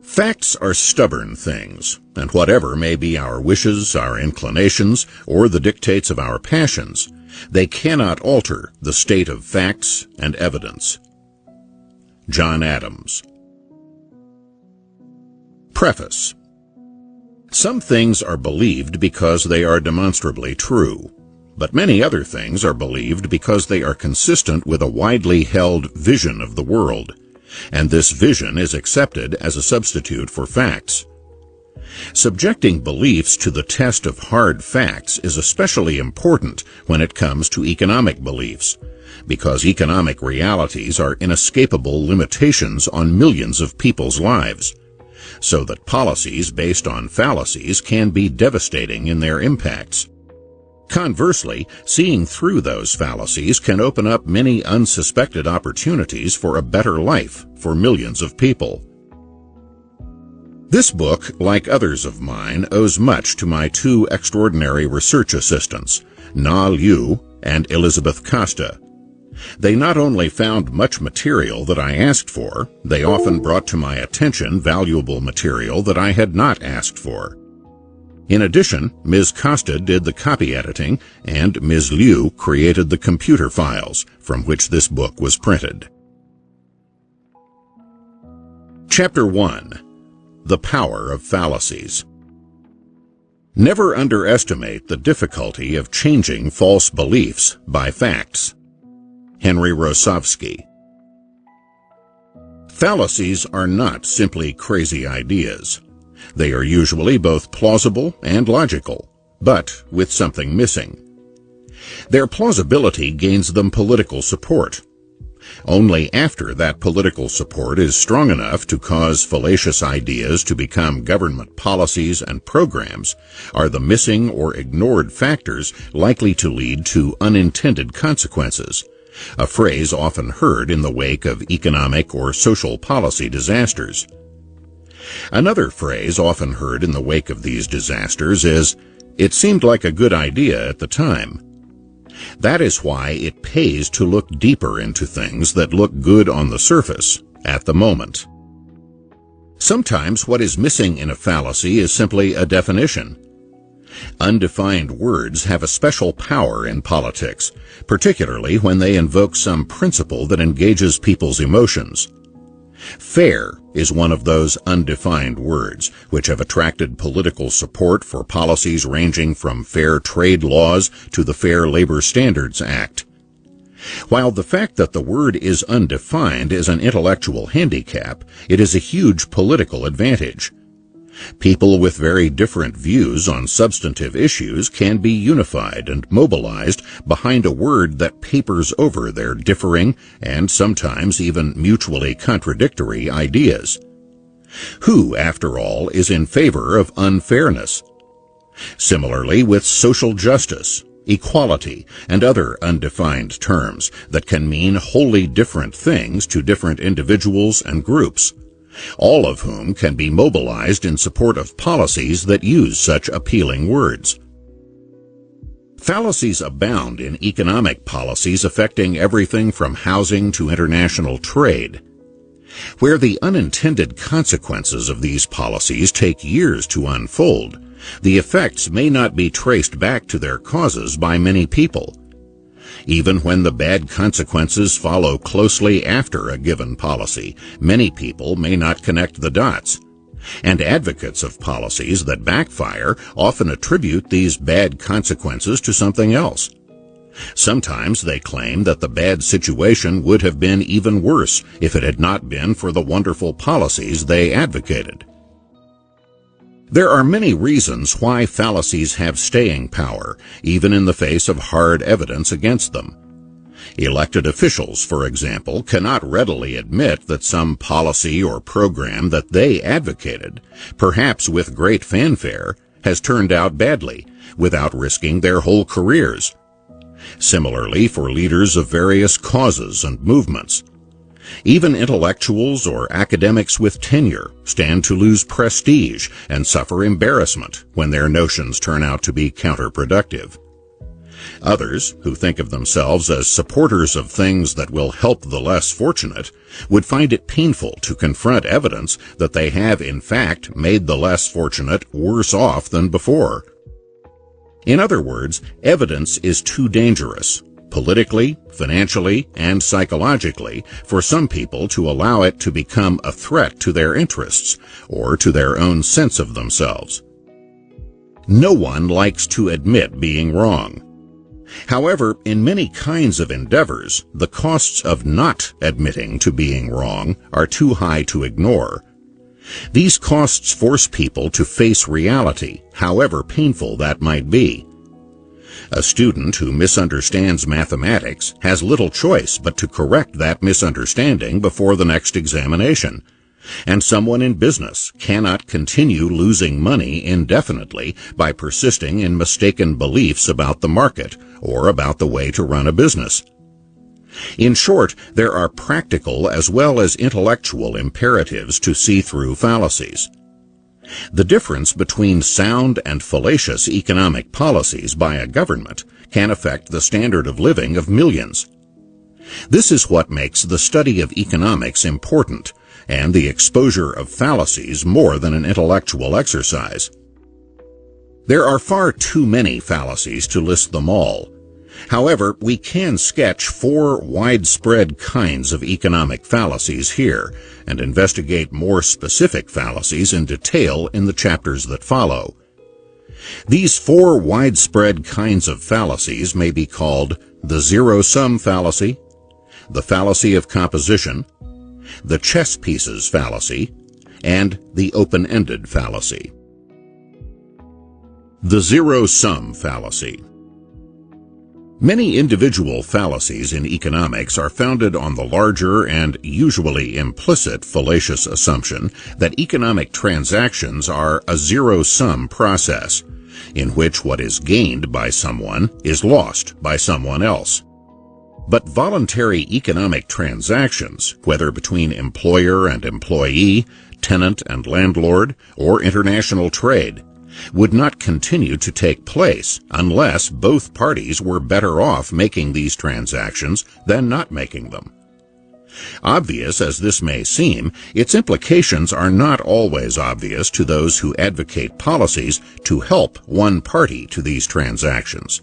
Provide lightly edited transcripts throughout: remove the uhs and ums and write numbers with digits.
Facts are stubborn things, and whatever may be our wishes, our inclinations, or the dictates of our passions, they cannot alter the state of facts and evidence. John Adams. Preface. Some things are believed because they are demonstrably true, but many other things are believed because they are consistent with a widely held vision of the world, and this vision is accepted as a substitute for facts. Subjecting beliefs to the test of hard facts is especially important when it comes to economic beliefs, because economic realities are inescapable limitations on millions of people's lives, so that policies based on fallacies can be devastating in their impacts. Conversely, seeing through those fallacies can open up many unsuspected opportunities for a better life for millions of people. This book, like others of mine, owes much to my two extraordinary research assistants, Na Liu and Elizabeth Costa. They not only found much material that I asked for, they often brought to my attention valuable material that I had not asked for. In addition, Ms. Costa did the copy editing, and Ms. Liu created the computer files from which this book was printed. Chapter 1. The Power of Fallacies. Never underestimate the difficulty of changing false beliefs by facts. Henry Rosovsky. Fallacies are not simply crazy ideas. They are usually both plausible and logical, but with something missing. Their plausibility gains them political support. Only after that political support is strong enough to cause fallacious ideas to become government policies and programs are the missing or ignored factors likely to lead to unintended consequences, a phrase often heard in the wake of economic or social policy disasters. Another phrase often heard in the wake of these disasters is, "It seemed like a good idea at the time." That is why it pays to look deeper into things that look good on the surface at the moment. Sometimes what is missing in a fallacy is simply a definition. Undefined words have a special power in politics, particularly when they invoke some principle that engages people's emotions. Fair is one of those undefined words, which have attracted political support for policies ranging from fair trade laws to the Fair Labor Standards Act. While the fact that the word is undefined is an intellectual handicap, it is a huge political advantage. People with very different views on substantive issues can be unified and mobilized behind a word that papers over their differing and sometimes even mutually contradictory ideas. Who, after all, is in favor of unfairness? Similarly with social justice, equality, and other undefined terms that can mean wholly different things to different individuals and groups, all of whom can be mobilized in support of policies that use such appealing words. Fallacies abound in economic policies affecting everything from housing to international trade. Where the unintended consequences of these policies take years to unfold, the effects may not be traced back to their causes by many people. Even when the bad consequences follow closely after a given policy, many people may not connect the dots. And advocates of policies that backfire often attribute these bad consequences to something else. Sometimes they claim that the bad situation would have been even worse if it had not been for the wonderful policies they advocated. There are many reasons why fallacies have staying power, even in the face of hard evidence against them. Elected officials, for example, cannot readily admit that some policy or program that they advocated, perhaps with great fanfare, has turned out badly, without risking their whole careers. Similarly for leaders of various causes and movements. Even intellectuals or academics with tenure stand to lose prestige and suffer embarrassment when their notions turn out to be counterproductive. Others, who think of themselves as supporters of things that will help the less fortunate, would find it painful to confront evidence that they have in fact made the less fortunate worse off than before. In other words, evidence is too dangerous, politically, financially, and psychologically, for some people to allow it to become a threat to their interests or to their own sense of themselves. No one likes to admit being wrong. However, in many kinds of endeavors, the costs of not admitting to being wrong are too high to ignore. These costs force people to face reality, however painful that might be. A student who misunderstands mathematics has little choice but to correct that misunderstanding before the next examination. And someone in business cannot continue losing money indefinitely by persisting in mistaken beliefs about the market or about the way to run a business. In short, there are practical as well as intellectual imperatives to see through fallacies. The difference between sound and fallacious economic policies by a government can affect the standard of living of millions. This is what makes the study of economics important, and the exposure of fallacies more than an intellectual exercise. There are far too many fallacies to list them all. However, we can sketch 4 widespread kinds of economic fallacies here, and investigate more specific fallacies in detail in the chapters that follow. These 4 widespread kinds of fallacies may be called the zero-sum fallacy, the fallacy of composition, the chess pieces fallacy, and the open-ended fallacy. The zero-sum fallacy. Many individual fallacies in economics are founded on the larger and usually implicit fallacious assumption that economic transactions are a zero-sum process, in which what is gained by someone is lost by someone else. But voluntary economic transactions, whether between employer and employee, tenant and landlord, or international trade, would not continue to take place unless both parties were better off making these transactions than not making them. Obvious as this may seem, its implications are not always obvious to those who advocate policies to help one party to these transactions.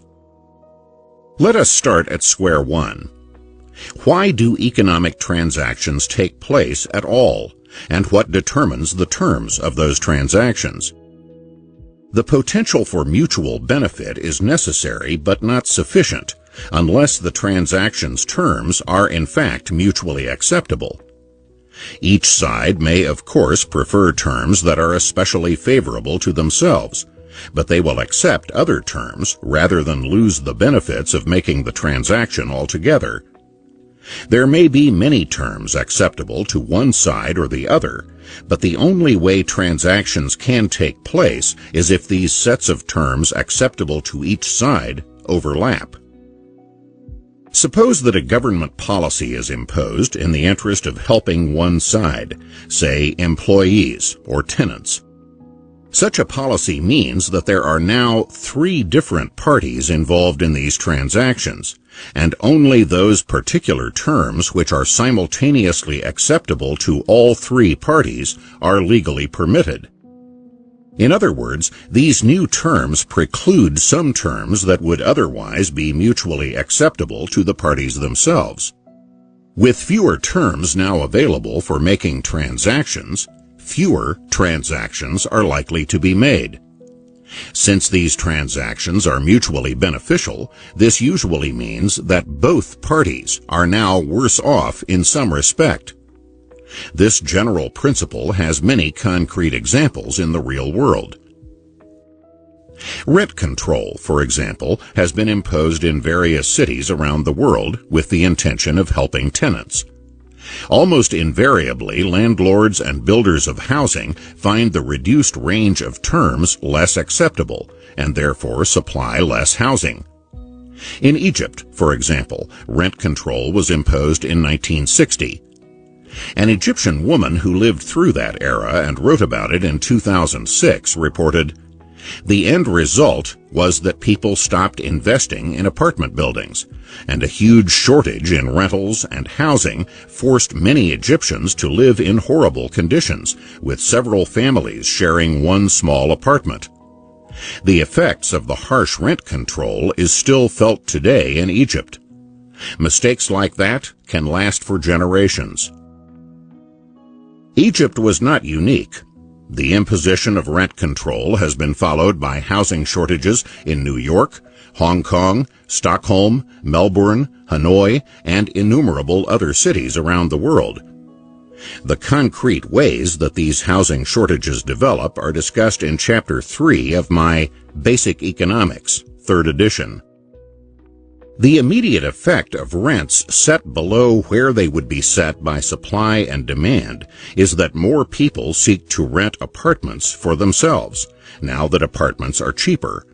Let us start at square one. Why do economic transactions take place at all, and what determines the terms of those transactions? The potential for mutual benefit is necessary but not sufficient unless the transaction's terms are in fact mutually acceptable. Each side may of course prefer terms that are especially favorable to themselves, but they will accept other terms rather than lose the benefits of making the transaction altogether. There may be many terms acceptable to one side or the other, but the only way transactions can take place is if these sets of terms acceptable to each side overlap. Suppose that a government policy is imposed in the interest of helping one side, say employees or tenants. Such a policy means that there are now 3 different parties involved in these transactions, and only those particular terms which are simultaneously acceptable to all 3 parties are legally permitted. In other words, these new terms preclude some terms that would otherwise be mutually acceptable to the parties themselves. With fewer terms now available for making transactions, fewer transactions are likely to be made. Since these transactions are mutually beneficial, this usually means that both parties are now worse off in some respect. This general principle has many concrete examples in the real world. Rent control, for example, has been imposed in various cities around the world with the intention of helping tenants. Almost invariably, landlords and builders of housing find the reduced range of terms less acceptable, and therefore supply less housing. In Egypt, for example, rent control was imposed in 1960. An Egyptian woman who lived through that era and wrote about it in 2006 reported, The end result was that people stopped investing in apartment buildings, and a huge shortage in rentals and housing forced many Egyptians to live in horrible conditions, with several families sharing one small apartment. The effects of the harsh rent control is still felt today in Egypt. Mistakes like that can last for generations. Egypt was not unique. The imposition of rent control has been followed by housing shortages in New York, Hong Kong, Stockholm, Melbourne, Hanoi, and innumerable other cities around the world. The concrete ways that these housing shortages develop are discussed in Chapter 3 of my Basic Economics, 3rd edition. The immediate effect of rents set below where they would be set by supply and demand is that more people seek to rent apartments for themselves, now that apartments are cheaper.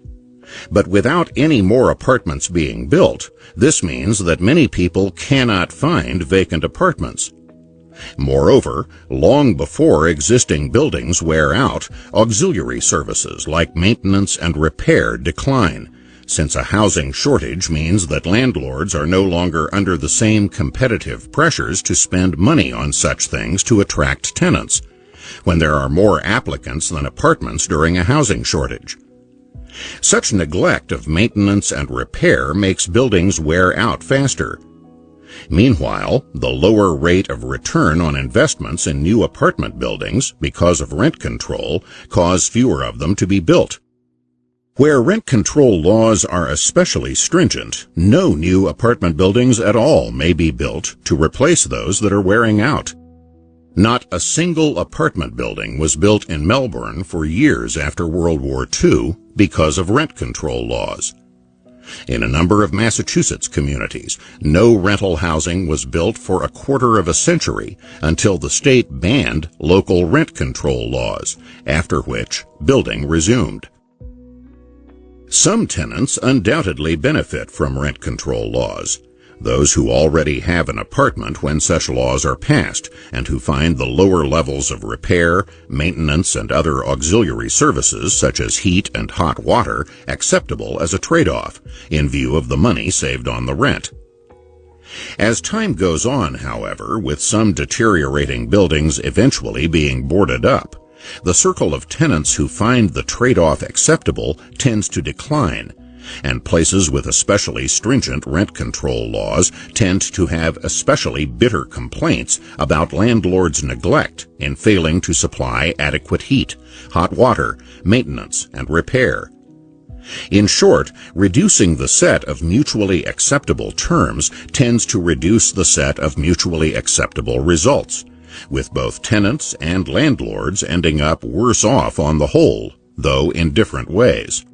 But without any more apartments being built, this means that many people cannot find vacant apartments. Moreover, long before existing buildings wear out, auxiliary services like maintenance and repair decline, since a housing shortage means that landlords are no longer under the same competitive pressures to spend money on such things to attract tenants, when there are more applicants than apartments during a housing shortage. Such neglect of maintenance and repair makes buildings wear out faster. Meanwhile, the lower rate of return on investments in new apartment buildings, because of rent control, cause fewer of them to be built. Where rent control laws are especially stringent, no new apartment buildings at all may be built to replace those that are wearing out. Not a single apartment building was built in Melbourne for years after World War II because of rent control laws. In a number of Massachusetts communities, no rental housing was built for a quarter of a century until the state banned local rent control laws, after which building resumed. Some tenants undoubtedly benefit from rent control laws. Those who already have an apartment when such laws are passed and who find the lower levels of repair, maintenance, and other auxiliary services such as heat and hot water acceptable as a trade-off in view of the money saved on the rent. As time goes on, however, with some deteriorating buildings eventually being boarded up, the circle of tenants who find the trade-off acceptable tends to decline, and places with especially stringent rent control laws tend to have especially bitter complaints about landlords' neglect in failing to supply adequate heat, hot water, maintenance, and repair. In short, reducing the set of mutually acceptable terms tends to reduce the set of mutually acceptable results, with both tenants and landlords ending up worse off on the whole, though in different ways.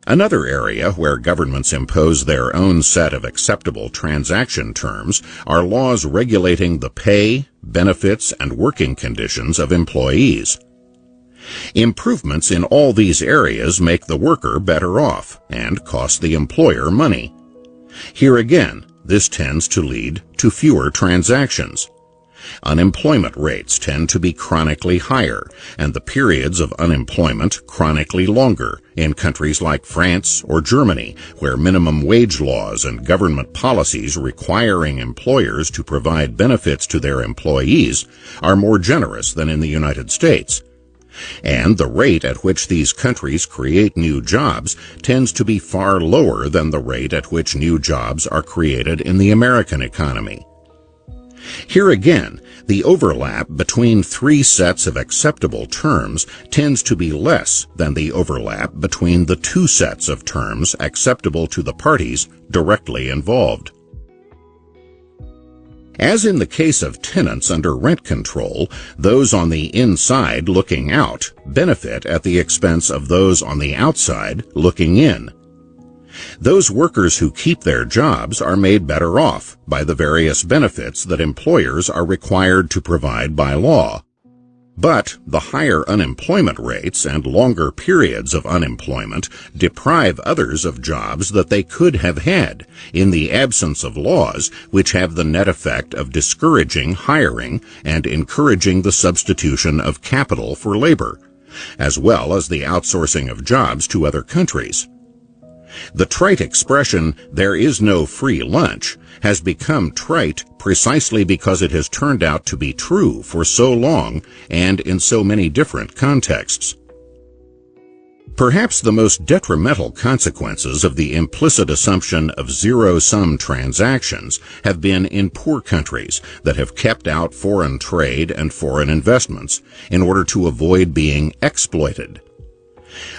Another area where governments impose their own set of acceptable transaction terms are laws regulating the pay, benefits, and working conditions of employees. Improvements in all these areas make the worker better off and cost the employer money. Here again, this tends to lead to fewer transactions. Unemployment rates tend to be chronically higher, and the periods of unemployment chronically longer in countries like France or Germany, where minimum wage laws and government policies requiring employers to provide benefits to their employees are more generous than in the United States. And the rate at which these countries create new jobs tends to be far lower than the rate at which new jobs are created in the American economy. Here again, the overlap between three sets of acceptable terms tends to be less than the overlap between the two sets of terms acceptable to the parties directly involved. As in the case of tenants under rent control, those on the inside looking out benefit at the expense of those on the outside looking in. Those workers who keep their jobs are made better off by the various benefits that employers are required to provide by law. But the higher unemployment rates and longer periods of unemployment deprive others of jobs that they could have had in the absence of laws which have the net effect of discouraging hiring and encouraging the substitution of capital for labor, as well as the outsourcing of jobs to other countries. The trite expression, "there is no free lunch," has become trite precisely because it has turned out to be true for so long and in so many different contexts. Perhaps the most detrimental consequences of the implicit assumption of zero-sum transactions have been in poor countries that have kept out foreign trade and foreign investments in order to avoid being exploited.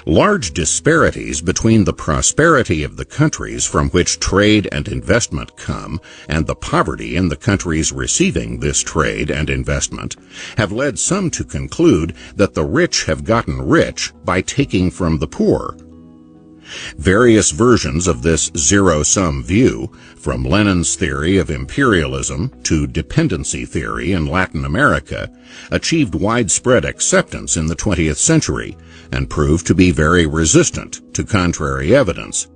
Large disparities between the prosperity of the countries from which trade and investment come and the poverty in the countries receiving this trade and investment have led some to conclude that the rich have gotten rich by taking from the poor. Various versions of this zero-sum view, from Lenin's theory of imperialism to dependency theory in Latin America, achieved widespread acceptance in the 20th century and proved to be very resistant to contrary evidence.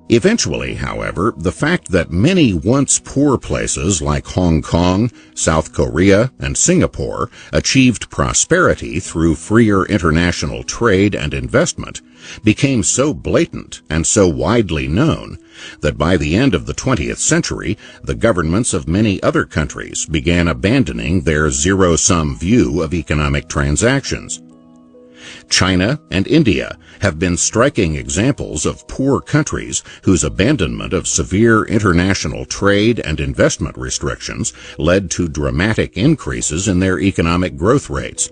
Eventually, however, the fact that many once poor places like Hong Kong, South Korea, and Singapore achieved prosperity through freer international trade and investment became so blatant and so widely known that by the end of the 20th century, the governments of many other countries began abandoning their zero-sum view of economic transactions. China and India have been striking examples of poor countries whose abandonment of severe international trade and investment restrictions led to dramatic increases in their economic growth rates,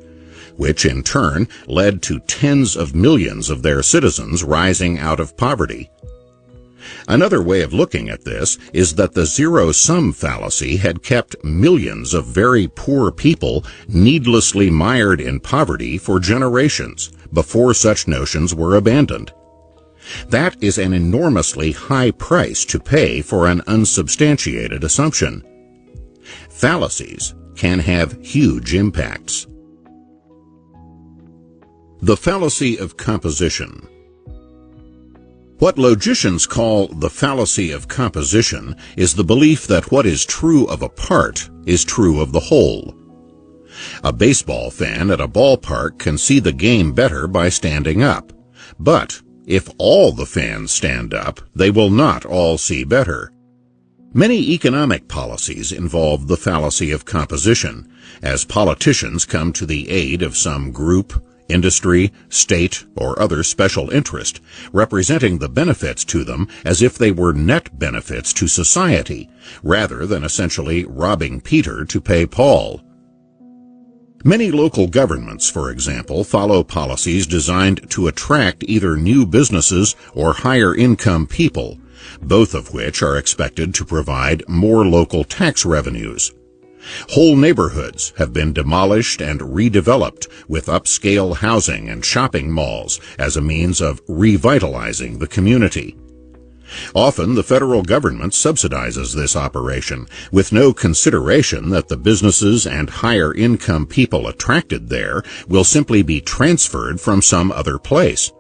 which in turn led to tens of millions of their citizens rising out of poverty. Another way of looking at this is that the zero-sum fallacy had kept millions of very poor people needlessly mired in poverty for generations before such notions were abandoned. That is an enormously high price to pay for an unsubstantiated assumption. Fallacies can have huge impacts. The fallacy of composition. What logicians call the fallacy of composition is the belief that what is true of a part is true of the whole. A baseball fan at a ballpark can see the game better by standing up, but if all the fans stand up, they will not all see better. Many economic policies involve the fallacy of composition, as politicians come to the aid of some group, industry, state, or other special interest, representing the benefits to them as if they were net benefits to society, rather than essentially robbing Peter to pay Paul. Many local governments, for example, follow policies designed to attract either new businesses or higher-income people, both of which are expected to provide more local tax revenues. Whole neighborhoods have been demolished and redeveloped with upscale housing and shopping malls as a means of revitalizing the community. Often the federal government subsidizes this operation with no consideration that the businesses and higher-income people attracted there will simply be transferred from some other place,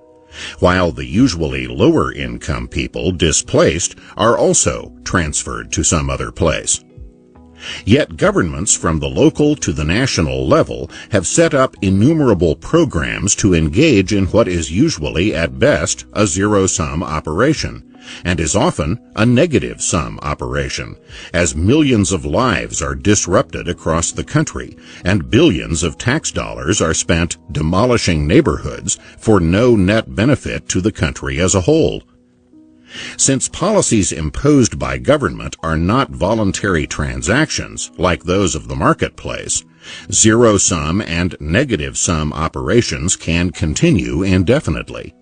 while the usually lower-income people displaced are also transferred to some other place. Yet governments from the local to the national level have set up innumerable programs to engage in what is usually at best a zero-sum operation, and is often a negative-sum operation, as millions of lives are disrupted across the country and billions of tax dollars are spent demolishing neighborhoods for no net benefit to the country as a whole. Since policies imposed by government are not voluntary transactions like those of the marketplace, zero-sum and negative-sum operations can continue indefinitely.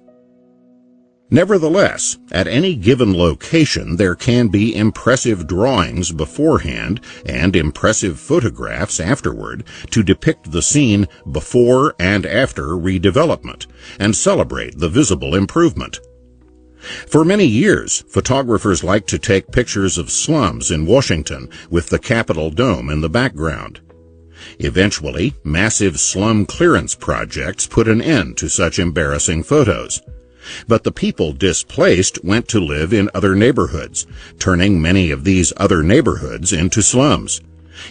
Nevertheless, at any given location there can be impressive drawings beforehand and impressive photographs afterward to depict the scene before and after redevelopment and celebrate the visible improvement. For many years, photographers liked to take pictures of slums in Washington with the Capitol Dome in the background. Eventually, massive slum clearance projects put an end to such embarrassing photos. But the people displaced went to live in other neighborhoods, turning many of these other neighborhoods into slums,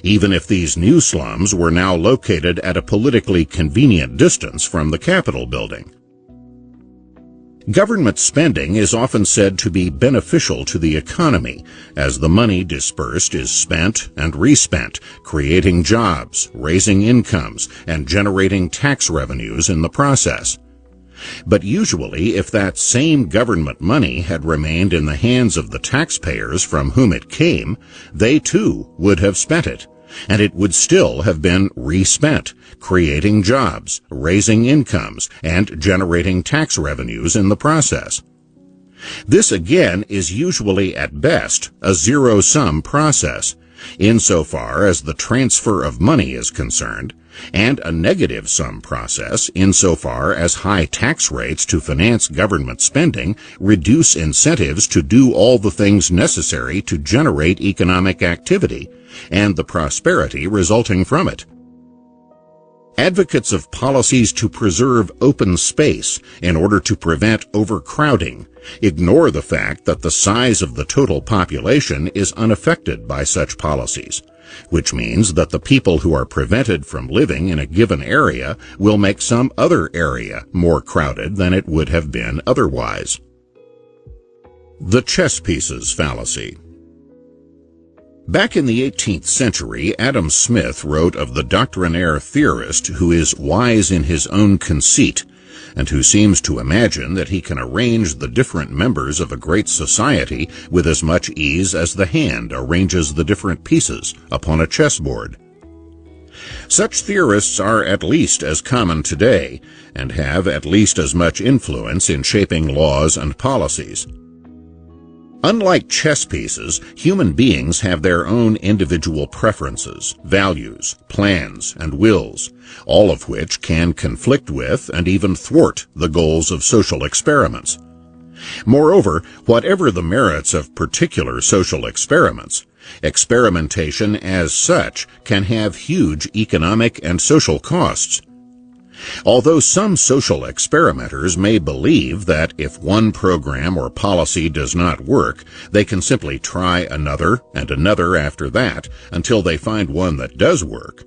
even if these new slums were now located at a politically convenient distance from the Capitol building. Government spending is often said to be beneficial to the economy, as the money dispersed is spent and respent, creating jobs, raising incomes, and generating tax revenues in the process. But usually, if that same government money had remained in the hands of the taxpayers from whom it came, they too would have spent it, and it would still have been respent, creating jobs, raising incomes, and generating tax revenues in the process. This again is usually at best a zero-sum process, insofar as the transfer of money is concerned, and a negative-sum process insofar as high tax rates to finance government spending reduce incentives to do all the things necessary to generate economic activity and the prosperity resulting from it. Advocates of policies to preserve open space in order to prevent overcrowding ignore the fact that the size of the total population is unaffected by such policies, which means that the people who are prevented from living in a given area will make some other area more crowded than it would have been otherwise. The chess pieces fallacy. Back in the 18th century, Adam Smith wrote of the doctrinaire theorist who is wise in his own conceit, and who seems to imagine that he can arrange the different members of a great society with as much ease as the hand arranges the different pieces upon a chessboard. Such theorists are at least as common today, and have at least as much influence in shaping laws and policies. Unlike chess pieces, human beings have their own individual preferences, values, plans, and wills, all of which can conflict with and even thwart the goals of social experiments. Moreover, whatever the merits of particular social experiments, experimentation as such can have huge economic and social costs. Although some social experimenters may believe that if one program or policy does not work, they can simply try another and another after that until they find one that does work,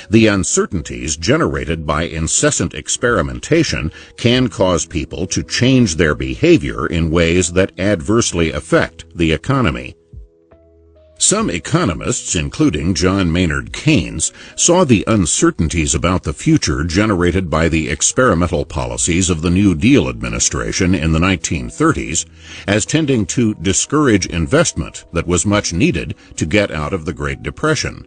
the uncertainties generated by incessant experimentation can cause people to change their behavior in ways that adversely affect the economy. Some economists, including John Maynard Keynes, saw the uncertainties about the future generated by the experimental policies of the New Deal administration in the 1930s as tending to discourage investment that was much needed to get out of the Great Depression.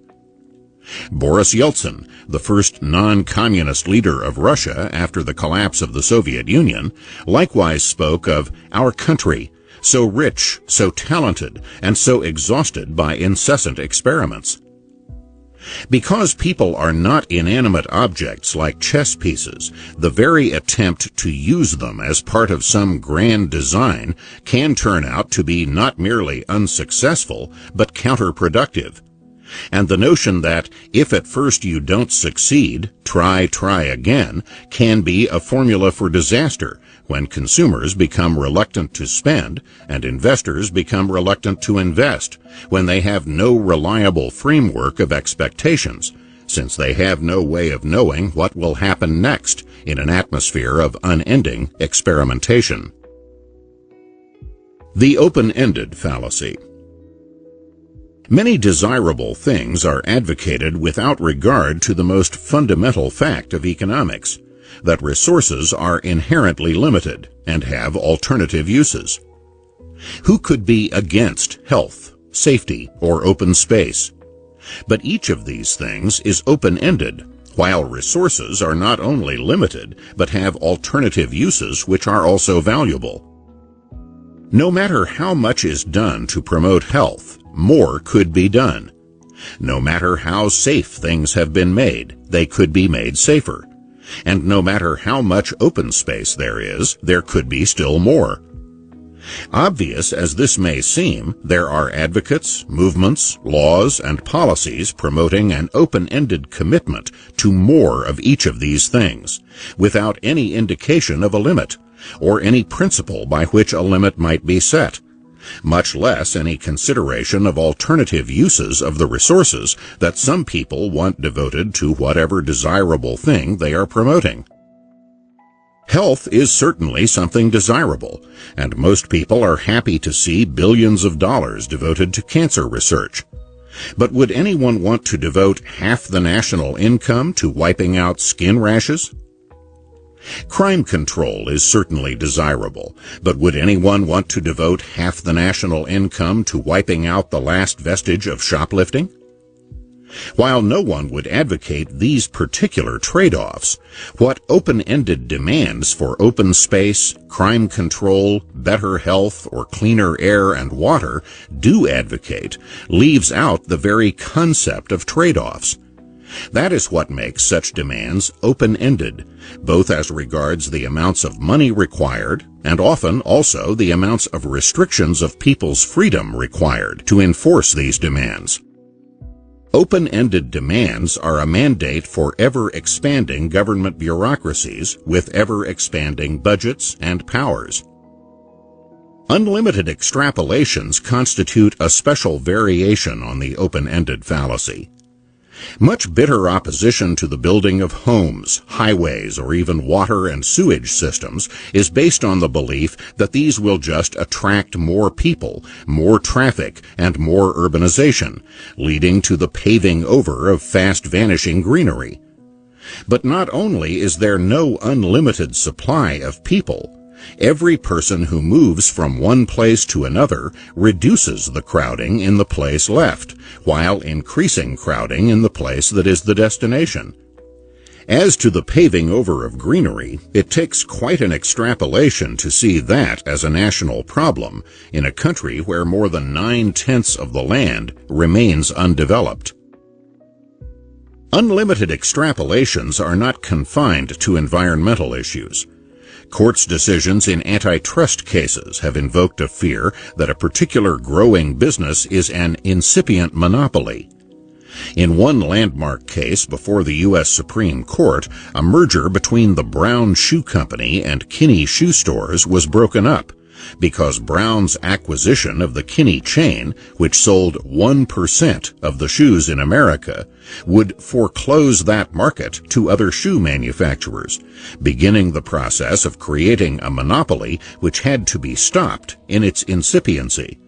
Boris Yeltsin, the first non-communist leader of Russia after the collapse of the Soviet Union, likewise spoke of our country, so rich, so talented, and so exhausted by incessant experiments. Because people are not inanimate objects like chess pieces, the very attempt to use them as part of some grand design can turn out to be not merely unsuccessful, but counterproductive. And the notion that, if at first you don't succeed, try again, can be a formula for disaster when consumers become reluctant to spend and investors become reluctant to invest, when they have no reliable framework of expectations, since they have no way of knowing what will happen next in an atmosphere of unending experimentation. The open-ended fallacy. Many desirable things are advocated without regard to the most fundamental fact of economics, that resources are inherently limited and have alternative uses. Who could be against health, safety, or open space? But each of these things is open-ended, while resources are not only limited, but have alternative uses which are also valuable. No matter how much is done to promote health, more could be done. No matter how safe things have been made, they could be made safer. And no matter how much open space there is, there could be still more. Obvious as this may seem, there are advocates, movements, laws, and policies promoting an open-ended commitment to more of each of these things, without any indication of a limit, or any principle by which a limit might be set, much less any consideration of alternative uses of the resources that some people want devoted to whatever desirable thing they are promoting. Health is certainly something desirable, and most people are happy to see billions of dollars devoted to cancer research. But would anyone want to devote half the national income to wiping out skin rashes? Crime control is certainly desirable, but would anyone want to devote half the national income to wiping out the last vestige of shoplifting? While no one would advocate these particular trade-offs, what open-ended demands for open space, crime control, better health, or cleaner air and water do advocate leaves out the very concept of trade-offs. That is what makes such demands open-ended, both as regards the amounts of money required and often also the amounts of restrictions of people's freedom required to enforce these demands. Open-ended demands are a mandate for ever-expanding government bureaucracies with ever-expanding budgets and powers. Unlimited extrapolations constitute a special variation on the open-ended fallacy. Much bitter opposition to the building of homes, highways, or even water and sewage systems is based on the belief that these will just attract more people, more traffic, and more urbanization, leading to the paving over of fast-vanishing greenery. But not only is there no unlimited supply of people, every person who moves from one place to another reduces the crowding in the place left, while increasing crowding in the place that is the destination. As to the paving over of greenery, it takes quite an extrapolation to see that as a national problem in a country where more than 9/10 of the land remains undeveloped. Unlimited extrapolations are not confined to environmental issues. Courts' decisions in antitrust cases have invoked a fear that a particular growing business is an incipient monopoly. In one landmark case before the U.S. Supreme Court, a merger between the Brown Shoe Company and Kinney Shoe Stores was broken up because Brown's acquisition of the Kinney chain, which sold 1% of the shoes in America, would foreclose that market to other shoe manufacturers, beginning the process of creating a monopoly which had to be stopped in its incipiency.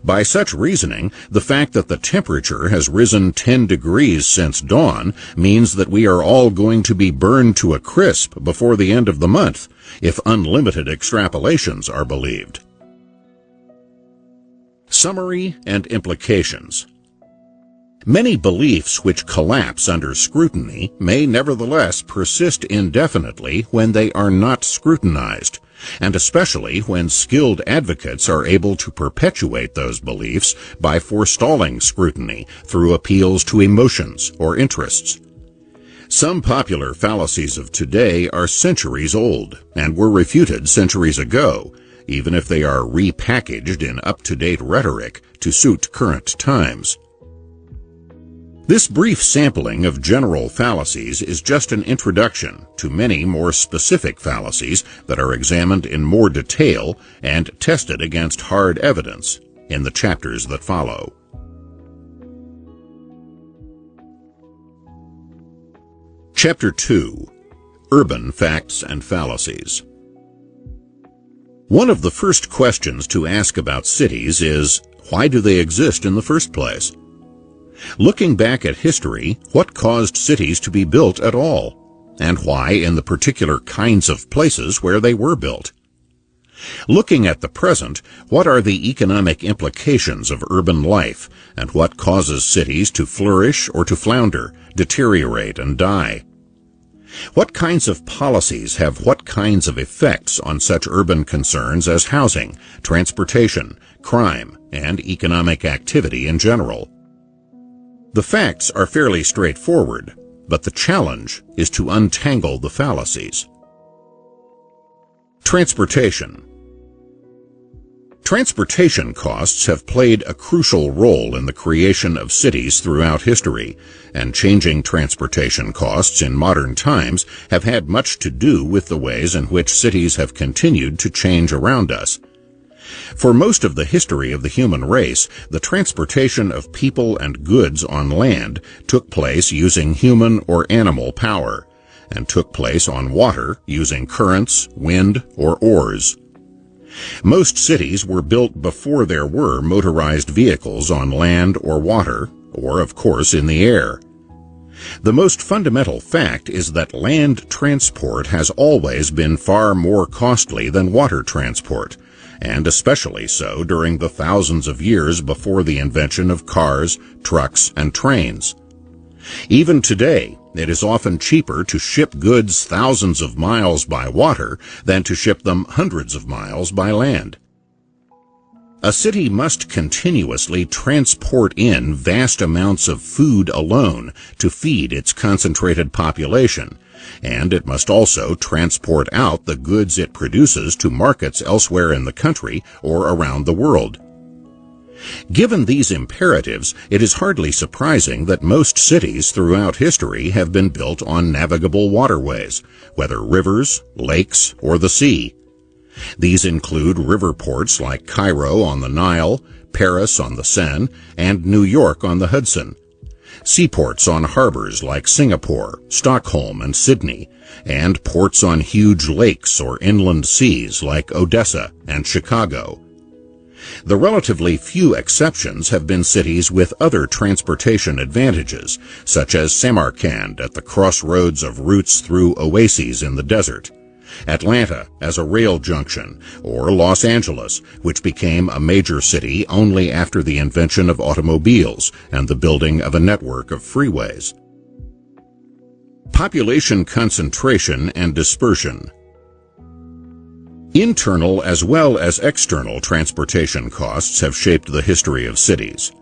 By such reasoning, the fact that the temperature has risen 10 degrees since dawn means that we are all going to be burned to a crisp before the end of the month, if unlimited extrapolations are believed. Summary and implications. Many beliefs which collapse under scrutiny may nevertheless persist indefinitely when they are not scrutinized, and especially when skilled advocates are able to perpetuate those beliefs by forestalling scrutiny through appeals to emotions or interests. Some popular fallacies of today are centuries old and were refuted centuries ago, even if they are repackaged in up-to-date rhetoric to suit current times. This brief sampling of general fallacies is just an introduction to many more specific fallacies that are examined in more detail and tested against hard evidence in the chapters that follow. Chapter 2. Urban Facts and Fallacies. One of the first questions to ask about cities is, why do they exist in the first place? Looking back at history, what caused cities to be built at all, and why in the particular kinds of places where they were built? Looking at the present, what are the economic implications of urban life, and what causes cities to flourish or to flounder, deteriorate, and die? What kinds of policies have what kinds of effects on such urban concerns as housing, transportation, crime, and economic activity in general? The facts are fairly straightforward, but the challenge is to untangle the fallacies. Transportation. Transportation costs have played a crucial role in the creation of cities throughout history, and changing transportation costs in modern times have had much to do with the ways in which cities have continued to change around us. For most of the history of the human race, the transportation of people and goods on land took place using human or animal power, and took place on water using currents, wind, or oars. Most cities were built before there were motorized vehicles on land or water, or of course in the air. The most fundamental fact is that land transport has always been far more costly than water transport, and especially so during the thousands of years before the invention of cars, trucks, and trains. Even today, it is often cheaper to ship goods thousands of miles by water than to ship them hundreds of miles by land. A city must continuously transport in vast amounts of food alone to feed its concentrated population, and it must also transport out the goods it produces to markets elsewhere in the country or around the world. Given these imperatives, it is hardly surprising that most cities throughout history have been built on navigable waterways, whether rivers, lakes, or the sea. These include river ports like Cairo on the Nile, Paris on the Seine, and New York on the Hudson. Seaports on harbors like Singapore, Stockholm, and Sydney, and ports on huge lakes or inland seas like Odessa and Chicago. The relatively few exceptions have been cities with other transportation advantages, such as Samarkand at the crossroads of routes through oases in the desert, Atlanta as a rail junction, or Los Angeles, which became a major city only after the invention of automobiles and the building of a network of freeways. Population concentration and dispersion. Internal as well as external transportation costs have shaped the history of cities.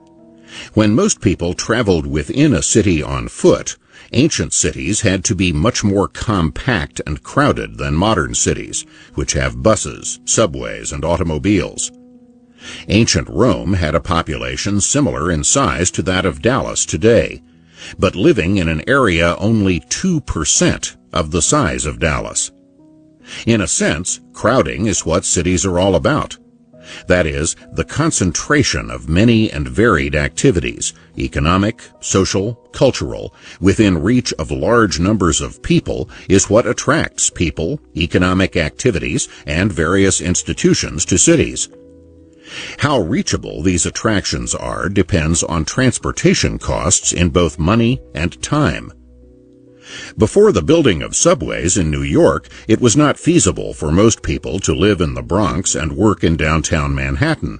When most people traveled within a city on foot, ancient cities had to be much more compact and crowded than modern cities, which have buses, subways, and automobiles. Ancient Rome had a population similar in size to that of Dallas today, but living in an area only 2% of the size of Dallas. In a sense, crowding is what cities are all about. That is, the concentration of many and varied activities, economic, social, cultural, within reach of large numbers of people is what attracts people, economic activities, and various institutions to cities. How reachable these attractions are depends on transportation costs in both money and time. Before the building of subways in New York, it was not feasible for most people to live in the Bronx and work in downtown Manhattan.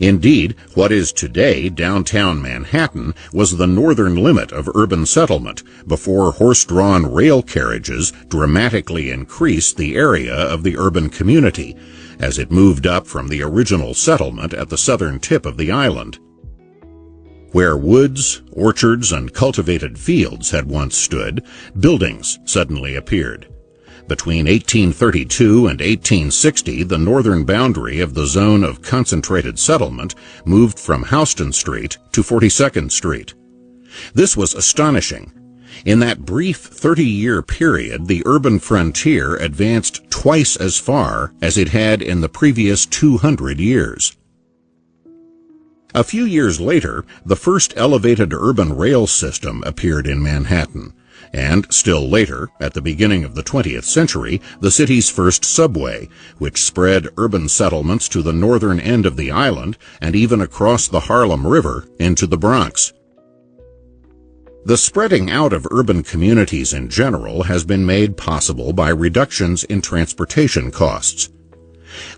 Indeed, what is today downtown Manhattan was the northern limit of urban settlement before horse-drawn rail carriages dramatically increased the area of the urban community as it moved up from the original settlement at the southern tip of the island. Where woods, orchards, and cultivated fields had once stood, buildings suddenly appeared. Between 1832 and 1860, the northern boundary of the zone of concentrated settlement moved from Houston Street to 42nd Street. This was astonishing. In that brief 30-year period, the urban frontier advanced twice as far as it had in the previous 200 years. A few years later, the first elevated urban rail system appeared in Manhattan, and still later, at the beginning of the 20th century, the city's first subway, which spread urban settlements to the northern end of the island and even across the Harlem River into the Bronx. The spreading out of urban communities in general has been made possible by reductions in transportation costs.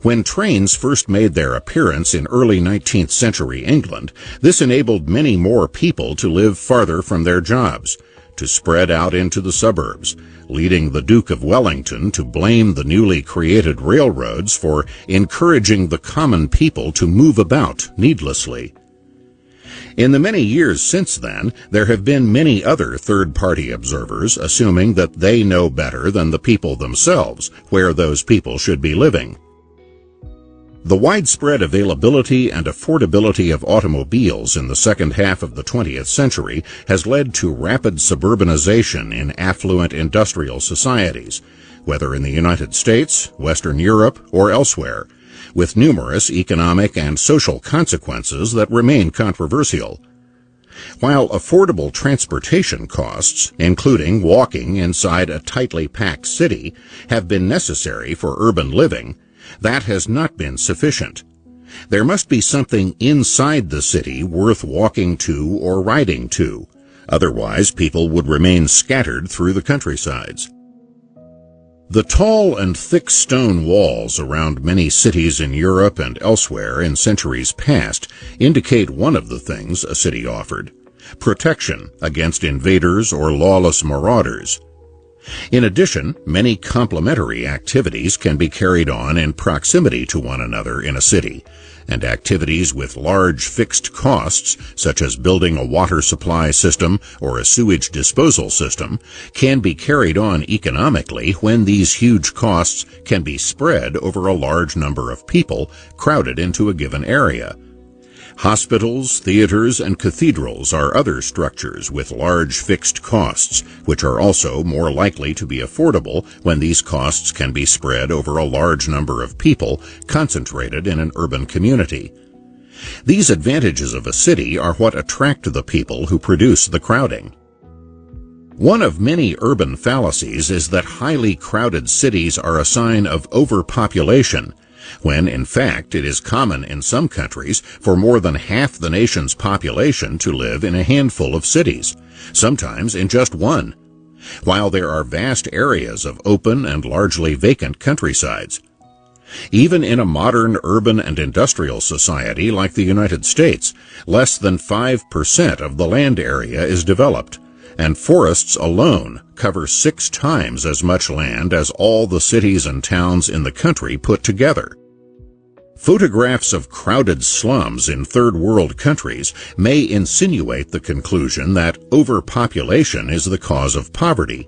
When trains first made their appearance in early 19th century England, this enabled many more people to live farther from their jobs, to spread out into the suburbs, leading the Duke of Wellington to blame the newly created railroads for encouraging the common people to move about needlessly. In the many years since then, there have been many other third-party observers assuming that they know better than the people themselves where those people should be living. The widespread availability and affordability of automobiles in the second half of the 20th century has led to rapid suburbanization in affluent industrial societies, whether in the United States, Western Europe, or elsewhere, with numerous economic and social consequences that remain controversial. While affordable transportation costs, including walking inside a tightly packed city, have been necessary for urban living, that has not been sufficient. There must be something inside the city worth walking to or riding to. Otherwise, people would remain scattered through the countrysides. The tall and thick stone walls around many cities in Europe and elsewhere in centuries past indicate one of the things a city offered: protection against invaders or lawless marauders. In addition, many complementary activities can be carried on in proximity to one another in a city, and activities with large fixed costs, such as building a water supply system or a sewage disposal system, can be carried on economically when these huge costs can be spread over a large number of people crowded into a given area. Hospitals, theaters, and cathedrals are other structures with large fixed costs, which are also more likely to be affordable when these costs can be spread over a large number of people concentrated in an urban community. These advantages of a city are what attract the people who produce the crowding. One of many urban fallacies is that highly crowded cities are a sign of overpopulation, when in fact it is common in some countries for more than half the nation's population to live in a handful of cities, sometimes in just one, while there are vast areas of open and largely vacant countrysides. Even in a modern urban and industrial society like the United States, less than 5% of the land area is developed, and forests alone cover 6 times as much land as all the cities and towns in the country put together. Photographs of crowded slums in third world countries may insinuate the conclusion that overpopulation is the cause of poverty,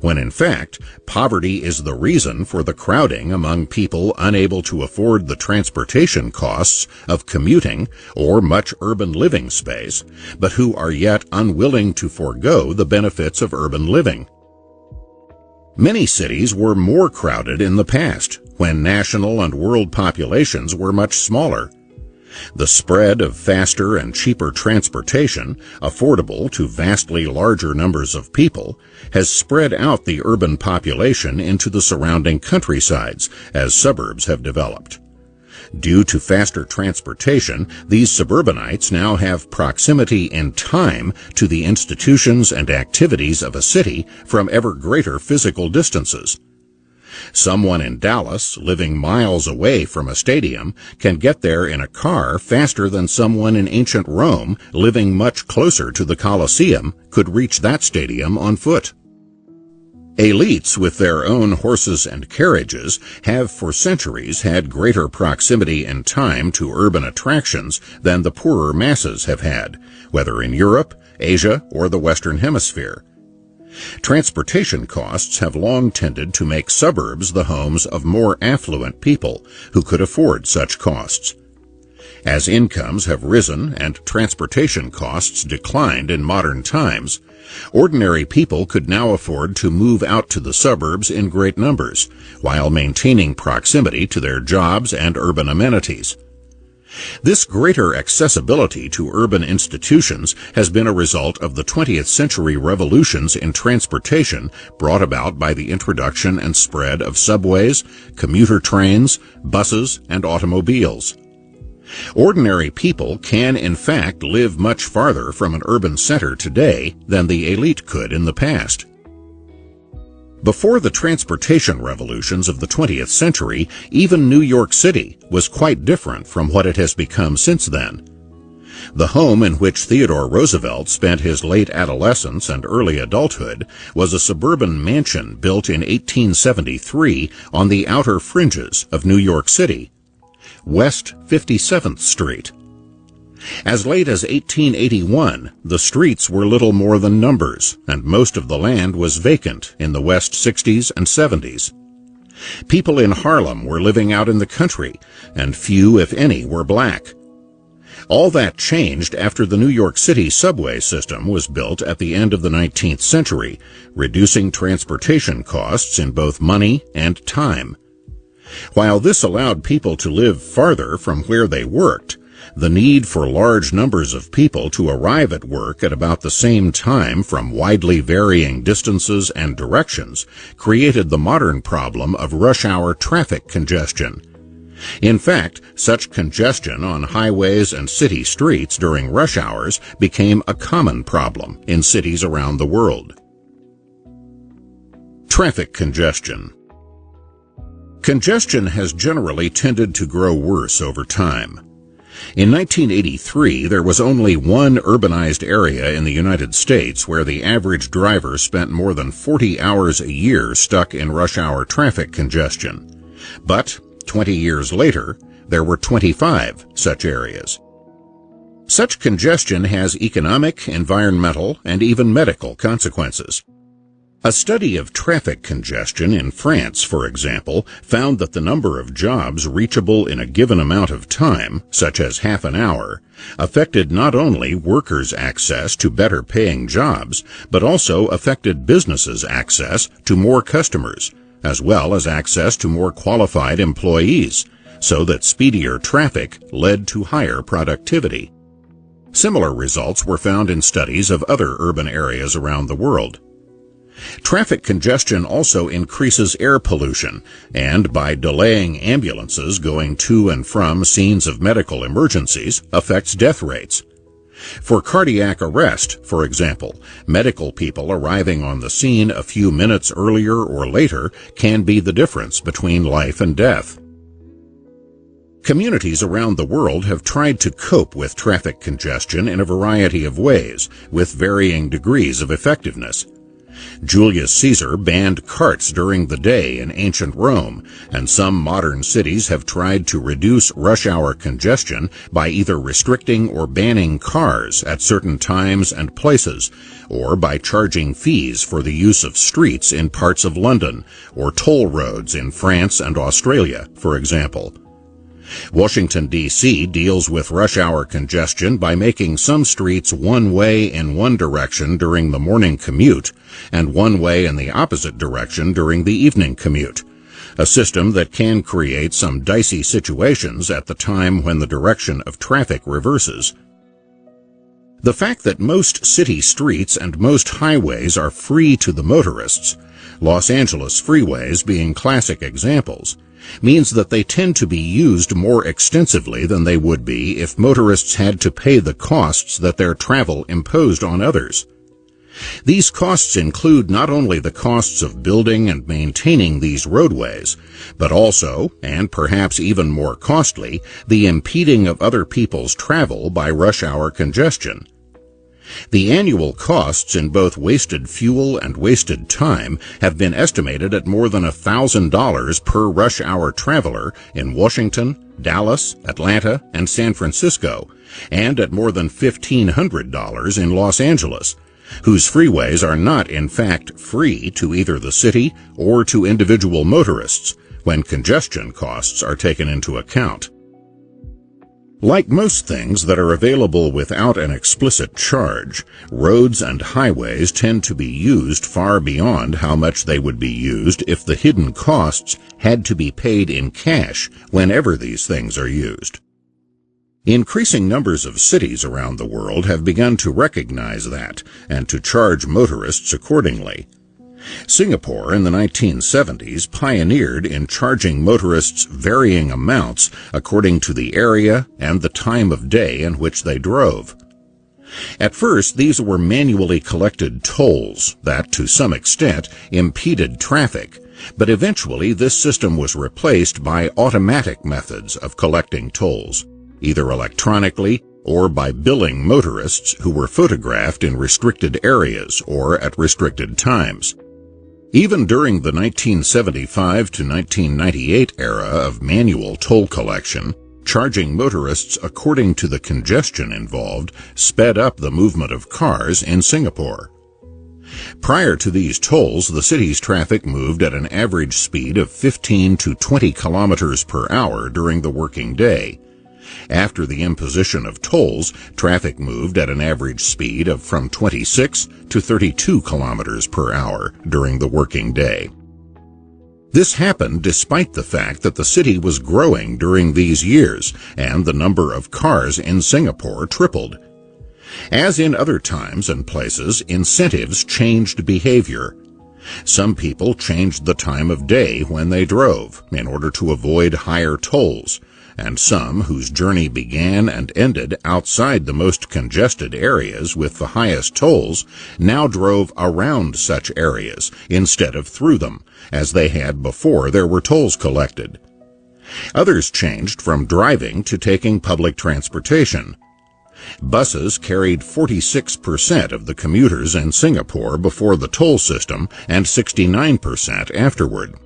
when in fact poverty is the reason for the crowding among people unable to afford the transportation costs of commuting or much urban living space, but who are yet unwilling to forego the benefits of urban living. Many cities were more crowded in the past, when national and world populations were much smaller. The spread of faster and cheaper transportation, affordable to vastly larger numbers of people, has spread out the urban population into the surrounding countrysides as suburbs have developed. Due to faster transportation, these suburbanites now have proximity in time to the institutions and activities of a city from ever greater physical distances. Someone in Dallas, living miles away from a stadium, can get there in a car faster than someone in ancient Rome, living much closer to the Colosseum, could reach that stadium on foot. Elites with their own horses and carriages have for centuries had greater proximity in time to urban attractions than the poorer masses have had, whether in Europe, Asia, or the Western Hemisphere. Transportation costs have long tended to make suburbs the homes of more affluent people who could afford such costs. As incomes have risen and transportation costs declined in modern times, ordinary people could now afford to move out to the suburbs in great numbers, while maintaining proximity to their jobs and urban amenities. This greater accessibility to urban institutions has been a result of the 20th century revolutions in transportation brought about by the introduction and spread of subways, commuter trains, buses, and automobiles. Ordinary people can in fact live much farther from an urban center today than the elite could in the past. Before the transportation revolutions of the 20th century, even New York City was quite different from what it has become since then. The home in which Theodore Roosevelt spent his late adolescence and early adulthood was a suburban mansion built in 1873 on the outer fringes of New York City, West 57th Street. As late as 1881, the streets were little more than numbers, and most of the land was vacant in the West 60s and 70s. People in Harlem were living out in the country, and few, if any, were black. All that changed after the New York City subway system was built at the end of the 19th century, reducing transportation costs in both money and time. While this allowed people to live farther from where they worked, the need for large numbers of people to arrive at work at about the same time from widely varying distances and directions created the modern problem of rush hour traffic congestion. In fact, such congestion on highways and city streets during rush hours became a common problem in cities around the world. Traffic congestion. Congestion has generally tended to grow worse over time. In 1983, there was only one urbanized area in the United States where the average driver spent more than 40 hours a year stuck in rush hour traffic congestion. But 20 years later, there were 25 such areas. Such congestion has economic, environmental, and even medical consequences. A study of traffic congestion in France, for example, found that the number of jobs reachable in a given amount of time, such as half an hour, affected not only workers' access to better-paying jobs, but also affected businesses' access to more customers, as well as access to more qualified employees, so that speedier traffic led to higher productivity. Similar results were found in studies of other urban areas around the world. Traffic congestion also increases air pollution, and by delaying ambulances going to and from scenes of medical emergencies, affects death rates. For cardiac arrest, for example, medical people arriving on the scene a few minutes earlier or later can be the difference between life and death. Communities around the world have tried to cope with traffic congestion in a variety of ways, with varying degrees of effectiveness. Julius Caesar banned carts during the day in ancient Rome, and some modern cities have tried to reduce rush hour congestion by either restricting or banning cars at certain times and places, or by charging fees for the use of streets in parts of London, or toll roads in France and Australia, for example. Washington, D.C. deals with rush hour congestion by making some streets one way in one direction during the morning commute and one way in the opposite direction during the evening commute, a system that can create some dicey situations at the time when the direction of traffic reverses. The fact that most city streets and most highways are free to the motorists, Los Angeles freeways being classic examples, means that they tend to be used more extensively than they would be if motorists had to pay the costs that their travel imposed on others. These costs include not only the costs of building and maintaining these roadways, but also, and perhaps even more costly, the impeding of other people's travel by rush hour congestion. The annual costs in both wasted fuel and wasted time have been estimated at more than $1,000 per rush hour traveler in Washington, Dallas, Atlanta, and San Francisco, and at more than $1,500 in Los Angeles, whose freeways are not in fact free to either the city or to individual motorists when congestion costs are taken into account. Like most things that are available without an explicit charge, roads and highways tend to be used far beyond how much they would be used if the hidden costs had to be paid in cash whenever these things are used. Increasing numbers of cities around the world have begun to recognize that and to charge motorists accordingly. Singapore in the 1970s pioneered in charging motorists varying amounts according to the area and the time of day in which they drove. At first, these were manually collected tolls that, to some extent, impeded traffic, but eventually this system was replaced by automatic methods of collecting tolls, either electronically or by billing motorists who were photographed in restricted areas or at restricted times. Even during the 1975 to 1998 era of manual toll collection, charging motorists according to the congestion involved sped up the movement of cars in Singapore. Prior to these tolls, the city's traffic moved at an average speed of 15 to 20 kilometers per hour during the working day. After the imposition of tolls, traffic moved at an average speed of from 26 to 32 kilometers per hour during the working day. This happened despite the fact that the city was growing during these years and the number of cars in Singapore tripled. As in other times and places, incentives changed behavior. Some people changed the time of day when they drove in order to avoid higher tolls, and some whose journey began and ended outside the most congested areas with the highest tolls now drove around such areas instead of through them, as they had before there were tolls collected. Others changed from driving to taking public transportation. Buses carried 46% of the commuters in Singapore before the toll system and 69% afterward.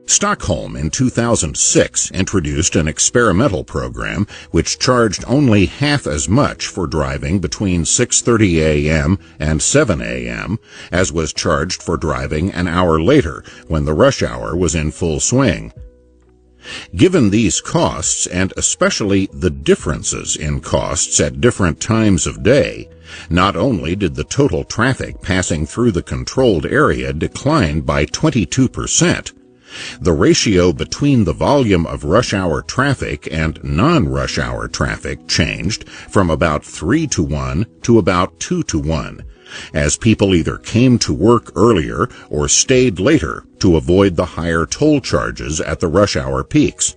Stockholm in 2006 introduced an experimental program which charged only half as much for driving between 6:30 a.m. and 7 a.m. as was charged for driving an hour later when the rush hour was in full swing. Given these costs, and especially the differences in costs at different times of day, not only did the total traffic passing through the controlled area decline by 22%, the ratio between the volume of rush hour traffic and non-rush hour traffic changed from about 3:1 to about 2:1, as people either came to work earlier or stayed later to avoid the higher toll charges at the rush hour peaks.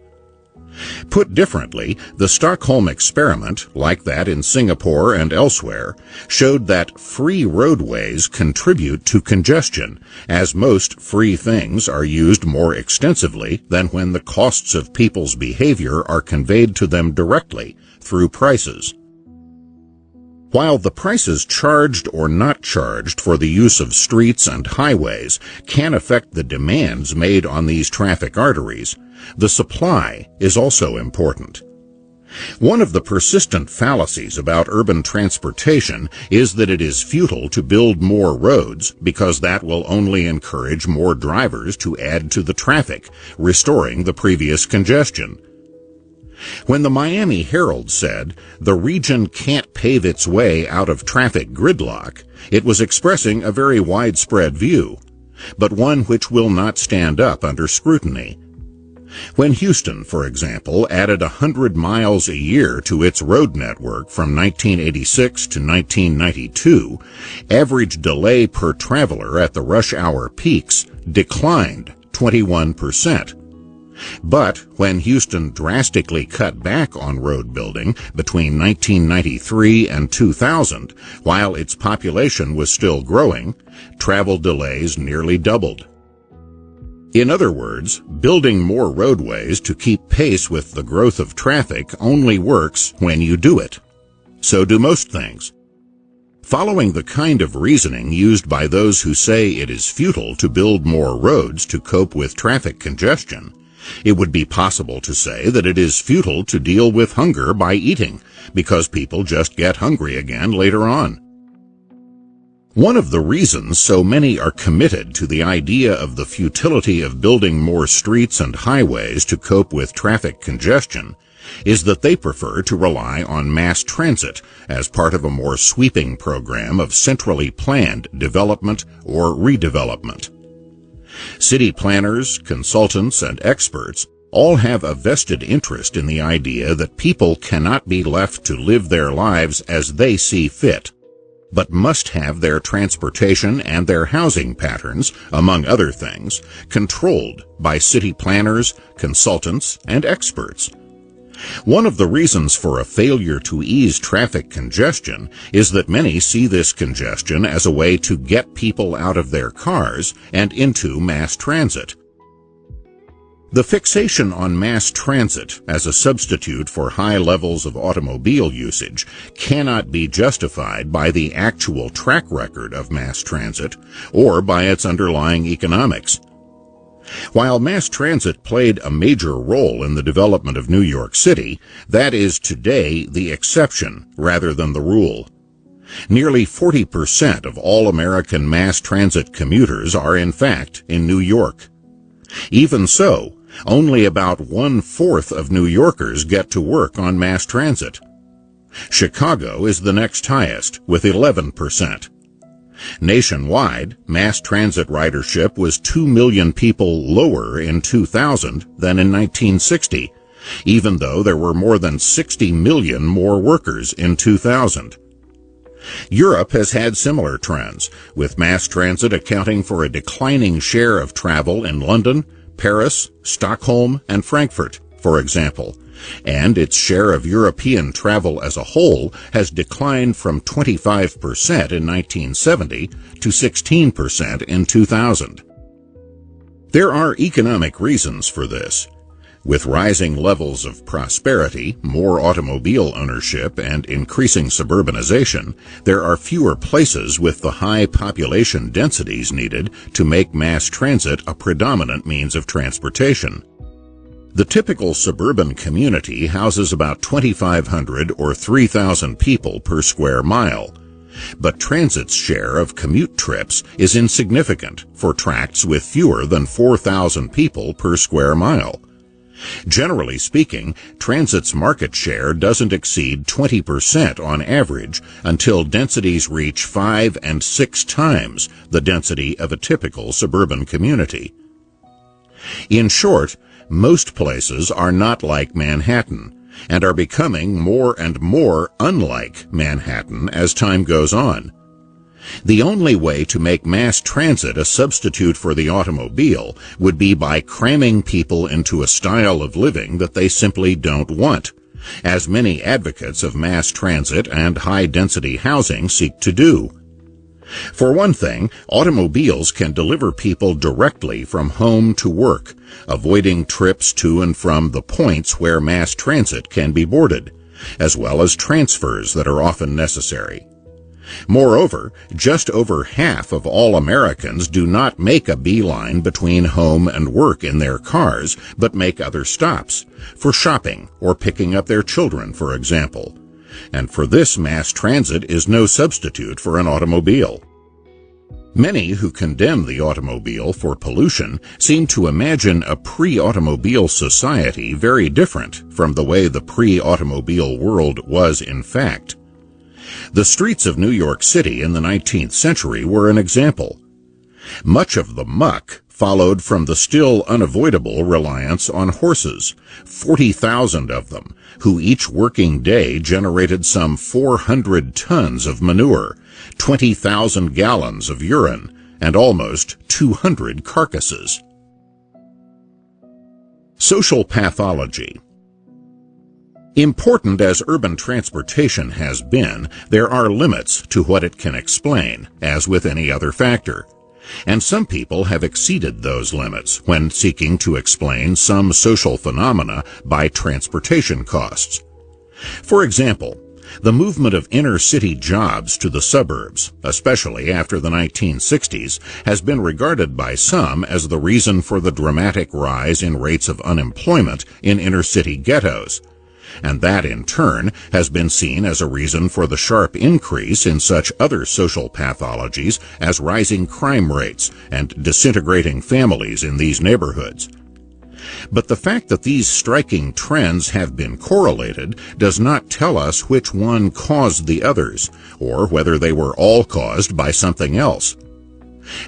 Put differently, the Stockholm experiment, like that in Singapore and elsewhere, showed that free roadways contribute to congestion, as most free things are used more extensively than when the costs of people's behavior are conveyed to them directly through prices. While the prices charged or not charged for the use of streets and highways can affect the demands made on these traffic arteries, the supply is also important. One of the persistent fallacies about urban transportation is that it is futile to build more roads because that will only encourage more drivers to add to the traffic, restoring the previous congestion. When the Miami Herald said, "The region can't pave its way out of traffic gridlock," it was expressing a very widespread view, but one which will not stand up under scrutiny. When Houston, for example, added 100 miles a year to its road network from 1986 to 1992, average delay per traveler at the rush hour peaks declined 21%. But when Houston drastically cut back on road building between 1993 and 2000, while its population was still growing, travel delays nearly doubled. In other words, building more roadways to keep pace with the growth of traffic only works when you do it. So do most things. Following the kind of reasoning used by those who say it is futile to build more roads to cope with traffic congestion, it would be possible to say that it is futile to deal with hunger by eating, because people just get hungry again later on. One of the reasons so many are committed to the idea of the futility of building more streets and highways to cope with traffic congestion is that they prefer to rely on mass transit as part of a more sweeping program of centrally planned development or redevelopment. City planners, consultants, and experts all have a vested interest in the idea that people cannot be left to live their lives as they see fit, but must have their transportation and their housing patterns, among other things, controlled by city planners, consultants, and experts. One of the reasons for a failure to ease traffic congestion is that many see this congestion as a way to get people out of their cars and into mass transit. The fixation on mass transit as a substitute for high levels of automobile usage cannot be justified by the actual track record of mass transit or by its underlying economics. While mass transit played a major role in the development of New York City, that is today the exception rather than the rule. Nearly 40% of all American mass transit commuters are in fact in New York. Even so, only about 1/4 of New Yorkers get to work on mass transit. Chicago is the next highest, with 11%. Nationwide, mass transit ridership was 2 million people lower in 2000 than in 1960, even though there were more than 60 million more workers in 2000. Europe has had similar trends, with mass transit accounting for a declining share of travel in London, Paris, Stockholm, and Frankfurt, for example, and its share of European travel as a whole has declined from 25% in 1970 to 16% in 2000. There are economic reasons for this. With rising levels of prosperity, more automobile ownership, and increasing suburbanization, there are fewer places with the high population densities needed to make mass transit a predominant means of transportation. The typical suburban community houses about 2,500 or 3,000 people per square mile, but transit's share of commute trips is insignificant for tracts with fewer than 4,000 people per square mile. Generally speaking, transit's market share doesn't exceed 20% on average until densities reach 5 and 6 times the density of a typical suburban community. In short, most places are not like Manhattan and are becoming more and more unlike Manhattan as time goes on. The only way to make mass transit a substitute for the automobile would be by cramming people into a style of living that they simply don't want, as many advocates of mass transit and high-density housing seek to do. For one thing, automobiles can deliver people directly from home to work, avoiding trips to and from the points where mass transit can be boarded, as well as transfers that are often necessary. Moreover, just over half of all Americans do not make a beeline between home and work in their cars, but make other stops, for shopping or picking up their children, for example. And for this, mass transit is no substitute for an automobile. Many who condemn the automobile for pollution seem to imagine a pre-automobile society very different from the way the pre-automobile world was in fact. The streets of New York City in the 19th century were an example. Much of the muck followed from the still unavoidable reliance on horses, 40,000 of them, who each working day generated some 400 tons of manure, 20,000 gallons of urine, and almost 200 carcasses. Social pathology. Important as urban transportation has been, there are limits to what it can explain, as with any other factor. And some people have exceeded those limits when seeking to explain some social phenomena by transportation costs. For example, the movement of inner-city jobs to the suburbs, especially after the 1960s, has been regarded by some as the reason for the dramatic rise in rates of unemployment in inner-city ghettos. And that, in turn, has been seen as a reason for the sharp increase in such other social pathologies as rising crime rates and disintegrating families in these neighborhoods. But the fact that these striking trends have been correlated does not tell us which one caused the others, or whether they were all caused by something else.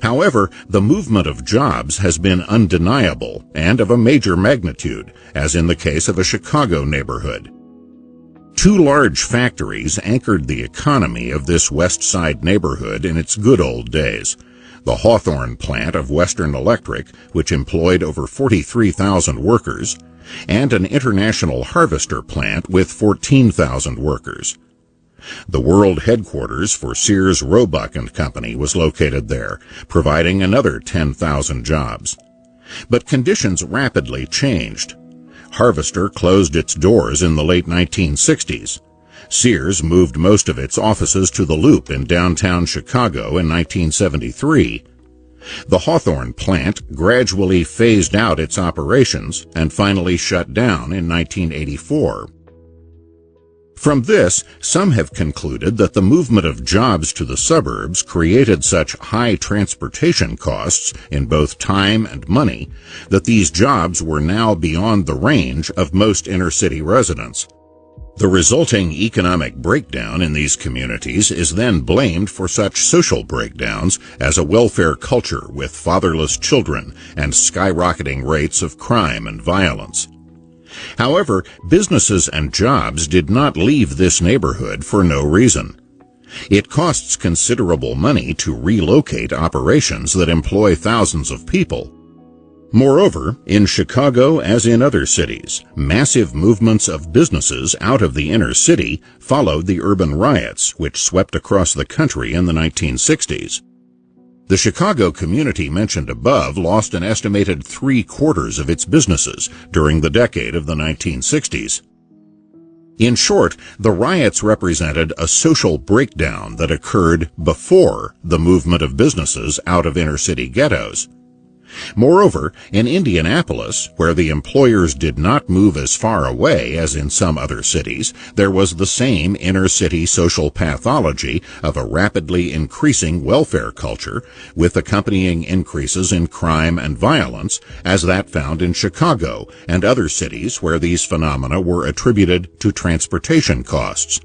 However, the movement of jobs has been undeniable and of a major magnitude, as in the case of a Chicago neighborhood. 2 large factories anchored the economy of this West Side neighborhood in its good old days. The Hawthorne plant of Western Electric, which employed over 43,000 workers, and an International Harvester plant with 14,000 workers. The world headquarters for Sears, Roebuck & Company was located there, providing another 10,000 jobs. But conditions rapidly changed. Harvester closed its doors in the late 1960s. Sears moved most of its offices to the Loop in downtown Chicago in 1973. The Hawthorne plant gradually phased out its operations and finally shut down in 1984. From this, some have concluded that the movement of jobs to the suburbs created such high transportation costs in both time and money that these jobs were now beyond the range of most inner-city residents. The resulting economic breakdown in these communities is then blamed for such social breakdowns as a welfare culture with fatherless children and skyrocketing rates of crime and violence. However, businesses and jobs did not leave this neighborhood for no reason. It costs considerable money to relocate operations that employ thousands of people. Moreover, in Chicago as in other cities, massive movements of businesses out of the inner city followed the urban riots which swept across the country in the 1960s. The Chicago community mentioned above lost an estimated 3/4 of its businesses during the decade of the 1960s. In short, the riots represented a social breakdown that occurred before the movement of businesses out of inner-city ghettos. Moreover, in Indianapolis, where the employers did not move as far away as in some other cities, there was the same inner-city social pathology of a rapidly increasing welfare culture with accompanying increases in crime and violence as that found in Chicago and other cities where these phenomena were attributed to transportation costs.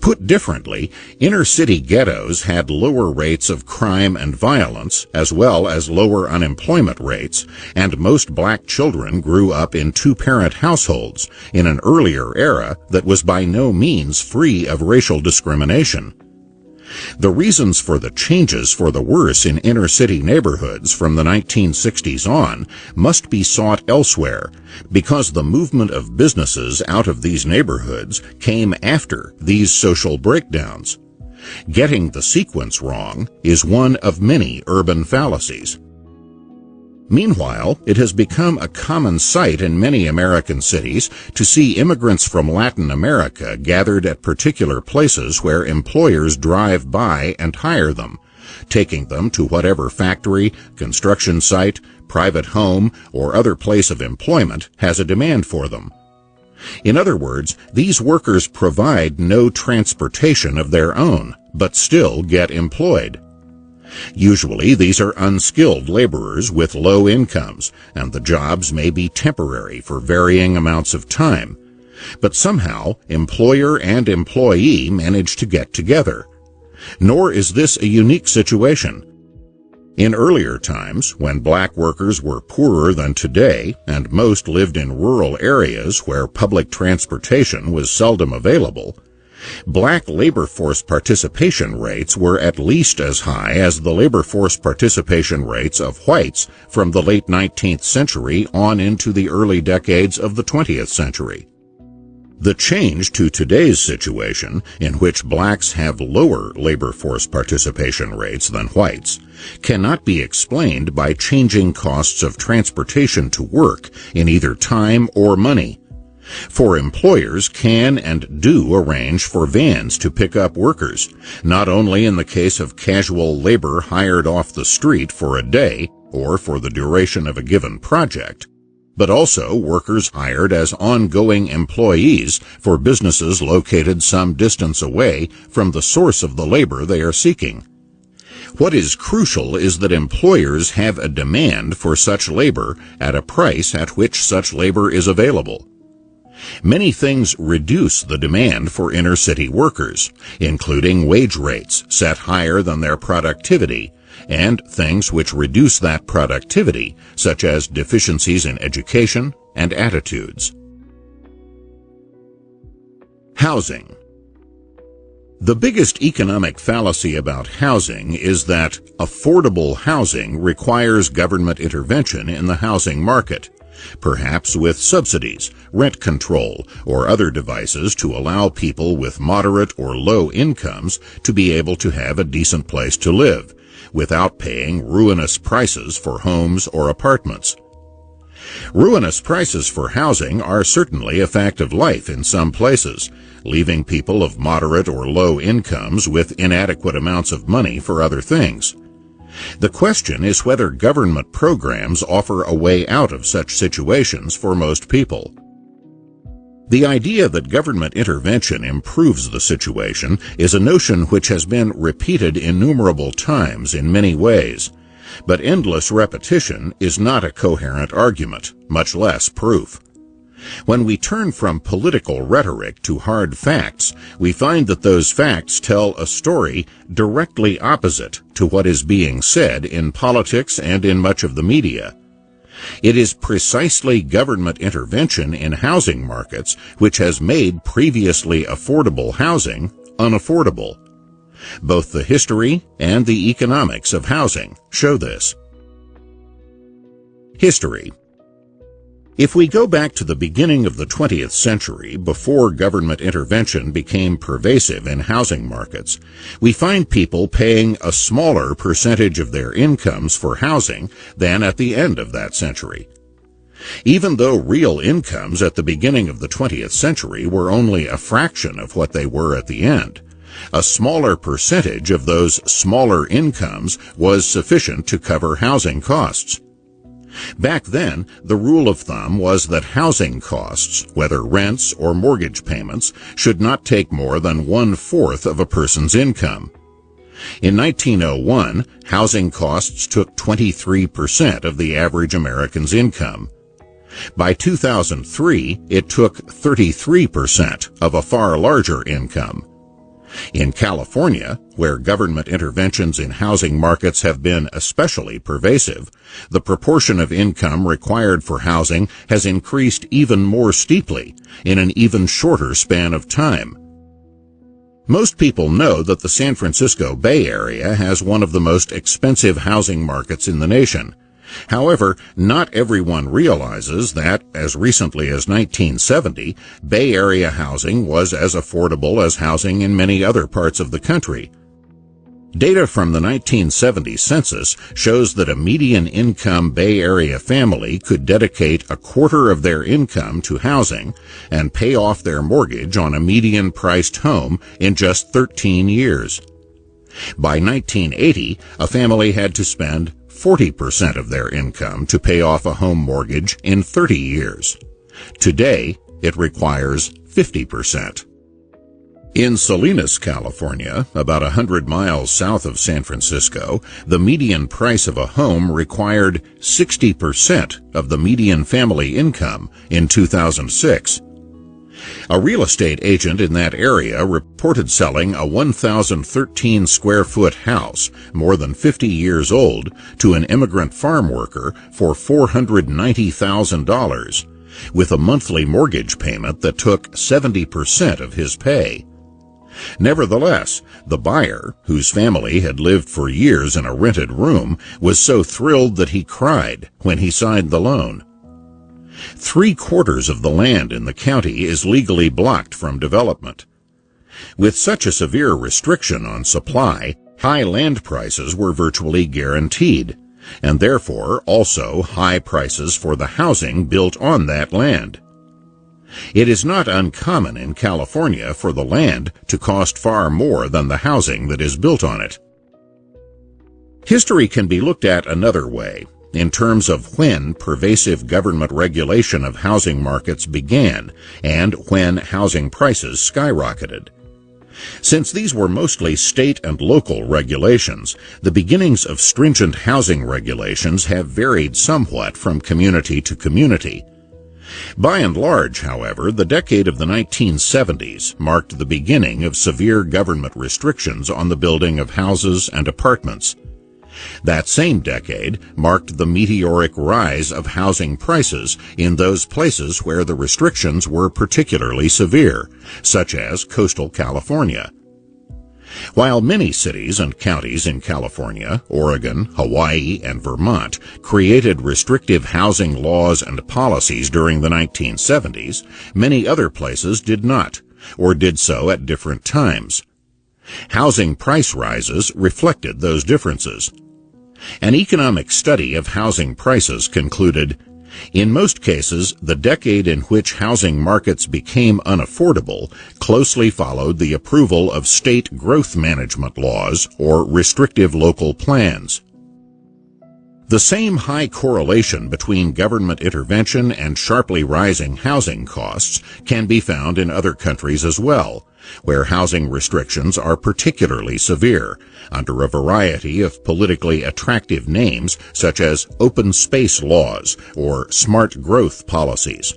Put differently, inner-city ghettos had lower rates of crime and violence, as well as lower unemployment rates, and most black children grew up in two-parent households in an earlier era that was by no means free of racial discrimination. The reasons for the changes for the worse in inner-city neighborhoods from the 1960s on must be sought elsewhere, because the movement of businesses out of these neighborhoods came after these social breakdowns. Getting the sequence wrong is one of many urban fallacies. Meanwhile, it has become a common sight in many American cities to see immigrants from Latin America gathered at particular places where employers drive by and hire them, taking them to whatever factory, construction site, private home, or other place of employment has a demand for them. In other words, these workers provide no transportation of their own, but still get employed. Usually these are unskilled laborers with low incomes, and the jobs may be temporary for varying amounts of time. But somehow, employer and employee manage to get together. Nor is this a unique situation. In earlier times, when black workers were poorer than today, and most lived in rural areas where public transportation was seldom available, black labor force participation rates were at least as high as the labor force participation rates of whites from the late 19th century on into the early decades of the 20th century. The change to today's situation, in which blacks have lower labor force participation rates than whites, cannot be explained by changing costs of transportation to work in either time or money. For employers can and do arrange for vans to pick up workers, not only in the case of casual labor hired off the street for a day or for the duration of a given project, but also workers hired as ongoing employees for businesses located some distance away from the source of the labor they are seeking. What is crucial is that employers have a demand for such labor at a price at which such labor is available. Many things reduce the demand for inner-city workers, including wage rates set higher than their productivity, and things which reduce that productivity, such as deficiencies in education and attitudes. Housing. The biggest economic fallacy about housing is that affordable housing requires government intervention in the housing market, perhaps with subsidies, rent control, or other devices to allow people with moderate or low incomes to be able to have a decent place to live, without paying ruinous prices for homes or apartments. Ruinous prices for housing are certainly a fact of life in some places, leaving people of moderate or low incomes with inadequate amounts of money for other things. The question is whether government programs offer a way out of such situations for most people. The idea that government intervention improves the situation is a notion which has been repeated innumerable times in many ways, but endless repetition is not a coherent argument, much less proof. When we turn from political rhetoric to hard facts, we find that those facts tell a story directly opposite to what is being said in politics and in much of the media. It is precisely government intervention in housing markets which has made previously affordable housing unaffordable. Both the history and the economics of housing show this. History. If we go back to the beginning of the 20th century, before government intervention became pervasive in housing markets, we find people paying a smaller percentage of their incomes for housing than at the end of that century. Even though real incomes at the beginning of the 20th century were only a fraction of what they were at the end, a smaller percentage of those smaller incomes was sufficient to cover housing costs. Back then, the rule of thumb was that housing costs, whether rents or mortgage payments, should not take more than 1/4 of a person's income. In 1901, housing costs took 23% of the average American's income. By 2003, it took 33% of a far larger income. In California, where government interventions in housing markets have been especially pervasive, the proportion of income required for housing has increased even more steeply in an even shorter span of time. Most people know that the San Francisco Bay Area has one of the most expensive housing markets in the nation. However, not everyone realizes that, as recently as 1970, Bay Area housing was as affordable as housing in many other parts of the country. Data from the 1970 census shows that a median income Bay Area family could dedicate 1/4 of their income to housing and pay off their mortgage on a median-priced home in just 13 years. By 1980, a family had to spend 40% of their income to pay off a home mortgage in 30 years. Today, it requires 50%. In Salinas, California, about 100 miles south of San Francisco, the median price of a home required 60% of the median family income in 2006. A real estate agent in that area reported selling a 1,013 square foot house, more than 50 years old, to an immigrant farm worker for $490,000, with a monthly mortgage payment that took 70% of his pay. Nevertheless, the buyer, whose family had lived for years in a rented room, was so thrilled that he cried when he signed the loan. 3/4 of the land in the county is legally blocked from development. With such a severe restriction on supply, high land prices were virtually guaranteed, and therefore also high prices for the housing built on that land. It is not uncommon in California for the land to cost far more than the housing that is built on it. History can be looked at another way, in terms of when pervasive government regulation of housing markets began and when housing prices skyrocketed. Since these were mostly state and local regulations, the beginnings of stringent housing regulations have varied somewhat from community to community. By and large, however, the decade of the 1970s marked the beginning of severe government restrictions on the building of houses and apartments. That same decade marked the meteoric rise of housing prices in those places where the restrictions were particularly severe, such as coastal California. While many cities and counties in California, Oregon, Hawaii, and Vermont created restrictive housing laws and policies during the 1970s, many other places did not, or did so at different times. Housing price rises reflected those differences. An economic study of housing prices concluded, in most cases, the decade in which housing markets became unaffordable closely followed the approval of state growth management laws or restrictive local plans. The same high correlation between government intervention and sharply rising housing costs can be found in other countries as well, where housing restrictions are particularly severe, under a variety of politically attractive names such as open space laws or smart growth policies.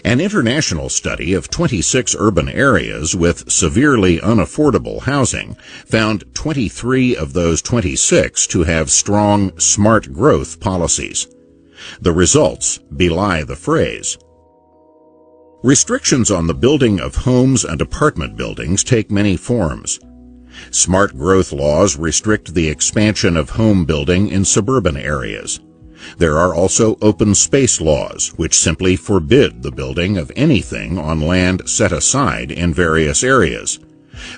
An international study of 26 urban areas with severely unaffordable housing found 23 of those 26 to have strong smart growth policies. The results belie the phrase. Restrictions on the building of homes and apartment buildings take many forms. Smart growth laws restrict the expansion of home building in suburban areas. There are also open space laws, which simply forbid the building of anything on land set aside in various areas.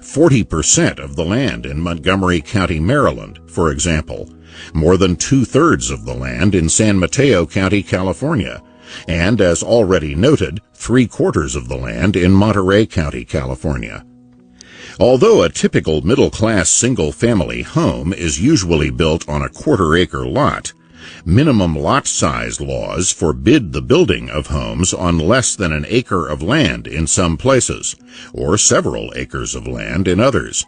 40% of the land in Montgomery County, Maryland, for example, more than 2/3 of the land in San Mateo County, California, and, as already noted, 3/4 of the land in Monterey County, California. Although a typical middle-class single-family home is usually built on a quarter-acre lot, minimum lot size laws forbid the building of homes on less than an acre of land in some places, or several acres of land in others.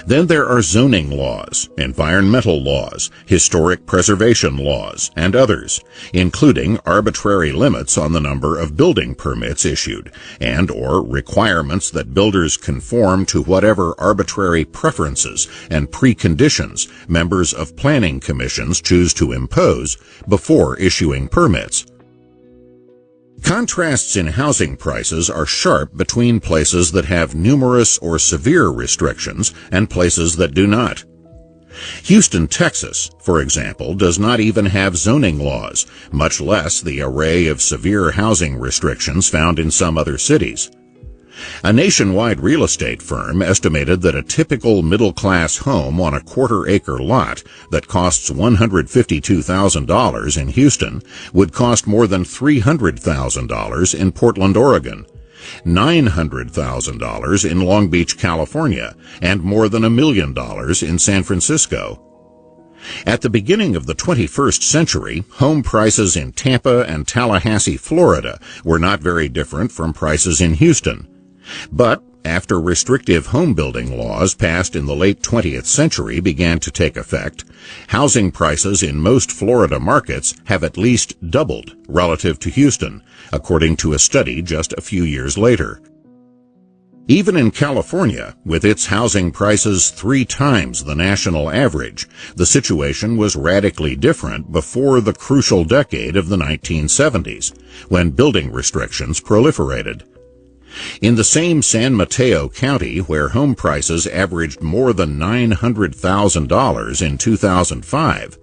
Then there are zoning laws, environmental laws, historic preservation laws, and others, including arbitrary limits on the number of building permits issued, and/or requirements that builders conform to whatever arbitrary preferences and preconditions members of planning commissions choose to impose before issuing permits. Contrasts in housing prices are sharp between places that have numerous or severe restrictions and places that do not. Houston, Texas, for example, does not even have zoning laws, much less the array of severe housing restrictions found in some other cities. A nationwide real estate firm estimated that a typical middle-class home on a quarter-acre lot that costs $152,000 in Houston would cost more than $300,000 in Portland, Oregon, $900,000 in Long Beach, California, and more than $1 million in San Francisco. At the beginning of the 21st century, home prices in Tampa and Tallahassee, Florida, were not very different from prices in Houston. But after restrictive home building laws passed in the late 20th century began to take effect, housing prices in most Florida markets have at least doubled relative to Houston, according to a study just a few years later. Even in California, with its housing prices 3 times the national average, the situation was radically different before the crucial decade of the 1970s, when building restrictions proliferated. In the same San Mateo County, where home prices averaged more than $900,000 in 2005,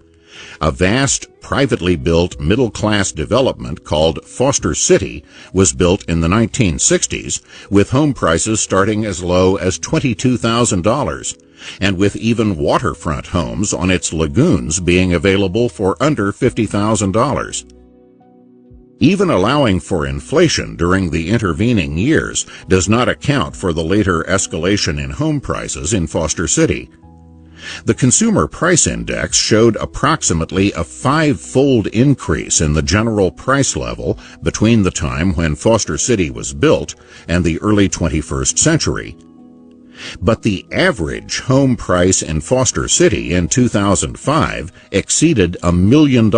a vast, privately built middle-class development called Foster City was built in the 1960s, with home prices starting as low as $22,000, and with even waterfront homes on its lagoons being available for under $50,000. Even allowing for inflation during the intervening years does not account for the later escalation in home prices in Foster City. The Consumer Price Index showed approximately a 5-fold increase in the general price level between the time when Foster City was built and the early 21st century. But the average home price in Foster City in 2005 exceeded $1 million.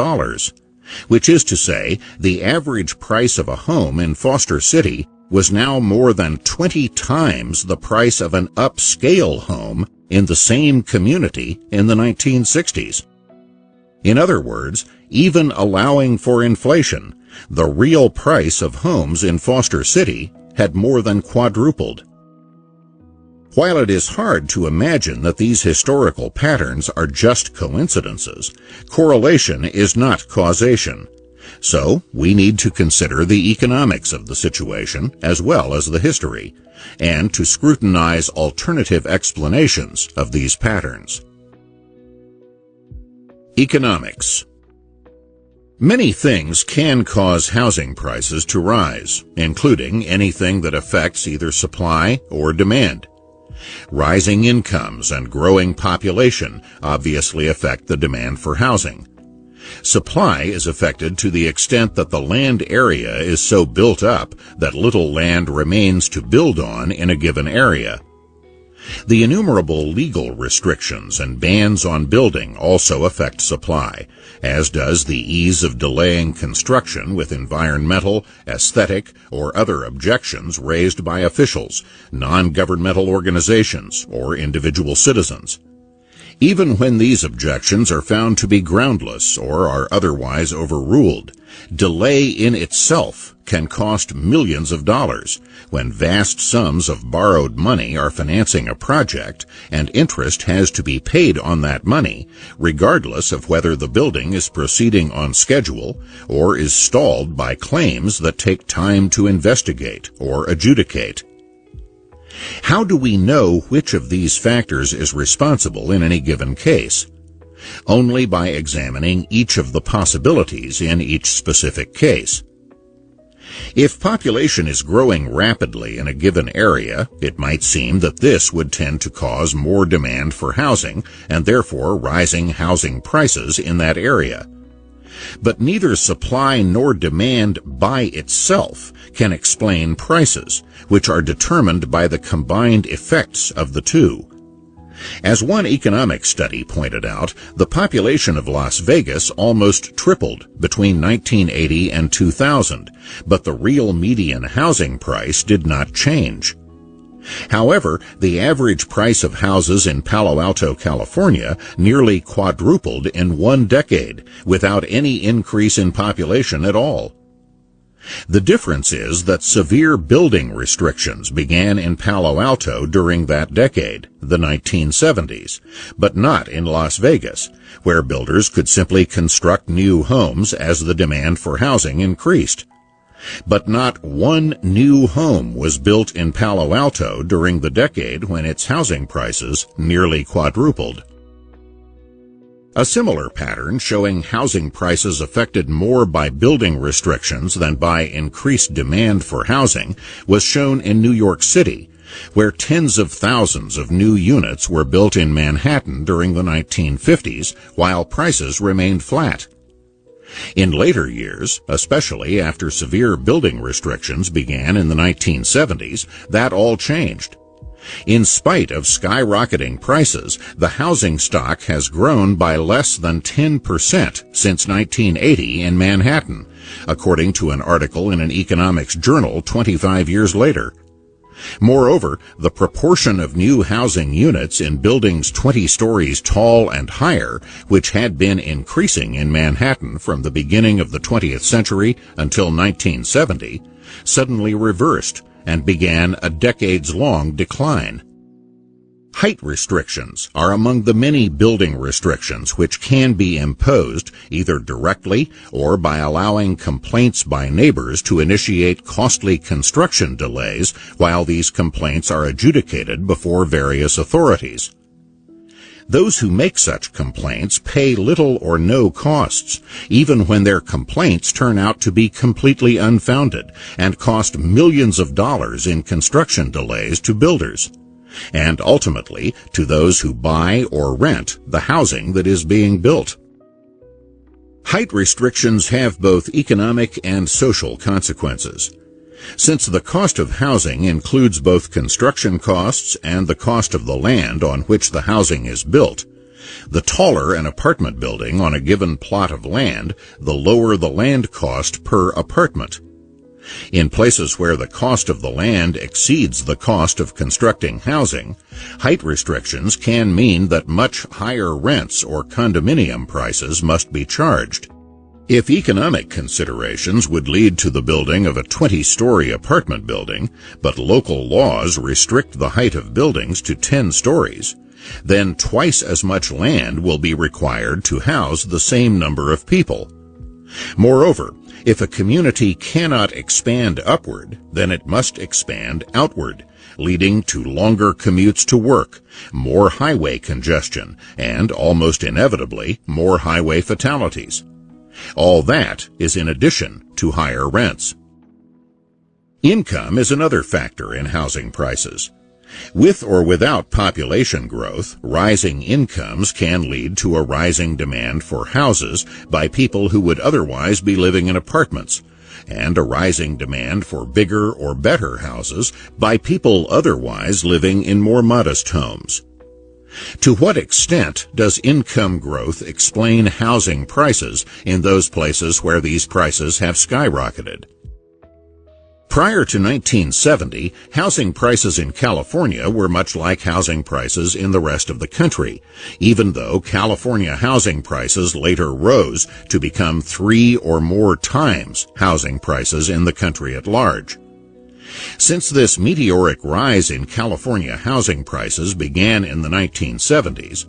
Which is to say, the average price of a home in Foster City was now more than 20 times the price of an upscale home in the same community in the 1960s. In other words, even allowing for inflation, the real price of homes in Foster City had more than quadrupled. While it is hard to imagine that these historical patterns are just coincidences, correlation is not causation. So, we need to consider the economics of the situation as well as the history, and to scrutinize alternative explanations of these patterns. Economics. Many things can cause housing prices to rise, including anything that affects either supply or demand. Rising incomes and growing population obviously affect the demand for housing. Supply is affected to the extent that the land area is so built up that little land remains to build on in a given area. The innumerable legal restrictions and bans on building also affect supply, as does the ease of delaying construction with environmental, aesthetic, or other objections raised by officials, non-governmental organizations, or individual citizens. Even when these objections are found to be groundless or are otherwise overruled, delay in itself can cost millions of dollars when vast sums of borrowed money are financing a project and interest has to be paid on that money, regardless of whether the building is proceeding on schedule or is stalled by claims that take time to investigate or adjudicate. How do we know which of these factors is responsible in any given case? Only by examining each of the possibilities in each specific case. If population is growing rapidly in a given area, it might seem that this would tend to cause more demand for housing and therefore rising housing prices in that area. But neither supply nor demand by itself can explain prices, which are determined by the combined effects of the two. As one economic study pointed out, the population of Las Vegas almost tripled between 1980 and 2000, but the real median housing price did not change. However, the average price of houses in Palo Alto, California, nearly quadrupled in 1 decade, without any increase in population at all. The difference is that severe building restrictions began in Palo Alto during that decade, the 1970s, but not in Las Vegas, where builders could simply construct new homes as the demand for housing increased. But not one new home was built in Palo Alto during the decade when its housing prices nearly quadrupled. A similar pattern showing housing prices affected more by building restrictions than by increased demand for housing was shown in New York City, where tens of thousands of new units were built in Manhattan during the 1950s, while prices remained flat. In later years, especially after severe building restrictions began in the 1970s, that all changed. In spite of skyrocketing prices, the housing stock has grown by less than 10% since 1980 in Manhattan, according to an article in an economics journal 25 years later. Moreover, the proportion of new housing units in buildings 20 stories tall and higher, which had been increasing in Manhattan from the beginning of the 20th century until 1970, suddenly reversed and began a decades-long decline. Height restrictions are among the many building restrictions which can be imposed either directly or by allowing complaints by neighbors to initiate costly construction delays while these complaints are adjudicated before various authorities. Those who make such complaints pay little or no costs, even when their complaints turn out to be completely unfounded and cost millions of dollars in construction delays to builders, and ultimately to those who buy or rent the housing that is being built. Height restrictions have both economic and social consequences. Since the cost of housing includes both construction costs and the cost of the land on which the housing is built, the taller an apartment building on a given plot of land, the lower the land cost per apartment. In places where the cost of the land exceeds the cost of constructing housing, height restrictions can mean that much higher rents or condominium prices must be charged. If economic considerations would lead to the building of a 20-story apartment building, but local laws restrict the height of buildings to 10 stories, then twice as much land will be required to house the same number of people. Moreover, if a community cannot expand upward, then it must expand outward, leading to longer commutes to work, more highway congestion, and almost inevitably more highway fatalities. All that is in addition to higher rents. Income is another factor in housing prices. With or without population growth, rising incomes can lead to a rising demand for houses by people who would otherwise be living in apartments, and a rising demand for bigger or better houses by people otherwise living in more modest homes. To what extent does income growth explain housing prices in those places where these prices have skyrocketed? Prior to 1970, housing prices in California were much like housing prices in the rest of the country, even though California housing prices later rose to become 3 or more times housing prices in the country at large. Since this meteoric rise in California housing prices began in the 1970s,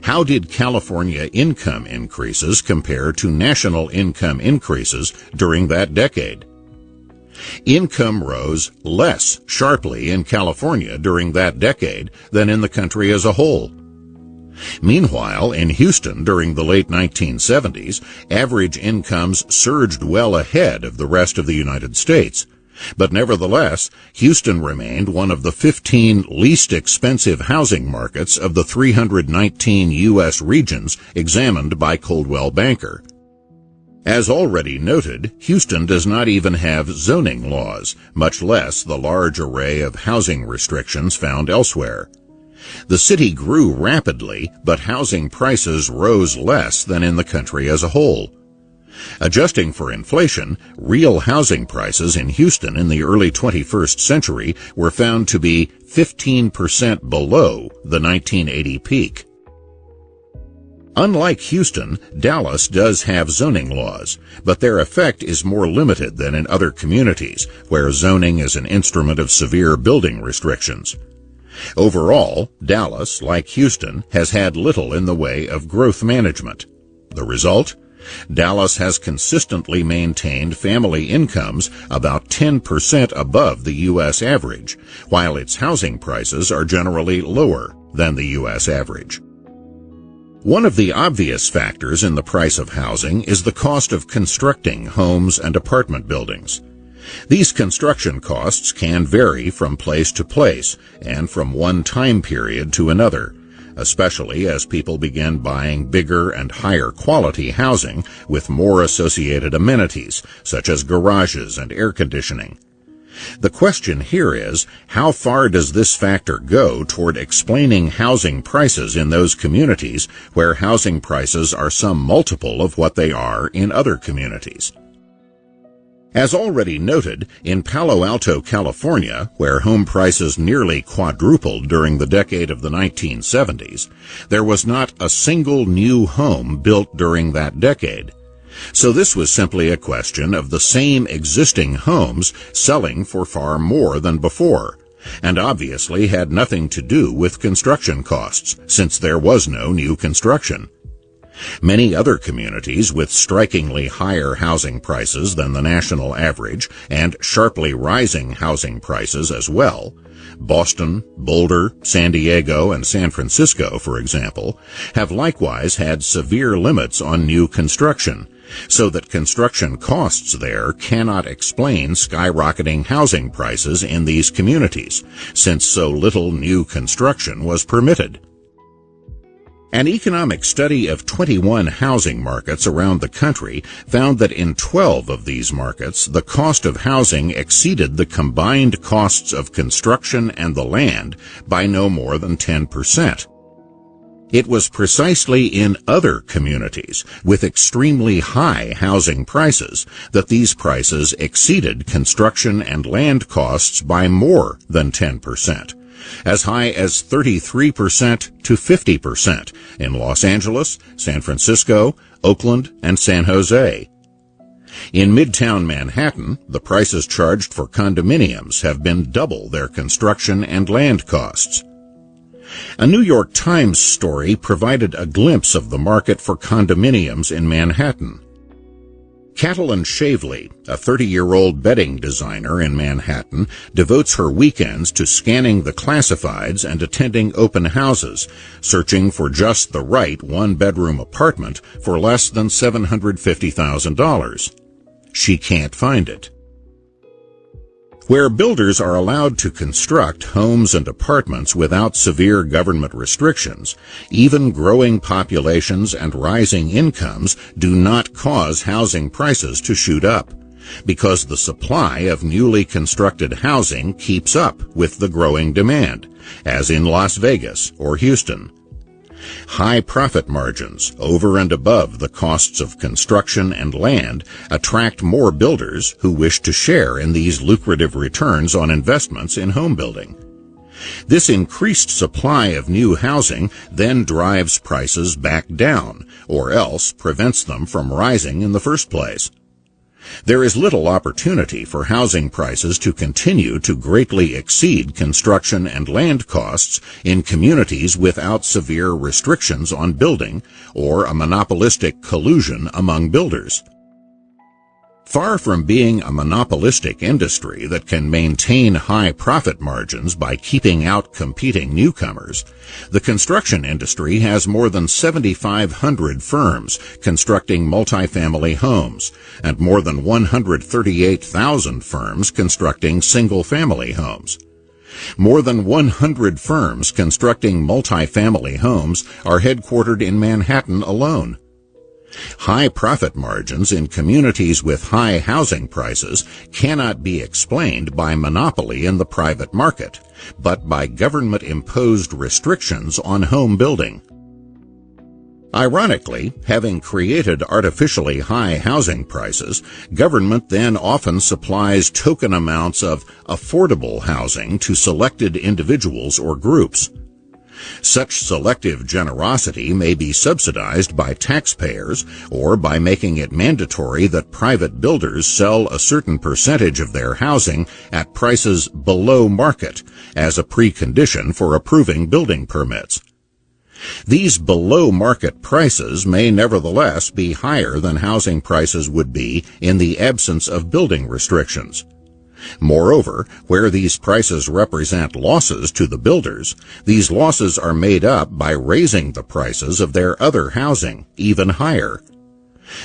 how did California income increases compare to national income increases during that decade? Income rose less sharply in California during that decade than in the country as a whole. Meanwhile, in Houston during the late 1970s, average incomes surged well ahead of the rest of the United States. But nevertheless, Houston remained one of the 15 least expensive housing markets of the 319 U.S. regions examined by Coldwell Banker. As already noted, Houston does not even have zoning laws, much less the large array of housing restrictions found elsewhere. The city grew rapidly, but housing prices rose less than in the country as a whole. Adjusting for inflation, real housing prices in Houston in the early 21st century were found to be 15% below the 1980 peak. Unlike Houston, Dallas does have zoning laws, but their effect is more limited than in other communities, where zoning is an instrument of severe building restrictions. Overall, Dallas, like Houston, has had little in the way of growth management. The result? Dallas has consistently maintained family incomes about 10% above the U.S. average, while its housing prices are generally lower than the U.S. average. One of the obvious factors in the price of housing is the cost of constructing homes and apartment buildings. These construction costs can vary from place to place and from one time period to another, especially as people begin buying bigger and higher quality housing with more associated amenities, such as garages and air conditioning. The question here is, how far does this factor go toward explaining housing prices in those communities where housing prices are some multiple of what they are in other communities? As already noted, in Palo Alto, California, where home prices nearly quadrupled during the decade of the 1970s, there was not a single new home built during that decade. So this was simply a question of the same existing homes selling for far more than before, and obviously had nothing to do with construction costs, since there was no new construction. Many other communities with strikingly higher housing prices than the national average and sharply rising housing prices as well, Boston, Boulder, San Diego, and San Francisco, for example, have likewise had severe limits on new construction, so that construction costs there cannot explain skyrocketing housing prices in these communities, since so little new construction was permitted. An economic study of 21 housing markets around the country found that in 12 of these markets, the cost of housing exceeded the combined costs of construction and the land by no more than 10%. It was precisely in other communities with extremely high housing prices that these prices exceeded construction and land costs by more than 10%. As high as 33% to 50% in Los Angeles, San Francisco, Oakland, and San Jose. In Midtown Manhattan, the prices charged for condominiums have been double their construction and land costs. A New York Times story provided a glimpse of the market for condominiums in Manhattan. Catalin Shavely, a 30-year-old bedding designer in Manhattan, devotes her weekends to scanning the classifieds and attending open houses, searching for just the right one-bedroom apartment for less than $750,000. She can't find it. Where builders are allowed to construct homes and apartments without severe government restrictions, even growing populations and rising incomes do not cause housing prices to shoot up. because the supply of newly constructed housing keeps up with the growing demand, as in Las Vegas or Houston. High profit margins over and above the costs of construction and land attract more builders who wish to share in these lucrative returns on investments in home building. This increased supply of new housing then drives prices back down, or else prevents them from rising in the first place. There is little opportunity for housing prices to continue to greatly exceed construction and land costs in communities without severe restrictions on building or a monopolistic collusion among builders. Far from being a monopolistic industry that can maintain high profit margins by keeping out competing newcomers, the construction industry has more than 7,500 firms constructing multifamily homes and more than 138,000 firms constructing single-family homes. More than 100 firms constructing multifamily homes are headquartered in Manhattan alone. High profit margins in communities with high housing prices cannot be explained by monopoly in the private market, but by government-imposed restrictions on home building. Ironically, having created artificially high housing prices, government then often supplies token amounts of affordable housing to selected individuals or groups. Such selective generosity may be subsidized by taxpayers or by making it mandatory that private builders sell a certain percentage of their housing at prices below market as a precondition for approving building permits. These below-market prices may nevertheless be higher than housing prices would be in the absence of building restrictions. Moreover, where these prices represent losses to the builders, these losses are made up by raising the prices of their other housing even higher.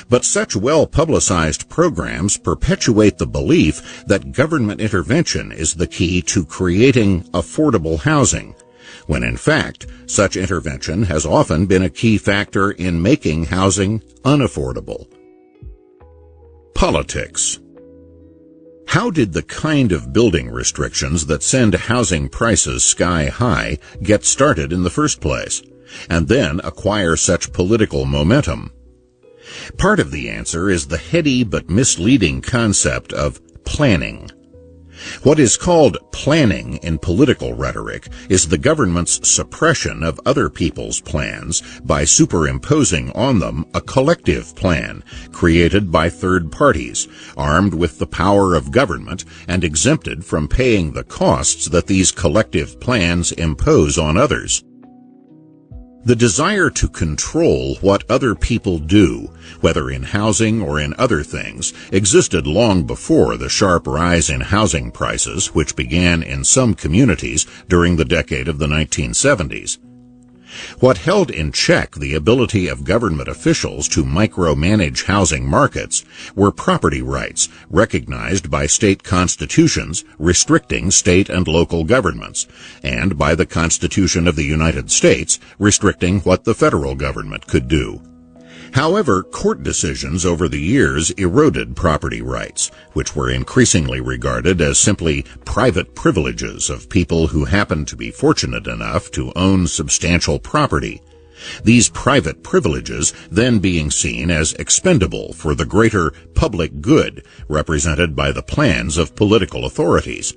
But such well-publicized programs perpetuate the belief that government intervention is the key to creating affordable housing, when in fact, such intervention has often been a key factor in making housing unaffordable. Politics. How did the kind of building restrictions that send housing prices sky high get started in the first place, and then acquire such political momentum? Part of the answer is the heady but misleading concept of planning. What is called planning in political rhetoric is the government's suppression of other people's plans by superimposing on them a collective plan created by third parties, armed with the power of government and exempted from paying the costs that these collective plans impose on others. The desire to control what other people do, whether in housing or in other things, existed long before the sharp rise in housing prices, which began in some communities during the decade of the 1970s. What held in check the ability of government officials to micromanage housing markets were property rights recognized by state constitutions restricting state and local governments, and by the Constitution of the United States restricting what the federal government could do. However, court decisions over the years eroded property rights, which were increasingly regarded as simply private privileges of people who happened to be fortunate enough to own substantial property. These private privileges then being seen as expendable for the greater public good represented by the plans of political authorities.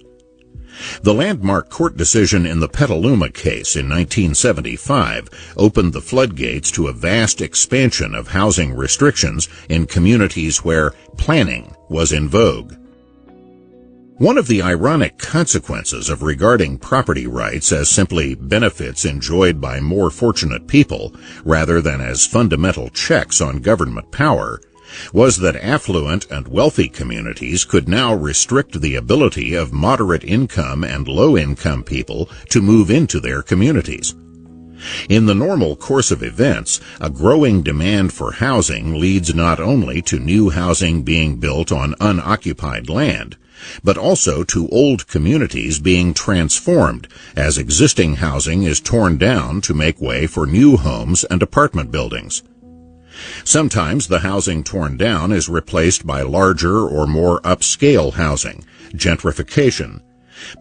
The landmark court decision in the Petaluma case in 1975 opened the floodgates to a vast expansion of housing restrictions in communities where planning was in vogue. One of the ironic consequences of regarding property rights as simply benefits enjoyed by more fortunate people rather than as fundamental checks on government power was that affluent and wealthy communities could now restrict the ability of moderate income and low income people to move into their communities. In the normal course of events, a growing demand for housing leads not only to new housing being built on unoccupied land, but also to old communities being transformed as existing housing is torn down to make way for new homes and apartment buildings. Sometimes the housing torn down is replaced by larger or more upscale housing, gentrification.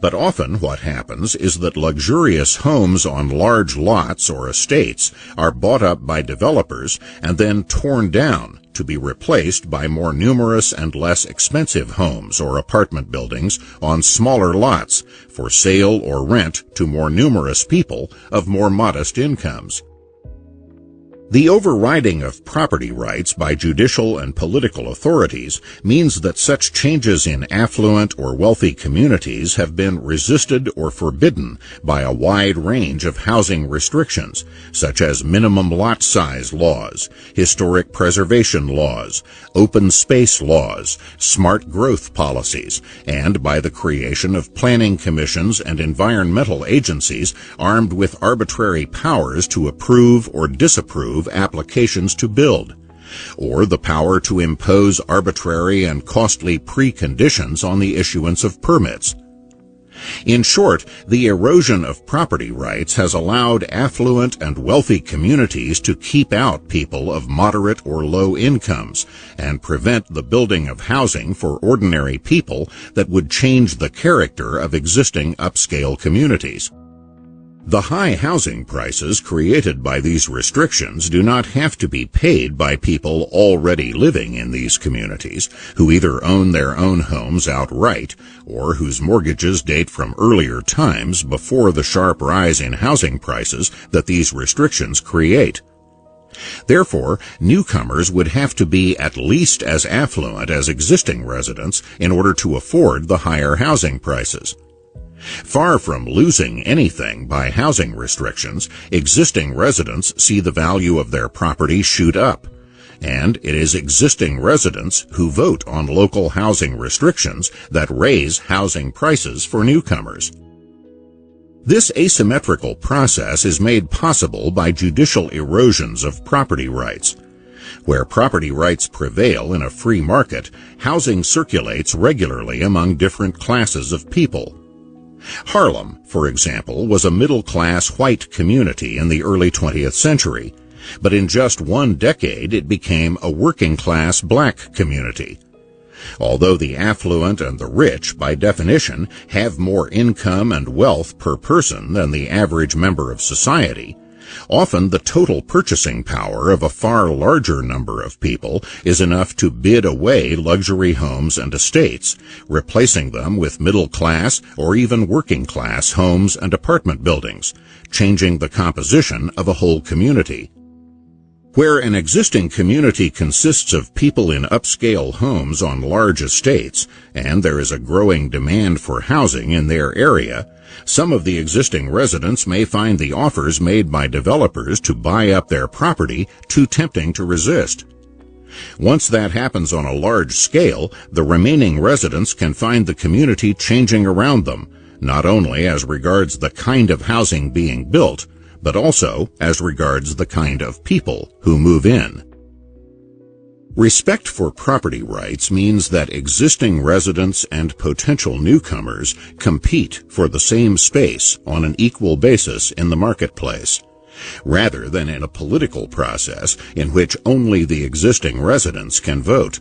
But often what happens is that luxurious homes on large lots or estates are bought up by developers and then torn down to be replaced by more numerous and less expensive homes or apartment buildings on smaller lots for sale or rent to more numerous people of more modest incomes. The overriding of property rights by judicial and political authorities means that such changes in affluent or wealthy communities have been resisted or forbidden by a wide range of housing restrictions, such as minimum lot size laws, historic preservation laws, open space laws, smart growth policies, and by the creation of planning commissions and environmental agencies armed with arbitrary powers to approve or disapprove applications to build, or the power to impose arbitrary and costly preconditions on the issuance of permits. In short, the erosion of property rights has allowed affluent and wealthy communities to keep out people of moderate or low incomes and prevent the building of housing for ordinary people that would change the character of existing upscale communities. The high housing prices created by these restrictions do not have to be paid by people already living in these communities, who either own their own homes outright or whose mortgages date from earlier times before the sharp rise in housing prices that these restrictions create. Therefore, newcomers would have to be at least as affluent as existing residents in order to afford the higher housing prices. Far from losing anything by housing restrictions, existing residents see the value of their property shoot up, and it is existing residents who vote on local housing restrictions that raise housing prices for newcomers. This asymmetrical process is made possible by judicial erosions of property rights. Where property rights prevail in a free market, housing circulates regularly among different classes of people. Harlem, for example, was a middle-class white community in the early 20th century, but in just one decade it became a working-class black community. Although the affluent and the rich, by definition, have more income and wealth per person than the average member of society, often the total purchasing power of a far larger number of people is enough to bid away luxury homes and estates, replacing them with middle-class or even working-class homes and apartment buildings, changing the composition of a whole community. Where an existing community consists of people in upscale homes on large estates, and there is a growing demand for housing in their area, some of the existing residents may find the offers made by developers to buy up their property too tempting to resist. Once that happens on a large scale, the remaining residents can find the community changing around them, not only as regards the kind of housing being built, but also as regards the kind of people who move in. Respect for property rights means that existing residents and potential newcomers compete for the same space on an equal basis in the marketplace, rather than in a political process in which only the existing residents can vote.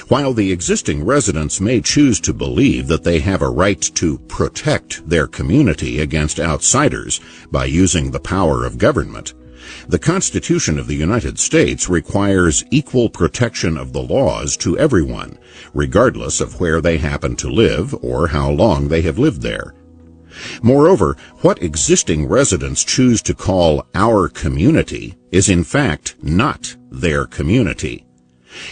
While the existing residents may choose to believe that they have a right to protect their community against outsiders by using the power of government, the Constitution of the United States requires equal protection of the laws to everyone, regardless of where they happen to live or how long they have lived there. Moreover, what existing residents choose to call our community is in fact not their community.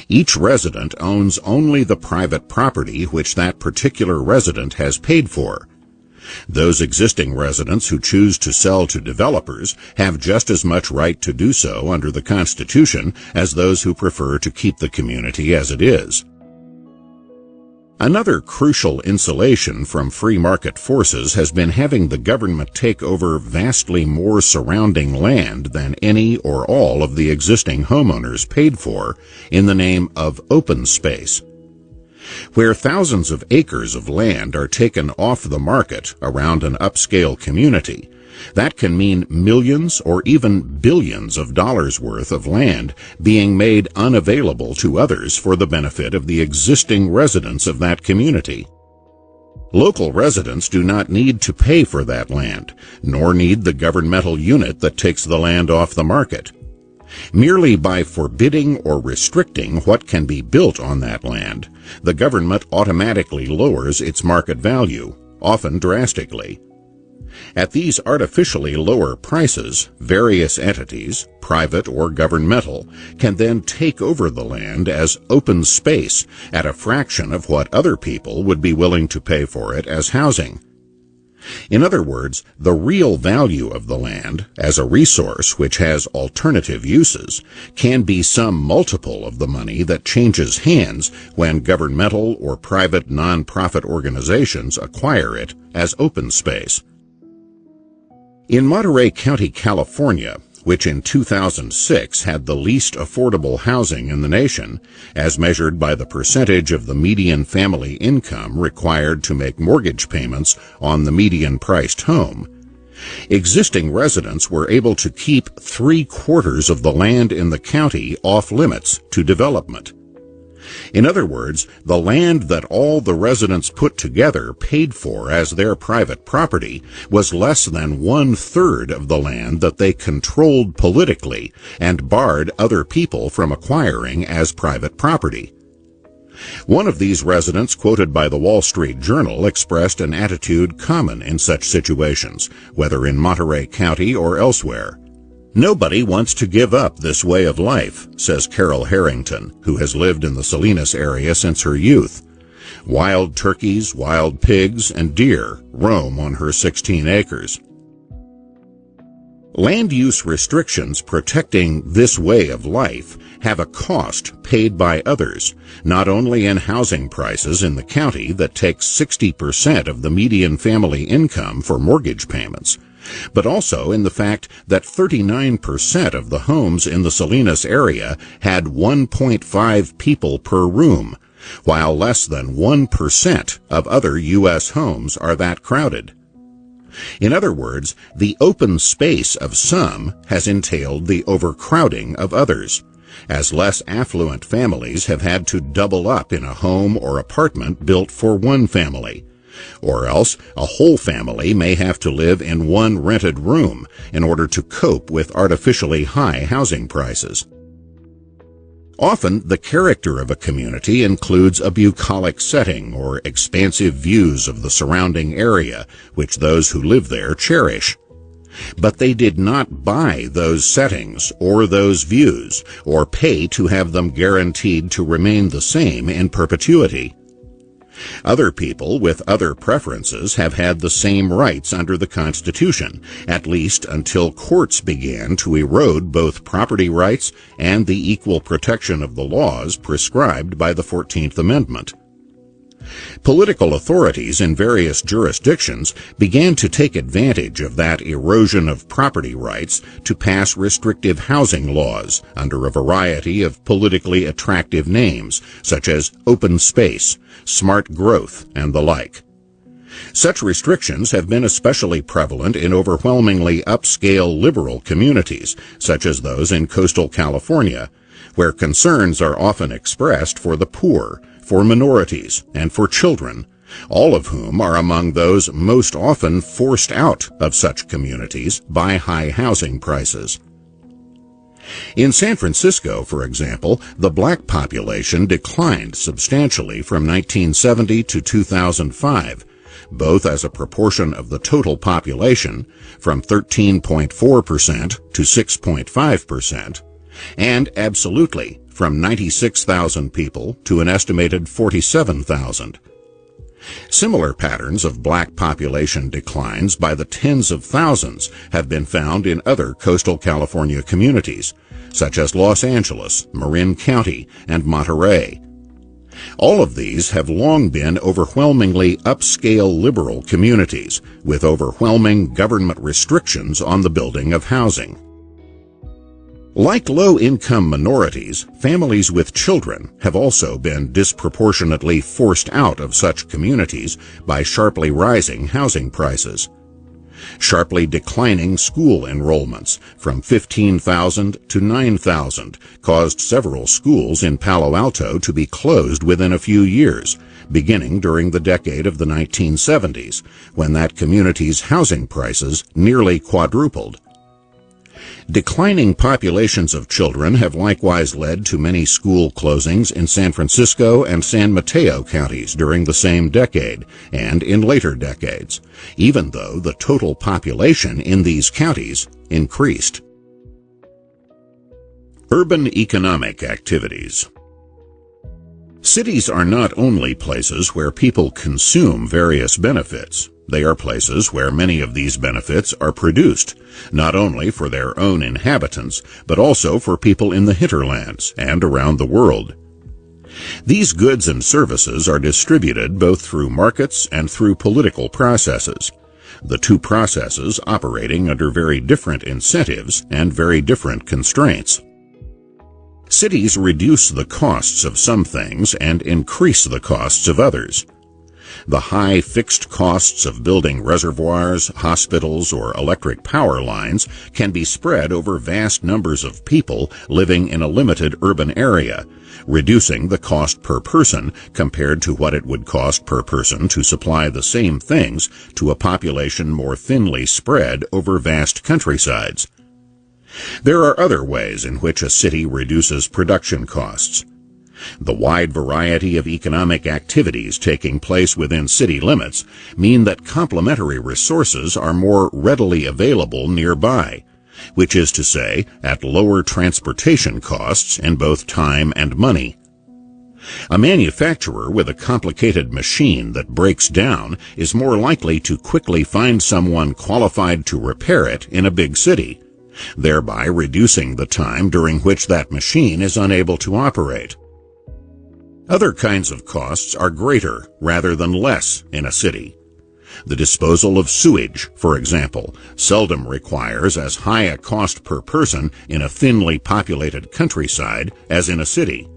Each resident owns only the private property which that particular resident has paid for. Those existing residents who choose to sell to developers have just as much right to do so under the Constitution as those who prefer to keep the community as it is. Another crucial insulation from free market forces has been having the government take over vastly more surrounding land than any or all of the existing homeowners paid for in the name of open space. Where thousands of acres of land are taken off the market around an upscale community, That can mean millions or even billions of dollars worth of land being made unavailable to others for the benefit of the existing residents of that community. Local residents do not need to pay for that land, nor need the governmental unit that takes the land off the market. Merely by forbidding or restricting what can be built on that land, the government automatically lowers its market value, often drastically. At these artificially lower prices, various entities, private or governmental, can then take over the land as open space at a fraction of what other people would be willing to pay for it as housing. In other words, the real value of the land, as a resource which has alternative uses, can be some multiple of the money that changes hands when governmental or private non-profit organizations acquire it as open space. In Monterey County, California, which in 2006 had the least affordable housing in the nation, as measured by the percentage of the median family income required to make mortgage payments on the median-priced home, existing residents were able to keep 3/4 of the land in the county off-limits to development. In other words, the land that all the residents put together paid for as their private property was less than 1/3 of the land that they controlled politically and barred other people from acquiring as private property. One of these residents, quoted by the Wall Street Journal, expressed an attitude common in such situations, whether in Monterey County or elsewhere. "Nobody wants to give up this way of life," says Carol Harrington, who has lived in the Salinas area since her youth. "Wild turkeys, wild pigs, and deer roam on her 16 acres. Land use restrictions protecting this way of life have a cost paid by others, not only in housing prices in the county that takes 60% of the median family income for mortgage payments, but also in the fact that 39% of the homes in the Salinas area had 1.5 people per room, while less than 1% of other U.S. homes are that crowded. In other words, the open space of some has entailed the overcrowding of others, as less affluent families have had to double up in a home or apartment built for one family, or else a whole family may have to live in one rented room in order to cope with artificially high housing prices. Often, the character of a community includes a bucolic setting or expansive views of the surrounding area, which those who live there cherish. But they did not buy those settings or those views, or pay to have them guaranteed to remain the same in perpetuity. Other people with other preferences have had the same rights under the Constitution, at least until courts began to erode both property rights and the equal protection of the laws prescribed by the 14th Amendment. Political authorities in various jurisdictions began to take advantage of that erosion of property rights to pass restrictive housing laws under a variety of politically attractive names, such as open space, smart growth, and the like. Such restrictions have been especially prevalent in overwhelmingly upscale liberal communities, such as those in coastal California, where concerns are often expressed for the poor, for minorities, and for children, all of whom are among those most often forced out of such communities by high housing prices. In San Francisco, for example, the black population declined substantially from 1970 to 2005, both as a proportion of the total population, from 13.4% to 6.5%, and absolutely from 96,000 people to an estimated 47,000. Similar patterns of black population declines by the tens of thousands have been found in other coastal California communities, such as Los Angeles, Marin County, and Monterey. All of these have long been overwhelmingly upscale liberal communities, with overwhelming government restrictions on the building of housing. Like low-income minorities, families with children have also been disproportionately forced out of such communities by sharply rising housing prices. Sharply declining school enrollments from 15,000 to 9,000 caused several schools in Palo Alto to be closed within a few years, beginning during the decade of the 1970s, when that community's housing prices nearly quadrupled. Declining populations of children have likewise led to many school closings in San Francisco and San Mateo counties during the same decade and in later decades, even though the total population in these counties increased. Urban economic activities. Cities are not only places where people consume various benefits. They are places where many of these benefits are produced, not only for their own inhabitants, but also for people in the hinterlands and around the world. These goods and services are distributed both through markets and through political processes, the two processes operating under very different incentives and very different constraints. Cities reduce the costs of some things and increase the costs of others. The high fixed costs of building reservoirs, hospitals, or electric power lines can be spread over vast numbers of people living in a limited urban area, reducing the cost per person compared to what it would cost per person to supply the same things to a population more thinly spread over vast countrysides. There are other ways in which a city reduces production costs. The wide variety of economic activities taking place within city limits mean that complementary resources are more readily available nearby, which is to say, at lower transportation costs in both time and money. A manufacturer with a complicated machine that breaks down is more likely to quickly find someone qualified to repair it in a big city, thereby reducing the time during which that machine is unable to operate. Other kinds of costs are greater rather than less in a city. The disposal of sewage, for example, seldom requires as high a cost per person in a thinly populated countryside as in a city.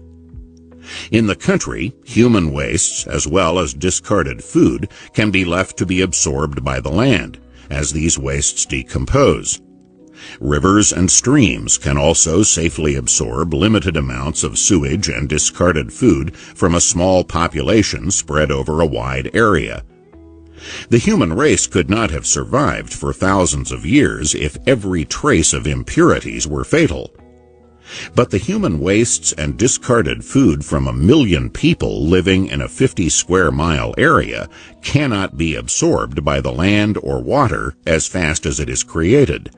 In the country, human wastes as well as discarded food can be left to be absorbed by the land, as these wastes decompose. Rivers and streams can also safely absorb limited amounts of sewage and discarded food from a small population spread over a wide area. The human race could not have survived for thousands of years if every trace of impurities were fatal. But the human wastes and discarded food from 1 million people living in a 50-square-mile area cannot be absorbed by the land or water as fast as it is created.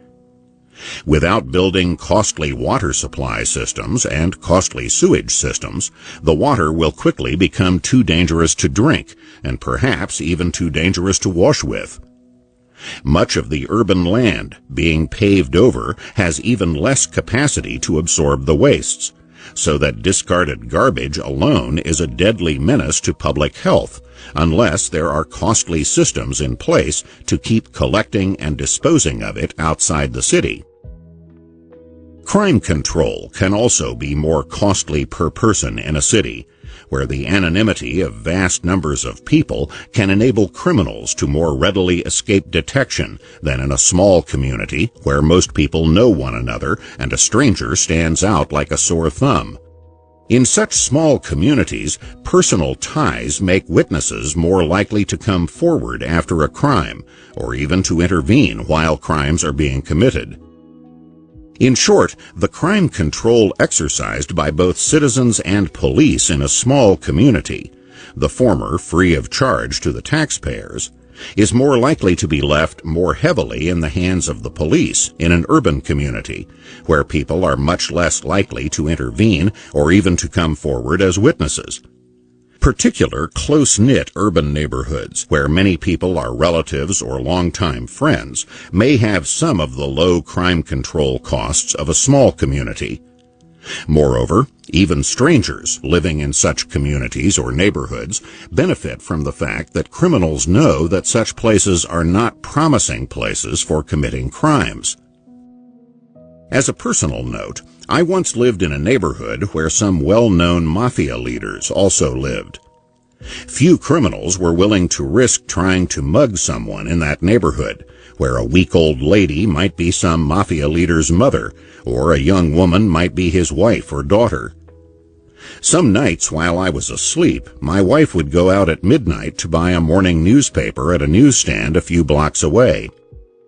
Without building costly water supply systems and costly sewage systems, the water will quickly become too dangerous to drink, and perhaps even too dangerous to wash with. Much of the urban land being paved over has even less capacity to absorb the wastes, so that discarded garbage alone is a deadly menace to public health, unless there are costly systems in place to keep collecting and disposing of it outside the city. Crime control can also be more costly per person in a city, where the anonymity of vast numbers of people can enable criminals to more readily escape detection than in a small community where most people know one another and a stranger stands out like a sore thumb. In such small communities, personal ties make witnesses more likely to come forward after a crime, or even to intervene while crimes are being committed. In short, the crime control exercised by both citizens and police in a small community, the former free of charge to the taxpayers, is more likely to be left more heavily in the hands of the police in an urban community, where people are much less likely to intervene or even to come forward as witnesses. Particular close-knit urban neighborhoods, where many people are relatives or longtime friends, may have some of the low crime control costs of a small community. Moreover, even strangers living in such communities or neighborhoods benefit from the fact that criminals know that such places are not promising places for committing crimes. As a personal note, I once lived in a neighborhood where some well-known mafia leaders also lived. Few criminals were willing to risk trying to mug someone in that neighborhood, where a week-old lady might be some mafia leader's mother, or a young woman might be his wife or daughter. Some nights while I was asleep, my wife would go out at midnight to buy a morning newspaper at a newsstand a few blocks away.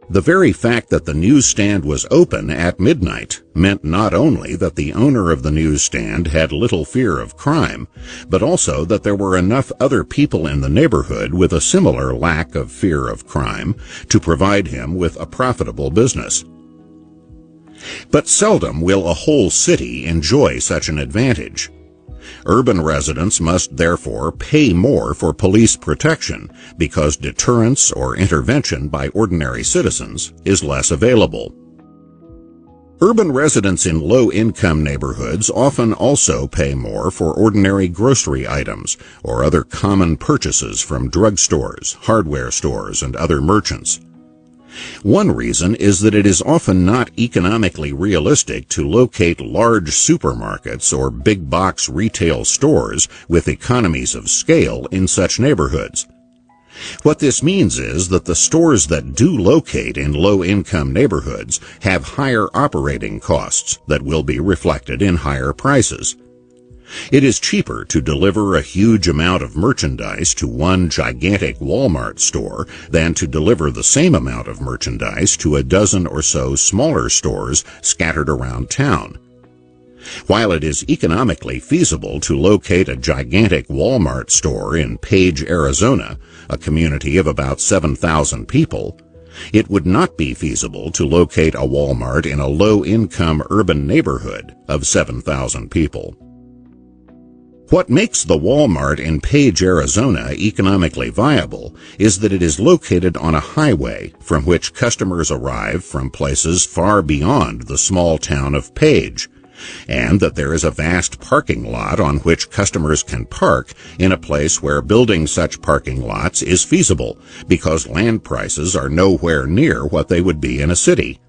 The very fact that the newsstand was open at midnight meant not only that the owner of the newsstand had little fear of crime, but also that there were enough other people in the neighborhood with a similar lack of fear of crime to provide him with a profitable business. But seldom will a whole city enjoy such an advantage. Urban residents must therefore pay more for police protection because deterrence or intervention by ordinary citizens is less available. Urban residents in low-income neighborhoods often also pay more for ordinary grocery items or other common purchases from drugstores, hardware stores, and other merchants. One reason is that it is often not economically realistic to locate large supermarkets or big box retail stores with economies of scale in such neighborhoods. What this means is that the stores that do locate in low-income neighborhoods have higher operating costs that will be reflected in higher prices. It is cheaper to deliver a huge amount of merchandise to one gigantic Walmart store than to deliver the same amount of merchandise to a dozen or so smaller stores scattered around town. While it is economically feasible to locate a gigantic Walmart store in Page, Arizona, a community of about 7,000 people, it would not be feasible to locate a Walmart in a low-income urban neighborhood of 7,000 people. What makes the Walmart in Page, Arizona economically viable is that it is located on a highway from which customers arrive from places far beyond the small town of Page, and that there is a vast parking lot on which customers can park in a place where building such parking lots is feasible because land prices are nowhere near what they would be in a city.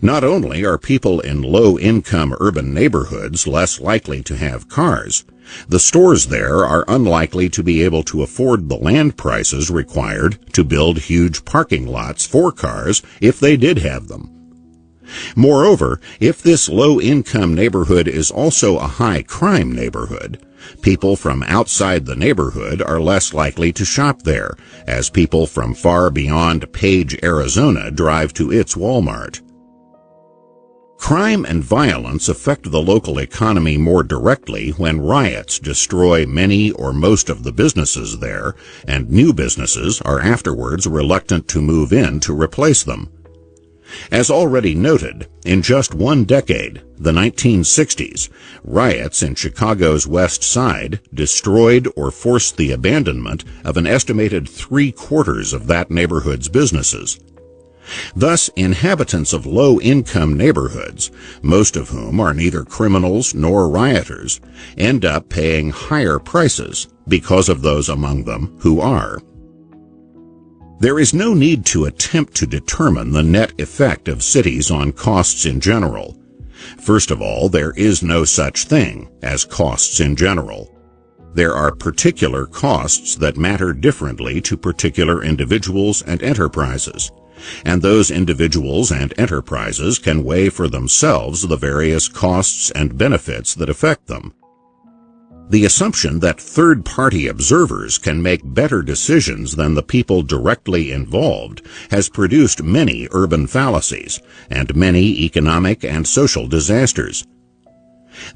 Not only are people in low-income urban neighborhoods less likely to have cars, the stores there are unlikely to be able to afford the land prices required to build huge parking lots for cars if they did have them. Moreover, if this low-income neighborhood is also a high-crime neighborhood, people from outside the neighborhood are less likely to shop there, as people from far beyond Page, Arizona drive to its Walmart. Crime and violence affect the local economy more directly when riots destroy many or most of the businesses there, and new businesses are afterwards reluctant to move in to replace them. As already noted, in just one decade, the 1960s, riots in Chicago's West Side destroyed or forced the abandonment of an estimated 3/4 of that neighborhood's businesses. Thus, inhabitants of low-income neighborhoods, most of whom are neither criminals nor rioters, end up paying higher prices because of those among them who are. There is no need to attempt to determine the net effect of cities on costs in general. First of all, there is no such thing as costs in general. There are particular costs that matter differently to particular individuals and enterprises, and those individuals and enterprises can weigh for themselves the various costs and benefits that affect them. The assumption that third-party observers can make better decisions than the people directly involved has produced many urban fallacies and many economic and social disasters.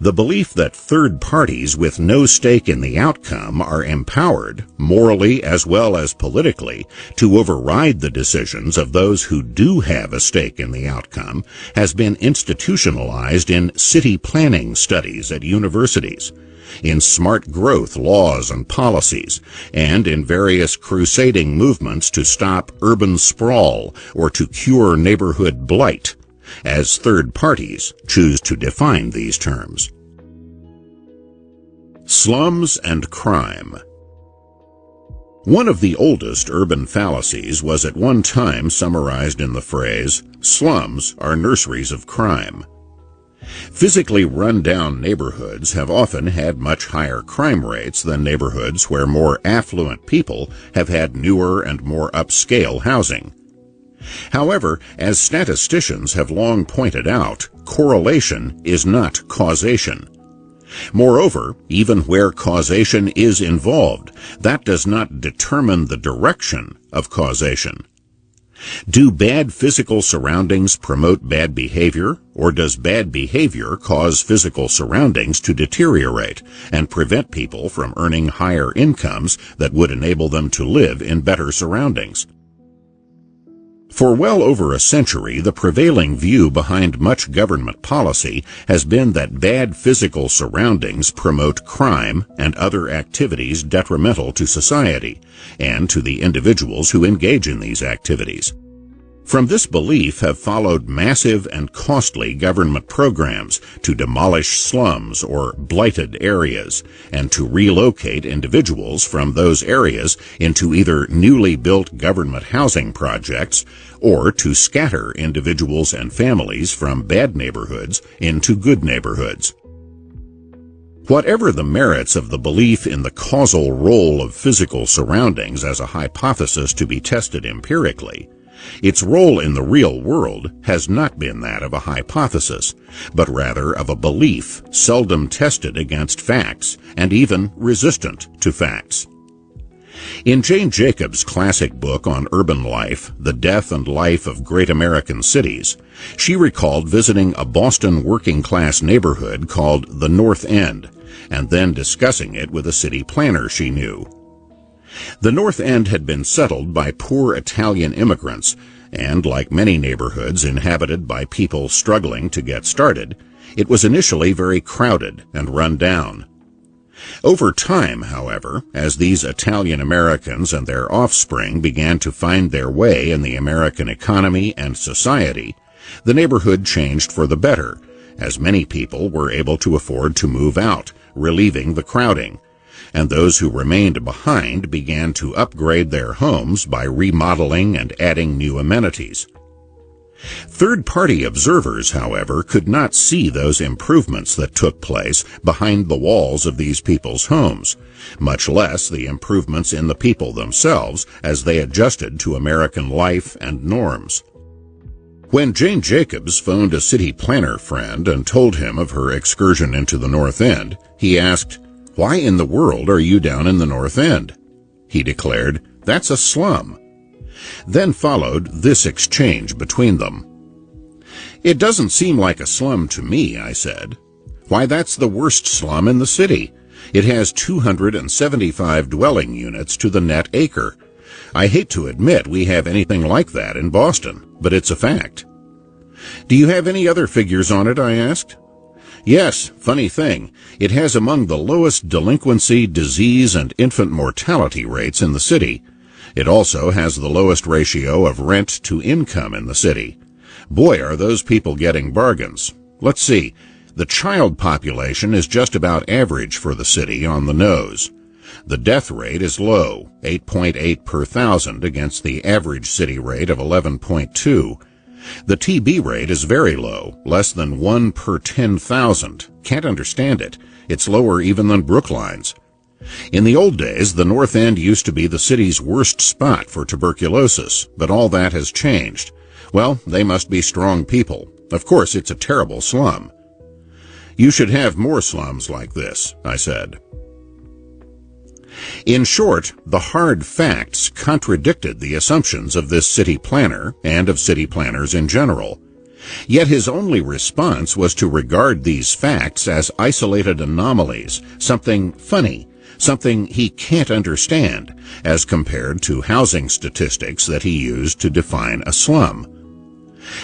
The belief that third parties with no stake in the outcome are empowered, morally as well as politically, to override the decisions of those who do have a stake in the outcome has been institutionalized in city planning studies at universities, in smart growth laws and policies, and in various crusading movements to stop urban sprawl or to cure neighborhood blight, as third parties choose to define these terms. Slums and crime. One of the oldest urban fallacies was at one time summarized in the phrase, "Slums are nurseries of crime." Physically run-down neighborhoods have often had much higher crime rates than neighborhoods where more affluent people have had newer and more upscale housing. However, as statisticians have long pointed out, correlation is not causation. Moreover, even where causation is involved, that does not determine the direction of causation. Do bad physical surroundings promote bad behavior, or does bad behavior cause physical surroundings to deteriorate and prevent people from earning higher incomes that would enable them to live in better surroundings? For well over a century, the prevailing view behind much government policy has been that bad physical surroundings promote crime and other activities detrimental to society and to the individuals who engage in these activities. From this belief have followed massive and costly government programs to demolish slums or blighted areas and to relocate individuals from those areas into either newly built government housing projects or to scatter individuals and families from bad neighborhoods into good neighborhoods. Whatever the merits of the belief in the causal role of physical surroundings as a hypothesis to be tested empirically, its role in the real world has not been that of a hypothesis, but rather of a belief seldom tested against facts and even resistant to facts. In Jane Jacobs' classic book on urban life, The Death and Life of Great American Cities, she recalled visiting a Boston working-class neighborhood called the North End, and then discussing it with a city planner she knew. The North End had been settled by poor Italian immigrants, and like many neighborhoods inhabited by people struggling to get started, it was initially very crowded and run down. Over time, however, as these Italian Americans and their offspring began to find their way in the American economy and society, the neighborhood changed for the better, as many people were able to afford to move out, relieving the crowding, and those who remained behind began to upgrade their homes by remodeling and adding new amenities. Third-party observers, however, could not see those improvements that took place behind the walls of these people's homes, much less the improvements in the people themselves as they adjusted to American life and norms. When Jane Jacobs phoned a city planner friend and told him of her excursion into the North End, he asked, "Why in the world are you down in the North End?" He declared, "That's a slum." Then followed this exchange between them. "It doesn't seem like a slum to me," I said. "Why, that's the worst slum in the city. It has 275 dwelling units to the net acre. I hate to admit we have anything like that in Boston, but it's a fact." "Do you have any other figures on it?" I asked. "Yes, funny thing, it has among the lowest delinquency, disease, and infant mortality rates in the city. It also has the lowest ratio of rent to income in the city. Boy, are those people getting bargains. Let's see, the child population is just about average for the city on the nose. The death rate is low, 8.8 per thousand against the average city rate of 11.2. The TB rate is very low, less than 1 per 10,000. Can't understand it. It's lower even than Brookline's. In the old days, the North End used to be the city's worst spot for tuberculosis, but all that has changed. Well, they must be strong people. Of course, it's a terrible slum." "You should have more slums like this," I said. In short, the hard facts contradicted the assumptions of this city planner and of city planners in general. Yet his only response was to regard these facts as isolated anomalies, something funny, something he can't understand, as compared to housing statistics that he used to define a slum.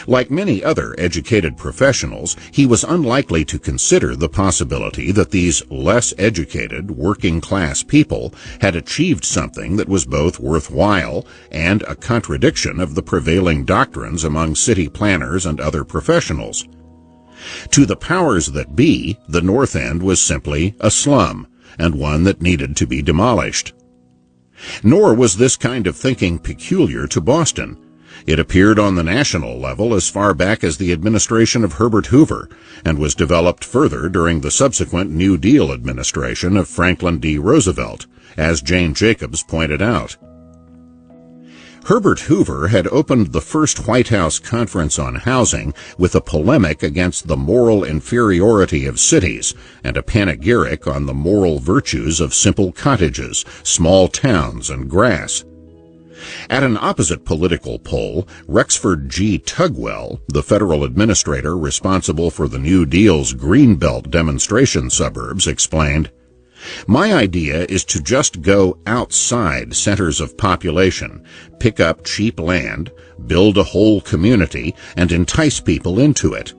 Like many other educated professionals, he was unlikely to consider the possibility that these less educated, working-class people had achieved something that was both worthwhile and a contradiction of the prevailing doctrines among city planners and other professionals. To the powers that be, the North End was simply a slum, and one that needed to be demolished. Nor was this kind of thinking peculiar to Boston. It appeared on the national level as far back as the administration of Herbert Hoover, and was developed further during the subsequent New Deal administration of Franklin D. Roosevelt, as Jane Jacobs pointed out. Herbert Hoover had opened the first White House conference on housing with a polemic against the moral inferiority of cities and a panegyric on the moral virtues of simple cottages, small towns, and grass. At an opposite political pole, Rexford G. Tugwell, the federal administrator responsible for the New Deal's Greenbelt demonstration suburbs, explained, "My idea is to just go outside centers of population, pick up cheap land, build a whole community, and entice people into it.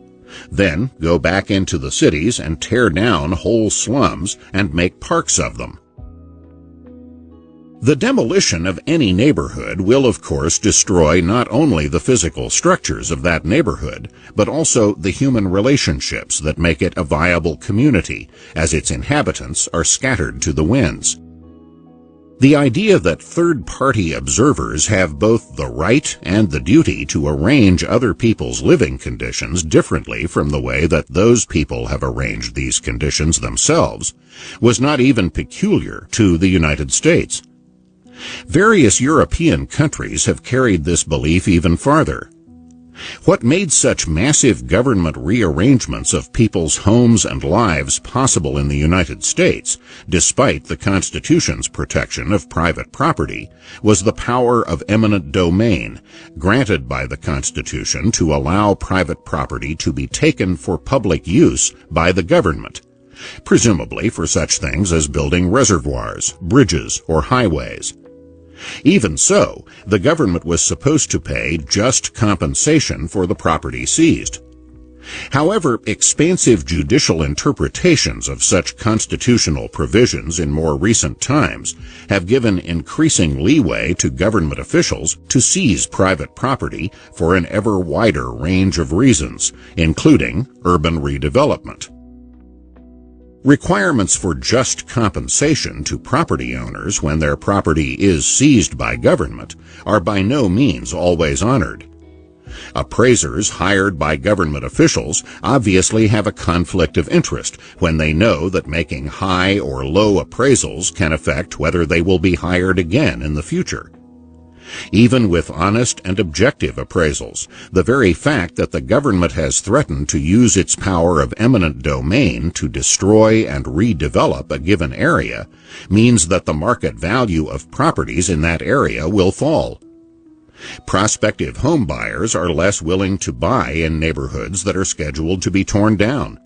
Then go back into the cities and tear down whole slums and make parks of them." The demolition of any neighborhood will, of course, destroy not only the physical structures of that neighborhood, but also the human relationships that make it a viable community, as its inhabitants are scattered to the winds. The idea that third-party observers have both the right and the duty to arrange other people's living conditions differently from the way that those people have arranged these conditions themselves was not even peculiar to the United States. Various European countries have carried this belief even farther. What made such massive government rearrangements of people's homes and lives possible in the United States, despite the Constitution's protection of private property, was the power of eminent domain, granted by the Constitution to allow private property to be taken for public use by the government, presumably for such things as building reservoirs, bridges, or highways. Even so, the government was supposed to pay just compensation for the property seized. However, expansive judicial interpretations of such constitutional provisions in more recent times have given increasing leeway to government officials to seize private property for an ever wider range of reasons, including urban redevelopment. Requirements for just compensation to property owners when their property is seized by government are by no means always honored. Appraisers hired by government officials obviously have a conflict of interest when they know that making high or low appraisals can affect whether they will be hired again in the future. Even with honest and objective appraisals, the very fact that the government has threatened to use its power of eminent domain to destroy and redevelop a given area means that the market value of properties in that area will fall. Prospective home buyers are less willing to buy in neighborhoods that are scheduled to be torn down.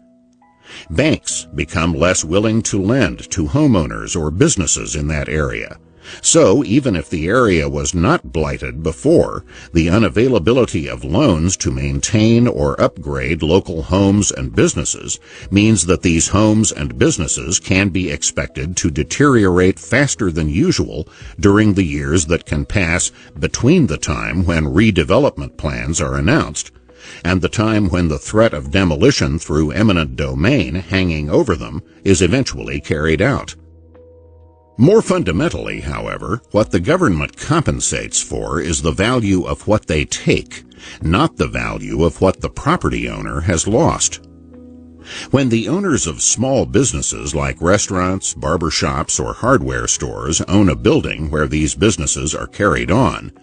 Banks become less willing to lend to homeowners or businesses in that area. So, even if the area was not blighted before, the unavailability of loans to maintain or upgrade local homes and businesses means that these homes and businesses can be expected to deteriorate faster than usual during the years that can pass between the time when redevelopment plans are announced and the time when the threat of demolition through eminent domain hanging over them is eventually carried out. More fundamentally, however, what the government compensates for is the value of what they take, not the value of what the property owner has lost. When the owners of small businesses like restaurants, barber shops, or hardware stores own a building where these businesses are carried on,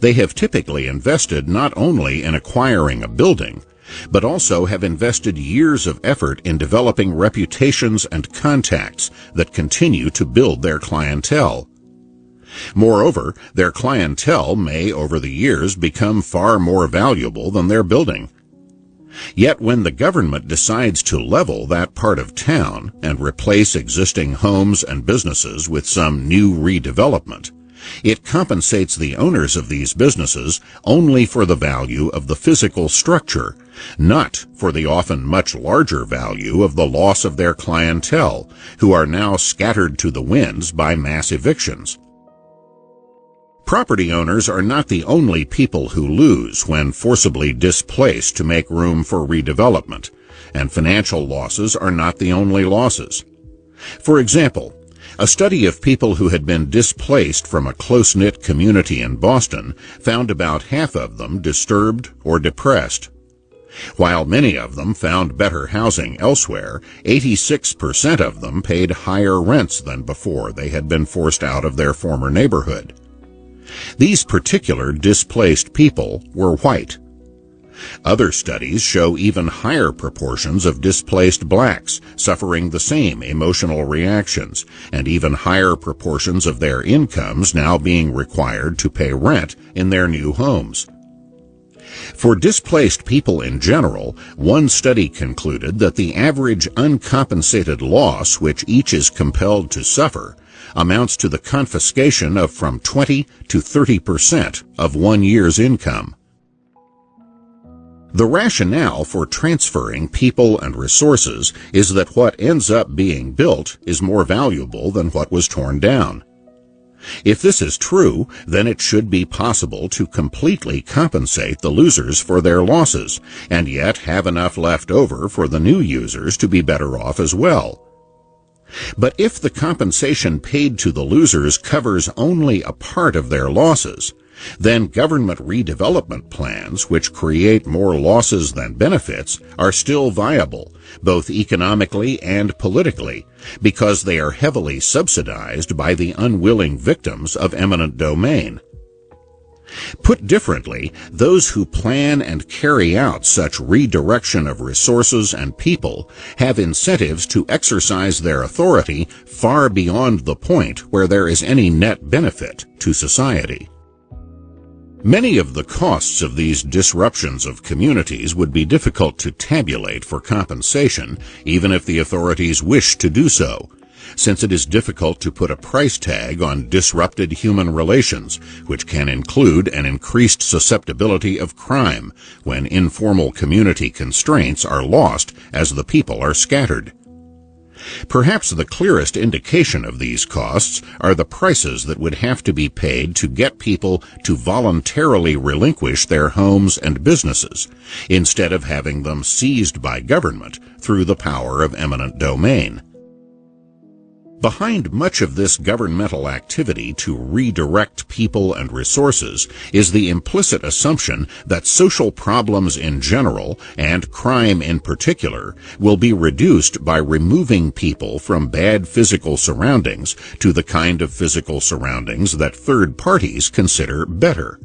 they have typically invested not only in acquiring a building, but also have invested years of effort in developing reputations and contacts that continue to build their clientele. Moreover, their clientele may, over the years, become far more valuable than their building. Yet when the government decides to level that part of town and replace existing homes and businesses with some new redevelopment, it compensates the owners of these businesses only for the value of the physical structure, not for the often much larger value of the loss of their clientele, who are now scattered to the winds by mass evictions. Property owners are not the only people who lose when forcibly displaced to make room for redevelopment, and financial losses are not the only losses. For example, a study of people who had been displaced from a close-knit community in Boston found about half of them disturbed or depressed. While many of them found better housing elsewhere, 86% of them paid higher rents than before they had been forced out of their former neighborhood. These particular displaced people were white. Other studies show even higher proportions of displaced blacks suffering the same emotional reactions, and even higher proportions of their incomes now being required to pay rent in their new homes. For displaced people in general, one study concluded that the average uncompensated loss which each is compelled to suffer amounts to the confiscation of from 20 to 30% of 1 year's income. The rationale for transferring people and resources is that what ends up being built is more valuable than what was torn down. If this is true, then it should be possible to completely compensate the losers for their losses, and yet have enough left over for the new users to be better off as well. But if the compensation paid to the losers covers only a part of their losses, then government redevelopment plans which create more losses than benefits are still viable, both economically and politically, because they are heavily subsidized by the unwilling victims of eminent domain. Put differently, those who plan and carry out such redirection of resources and people have incentives to exercise their authority far beyond the point where there is any net benefit to society. Many of the costs of these disruptions of communities would be difficult to tabulate for compensation, even if the authorities wished to do so, since it is difficult to put a price tag on disrupted human relations, which can include an increased susceptibility of crime when informal community constraints are lost as the people are scattered. Perhaps the clearest indication of these costs are the prices that would have to be paid to get people to voluntarily relinquish their homes and businesses, instead of having them seized by government through the power of eminent domain. Behind much of this governmental activity to redirect people and resources is the implicit assumption that social problems in general, and crime in particular, will be reduced by removing people from bad physical surroundings to the kind of physical surroundings that third parties consider better.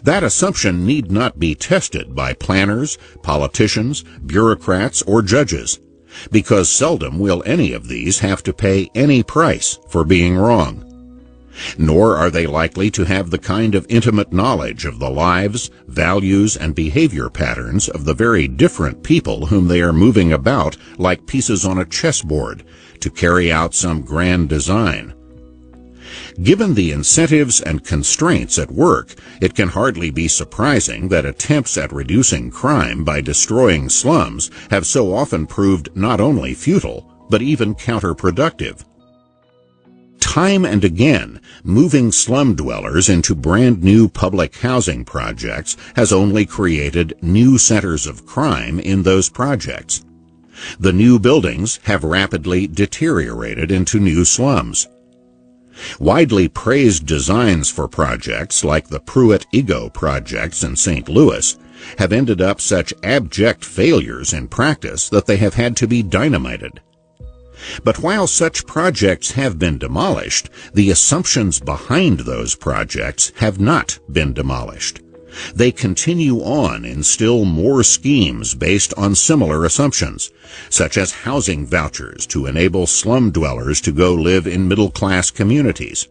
That assumption need not be tested by planners, politicians, bureaucrats, or judges, because seldom will any of these have to pay any price for being wrong. Nor are they likely to have the kind of intimate knowledge of the lives, values, and behavior patterns of the very different people whom they are moving about like pieces on a chessboard to carry out some grand design. Given the incentives and constraints at work, it can hardly be surprising that attempts at reducing crime by destroying slums have so often proved not only futile, but even counterproductive. Time and again, moving slum dwellers into brand new public housing projects has only created new centers of crime in those projects. The new buildings have rapidly deteriorated into new slums. Widely praised designs for projects like the Pruitt-Ego projects in St. Louis have ended up such abject failures in practice that they have had to be dynamited. But while such projects have been demolished, the assumptions behind those projects have not been demolished. They continue on in still more schemes based on similar assumptions, such as housing vouchers to enable slum dwellers to go live in middle-class communities,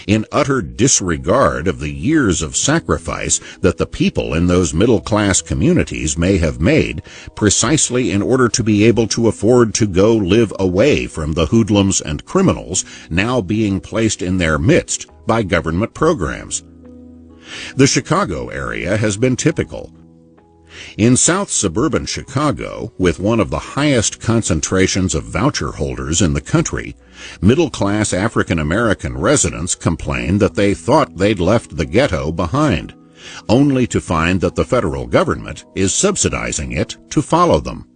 in utter disregard of the years of sacrifice that the people in those middle-class communities may have made precisely in order to be able to afford to go live away from the hoodlums and criminals now being placed in their midst by government programs. The Chicago area has been typical. In South suburban Chicago, with one of the highest concentrations of voucher holders in the country, middle-class African-American residents complain that they thought they'd left the ghetto behind, only to find that the federal government is subsidizing it to follow them.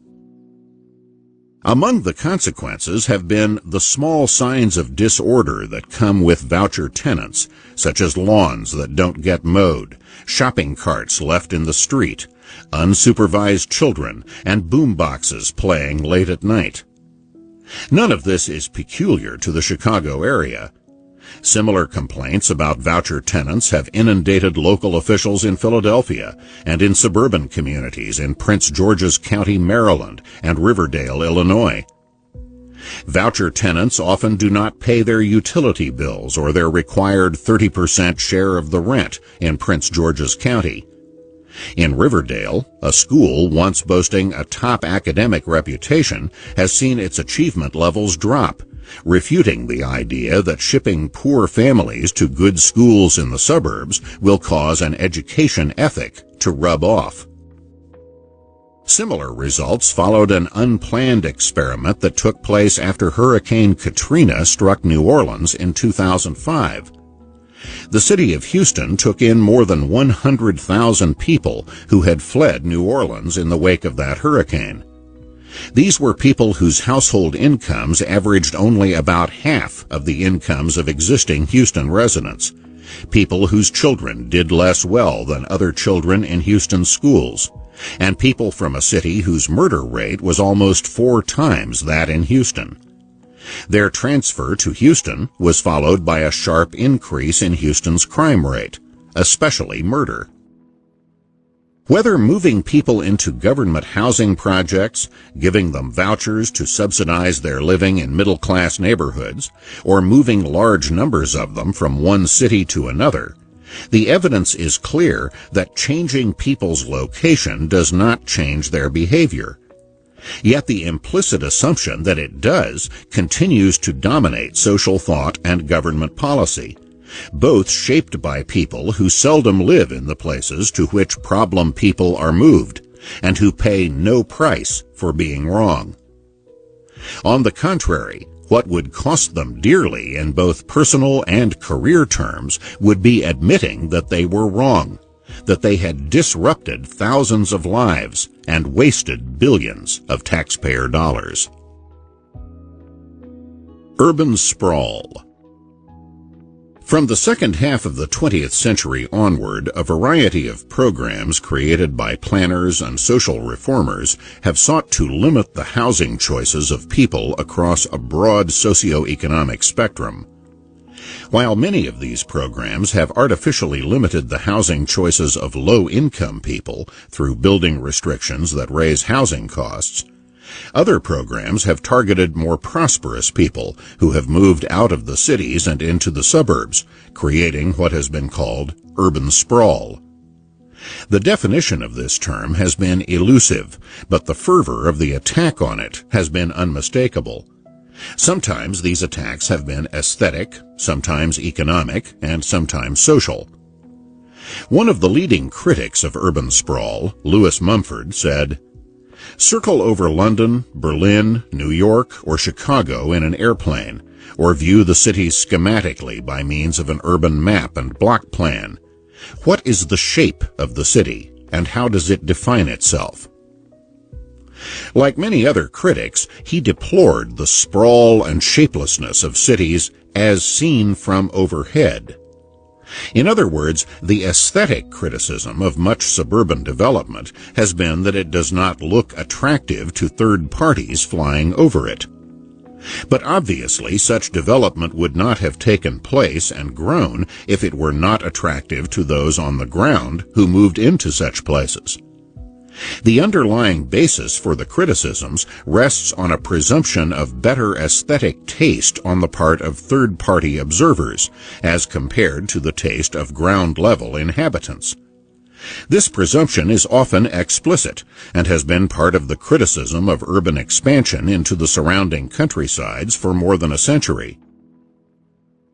Among the consequences have been the small signs of disorder that come with voucher tenants, such as lawns that don't get mowed, shopping carts left in the street, unsupervised children, and boom boxes playing late at night. None of this is peculiar to the Chicago area. Similar complaints about voucher tenants have inundated local officials in Philadelphia and in suburban communities in Prince George's County, Maryland, and Riverdale, Illinois. Voucher tenants often do not pay their utility bills or their required 30% share of the rent in Prince George's County. In Riverdale, a school once boasting a top academic reputation has seen its achievement levels drop, refuting the idea that shipping poor families to good schools in the suburbs will cause an education ethic to rub off. Similar results followed an unplanned experiment that took place after Hurricane Katrina struck New Orleans in 2005. The city of Houston took in more than 100,000 people who had fled New Orleans in the wake of that hurricane. These were people whose household incomes averaged only about half of the incomes of existing Houston residents, people whose children did less well than other children in Houston's schools, and people from a city whose murder rate was almost 4 times that in Houston. Their transfer to Houston was followed by a sharp increase in Houston's crime rate, especially murder. Whether moving people into government housing projects, giving them vouchers to subsidize their living in middle-class neighborhoods, or moving large numbers of them from one city to another, the evidence is clear that changing people's location does not change their behavior. Yet the implicit assumption that it does continues to dominate social thought and government policy, both shaped by people who seldom live in the places to which problem people are moved, and who pay no price for being wrong. On the contrary, what would cost them dearly in both personal and career terms would be admitting that they were wrong, that they had disrupted thousands of lives and wasted billions of taxpayer dollars. Urban sprawl. From the second half of the 20th century onward, a variety of programs created by planners and social reformers have sought to limit the housing choices of people across a broad socioeconomic spectrum. While many of these programs have artificially limited the housing choices of low-income people through building restrictions that raise housing costs, other programs have targeted more prosperous people who have moved out of the cities and into the suburbs, creating what has been called urban sprawl. The definition of this term has been elusive, but the fervor of the attack on it has been unmistakable. Sometimes these attacks have been aesthetic, sometimes economic, and sometimes social. One of the leading critics of urban sprawl, Lewis Mumford, said, "Circle over London, Berlin, New York, or Chicago in an airplane, or view the cities schematically by means of an urban map and block plan. What is the shape of the city, and how does it define itself?" Like many other critics, he deplored the sprawl and shapelessness of cities as seen from overhead. In other words, the aesthetic criticism of much suburban development has been that it does not look attractive to third parties flying over it. But obviously, such development would not have taken place and grown if it were not attractive to those on the ground who moved into such places. The underlying basis for the criticisms rests on a presumption of better aesthetic taste on the part of third-party observers, as compared to the taste of ground-level inhabitants. This presumption is often explicit, and has been part of the criticism of urban expansion into the surrounding countrysides for more than a century.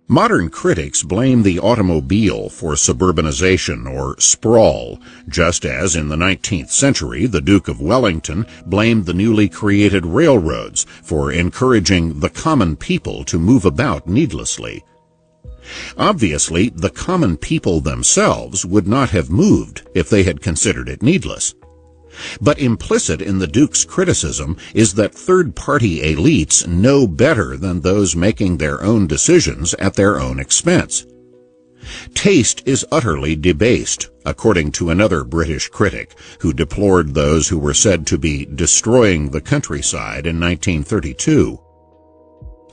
Modern critics blame the automobile for suburbanization or sprawl, just as in the 19th century the Duke of Wellington blamed the newly created railroads for encouraging the common people to move about needlessly. Obviously, the common people themselves would not have moved if they had considered it needless. But implicit in the Duke's criticism is that third-party elites know better than those making their own decisions at their own expense. Taste is utterly debased, according to another British critic who deplored those who were said to be destroying the countryside in 1932.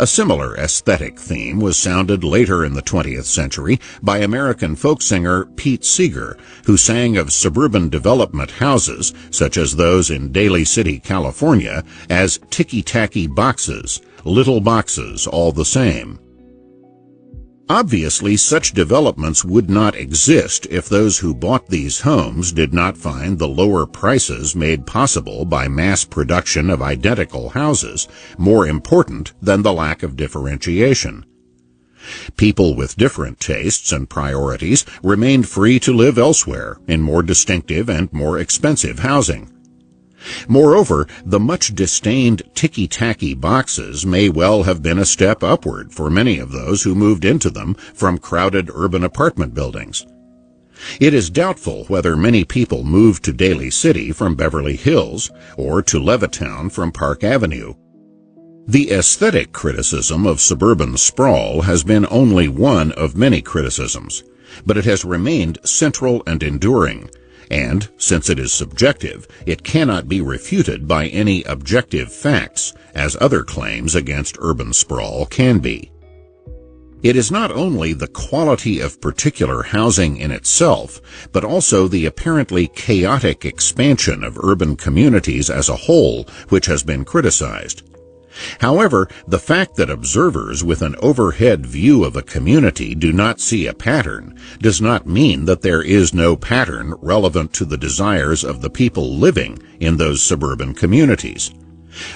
A similar aesthetic theme was sounded later in the 20th century by American folk singer Pete Seeger, who sang of suburban development houses, such as those in Daly City, California, as ticky-tacky boxes, little boxes all the same. Obviously, such developments would not exist if those who bought these homes did not find the lower prices made possible by mass production of identical houses more important than the lack of differentiation. People with different tastes and priorities remained free to live elsewhere in more distinctive and more expensive housing. Moreover, the much disdained ticky-tacky boxes may well have been a step upward for many of those who moved into them from crowded urban apartment buildings. It is doubtful whether many people moved to Daly City from Beverly Hills or to Levittown from Park Avenue. The aesthetic criticism of suburban sprawl has been only one of many criticisms, but it has remained central and enduring. And, since it is subjective, it cannot be refuted by any objective facts, as other claims against urban sprawl can be. It is not only the quality of particular housing in itself, but also the apparently chaotic expansion of urban communities as a whole which has been criticized. However, the fact that observers with an overhead view of a community do not see a pattern does not mean that there is no pattern relevant to the desires of the people living in those suburban communities.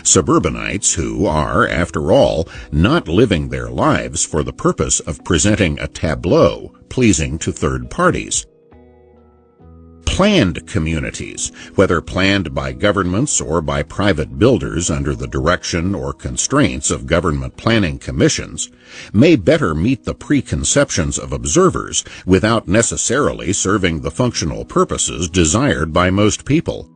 Suburbanites who are, after all, not living their lives for the purpose of presenting a tableau pleasing to third parties. Planned communities, whether planned by governments or by private builders under the direction or constraints of government planning commissions, may better meet the preconceptions of observers without necessarily serving the functional purposes desired by most people.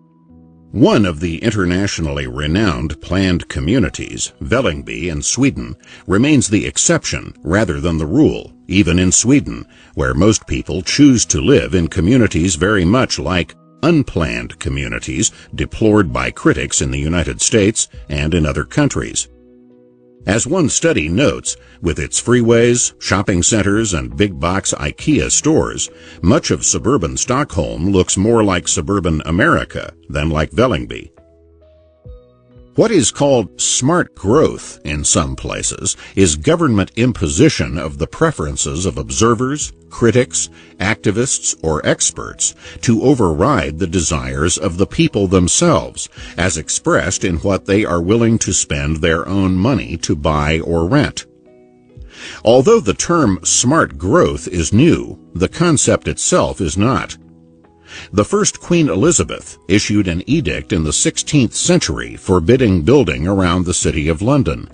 One of the internationally renowned planned communities, Vällingby in Sweden, remains the exception rather than the rule, even in Sweden, where most people choose to live in communities very much like unplanned communities deplored by critics in the United States and in other countries. As one study notes, with its freeways, shopping centers, and big-box IKEA stores, much of suburban Stockholm looks more like suburban America than like Vällingby. What is called smart growth in some places is government imposition of the preferences of observers, critics, activists, or experts to override the desires of the people themselves, as expressed in what they are willing to spend their own money to buy or rent. Although the term smart growth is new, the concept itself is not. The first Queen Elizabeth issued an edict in the 16th century forbidding building around the City of London.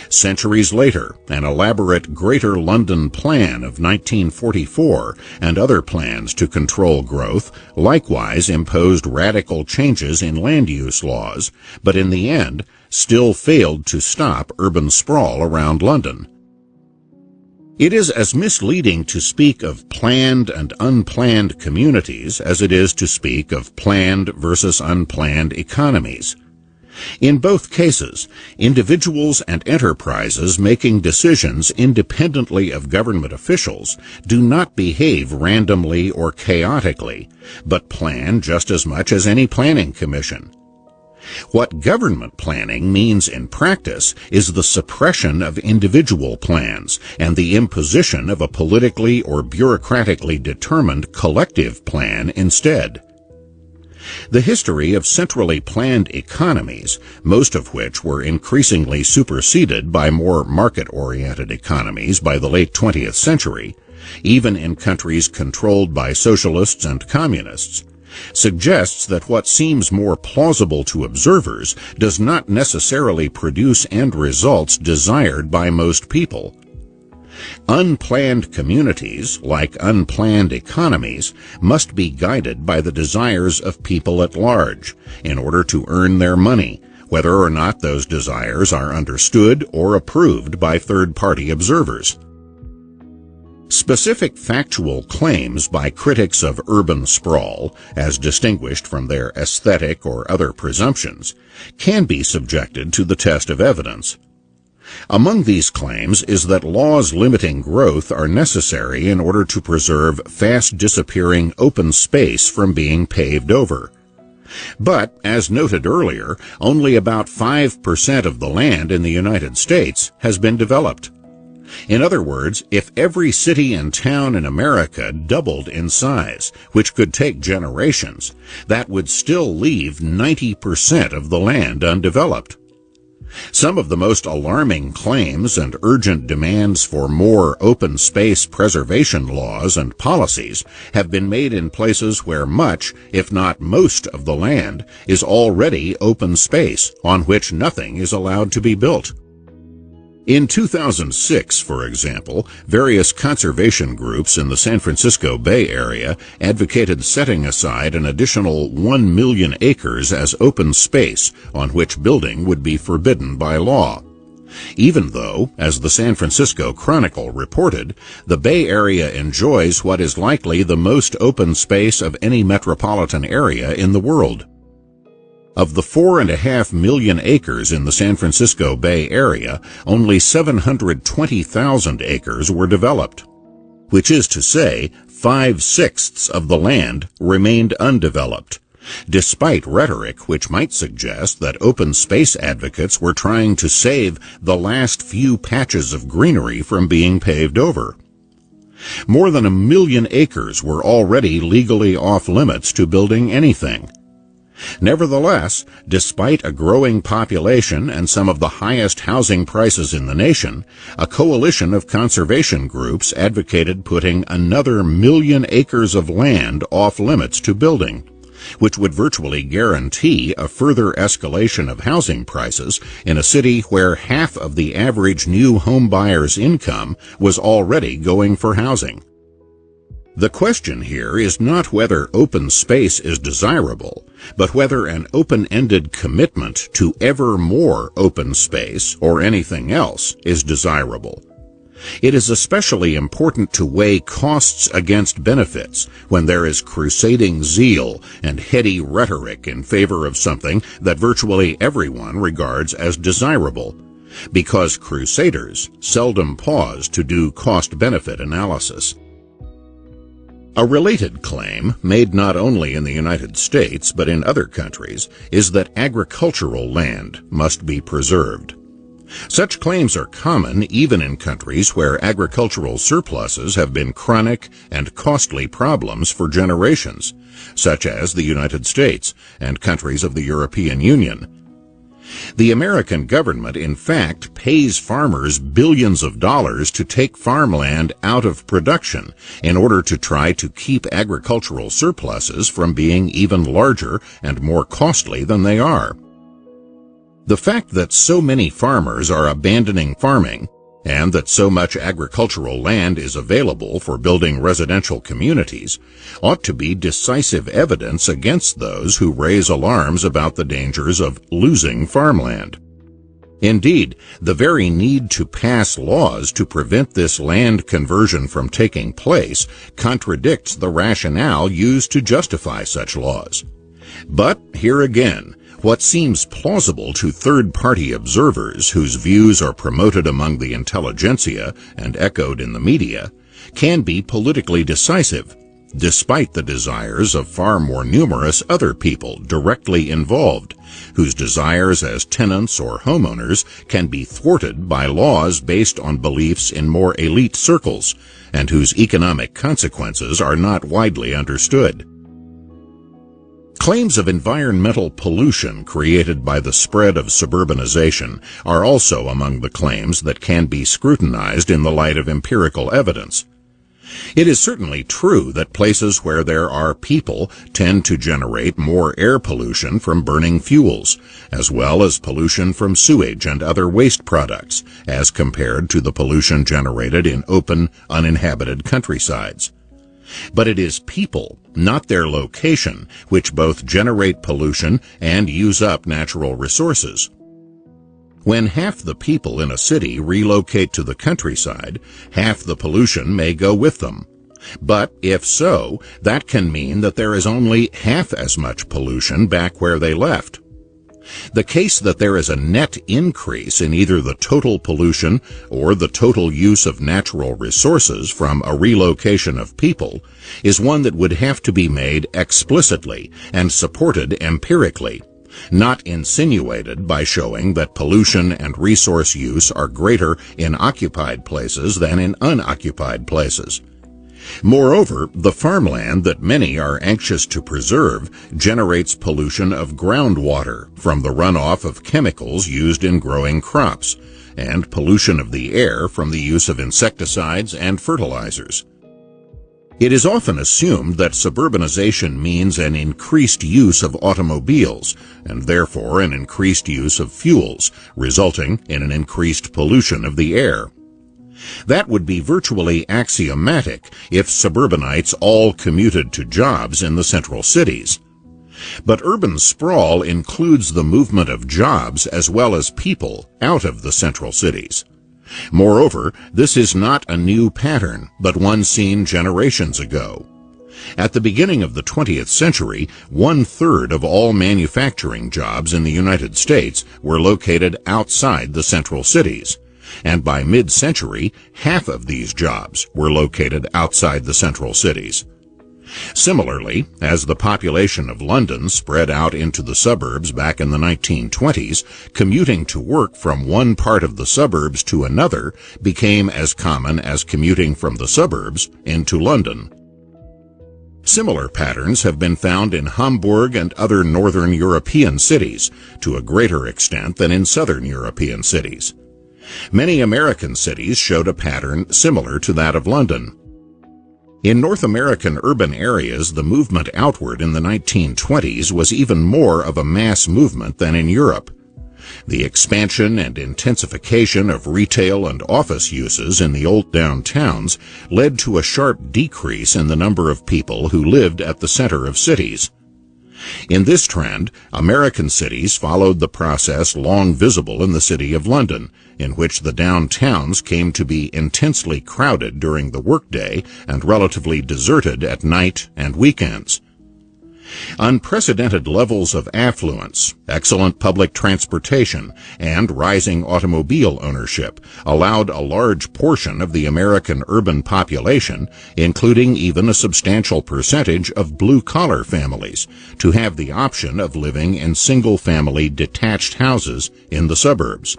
Centuries later, an elaborate Greater London Plan of 1944 and other plans to control growth likewise imposed radical changes in land use laws, but in the end still failed to stop urban sprawl around London. It is as misleading to speak of planned and unplanned communities as it is to speak of planned versus unplanned economies. In both cases, individuals and enterprises making decisions independently of government officials do not behave randomly or chaotically, but plan just as much as any planning commission. What government planning means in practice is the suppression of individual plans and the imposition of a politically or bureaucratically determined collective plan instead. The history of centrally planned economies, most of which were increasingly superseded by more market-oriented economies by the late 20th century, even in countries controlled by socialists and communists, suggests that what seems more plausible to observers does not necessarily produce end results desired by most people. Unplanned communities, like unplanned economies, must be guided by the desires of people at large in order to earn their money, whether or not those desires are understood or approved by third-party observers. Specific factual claims by critics of urban sprawl, as distinguished from their aesthetic or other presumptions, can be subjected to the test of evidence. Among these claims is that laws limiting growth are necessary in order to preserve fast-disappearing open space from being paved over. But, as noted earlier, only about 5% of the land in the United States has been developed. In other words, if every city and town in America doubled in size, which could take generations, that would still leave 90% of the land undeveloped. Some of the most alarming claims and urgent demands for more open space preservation laws and policies have been made in places where much, if not most, of the land is already open space on which nothing is allowed to be built. In 2006, for example, various conservation groups in the San Francisco Bay Area advocated setting aside an additional 1 million acres as open space on which building would be forbidden by law. Even though, as the San Francisco Chronicle reported, the Bay Area enjoys what is likely the most open space of any metropolitan area in the world. Of the 4.5 million acres in the San Francisco Bay Area, only 720,000 acres were developed, which is to say 5/6 of the land remained undeveloped, despite rhetoric which might suggest that open space advocates were trying to save the last few patches of greenery from being paved over. More than 1 million acres were already legally off-limits to building anything. Nevertheless, despite a growing population and some of the highest housing prices in the nation, a coalition of conservation groups advocated putting another 1 million acres of land off-limits to building, which would virtually guarantee a further escalation of housing prices in a city where half of the average new home buyer's income was already going for housing. The question here is not whether open space is desirable, but whether an open-ended commitment to ever more open space or anything else is desirable. It is especially important to weigh costs against benefits when there is crusading zeal and heady rhetoric in favor of something that virtually everyone regards as desirable, because crusaders seldom pause to do cost-benefit analysis. A related claim, made not only in the United States but in other countries, is that agricultural land must be preserved. Such claims are common even in countries where agricultural surpluses have been chronic and costly problems for generations, such as the United States and countries of the European Union. The American government, in fact, pays farmers billions of dollars to take farmland out of production in order to try to keep agricultural surpluses from being even larger and more costly than they are. The fact that so many farmers are abandoning farming, and that so much agricultural land is available for building residential communities, ought to be decisive evidence against those who raise alarms about the dangers of losing farmland. Indeed, the very need to pass laws to prevent this land conversion from taking place contradicts the rationale used to justify such laws. But here again, what seems plausible to third-party observers whose views are promoted among the intelligentsia and echoed in the media can be politically decisive, despite the desires of far more numerous other people directly involved, whose desires as tenants or homeowners can be thwarted by laws based on beliefs in more elite circles, and whose economic consequences are not widely understood. Claims of environmental pollution created by the spread of suburbanization are also among the claims that can be scrutinized in the light of empirical evidence. It is certainly true that places where there are people tend to generate more air pollution from burning fuels, as well as pollution from sewage and other waste products, as compared to the pollution generated in open, uninhabited countrysides. But it is people, not their location, which both generate pollution and use up natural resources. When half the people in a city relocate to the countryside, half the pollution may go with them. But if so, that can mean that there is only half as much pollution back where they left. The case that there is a net increase in either the total pollution or the total use of natural resources from a relocation of people is one that would have to be made explicitly and supported empirically, not insinuated by showing that pollution and resource use are greater in occupied places than in unoccupied places. Moreover, the farmland that many are anxious to preserve generates pollution of groundwater from the runoff of chemicals used in growing crops, and pollution of the air from the use of insecticides and fertilizers. It is often assumed that suburbanization means an increased use of automobiles, and therefore an increased use of fuels, resulting in an increased pollution of the air. That would be virtually axiomatic if suburbanites all commuted to jobs in the central cities. But urban sprawl includes the movement of jobs as well as people out of the central cities. Moreover, this is not a new pattern, but one seen generations ago. At the beginning of the 20th century, 1/3 of all manufacturing jobs in the United States were located outside the central cities, and by mid-century, half of these jobs were located outside the central cities. Similarly, as the population of London spread out into the suburbs back in the 1920s, commuting to work from one part of the suburbs to another became as common as commuting from the suburbs into London. Similar patterns have been found in Hamburg and other northern European cities, to a greater extent than in southern European cities. Many American cities showed a pattern similar to that of London. In North American urban areas, the movement outward in the 1920s was even more of a mass movement than in Europe. The expansion and intensification of retail and office uses in the old downtowns led to a sharp decrease in the number of people who lived at the center of cities. In this trend, American cities followed the process long visible in the City of London, in which the downtowns came to be intensely crowded during the workday and relatively deserted at night and weekends. Unprecedented levels of affluence, excellent public transportation, and rising automobile ownership allowed a large portion of the American urban population, including even a substantial percentage of blue-collar families, to have the option of living in single-family detached houses in the suburbs.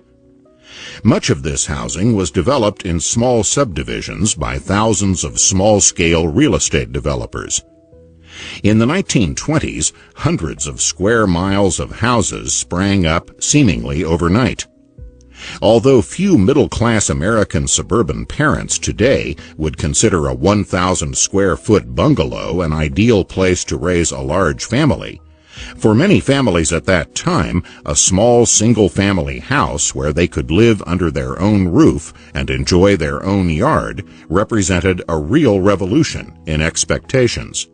Much of this housing was developed in small subdivisions by thousands of small-scale real estate developers. In the 1920s, hundreds of square miles of houses sprang up seemingly overnight. Although few middle-class American suburban parents today would consider a 1,000-square-foot bungalow an ideal place to raise a large family, for many families at that time, a small single-family house where they could live under their own roof and enjoy their own yard represented a real revolution in expectations.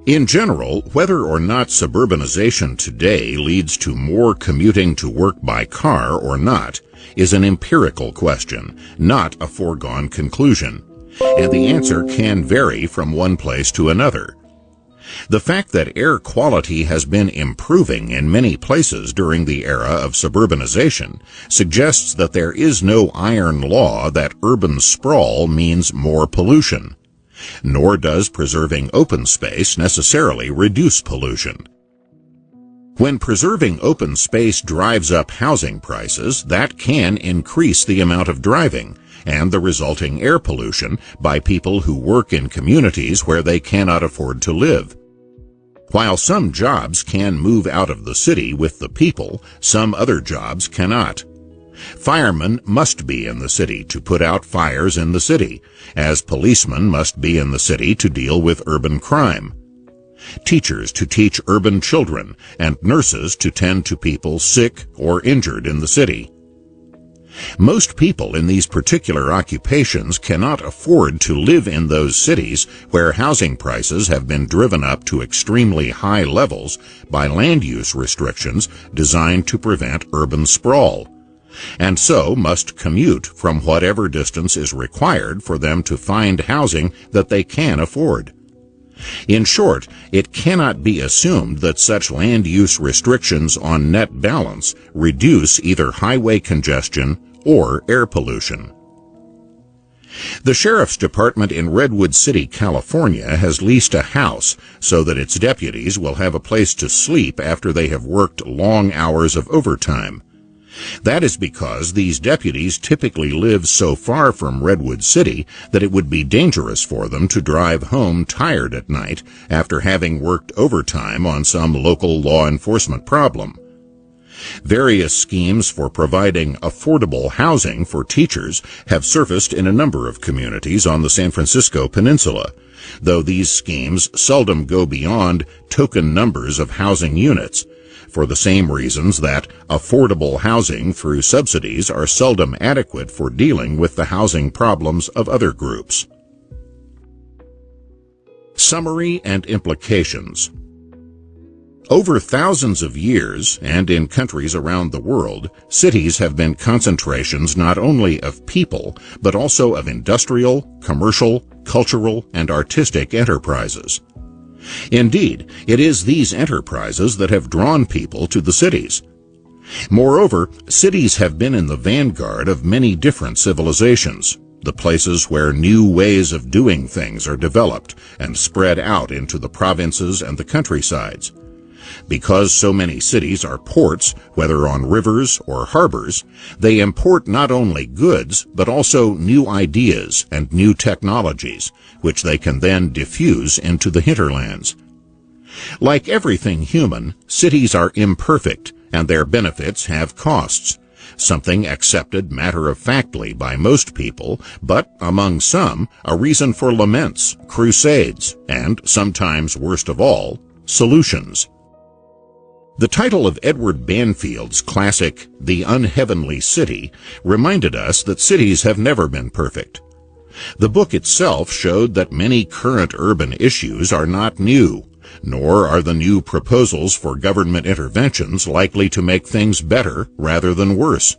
In general, whether or not suburbanization today leads to more commuting to work by car or not is an empirical question, not a foregone conclusion, and the answer can vary from one place to another. The fact that air quality has been improving in many places during the era of suburbanization suggests that there is no iron law that urban sprawl means more pollution. Nor does preserving open space necessarily reduce pollution. When preserving open space drives up housing prices, that can increase the amount of driving and the resulting air pollution by people who work in communities where they cannot afford to live. While some jobs can move out of the city with the people, some other jobs cannot. Firemen must be in the city to put out fires in the city, as policemen must be in the city to deal with urban crime. Teachers to teach urban children, and nurses to tend to people sick or injured in the city. Most people in these particular occupations cannot afford to live in those cities where housing prices have been driven up to extremely high levels by land use restrictions designed to prevent urban sprawl, and so must commute from whatever distance is required for them to find housing that they can afford. In short, it cannot be assumed that such land use restrictions on net balance reduce either highway congestion or air pollution. The Sheriff's Department in Redwood City, California, has leased a house so that its deputies will have a place to sleep after they have worked long hours of overtime. That is because these deputies typically live so far from Redwood City that it would be dangerous for them to drive home tired at night after having worked overtime on some local law enforcement problem. Various schemes for providing affordable housing for teachers have surfaced in a number of communities on the San Francisco Peninsula, though these schemes seldom go beyond token numbers of housing units, for the same reasons that affordable housing through subsidies are seldom adequate for dealing with the housing problems of other groups. Summary and implications. Over thousands of years, and in countries around the world, cities have been concentrations not only of people, but also of industrial, commercial, cultural, and artistic enterprises. Indeed, it is these enterprises that have drawn people to the cities. Moreover, cities have been in the vanguard of many different civilizations, the places where new ways of doing things are developed and spread out into the provinces and the countrysides. Because so many cities are ports, whether on rivers or harbors, they import not only goods, but also new ideas and new technologies, which they can then diffuse into the hinterlands. Like everything human, cities are imperfect, and their benefits have costs, something accepted matter-of-factly by most people, but among some, a reason for laments, crusades, and, sometimes worst of all, solutions. The title of Edward Banfield's classic, The Unheavenly City, reminded us that cities have never been perfect. The book itself showed that many current urban issues are not new, nor are the new proposals for government interventions likely to make things better rather than worse.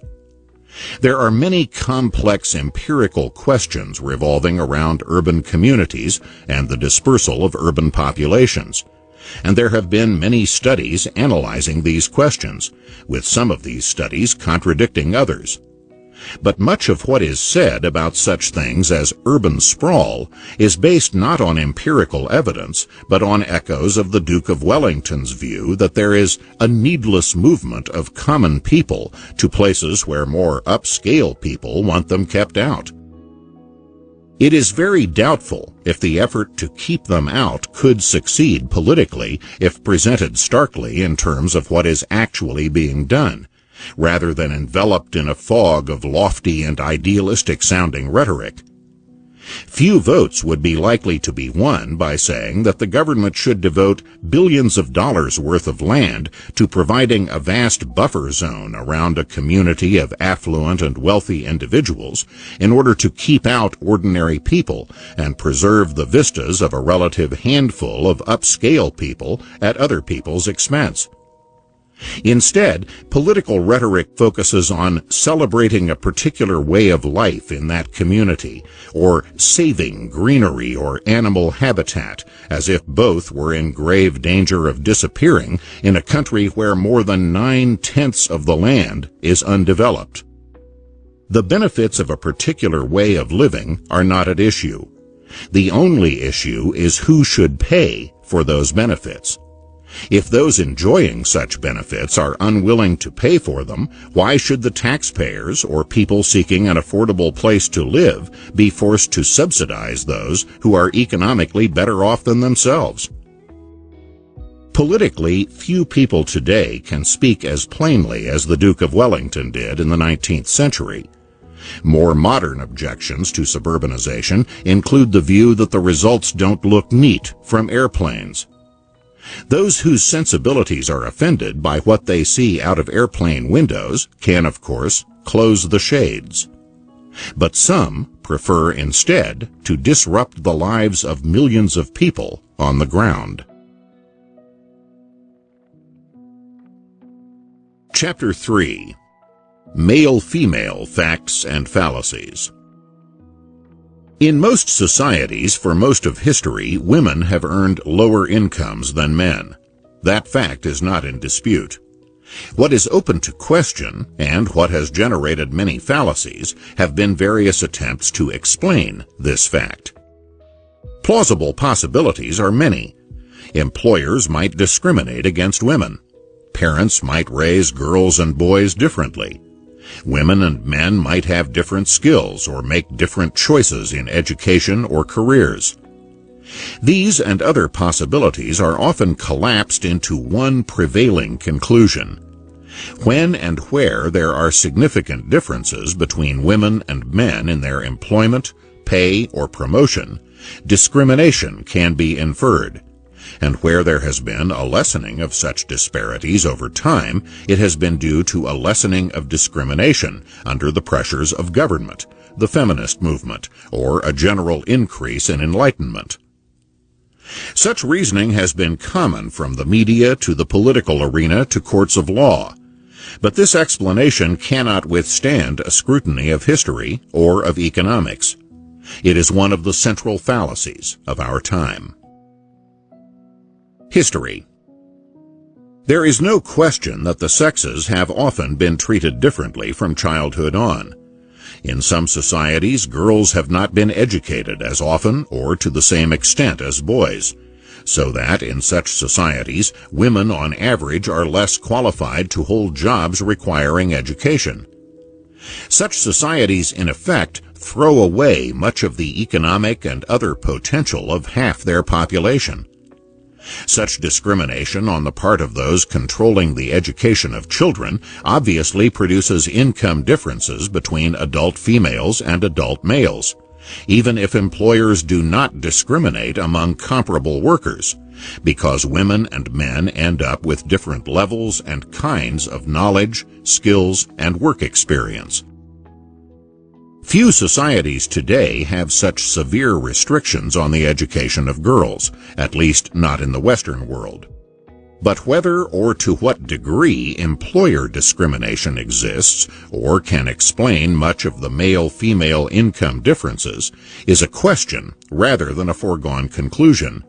There are many complex empirical questions revolving around urban communities and the dispersal of urban populations, and there have been many studies analyzing these questions, with some of these studies contradicting others. But much of what is said about such things as urban sprawl is based not on empirical evidence, but on echoes of the Duke of Wellington's view that there is a needless movement of common people to places where more upscale people want them kept out. It is very doubtful if the effort to keep them out could succeed politically if presented starkly in terms of what is actually being done, rather than enveloped in a fog of lofty and idealistic-sounding rhetoric. Few votes would be likely to be won by saying that the government should devote billions of dollars worth of land to providing a vast buffer zone around a community of affluent and wealthy individuals in order to keep out ordinary people and preserve the vistas of a relative handful of upscale people at other people's expense. Instead, political rhetoric focuses on celebrating a particular way of life in that community, or saving greenery or animal habitat, as if both were in grave danger of disappearing in a country where more than 9/10 of the land is undeveloped. The benefits of a particular way of living are not at issue. The only issue is who should pay for those benefits. If those enjoying such benefits are unwilling to pay for them, why should the taxpayers or people seeking an affordable place to live be forced to subsidize those who are economically better off than themselves? Politically, few people today can speak as plainly as the Duke of Wellington did in the 19th century. More modern objections to suburbanization include the view that the results don't look neat from airplanes. Those whose sensibilities are offended by what they see out of airplane windows can, of course, close the shades. But some prefer instead to disrupt the lives of millions of people on the ground. Chapter 3. Male-Female Facts and Fallacies. In most societies, for most of history, women have earned lower incomes than men. That fact is not in dispute. What is open to question, and what has generated many fallacies, have been various attempts to explain this fact. Plausible possibilities are many. Employers might discriminate against women. Parents might raise girls and boys differently. Women and men might have different skills or make different choices in education or careers. These and other possibilities are often collapsed into one prevailing conclusion. When and where there are significant differences between women and men in their employment, pay, or promotion, discrimination can be inferred. And where there has been a lessening of such disparities over time, it has been due to a lessening of discrimination under the pressures of government, the feminist movement, or a general increase in enlightenment. Such reasoning has been common from the media to the political arena to courts of law. But this explanation cannot withstand a scrutiny of history or of economics. It is one of the central fallacies of our time. History. There is no question that the sexes have often been treated differently from childhood on. In some societies, girls have not been educated as often or to the same extent as boys, so that in such societies, women on average are less qualified to hold jobs requiring education. Such societies, in effect, throw away much of the economic and other potential of half their population. Such discrimination on the part of those controlling the education of children obviously produces income differences between adult females and adult males, even if employers do not discriminate among comparable workers, because women and men end up with different levels and kinds of knowledge, skills, and work experience. Few societies today have such severe restrictions on the education of girls, at least not in the Western world. But whether or to what degree employer discrimination exists or can explain much of the male-female income differences is a question rather than a foregone conclusion,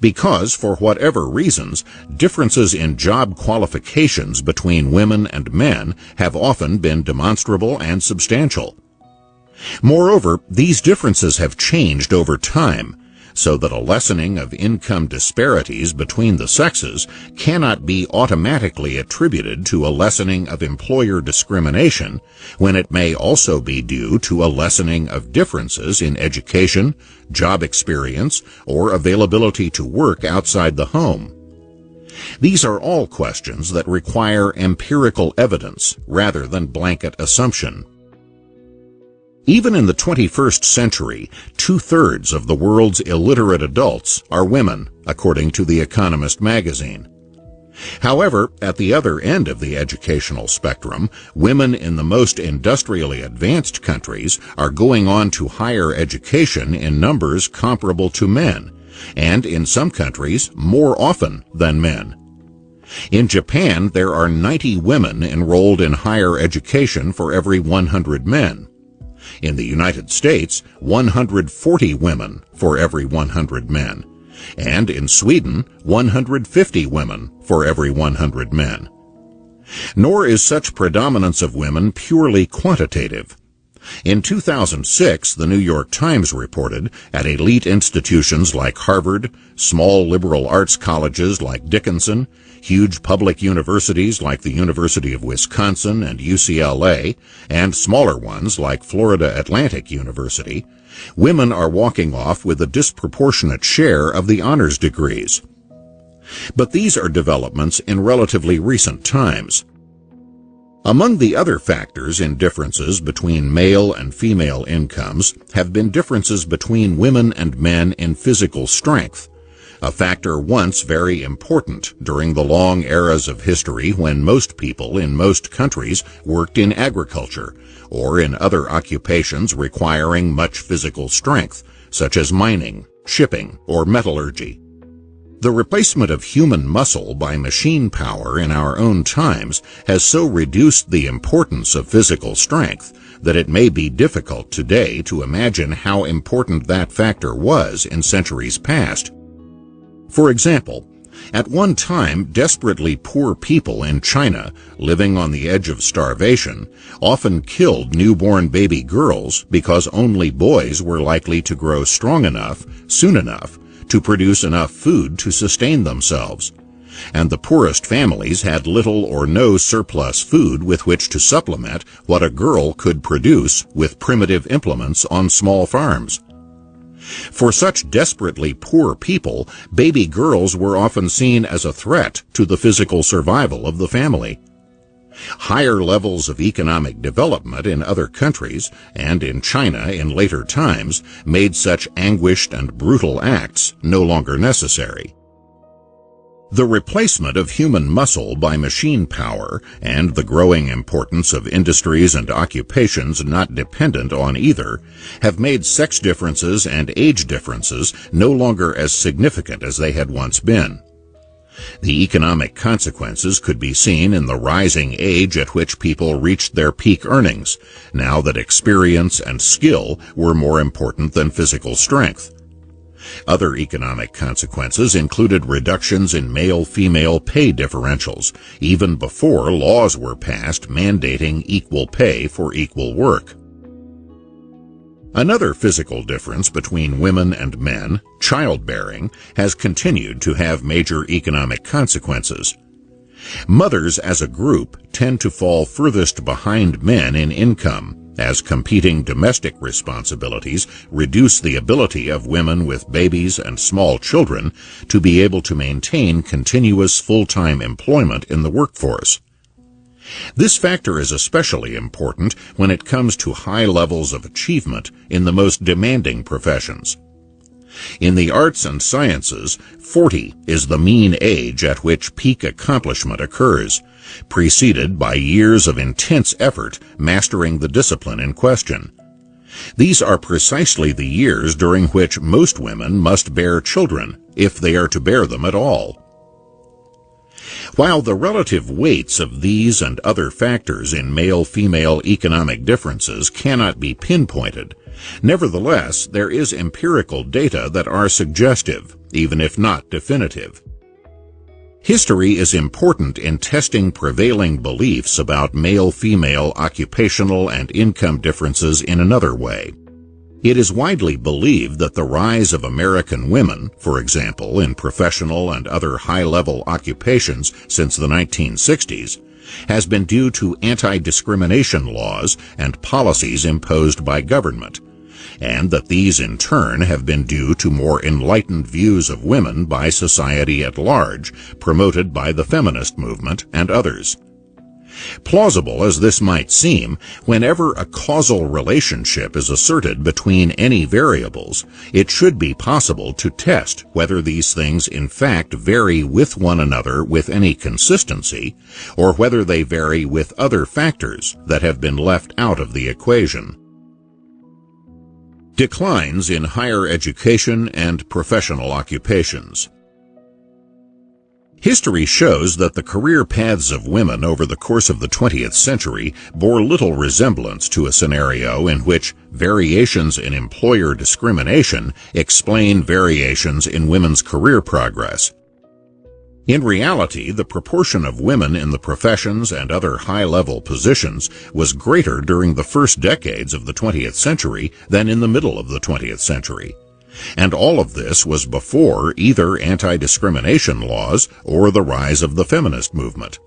because for whatever reasons, differences in job qualifications between women and men have often been demonstrable and substantial. Moreover, these differences have changed over time, so that a lessening of income disparities between the sexes cannot be automatically attributed to a lessening of employer discrimination, when it may also be due to a lessening of differences in education, job experience, or availability to work outside the home. These are all questions that require empirical evidence rather than blanket assumption. Even in the 21st century, 2/3 of the world's illiterate adults are women, according to the Economist magazine. However, at the other end of the educational spectrum, women in the most industrially advanced countries are going on to higher education in numbers comparable to men, and in some countries more often than men. In Japan, there are 90 women enrolled in higher education for every 100 men. In the United States, 140 women for every 100 men, and in Sweden, 150 women for every 100 men. Nor is such predominance of women purely quantitative. In 2006, the New York Times reported, at elite institutions like Harvard, small liberal arts colleges like Dickinson, huge public universities like the University of Wisconsin and UCLA, and smaller ones like Florida Atlantic University, women are walking off with a disproportionate share of the honors degrees. But these are developments in relatively recent times. Among the other factors in differences between male and female incomes have been differences between women and men in physical strength, a factor once very important during the long eras of history when most people in most countries worked in agriculture or in other occupations requiring much physical strength, such as mining, shipping, or metallurgy. The replacement of human muscle by machine power in our own times has so reduced the importance of physical strength that it may be difficult today to imagine how important that factor was in centuries past. For example, at one time, desperately poor people in China, living on the edge of starvation, often killed newborn baby girls because only boys were likely to grow strong enough, soon enough, to produce enough food to sustain themselves. And the poorest families had little or no surplus food with which to supplement what a girl could produce with primitive implements on small farms. For such desperately poor people, baby girls were often seen as a threat to the physical survival of the family. Higher levels of economic development in other countries, and in China in later times, made such anguished and brutal acts no longer necessary. The replacement of human muscle by machine power and the growing importance of industries and occupations not dependent on either have made sex differences and age differences no longer as significant as they had once been. The economic consequences could be seen in the rising age at which people reached their peak earnings, now that experience and skill were more important than physical strength. Other economic consequences included reductions in male-female pay differentials, even before laws were passed mandating equal pay for equal work. Another physical difference between women and men, childbearing, has continued to have major economic consequences. Mothers as a group tend to fall furthest behind men in income, as competing domestic responsibilities reduce the ability of women with babies and small children to be able to maintain continuous full-time employment in the workforce. This factor is especially important when it comes to high levels of achievement in the most demanding professions. In the arts and sciences, 40 is the mean age at which peak accomplishment occurs, preceded by years of intense effort mastering the discipline in question. These are precisely the years during which most women must bear children, if they are to bear them at all. While the relative weights of these and other factors in male-female economic differences cannot be pinpointed, nevertheless, there is empirical data that are suggestive, even if not definitive. History is important in testing prevailing beliefs about male-female occupational and income differences in another way. It is widely believed that the rise of American women, for example, in professional and other high-level occupations since the 1960s, has been due to anti-discrimination laws and policies imposed by government, and that these in turn have been due to more enlightened views of women by society at large, promoted by the feminist movement and others. Plausible as this might seem, whenever a causal relationship is asserted between any variables, it should be possible to test whether these things in fact vary with one another with any consistency, or whether they vary with other factors that have been left out of the equation. Declines in higher education and professional occupations. History shows that the career paths of women over the course of the 20th century bore little resemblance to a scenario in which variations in employer discrimination explain variations in women's career progress. In reality, the proportion of women in the professions and other high-level positions was greater during the first decades of the 20th century than in the middle of the 20th century. And all of this was before either anti-discrimination laws or the rise of the feminist movement.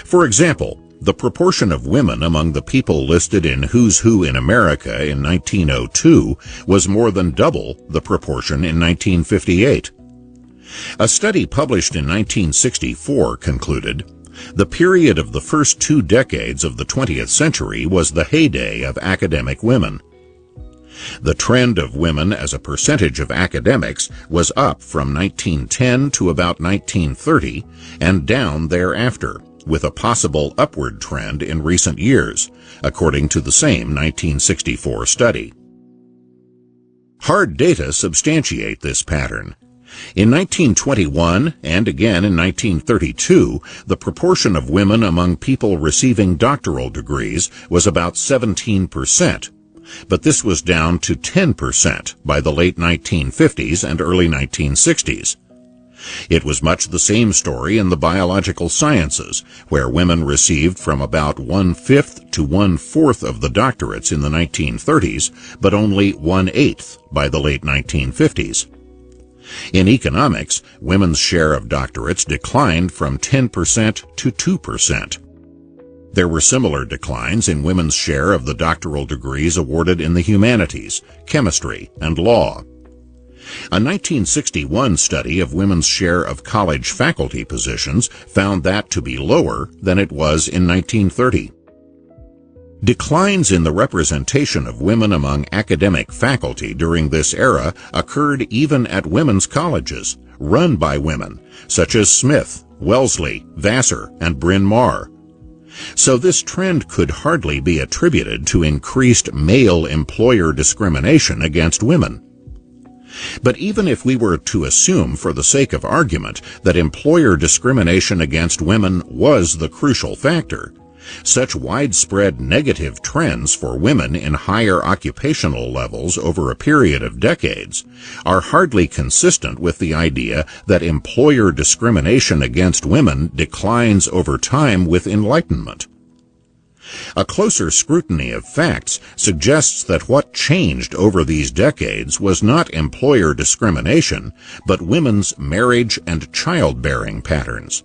For example, the proportion of women among the people listed in Who's Who in America in 1902 was more than double the proportion in 1958. A study published in 1964 concluded, the period of the first 2 decades of the 20th century was the heyday of academic women. The trend of women as a percentage of academics was up from 1910 to about 1930 and down thereafter, with a possible upward trend in recent years, according to the same 1964 study. Hard data substantiate this pattern. In 1921 and again in 1932, the proportion of women among people receiving doctoral degrees was about 17%, but this was down to 10% by the late 1950s and early 1960s. It was much the same story in the biological sciences, where women received from about 1/5 to 1/4 of the doctorates in the 1930s, but only 1/8 by the late 1950s. In economics, women's share of doctorates declined from 10% to 2%. There were similar declines in women's share of the doctoral degrees awarded in the humanities, chemistry, and law. A 1961 study of women's share of college faculty positions found that to be lower than it was in 1930. Declines in the representation of women among academic faculty during this era occurred even at women's colleges, run by women, such as Smith, Wellesley, Vassar, and Bryn Mawr. So this trend could hardly be attributed to increased male employer discrimination against women. But even if we were to assume for the sake of argument that employer discrimination against women was the crucial factor, such widespread negative trends for women in higher occupational levels over a period of decades are hardly consistent with the idea that employer discrimination against women declines over time with enlightenment. A closer scrutiny of facts suggests that what changed over these decades was not employer discrimination, but women's marriage and childbearing patterns.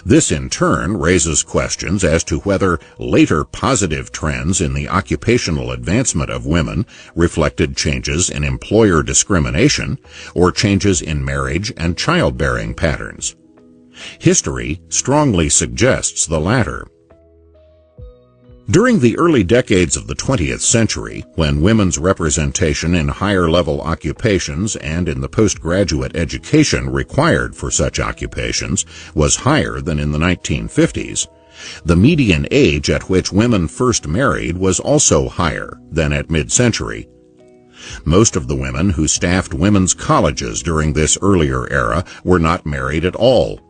This in turn raises questions as to whether later positive trends in the occupational advancement of women reflected changes in employer discrimination or changes in marriage and childbearing patterns. History strongly suggests the latter. During the early decades of the 20th century, when women's representation in higher-level occupations and in the postgraduate education required for such occupations was higher than in the 1950s, the median age at which women first married was also higher than at mid-century. Most of the women who staffed women's colleges during this earlier era were not married at all.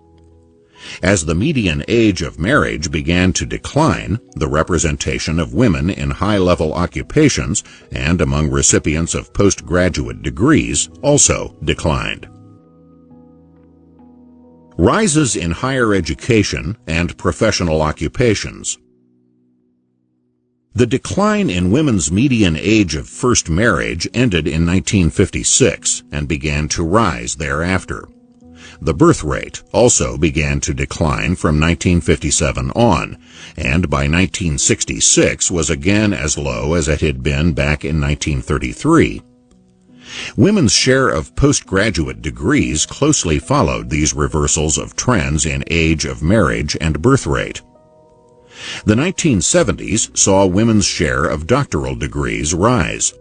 As the median age of marriage began to decline, the representation of women in high-level occupations and among recipients of postgraduate degrees also declined. Rises in higher education and professional occupations. The decline in women's median age of first marriage ended in 1956 and began to rise thereafter. The birth rate also began to decline from 1957 on, and by 1966 was again as low as it had been back in 1933. Women's share of postgraduate degrees closely followed these reversals of trends in age of marriage and birth rate. The 1970s saw women's share of doctoral degrees rise.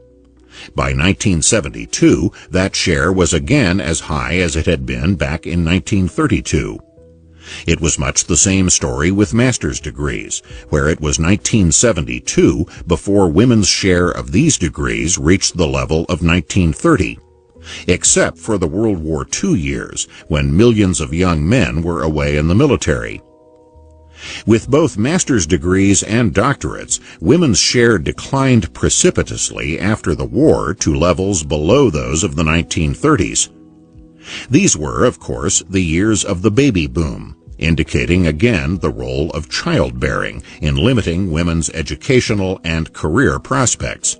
By 1972, that share was again as high as it had been back in 1932. It was much the same story with master's degrees, where it was 1972 before women's share of these degrees reached the level of 1930, except for the World War II years, when millions of young men were away in the military. With both master's degrees and doctorates, women's share declined precipitously after the war to levels below those of the 1930s. These were, of course, the years of the baby boom, indicating again the role of childbearing in limiting women's educational and career prospects.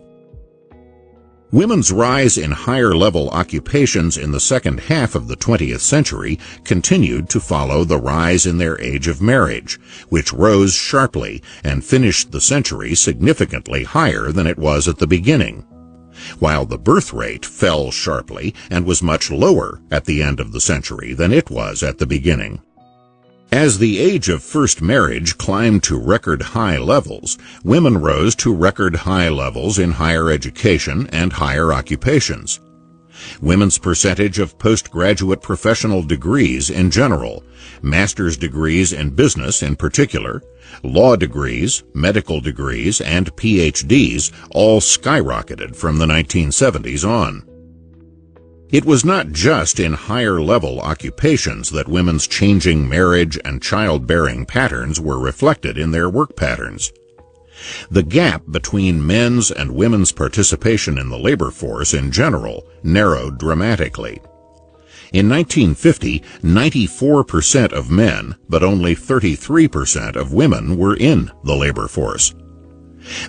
Women's rise in higher-level occupations in the second half of the 20th century continued to follow the rise in their age of marriage, which rose sharply and finished the century significantly higher than it was at the beginning, while the birth rate fell sharply and was much lower at the end of the century than it was at the beginning. As the age of first marriage climbed to record high levels, women rose to record high levels in higher education and higher occupations. Women's percentage of postgraduate professional degrees in general, master's degrees in business in particular, law degrees, medical degrees, and PhDs all skyrocketed from the 1970s on. It was not just in higher-level occupations that women's changing marriage and childbearing patterns were reflected in their work patterns. The gap between men's and women's participation in the labor force in general narrowed dramatically. In 1950, 94% of men, but only 33% of women were in the labor force.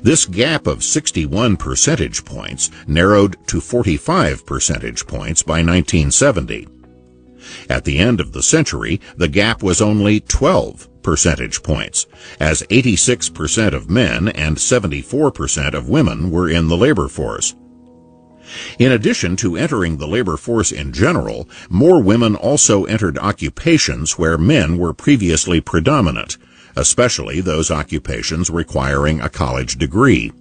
This gap of 61 percentage points narrowed to 45 percentage points by 1970. At the end of the century, the gap was only 12 percentage points, as 86% of men and 74% of women were in the labor force. In addition to entering the labor force in general, more women also entered occupations where men were previously predominant, especially those occupations requiring a college degree.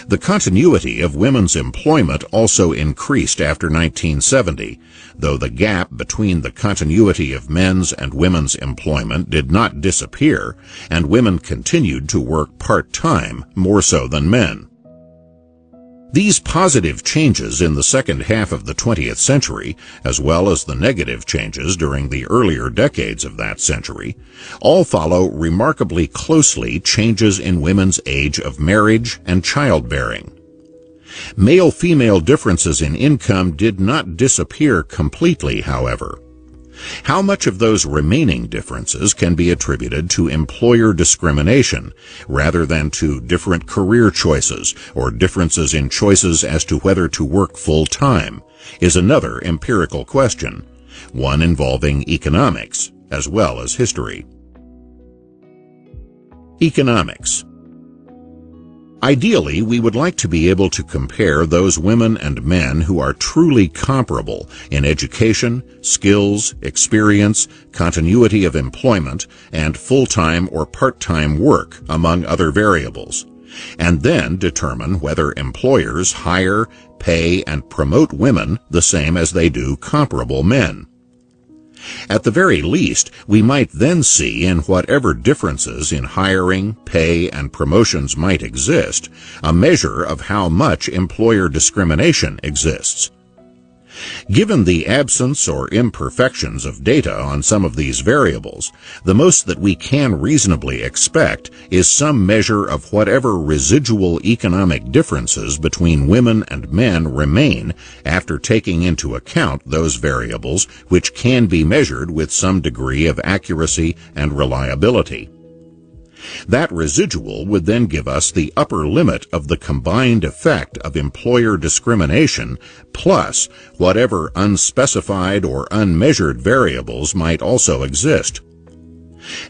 The continuity of women's employment also increased after 1970, though the gap between the continuity of men's and women's employment did not disappear, and women continued to work part-time more so than men. These positive changes in the second half of the 20th century, as well as the negative changes during the earlier decades of that century, all follow remarkably closely changes in women's age of marriage and childbearing. Male-female differences in income did not disappear completely, however. How much of those remaining differences can be attributed to employer discrimination rather than to different career choices or differences in choices as to whether to work full-time is another empirical question, one involving economics as well as history. Economics. Ideally, we would like to be able to compare those women and men who are truly comparable in education, skills, experience, continuity of employment, and full-time or part-time work, among other variables, and then determine whether employers hire, pay, and promote women the same as they do comparable men. At the very least, we might then see in whatever differences in hiring, pay, and promotions might exist, a measure of how much employer discrimination exists. Given the absence or imperfections of data on some of these variables, the most that we can reasonably expect is some measure of whatever residual economic differences between women and men remain after taking into account those variables which can be measured with some degree of accuracy and reliability. That residual would then give us the upper limit of the combined effect of employer discrimination plus whatever unspecified or unmeasured variables might also exist.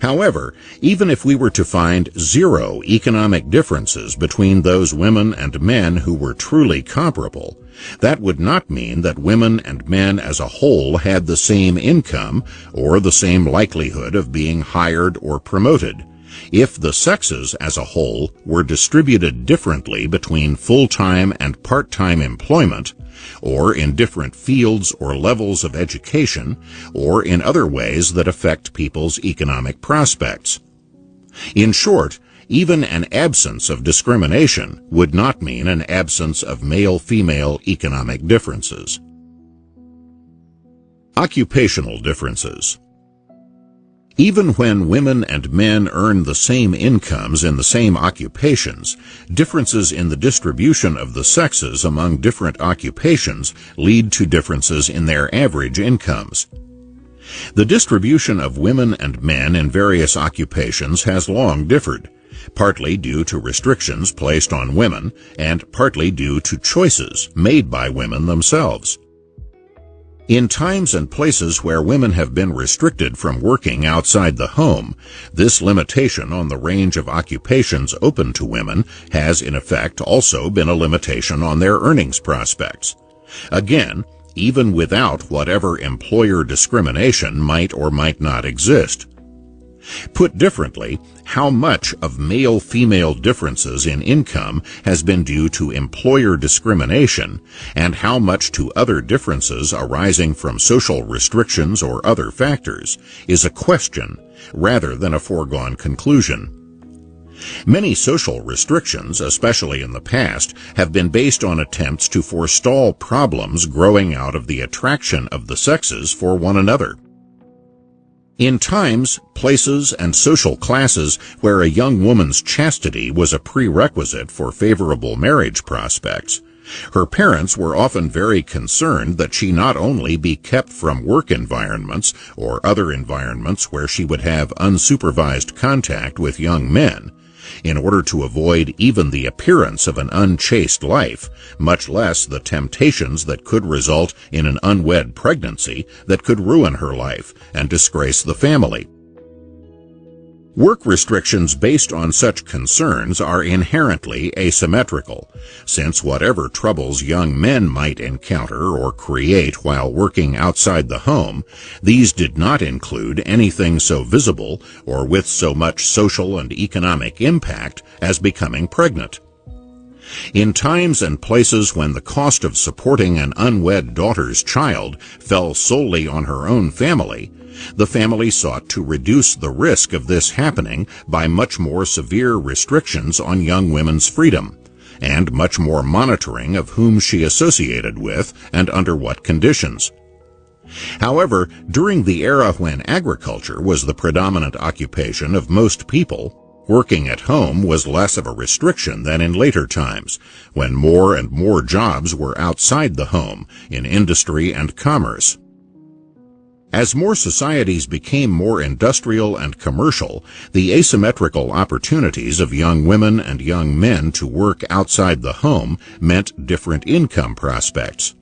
However, even if we were to find zero economic differences between those women and men who were truly comparable, that would not mean that women and men as a whole had the same income or the same likelihood of being hired or promoted. If the sexes as a whole were distributed differently between full-time and part-time employment, or in different fields or levels of education, or in other ways that affect people's economic prospects. In short, even an absence of discrimination would not mean an absence of male-female economic differences. Occupational differences. Even when women and men earn the same incomes in the same occupations, differences in the distribution of the sexes among different occupations lead to differences in their average incomes. The distribution of women and men in various occupations has long differed, partly due to restrictions placed on women and partly due to choices made by women themselves. In times and places where women have been restricted from working outside the home, this limitation on the range of occupations open to women has in effect also been a limitation on their earnings prospects. Again, even without whatever employer discrimination might or might not exist. Put differently, how much of male-female differences in income has been due to employer discrimination, and how much to other differences arising from social restrictions or other factors, is a question rather than a foregone conclusion. Many social restrictions, especially in the past, have been based on attempts to forestall problems growing out of the attraction of the sexes for one another. In times, places, and social classes where a young woman's chastity was a prerequisite for favorable marriage prospects, her parents were often very concerned that she not only be kept from work environments or other environments where she would have unsupervised contact with young men, in order to avoid even the appearance of an unchaste life, much less the temptations that could result in an unwed pregnancy that could ruin her life and disgrace the family. Work restrictions based on such concerns are inherently asymmetrical, since whatever troubles young men might encounter or create while working outside the home, these did not include anything so visible or with so much social and economic impact as becoming pregnant. In times and places when the cost of supporting an unwed daughter's child fell solely on her own family, the family sought to reduce the risk of this happening by much more severe restrictions on young women's freedom, and much more monitoring of whom she associated with and under what conditions. However, during the era when agriculture was the predominant occupation of most people, working at home was less of a restriction than in later times, when more and more jobs were outside the home, in industry and commerce. As more societies became more industrial and commercial, the asymmetrical opportunities of young women and young men to work outside the home meant different income prospects.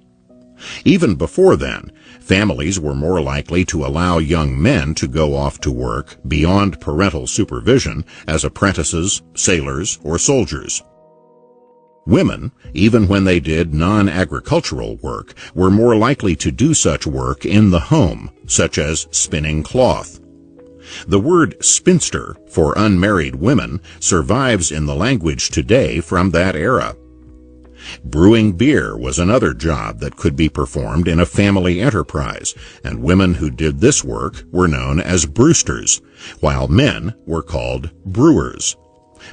Even before then, families were more likely to allow young men to go off to work beyond parental supervision as apprentices, sailors, or soldiers. Women, even when they did non-agricultural work, were more likely to do such work in the home, such as spinning cloth. The word spinster for unmarried women survives in the language today from that era. Brewing beer was another job that could be performed in a family enterprise, and women who did this work were known as brewsters, while men were called brewers.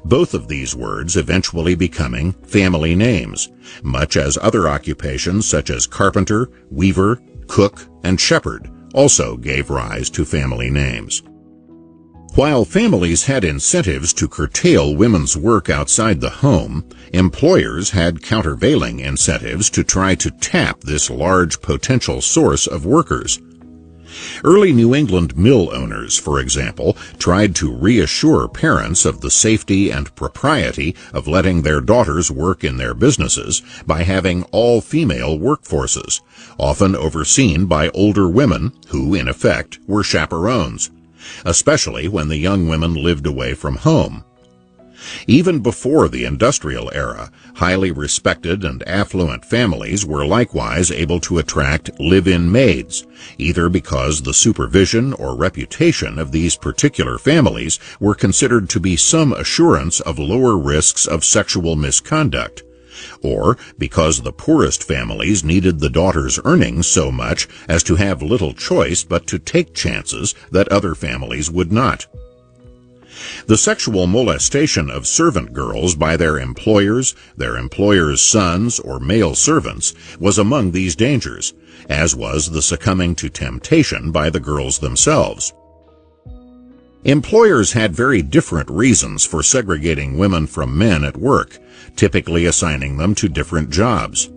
Both of these words eventually becoming family names, much as other occupations such as carpenter, weaver, cook, and shepherd also gave rise to family names. While families had incentives to curtail women's work outside the home, employers had countervailing incentives to try to tap this large potential source of workers. Early New England mill owners, for example, tried to reassure parents of the safety and propriety of letting their daughters work in their businesses by having all-female workforces, often overseen by older women who, in effect, were chaperones, especially when the young women lived away from home. Even before the industrial era, highly respected and affluent families were likewise able to attract live-in maids, either because the supervision or reputation of these particular families were considered to be some assurance of lower risks of sexual misconduct, or because the poorest families needed the daughters' earnings so much as to have little choice but to take chances that other families would not. The sexual molestation of servant girls by their employers' sons, or male servants was among these dangers, as was the succumbing to temptation by the girls themselves. Employers had very different reasons for segregating women from men at work, typically assigning them to different jobs.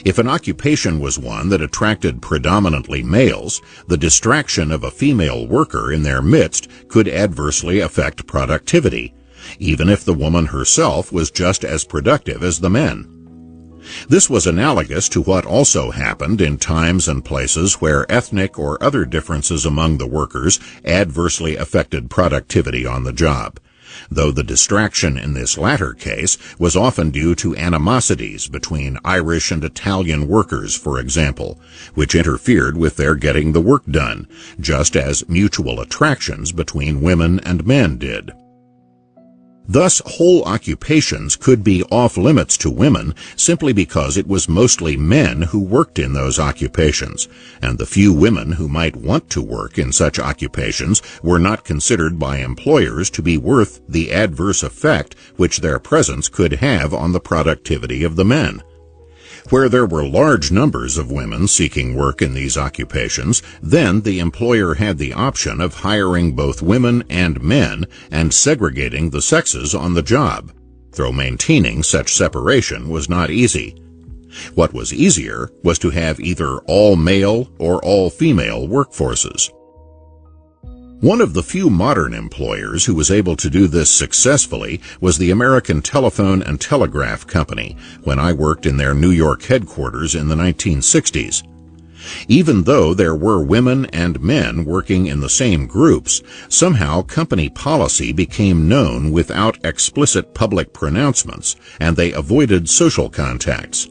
If an occupation was one that attracted predominantly males, the distraction of a female worker in their midst could adversely affect productivity, even if the woman herself was just as productive as the men. This was analogous to what also happened in times and places where ethnic or other differences among the workers adversely affected productivity on the job, though the distraction in this latter case was often due to animosities between Irish and Italian workers, for example, which interfered with their getting the work done, just as mutual attractions between women and men did. Thus, whole occupations could be off-limits to women simply because it was mostly men who worked in those occupations, and the few women who might want to work in such occupations were not considered by employers to be worth the adverse effect which their presence could have on the productivity of the men. Where there were large numbers of women seeking work in these occupations, then the employer had the option of hiring both women and men and segregating the sexes on the job, though maintaining such separation was not easy. What was easier was to have either all-male or all-female workforces. One of the few modern employers who was able to do this successfully was the American Telephone and Telegraph Company when I worked in their New York headquarters in the 1960s. Even though there were women and men working in the same groups, somehow company policy became known without explicit public pronouncements, and they avoided social contacts.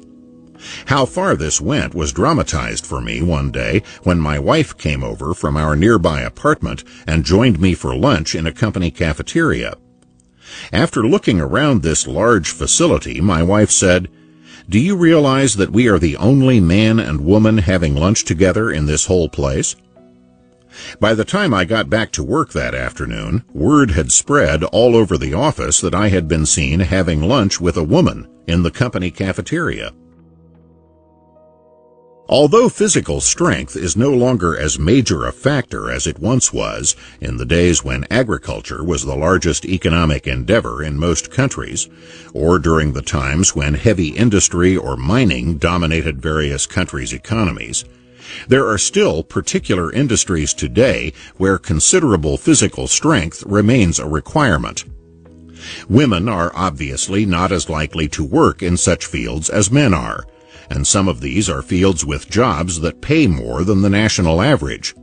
How far this went was dramatized for me one day when my wife came over from our nearby apartment and joined me for lunch in a company cafeteria. After looking around this large facility, my wife said, "Do you realize that we are the only man and woman having lunch together in this whole place?" By the time I got back to work that afternoon, word had spread all over the office that I had been seen having lunch with a woman in the company cafeteria. Although physical strength is no longer as major a factor as it once was, in the days when agriculture was the largest economic endeavor in most countries, or during the times when heavy industry or mining dominated various countries' economies, there are still particular industries today where considerable physical strength remains a requirement. Women are obviously not as likely to work in such fields as men are, and some of these are fields with jobs that pay more than the national average.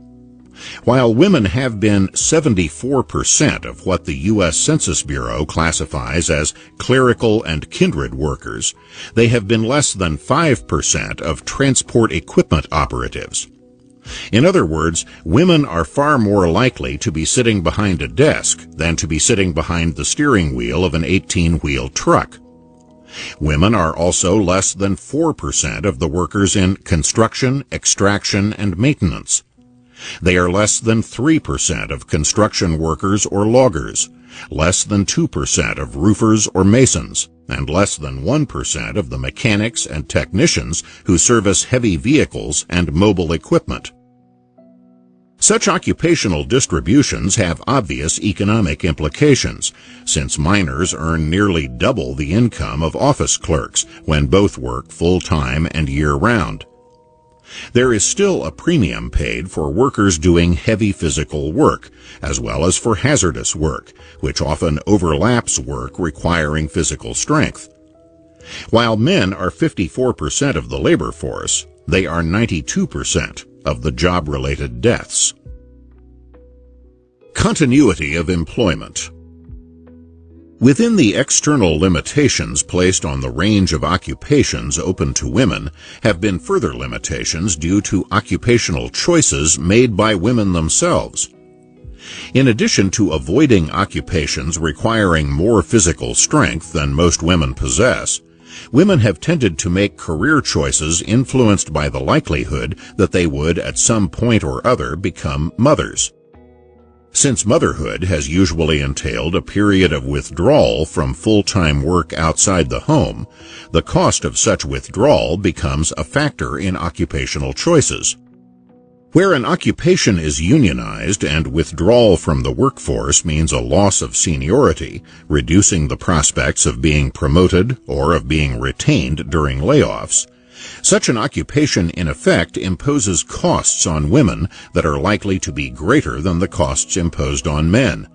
While women have been 74% of what the U.S. Census Bureau classifies as clerical and kindred workers, they have been less than 5% of transport equipment operatives. In other words, women are far more likely to be sitting behind a desk than to be sitting behind the steering wheel of an 18-wheel truck. Women are also less than 4% of the workers in construction, extraction, and maintenance. They are less than 3% of construction workers or loggers, less than 2% of roofers or masons, and less than 1% of the mechanics and technicians who service heavy vehicles and mobile equipment. Such occupational distributions have obvious economic implications, since miners earn nearly double the income of office clerks when both work full-time and year-round. There is still a premium paid for workers doing heavy physical work, as well as for hazardous work, which often overlaps work requiring physical strength. While men are 54% of the labor force, they are 92% of the job-related deaths. Continuity of employment. Within the external limitations placed on the range of occupations open to women have been further limitations due to occupational choices made by women themselves. In addition to avoiding occupations requiring more physical strength than most women possess, women have tended to make career choices influenced by the likelihood that they would at some point or other become mothers. Since motherhood has usually entailed a period of withdrawal from full-time work outside the home, the cost of such withdrawal becomes a factor in occupational choices. Where an occupation is unionized and withdrawal from the workforce means a loss of seniority, reducing the prospects of being promoted or of being retained during layoffs, such an occupation in effect imposes costs on women that are likely to be greater than the costs imposed on men,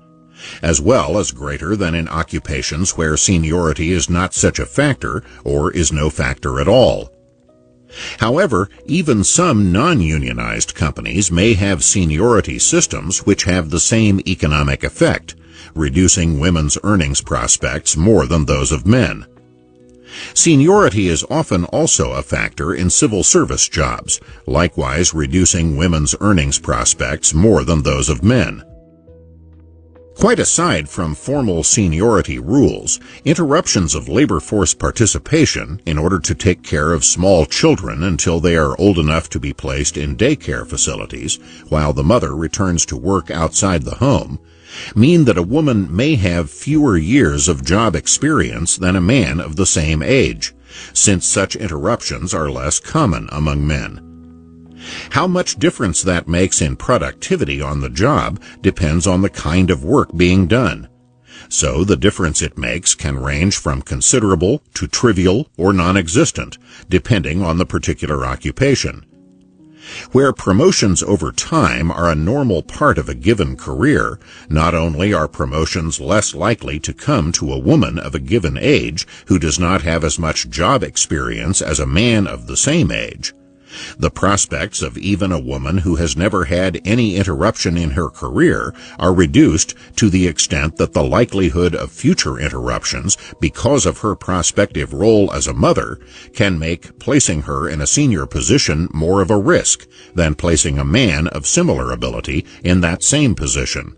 as well as greater than in occupations where seniority is not such a factor or is no factor at all. However, even some non-unionized companies may have seniority systems which have the same economic effect, reducing women's earnings prospects more than those of men. Seniority is often also a factor in civil service jobs, likewise reducing women's earnings prospects more than those of men. Quite aside from formal seniority rules, interruptions of labor force participation in order to take care of small children until they are old enough to be placed in daycare facilities while the mother returns to work outside the home mean that a woman may have fewer years of job experience than a man of the same age, since such interruptions are less common among men. How much difference that makes in productivity on the job depends on the kind of work being done. So the difference it makes can range from considerable to trivial or non-existent, depending on the particular occupation. Where promotions over time are a normal part of a given career, not only are promotions less likely to come to a woman of a given age who does not have as much job experience as a man of the same age, the prospects of even a woman who has never had any interruption in her career are reduced to the extent that the likelihood of future interruptions because of her prospective role as a mother can make placing her in a senior position more of a risk than placing a man of similar ability in that same position.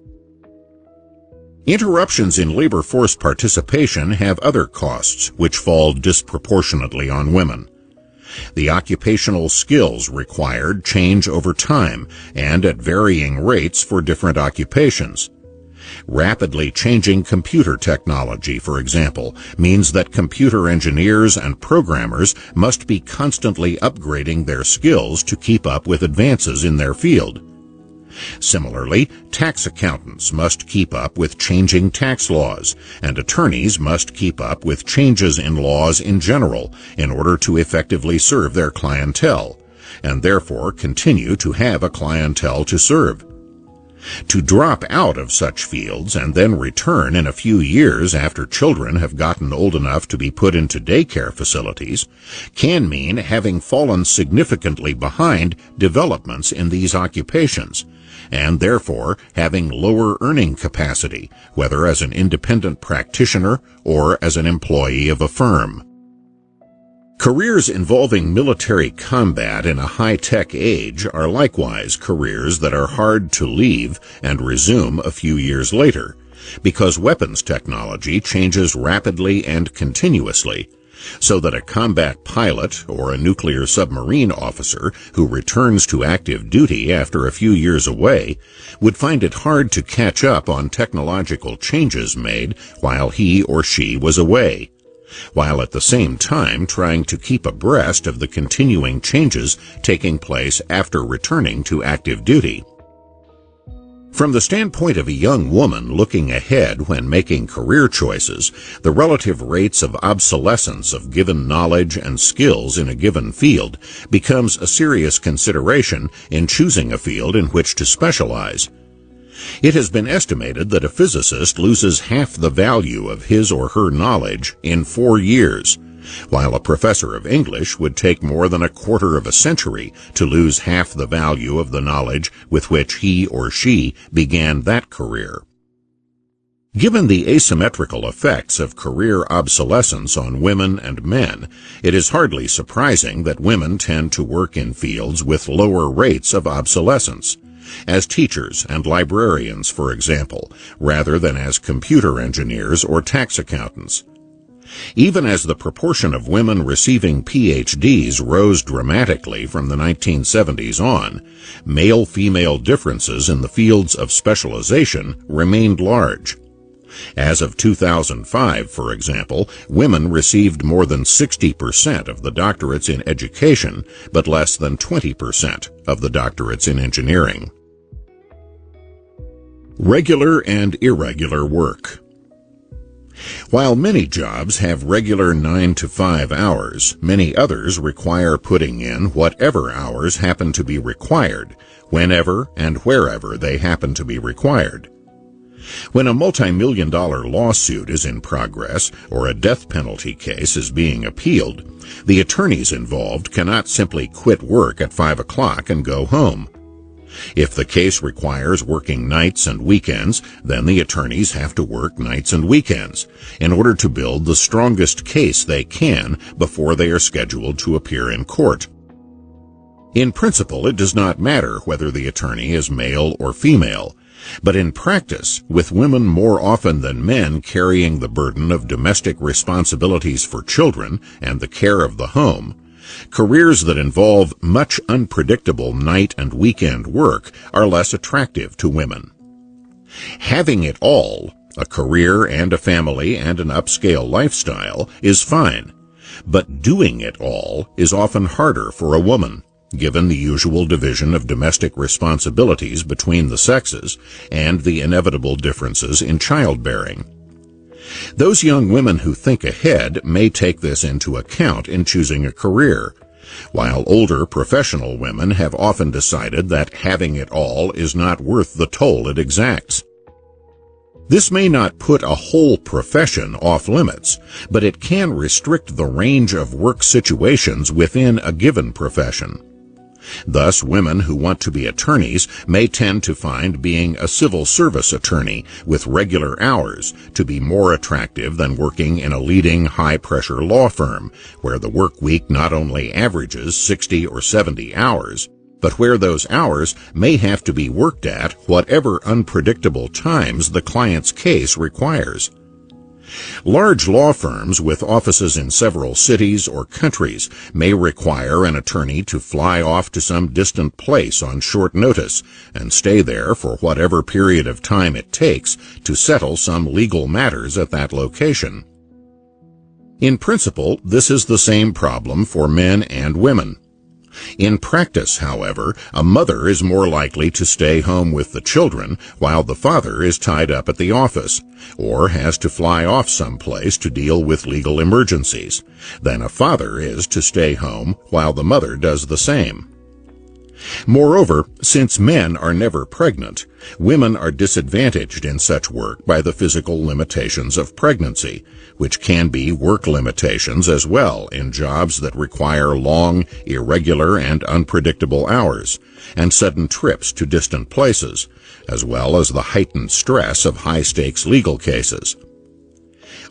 Interruptions in labor force participation have other costs which fall disproportionately on women. The occupational skills required change over time and at varying rates for different occupations. Rapidly changing computer technology, for example, means that computer engineers and programmers must be constantly upgrading their skills to keep up with advances in their field. Similarly, tax accountants must keep up with changing tax laws, and attorneys must keep up with changes in laws in general in order to effectively serve their clientele, and therefore continue to have a clientele to serve. To drop out of such fields and then return in a few years after children have gotten old enough to be put into daycare facilities can mean having fallen significantly behind developments in these occupations, and therefore having lower earning capacity, whether as an independent practitioner or as an employee of a firm. Careers involving military combat in a high-tech age are likewise careers that are hard to leave and resume a few years later, because weapons technology changes rapidly and continuously, so that a combat pilot or a nuclear submarine officer who returns to active duty after a few years away would find it hard to catch up on technological changes made while he or she was away, while at the same time trying to keep abreast of the continuing changes taking place after returning to active duty. From the standpoint of a young woman looking ahead when making career choices, the relative rates of obsolescence of given knowledge and skills in a given field becomes a serious consideration in choosing a field in which to specialize. It has been estimated that a physicist loses half the value of his or her knowledge in 4 years, while a professor of English would take more than a quarter of a century to lose half the value of the knowledge with which he or she began that career. Given the asymmetrical effects of career obsolescence on women and men, it is hardly surprising that women tend to work in fields with lower rates of obsolescence, as teachers and librarians, for example, rather than as computer engineers or tax accountants. Even as the proportion of women receiving PhDs rose dramatically from the 1970s on, male-female differences in the fields of specialization remained large. As of 2005, for example, women received more than 60% of the doctorates in education, but less than 20% of the doctorates in engineering. Regular and irregular work. While many jobs have regular 9 to 5 hours, many others require putting in whatever hours happen to be required, whenever and wherever they happen to be required. When a multi-million-dollar lawsuit is in progress or a death penalty case is being appealed, the attorneys involved cannot simply quit work at 5 o'clock and go home. If the case requires working nights and weekends, then the attorneys have to work nights and weekends in order to build the strongest case they can before they are scheduled to appear in court. In principle, it does not matter whether the attorney is male or female, But in practice, with women more often than men carrying the burden of domestic responsibilities for children and the care of the home, careers that involve much unpredictable night and weekend work are less attractive to women. Having it all, a career and a family and an upscale lifestyle, is fine, but doing it all is often harder for a woman, given the usual division of domestic responsibilities between the sexes and the inevitable differences in childbearing. Those young women who think ahead may take this into account in choosing a career, while older professional women have often decided that having it all is not worth the toll it exacts. This may not put a whole profession off limits, but it can restrict the range of work situations within a given profession. Thus, women who want to be attorneys may tend to find being a civil service attorney with regular hours to be more attractive than working in a leading high-pressure law firm, where the work week not only averages 60 or 70 hours, but where those hours may have to be worked at whatever unpredictable times the client's case requires. Large law firms with offices in several cities or countries may require an attorney to fly off to some distant place on short notice and stay there for whatever period of time it takes to settle some legal matters at that location. In principle, this is the same problem for men and women. In practice, however, a mother is more likely to stay home with the children while the father is tied up at the office, or has to fly off someplace to deal with legal emergencies, than a father is to stay home while the mother does the same. Moreover, since men are never pregnant, women are disadvantaged in such work by the physical limitations of pregnancy, which can be work limitations as well in jobs that require long, irregular, and unpredictable hours, and sudden trips to distant places, as well as the heightened stress of high-stakes legal cases.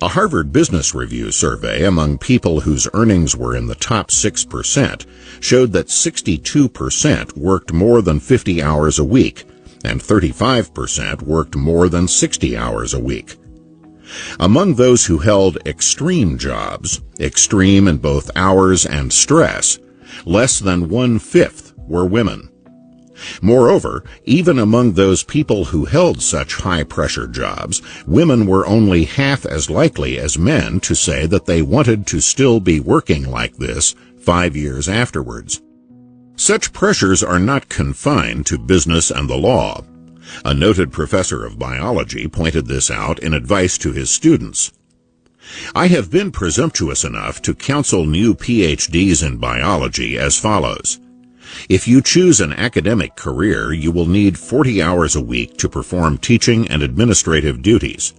A Harvard Business Review survey among people whose earnings were in the top 6% showed that 62% worked more than 50 hours a week, and 35% worked more than 60 hours a week. Among those who held extreme jobs, extreme in both hours and stress, less than 1/5 were women. Moreover, even among those people who held such high-pressure jobs, women were only half as likely as men to say that they wanted to still be working like this 5 years afterwards. Such pressures are not confined to business and the law. A noted professor of biology pointed this out in advice to his students. I have been presumptuous enough to counsel new PhDs in biology as follows. If you choose an academic career, you will need 40 hours a week to perform teaching and administrative duties,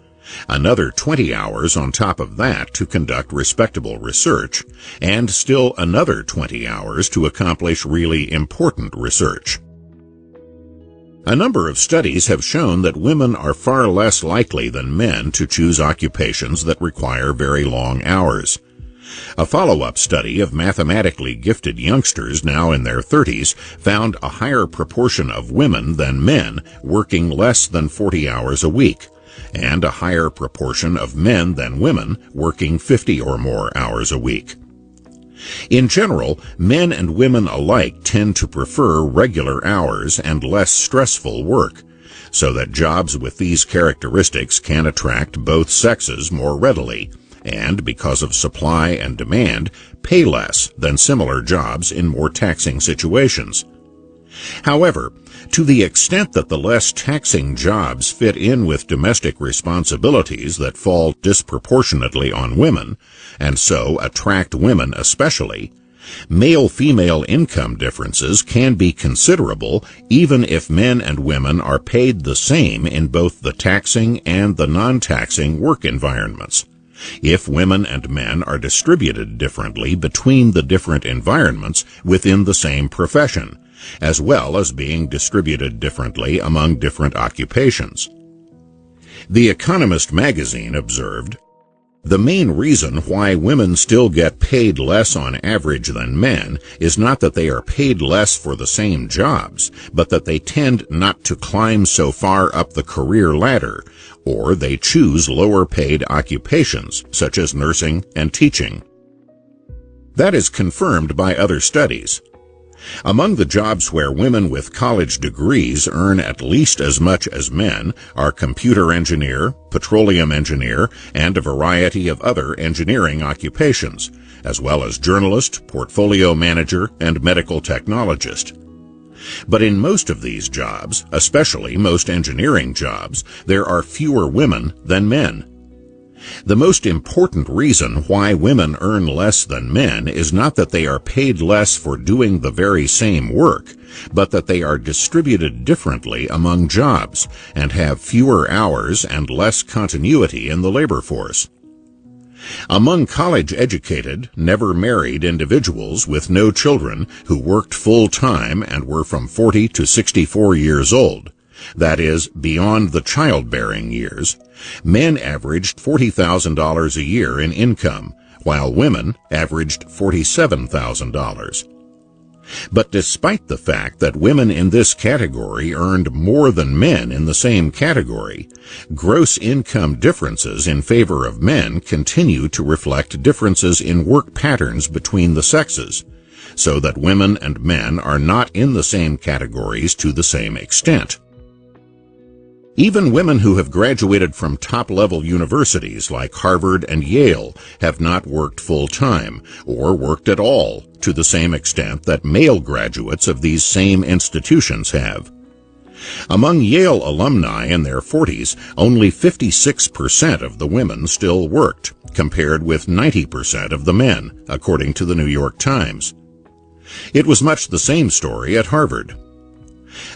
another 20 hours on top of that to conduct respectable research, and still another 20 hours to accomplish really important research. A number of studies have shown that women are far less likely than men to choose occupations that require very long hours. A follow-up study of mathematically gifted youngsters now in their 30s found a higher proportion of women than men working less than 40 hours a week, and a higher proportion of men than women working 50 or more hours a week. In general, men and women alike tend to prefer regular hours and less stressful work, so that jobs with these characteristics can attract both sexes more readily, and because of supply and demand, pay less than similar jobs in more taxing situations. However, to the extent that the less taxing jobs fit in with domestic responsibilities that fall disproportionately on women, and so attract women especially, male-female income differences can be considerable even if men and women are paid the same in both the taxing and the non-taxing work environments, if women and men are distributed differently between the different environments within the same profession, as well as being distributed differently among different occupations. The Economist magazine observed, The main reason why women still get paid less on average than men is not that they are paid less for the same jobs, but that they tend not to climb so far up the career ladder, or they choose lower paid occupations, such as nursing and teaching. That is confirmed by other studies. Among the jobs where women with college degrees earn at least as much as men are computer engineer, petroleum engineer, and a variety of other engineering occupations, as well as journalist, portfolio manager, and medical technologist. But in most of these jobs, especially most engineering jobs, there are fewer women than men. The most important reason why women earn less than men is not that they are paid less for doing the very same work, but that they are distributed differently among jobs and have fewer hours and less continuity in the labor force. Among college-educated, never-married individuals with no children who worked full-time and were from 40 to 64 years old, that is, beyond the childbearing years, men averaged $40,000 a year in income, while women averaged $47,000. But despite the fact that women in this category earned more than men in the same category, gross income differences in favor of men continue to reflect differences in work patterns between the sexes, so that women and men are not in the same categories to the same extent. Even women who have graduated from top-level universities like Harvard and Yale have not worked full-time, or worked at all, to the same extent that male graduates of these same institutions have. Among Yale alumni in their 40s, only 56% of the women still worked, compared with 90% of the men, according to the New York Times. It was much the same story at Harvard.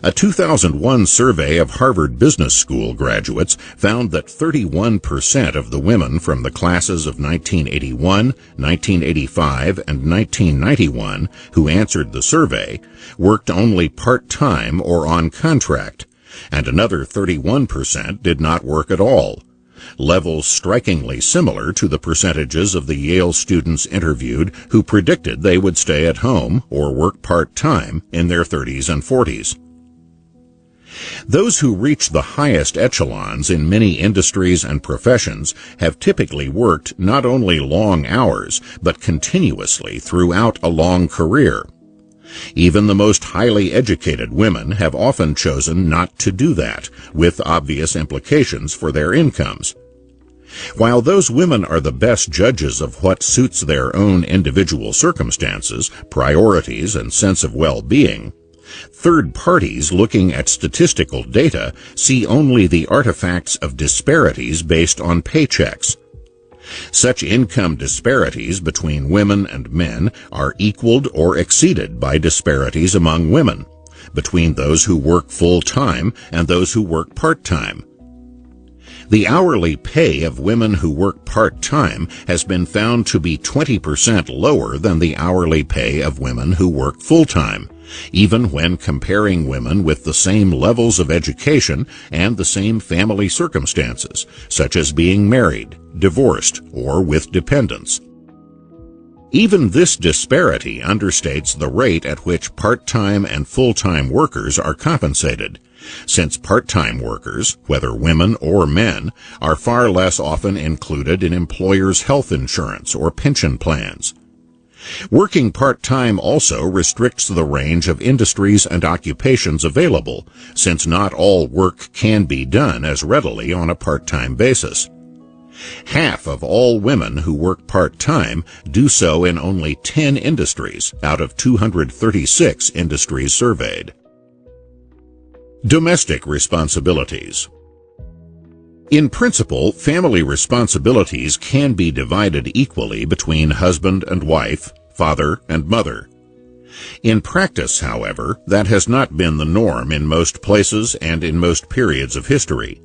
A 2001 survey of Harvard Business School graduates found that 31% of the women from the classes of 1981, 1985, and 1991 who answered the survey worked only part-time or on contract, and another 31% did not work at all, levels strikingly similar to the percentages of the Yale students interviewed who predicted they would stay at home or work part-time in their 30s and 40s. Those who reach the highest echelons in many industries and professions have typically worked not only long hours, but continuously throughout a long career. Even the most highly educated women have often chosen not to do that, with obvious implications for their incomes. While those women are the best judges of what suits their own individual circumstances, priorities, and sense of well-being, third parties looking at statistical data see only the artifacts of disparities based on paychecks. Such income disparities between women and men are equaled or exceeded by disparities among women, between those who work full-time and those who work part-time. The hourly pay of women who work part-time has been found to be 20% lower than the hourly pay of women who work full-time, even when comparing women with the same levels of education and the same family circumstances, such as being married, divorced, or with dependents. Even this disparity understates the rate at which part-time and full-time workers are compensated, since part-time workers, whether women or men, are far less often included in employers' health insurance or pension plans. Working part-time also restricts the range of industries and occupations available, since not all work can be done as readily on a part-time basis. Half of all women who work part-time do so in only 10 industries out of 236 industries surveyed. Domestic responsibilities. In principle, family responsibilities can be divided equally between husband and wife, father and mother. In practice, however, that has not been the norm in most places and in most periods of history.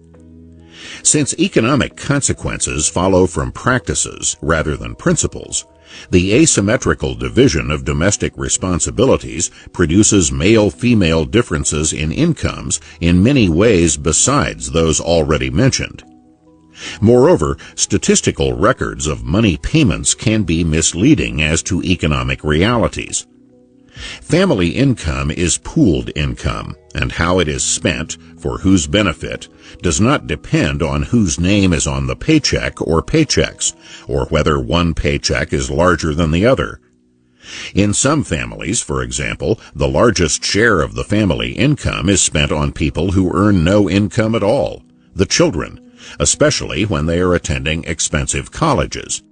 Since economic consequences follow from practices rather than principles, the asymmetrical division of domestic responsibilities produces male-female differences in incomes in many ways besides those already mentioned. Moreover, statistical records of money payments can be misleading as to economic realities. Family income is pooled income, and how it is spent, for whose benefit, does not depend on whose name is on the paycheck or paychecks, or whether one paycheck is larger than the other. In some families, for example, the largest share of the family income is spent on people who earn no income at all, the children, especially when they are attending expensive colleges.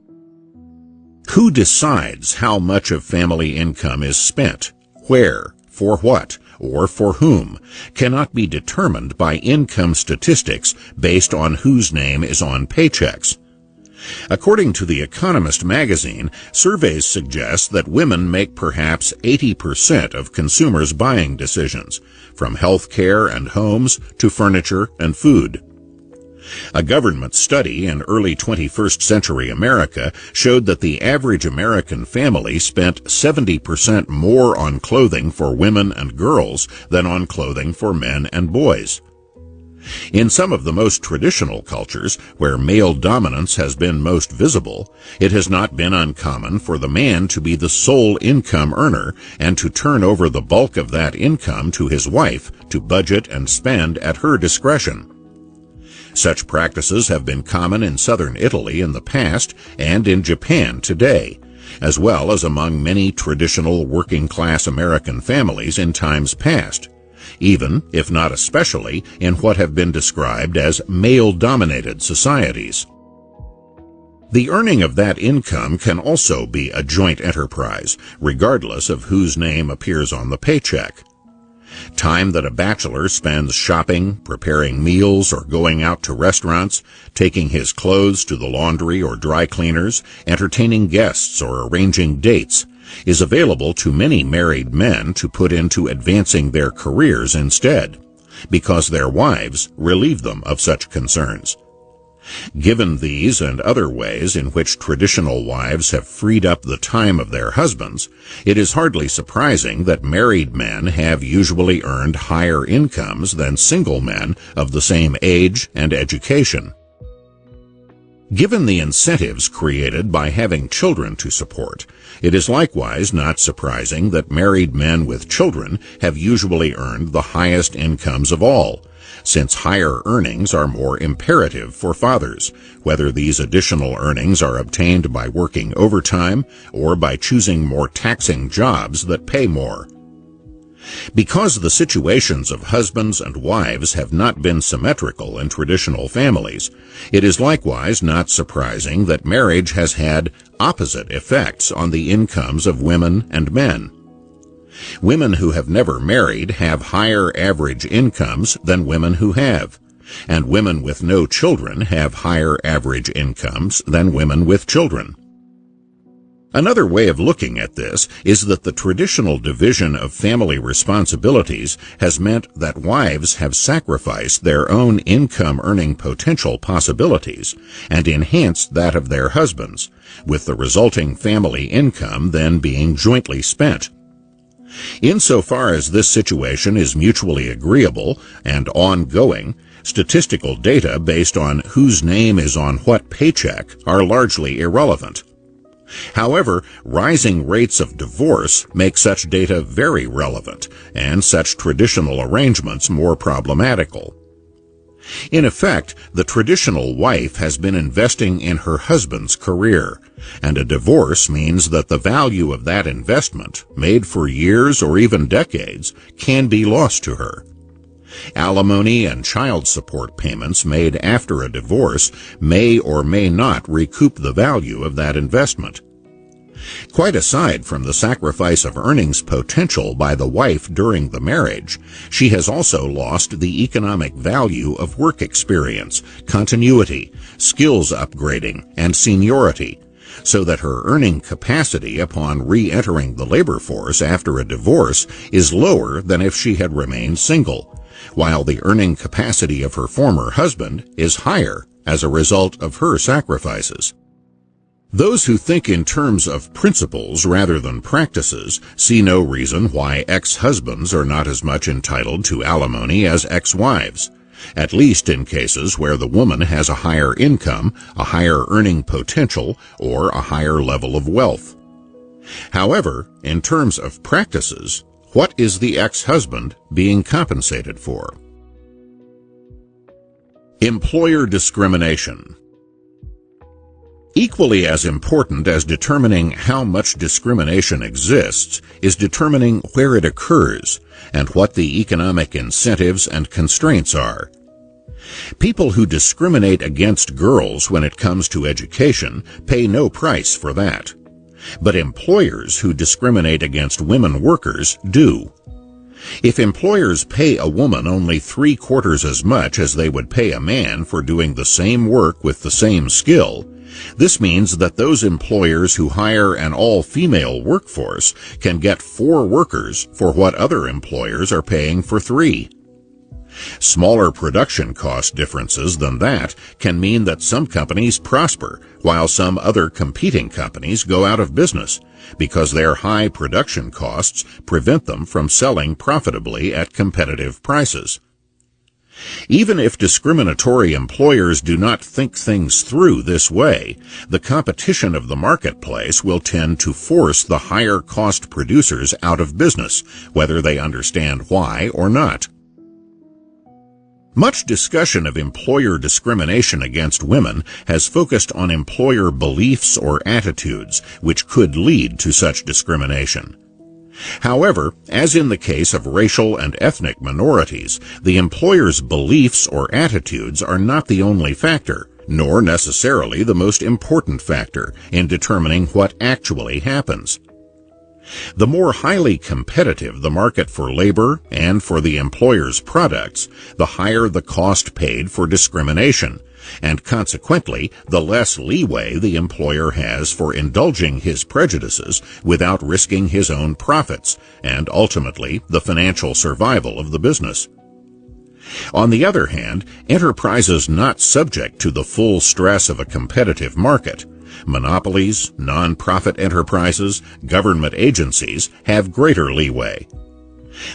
Who decides how much of family income is spent, where, for what, or for whom, cannot be determined by income statistics based on whose name is on paychecks. According to the Economist magazine, surveys suggest that women make perhaps 80% of consumers' buying decisions, from health care and homes to furniture and food. A government study in early 21st century America showed that the average American family spent 70% more on clothing for women and girls than on clothing for men and boys. In some of the most traditional cultures, where male dominance has been most visible, it has not been uncommon for the man to be the sole income earner and to turn over the bulk of that income to his wife to budget and spend at her discretion. Such practices have been common in southern Italy in the past and in Japan today, as well as among many traditional working-class American families in times past, even, if not especially, in what have been described as male-dominated societies. The earning of that income can also be a joint enterprise, regardless of whose name appears on the paycheck. Time that a bachelor spends shopping, preparing meals, or going out to restaurants, taking his clothes to the laundry or dry cleaners, entertaining guests, or arranging dates, is available to many married men to put into advancing their careers instead, because their wives relieve them of such concerns. Given these and other ways in which traditional wives have freed up the time of their husbands, it is hardly surprising that married men have usually earned higher incomes than single men of the same age and education. Given the incentives created by having children to support, it is likewise not surprising that married men with children have usually earned the highest incomes of all, since higher earnings are more imperative for fathers, whether these additional earnings are obtained by working overtime or by choosing more taxing jobs that pay more. Because the situations of husbands and wives have not been symmetrical in traditional families, it is likewise not surprising that marriage has had opposite effects on the incomes of women and men. Women who have never married have higher average incomes than women who have, and women with no children have higher average incomes than women with children. Another way of looking at this is that the traditional division of family responsibilities has meant that wives have sacrificed their own income-earning potential possibilities and enhanced that of their husbands, with the resulting family income then being jointly spent. Insofar as this situation is mutually agreeable and ongoing, statistical data based on whose name is on what paycheck are largely irrelevant. However, rising rates of divorce make such data very relevant and such traditional arrangements more problematical. In effect, the traditional wife has been investing in her husband's career, and a divorce means that the value of that investment, made for years or even decades, can be lost to her. Alimony and child support payments made after a divorce may or may not recoup the value of that investment. Quite aside from the sacrifice of earnings potential by the wife during the marriage, she has also lost the economic value of work experience, continuity, skills upgrading, and seniority, so that her earning capacity upon re-entering the labor force after a divorce is lower than if she had remained single, while the earning capacity of her former husband is higher as a result of her sacrifices. Those who think in terms of principles rather than practices see no reason why ex-husbands are not as much entitled to alimony as ex-wives, at least in cases where the woman has a higher income, a higher earning potential, or a higher level of wealth. However, in terms of practices, what is the ex-husband being compensated for? Employer discrimination. Equally as important as determining how much discrimination exists is determining where it occurs and what the economic incentives and constraints are. People who discriminate against girls when it comes to education pay no price for that. But employers who discriminate against women workers do. If employers pay a woman only 3/4 as much as they would pay a man for doing the same work with the same skill, this means that those employers who hire an all-female workforce can get 4 workers for what other employers are paying for 3. Smaller production cost differences than that can mean that some companies prosper while some other competing companies go out of business because their high production costs prevent them from selling profitably at competitive prices. Even if discriminatory employers do not think things through this way, the competition of the marketplace will tend to force the higher-cost producers out of business, whether they understand why or not. Much discussion of employer discrimination against women has focused on employer beliefs or attitudes which could lead to such discrimination. However, as in the case of racial and ethnic minorities, the employer's beliefs or attitudes are not the only factor, nor necessarily the most important factor in determining what actually happens. The more highly competitive the market for labor and for the employer's products, the higher the cost paid for discrimination, and consequently, the less leeway the employer has for indulging his prejudices without risking his own profits and ultimately the financial survival of the business. On the other hand, enterprises not subject to the full stress of a competitive market, monopolies, non-profit enterprises, government agencies, have greater leeway.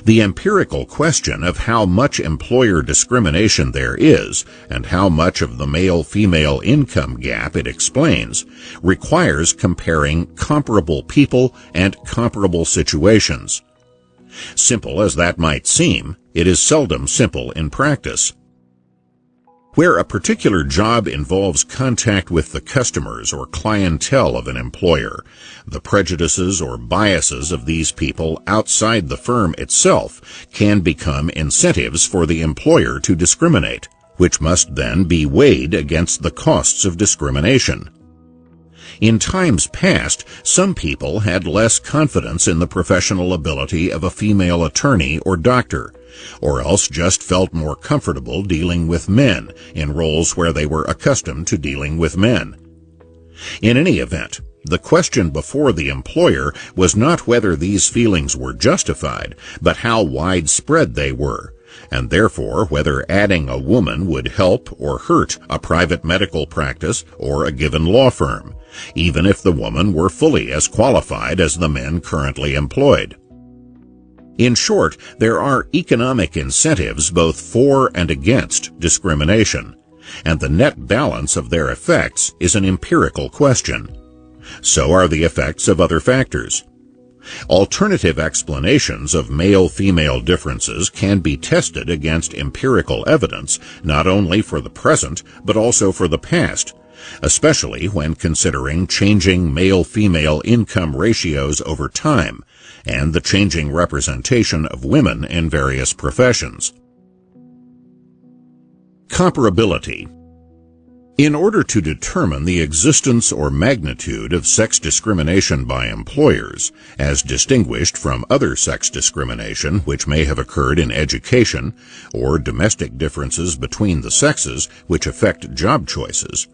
The empirical question of how much employer discrimination there is and how much of the male-female income gap it explains requires comparing comparable people and comparable situations. Simple as that might seem, it is seldom simple in practice. Where a particular job involves contact with the customers or clientele of an employer, the prejudices or biases of these people outside the firm itself can become incentives for the employer to discriminate, which must then be weighed against the costs of discrimination. In times past, some people had less confidence in the professional ability of a female attorney or doctor, or else just felt more comfortable dealing with men in roles where they were accustomed to dealing with men. In any event, the question before the employer was not whether these feelings were justified, but how widespread they were, and therefore whether adding a woman would help or hurt a private medical practice or a given law firm, even if the woman were fully as qualified as the men currently employed. In short, there are economic incentives both for and against discrimination, and the net balance of their effects is an empirical question. So are the effects of other factors. Alternative explanations of male-female differences can be tested against empirical evidence not only for the present but also for the past, especially when considering changing male-female income ratios over time and the changing representation of women in various professions. Comparability. In order to determine the existence or magnitude of sex discrimination by employers, as distinguished from other sex discrimination which may have occurred in education, or domestic differences between the sexes which affect job choices,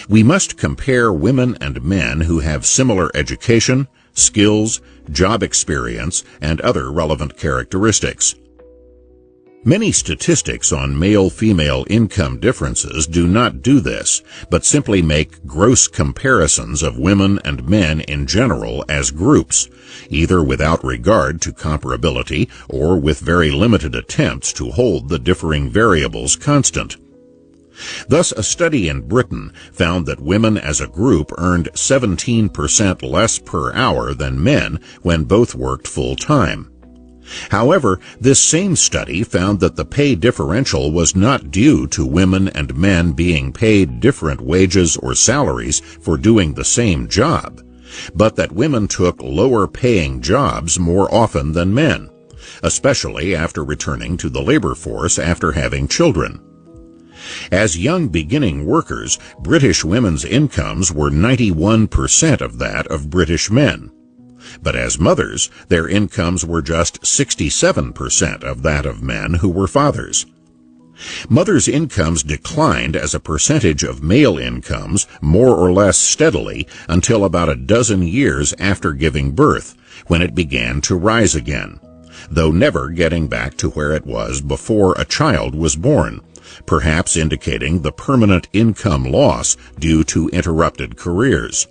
we must compare women and men who have similar education, skills, job experience, and other relevant characteristics. Many statistics on male-female income differences do not do this, but simply make gross comparisons of women and men in general as groups, either without regard to comparability or with very limited attempts to hold the differing variables constant. Thus, a study in Britain found that women as a group earned 17% less per hour than men when both worked full-time. However, this same study found that the pay differential was not due to women and men being paid different wages or salaries for doing the same job, but that women took lower-paying jobs more often than men, especially after returning to the labor force after having children. As young beginning workers, British women's incomes were 91% of that of British men. But as mothers, their incomes were just 67% of that of men who were fathers. Mothers' incomes declined as a percentage of male incomes more or less steadily until about a dozen years after giving birth, when it began to rise again, though never getting back to where it was before a child was born, perhaps indicating the permanent income loss due to interrupted careers.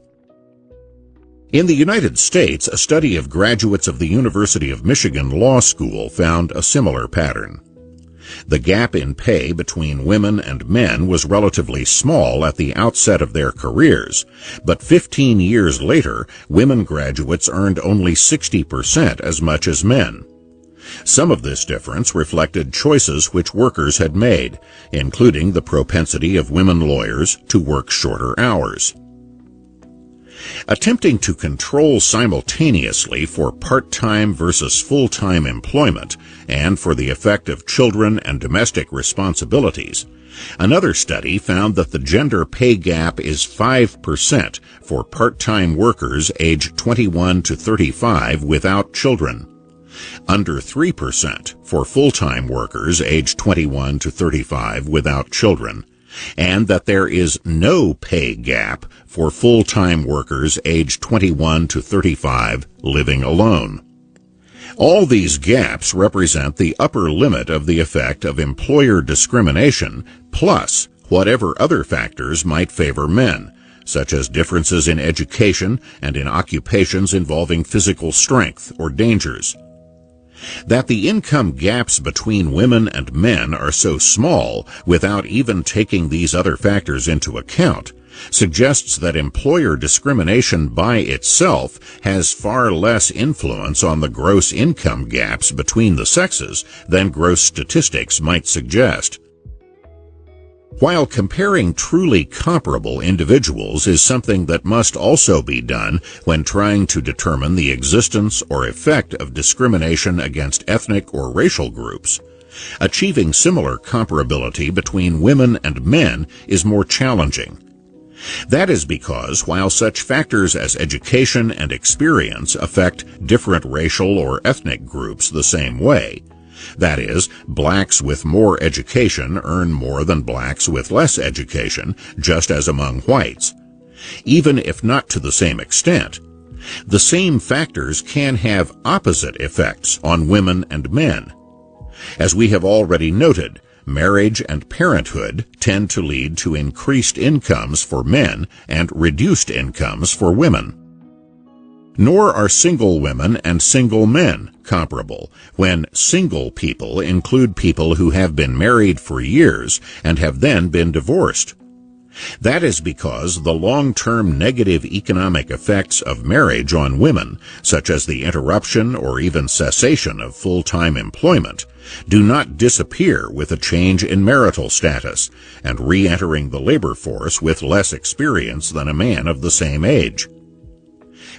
In the United States, a study of graduates of the University of Michigan Law School found a similar pattern. The gap in pay between women and men was relatively small at the outset of their careers, but 15 years later, women graduates earned only 60% as much as men. Some of this difference reflected choices which workers had made, including the propensity of women lawyers to work shorter hours. Attempting to control simultaneously for part-time versus full-time employment and for the effect of children and domestic responsibilities, another study found that the gender pay gap is 5% for part-time workers aged 21 to 35 without children, under 3% for full-time workers aged 21 to 35 without children, and that there is no pay gap for full-time workers aged 21 to 35 living alone. All these gaps represent the upper limit of the effect of employer discrimination plus whatever other factors might favor men, such as differences in education and in occupations involving physical strength or dangers. That the income gaps between women and men are so small without even taking these other factors into account suggests that employer discrimination by itself has far less influence on the gross income gaps between the sexes than gross statistics might suggest. While comparing truly comparable individuals is something that must also be done when trying to determine the existence or effect of discrimination against ethnic or racial groups, achieving similar comparability between women and men is more challenging. That is because while such factors as education and experience affect different racial or ethnic groups the same way, that is, blacks with more education earn more than blacks with less education, just as among whites. Even if not to the same extent, the same factors can have opposite effects on women and men. As we have already noted, marriage and parenthood tend to lead to increased incomes for men and reduced incomes for women. Nor are single women and single men comparable, when single people include people who have been married for years and have then been divorced. That is because the long-term negative economic effects of marriage on women, such as the interruption or even cessation of full-time employment, do not disappear with a change in marital status and re-entering the labor force with less experience than a man of the same age.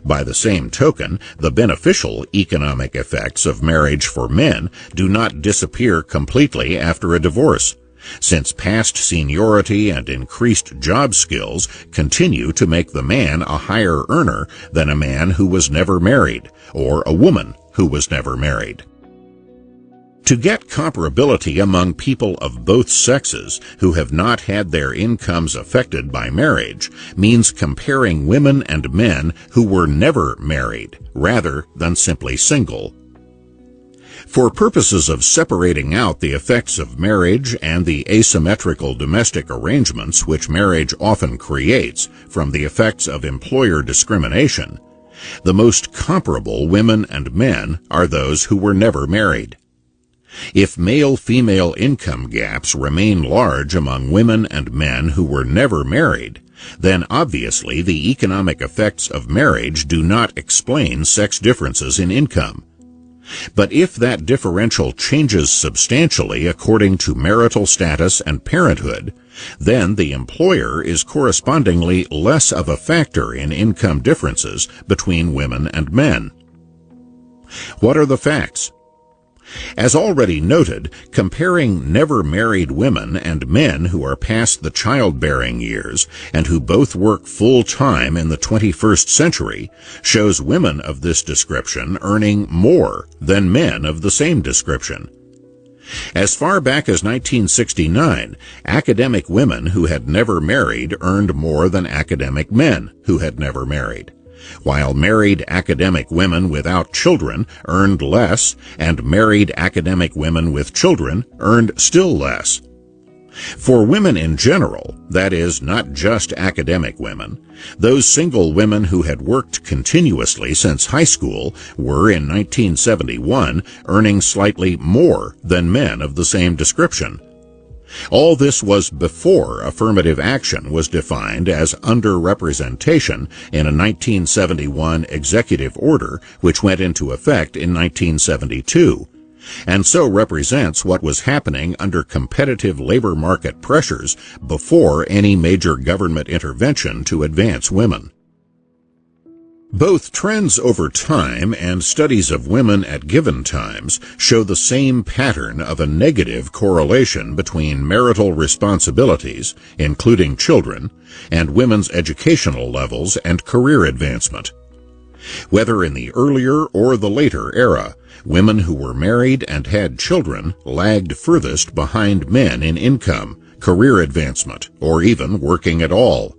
By the same token, the beneficial economic effects of marriage for men do not disappear completely after a divorce, since past seniority and increased job skills continue to make the man a higher earner than a man who was never married, or a woman who was never married. To get comparability among people of both sexes who have not had their incomes affected by marriage means comparing women and men who were never married rather than simply single. For purposes of separating out the effects of marriage and the asymmetrical domestic arrangements which marriage often creates from the effects of employer discrimination, the most comparable women and men are those who were never married. If male-female income gaps remain large among women and men who were never married, then obviously the economic effects of marriage do not explain sex differences in income. But if that differential changes substantially according to marital status and parenthood, then the employer is correspondingly less of a factor in income differences between women and men. What are the facts? As already noted, comparing never married women and men who are past the childbearing years and who both work full-time in the 21st century shows women of this description earning more than men of the same description. As far back as 1969, academic women who had never married earned more than academic men who had never married, while married academic women without children earned less and married academic women with children earned still less. For women in general, that is, not just academic women, those single women who had worked continuously since high school were in 1971 earning slightly more than men of the same description. All this was before affirmative action was defined as underrepresentation in a 1971 executive order which went into effect in 1972, and so represents what was happening under competitive labor market pressures before any major government intervention to advance women. Both trends over time and studies of women at given times show the same pattern of a negative correlation between marital responsibilities, including children, and women's educational levels and career advancement. Whether in the earlier or the later era, women who were married and had children lagged furthest behind men in income, career advancement, or even working at all.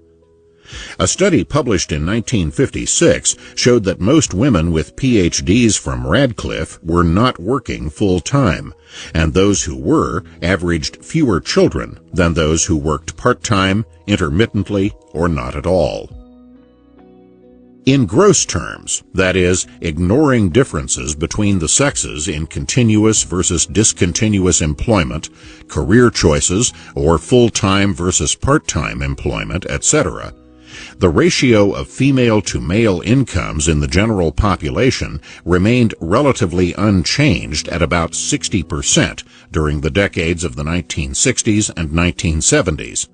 A study published in 1956 showed that most women with PhDs from Radcliffe were not working full-time, and those who were averaged fewer children than those who worked part-time, intermittently, or not at all. In gross terms, that is, ignoring differences between the sexes in continuous versus discontinuous employment, career choices, or full-time versus part-time employment, etc., the ratio of female to male incomes in the general population remained relatively unchanged at about 60% during the decades of the 1960s and 1970s,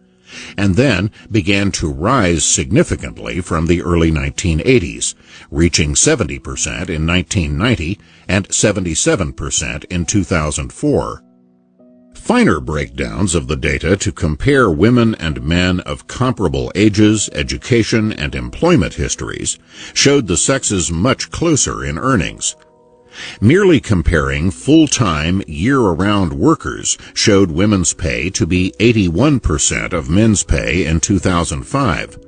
and then began to rise significantly from the early 1980s, reaching 70% in 1990 and 77% in 2004. Finer breakdowns of the data to compare women and men of comparable ages, education, and employment histories showed the sexes much closer in earnings. Merely comparing full-time, year-round workers showed women's pay to be 81% of men's pay in 2005.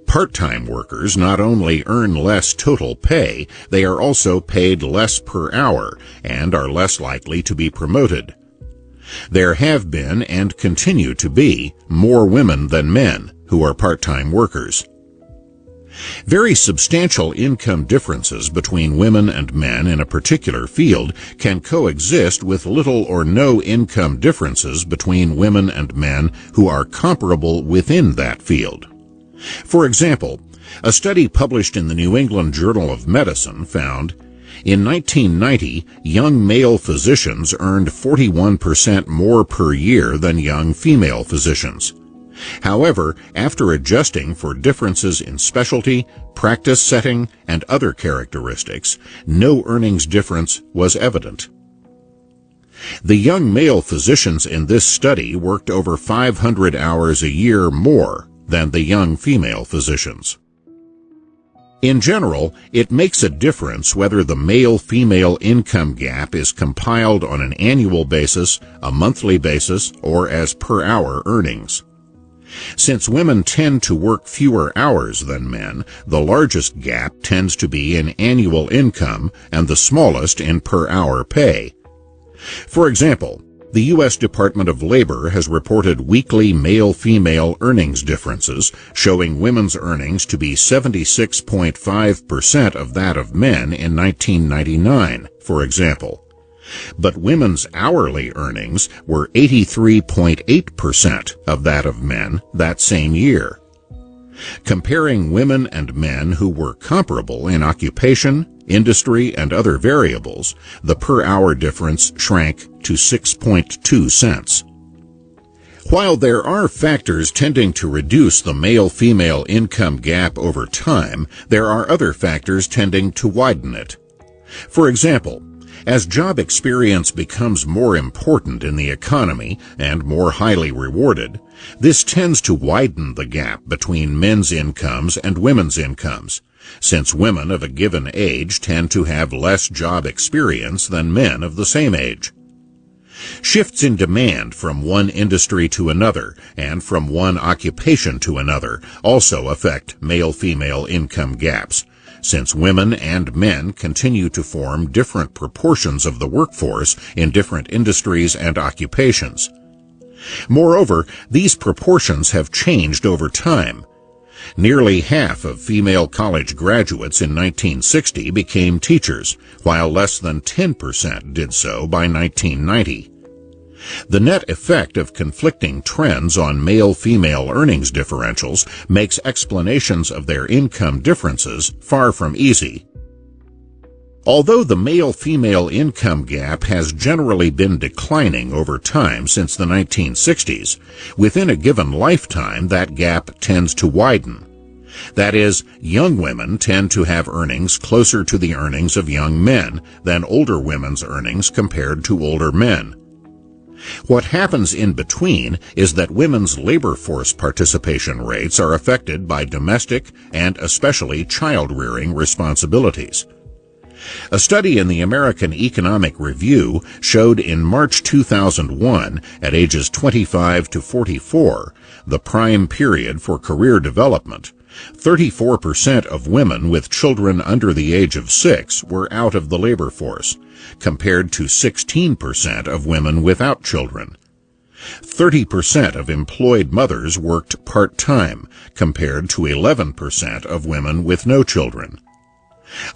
Part-time workers not only earn less total pay, they are also paid less per hour and are less likely to be promoted. There have been and continue to be more women than men who are part-time workers. Very substantial income differences between women and men in a particular field can coexist with little or no income differences between women and men who are comparable within that field. For example, a study published in the New England Journal of Medicine found in 1990, young male physicians earned 41% more per year than young female physicians. However, after adjusting for differences in specialty, practice setting, and other characteristics, no earnings difference was evident. The young male physicians in this study worked over 500 hours a year more than the young female physicians. In general, it makes a difference whether the male-female income gap is compiled on an annual basis, a monthly basis, or as per-hour earnings. Since women tend to work fewer hours than men, the largest gap tends to be in annual income and the smallest in per-hour pay. For example, the U.S. Department of Labor has reported weekly male-female earnings differences, showing women's earnings to be 76.5% of that of men in 1999, for example. But women's hourly earnings were 83.8% of that of men that same year. Comparing women and men who were comparable in occupation, industry, and other variables, the per-hour difference shrank to 6.2 cents. While there are factors tending to reduce the male-female income gap over time, there are other factors tending to widen it. For example, as job experience becomes more important in the economy and more highly rewarded, this tends to widen the gap between men's incomes and women's incomes, since women of a given age tend to have less job experience than men of the same age. Shifts in demand from one industry to another and from one occupation to another also affect male-female income gaps, since women and men continue to form different proportions of the workforce in different industries and occupations. Moreover, these proportions have changed over time. Nearly half of female college graduates in 1960 became teachers, while less than 10% did so by 1990. The net effect of conflicting trends on male-female earnings differentials makes explanations of their income differences far from easy. Although the male-female income gap has generally been declining over time since the 1960s, within a given lifetime that gap tends to widen. That is, young women tend to have earnings closer to the earnings of young men than older women's earnings compared to older men. What happens in between is that women's labor force participation rates are affected by domestic and especially child-rearing responsibilities. A study in the American Economic Review showed in March 2001, at ages 25 to 44, the prime period for career development, 34% of women with children under the age of 6 were out of the labor force, compared to 16% of women without children. 30% of employed mothers worked part-time, compared to 11% of women with no children.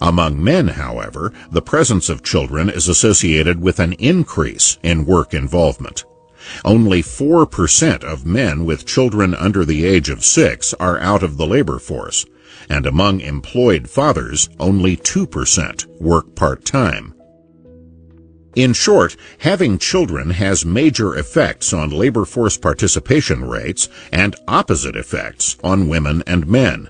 Among men, however, the presence of children is associated with an increase in work involvement. Only 4% of men with children under the age of 6 are out of the labor force, and among employed fathers, only 2% work part-time. In short, having children has major effects on labor force participation rates and opposite effects on women and men.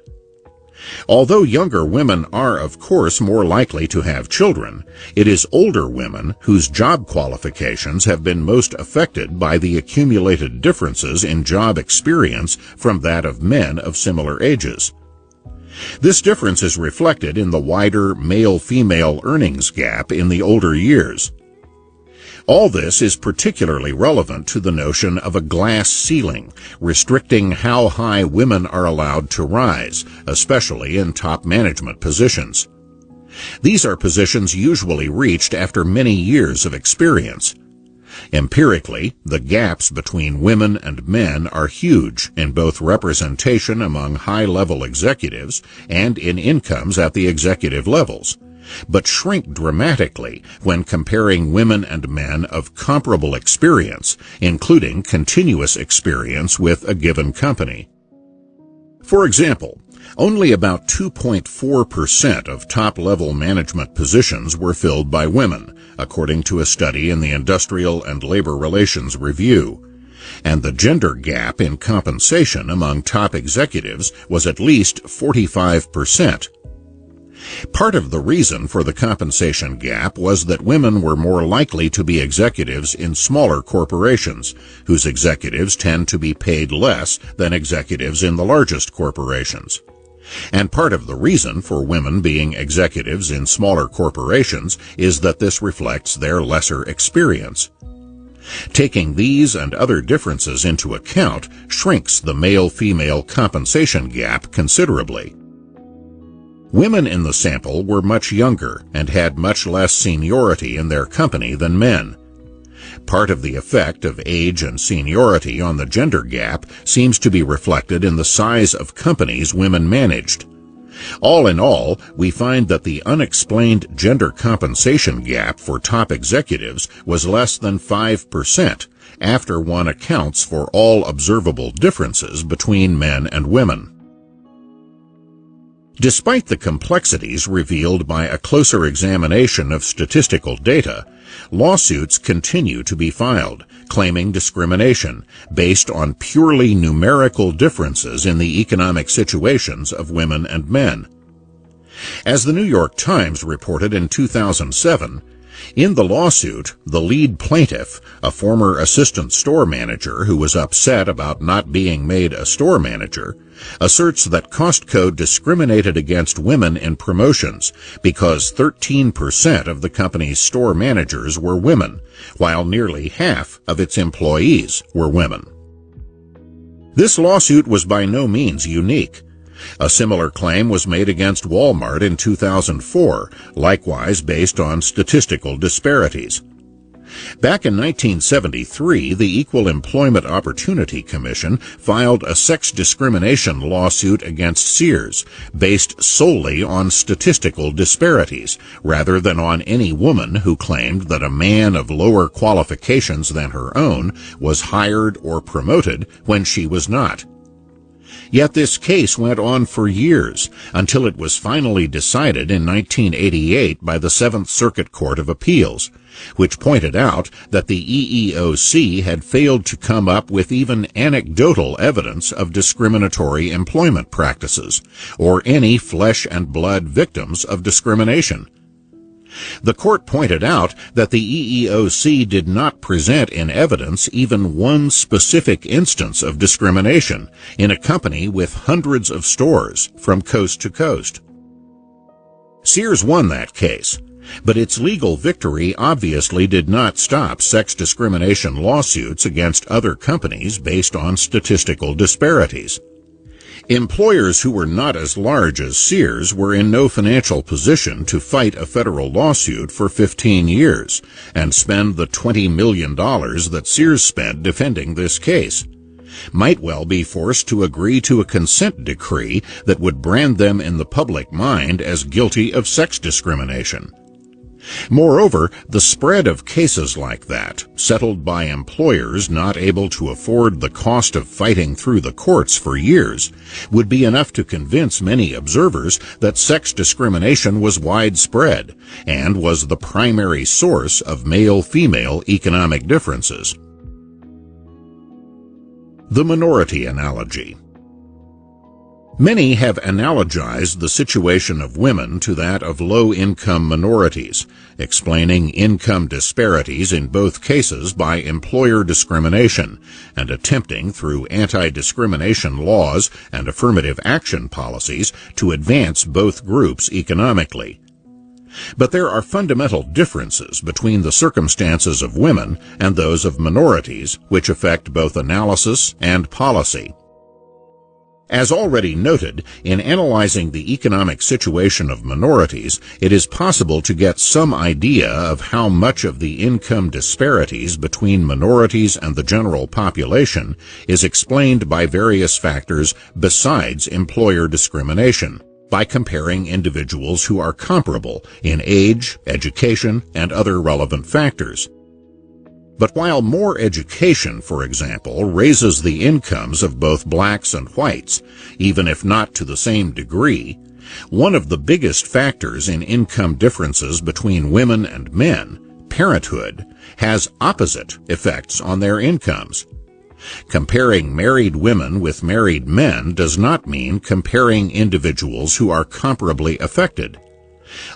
Although younger women are, of course, more likely to have children, it is older women whose job qualifications have been most affected by the accumulated differences in job experience from that of men of similar ages. This difference is reflected in the wider male-female earnings gap in the older years. All this is particularly relevant to the notion of a glass ceiling, restricting how high women are allowed to rise, especially in top management positions. These are positions usually reached after many years of experience. Empirically, the gaps between women and men are huge in both representation among high-level executives and in incomes at the executive levels, but shrink dramatically when comparing women and men of comparable experience, including continuous experience with a given company. For example, only about 2.4% of top-level management positions were filled by women, according to a study in the Industrial and Labor Relations Review, and the gender gap in compensation among top executives was at least 45%. Part of the reason for the compensation gap was that women were more likely to be executives in smaller corporations, whose executives tend to be paid less than executives in the largest corporations. And part of the reason for women being executives in smaller corporations is that this reflects their lesser experience. Taking these and other differences into account shrinks the male-female compensation gap considerably. Women in the sample were much younger and had much less seniority in their company than men. Part of the effect of age and seniority on the gender gap seems to be reflected in the size of companies women managed. All in all, we find that the unexplained gender compensation gap for top executives was less than 5% after one accounts for all observable differences between men and women. Despite the complexities revealed by a closer examination of statistical data, lawsuits continue to be filed, claiming discrimination based on purely numerical differences in the economic situations of women and men. As the New York Times reported in 2007, in the lawsuit, the lead plaintiff, a former assistant store manager who was upset about not being made a store manager, asserts that Costco discriminated against women in promotions because 13% of the company's store managers were women, while nearly half of its employees were women. This lawsuit was by no means unique. A similar claim was made against Walmart in 2004, likewise based on statistical disparities. Back in 1973, the Equal Employment Opportunity Commission filed a sex discrimination lawsuit against Sears, based solely on statistical disparities, rather than on any woman who claimed that a man of lower qualifications than her own was hired or promoted when she was not. Yet this case went on for years, until it was finally decided in 1988 by the Seventh Circuit Court of Appeals, which pointed out that the EEOC had failed to come up with even anecdotal evidence of discriminatory employment practices, or any flesh and blood victims of discrimination. The court pointed out that the EEOC did not present in evidence even one specific instance of discrimination in a company with hundreds of stores from coast to coast. Sears won that case, but its legal victory obviously did not stop sex discrimination lawsuits against other companies based on statistical disparities. Employers who were not as large as Sears were in no financial position to fight a federal lawsuit for 15 years and spend the $20 million that Sears spent defending this case. Might well be forced to agree to a consent decree that would brand them in the public mind as guilty of sex discrimination. Moreover, the spread of cases like that, settled by employers not able to afford the cost of fighting through the courts for years, would be enough to convince many observers that sex discrimination was widespread and was the primary source of male-female economic differences. The minority analogy. Many have analogized the situation of women to that of low-income minorities, explaining income disparities in both cases by employer discrimination, and attempting through anti-discrimination laws and affirmative action policies to advance both groups economically. But there are fundamental differences between the circumstances of women and those of minorities, which affect both analysis and policy. As already noted, in analyzing the economic situation of minorities, it is possible to get some idea of how much of the income disparities between minorities and the general population is explained by various factors besides employer discrimination, by comparing individuals who are comparable in age, education, and other relevant factors. But while more education, for example, raises the incomes of both blacks and whites, even if not to the same degree, one of the biggest factors in income differences between women and men, parenthood, has opposite effects on their incomes. Comparing married women with married men does not mean comparing individuals who are comparably affected.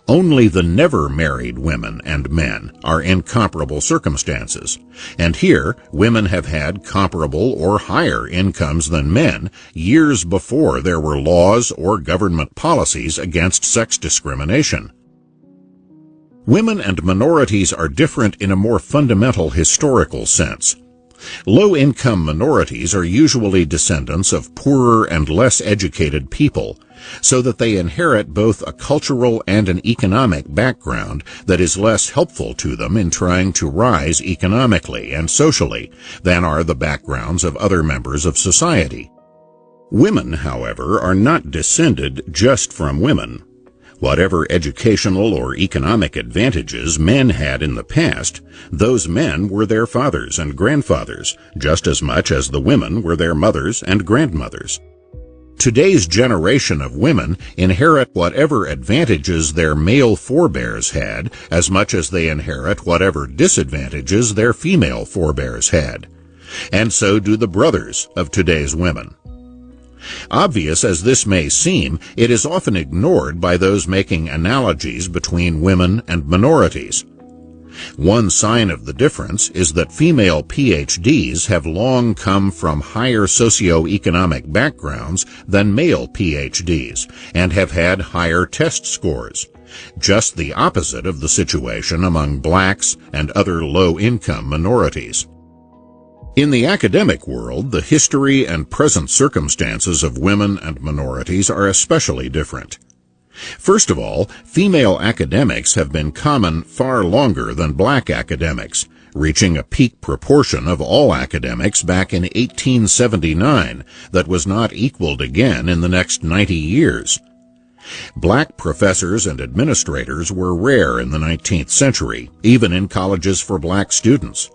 Only the never-married women and men are in comparable circumstances, and here women have had comparable or higher incomes than men years before there were laws or government policies against sex discrimination. Women and minorities are different in a more fundamental historical sense. Low-income minorities are usually descendants of poorer and less educated people, so that they inherit both a cultural and an economic background that is less helpful to them in trying to rise economically and socially than are the backgrounds of other members of society. Women, however, are not descended just from women. Whatever educational or economic advantages men had in the past, those men were their fathers and grandfathers, just as much as the women were their mothers and grandmothers. Today's generation of women inherit whatever advantages their male forebears had, as much as they inherit whatever disadvantages their female forebears had. And so do the brothers of today's women. Obvious as this may seem, it is often ignored by those making analogies between women and minorities. One sign of the difference is that female PhDs have long come from higher socioeconomic backgrounds than male PhDs and have had higher test scores, just the opposite of the situation among blacks and other low-income minorities. In the academic world, the history and present circumstances of women and minorities are especially different. First of all, female academics have been common far longer than black academics, reaching a peak proportion of all academics back in 1879 that was not equaled again in the next 90 years. Black professors and administrators were rare in the 19th century, even in colleges for black students.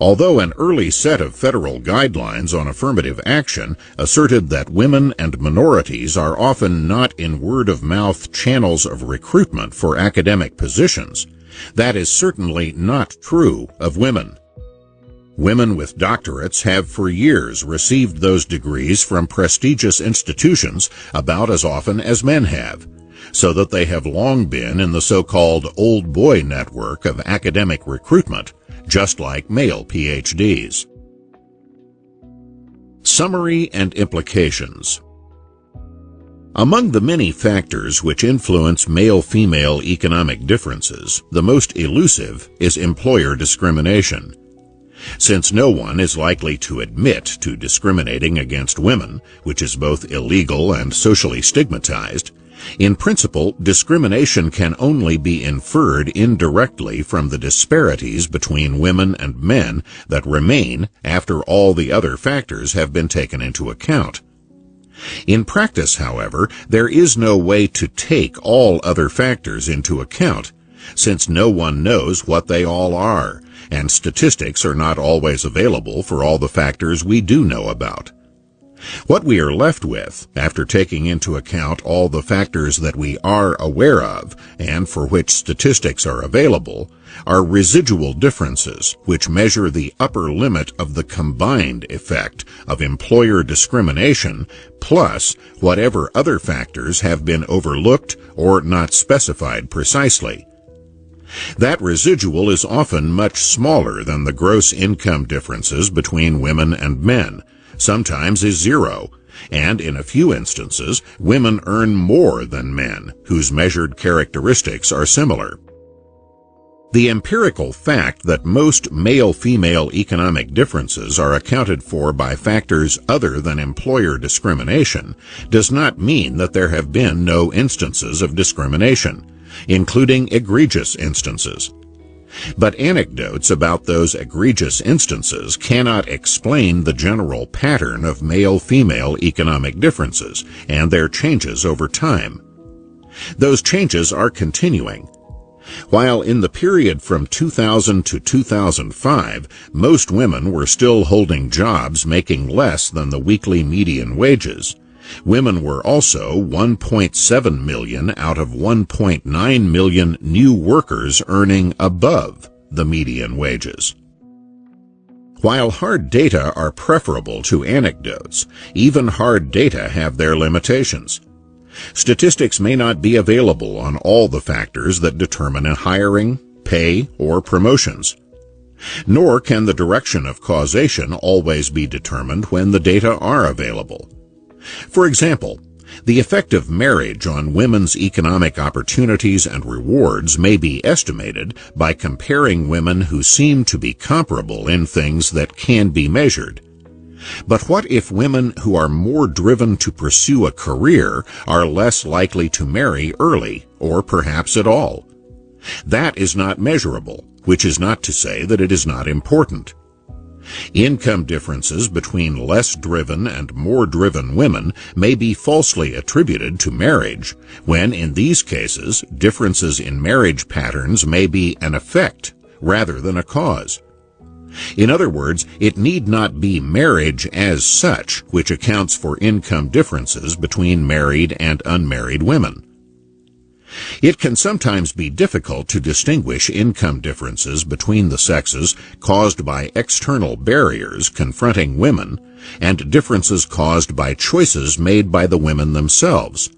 Although an early set of federal guidelines on affirmative action asserted that women and minorities are often not in word-of-mouth channels of recruitment for academic positions, that is certainly not true of women. Women with doctorates have for years received those degrees from prestigious institutions about as often as men have, so that they have long been in the so-called old boy network of academic recruitment, just like male PhDs. Summary and implications. Among the many factors which influence male-female economic differences, the most elusive is employer discrimination. Since no one is likely to admit to discriminating against women, which is both illegal and socially stigmatized, in principle, discrimination can only be inferred indirectly from the disparities between women and men that remain after all the other factors have been taken into account. In practice, however, there is no way to take all other factors into account, since no one knows what they all are, and statistics are not always available for all the factors we do know about. What we are left with, after taking into account all the factors that we are aware of and for which statistics are available, are residual differences which measure the upper limit of the combined effect of employer discrimination plus whatever other factors have been overlooked or not specified precisely. That residual is often much smaller than the gross income differences between women and men, sometimes is zero, and in a few instances, women earn more than men, whose measured characteristics are similar. The empirical fact that most male-female economic differences are accounted for by factors other than employer discrimination does not mean that there have been no instances of discrimination, including egregious instances. But anecdotes about those egregious instances cannot explain the general pattern of male-female economic differences and their changes over time. Those changes are continuing. While in the period from 2000 to 2005, most women were still holding jobs making less than the weekly median wages, women were also 1.7 million out of 1.9 million new workers earning above the median wages. While hard data are preferable to anecdotes, even hard data have their limitations. Statistics may not be available on all the factors that determine hiring, pay, or promotions. Nor can the direction of causation always be determined when the data are available. For example, The effect of marriage on women's economic opportunities and rewards may be estimated by comparing women who seem to be comparable in things that can be measured. But what if women who are more driven to pursue a career are less likely to marry early, or perhaps at all? That is not measurable, which is not to say that it is not important. Income differences between less driven and more driven women may be falsely attributed to marriage, when in these cases differences in marriage patterns may be an effect rather than a cause. In other words, it need not be marriage as such which accounts for income differences between married and unmarried women. It can sometimes be difficult to distinguish income differences between the sexes caused by external barriers confronting women and differences caused by choices made by the women themselves.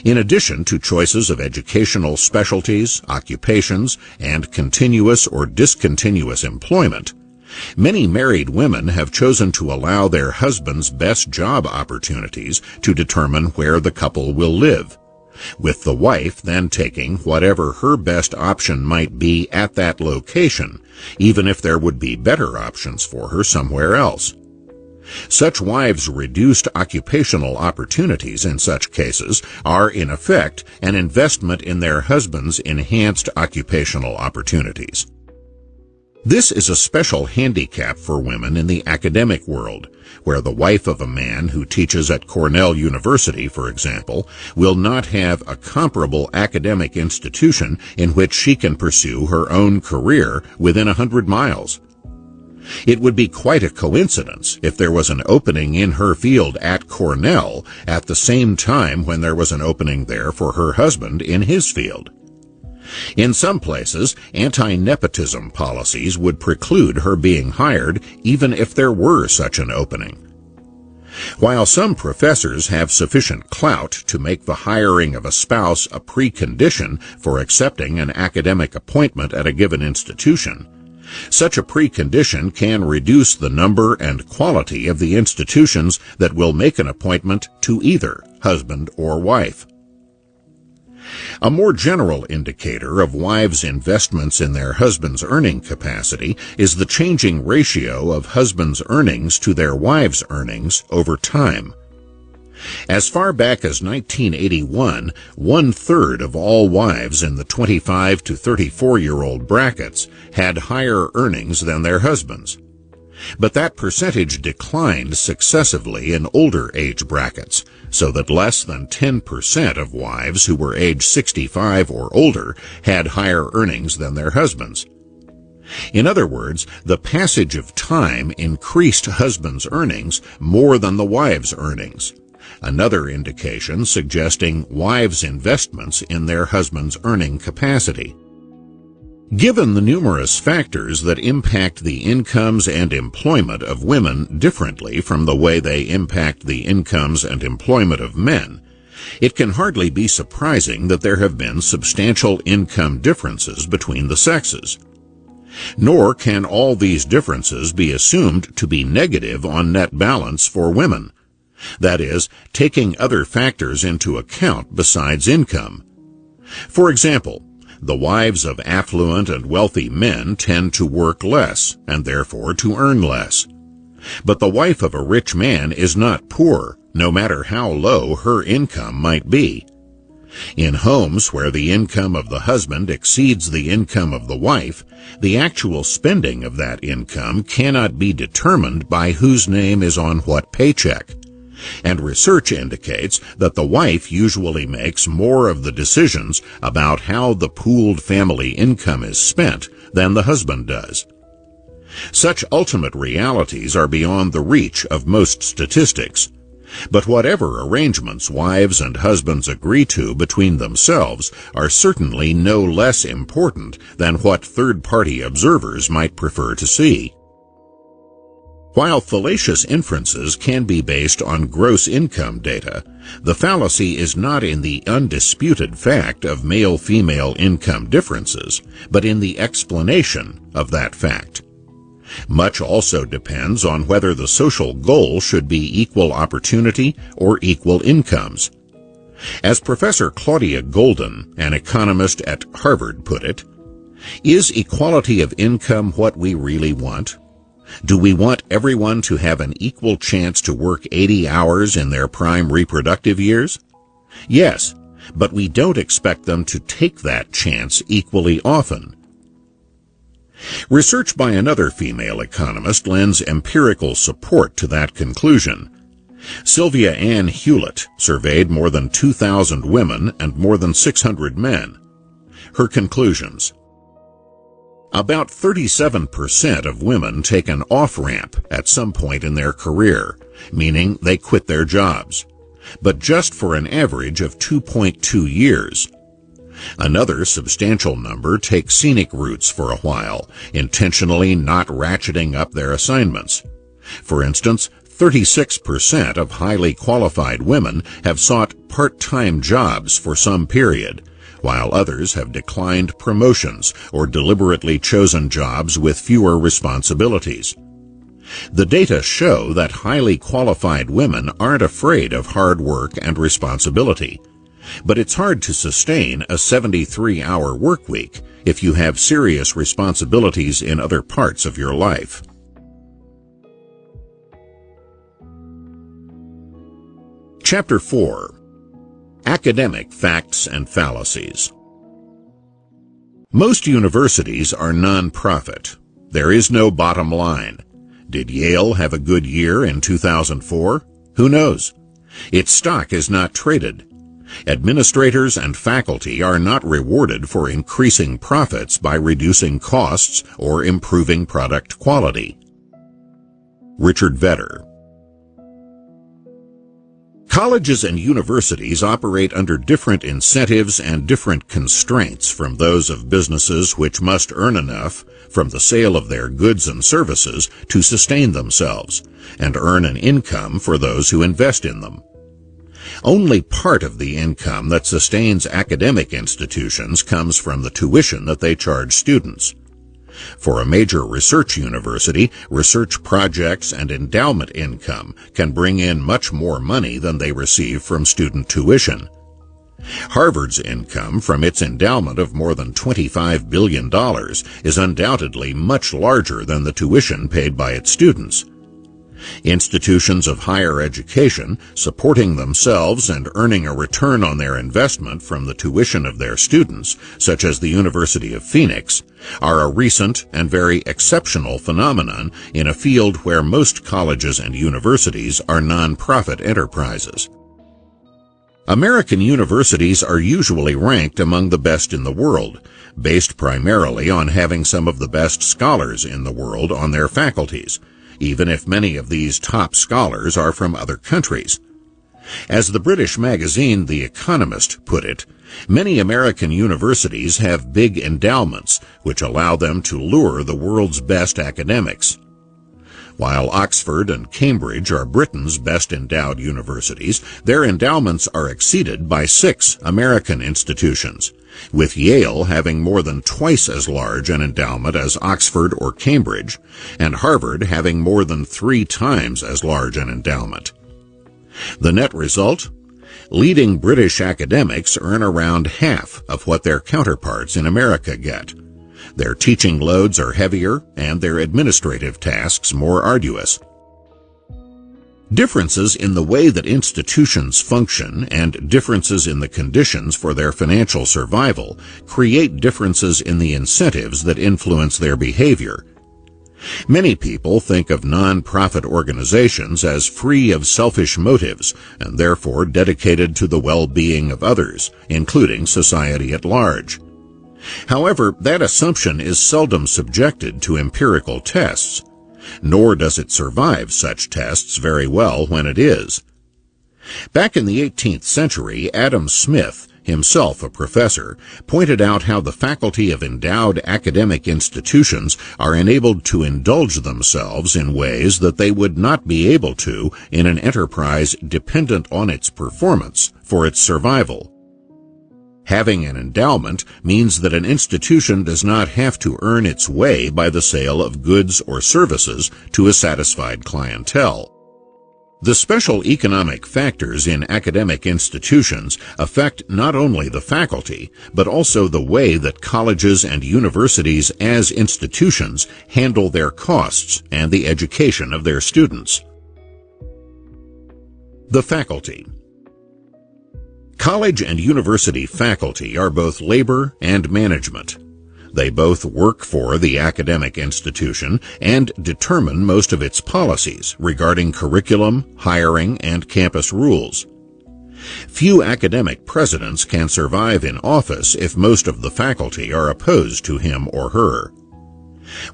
In addition to choices of educational specialties, occupations, and continuous or discontinuous employment, many married women have chosen to allow their husbands' best job opportunities to determine where the couple will live, with the wife then taking whatever her best option might be at that location, even if there would be better options for her somewhere else. Such wives' reduced occupational opportunities in such cases are, in effect, an investment in their husbands' enhanced occupational opportunities. This is a special handicap for women in the academic world, where the wife of a man who teaches at Cornell University, for example, will not have a comparable academic institution in which she can pursue her own career within 100 miles. It would be quite a coincidence if there was an opening in her field at Cornell at the same time when there was an opening there for her husband in his field. In some places, anti-nepotism policies would preclude her being hired even if there were such an opening. While some professors have sufficient clout to make the hiring of a spouse a precondition for accepting an academic appointment at a given institution, such a precondition can reduce the number and quality of the institutions that will make an appointment to either husband or wife. A more general indicator of wives' investments in their husband's earning capacity is the changing ratio of husbands' earnings to their wives' earnings over time. As far back as 1981, 1/3 of all wives in the 25 to 34-year-old brackets had higher earnings than their husbands. But that percentage declined successively in older age brackets, so that less than 10% of wives who were age 65 or older had higher earnings than their husbands. In other words, the passage of time increased husbands' earnings more than the wives' earnings, another indication suggesting wives' investments in their husbands' earning capacity. Given the numerous factors that impact the incomes and employment of women differently from the way they impact the incomes and employment of men, it can hardly be surprising that there have been substantial income differences between the sexes. Nor can all these differences be assumed to be negative on net balance for women. That is, taking other factors into account besides income. For example, the wives of affluent and wealthy men tend to work less, and therefore to earn less. But the wife of a rich man is not poor, no matter how low her income might be. In homes where the income of the husband exceeds the income of the wife, the actual spending of that income cannot be determined by whose name is on what paycheck. And research indicates that the wife usually makes more of the decisions about how the pooled family income is spent than the husband does. Such ultimate realities are beyond the reach of most statistics. But whatever arrangements wives and husbands agree to between themselves are certainly no less important than what third-party observers might prefer to see. While fallacious inferences can be based on gross income data, the fallacy is not in the undisputed fact of male-female income differences, but in the explanation of that fact. Much also depends on whether the social goal should be equal opportunity or equal incomes. As Professor Claudia Golden, an economist at Harvard, put it, "Is equality of income what we really want? Do we want everyone to have an equal chance to work 80 hours in their prime reproductive years? Yes, but we don't expect them to take that chance equally often." Research by another female economist lends empirical support to that conclusion. Sylvia Ann Hewlett surveyed more than 2,000 women and more than 600 men. Her conclusions: about 37% of women take an off-ramp at some point in their career, meaning they quit their jobs, but just for an average of 2.2 years. Another substantial number take scenic routes for a while, intentionally not ratcheting up their assignments. For instance, 36% of highly qualified women have sought part-time jobs for some period, while others have declined promotions or deliberately chosen jobs with fewer responsibilities. The data show that highly qualified women aren't afraid of hard work and responsibility, but it's hard to sustain a 73-hour work week if you have serious responsibilities in other parts of your life. Chapter 4. Academic Facts and Fallacies. Most universities are non-profit. There is no bottom line. Did Yale have a good year in 2004? Who knows? Its stock is not traded. Administrators and faculty are not rewarded for increasing profits by reducing costs or improving product quality. Richard Vedder. Colleges and universities operate under different incentives and different constraints from those of businesses which must earn enough from the sale of their goods and services to sustain themselves and earn an income for those who invest in them. Only part of the income that sustains academic institutions comes from the tuition that they charge students. For a major research university, research projects and endowment income can bring in much more money than they receive from student tuition. Harvard's income from its endowment of more than $25 billion is undoubtedly much larger than the tuition paid by its students. Institutions of higher education, supporting themselves and earning a return on their investment from the tuition of their students, such as the University of Phoenix, are a recent and very exceptional phenomenon in a field where most colleges and universities are non-profit enterprises. American universities are usually ranked among the best in the world, based primarily on having some of the best scholars in the world on their faculties, even if many of these top scholars are from other countries. As the British magazine The Economist put it, many American universities have big endowments which allow them to lure the world's best academics. While Oxford and Cambridge are Britain's best endowed universities, their endowments are exceeded by 6 American institutions, with Yale having more than twice as large an endowment as Oxford or Cambridge, and Harvard having more than 3 times as large an endowment. The net result? Leading British academics earn around half of what their counterparts in America get. Their teaching loads are heavier and their administrative tasks more arduous. Differences in the way that institutions function and differences in the conditions for their financial survival create differences in the incentives that influence their behavior. Many people think of non-profit organizations as free of selfish motives and therefore dedicated to the well-being of others, including society at large. However, that assumption is seldom subjected to empirical tests, nor does it survive such tests very well when it is. Back in the 18th century, Adam Smith, himself a professor, pointed out how the faculty of endowed academic institutions are enabled to indulge themselves in ways that they would not be able to in an enterprise dependent on its performance for its survival. Having an endowment means that an institution does not have to earn its way by the sale of goods or services to a satisfied clientele. The special economic factors in academic institutions affect not only the faculty, but also the way that colleges and universities as institutions handle their costs and the education of their students. The faculty. College and university faculty are both labor and management. They both work for the academic institution and determine most of its policies regarding curriculum, hiring, and campus rules. Few academic presidents can survive in office if most of the faculty are opposed to him or her.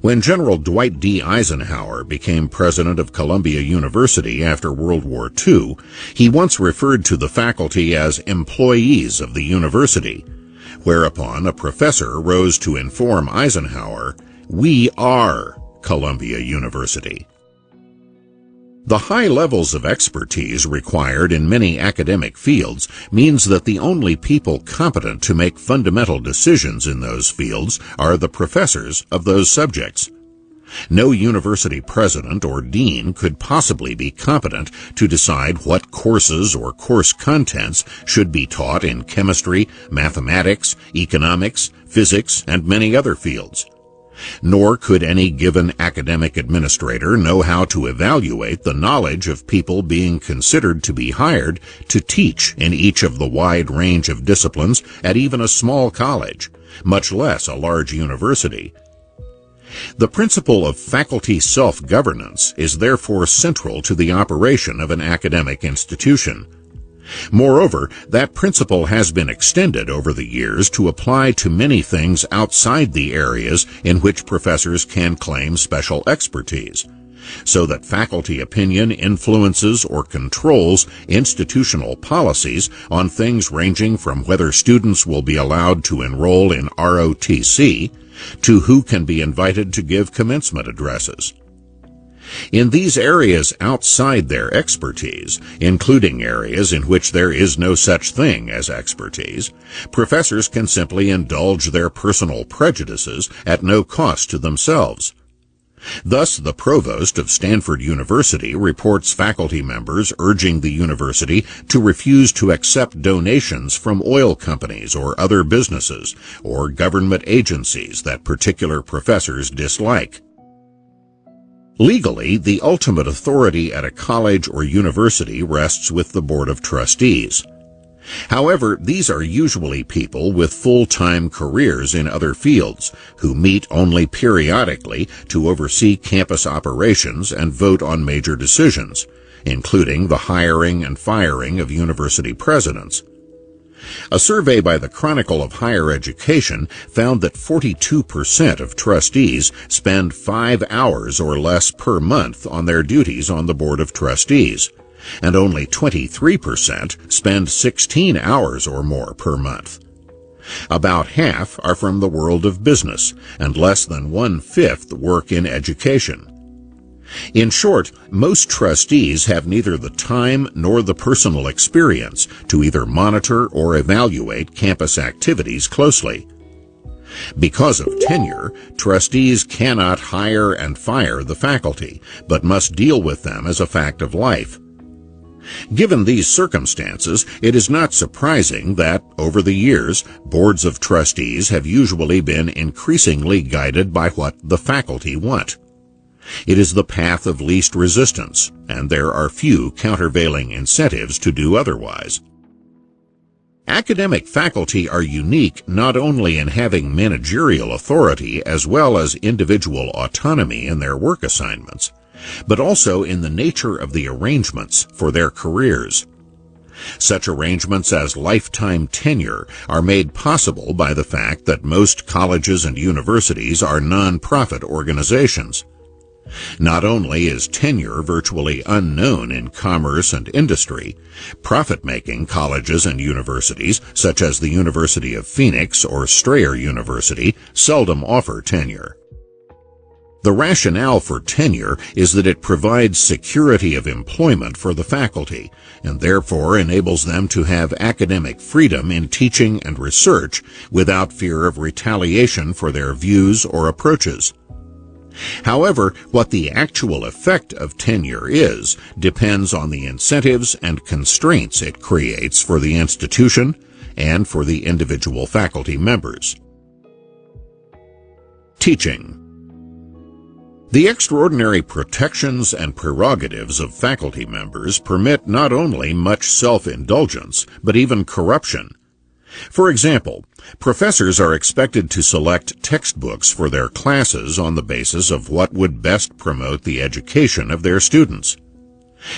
When General Dwight D. Eisenhower became president of Columbia University after World War II, he once referred to the faculty as employees of the university, whereupon a professor rose to inform Eisenhower, "We are Columbia University." The high levels of expertise required in many academic fields means that the only people competent to make fundamental decisions in those fields are the professors of those subjects. No university president or dean could possibly be competent to decide what courses or course contents should be taught in chemistry, mathematics, economics, physics, and many other fields. Nor could any given academic administrator know how to evaluate the knowledge of people being considered to be hired to teach in each of the wide range of disciplines at even a small college, much less a large university. The principle of faculty self-governance is therefore central to the operation of an academic institution. Moreover, that principle has been extended over the years to apply to many things outside the areas in which professors can claim special expertise, so that faculty opinion influences or controls institutional policies on things ranging from whether students will be allowed to enroll in ROTC to who can be invited to give commencement addresses. In these areas outside their expertise, including areas in which there is no such thing as expertise, professors can simply indulge their personal prejudices at no cost to themselves. Thus, the provost of Stanford University reports faculty members urging the university to refuse to accept donations from oil companies or other businesses or government agencies that particular professors dislike. Legally, the ultimate authority at a college or university rests with the Board of Trustees. However, these are usually people with full-time careers in other fields who meet only periodically to oversee campus operations and vote on major decisions, including the hiring and firing of university presidents. A survey by the Chronicle of Higher Education found that 42% of trustees spend 5 hours or less per month on their duties on the Board of Trustees, and only 23% spend 16 hours or more per month. About half are from the world of business, and less than 1/5 work in education. In short, most trustees have neither the time nor the personal experience to either monitor or evaluate campus activities closely. Because of tenure, trustees cannot hire and fire the faculty, but must deal with them as a fact of life. Given these circumstances, it is not surprising that, over the years, boards of trustees have usually been increasingly guided by what the faculty want. It is the path of least resistance, and there are few countervailing incentives to do otherwise. Academic faculty are unique not only in having managerial authority as well as individual autonomy in their work assignments, but also in the nature of the arrangements for their careers. Such arrangements as lifetime tenure are made possible by the fact that most colleges and universities are non-profit organizations. Not only is tenure virtually unknown in commerce and industry, profit-making colleges and universities, such as the University of Phoenix or Strayer University, seldom offer tenure. The rationale for tenure is that it provides security of employment for the faculty and therefore enables them to have academic freedom in teaching and research without fear of retaliation for their views or approaches. However, what the actual effect of tenure is depends on the incentives and constraints it creates for the institution and for the individual faculty members. Teaching. The extraordinary protections and prerogatives of faculty members permit not only much self-indulgence, but even corruption. For example, professors are expected to select textbooks for their classes on the basis of what would best promote the education of their students.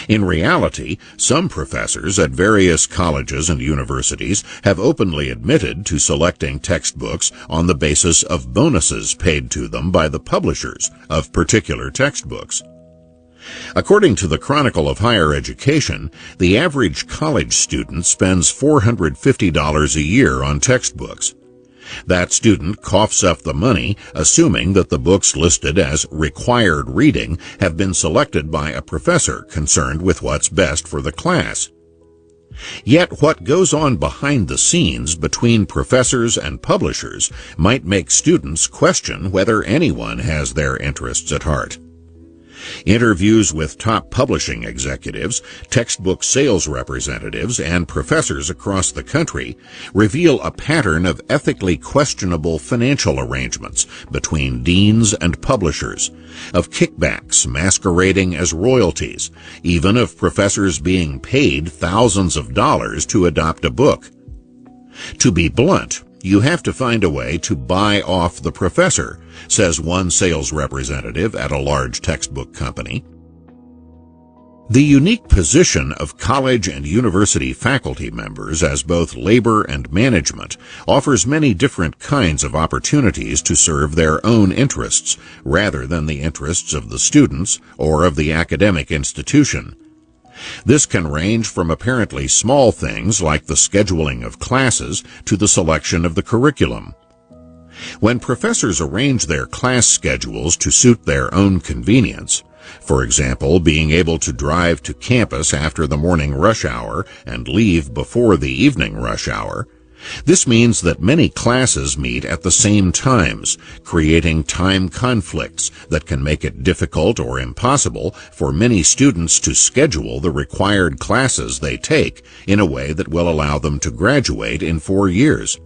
In reality, some professors at various colleges and universities have openly admitted to selecting textbooks on the basis of bonuses paid to them by the publishers of particular textbooks. According to the Chronicle of Higher Education, the average college student spends $450 a year on textbooks. That student coughs up the money, assuming that the books listed as required reading have been selected by a professor concerned with what's best for the class. Yet what goes on behind the scenes between professors and publishers might make students question whether anyone has their interests at heart. Interviews with top publishing executives, textbook sales representatives, and professors across the country reveal a pattern of ethically questionable financial arrangements between deans and publishers, of kickbacks masquerading as royalties, even of professors being paid thousands of dollars to adopt a book. To be blunt, you have to find a way to buy off the professor, says one sales representative at a large textbook company. The unique position of college and university faculty members as both labor and management offers many different kinds of opportunities to serve their own interests rather than the interests of the students or of the academic institution. This can range from apparently small things like the scheduling of classes to the selection of the curriculum. When professors arrange their class schedules to suit their own convenience, for example, being able to drive to campus after the morning rush hour and leave before the evening rush hour, this means that many classes meet at the same times, creating time conflicts that can make it difficult or impossible for many students to schedule the required classes they take in a way that will allow them to graduate in 4 years.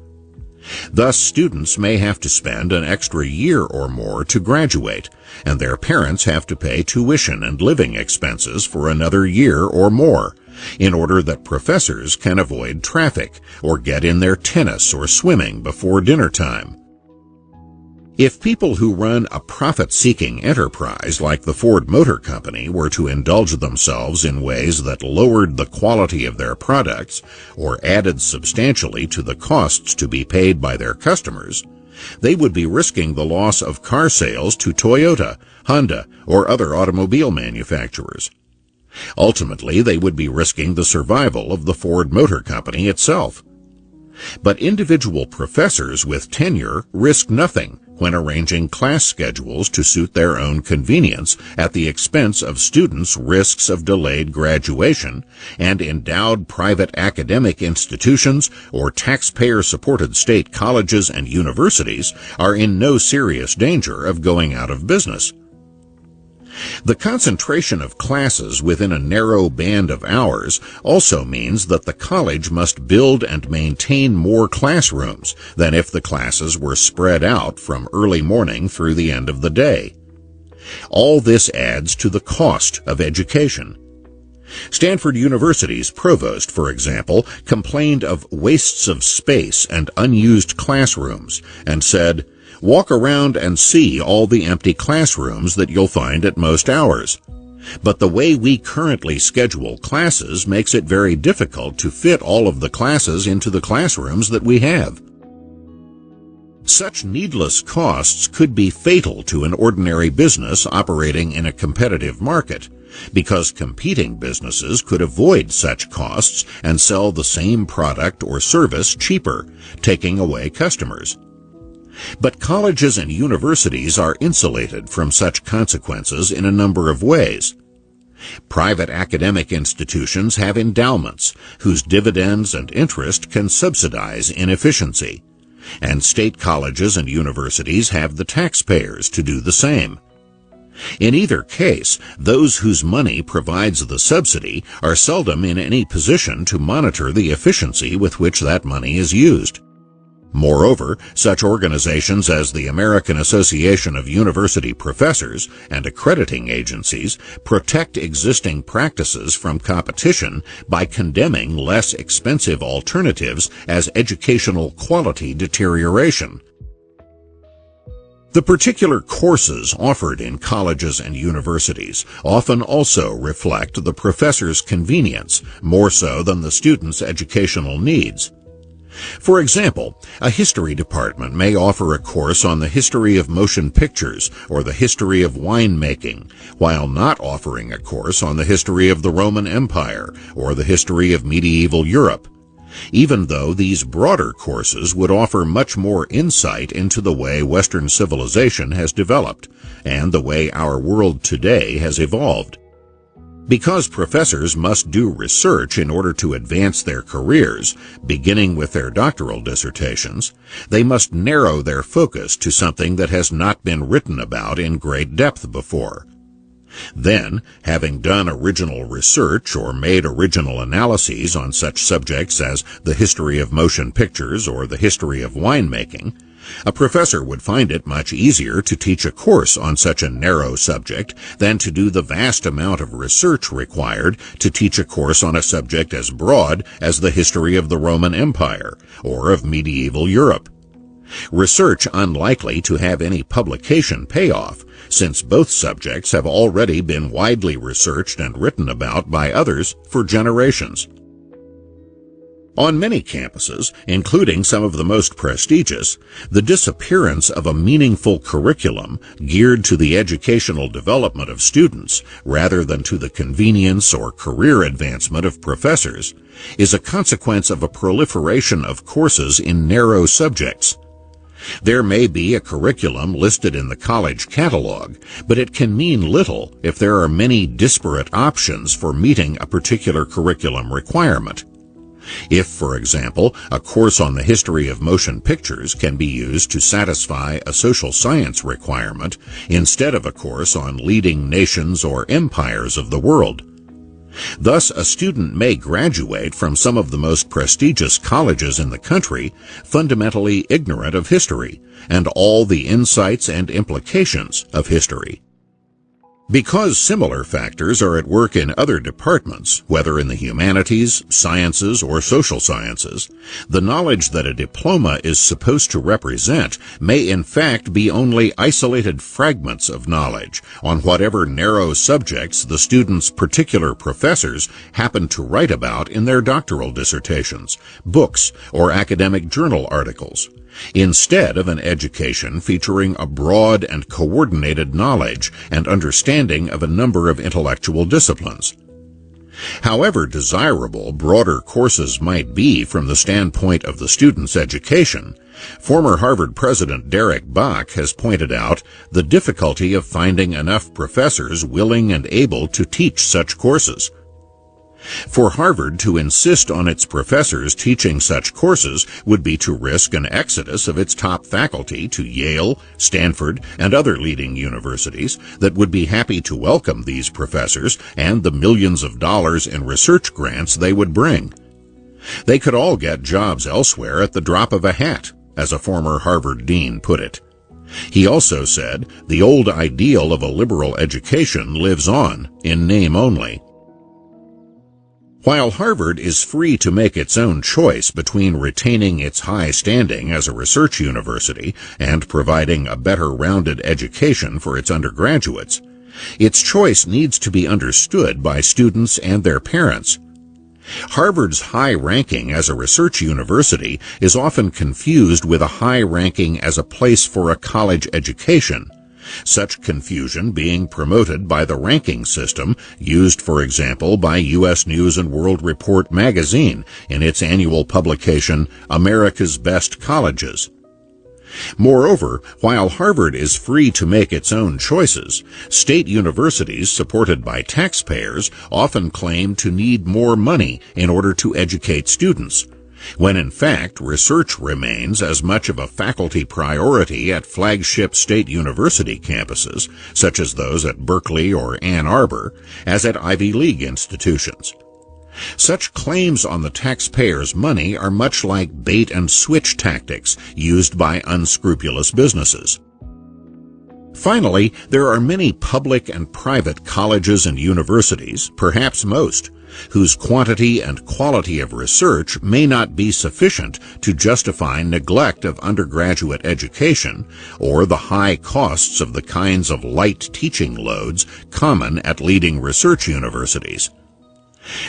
Thus, students may have to spend an extra year or more to graduate, and their parents have to pay tuition and living expenses for another year or more, in order that professors can avoid traffic or get in their tennis or swimming before dinner time. If people who run a profit-seeking enterprise like the Ford Motor Company were to indulge themselves in ways that lowered the quality of their products or added substantially to the costs to be paid by their customers, they would be risking the loss of car sales to Toyota, Honda, or other automobile manufacturers. Ultimately, they would be risking the survival of the Ford Motor Company itself. But individual professors with tenure risk nothing when arranging class schedules to suit their own convenience at the expense of students' risks of delayed graduation, and endowed private academic institutions or taxpayer-supported state colleges and universities are in no serious danger of going out of business. The concentration of classes within a narrow band of hours also means that the college must build and maintain more classrooms than if the classes were spread out from early morning through the end of the day. All this adds to the cost of education. Stanford University's provost, for example, complained of wastes of space and unused classrooms and said, "Walk around and see all the empty classrooms that you'll find at most hours. But the way we currently schedule classes makes it very difficult to fit all of the classes into the classrooms that we have." Such needless costs could be fatal to an ordinary business operating in a competitive market, because competing businesses could avoid such costs and sell the same product or service cheaper, taking away customers. But colleges and universities are insulated from such consequences in a number of ways. Private academic institutions have endowments whose dividends and interest can subsidize inefficiency, and state colleges and universities have the taxpayers to do the same. In either case, those whose money provides the subsidy are seldom in any position to monitor the efficiency with which that money is used. Moreover, such organizations as the American Association of University Professors and accrediting agencies protect existing practices from competition by condemning less expensive alternatives as educational quality deterioration. The particular courses offered in colleges and universities often also reflect the professor's convenience more so than the student's educational needs. For example, a history department may offer a course on the history of motion pictures or the history of winemaking, while not offering a course on the history of the Roman Empire or the history of medieval Europe, even though these broader courses would offer much more insight into the way Western civilization has developed and the way our world today has evolved. Because professors must do research in order to advance their careers, beginning with their doctoral dissertations, they must narrow their focus to something that has not been written about in great depth before. Then, having done original research or made original analyses on such subjects as the history of motion pictures or the history of winemaking, a professor would find it much easier to teach a course on such a narrow subject than to do the vast amount of research required to teach a course on a subject as broad as the history of the Roman Empire or of medieval Europe. Research unlikely to have any publication payoff, since both subjects have already been widely researched and written about by others for generations. On many campuses, including some of the most prestigious, the disappearance of a meaningful curriculum geared to the educational development of students rather than to the convenience or career advancement of professors is a consequence of a proliferation of courses in narrow subjects. There may be a curriculum listed in the college catalog, but it can mean little if there are many disparate options for meeting a particular curriculum requirement. If, for example, a course on the history of motion pictures can be used to satisfy a social science requirement instead of a course on leading nations or empires of the world. Thus, a student may graduate from some of the most prestigious colleges in the country fundamentally ignorant of history and all the insights and implications of history. Because similar factors are at work in other departments, whether in the humanities, sciences, or social sciences, the knowledge that a diploma is supposed to represent may in fact be only isolated fragments of knowledge on whatever narrow subjects the student's particular professors happen to write about in their doctoral dissertations, books, or academic journal articles, instead of an education featuring a broad and coordinated knowledge and understanding of a number of intellectual disciplines. However desirable broader courses might be from the standpoint of the student's education, former Harvard President Derek Bach has pointed out the difficulty of finding enough professors willing and able to teach such courses. For Harvard to insist on its professors teaching such courses would be to risk an exodus of its top faculty to Yale, Stanford, and other leading universities that would be happy to welcome these professors and the millions of dollars in research grants they would bring. They could all get jobs elsewhere at the drop of a hat, as a former Harvard dean put it. He also said, "The old ideal of a liberal education lives on, in name only." While Harvard is free to make its own choice between retaining its high standing as a research university and providing a better rounded education for its undergraduates, its choice needs to be understood by students and their parents. Harvard's high ranking as a research university is often confused with a high ranking as a place for a college education, such confusion being promoted by the ranking system used, for example, by U.S. News & World Report magazine in its annual publication, America's Best Colleges. Moreover, while Harvard is free to make its own choices, state universities supported by taxpayers often claim to need more money in order to educate students, when in fact research remains as much of a faculty priority at flagship state university campuses, such as those at Berkeley or Ann Arbor, as at Ivy League institutions. Such claims on the taxpayers' money are much like bait-and-switch tactics used by unscrupulous businesses. Finally, there are many public and private colleges and universities, perhaps most, whose quantity and quality of research may not be sufficient to justify neglect of undergraduate education or the high costs of the kinds of light teaching loads common at leading research universities.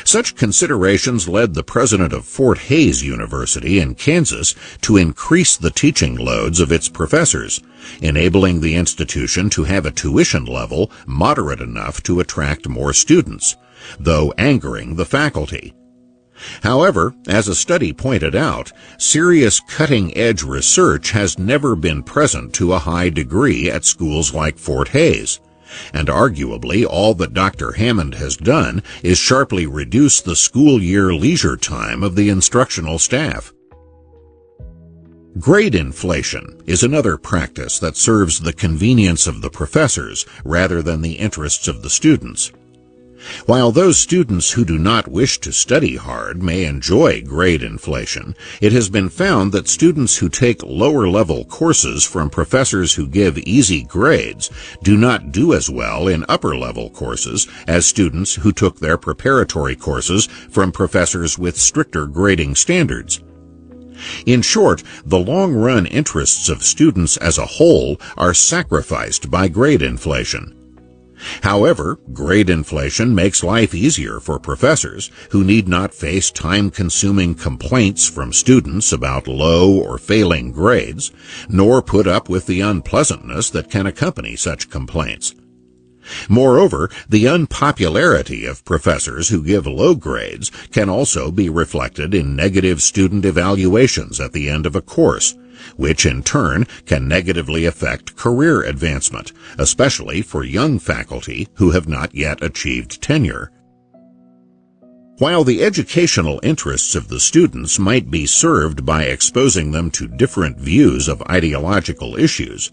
Such considerations led the president of Fort Hays University in Kansas to increase the teaching loads of its professors, enabling the institution to have a tuition level moderate enough to attract more students, though angering the faculty. However, as a study pointed out, serious cutting-edge research has never been present to a high degree at schools like Fort Hays, and arguably all that Dr. Hammond has done is sharply reduce the school year leisure time of the instructional staff. Grade inflation is another practice that serves the convenience of the professors rather than the interests of the students. While those students who do not wish to study hard may enjoy grade inflation, it has been found that students who take lower-level courses from professors who give easy grades do not do as well in upper-level courses as students who took their preparatory courses from professors with stricter grading standards. In short, the long-run interests of students as a whole are sacrificed by grade inflation. However, grade inflation makes life easier for professors who need not face time-consuming complaints from students about low or failing grades, nor put up with the unpleasantness that can accompany such complaints. Moreover, the unpopularity of professors who give low grades can also be reflected in negative student evaluations at the end of a course, which in turn can negatively affect career advancement, especially for young faculty who have not yet achieved tenure. While the educational interests of the students might be served by exposing them to different views of ideological issues,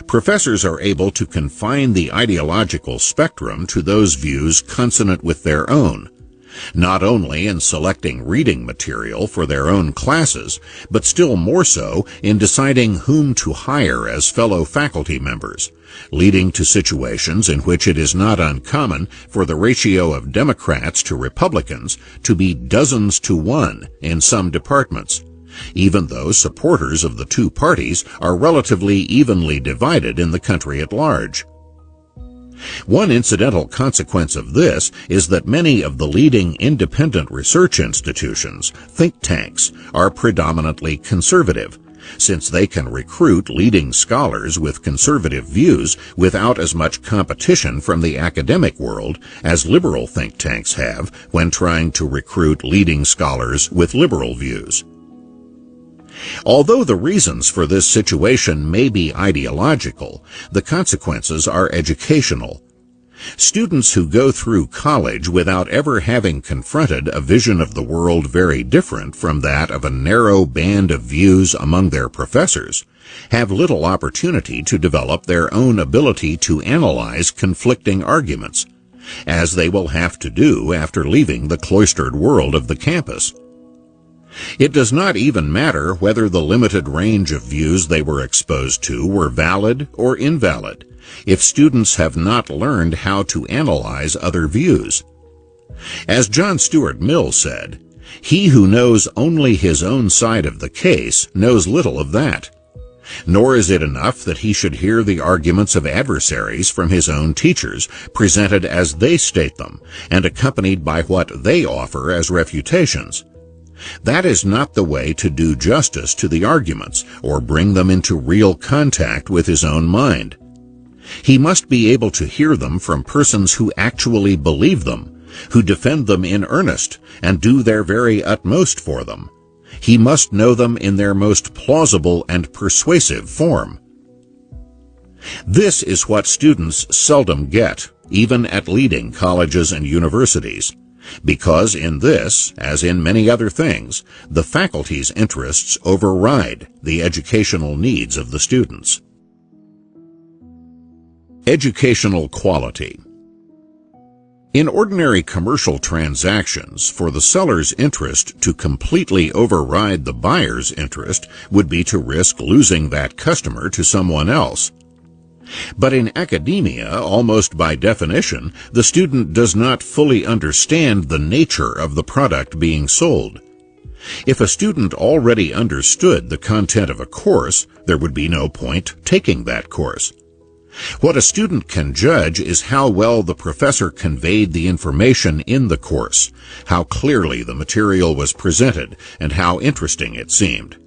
professors are able to confine the ideological spectrum to those views consonant with their own, not only in selecting reading material for their own classes, but still more so in deciding whom to hire as fellow faculty members, leading to situations in which it is not uncommon for the ratio of Democrats to Republicans to be dozens to one in some departments, even though supporters of the two parties are relatively evenly divided in the country at large. One incidental consequence of this is that many of the leading independent research institutions, think tanks, are predominantly conservative, since they can recruit leading scholars with conservative views without as much competition from the academic world as liberal think tanks have when trying to recruit leading scholars with liberal views. Although the reasons for this situation may be ideological, the consequences are educational. Students who go through college without ever having confronted a vision of the world very different from that of a narrow band of views among their professors have little opportunity to develop their own ability to analyze conflicting arguments, as they will have to do after leaving the cloistered world of the campus. It does not even matter whether the limited range of views they were exposed to were valid or invalid, if students have not learned how to analyze other views. As John Stuart Mill said, "He who knows only his own side of the case knows little of that. Nor is it enough that he should hear the arguments of adversaries from his own teachers, presented as they state them, and accompanied by what they offer as refutations. That is not the way to do justice to the arguments or bring them into real contact with his own mind. He must be able to hear them from persons who actually believe them, who defend them in earnest and do their very utmost for them, He must know them in their most plausible and persuasive form. This is what students seldom get, even at leading colleges and universities, because in this, as in many other things, the faculty's interests override the educational needs of the students. Educational quality. In ordinary commercial transactions, for the seller's interest to completely override the buyer's interest would be to risk losing that customer to someone else. But in academia, almost by definition, the student does not fully understand the nature of the product being sold. If a student already understood the content of a course, there would be no point taking that course. What a student can judge is how well the professor conveyed the information in the course, how clearly the material was presented, and how interesting it seemed.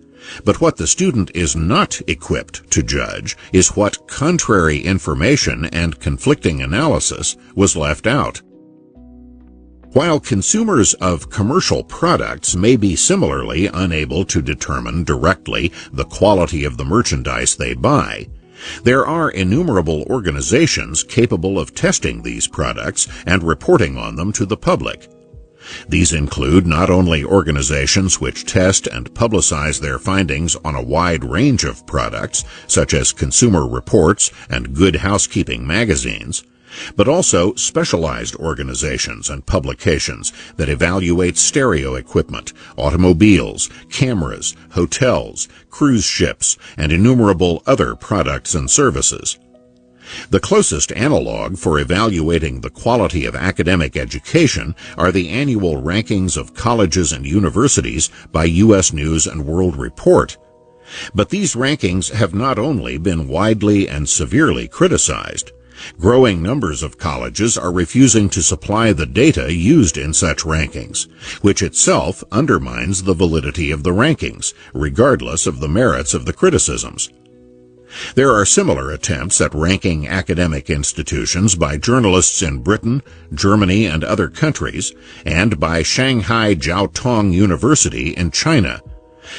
But what the student is not equipped to judge is what contrary information and conflicting analysis was left out. While consumers of commercial products may be similarly unable to determine directly the quality of the merchandise they buy, there are innumerable organizations capable of testing these products and reporting on them to the public. These include not only organizations which test and publicize their findings on a wide range of products, such as Consumer Reports and Good Housekeeping magazines, but also specialized organizations and publications that evaluate stereo equipment, automobiles, cameras, hotels, cruise ships, and innumerable other products and services. The closest analog for evaluating the quality of academic education are the annual rankings of colleges and universities by U.S. News and World Report. But these rankings have not only been widely and severely criticized. Growing numbers of colleges are refusing to supply the data used in such rankings, which itself undermines the validity of the rankings, regardless of the merits of the criticisms. There are similar attempts at ranking academic institutions by journalists in Britain, Germany, and other countries, and by Shanghai Jiao Tong University in China.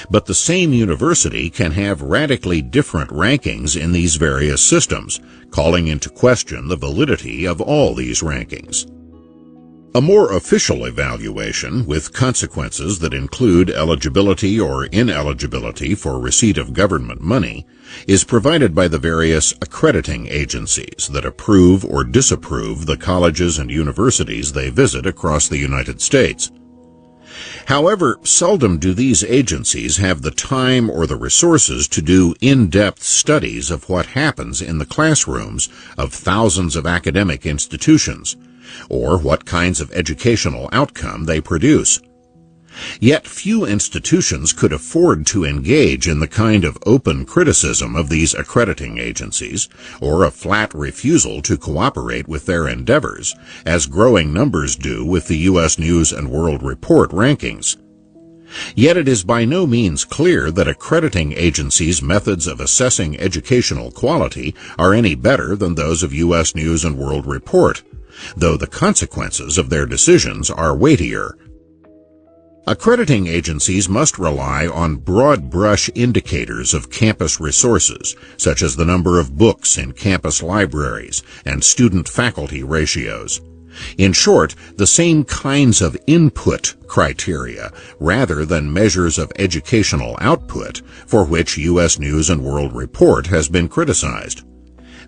But the same university can have radically different rankings in these various systems, calling into question the validity of all these rankings. A more official evaluation, with consequences that include eligibility or ineligibility for receipt of government money, is provided by the various accrediting agencies that approve or disapprove the colleges and universities they visit across the United States. However, seldom do these agencies have the time or the resources to do in-depth studies of what happens in the classrooms of thousands of academic institutions, or what kinds of educational outcome they produce. Yet few institutions could afford to engage in the kind of open criticism of these accrediting agencies, or a flat refusal to cooperate with their endeavors, as growing numbers do with the U.S. News and World Report rankings. Yet it is by no means clear that accrediting agencies' methods of assessing educational quality are any better than those of U.S. News and World Report, though the consequences of their decisions are weightier. Accrediting agencies must rely on broad-brush indicators of campus resources, such as the number of books in campus libraries and student-faculty ratios. In short, the same kinds of input criteria, rather than measures of educational output, for which U.S. News and World Report has been criticized.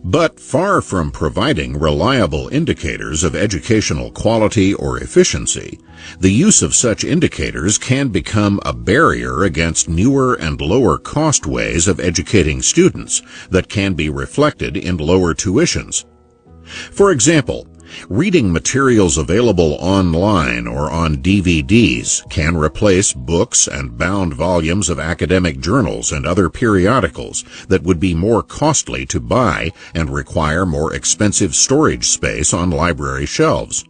But far from providing reliable indicators of educational quality or efficiency, the use of such indicators can become a barrier against newer and lower-cost ways of educating students that can be reflected in lower tuitions. For example, reading materials available online or on DVDs can replace books and bound volumes of academic journals and other periodicals that would be more costly to buy and require more expensive storage space on library shelves.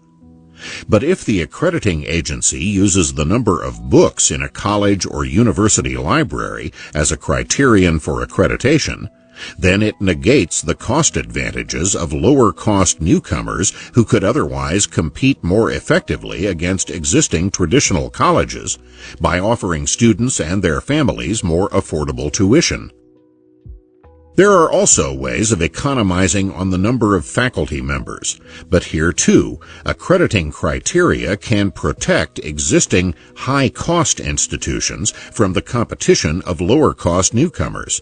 But if the accrediting agency uses the number of books in a college or university library as a criterion for accreditation, then it negates the cost advantages of lower-cost newcomers who could otherwise compete more effectively against existing traditional colleges by offering students and their families more affordable tuition. There are also ways of economizing on the number of faculty members, but here too, accrediting criteria can protect existing high-cost institutions from the competition of lower-cost newcomers.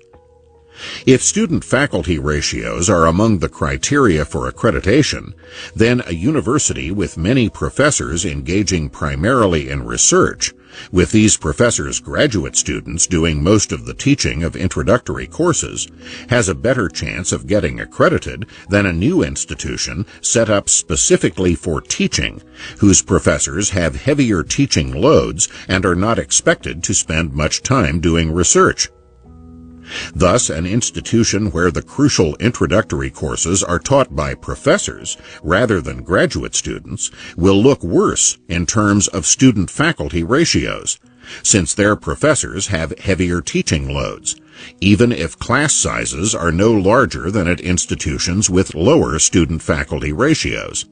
If student-faculty ratios are among the criteria for accreditation, then a university with many professors engaging primarily in research, with these professors' graduate students doing most of the teaching of introductory courses, has a better chance of getting accredited than a new institution set up specifically for teaching, whose professors have heavier teaching loads and are not expected to spend much time doing research. Thus, an institution where the crucial introductory courses are taught by professors rather than graduate students will look worse in terms of student-faculty ratios, since their professors have heavier teaching loads, even if class sizes are no larger than at institutions with lower student-faculty ratios.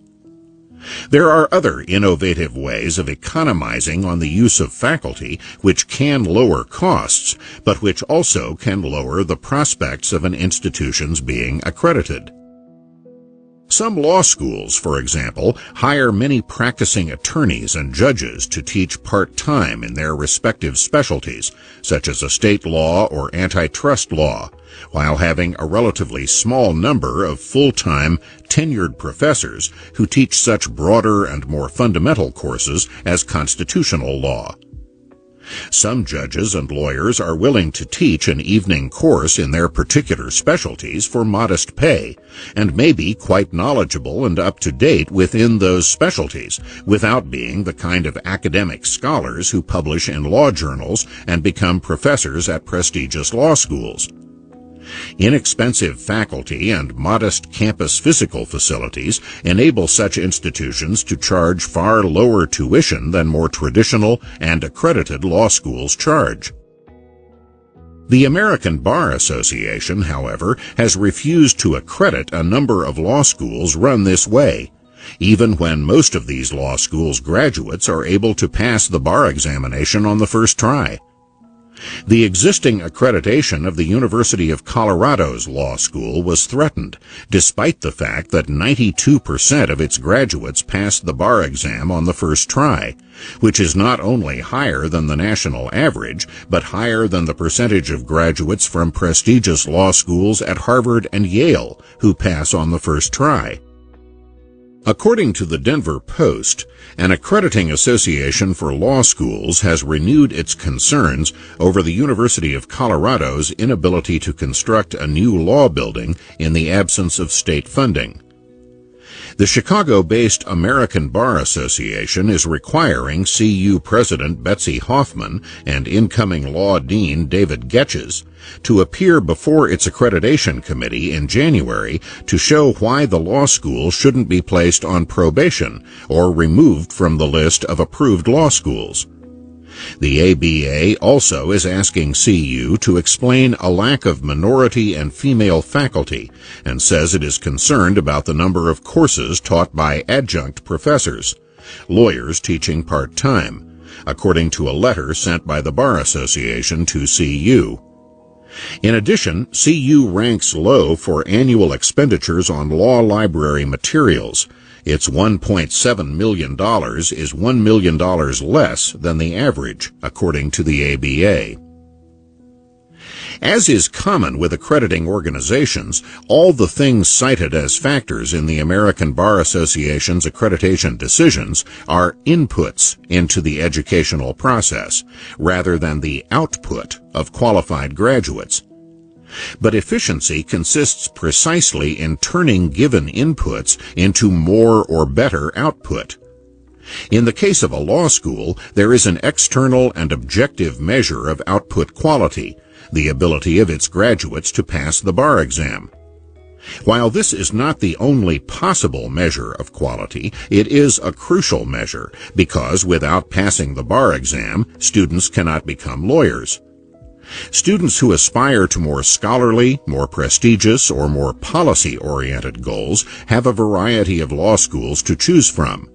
There are other innovative ways of economizing on the use of faculty which can lower costs, but which also can lower the prospects of an institution's being accredited. Some law schools, for example, hire many practicing attorneys and judges to teach part-time in their respective specialties, such as estate law or antitrust law, while having a relatively small number of full-time, tenured professors who teach such broader and more fundamental courses as constitutional law. Some judges and lawyers are willing to teach an evening course in their particular specialties for modest pay, and may be quite knowledgeable and up-to-date within those specialties, without being the kind of academic scholars who publish in law journals and become professors at prestigious law schools. Inexpensive faculty and modest campus physical facilities enable such institutions to charge far lower tuition than more traditional and accredited law schools charge. The American Bar Association, however, has refused to accredit a number of law schools run this way, even when most of these law schools' graduates are able to pass the bar examination on the first try. The existing accreditation of the University of Colorado's law school was threatened, despite the fact that 92% of its graduates passed the bar exam on the first try, which is not only higher than the national average, but higher than the percentage of graduates from prestigious law schools at Harvard and Yale who pass on the first try. According to the Denver Post, an accrediting association for law schools has renewed its concerns over the University of Colorado's inability to construct a new law building in the absence of state funding. The Chicago-based American Bar Association is requiring CU President Betsy Hoffman and incoming law dean David Getches to appear before its accreditation committee in January to show why the law school shouldn't be placed on probation or removed from the list of approved law schools. The ABA also is asking CU to explain a lack of minority and female faculty and says it is concerned about the number of courses taught by adjunct professors, lawyers teaching part-time, according to a letter sent by the Bar Association to CU. In addition, CU ranks low for annual expenditures on law library materials. Its $1.7 million is $1 million less than the average, according to the ABA. As is common with accrediting organizations, all the things cited as factors in the American Bar Association's accreditation decisions are inputs into the educational process, rather than the output of qualified graduates. But efficiency consists precisely in turning given inputs into more or better output. In the case of a law school, there is an external and objective measure of output quality, the ability of its graduates to pass the bar exam. While this is not the only possible measure of quality, it is a crucial measure, because without passing the bar exam, students cannot become lawyers. Students who aspire to more scholarly, more prestigious, or more policy-oriented goals have a variety of law schools to choose from.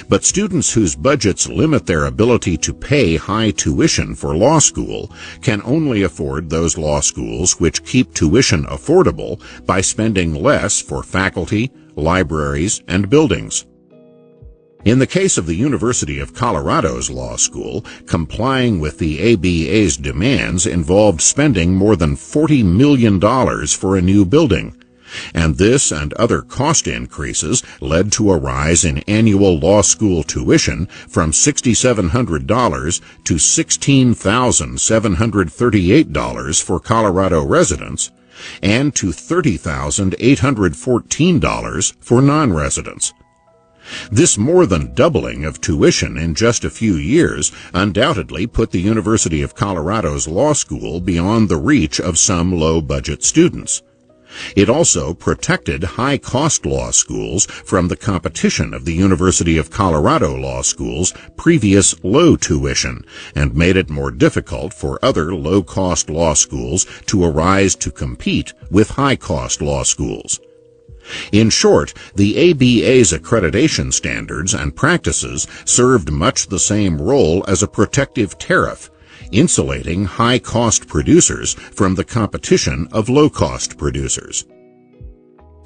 But students whose budgets limit their ability to pay high tuition for law school can only afford those law schools which keep tuition affordable by spending less for faculty, libraries, and buildings. In the case of the University of Colorado's law school, complying with the ABA's demands involved spending more than $40 million for a new building. And this and other cost increases led to a rise in annual law school tuition from $6,700 to $16,738 for Colorado residents and to $30,814 for non-residents. This more than doubling of tuition in just a few years undoubtedly put the University of Colorado's law school beyond the reach of some low-budget students. It also protected high-cost law schools from the competition of the University of Colorado law schools' previous low tuition and made it more difficult for other low-cost law schools to arise to compete with high-cost law schools. In short, the ABA's accreditation standards and practices served much the same role as a protective tariff, insulating high-cost producers from the competition of low-cost producers.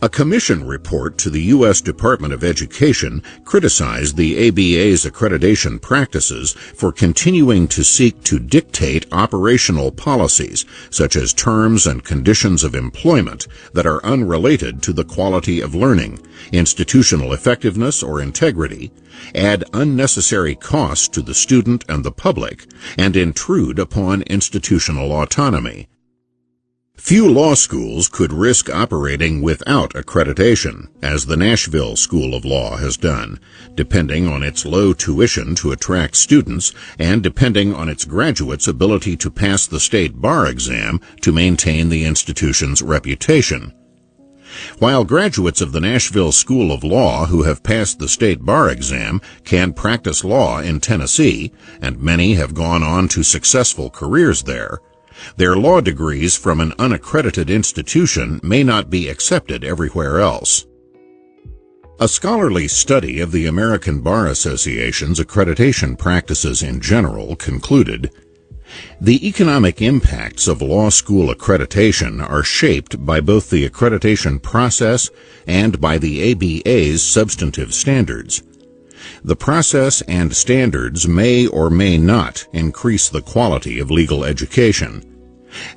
A commission report to the U.S. Department of Education criticized the ABA's accreditation practices for continuing to seek to dictate operational policies, such as terms and conditions of employment, that are unrelated to the quality of learning, institutional effectiveness, or integrity, add unnecessary costs to the student and the public, and intrude upon institutional autonomy. Few law schools could risk operating without accreditation, as the Nashville School of Law has done, depending on its low tuition to attract students and depending on its graduates' ability to pass the state bar exam to maintain the institution's reputation. While graduates of the Nashville School of Law who have passed the state bar exam can practice law in Tennessee, and many have gone on to successful careers there, their law degrees from an unaccredited institution may not be accepted everywhere else. A scholarly study of the American Bar Association's accreditation practices in general concluded, "The economic impacts of law school accreditation are shaped by both the accreditation process and by the ABA's substantive standards. The process and standards may or may not increase the quality of legal education.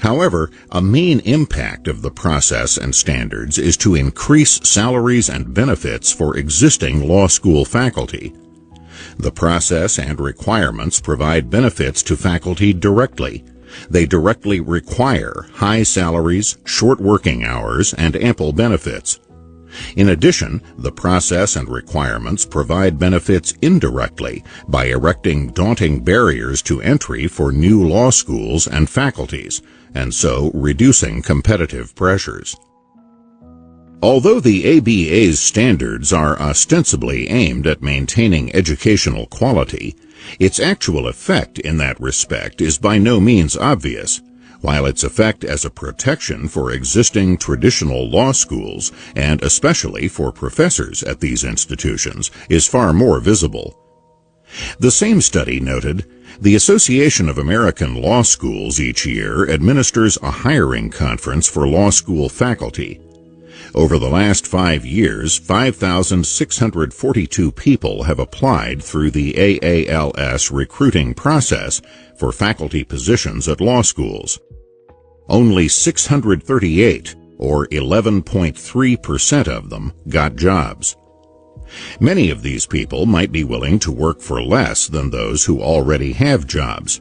However, a main impact of the process and standards is to increase salaries and benefits for existing law school faculty. The process and requirements provide benefits to faculty directly. They directly require high salaries, short working hours, and ample benefits. In addition, the process and requirements provide benefits indirectly by erecting daunting barriers to entry for new law schools and faculties, and so reducing competitive pressures." Although the ABA's standards are ostensibly aimed at maintaining educational quality, its actual effect in that respect is by no means obvious, while its effect as a protection for existing traditional law schools, and especially for professors at these institutions, is far more visible. The same study noted, "The Association of American Law Schools each year administers a hiring conference for law school faculty. Over the last 5 years, 5,642 people have applied through the AALS recruiting process for faculty positions at law schools. Only 638, or 11.3% of them, got jobs. Many of these people might be willing to work for less than those who already have jobs.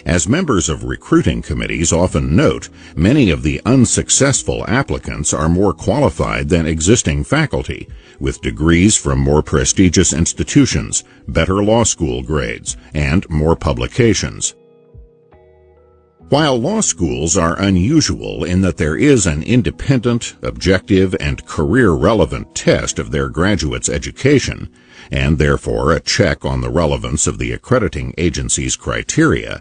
As members of recruiting committees often note, many of the unsuccessful applicants are more qualified than existing faculty, with degrees from more prestigious institutions, better law school grades, and more publications. While law schools are unusual in that there is an independent, objective, and career-relevant test of their graduates' education, and therefore a check on the relevance of the accrediting agency's criteria,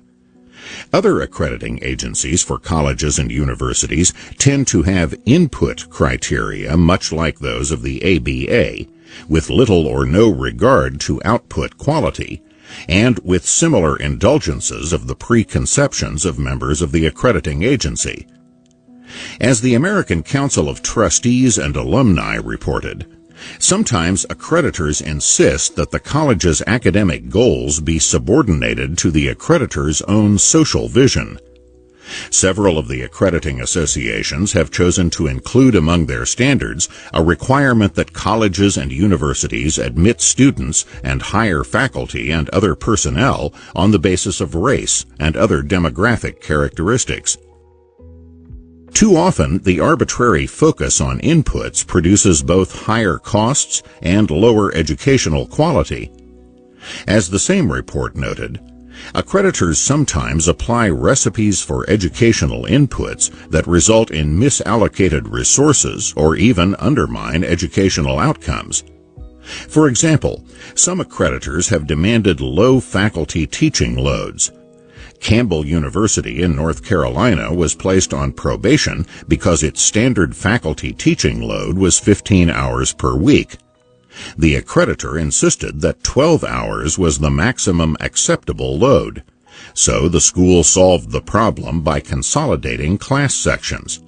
Other accrediting agencies for colleges and universities tend to have input criteria much like those of the ABA, with little or no regard to output quality, and with similar indulgences of the preconceptions of members of the accrediting agency. As the American Council of Trustees and Alumni reported, sometimes accreditors insist that the college's academic goals be subordinated to the accreditor's own social vision. Several of the accrediting associations have chosen to include among their standards a requirement that colleges and universities admit students and hire faculty and other personnel on the basis of race and other demographic characteristics. Too often, the arbitrary focus on inputs produces both higher costs and lower educational quality. As the same report noted, accreditors sometimes apply recipes for educational inputs that result in misallocated resources or even undermine educational outcomes. For example, some accreditors have demanded low faculty teaching loads. Campbell University in North Carolina was placed on probation because its standard faculty teaching load was 15 hours per week. The accreditor insisted that 12 hours was the maximum acceptable load, so the school solved the problem by consolidating class sections.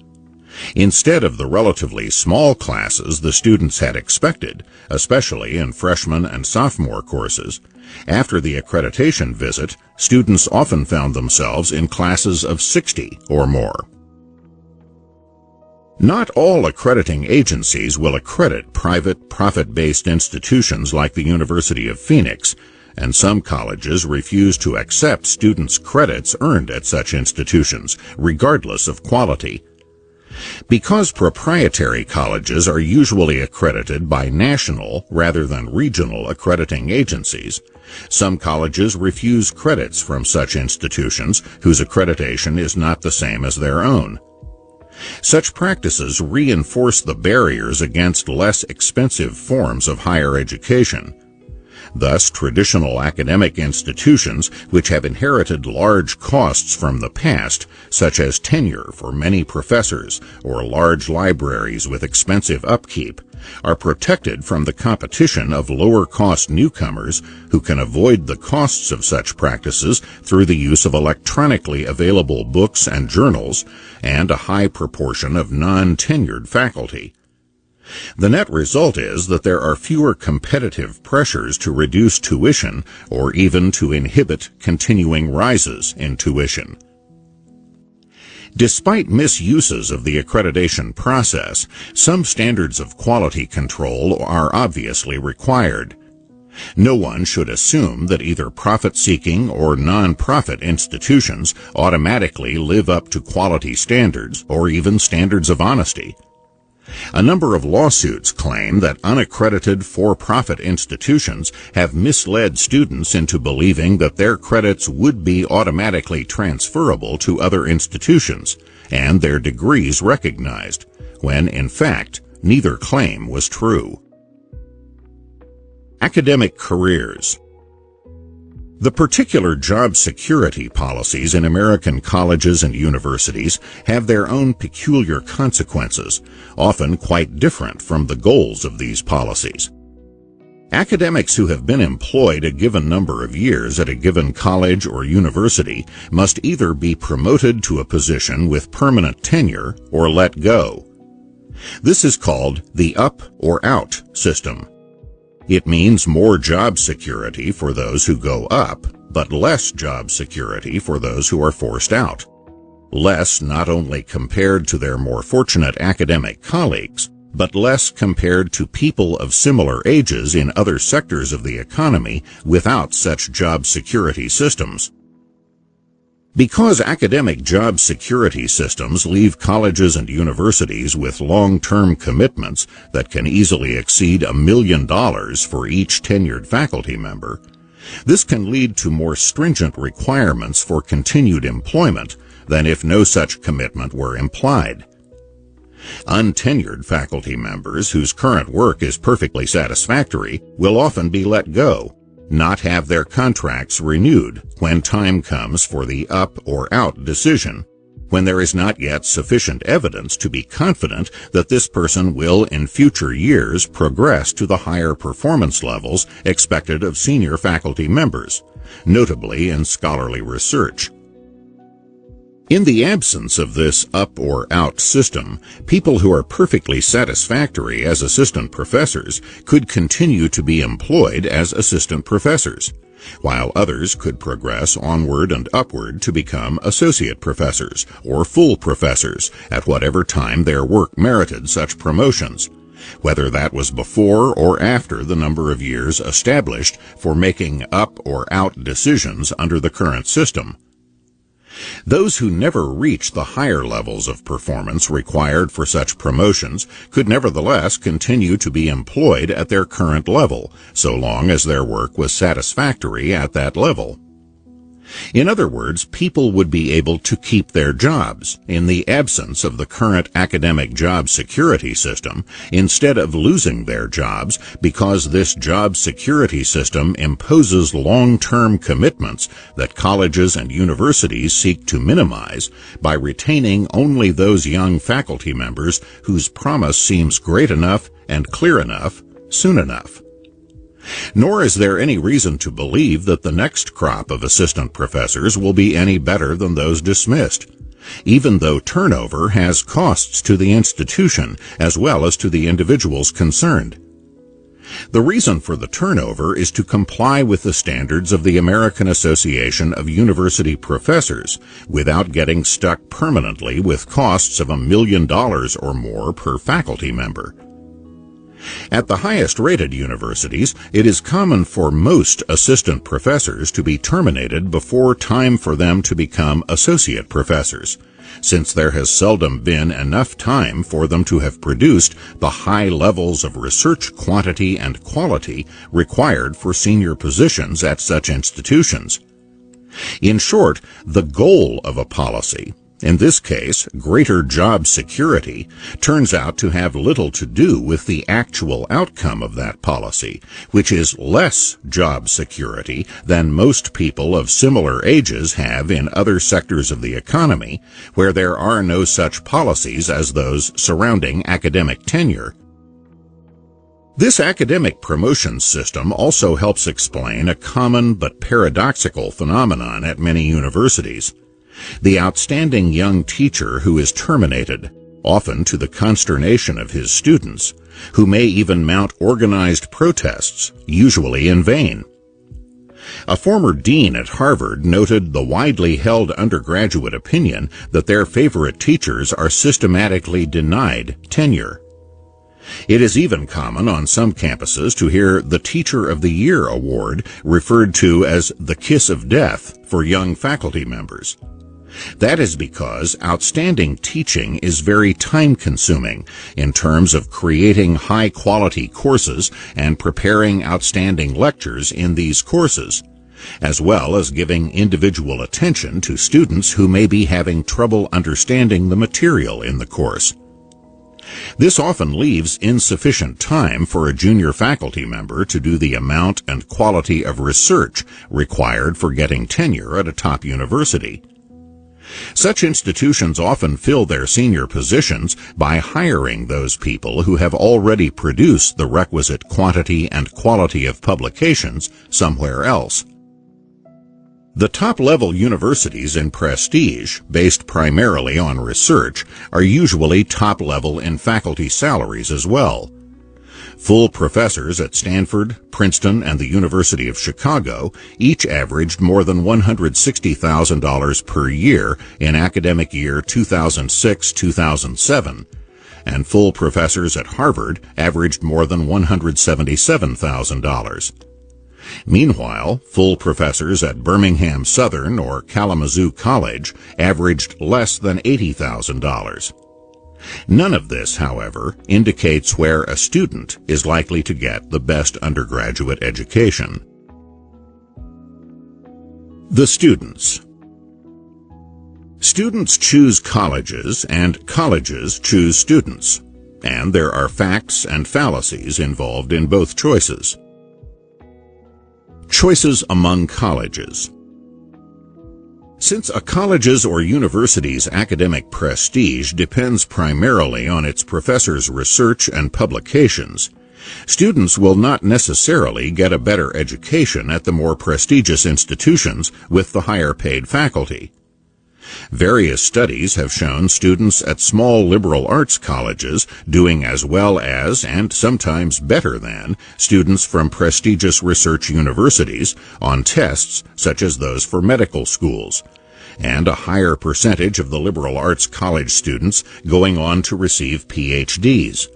Instead of the relatively small classes the students had expected, especially in freshman and sophomore courses, after the accreditation visit, students often found themselves in classes of 60 or more. Not all accrediting agencies will accredit private, profit-based institutions like the University of Phoenix, and some colleges refuse to accept students' credits earned at such institutions, regardless of quality. Because proprietary colleges are usually accredited by national rather than regional accrediting agencies, some colleges refuse credits from such institutions whose accreditation is not the same as their own. Such practices reinforce the barriers against less expensive forms of higher education. Thus, traditional academic institutions, which have inherited large costs from the past, such as tenure for many professors or large libraries with expensive upkeep, are protected from the competition of lower-cost newcomers who can avoid the costs of such practices through the use of electronically available books and journals and a high proportion of non-tenured faculty. The net result is that there are fewer competitive pressures to reduce tuition or even to inhibit continuing rises in tuition. Despite misuses of the accreditation process, some standards of quality control are obviously required. No one should assume that either profit-seeking or non-profit institutions automatically live up to quality standards or even standards of honesty. A number of lawsuits claim that unaccredited for-profit institutions have misled students into believing that their credits would be automatically transferable to other institutions and their degrees recognized, when in fact neither claim was true. Academic careers. The particular job security policies in American colleges and universities have their own peculiar consequences, often quite different from the goals of these policies. Academics who have been employed a given number of years at a given college or university must either be promoted to a position with permanent tenure or let go. This is called the up or out system. It means more job security for those who go up, but less job security for those who are forced out. Less not only compared to their more fortunate academic colleagues, but less compared to people of similar ages in other sectors of the economy without such job security systems. Because academic job security systems leave colleges and universities with long-term commitments that can easily exceed $1 million for each tenured faculty member, this can lead to more stringent requirements for continued employment than if no such commitment were implied. Untenured faculty members whose current work is perfectly satisfactory will often be let go, not have their contracts renewed when time comes for the up or out decision, when there is not yet sufficient evidence to be confident that this person will in future years progress to the higher performance levels expected of senior faculty members, notably in scholarly research. In the absence of this up or out system, people who are perfectly satisfactory as assistant professors could continue to be employed as assistant professors, while others could progress onward and upward to become associate professors or full professors at whatever time their work merited such promotions, whether that was before or after the number of years established for making up or out decisions under the current system. Those who never reach the higher levels of performance required for such promotions could nevertheless continue to be employed at their current level, so long as their work was satisfactory at that level. In other words, people would be able to keep their jobs in the absence of the current academic job security system, instead of losing their jobs because this job security system imposes long-term commitments that colleges and universities seek to minimize by retaining only those young faculty members whose promise seems great enough and clear enough soon enough. Nor is there any reason to believe that the next crop of assistant professors will be any better than those dismissed, even though turnover has costs to the institution as well as to the individuals concerned. The reason for the turnover is to comply with the standards of the American Association of University Professors without getting stuck permanently with costs of $1 million or more per faculty member. At the highest-rated universities, it is common for most assistant professors to be terminated before time for them to become associate professors, since there has seldom been enough time for them to have produced the high levels of research quantity and quality required for senior positions at such institutions. In short, the goal of a policy, in this case, greater job security, turns out to have little to do with the actual outcome of that policy, which is less job security than most people of similar ages have in other sectors of the economy, where there are no such policies as those surrounding academic tenure. This academic promotion system also helps explain a common but paradoxical phenomenon at many universities. The outstanding young teacher who is terminated, often to the consternation of his students, who may even mount organized protests, usually in vain. A former dean at Harvard noted the widely held undergraduate opinion that their favorite teachers are systematically denied tenure. It is even common on some campuses to hear the Teacher of the Year award referred to as the kiss of death for young faculty members. That is because outstanding teaching is very time-consuming in terms of creating high-quality courses and preparing outstanding lectures in these courses, as well as giving individual attention to students who may be having trouble understanding the material in the course. This often leaves insufficient time for a junior faculty member to do the amount and quality of research required for getting tenure at a top university. Such institutions often fill their senior positions by hiring those people who have already produced the requisite quantity and quality of publications somewhere else. The top-level universities in prestige, based primarily on research, are usually top-level in faculty salaries as well. Full professors at Stanford, Princeton, and the University of Chicago each averaged more than $160,000 per year in academic year 2006-2007, and full professors at Harvard averaged more than $177,000. Meanwhile, full professors at Birmingham Southern or Kalamazoo College averaged less than $80,000. None of this, however, indicates where a student is likely to get the best undergraduate education. The students. Students choose colleges, and colleges choose students, and there are facts and fallacies involved in both choices. Choices among colleges. Since a college's or university's academic prestige depends primarily on its professors' research and publications, students will not necessarily get a better education at the more prestigious institutions with the higher-paid faculty. Various studies have shown students at small liberal arts colleges doing as well as, and sometimes better than, students from prestigious research universities on tests such as those for medical schools, and a higher percentage of the liberal arts college students going on to receive PhDs.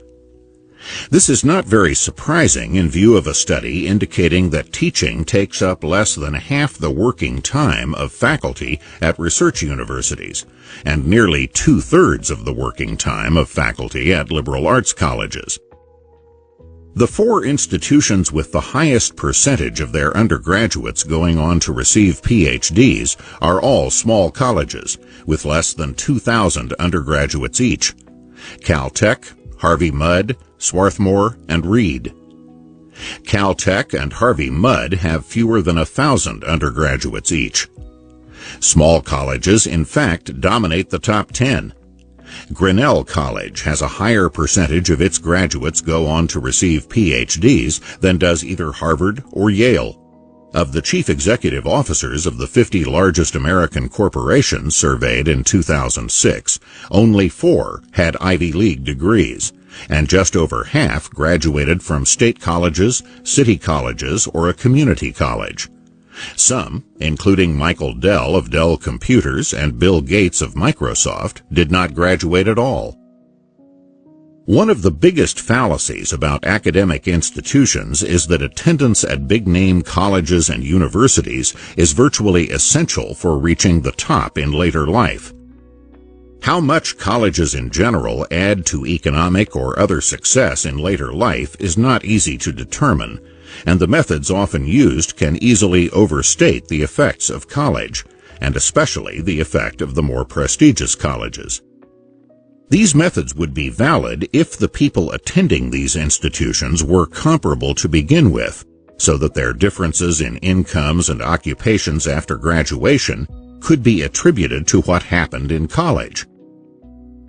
This is not very surprising in view of a study indicating that teaching takes up less than half the working time of faculty at research universities, and nearly 2/3 of the working time of faculty at liberal arts colleges. The 4 institutions with the highest percentage of their undergraduates going on to receive PhDs are all small colleges, with less than 2,000 undergraduates each: Caltech, Harvey-Mudd, Swarthmore, and Reed. Caltech and Harvey-Mudd have fewer than 1,000 undergraduates each. Small colleges, in fact, dominate the top 10. Grinnell College has a higher percentage of its graduates go on to receive PhDs than does either Harvard or Yale. Of the chief executive officers of the 50 largest American corporations surveyed in 2006, only 4 had Ivy League degrees, and just over half graduated from state colleges, city colleges, or a community college. Some, including Michael Dell of Dell Computers and Bill Gates of Microsoft, did not graduate at all. One of the biggest fallacies about academic institutions is that attendance at big-name colleges and universities is virtually essential for reaching the top in later life. How much colleges in general add to economic or other success in later life is not easy to determine, and the methods often used can easily overstate the effects of college, and especially the effect of the more prestigious colleges. These methods would be valid if the people attending these institutions were comparable to begin with, so that their differences in incomes and occupations after graduation could be attributed to what happened in college.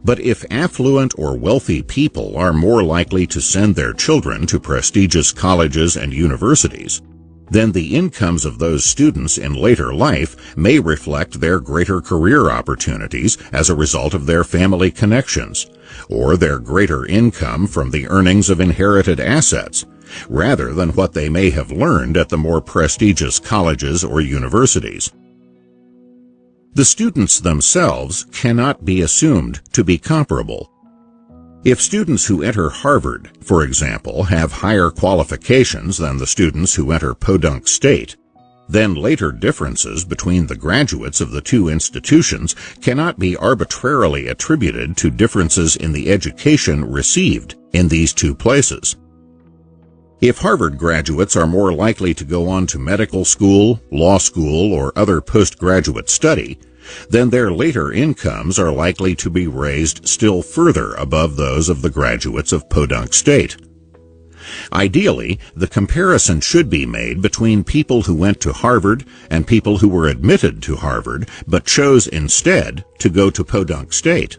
But if affluent or wealthy people are more likely to send their children to prestigious colleges and universities, then the incomes of those students in later life may reflect their greater career opportunities as a result of their family connections, or their greater income from the earnings of inherited assets, rather than what they may have learned at the more prestigious colleges or universities. The students themselves cannot be assumed to be comparable. If students who enter Harvard, for example, have higher qualifications than the students who enter Podunk State, then later differences between the graduates of the 2 institutions cannot be arbitrarily attributed to differences in the education received in these 2 places. If Harvard graduates are more likely to go on to medical school, law school, or other postgraduate study, then their later incomes are likely to be raised still further above those of the graduates of Podunk State. Ideally, the comparison should be made between people who went to Harvard and people who were admitted to Harvard but chose instead to go to Podunk State.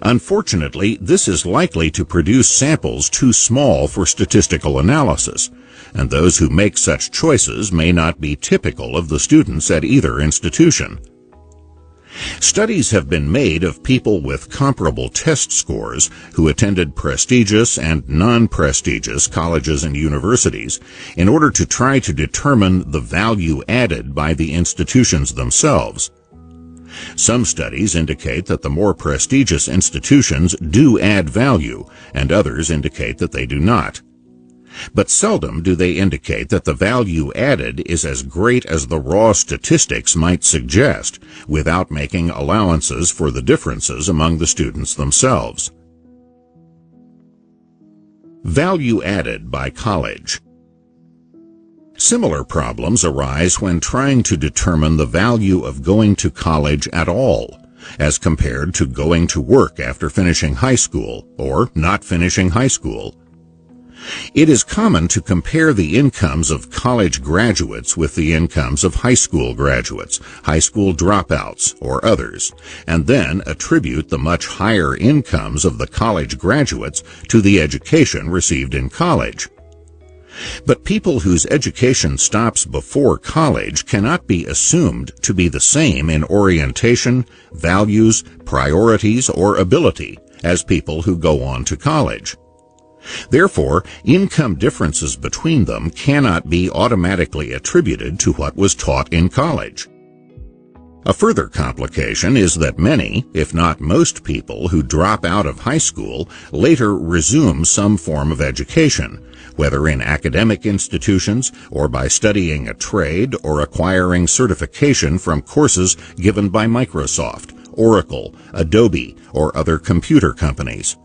Unfortunately, this is likely to produce samples too small for statistical analysis, and those who make such choices may not be typical of the students at either institution. Studies have been made of people with comparable test scores who attended prestigious and non-prestigious colleges and universities in order to try to determine the value added by the institutions themselves. Some studies indicate that the more prestigious institutions do add value, and others indicate that they do not. But seldom do they indicate that the value added is as great as the raw statistics might suggest, without making allowances for the differences among the students themselves. Value added by college. Similar problems arise when trying to determine the value of going to college at all, as compared to going to work after finishing high school or not finishing high school. It is common to compare the incomes of college graduates with the incomes of high school graduates, high school dropouts, or others, and then attribute the much higher incomes of the college graduates to the education received in college. But people whose education stops before college cannot be assumed to be the same in orientation, values, priorities, or ability as people who go on to college. Therefore, income differences between them cannot be automatically attributed to what was taught in college. A further complication is that many, if not most people who drop out of high school later resume some form of education, whether in academic institutions or by studying a trade or acquiring certification from courses given by Microsoft, Oracle, Adobe, or other computer companies.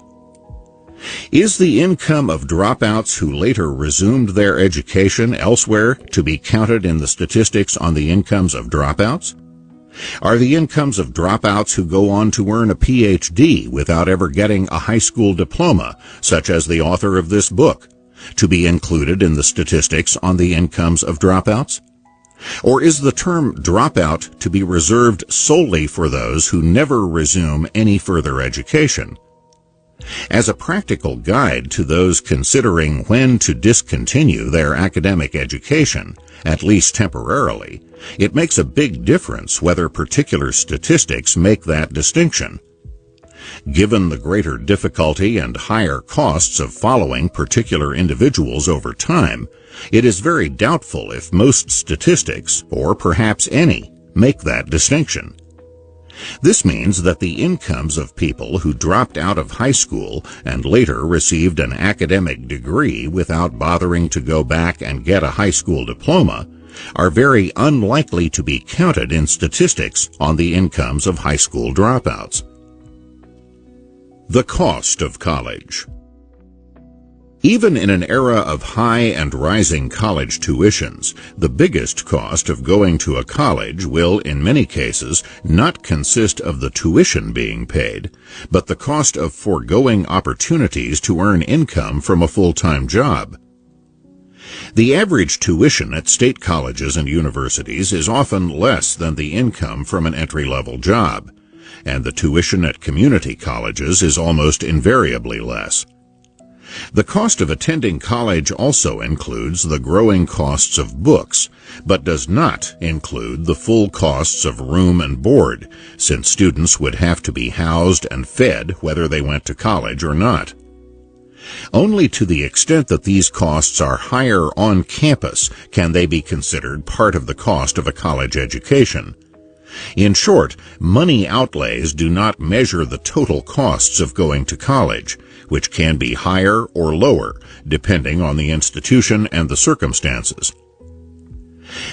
Is the income of dropouts who later resumed their education elsewhere to be counted in the statistics on the incomes of dropouts? Are the incomes of dropouts who go on to earn a PhD without ever getting a high school diploma, such as the author of this book, to be included in the statistics on the incomes of dropouts? Or is the term dropout to be reserved solely for those who never resume any further education? As a practical guide to those considering when to discontinue their academic education, at least temporarily, it makes a big difference whether particular statistics make that distinction. Given the greater difficulty and higher costs of following particular individuals over time, it is very doubtful if most statistics, or perhaps any, make that distinction. This means that the incomes of people who dropped out of high school and later received an academic degree without bothering to go back and get a high school diploma are very unlikely to be counted in statistics on the incomes of high school dropouts. The cost of college. Even in an era of high and rising college tuitions, the biggest cost of going to a college will, in many cases, not consist of the tuition being paid, but the cost of foregoing opportunities to earn income from a full-time job. The average tuition at state colleges and universities is often less than the income from an entry-level job, and the tuition at community colleges is almost invariably less. The cost of attending college also includes the growing costs of books, but does not include the full costs of room and board, since students would have to be housed and fed whether they went to college or not. Only to the extent that these costs are higher on campus can they be considered part of the cost of a college education. In short, money outlays do not measure the total costs of going to college, which can be higher or lower, depending on the institution and the circumstances.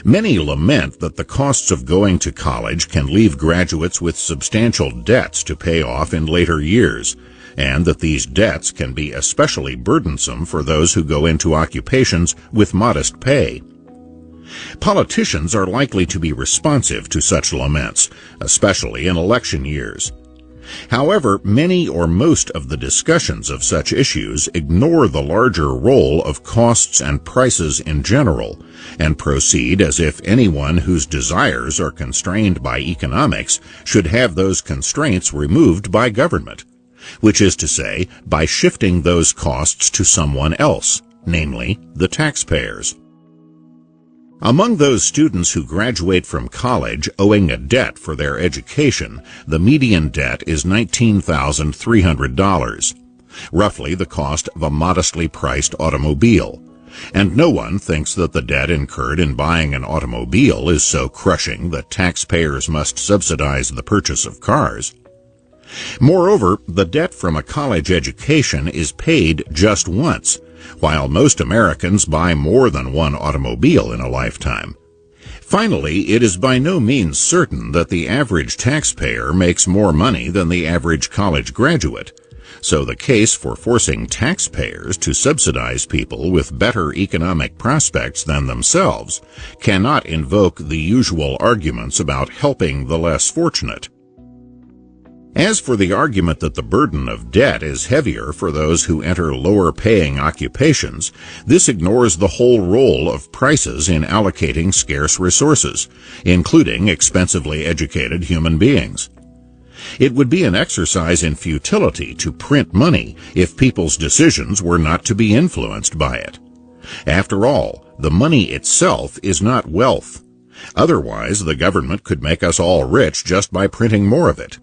Many lament that the costs of going to college can leave graduates with substantial debts to pay off in later years, and that these debts can be especially burdensome for those who go into occupations with modest pay. Politicians are likely to be responsive to such laments, especially in election years. However, many or most of the discussions of such issues ignore the larger role of costs and prices in general, and proceed as if anyone whose desires are constrained by economics should have those constraints removed by government, which is to say, by shifting those costs to someone else, namely the taxpayers. Among those students who graduate from college owing a debt for their education, the median debt is $19,300, roughly the cost of a modestly priced automobile, and no one thinks that the debt incurred in buying an automobile is so crushing that taxpayers must subsidize the purchase of cars. Moreover, the debt from a college education is paid just once, while most Americans buy more than one automobile in a lifetime. Finally, it is by no means certain that the average taxpayer makes more money than the average college graduate, so the case for forcing taxpayers to subsidize people with better economic prospects than themselves cannot invoke the usual arguments about helping the less fortunate. As for the argument that the burden of debt is heavier for those who enter lower-paying occupations, this ignores the whole role of prices in allocating scarce resources, including expensively educated human beings. It would be an exercise in futility to print money if people's decisions were not to be influenced by it. After all, the money itself is not wealth. Otherwise, the government could make us all rich just by printing more of it,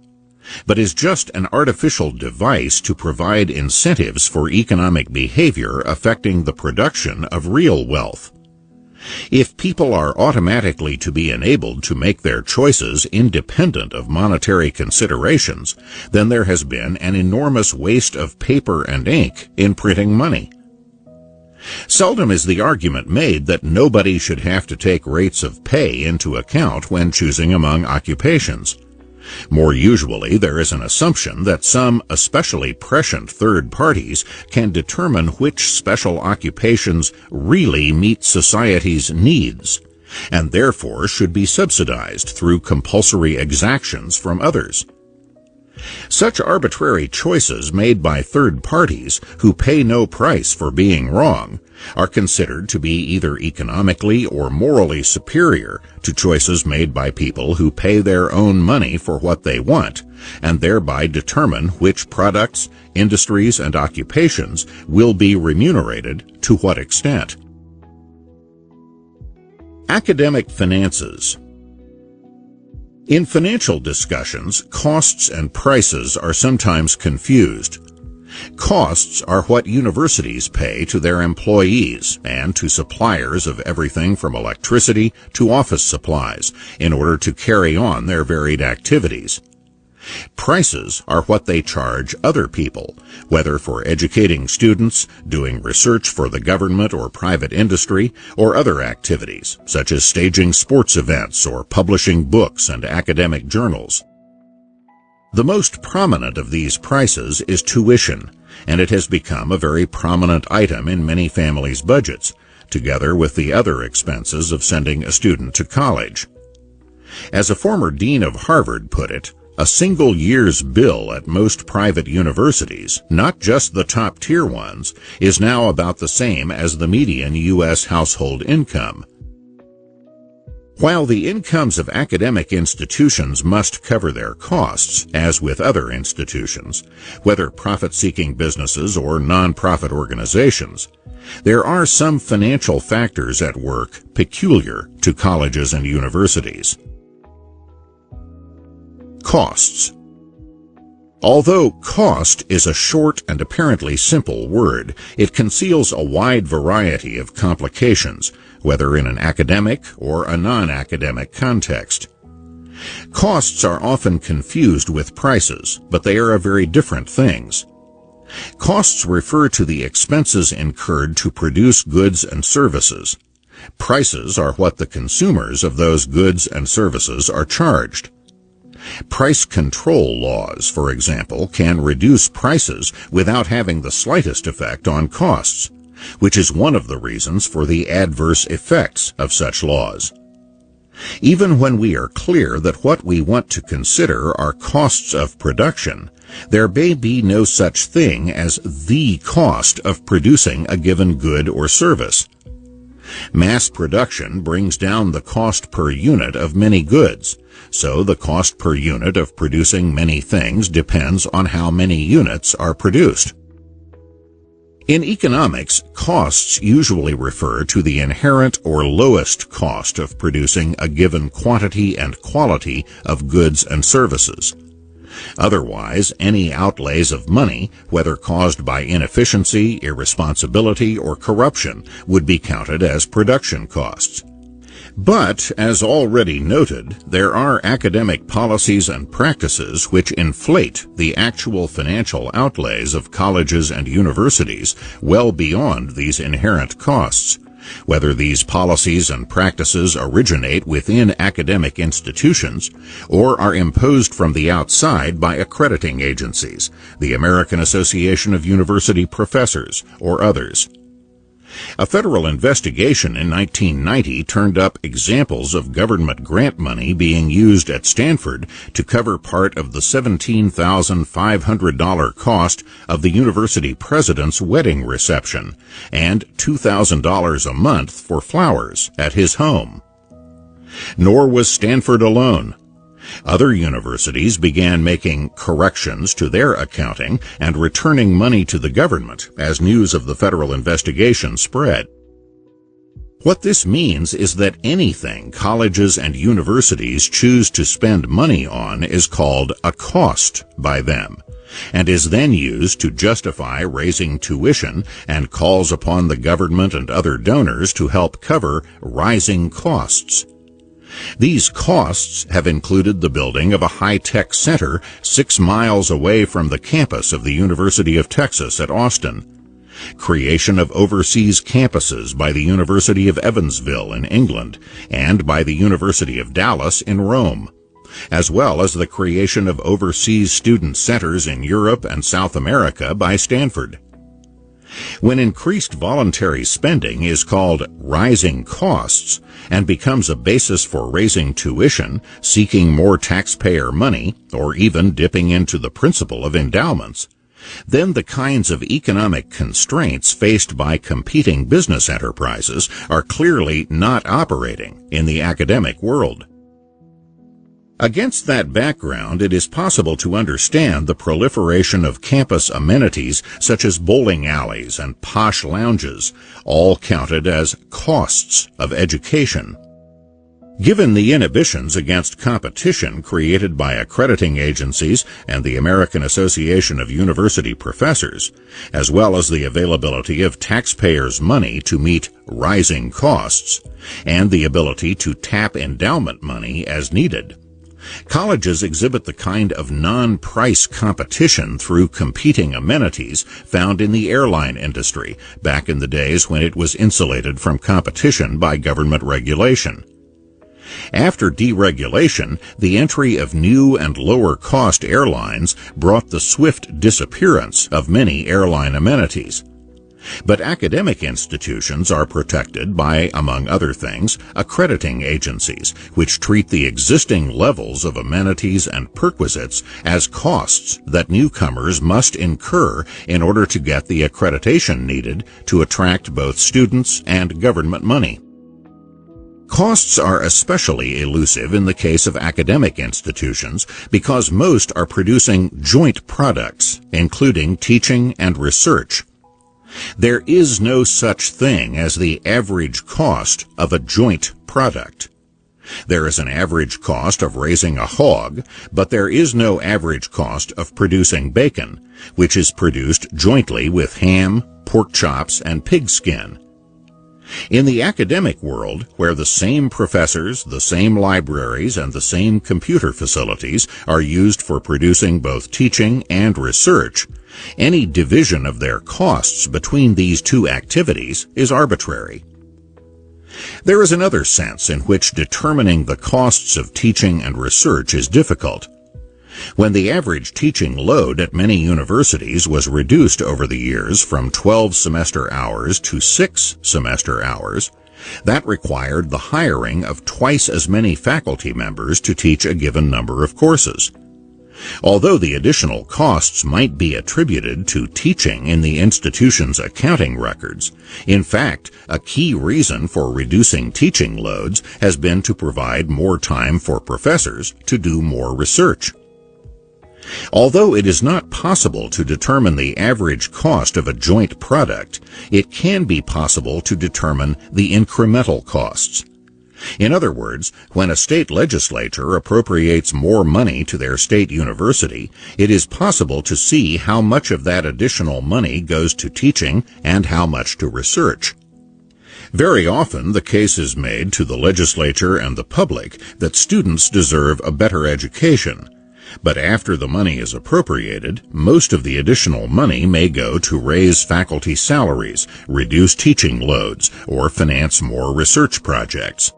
but is just an artificial device to provide incentives for economic behavior affecting the production of real wealth. If people are automatically to be enabled to make their choices independent of monetary considerations, then there has been an enormous waste of paper and ink in printing money. Seldom is the argument made that nobody should have to take rates of pay into account when choosing among occupations. More usually, there is an assumption that some especially prescient third parties can determine which special occupations really meet society's needs, and therefore should be subsidized through compulsory exactions from others. Such arbitrary choices made by third parties who pay no price for being wrong are considered to be either economically or morally superior to choices made by people who pay their own money for what they want and thereby determine which products, industries, and occupations will be remunerated to what extent. Academic finances. In financial discussions, costs and prices are sometimes confused. Costs are what universities pay to their employees and to suppliers of everything from electricity to office supplies in order to carry on their varied activities. Prices are what they charge other people, whether for educating students, doing research for the government or private industry, or other activities, such as staging sports events or publishing books and academic journals. The most prominent of these prices is tuition, and it has become a very prominent item in many families' budgets, together with the other expenses of sending a student to college. As a former dean of Harvard put it, a single year's bill at most private universities, not just the top-tier ones, is now about the same as the median U.S. household income. While the incomes of academic institutions must cover their costs, as with other institutions, whether profit-seeking businesses or non-profit organizations, there are some financial factors at work peculiar to colleges and universities. Costs. Although cost is a short and apparently simple word, it conceals a wide variety of complications, whether in an academic or a non-academic context. Costs are often confused with prices, but they are very different things. Costs refer to the expenses incurred to produce goods and services. Prices are what the consumers of those goods and services are charged. Price control laws, for example, can reduce prices without having the slightest effect on costs, which is one of the reasons for the adverse effects of such laws. Even when we are clear that what we want to consider are costs of production, there may be no such thing as the cost of producing a given good or service. Mass production brings down the cost per unit of many goods, so the cost per unit of producing many things depends on how many units are produced. In economics, costs usually refer to the inherent or lowest cost of producing a given quantity and quality of goods and services. Otherwise, any outlays of money, whether caused by inefficiency, irresponsibility, or corruption, would be counted as production costs. But, as already noted, there are academic policies and practices which inflate the actual financial outlays of colleges and universities well beyond these inherent costs. Whether these policies and practices originate within academic institutions or are imposed from the outside by accrediting agencies, the American Association of University Professors, or others. A federal investigation in 1990 turned up examples of government grant money being used at Stanford to cover part of the $17,500 cost of the university president's wedding reception and $2,000 a month for flowers at his home. Nor was Stanford alone. Other universities began making corrections to their accounting and returning money to the government as news of the federal investigation spread. What this means is that anything colleges and universities choose to spend money on is called a cost by them, and is then used to justify raising tuition and calls upon the government and other donors to help cover rising costs. These costs have included the building of a high-tech center 6 miles away from the campus of the University of Texas at Austin, creation of overseas campuses by the University of Evansville in England and by the University of Dallas in Rome, as well as the creation of overseas student centers in Europe and South America by Stanford. When increased voluntary spending is called rising costs and becomes a basis for raising tuition, seeking more taxpayer money, or even dipping into the principle of endowments, then the kinds of economic constraints faced by competing business enterprises are clearly not operating in the academic world. Against that background, it is possible to understand the proliferation of campus amenities such as bowling alleys and posh lounges, all counted as costs of education. Given the inhibitions against competition created by accrediting agencies and the American Association of University Professors, as well as the availability of taxpayers' money to meet rising costs, and the ability to tap endowment money as needed, colleges exhibit the kind of non-price competition through competing amenities found in the airline industry back in the days when it was insulated from competition by government regulation. After deregulation, the entry of new and lower-cost airlines brought the swift disappearance of many airline amenities. But academic institutions are protected by, among other things, accrediting agencies, which treat the existing levels of amenities and perquisites as costs that newcomers must incur in order to get the accreditation needed to attract both students and government money. Costs are especially elusive in the case of academic institutions because most are producing joint products, including teaching and research. There is no such thing as the average cost of a joint product. There is an average cost of raising a hog, but there is no average cost of producing bacon, which is produced jointly with ham, pork chops, and pig skin. In the academic world, where the same professors, the same libraries, and the same computer facilities are used for producing both teaching and research, any division of their costs between these two activities is arbitrary. There is another sense in which determining the costs of teaching and research is difficult. When the average teaching load at many universities was reduced over the years from 12 semester hours to 6 semester hours, that required the hiring of twice as many faculty members to teach a given number of courses. Although the additional costs might be attributed to teaching in the institution's accounting records, in fact, a key reason for reducing teaching loads has been to provide more time for professors to do more research. Although it is not possible to determine the average cost of a joint product, it can be possible to determine the incremental costs. In other words, when a state legislature appropriates more money to their state university, it is possible to see how much of that additional money goes to teaching and how much to research. Very often, the case is made to the legislature and the public that students deserve a better education. But after the money is appropriated, most of the additional money may go to raise faculty salaries, reduce teaching loads, or finance more research projects.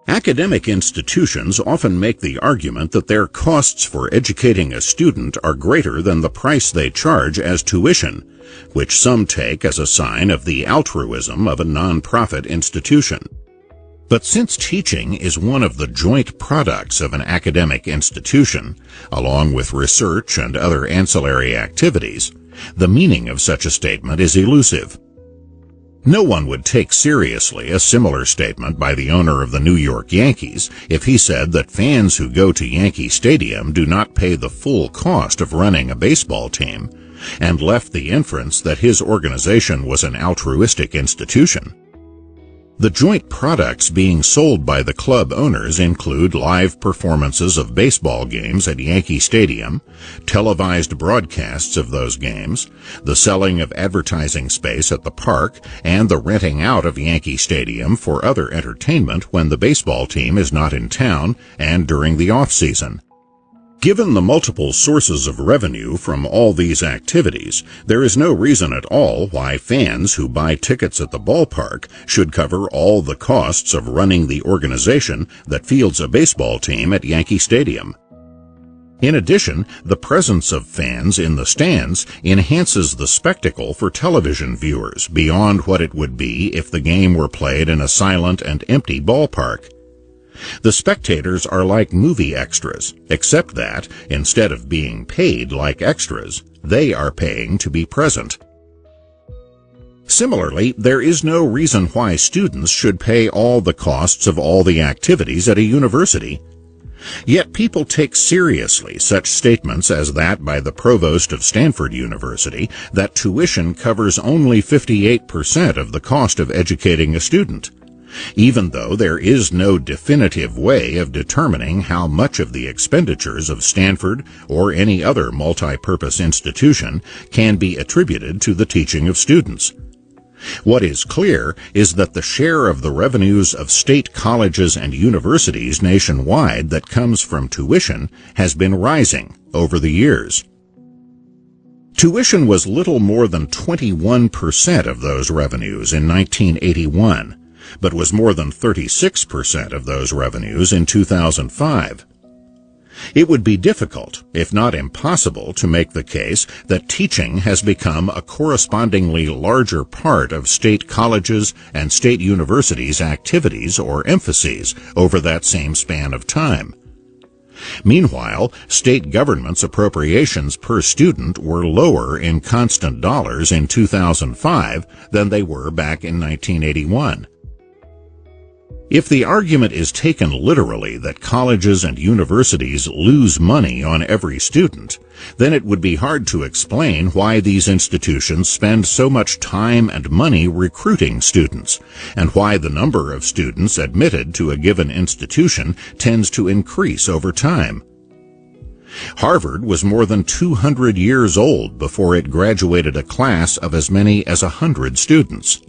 Academic institutions often make the argument that their costs for educating a student are greater than the price they charge as tuition, which some take as a sign of the altruism of a non-profit institution. But since teaching is one of the joint products of an academic institution, along with research and other ancillary activities, the meaning of such a statement is elusive. No one would take seriously a similar statement by the owner of the New York Yankees if he said that fans who go to Yankee Stadium do not pay the full cost of running a baseball team, and left the inference that his organization was an altruistic institution. The joint products being sold by the club owners include live performances of baseball games at Yankee Stadium, televised broadcasts of those games, the selling of advertising space at the park, and the renting out of Yankee Stadium for other entertainment when the baseball team is not in town and during the off-season. Given the multiple sources of revenue from all these activities, there is no reason at all why fans who buy tickets at the ballpark should cover all the costs of running the organization that fields a baseball team at Yankee Stadium. In addition, the presence of fans in the stands enhances the spectacle for television viewers beyond what it would be if the game were played in a silent and empty ballpark. The spectators are like movie extras, except that, instead of being paid like extras, they are paying to be present. Similarly, there is no reason why students should pay all the costs of all the activities at a university. Yet people take seriously such statements as that by the provost of Stanford University that tuition covers only 58% of the cost of educating a student, even though there is no definitive way of determining how much of the expenditures of Stanford or any other multi-purpose institution can be attributed to the teaching of students. What is clear is that the share of the revenues of state colleges and universities nationwide that comes from tuition has been rising over the years. Tuition was little more than 21% of those revenues in 1981. But was more than 36% of those revenues in 2005. It would be difficult, if not impossible, to make the case that teaching has become a correspondingly larger part of state colleges and state universities' activities or emphases over that same span of time. Meanwhile, state governments' appropriations per student were lower in constant dollars in 2005 than they were back in 1981. If the argument is taken literally that colleges and universities lose money on every student, then it would be hard to explain why these institutions spend so much time and money recruiting students, and why the number of students admitted to a given institution tends to increase over time. Harvard was more than 200 years old before it graduated a class of as many as 100 students.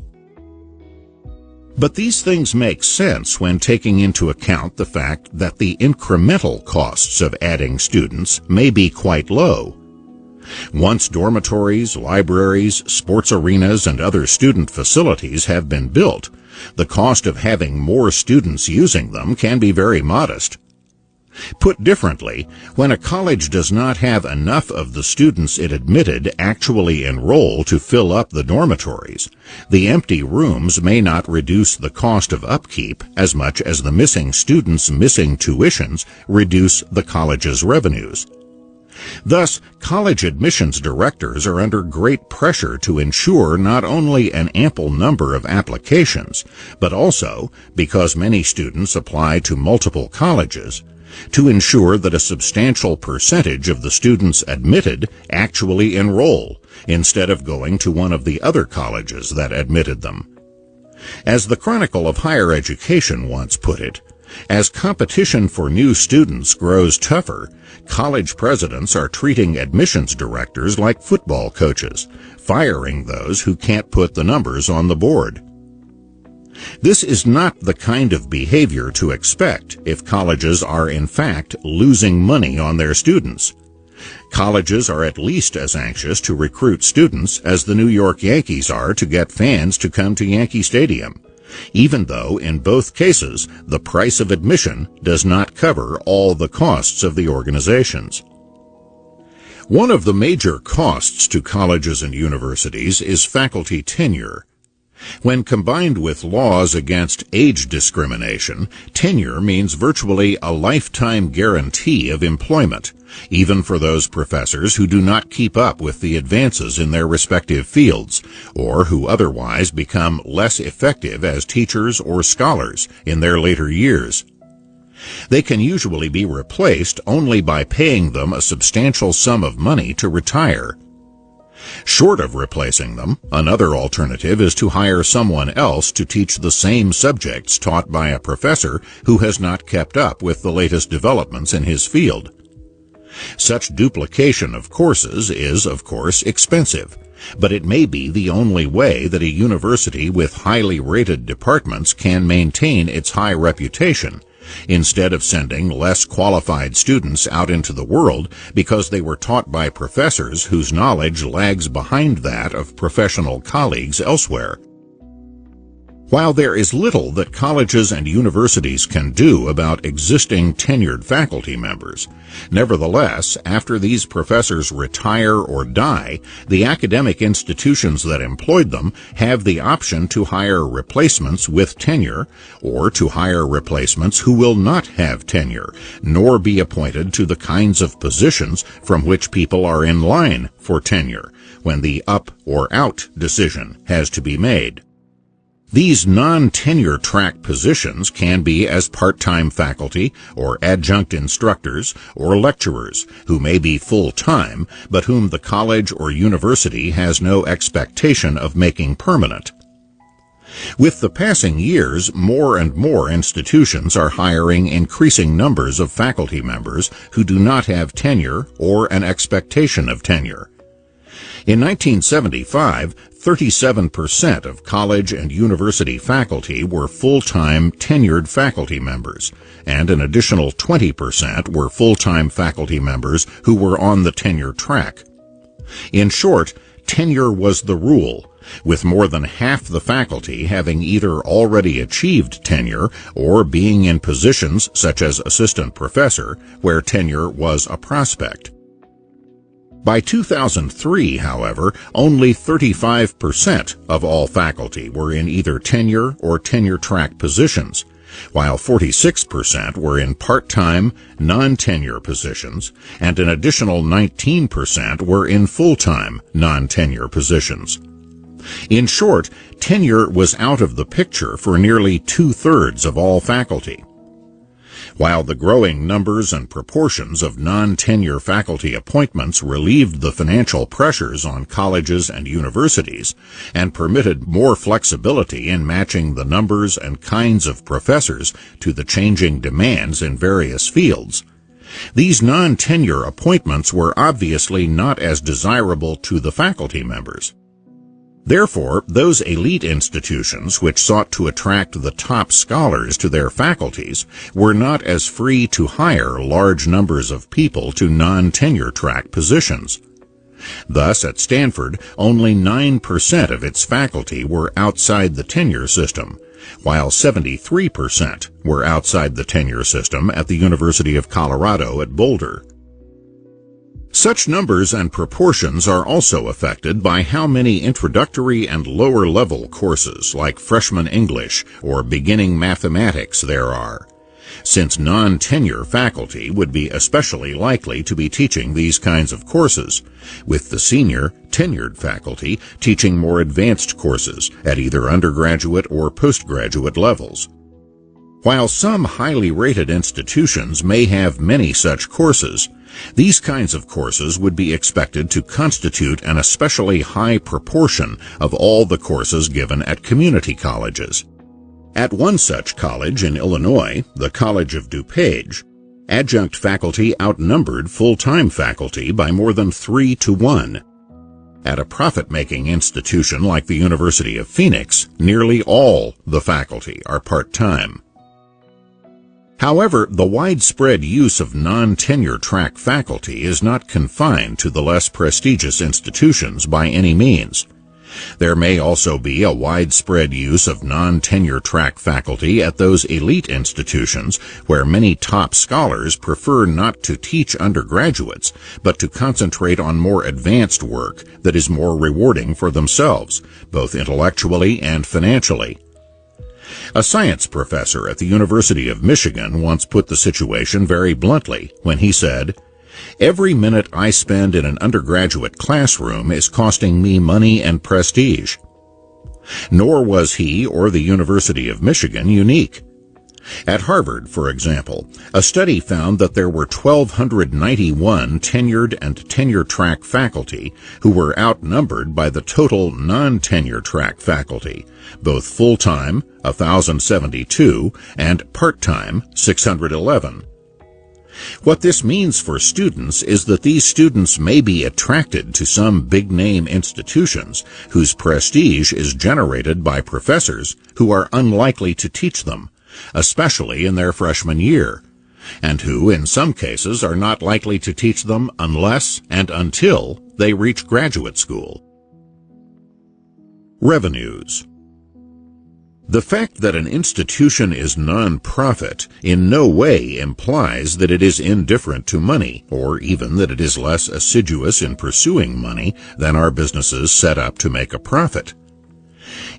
But these things make sense when taking into account the fact that the incremental costs of adding students may be quite low. Once dormitories, libraries, sports arenas, and other student facilities have been built, the cost of having more students using them can be very modest. Put differently, when a college does not have enough of the students it admitted actually enroll to fill up the dormitories, the empty rooms may not reduce the cost of upkeep as much as the missing students' missing tuitions reduce the college's revenues. Thus, college admissions directors are under great pressure to ensure not only an ample number of applications, but also, because many students apply to multiple colleges, to ensure that a substantial percentage of the students admitted actually enroll, instead of going to one of the other colleges that admitted them. As the Chronicle of Higher Education once put it, as competition for new students grows tougher, college presidents are treating admissions directors like football coaches, firing those who can't put the numbers on the board. This is not the kind of behavior to expect if colleges are in fact losing money on their students. Colleges are at least as anxious to recruit students as the New York Yankees are to get fans to come to Yankee Stadium, even though in both cases the price of admission does not cover all the costs of the organizations. One of the major costs to colleges and universities is faculty tenure. When combined with laws against age discrimination, tenure means virtually a lifetime guarantee of employment, even for those professors who do not keep up with the advances in their respective fields, or who otherwise become less effective as teachers or scholars in their later years. They can usually be replaced only by paying them a substantial sum of money to retire. Short of replacing them, another alternative is to hire someone else to teach the same subjects taught by a professor who has not kept up with the latest developments in his field. Such duplication of courses is, of course, expensive, but it may be the only way that a university with highly rated departments can maintain its high reputation, instead of sending less qualified students out into the world because they were taught by professors whose knowledge lags behind that of professional colleagues elsewhere. While there is little that colleges and universities can do about existing tenured faculty members, nevertheless, after these professors retire or die, the academic institutions that employed them have the option to hire replacements with tenure, or to hire replacements who will not have tenure, nor be appointed to the kinds of positions from which people are in line for tenure, when the up or out decision has to be made. These non-tenure track positions can be as part-time faculty or adjunct instructors or lecturers who may be full-time but whom the college or university has no expectation of making permanent. With the passing years, more and more institutions are hiring increasing numbers of faculty members who do not have tenure or an expectation of tenure. In 1975, 37% of college and university faculty were full-time tenured faculty members, and an additional 20% were full-time faculty members who were on the tenure track. In short, tenure was the rule, with more than half the faculty having either already achieved tenure or being in positions such as assistant professor, where tenure was a prospect. By 2003, however, only 35% of all faculty were in either tenure or tenure track positions, while 46% were in part-time, non-tenure positions, and an additional 19% were in full-time, non-tenure positions. In short, tenure was out of the picture for nearly two-thirds of all faculty. While the growing numbers and proportions of non-tenure faculty appointments relieved the financial pressures on colleges and universities and permitted more flexibility in matching the numbers and kinds of professors to the changing demands in various fields, these non-tenure appointments were obviously not as desirable to the faculty members. Therefore, those elite institutions which sought to attract the top scholars to their faculties were not as free to hire large numbers of people to non-tenure track positions. Thus, at Stanford, only 9% of its faculty were outside the tenure system, while 73% were outside the tenure system at the University of Colorado at Boulder. Such numbers and proportions are also affected by how many introductory and lower-level courses like freshman English or beginning mathematics there are, since non-tenure faculty would be especially likely to be teaching these kinds of courses, with the senior, tenured faculty teaching more advanced courses at either undergraduate or postgraduate levels. While some highly rated institutions may have many such courses, these kinds of courses would be expected to constitute an especially high proportion of all the courses given at community colleges. At one such college in Illinois, the College of DuPage, adjunct faculty outnumbered full-time faculty by more than 3 to 1. At a profit-making institution like the University of Phoenix, nearly all the faculty are part-time. However, the widespread use of non-tenure track faculty is not confined to the less prestigious institutions by any means. There may also be a widespread use of non-tenure track faculty at those elite institutions where many top scholars prefer not to teach undergraduates, but to concentrate on more advanced work that is more rewarding for themselves, both intellectually and financially. A science professor at the University of Michigan once put the situation very bluntly when he said, "Every minute I spend in an undergraduate classroom is costing me money and prestige." Nor was he or the University of Michigan unique. At Harvard, for example, a study found that there were 1,291 tenured and tenure-track faculty who were outnumbered by the total non-tenure-track faculty, both full-time, 1,072, and part-time, 611. What this means for students is that these students may be attracted to some big-name institutions whose prestige is generated by professors who are unlikely to teach them, especially in their freshman year, and who, in some cases, are not likely to teach them unless and until they reach graduate school. Revenues. The fact that an institution is non-profit in no way implies that it is indifferent to money, or even that it is less assiduous in pursuing money than are businesses set up to make a profit.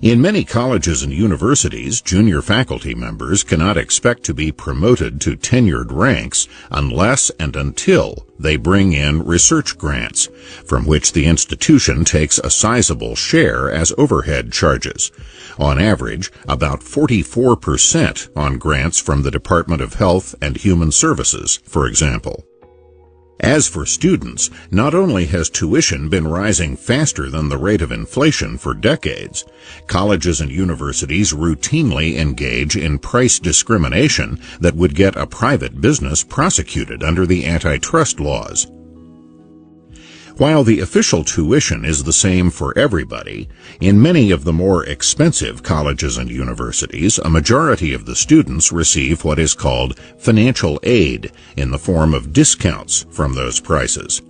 In many colleges and universities, junior faculty members cannot expect to be promoted to tenured ranks unless and until they bring in research grants, from which the institution takes a sizable share as overhead charges, on average about 44% on grants from the Department of Health and Human Services, for example. As for students, not only has tuition been rising faster than the rate of inflation for decades, colleges and universities routinely engage in price discrimination that would get a private business prosecuted under the antitrust laws. While the official tuition is the same for everybody, in many of the more expensive colleges and universities, a majority of the students receive what is called financial aid in the form of discounts from those prices.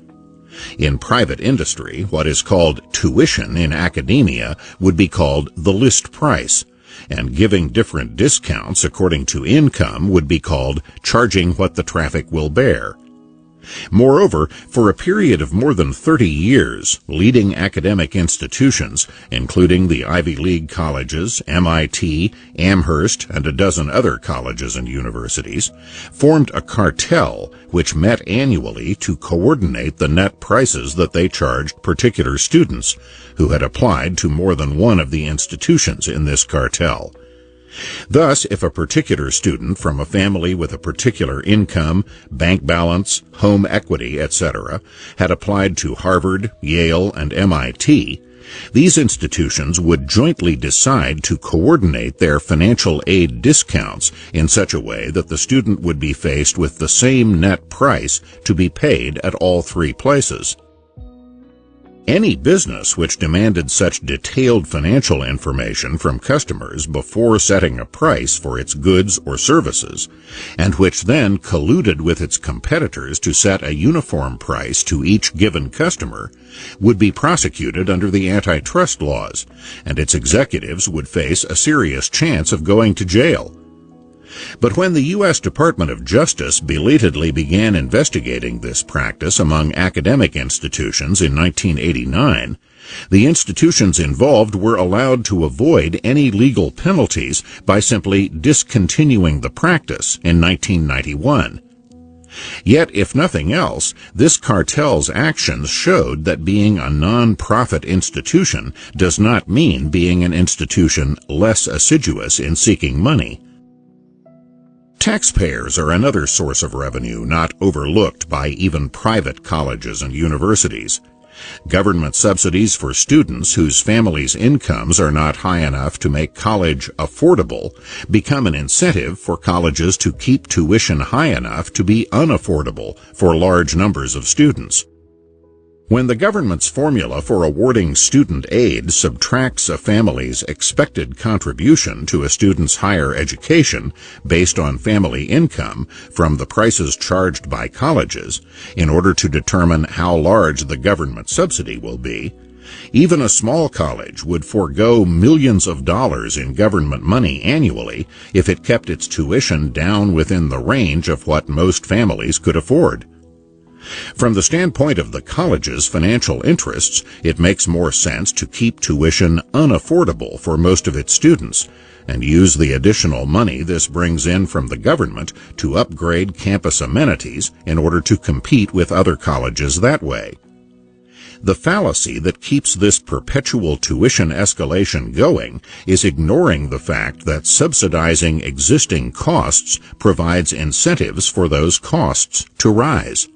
In private industry, what is called tuition in academia would be called the list price, and giving different discounts according to income would be called charging what the traffic will bear. Moreover, for a period of more than 30 years, leading academic institutions, including the Ivy League colleges, MIT, Amherst, and a dozen other colleges and universities, formed a cartel which met annually to coordinate the net prices that they charged particular students who had applied to more than one of the institutions in this cartel. Thus, if a particular student from a family with a particular income, bank balance, home equity, etc., had applied to Harvard, Yale, and MIT, these institutions would jointly decide to coordinate their financial aid discounts in such a way that the student would be faced with the same net price to be paid at all three places. Any business which demanded such detailed financial information from customers before setting a price for its goods or services, and which then colluded with its competitors to set a uniform price to each given customer, would be prosecuted under the antitrust laws, and its executives would face a serious chance of going to jail. But when the U.S. Department of Justice belatedly began investigating this practice among academic institutions in 1989, the institutions involved were allowed to avoid any legal penalties by simply discontinuing the practice in 1991. Yet, if nothing else, this cartel's actions showed that being a non-profit institution does not mean being an institution less assiduous in seeking money. Taxpayers are another source of revenue not overlooked by even private colleges and universities. Government subsidies for students whose families' incomes are not high enough to make college affordable become an incentive for colleges to keep tuition high enough to be unaffordable for large numbers of students. When the government's formula for awarding student aid subtracts a family's expected contribution to a student's higher education based on family income from the prices charged by colleges in order to determine how large the government subsidy will be, Even a small college would forego millions of dollars in government money annually if it kept its tuition down within the range of what most families could afford. From the standpoint of the college's financial interests, it makes more sense to keep tuition unaffordable for most of its students and use the additional money this brings in from the government to upgrade campus amenities in order to compete with other colleges that way. The fallacy that keeps this perpetual tuition escalation going is ignoring the fact that subsidizing existing costs provides incentives for those costs to rise.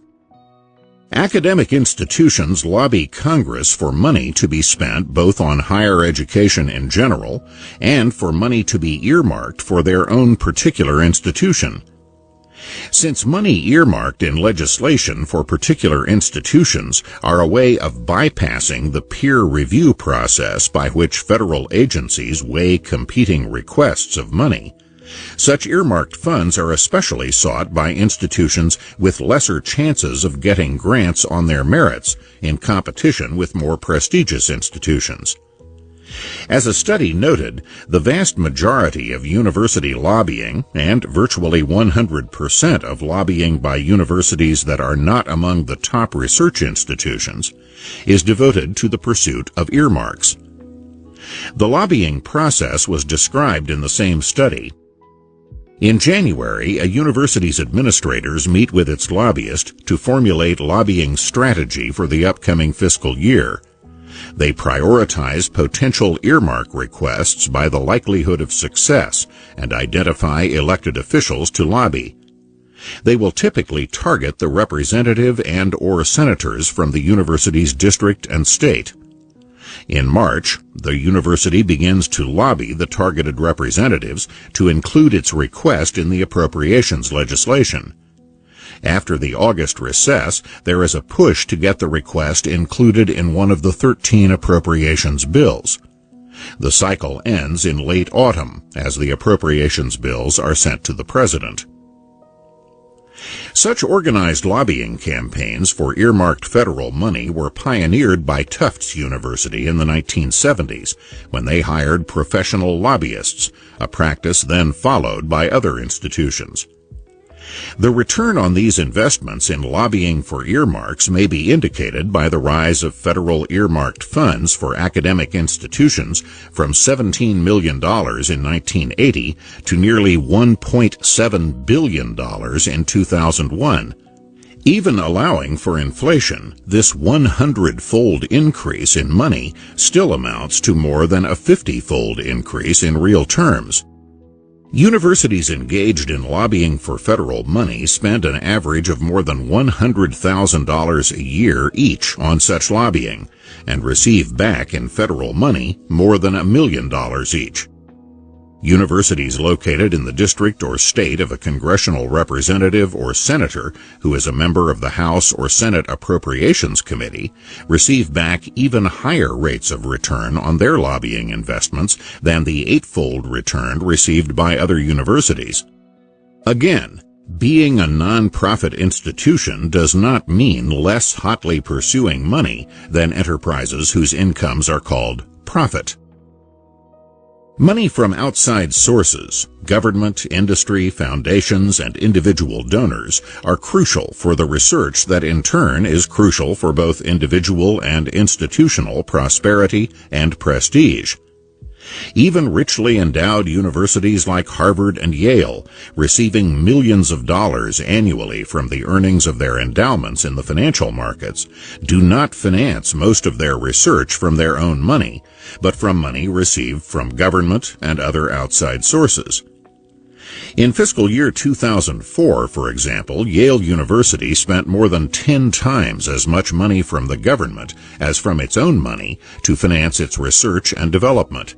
Academic institutions lobby Congress for money to be spent both on higher education in general and for money to be earmarked for their own particular institution. Since money earmarked in legislation for particular institutions are a way of bypassing the peer review process by which federal agencies weigh competing requests of money, such earmarked funds are especially sought by institutions with lesser chances of getting grants on their merits in competition with more prestigious institutions. As a study noted, the vast majority of university lobbying, and virtually 100% of lobbying by universities that are not among the top research institutions, is devoted to the pursuit of earmarks. The lobbying process was described in the same study. In January, a university's administrators meet with its lobbyist to formulate lobbying strategy for the upcoming fiscal year. They prioritize potential earmark requests by the likelihood of success and identify elected officials to lobby. They will typically target the representative and/or senators from the university's district and state. In March, the university begins to lobby the targeted representatives to include its request in the appropriations legislation. After the August recess, there is a push to get the request included in one of the 13 appropriations bills. The cycle ends in late autumn, as the appropriations bills are sent to the president. Such organized lobbying campaigns for earmarked federal money were pioneered by Tufts University in the 1970s, when they hired professional lobbyists, a practice then followed by other institutions. The return on these investments in lobbying for earmarks may be indicated by the rise of federal earmarked funds for academic institutions from $17 million in 1980 to nearly $1.7 billion in 2001. Even allowing for inflation, this 100-fold increase in money still amounts to more than a 50-fold increase in real terms. Universities engaged in lobbying for federal money spend an average of more than $100,000 a year each on such lobbying, and receive back in federal money more than $1 million each. Universities located in the district or state of a congressional representative or senator who is a member of the House or Senate Appropriations Committee receive back even higher rates of return on their lobbying investments than the 8-fold return received by other universities. Again, being a non-profit institution does not mean less hotly pursuing money than enterprises whose incomes are called profit. Money from outside sources, government, industry, foundations, and individual donors are crucial for the research that in turn is crucial for both individual and institutional prosperity and prestige. Even richly endowed universities like Harvard and Yale, receiving millions of dollars annually from the earnings of their endowments in the financial markets, do not finance most of their research from their own money, but from money received from government and other outside sources. In fiscal year 2004, for example, Yale University spent more than 10 times as much money from the government as from its own money to finance its research and development.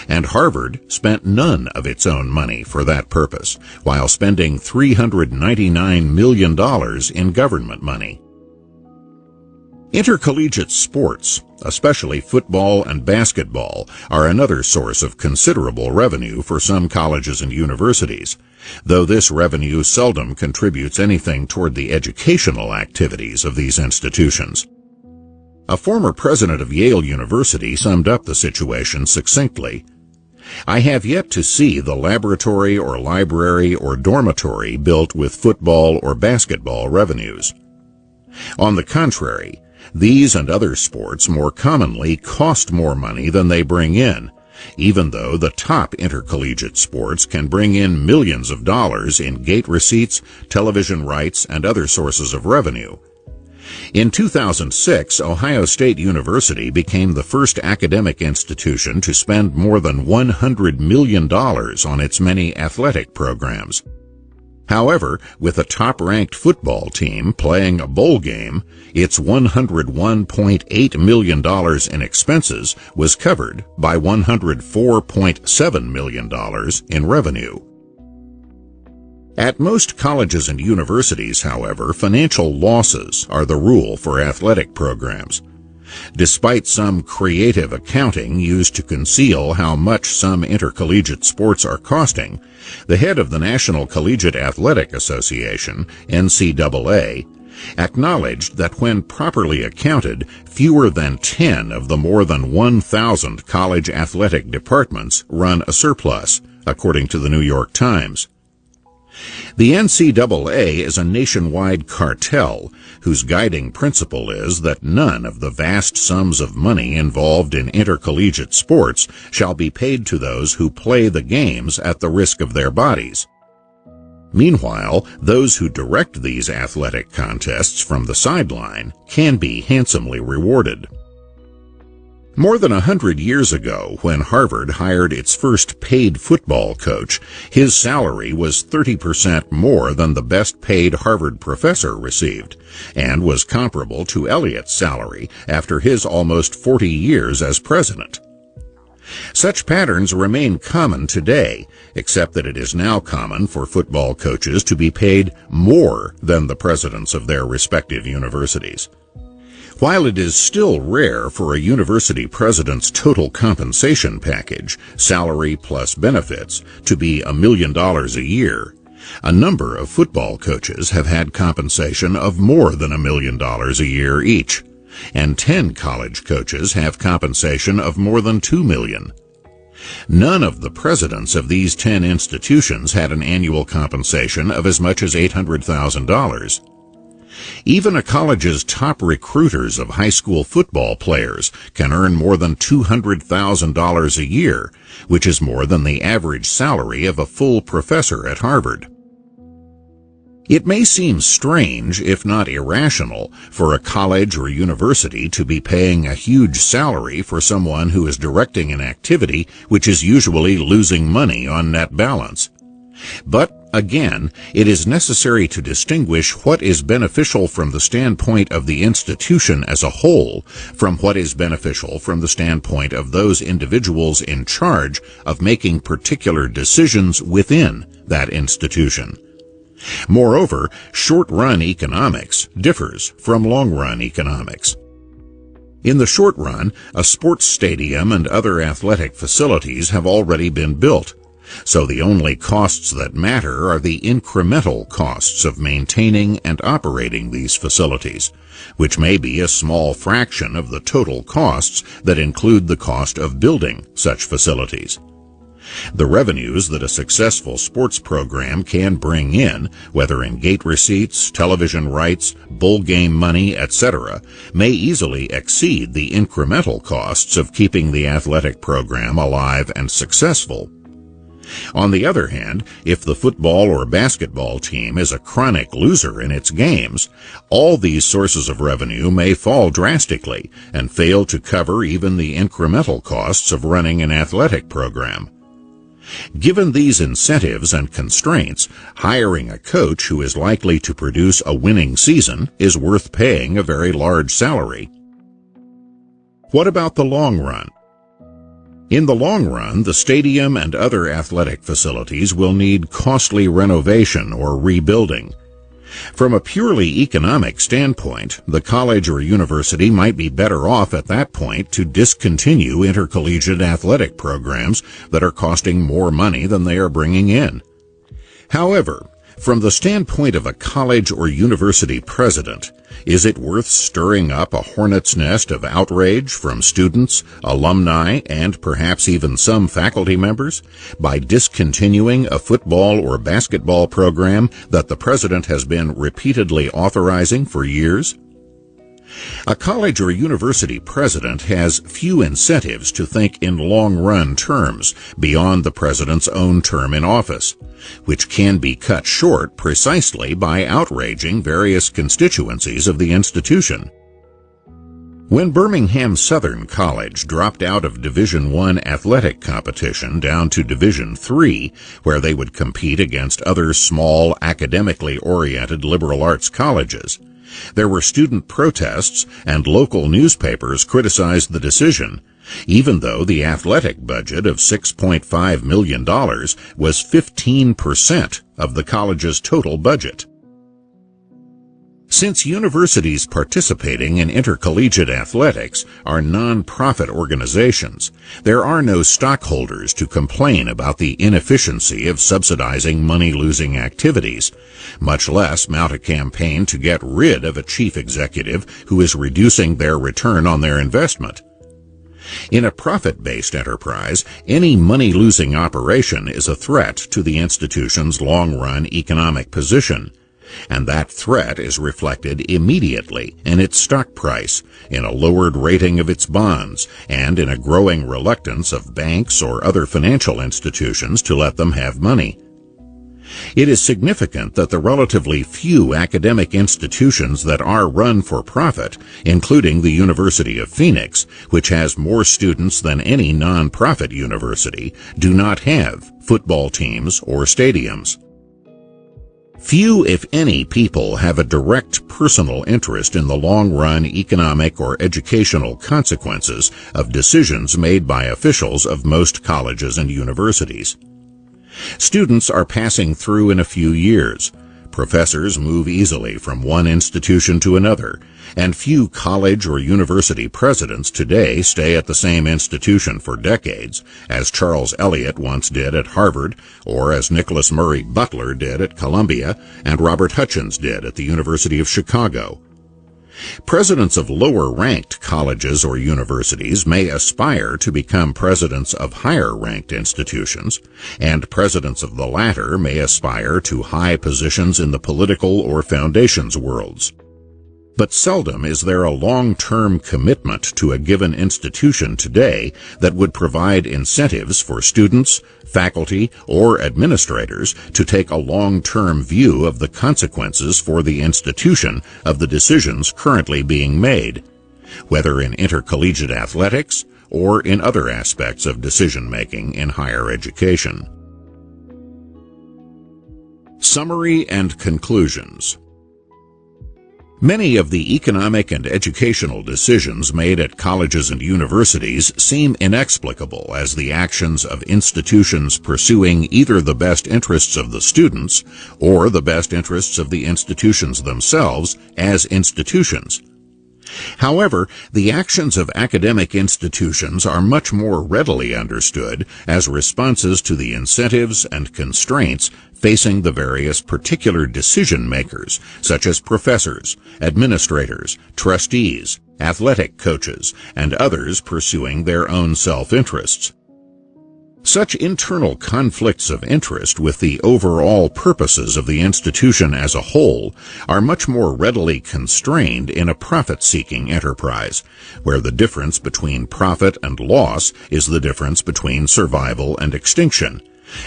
And Harvard spent none of its own money for that purpose, while spending $399 million in government money. Intercollegiate sports, especially football and basketball, are another source of considerable revenue for some colleges and universities, though this revenue seldom contributes anything toward the educational activities of these institutions. A former president of Yale University summed up the situation succinctly. "I have yet to see the laboratory or library or dormitory built with football or basketball revenues. On the contrary, these and other sports more commonly cost more money than they bring in, even though the top intercollegiate sports can bring in millions of dollars in gate receipts, television rights, and other sources of revenue." In 2006, Ohio State University became the first academic institution to spend more than $100 million on its many athletic programs. However, with a top-ranked football team playing a bowl game, its $101.8 million in expenses was covered by $104.7 million in revenue. At most colleges and universities, however, financial losses are the rule for athletic programs. Despite some creative accounting used to conceal how much some intercollegiate sports are costing, the head of the National Collegiate Athletic Association, NCAA, acknowledged that when properly accounted, fewer than 10 of the more than 1,000 college athletic departments run a surplus, according to the New York Times. The NCAA is a nationwide cartel whose guiding principle is that none of the vast sums of money involved in intercollegiate sports shall be paid to those who play the games at the risk of their bodies. Meanwhile, those who direct these athletic contests from the sideline can be handsomely rewarded. More than 100 years ago, when Harvard hired its first paid football coach, his salary was 30% more than the best-paid Harvard professor received, and was comparable to Eliot's salary after his almost 40 years as president. Such patterns remain common today, except that it is now common for football coaches to be paid more than the presidents of their respective universities. While it is still rare for a university president's total compensation package, salary plus benefits, to be $1 million a year, a number of football coaches have had compensation of more than $1 million a year each, and 10 college coaches have compensation of more than $2 million. None of the presidents of these 10 institutions had an annual compensation of as much as $800,000. Even a college's top recruiters of high school football players can earn more than $200,000 a year, which is more than the average salary of a full professor at Harvard. It may seem strange, if not irrational, for a college or university to be paying a huge salary for someone who is directing an activity which is usually losing money on net balance. But, again, it is necessary to distinguish what is beneficial from the standpoint of the institution as a whole from what is beneficial from the standpoint of those individuals in charge of making particular decisions within that institution. Moreover, short-run economics differs from long-run economics. In the short run, a sports stadium and other athletic facilities have already been built, so the only costs that matter are the incremental costs of maintaining and operating these facilities, which may be a small fraction of the total costs that include the cost of building such facilities. The revenues that a successful sports program can bring in, whether in gate receipts, television rights, bowl game money, etc., may easily exceed the incremental costs of keeping the athletic program alive and successful. On the other hand, if the football or basketball team is a chronic loser in its games, all these sources of revenue may fall drastically and fail to cover even the incremental costs of running an athletic program. Given these incentives and constraints, hiring a coach who is likely to produce a winning season is worth paying a very large salary. What about the long run? In the long run, the stadium and other athletic facilities will need costly renovation or rebuilding. From a purely economic standpoint, the college or university might be better off at that point to discontinue intercollegiate athletic programs that are costing more money than they are bringing in. However, From the standpoint of a college or university president, is it worth stirring up a hornet's nest of outrage from students, alumni, and perhaps even some faculty members by discontinuing a football or basketball program that the president has been repeatedly authorizing for years? A college or university president has few incentives to think in long-run terms beyond the president's own term in office, which can be cut short precisely by outraging various constituencies of the institution. When Birmingham Southern College dropped out of Division I athletic competition down to Division III, where they would compete against other small, academically oriented liberal arts colleges, there were student protests, and local newspapers criticized the decision, even though the athletic budget of $6.5 million was 15% of the college's total budget. Since universities participating in intercollegiate athletics are non-profit organizations, there are no stockholders to complain about the inefficiency of subsidizing money-losing activities, much less mount a campaign to get rid of a chief executive who is reducing their return on their investment. In a profit-based enterprise, any money-losing operation is a threat to the institution's long-run economic position, and that threat is reflected immediately in its stock price, in a lowered rating of its bonds, and in a growing reluctance of banks or other financial institutions to let them have money. It is significant that the relatively few academic institutions that are run for profit, including the University of Phoenix, which has more students than any non-profit university, do not have football teams or stadiums. Few, if any, people have a direct personal interest in the long-run economic or educational consequences of decisions made by officials of most colleges and universities. Students are passing through in a few years. Professors move easily from one institution to another, and few college or university presidents today stay at the same institution for decades, as Charles Eliot once did at Harvard, or as Nicholas Murray Butler did at Columbia, and Robert Hutchins did at the University of Chicago. Presidents of lower-ranked colleges or universities may aspire to become presidents of higher-ranked institutions, and presidents of the latter may aspire to high positions in the political or foundations worlds. But seldom is there a long-term commitment to a given institution today that would provide incentives for students, faculty, or administrators to take a long-term view of the consequences for the institution of the decisions currently being made, whether in intercollegiate athletics or in other aspects of decision-making in higher education. Summary and conclusions. Many of the economic and educational decisions made at colleges and universities seem inexplicable as the actions of institutions pursuing either the best interests of the students or the best interests of the institutions themselves as institutions. However, the actions of academic institutions are much more readily understood as responses to the incentives and constraints facing the various particular decision-makers, such as professors, administrators, trustees, athletic coaches, and others pursuing their own self-interests. Such internal conflicts of interest with the overall purposes of the institution as a whole are much more readily constrained in a profit-seeking enterprise, where the difference between profit and loss is the difference between survival and extinction,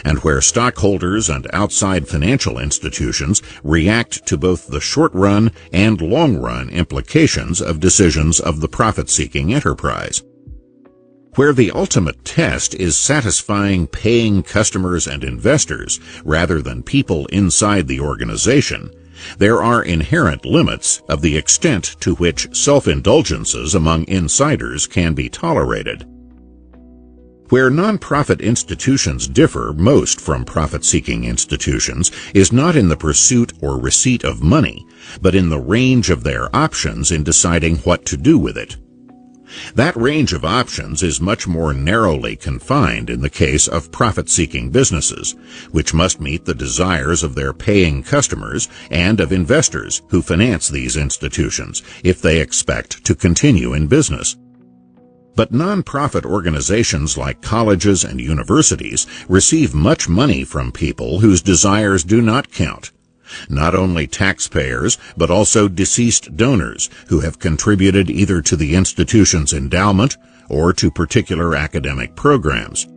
and where stockholders and outside financial institutions react to both the short-run and long-run implications of decisions of the profit-seeking enterprise. Where the ultimate test is satisfying paying customers and investors rather than people inside the organization, there are inherent limits of the extent to which self-indulgences among insiders can be tolerated. Where nonprofit institutions differ most from profit-seeking institutions is not in the pursuit or receipt of money, but in the range of their options in deciding what to do with it. That range of options is much more narrowly confined in the case of profit-seeking businesses, which must meet the desires of their paying customers and of investors who finance these institutions if they expect to continue in business. But non-profit organizations like colleges and universities receive much money from people whose desires do not count. Not only taxpayers, but also deceased donors who have contributed either to the institution's endowment or to particular academic programs.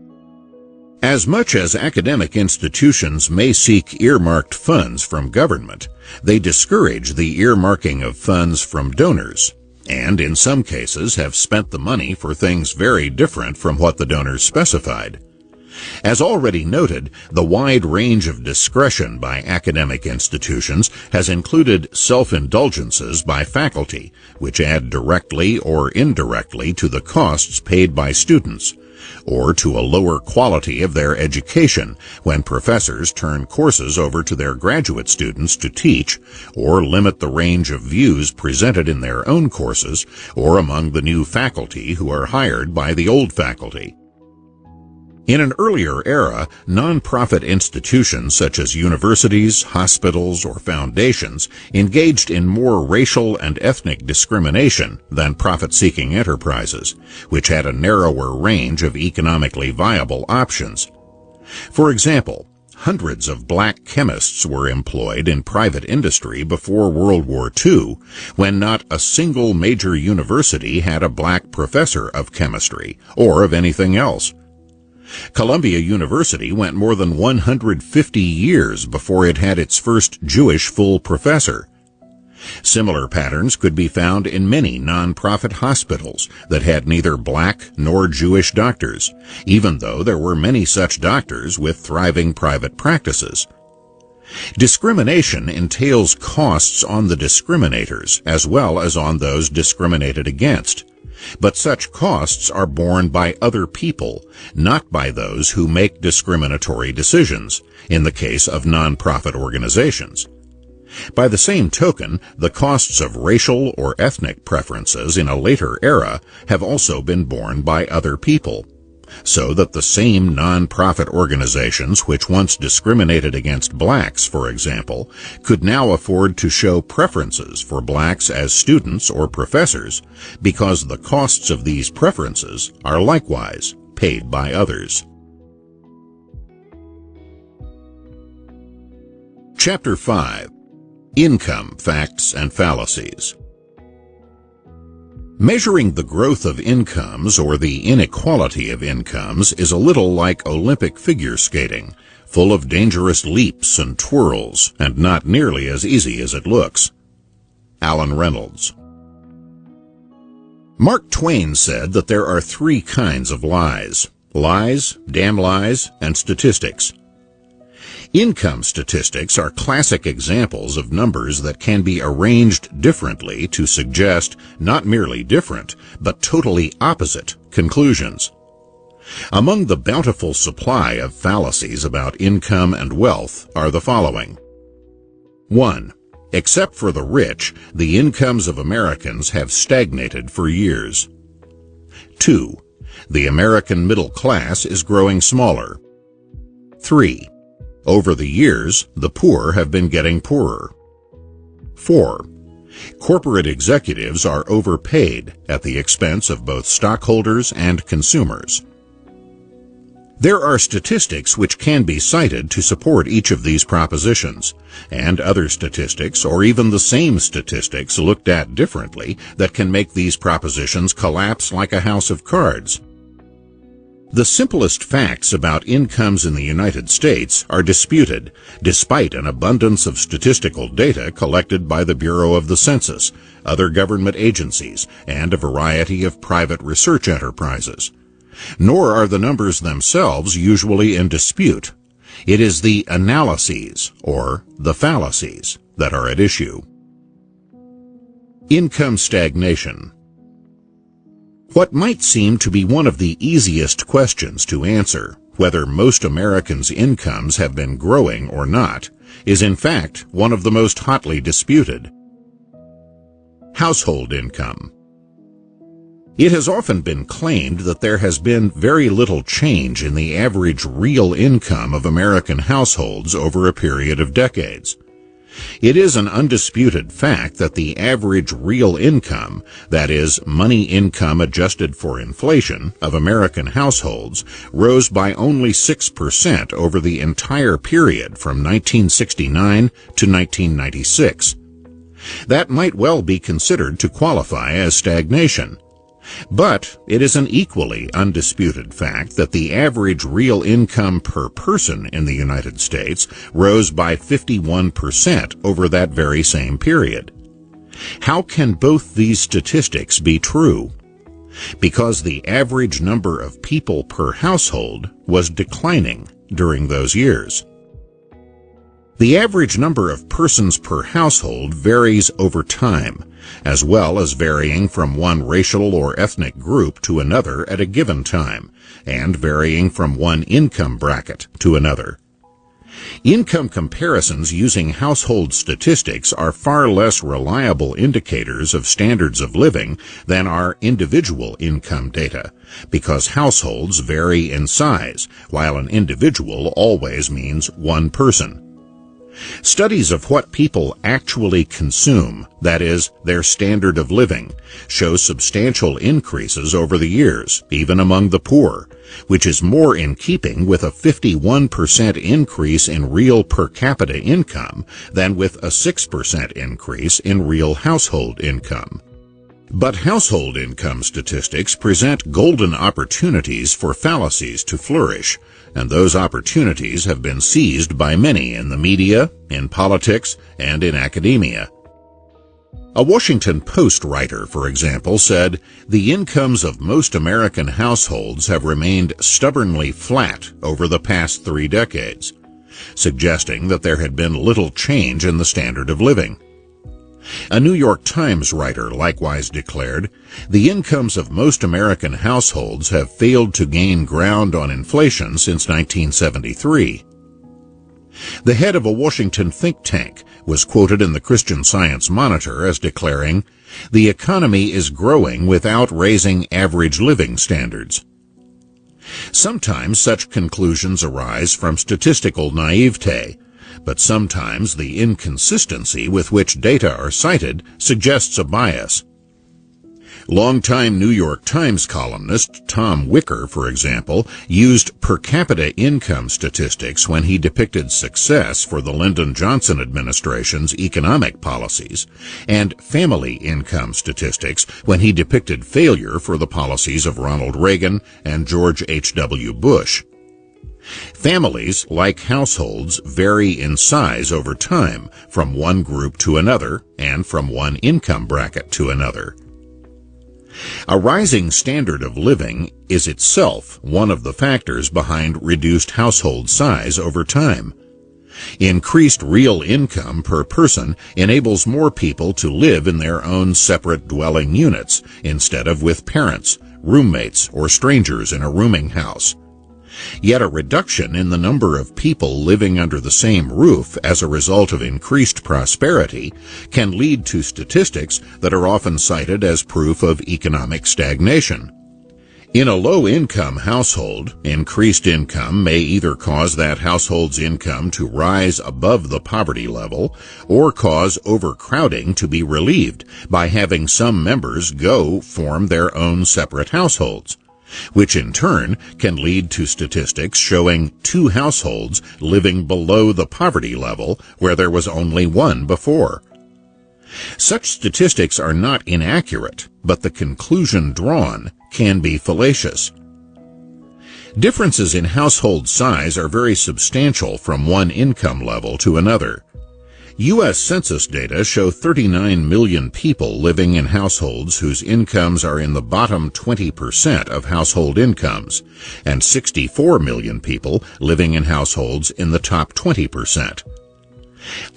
As much as academic institutions may seek earmarked funds from government, they discourage the earmarking of funds from donors, and in some cases have spent the money for things very different from what the donors specified. As already noted, the wide range of discretion by academic institutions has included self-indulgences by faculty, which add directly or indirectly to the costs paid by students, or to a lower quality of their education when professors turn courses over to their graduate students to teach, or limit the range of views presented in their own courses or among the new faculty who are hired by the old faculty. In an earlier era, non-profit institutions such as universities, hospitals, or foundations engaged in more racial and ethnic discrimination than profit-seeking enterprises, which had a narrower range of economically viable options. For example, hundreds of black chemists were employed in private industry before World War II, when not a single major university had a black professor of chemistry or of anything else. Columbia University went more than 150 years before it had its first Jewish full professor. Similar patterns could be found in many non-profit hospitals that had neither black nor Jewish doctors, even though there were many such doctors with thriving private practices. Discrimination entails costs on the discriminators as well as on those discriminated against. But such costs are borne by other people, not by those who make discriminatory decisions, in the case of non-profit organizations. By the same token, the costs of racial or ethnic preferences in a later era have also been borne by other people, so that the same non-profit organizations which once discriminated against blacks, for example, could now afford to show preferences for blacks as students or professors because the costs of these preferences are likewise paid by others. Chapter 5. Income Facts and Fallacies. Measuring the growth of incomes or the inequality of incomes is a little like Olympic figure skating, full of dangerous leaps and twirls, and not nearly as easy as it looks. Alan Reynolds. Mark Twain said that there are three kinds of lies: lies, damn lies, and statistics. Income statistics are classic examples of numbers that can be arranged differently to suggest not merely different, but totally opposite conclusions. Among the bountiful supply of fallacies about income and wealth are the following. 1. Except for the rich, the incomes of Americans have stagnated for years. 2. The American middle class is growing smaller. 3. Over the years, the poor have been getting poorer. 4. Corporate executives are overpaid at the expense of both stockholders and consumers. There are statistics which can be cited to support each of these propositions, and other statistics, or even the same statistics looked at differently, that can make these propositions collapse like a house of cards. The simplest facts about incomes in the United States are disputed, despite an abundance of statistical data collected by the Bureau of the Census, other government agencies, and a variety of private research enterprises. Nor are the numbers themselves usually in dispute. It is the analyses, or the fallacies, that are at issue. Income stagnation. What might seem to be one of the easiest questions to answer, whether most Americans' incomes have been growing or not, is in fact one of the most hotly disputed. Household income. It has often been claimed that there has been very little change in the average real income of American households over a period of decades. It is an undisputed fact that the average real income, that is, money income adjusted for inflation, of American households rose by only 6% over the entire period from 1969 to 1996. That might well be considered to qualify as stagnation. But it is an equally undisputed fact that the average real income per person in the United States rose by 51% over that very same period. How can both these statistics be true? Because the average number of people per household was declining during those years. The average number of persons per household varies over time, as well as varying from one racial or ethnic group to another at a given time, and varying from one income bracket to another. Income comparisons using household statistics are far less reliable indicators of standards of living than are individual income data, because households vary in size, while an individual always means one person. Studies of what people actually consume, that is, their standard of living, show substantial increases over the years, even among the poor, which is more in keeping with a 51% increase in real per capita income than with a 6% increase in real household income. But household income statistics present golden opportunities for fallacies to flourish, and those opportunities have been seized by many in the media, in politics, and in academia. A Washington Post writer, for example, said, "The incomes of most American households have remained stubbornly flat over the past 3 decades, suggesting that there had been little change in the standard of living." A New York Times writer likewise declared, "The incomes of most American households have failed to gain ground on inflation since 1973. The head of a Washington think tank was quoted in the Christian Science Monitor as declaring, "The economy is growing without raising average living standards." Sometimes such conclusions arise from statistical naivete, but sometimes the inconsistency with which data are cited suggests a bias. Longtime New York Times columnist Tom Wicker, for example, used per capita income statistics when he depicted success for the Lyndon Johnson administration's economic policies, and family income statistics when he depicted failure for the policies of Ronald Reagan and George H.W. Bush. Families, like households, vary in size over time from one group to another and from one income bracket to another. A rising standard of living is itself one of the factors behind reduced household size over time. Increased real income per person enables more people to live in their own separate dwelling units instead of with parents, roommates, or strangers in a rooming house. Yet a reduction in the number of people living under the same roof as a result of increased prosperity can lead to statistics that are often cited as proof of economic stagnation. In a low-income household, increased income may either cause that household's income to rise above the poverty level or cause overcrowding to be relieved by having some members form their own separate households, which in turn can lead to statistics showing 2 households living below the poverty level where there was only one before. Such statistics are not inaccurate, but the conclusion drawn can be fallacious. Differences in household size are very substantial from one income level to another. U.S. Census data show 39 million people living in households whose incomes are in the bottom 20% of household incomes, and 64 million people living in households in the top 20%.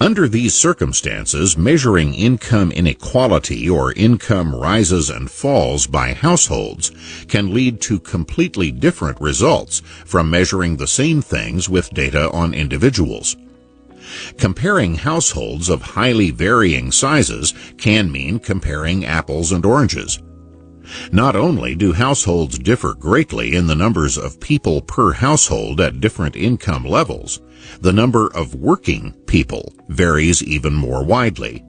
Under these circumstances, measuring income inequality or income rises and falls by households can lead to completely different results from measuring the same things with data on individuals. Comparing households of highly varying sizes can mean comparing apples and oranges. Not only do households differ greatly in the numbers of people per household at different income levels, the number of working people varies even more widely.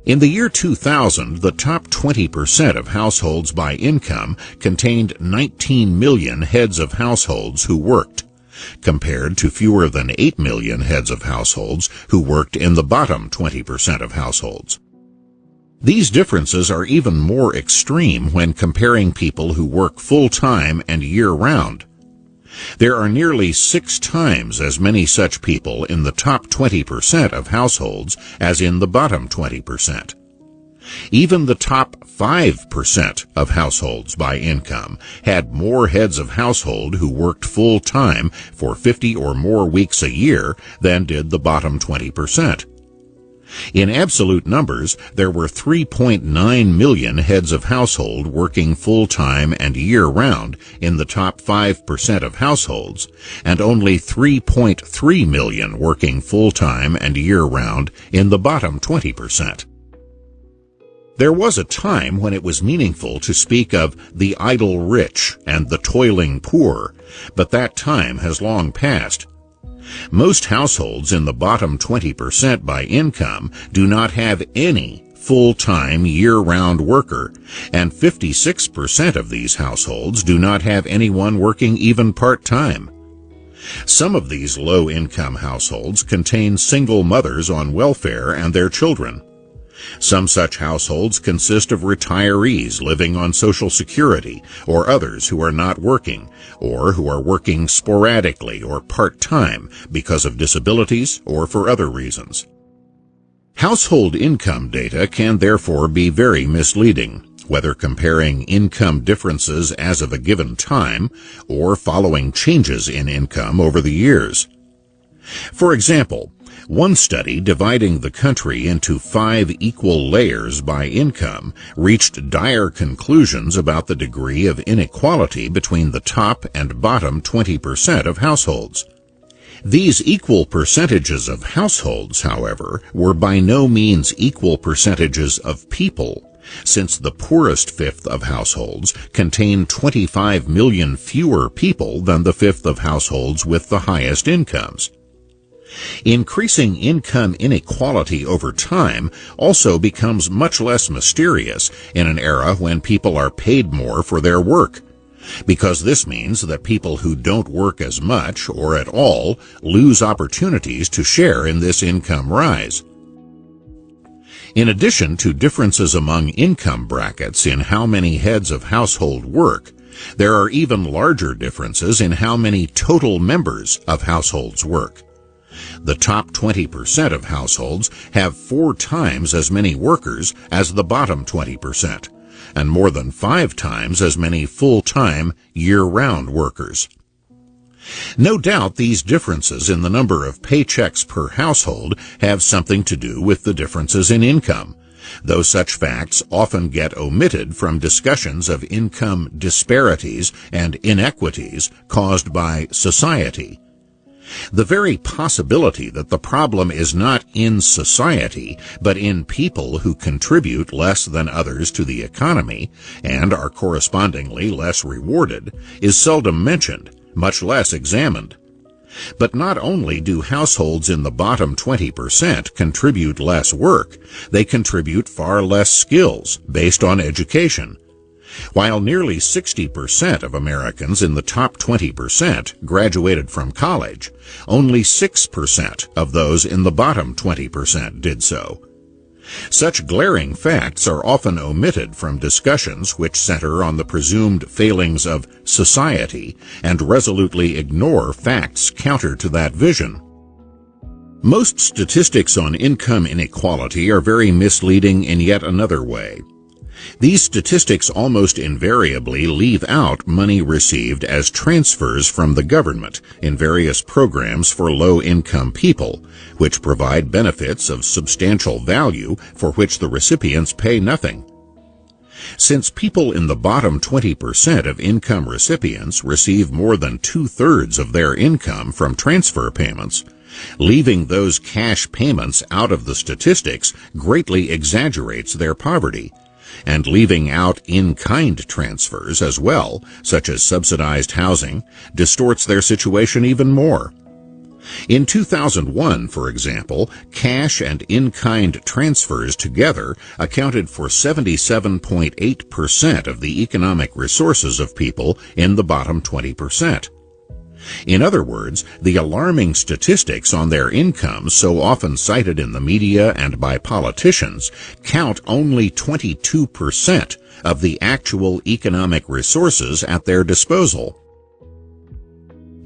In the year 2000, the top 20% of households by income contained 19 million heads of households who worked, compared to fewer than 8 million heads of households who worked in the bottom 20% of households. These differences are even more extreme when comparing people who work full-time and year-round. There are nearly 6 times as many such people in the top 20% of households as in the bottom 20%. Even the top 5% of households by income had more heads of household who worked full-time for 50 or more weeks a year than did the bottom 20%. In absolute numbers, there were 3.9 million heads of household working full-time and year-round in the top 5% of households, and only 3.3 million working full-time and year-round in the bottom 20%. There was a time when it was meaningful to speak of the idle rich and the toiling poor, but that time has long passed. Most households in the bottom 20% by income do not have any full-time year-round worker, and 56% of these households do not have anyone working even part-time. Some of these low-income households contain single mothers on welfare and their children. Some such households consist of retirees living on Social Security, or others who are not working, or who are working sporadically or part-time because of disabilities or for other reasons. Household income data can therefore be very misleading, whether comparing income differences as of a given time or following changes in income over the years. For example, one study dividing the country into 5 equal layers by income reached dire conclusions about the degree of inequality between the top and bottom 20% of households. These equal percentages of households, however, were by no means equal percentages of people, since the poorest fifth of households contain 25 million fewer people than the fifth of households with the highest incomes. Increasing income inequality over time also becomes much less mysterious in an era when people are paid more for their work, because this means that people who don't work as much or at all lose opportunities to share in this income rise. In addition to differences among income brackets in how many heads of household work, there are even larger differences in how many total members of households work. The top 20% of households have 4 times as many workers as the bottom 20%, and more than 5 times as many full-time, year-round workers. No doubt these differences in the number of paychecks per household have something to do with the differences in income, though such facts often get omitted from discussions of income disparities and inequities caused by society. The very possibility that the problem is not in society, but in people who contribute less than others to the economy and are correspondingly less rewarded, is seldom mentioned, much less examined. But not only do households in the bottom 20% contribute less work, they contribute far less skills based on education. While nearly 60% of Americans in the top 20% graduated from college, only 6% of those in the bottom 20% did so. Such glaring facts are often omitted from discussions which center on the presumed failings of society and resolutely ignore facts counter to that vision. Most statistics on income inequality are very misleading in yet another way. These statistics almost invariably leave out money received as transfers from the government in various programs for low-income people, which provide benefits of substantial value for which the recipients pay nothing. Since people in the bottom 20% of income recipients receive more than 2/3 of their income from transfer payments, leaving those cash payments out of the statistics greatly exaggerates their poverty, and leaving out in-kind transfers as well, such as subsidized housing, distorts their situation even more. In 2001, for example, cash and in-kind transfers together accounted for 77.8% of the economic resources of people in the bottom 20%. In other words, the alarming statistics on their incomes so often cited in the media and by politicians count only 22% of the actual economic resources at their disposal.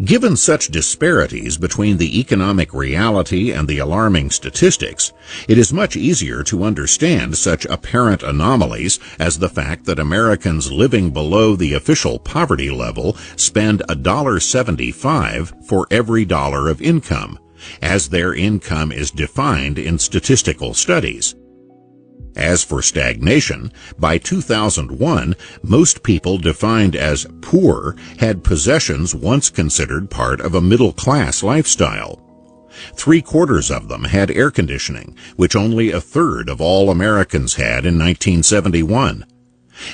Given such disparities between the economic reality and the alarming statistics, it is much easier to understand such apparent anomalies as the fact that Americans living below the official poverty level spend $1.75 for every dollar of income, as their income is defined in statistical studies. As for stagnation, by 2001, most people defined as poor had possessions once considered part of a middle-class lifestyle. 3/4 of them had air conditioning, which only a third of all Americans had in 1971.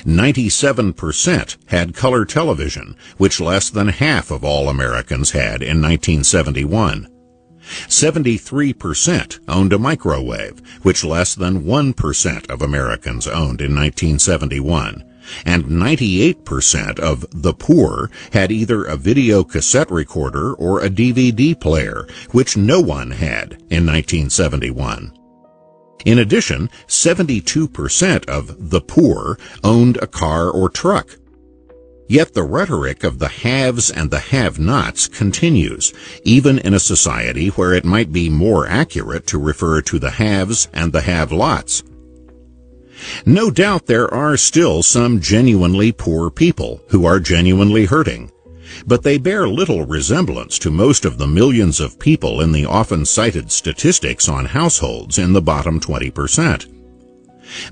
97% had color television, which less than half of all Americans had in 1971. 73% owned a microwave, which less than 1% of Americans owned in 1971, and 98% of the poor had either a video cassette recorder or a DVD player, which no one had in 1971. In addition, 72% of the poor owned a car or truck. Yet the rhetoric of the haves and the have-nots continues, even in a society where it might be more accurate to refer to the haves and the have-lots. No doubt there are still some genuinely poor people who are genuinely hurting, but they bear little resemblance to most of the millions of people in the often cited statistics on households in the bottom 20%.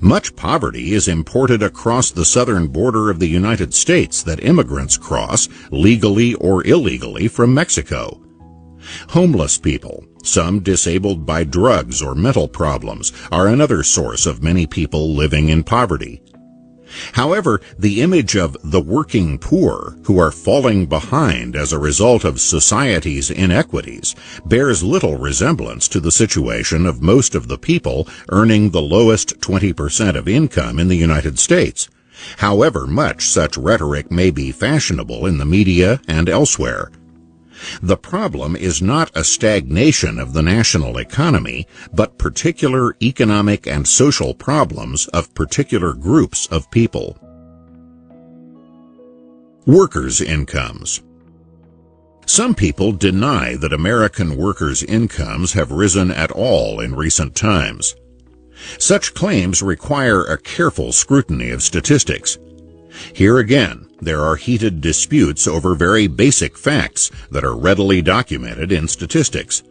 Much poverty is imported across the southern border of the United States that immigrants cross, legally or illegally, from Mexico. Homeless people, some disabled by drugs or mental problems, are another source of many people living in poverty. However, the image of the working poor, who are falling behind as a result of society's inequities, bears little resemblance to the situation of most of the people earning the lowest 20% of income in the United States, however much such rhetoric may be fashionable in the media and elsewhere. The problem is not a stagnation of the national economy, but particular economic and social problems of particular groups of people. Workers' incomes. Some people deny that American workers' incomes have risen at all in recent times. Such claims require a careful scrutiny of statistics. Here again, there are heated disputes over very basic facts that are readily documented in statistics.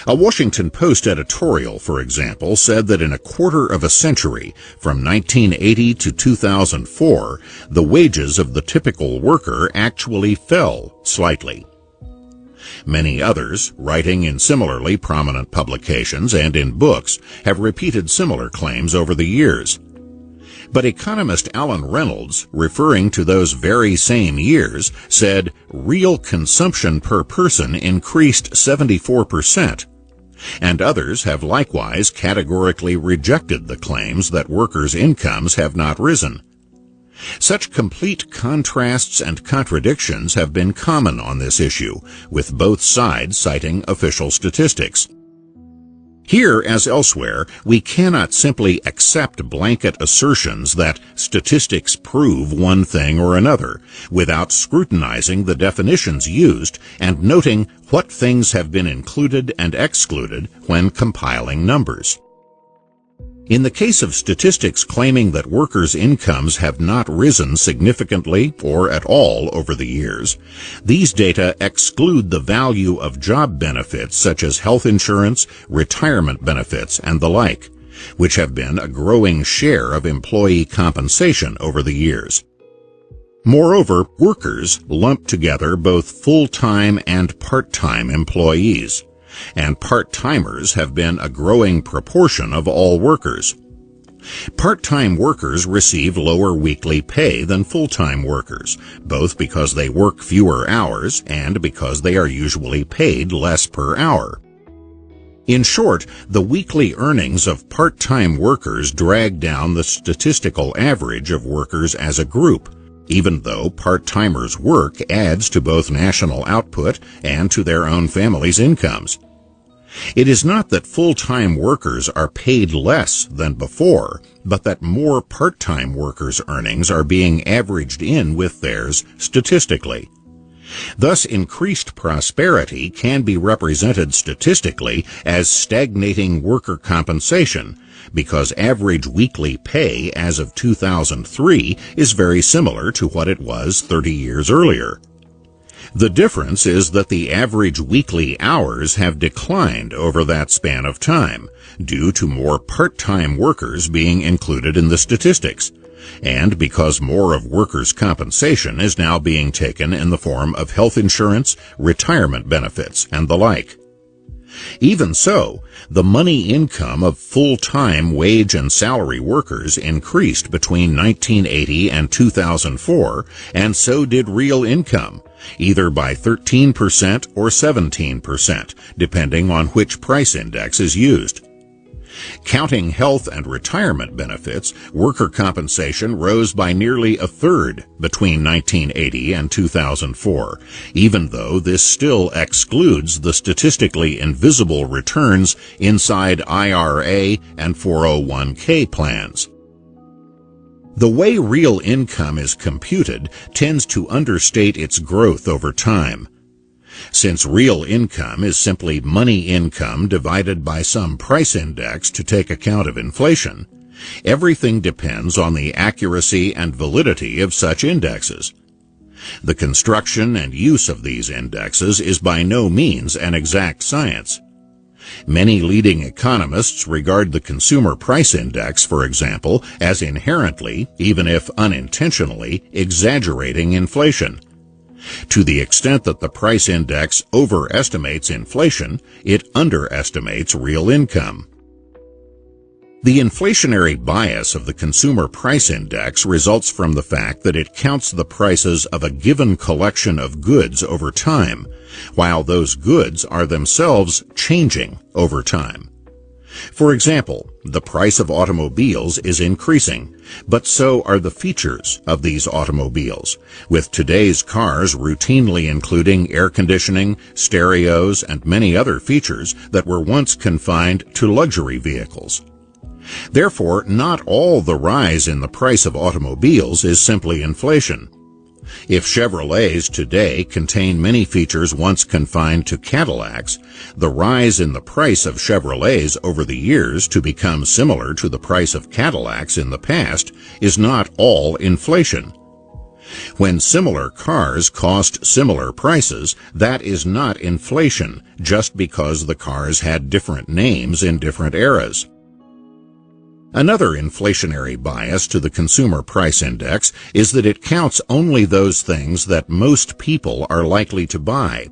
A Washington Post editorial, for example, said that in a quarter of a century, from 1980 to 2004, the wages of the typical worker actually fell slightly. Many others, writing in similarly prominent publications and in books, have repeated similar claims over the years. But economist Alan Reynolds, referring to those very same years, said real consumption per person increased 74%, and others have likewise categorically rejected the claims that workers' incomes have not risen. Such complete contrasts and contradictions have been common on this issue, with both sides citing official statistics. Here, as elsewhere, we cannot simply accept blanket assertions that statistics prove one thing or another, without scrutinizing the definitions used and noting what things have been included and excluded when compiling numbers. In the case of statistics claiming that workers' incomes have not risen significantly or at all over the years, these data exclude the value of job benefits such as health insurance, retirement benefits, and the like, which have been a growing share of employee compensation over the years. Moreover, workers lump together both full-time and part-time employees, and part-timers have been a growing proportion of all workers. Part-time workers receive lower weekly pay than full-time workers, both because they work fewer hours and because they are usually paid less per hour. In short, the weekly earnings of part-time workers drag down the statistical average of workers as a group, even though part-timers' work adds to both national output and to their own families' incomes. It is not that full-time workers are paid less than before, but that more part-time workers' earnings are being averaged in with theirs statistically. Thus, increased prosperity can be represented statistically as stagnating worker compensation, because average weekly pay as of 2003 is very similar to what it was 30 years earlier. The difference is that the average weekly hours have declined over that span of time, due to more part-time workers being included in the statistics, and because more of workers' compensation is now being taken in the form of health insurance, retirement benefits, and the like. Even so, the money income of full-time wage and salary workers increased between 1980 and 2004, and so did real income, either by 13% or 17%, depending on which price index is used. Counting health and retirement benefits, worker compensation rose by nearly a third between 1980 and 2004, even though this still excludes the statistically invisible returns inside IRA and 401k plans. The way real income is computed tends to understate its growth over time. Since real income is simply money income divided by some price index to take account of inflation, everything depends on the accuracy and validity of such indexes. The construction and use of these indexes is by no means an exact science. Many leading economists regard the Consumer Price Index, for example, as inherently, even if unintentionally, exaggerating inflation. To the extent that the price index overestimates inflation, it underestimates real income. The inflationary bias of the Consumer Price Index results from the fact that it counts the prices of a given collection of goods over time, while those goods are themselves changing over time. For example, the price of automobiles is increasing, but so are the features of these automobiles, with today's cars routinely including air conditioning, stereos, and many other features that were once confined to luxury vehicles. Therefore, not all the rise in the price of automobiles is simply inflation. If Chevrolets today contain many features once confined to Cadillacs, the rise in the price of Chevrolets over the years to become similar to the price of Cadillacs in the past is not all inflation. When similar cars cost similar prices, that is not inflation, just because the cars had different names in different eras. Another inflationary bias to the Consumer Price Index is that it counts only those things that most people are likely to buy.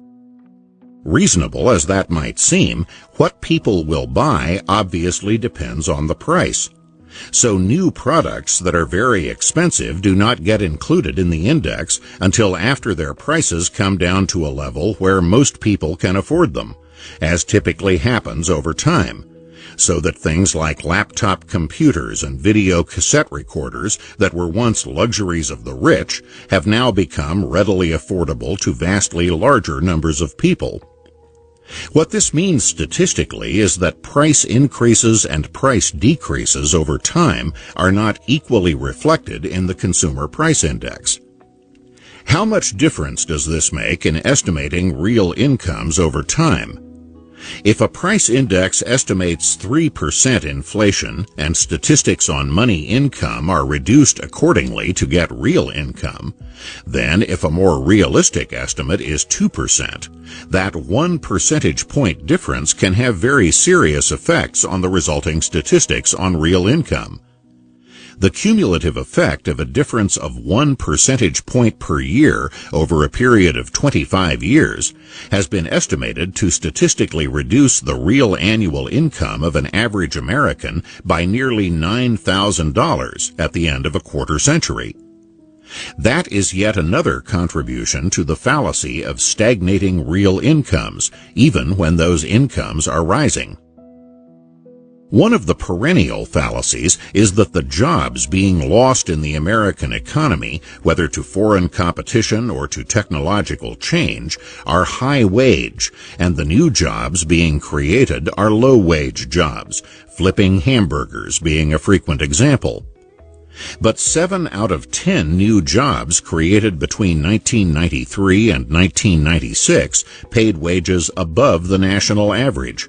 Reasonable as that might seem, what people will buy obviously depends on the price. So new products that are very expensive do not get included in the index until after their prices come down to a level where most people can afford them, as typically happens over time, so that things like laptop computers and video cassette recorders that were once luxuries of the rich have now become readily affordable to vastly larger numbers of people. What this means statistically is that price increases and price decreases over time are not equally reflected in the Consumer Price Index. How much difference does this make in estimating real incomes over time? If a price index estimates 3% inflation and statistics on money income are reduced accordingly to get real income, then if a more realistic estimate is 2%, that 1 percentage point difference can have very serious effects on the resulting statistics on real income. The cumulative effect of a difference of 1 percentage point per year over a period of 25 years has been estimated to statistically reduce the real annual income of an average American by nearly $9,000 at the end of a quarter century. That is yet another contribution to the fallacy of stagnating real incomes, even when those incomes are rising. One of the perennial fallacies is that the jobs being lost in the American economy, whether to foreign competition or to technological change, are high-wage, and the new jobs being created are low-wage jobs, flipping hamburgers being a frequent example. But 7 out of 10 new jobs created between 1993 and 1996 paid wages above the national average.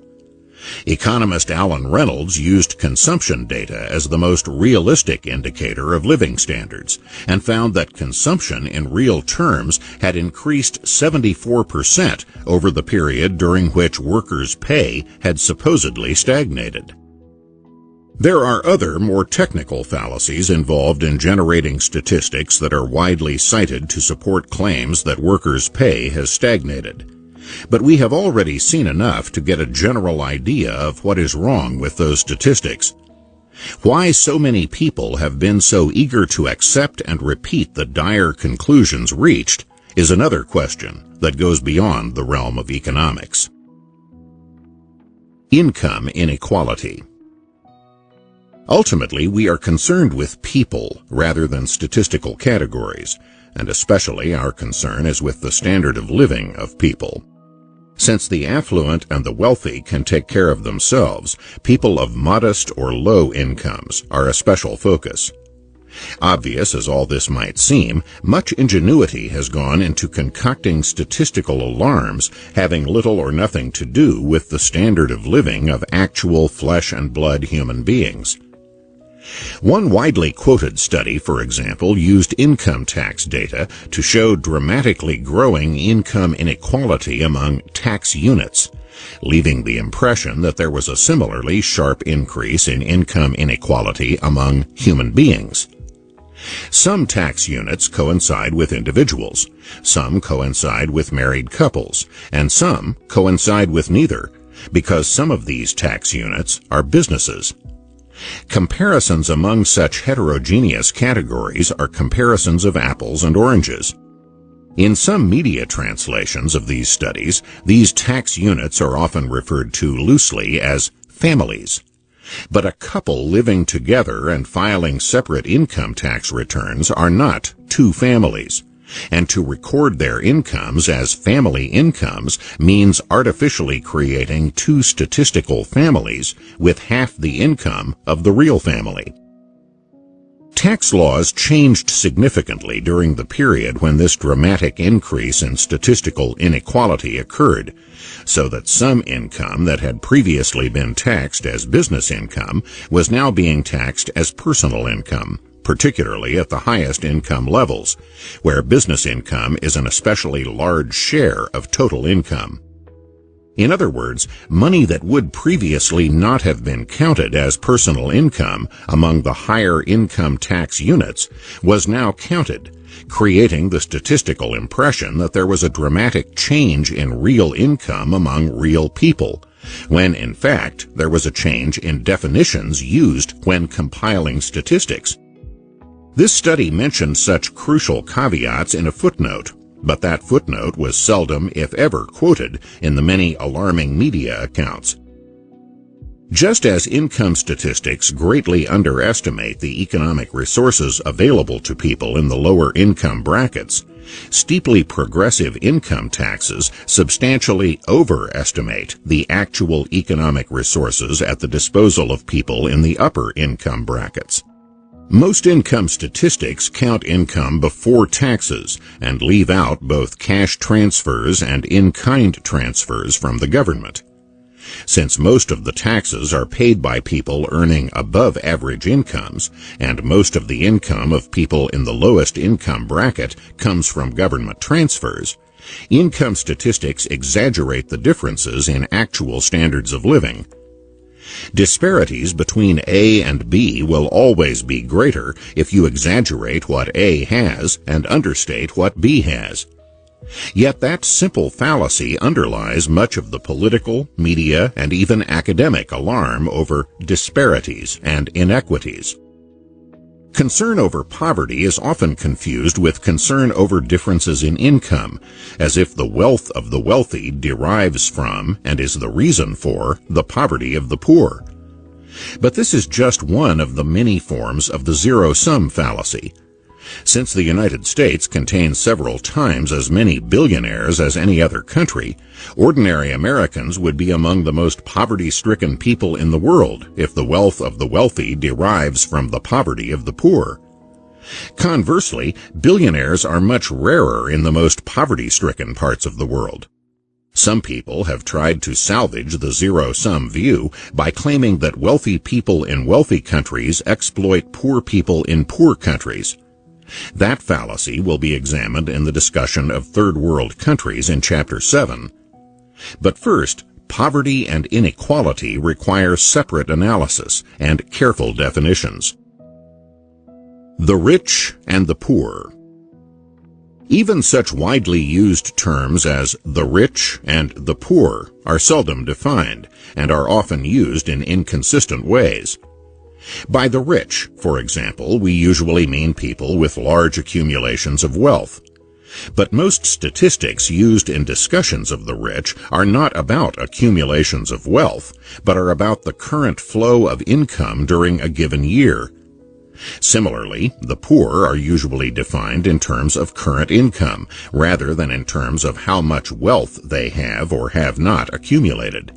Economist Alan Reynolds used consumption data as the most realistic indicator of living standards and found that consumption in real terms had increased 74% over the period during which workers' pay had supposedly stagnated. There are other, more technical fallacies involved in generating statistics that are widely cited to support claims that workers' pay has stagnated. But we have already seen enough to get a general idea of what is wrong with those statistics. Why so many people have been so eager to accept and repeat the dire conclusions reached is another question that goes beyond the realm of economics. Income inequality. Ultimately, we are concerned with people rather than statistical categories, and especially our concern is with the standard of living of people. Since the affluent and the wealthy can take care of themselves, people of modest or low incomes are a special focus. Obvious as all this might seem, much ingenuity has gone into concocting statistical alarms having little or nothing to do with the standard of living of actual flesh and blood human beings. One widely quoted study, for example, used income tax data to show dramatically growing income inequality among tax units, leaving the impression that there was a similarly sharp increase in income inequality among human beings. Some tax units coincide with individuals, some coincide with married couples, and some coincide with neither, because some of these tax units are businesses. Comparisons among such heterogeneous categories are comparisons of apples and oranges. In some media translations of these studies, these tax units are often referred to loosely as families. But a couple living together and filing separate income tax returns are not two families, and to record their incomes as family incomes means artificially creating two statistical families with half the income of the real family. Tax laws changed significantly during the period when this dramatic increase in statistical inequality occurred, so that some income that had previously been taxed as business income was now being taxed as personal income, particularly at the highest income levels, where business income is an especially large share of total income. In other words, money that would previously not have been counted as personal income among the higher income tax units was now counted, creating the statistical impression that there was a dramatic change in real income among real people, when in fact there was a change in definitions used when compiling statistics. This study mentioned such crucial caveats in a footnote, but that footnote was seldom, if ever, quoted in the many alarming media accounts. Just as income statistics greatly underestimate the economic resources available to people in the lower income brackets, steeply progressive income taxes substantially overestimate the actual economic resources at the disposal of people in the upper income brackets. Most income statistics count income before taxes and leave out both cash transfers and in-kind transfers from the government. Since most of the taxes are paid by people earning above average incomes, and most of the income of people in the lowest income bracket comes from government transfers, income statistics exaggerate the differences in actual standards of living. Disparities between A and B will always be greater if you exaggerate what A has and understate what B has. Yet that simple fallacy underlies much of the political, media, and even academic alarm over disparities and inequities. Concern over poverty is often confused with concern over differences in income, as if the wealth of the wealthy derives from and is the reason for the poverty of the poor. But this is just one of the many forms of the zero-sum fallacy. Since the United States contains several times as many billionaires as any other country, ordinary Americans would be among the most poverty-stricken people in the world if the wealth of the wealthy derives from the poverty of the poor. Conversely, billionaires are much rarer in the most poverty-stricken parts of the world. Some people have tried to salvage the zero-sum view by claiming that wealthy people in wealthy countries exploit poor people in poor countries. That fallacy will be examined in the discussion of third world countries in Chapter 7. But first, poverty and inequality require separate analysis and careful definitions. The rich and the poor. Even such widely used terms as the rich and the poor are seldom defined and are often used in inconsistent ways. By the rich, for example, we usually mean people with large accumulations of wealth. But most statistics used in discussions of the rich are not about accumulations of wealth, but are about the current flow of income during a given year. Similarly, the poor are usually defined in terms of current income, rather than in terms of how much wealth they have or have not accumulated.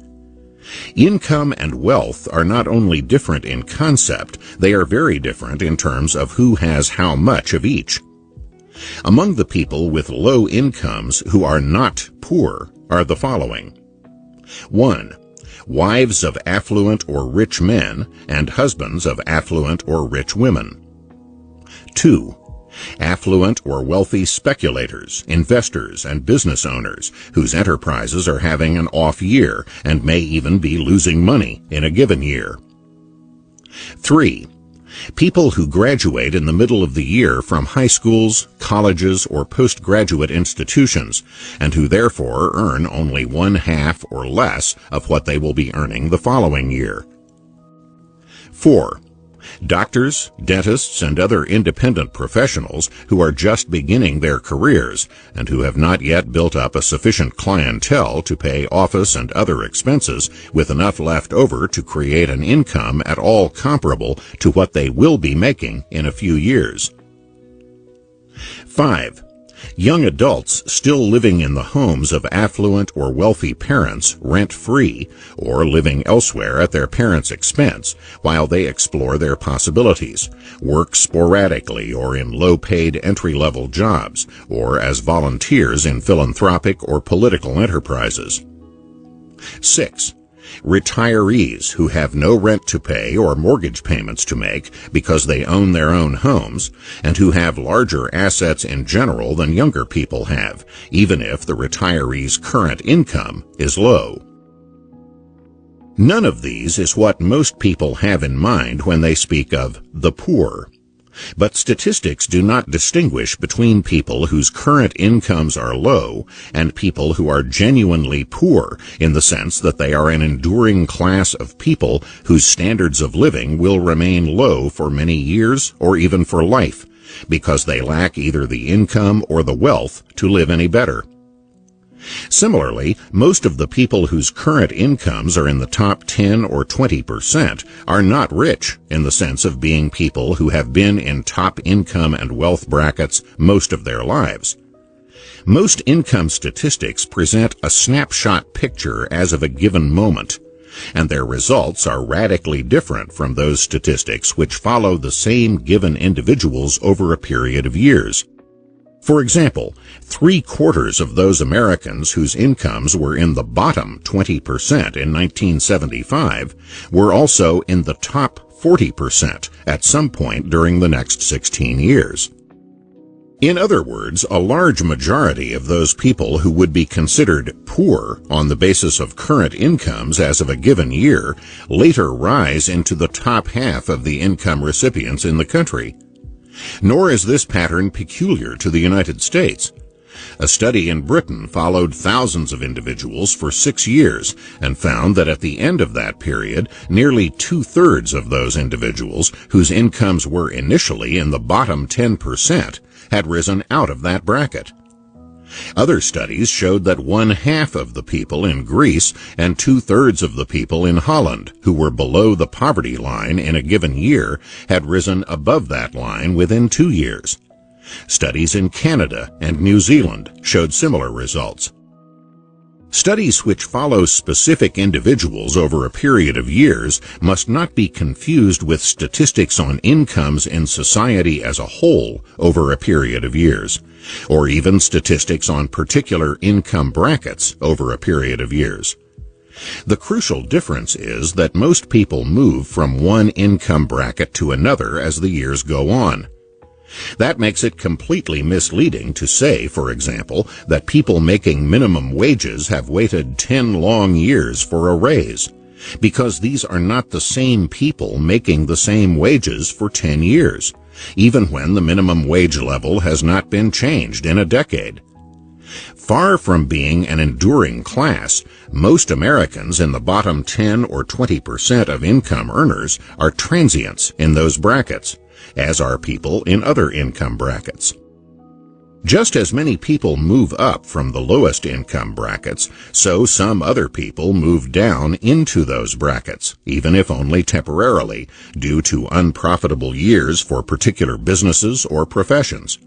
Income and wealth are not only different in concept, they are very different in terms of who has how much of each. Among the people with low incomes who are not poor are the following. 1. Wives of affluent or rich men and husbands of affluent or rich women. 2. Affluent or wealthy speculators, investors, and business owners whose enterprises are having an off year and may even be losing money in a given year. 3. People who graduate in the middle of the year from high schools, colleges, or postgraduate institutions, and who therefore earn only 1/2 or less of what they will be earning the following year. 4. Doctors, dentists, and other independent professionals who are just beginning their careers and who have not yet built up a sufficient clientele to pay office and other expenses with enough left over to create an income at all comparable to what they will be making in a few years. 5. Young adults still living in the homes of affluent or wealthy parents rent-free or living elsewhere at their parents' expense while they explore their possibilities, work sporadically or in low-paid entry-level jobs, or as volunteers in philanthropic or political enterprises. 6. Retirees who have no rent to pay or mortgage payments to make because they own their own homes, and who have larger assets in general than younger people have, even if the retiree's current income is low. None of these is what most people have in mind when they speak of the poor. But statistics do not distinguish between people whose current incomes are low and people who are genuinely poor, in the sense that they are an enduring class of people whose standards of living will remain low for many years or even for life, because they lack either the income or the wealth to live any better. Similarly, most of the people whose current incomes are in the top 10 or 20% are not rich in the sense of being people who have been in top income and wealth brackets most of their lives. Most income statistics present a snapshot picture as of a given moment, and their results are radically different from those statistics which follow the same given individuals over a period of years. For example, 3/4 of those Americans whose incomes were in the bottom 20% in 1975 were also in the top 40% at some point during the next 16 years. In other words, a large majority of those people who would be considered poor on the basis of current incomes as of a given year later rise into the top half of the income recipients in the country. Nor is this pattern peculiar to the United States. A study in Britain followed thousands of individuals for 6 years and found that at the end of that period, nearly 2/3 of those individuals whose incomes were initially in the bottom 10% had risen out of that bracket. Other studies showed that 1/2 of the people in Greece and 2/3 of the people in Holland who were below the poverty line in a given year had risen above that line within 2 years. Studies in Canada and New Zealand showed similar results. Studies which follow specific individuals over a period of years must not be confused with statistics on incomes in society as a whole over a period of years, or even statistics on particular income brackets over a period of years. The crucial difference is that most people move from one income bracket to another as the years go on. That makes it completely misleading to say, for example, that people making minimum wages have waited 10 long years for a raise, because these are not the same people making the same wages for 10 years, even when the minimum wage level has not been changed in a decade. Far from being an enduring class, most Americans in the bottom 10 or 20% of income earners are transients in those brackets, as are people in other income brackets. Just as many people move up from the lowest income brackets, so some other people move down into those brackets, even if only temporarily, due to unprofitable years for particular businesses or professions.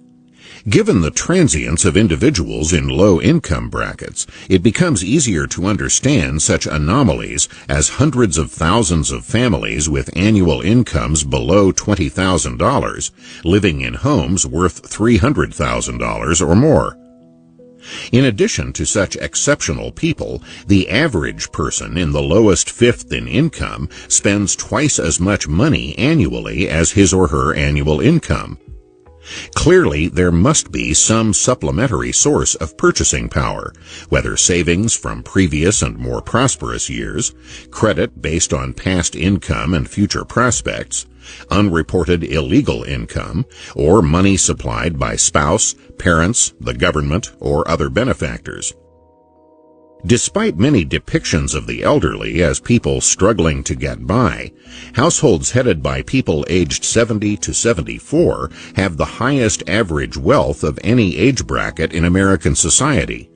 Given the transience of individuals in low-income brackets, it becomes easier to understand such anomalies as hundreds of thousands of families with annual incomes below $20,000 living in homes worth $300,000 or more. In addition to such exceptional people, the average person in the lowest fifth in income spends twice as much money annually as his or her annual income. Clearly, there must be some supplementary source of purchasing power, whether savings from previous and more prosperous years, credit based on past income and future prospects, unreported illegal income, or money supplied by spouse, parents, the government, or other benefactors. Despite many depictions of the elderly as people struggling to get by, households headed by people aged 70 to 74 have the highest average wealth of any age bracket in American society.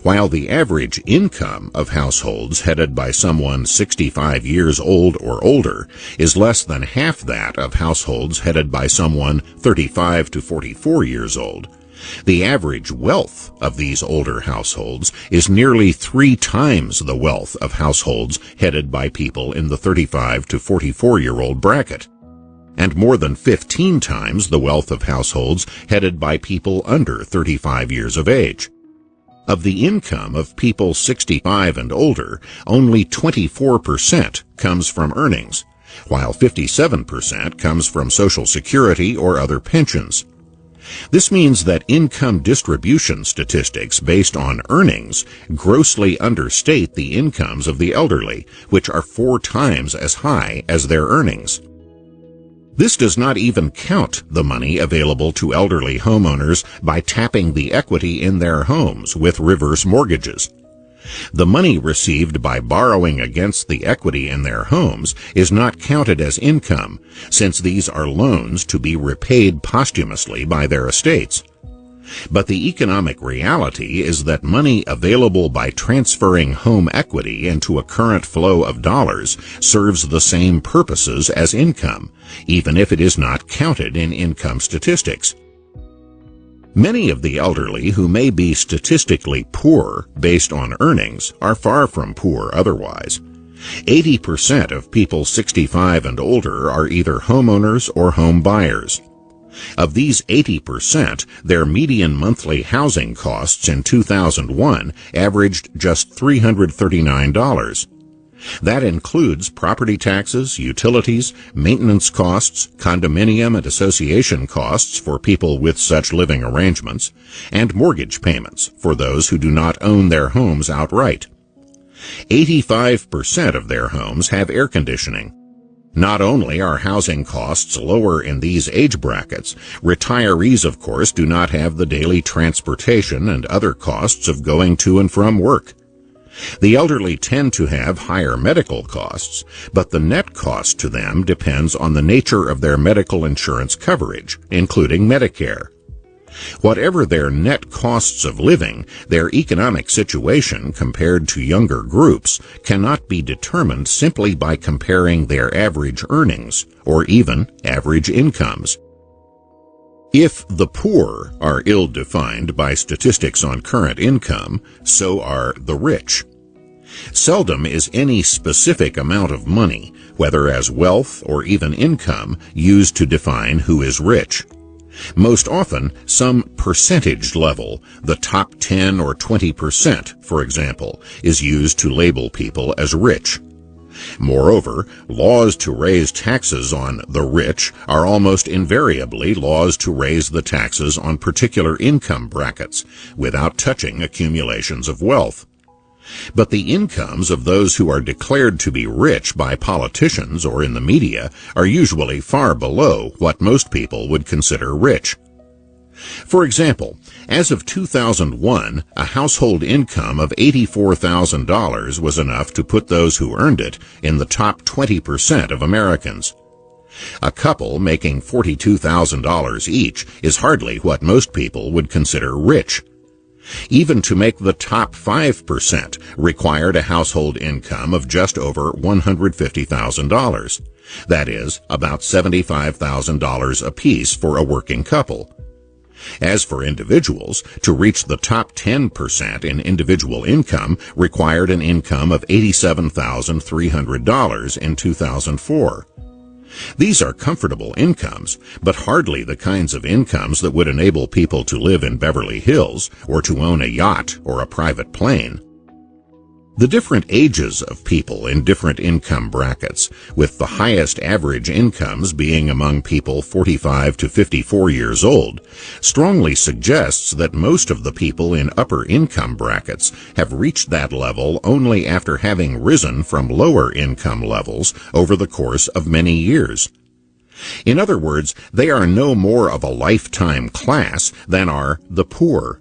While the average income of households headed by someone 65 years old or older is less than half that of households headed by someone 35 to 44 years old, the average wealth of these older households is nearly 3 times the wealth of households headed by people in the 35 to 44-year-old bracket, and more than 15 times the wealth of households headed by people under 35 years of age. Of the income of people 65 and older, only 24% comes from earnings, while 57% comes from Social Security or other pensions. This means that income distribution statistics based on earnings grossly understate the incomes of the elderly, which are 4 times as high as their earnings. This does not even count the money available to elderly homeowners by tapping the equity in their homes with reverse mortgages. The money received by borrowing against the equity in their homes is not counted as income, since these are loans to be repaid posthumously by their estates. But the economic reality is that money available by transferring home equity into a current flow of dollars serves the same purposes as income, even if it is not counted in income statistics. Many of the elderly who may be statistically poor based on earnings are far from poor otherwise. 80% of people 65 and older are either homeowners or home buyers. Of these 80%, their median monthly housing costs in 2001 averaged just $339. That includes property taxes, utilities, maintenance costs, condominium and association costs for people with such living arrangements, and mortgage payments for those who do not own their homes outright. 85% of their homes have air conditioning. Not only are housing costs lower in these age brackets, retirees, of course, do not have the daily transportation and other costs of going to and from work. The elderly tend to have higher medical costs, but the net cost to them depends on the nature of their medical insurance coverage, including Medicare. Whatever their net costs of living, their economic situation compared to younger groups cannot be determined simply by comparing their average earnings or even average incomes. If the poor are ill-defined by statistics on current income, so are the rich. Seldom is any specific amount of money, whether as wealth or even income, used to define who is rich. Most often, some percentage level, the top 10 or 20%, for example, is used to label people as rich. Moreover, laws to raise taxes on the rich are almost invariably laws to raise the taxes on particular income brackets, without touching accumulations of wealth. But the incomes of those who are declared to be rich by politicians or in the media are usually far below what most people would consider rich. For example, as of 2001, a household income of $84,000 was enough to put those who earned it in the top 20% of Americans. A couple making $42,000 each is hardly what most people would consider rich. Even to make the top 5% required a household income of just over $150,000. That is, about $75,000 apiece for a working couple. As for individuals, to reach the top 10% in individual income required an income of $87,300 in 2004. These are comfortable incomes, but hardly the kinds of incomes that would enable people to live in Beverly Hills or to own a yacht or a private plane. The different ages of people in different income brackets, with the highest average incomes being among people 45 to 54 years old, strongly suggests that most of the people in upper income brackets have reached that level only after having risen from lower income levels over the course of many years. In other words, they are no more of a lifetime class than are the poor.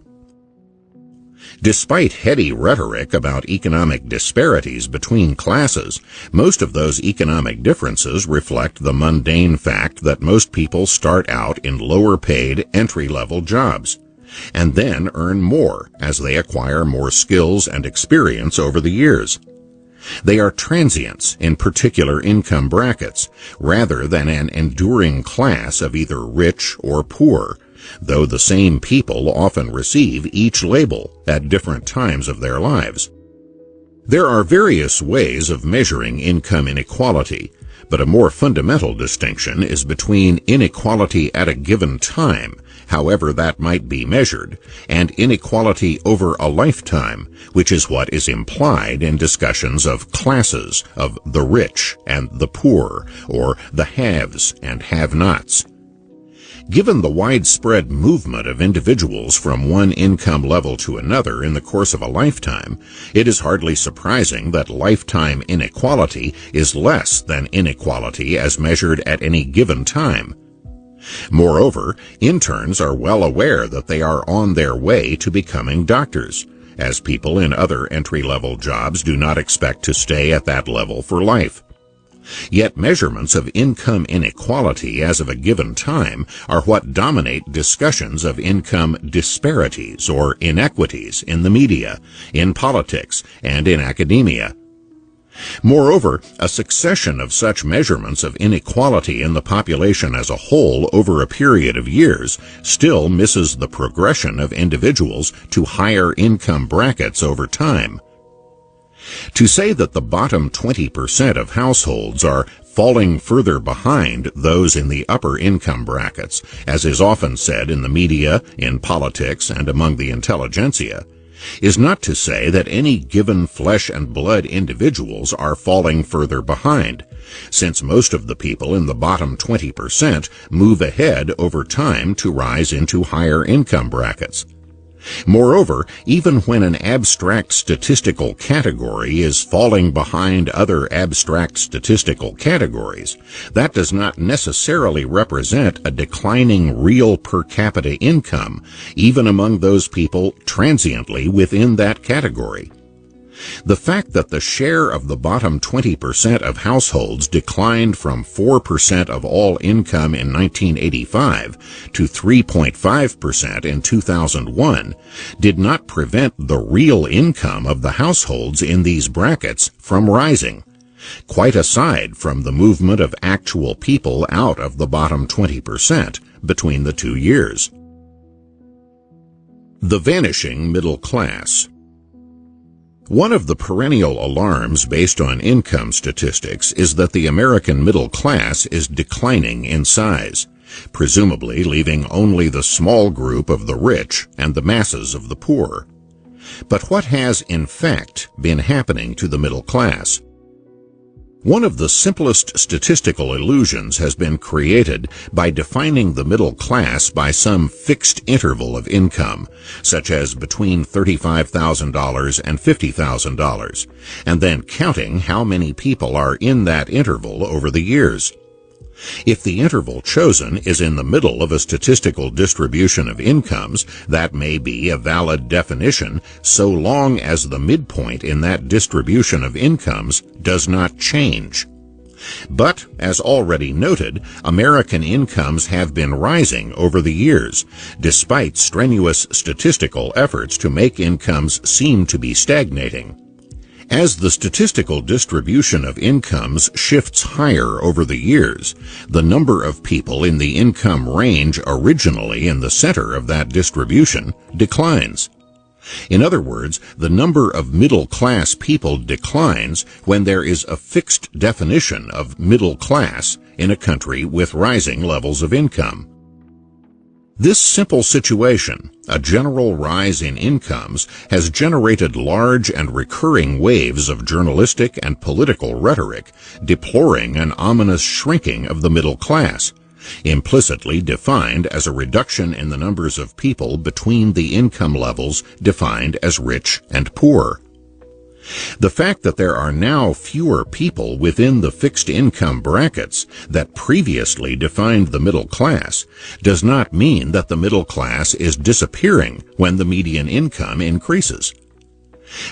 Despite heady rhetoric about economic disparities between classes, most of those economic differences reflect the mundane fact that most people start out in lower-paid, entry-level jobs, and then earn more as they acquire more skills and experience over the years. They are transients in particular income brackets, rather than an enduring class of either rich or poor, though the same people often receive each label at different times of their lives. There are various ways of measuring income inequality, but a more fundamental distinction is between inequality at a given time, however that might be measured, and inequality over a lifetime, which is what is implied in discussions of classes, of the rich and the poor, or the haves and have-nots. Given the widespread movement of individuals from one income level to another in the course of a lifetime, it is hardly surprising that lifetime inequality is less than inequality as measured at any given time. Moreover, interns are well aware that they are on their way to becoming doctors, as people in other entry-level jobs do not expect to stay at that level for life. Yet measurements of income inequality as of a given time are what dominate discussions of income disparities or inequities in the media, in politics, and in academia. Moreover, a succession of such measurements of inequality in the population as a whole over a period of years still misses the progression of individuals to higher income brackets over time. To say that the bottom 20% of households are falling further behind those in the upper income brackets, as is often said in the media, in politics, and among the intelligentsia, is not to say that any given flesh and blood individuals are falling further behind, since most of the people in the bottom 20% move ahead over time to rise into higher income brackets. Moreover, even when an abstract statistical category is falling behind other abstract statistical categories, that does not necessarily represent a declining real per capita income, even among those people transiently within that category. The fact that the share of the bottom 20% of households declined from 4% of all income in 1985 to 3.5% in 2001 did not prevent the real income of the households in these brackets from rising, quite aside from the movement of actual people out of the bottom 20% between the 2 years. The vanishing middle class. One of the perennial alarms based on income statistics is that the American middle class is declining in size, presumably leaving only the small group of the rich and the masses of the poor. But what has, in fact, been happening to the middle class? One of the simplest statistical illusions has been created by defining the middle class by some fixed interval of income, such as between $35,000 and $50,000, and then counting how many people are in that interval over the years. If the interval chosen is in the middle of a statistical distribution of incomes, that may be a valid definition so long as the midpoint in that distribution of incomes does not change. But, as already noted, American incomes have been rising over the years, despite strenuous statistical efforts to make incomes seem to be stagnating. As the statistical distribution of incomes shifts higher over the years, the number of people in the income range originally in the center of that distribution declines. In other words, the number of middle-class people declines when there is a fixed definition of middle class in a country with rising levels of income. This simple situation, a general rise in incomes, has generated large and recurring waves of journalistic and political rhetoric deploring an ominous shrinking of the middle class, implicitly defined as a reduction in the numbers of people between the income levels defined as rich and poor. The fact that there are now fewer people within the fixed income brackets that previously defined the middle class does not mean that the middle class is disappearing when the median income increases.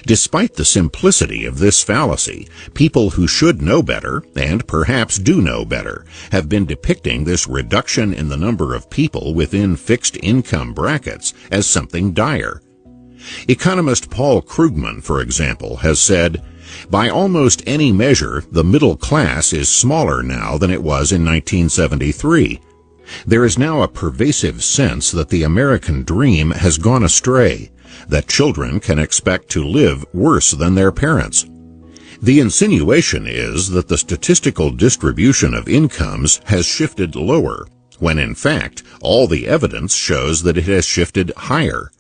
Despite the simplicity of this fallacy, people who should know better, and perhaps do know better, have been depicting this reduction in the number of people within fixed income brackets as something dire. Economist Paul Krugman, for example, has said, "By almost any measure, the middle class is smaller now than it was in 1973. There is now a pervasive sense that the American dream has gone astray, that children can expect to live worse than their parents." The insinuation is that the statistical distribution of incomes has shifted lower, when in fact all the evidence shows that it has shifted higher.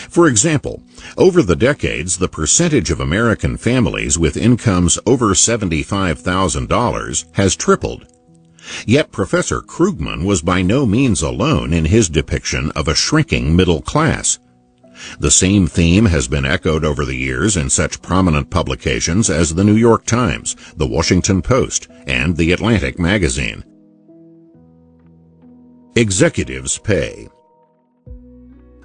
For example, over the decades, the percentage of American families with incomes over $75,000 has tripled. Yet Professor Krugman was by no means alone in his depiction of a shrinking middle class. The same theme has been echoed over the years in such prominent publications as the New York Times, the Washington Post, and the Atlantic magazine. Executives' pay.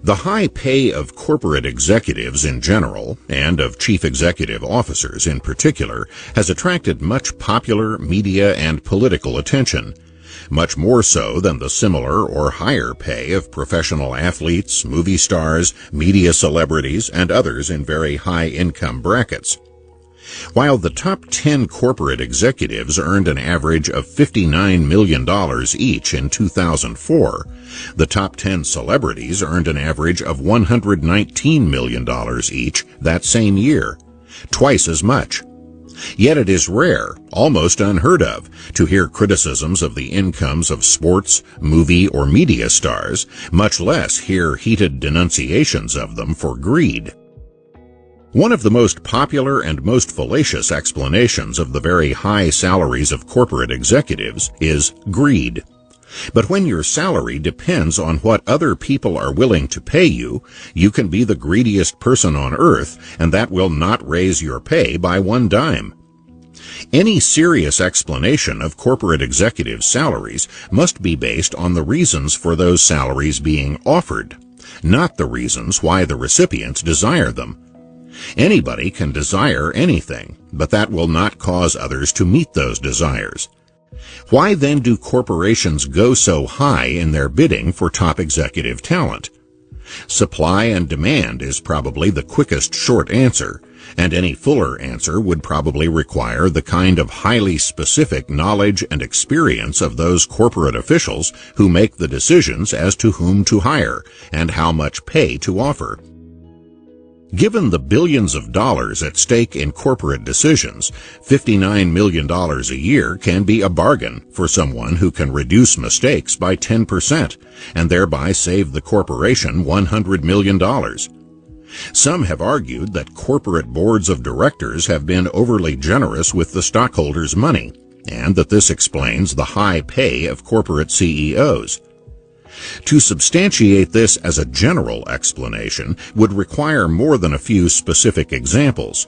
The high pay of corporate executives in general, and of chief executive officers in particular, has attracted much popular, media, and political attention, much more so than the similar or higher pay of professional athletes, movie stars, media celebrities, and others in very high income brackets. While the top 10 corporate executives earned an average of $59 million each in 2004, the top 10 celebrities earned an average of $119 million each that same year, twice as much. Yet it is rare, almost unheard of, to hear criticisms of the incomes of sports, movie, or media stars, much less hear heated denunciations of them for greed. One of the most popular and most fallacious explanations of the very high salaries of corporate executives is greed. But when your salary depends on what other people are willing to pay you, you can be the greediest person on earth, and that will not raise your pay by one dime. Any serious explanation of corporate executives' salaries must be based on the reasons for those salaries being offered, not the reasons why the recipients desire them. Anybody can desire anything, but that will not cause others to meet those desires. Why then do corporations go so high in their bidding for top executive talent? Supply and demand is probably the quickest short answer, and any fuller answer would probably require the kind of highly specific knowledge and experience of those corporate officials who make the decisions as to whom to hire and how much pay to offer. Given the billions of dollars at stake in corporate decisions, $59 million a year can be a bargain for someone who can reduce mistakes by 10% and thereby save the corporation $100 million. Some have argued that corporate boards of directors have been overly generous with the stockholders' money, and that this explains the high pay of corporate CEOs. To substantiate this as a general explanation would require more than a few specific examples.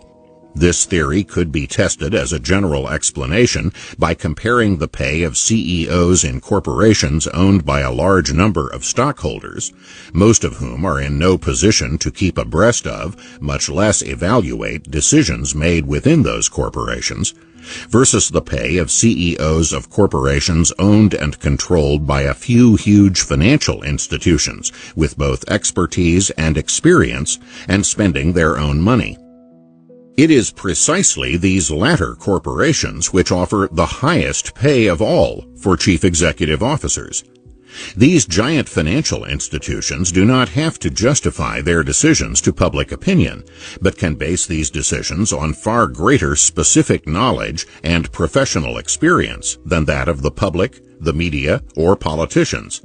This theory could be tested as a general explanation by comparing the pay of CEOs in corporations owned by a large number of stockholders, most of whom are in no position to keep abreast of, much less evaluate, decisions made within those corporations, versus the pay of CEOs of corporations owned and controlled by a few huge financial institutions with both expertise and experience and spending their own money. It is precisely these latter corporations which offer the highest pay of all for chief executive officers. These giant financial institutions do not have to justify their decisions to public opinion, but can base these decisions on far greater specific knowledge and professional experience than that of the public, the media, or politicians.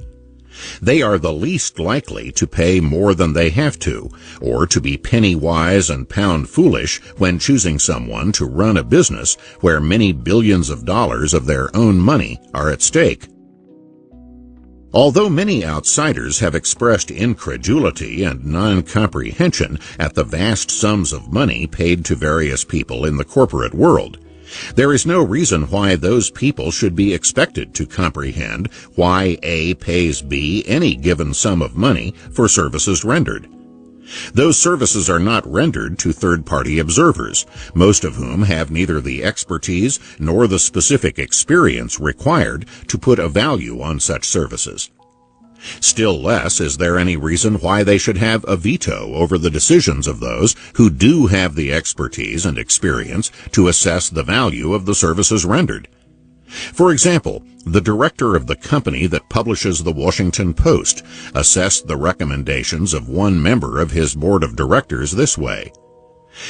They are the least likely to pay more than they have to, or to be penny wise and pound foolish when choosing someone to run a business where many billions of dollars of their own money are at stake. Although many outsiders have expressed incredulity and non-comprehension at the vast sums of money paid to various people in the corporate world, there is no reason why those people should be expected to comprehend why A pays B any given sum of money for services rendered. Those services are not rendered to third-party observers, most of whom have neither the expertise nor the specific experience required to put a value on such services. Still less is there any reason why they should have a veto over the decisions of those who do have the expertise and experience to assess the value of the services rendered. For example, the director of the company that publishes the Washington Post assessed the recommendations of one member of his board of directors this way.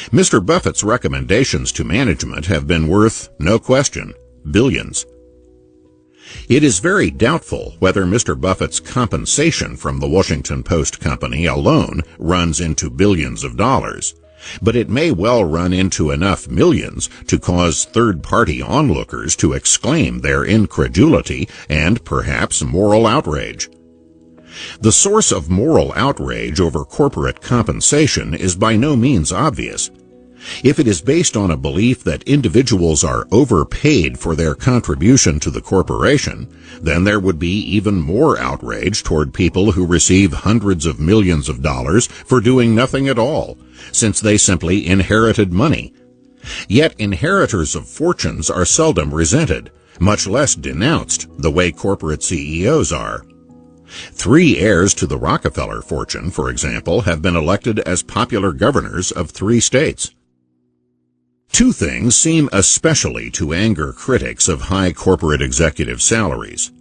Mr. Buffett's recommendations to management have been worth, no question, billions. It is very doubtful whether Mr. Buffett's compensation from the Washington Post company alone runs into billions of dollars, but it may well run into enough millions to cause third-party onlookers to exclaim their incredulity and perhaps moral outrage. The source of moral outrage over corporate compensation is by no means obvious. If it is based on a belief that individuals are overpaid for their contribution to the corporation, then there would be even more outrage toward people who receive hundreds of millions of dollars for doing nothing at all, since they simply inherited money. Yet inheritors of fortunes are seldom resented, much less denounced, the way corporate CEOs are. 3 heirs to the Rockefeller fortune, for example, have been elected as popular governors of 3 states. 2 things seem especially to anger critics of high corporate executive salaries.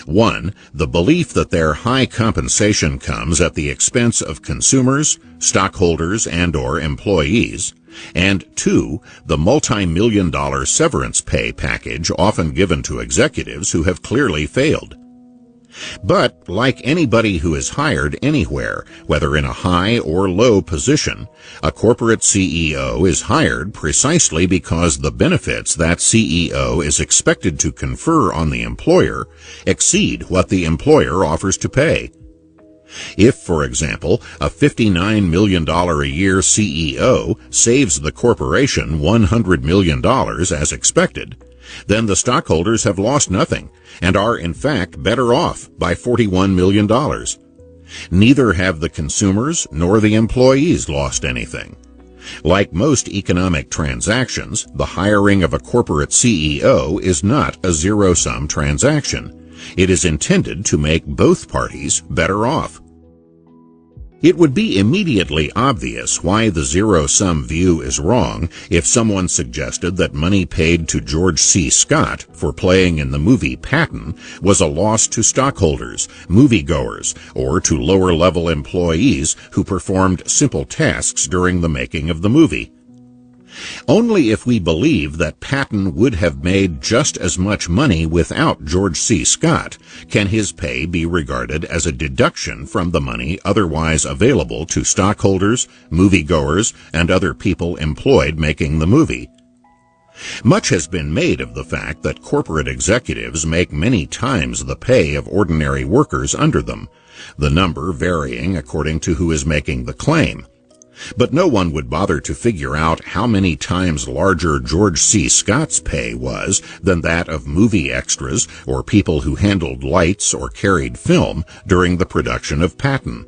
1, the belief that their high compensation comes at the expense of consumers, stockholders, and/or employees. And 2, the multi-million-dollar severance pay package often given to executives who have clearly failed. But, like anybody who is hired anywhere, whether in a high or low position, a corporate CEO is hired precisely because the benefits that CEO is expected to confer on the employer exceed what the employer offers to pay. If, for example, a $59 million a year CEO saves the corporation $100 million as expected, then the stockholders have lost nothing and are in fact better off by $41 million. Neither have the consumers nor the employees lost anything. Like most economic transactions, the hiring of a corporate CEO is not a zero-sum transaction. It is intended to make both parties better off. It would be immediately obvious why the zero-sum view is wrong if someone suggested that money paid to George C. Scott for playing in the movie Patton was a loss to stockholders, moviegoers, or to lower-level employees who performed simple tasks during the making of the movie. Only if we believe that Patton would have made just as much money without George C. Scott can his pay be regarded as a deduction from the money otherwise available to stockholders, moviegoers, and other people employed making the movie. Much has been made of the fact that corporate executives make many times the pay of ordinary workers under them, the number varying according to who is making the claim. But no one would bother to figure out how many times larger George C. Scott's pay was than that of movie extras or people who handled lights or carried film during the production of Patton.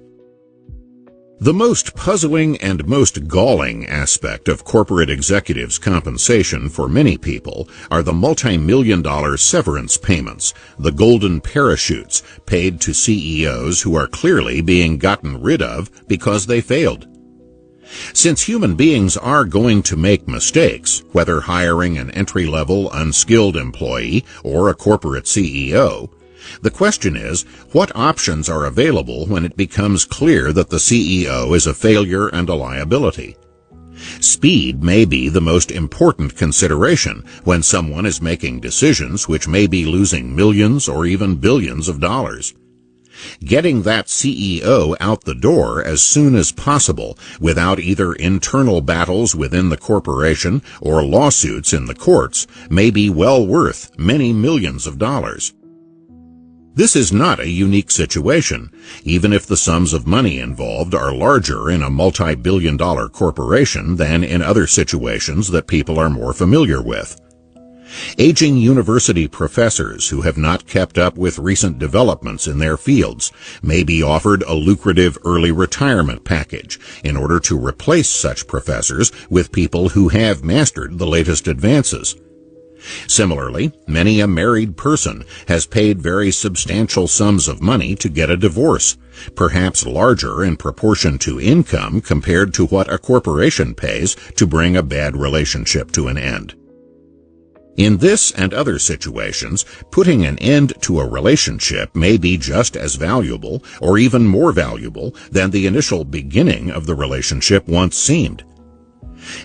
The most puzzling and most galling aspect of corporate executives' compensation for many people are the multi-million-dollar severance payments, the golden parachutes paid to CEOs who are clearly being gotten rid of because they failed. Since human beings are going to make mistakes, whether hiring an entry-level, unskilled employee or a corporate CEO, the question is, what options are available when it becomes clear that the CEO is a failure and a liability? Speed may be the most important consideration when someone is making decisions which may be losing millions or even billions of dollars. Getting that CEO out the door as soon as possible without either internal battles within the corporation or lawsuits in the courts may be well worth many millions of dollars. This is not a unique situation, even if the sums of money involved are larger in a multi-billion-dollar corporation than in other situations that people are more familiar with. Aging university professors who have not kept up with recent developments in their fields may be offered a lucrative early retirement package in order to replace such professors with people who have mastered the latest advances. Similarly, many a married person has paid very substantial sums of money to get a divorce, perhaps larger in proportion to income compared to what a corporation pays to bring a bad relationship to an end. In this and other situations, putting an end to a relationship may be just as valuable or even more valuable than the initial beginning of the relationship once seemed.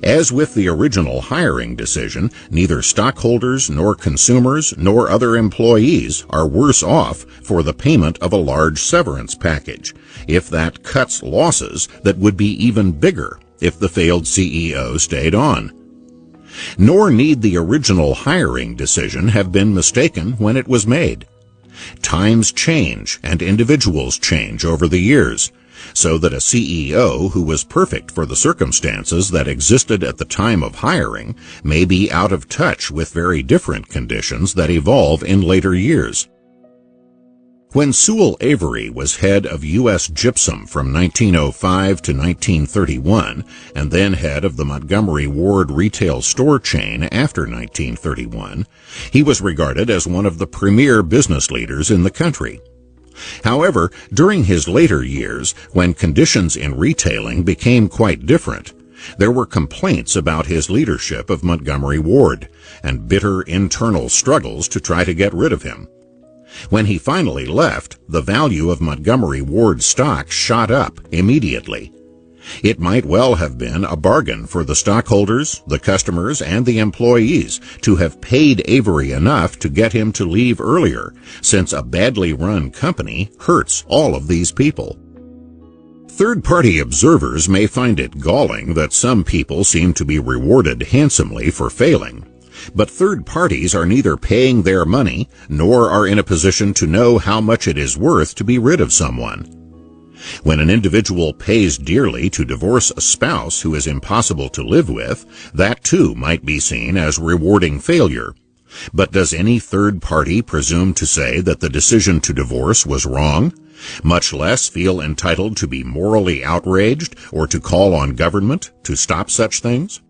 As with the original hiring decision, neither stockholders nor consumers nor other employees are worse off for the payment of a large severance package, if that cuts losses that would be even bigger if the failed CEO stayed on. Nor need the original hiring decision have been mistaken when it was made. Times change and individuals change over the years, so that a CEO who was perfect for the circumstances that existed at the time of hiring may be out of touch with very different conditions that evolve in later years. When Sewell Avery was head of U.S. Gypsum from 1905 to 1931, and then head of the Montgomery Ward retail store chain after 1931, he was regarded as one of the premier business leaders in the country. However, during his later years, when conditions in retailing became quite different, there were complaints about his leadership of Montgomery Ward, and bitter internal struggles to try to get rid of him. When he finally left, the value of Montgomery Ward stock shot up immediately. It might well have been a bargain for the stockholders, the customers, and the employees to have paid Avery enough to get him to leave earlier, since a badly run company hurts all of these people. Third-party observers may find it galling that some people seem to be rewarded handsomely for failing, but third parties are neither paying their money nor are in a position to know how much it is worth to be rid of someone. When an individual pays dearly to divorce a spouse who is impossible to live with, that too might be seen as rewarding failure. But does any third party presume to say that the decision to divorce was wrong, much less feel entitled to be morally outraged or to call on government to stop such things?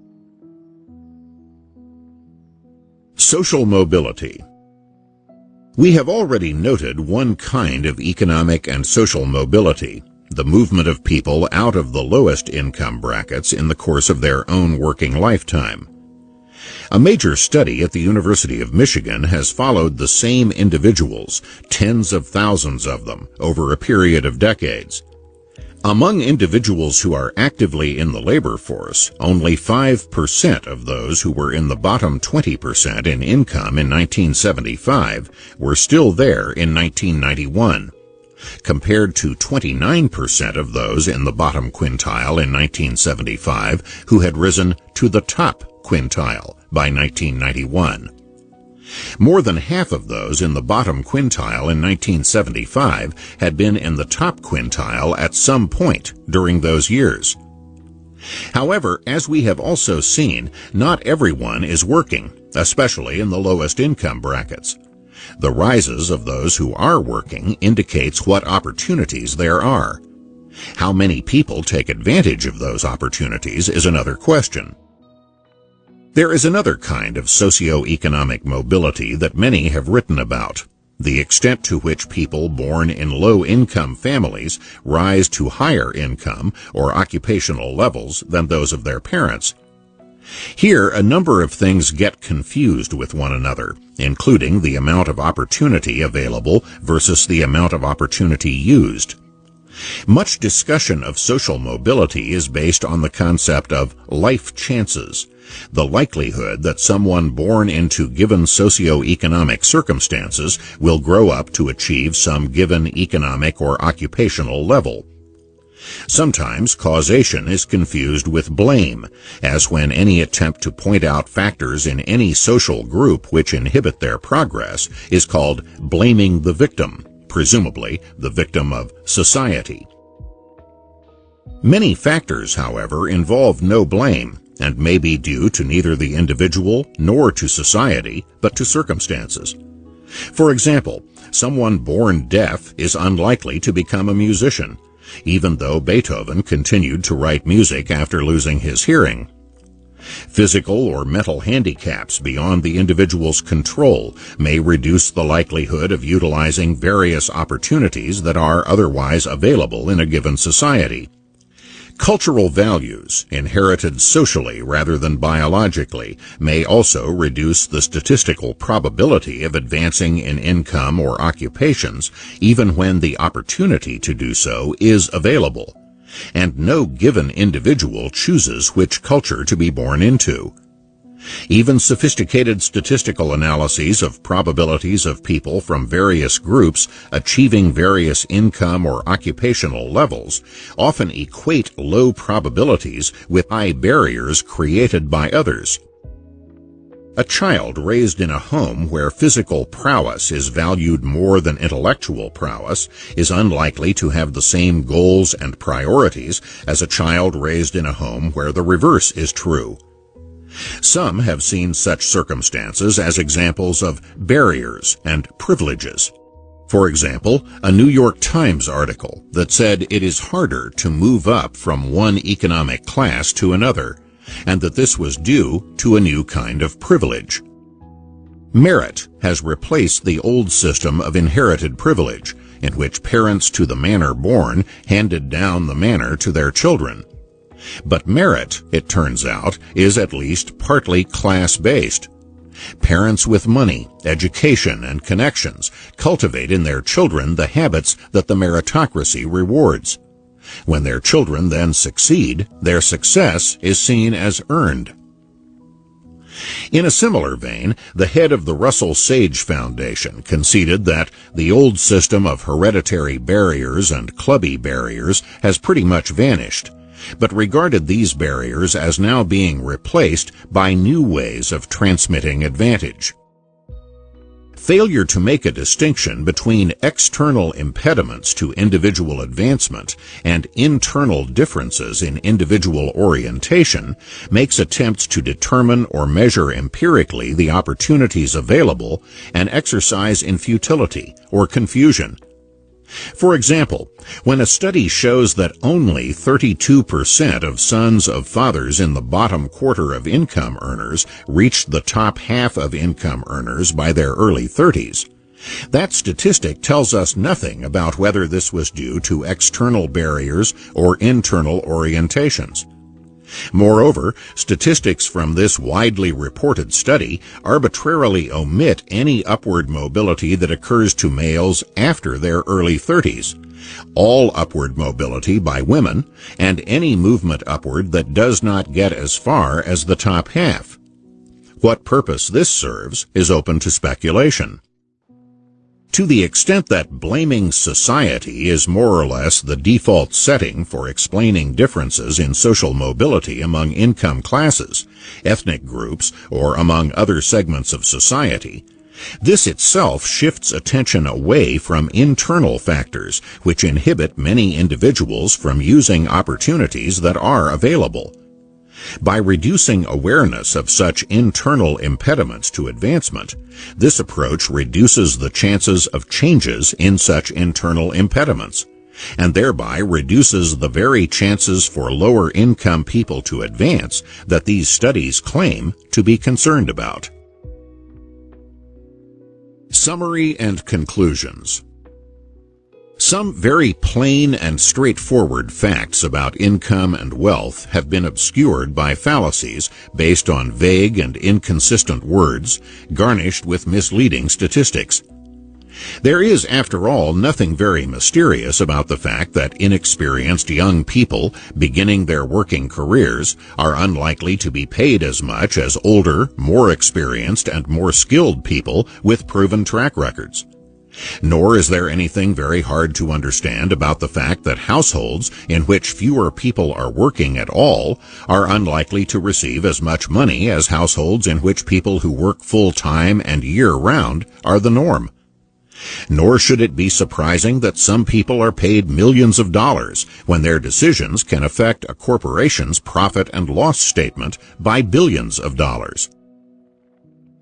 Social mobility. We have already noted one kind of economic and social mobility, the movement of people out of the lowest income brackets in the course of their own working lifetime. A major study at the University of Michigan has followed the same individuals, tens of thousands of them, over a period of decades. Among individuals who are actively in the labor force, only 5% of those who were in the bottom 20% in income in 1975 were still there in 1991, compared to 29% of those in the bottom quintile in 1975 who had risen to the top quintile by 1991. More than half of those in the bottom quintile in 1975 had been in the top quintile at some point during those years. However, as we have also seen, not everyone is working, especially in the lowest income brackets. The rises of those who are working indicates what opportunities there are. How many people take advantage of those opportunities is another question. There is another kind of socio-economic mobility that many have written about, the extent to which people born in low-income families rise to higher income or occupational levels than those of their parents. Here, a number of things get confused with one another, including the amount of opportunity available versus the amount of opportunity used. Much discussion of social mobility is based on the concept of life chances, the likelihood that someone born into given socio-economic circumstances will grow up to achieve some given economic or occupational level. Sometimes causation is confused with blame, as when any attempt to point out factors in any social group which inhibit their progress is called blaming the victim, presumably the victim of society. Many factors, however, involve no blame, and may be due to neither the individual nor to society, but to circumstances. For example, someone born deaf is unlikely to become a musician, even though Beethoven continued to write music after losing his hearing. Physical or mental handicaps beyond the individual's control may reduce the likelihood of utilizing various opportunities that are otherwise available in a given society. Cultural values, inherited socially rather than biologically, may also reduce the statistical probability of advancing in income or occupations, even when the opportunity to do so is available, and no given individual chooses which culture to be born into. Even sophisticated statistical analyses of probabilities of people from various groups achieving various income or occupational levels often equate low probabilities with high barriers created by others. A child raised in a home where physical prowess is valued more than intellectual prowess is unlikely to have the same goals and priorities as a child raised in a home where the reverse is true. Some have seen such circumstances as examples of barriers and privileges. For example, a New York Times article that said it is harder to move up from one economic class to another, and that this was due to a new kind of privilege. Merit has replaced the old system of inherited privilege, in which parents to the manor born handed down the manor to their children. But merit, it turns out, is at least partly class-based. Parents with money, education, and connections cultivate in their children the habits that the meritocracy rewards. When their children then succeed, their success is seen as earned. In a similar vein, the head of the Russell Sage Foundation conceded that the old system of hereditary barriers and clubby barriers has pretty much vanished, but regarded these barriers as now being replaced by new ways of transmitting advantage. Failure to make a distinction between external impediments to individual advancement and internal differences in individual orientation makes attempts to determine or measure empirically the opportunities available an exercise in futility or confusion. For example, when a study shows that only 32% of sons of fathers in the bottom quarter of income earners reached the top half of income earners by their early 30s, that statistic tells us nothing about whether this was due to external barriers or internal orientations. Moreover, statistics from this widely reported study arbitrarily omit any upward mobility that occurs to males after their early 30s, all upward mobility by women, and any movement upward that does not get as far as the top half. What purpose this serves is open to speculation. To the extent that blaming society is more or less the default setting for explaining differences in social mobility among income classes, ethnic groups, or among other segments of society, this itself shifts attention away from internal factors which inhibit many individuals from using opportunities that are available. By reducing awareness of such internal impediments to advancement, this approach reduces the chances of changes in such internal impediments, and thereby reduces the very chances for lower-income people to advance that these studies claim to be concerned about. Summary and conclusions. Some very plain and straightforward facts about income and wealth have been obscured by fallacies based on vague and inconsistent words, garnished with misleading statistics. There is, after all, nothing very mysterious about the fact that inexperienced young people beginning their working careers are unlikely to be paid as much as older, more experienced, and more skilled people with proven track records. Nor is there anything very hard to understand about the fact that households in which fewer people are working at all are unlikely to receive as much money as households in which people who work full-time and year-round are the norm. Nor should it be surprising that some people are paid millions of dollars when their decisions can affect a corporation's profit and loss statement by billions of dollars.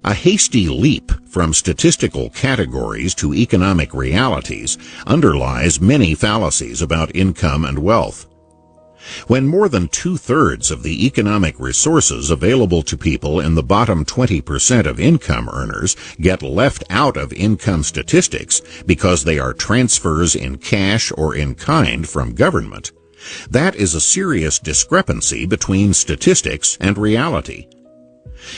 A hasty leap from statistical categories to economic realities underlies many fallacies about income and wealth. When more than 2/3 of the economic resources available to people in the bottom 20% of income earners get left out of income statistics because they are transfers in cash or in kind from government, that is a serious discrepancy between statistics and reality.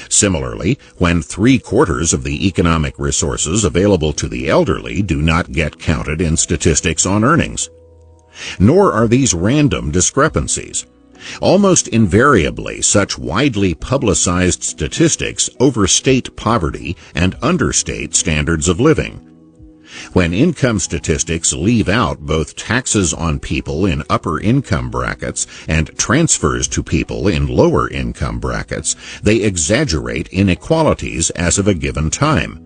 Similarly, when 3/4 of the economic resources available to the elderly do not get counted in statistics on earnings. Nor are these random discrepancies. Almost invariably, such widely publicized statistics overstate poverty and understate standards of living. When income statistics leave out both taxes on people in upper income brackets and transfers to people in lower income brackets, they exaggerate inequalities as of a given time.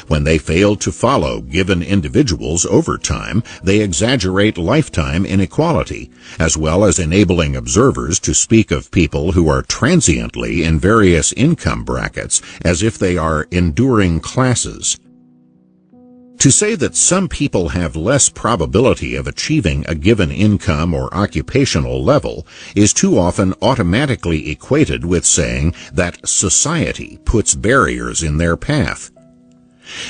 When they fail to follow given individuals over time, they exaggerate lifetime inequality, as well as enabling observers to speak of people who are transiently in various income brackets as if they are enduring classes. To say that some people have less probability of achieving a given income or occupational level is too often automatically equated with saying that society puts barriers in their path.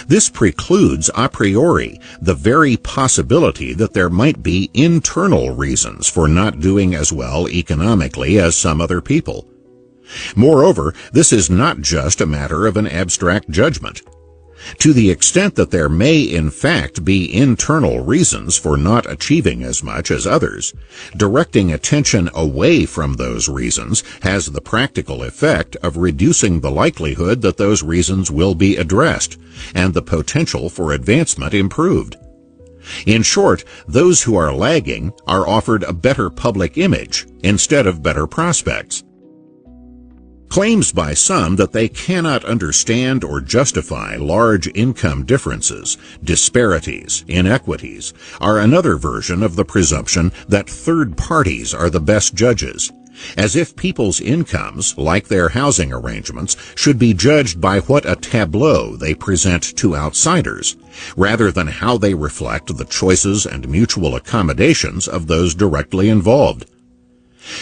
This precludes a priori the very possibility that there might be internal reasons for not doing as well economically as some other people. Moreover, this is not just a matter of an abstract judgment. To the extent that there may in fact be internal reasons for not achieving as much as others, directing attention away from those reasons has the practical effect of reducing the likelihood that those reasons will be addressed and the potential for advancement improved. In short, those who are lagging are offered a better public image instead of better prospects. Claims by some that they cannot understand or justify large income differences, disparities, inequities, are another version of the presumption that third parties are the best judges, as if people's incomes, like their housing arrangements, should be judged by what a tableau they present to outsiders, rather than how they reflect the choices and mutual accommodations of those directly involved.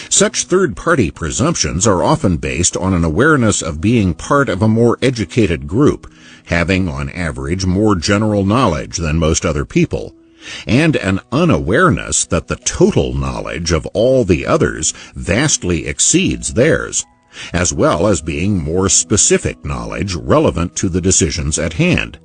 Such third-party presumptions are often based on an awareness of being part of a more educated group, having on average more general knowledge than most other people, and an unawareness that the total knowledge of all the others vastly exceeds theirs, as well as being more specific knowledge relevant to the decisions at hand.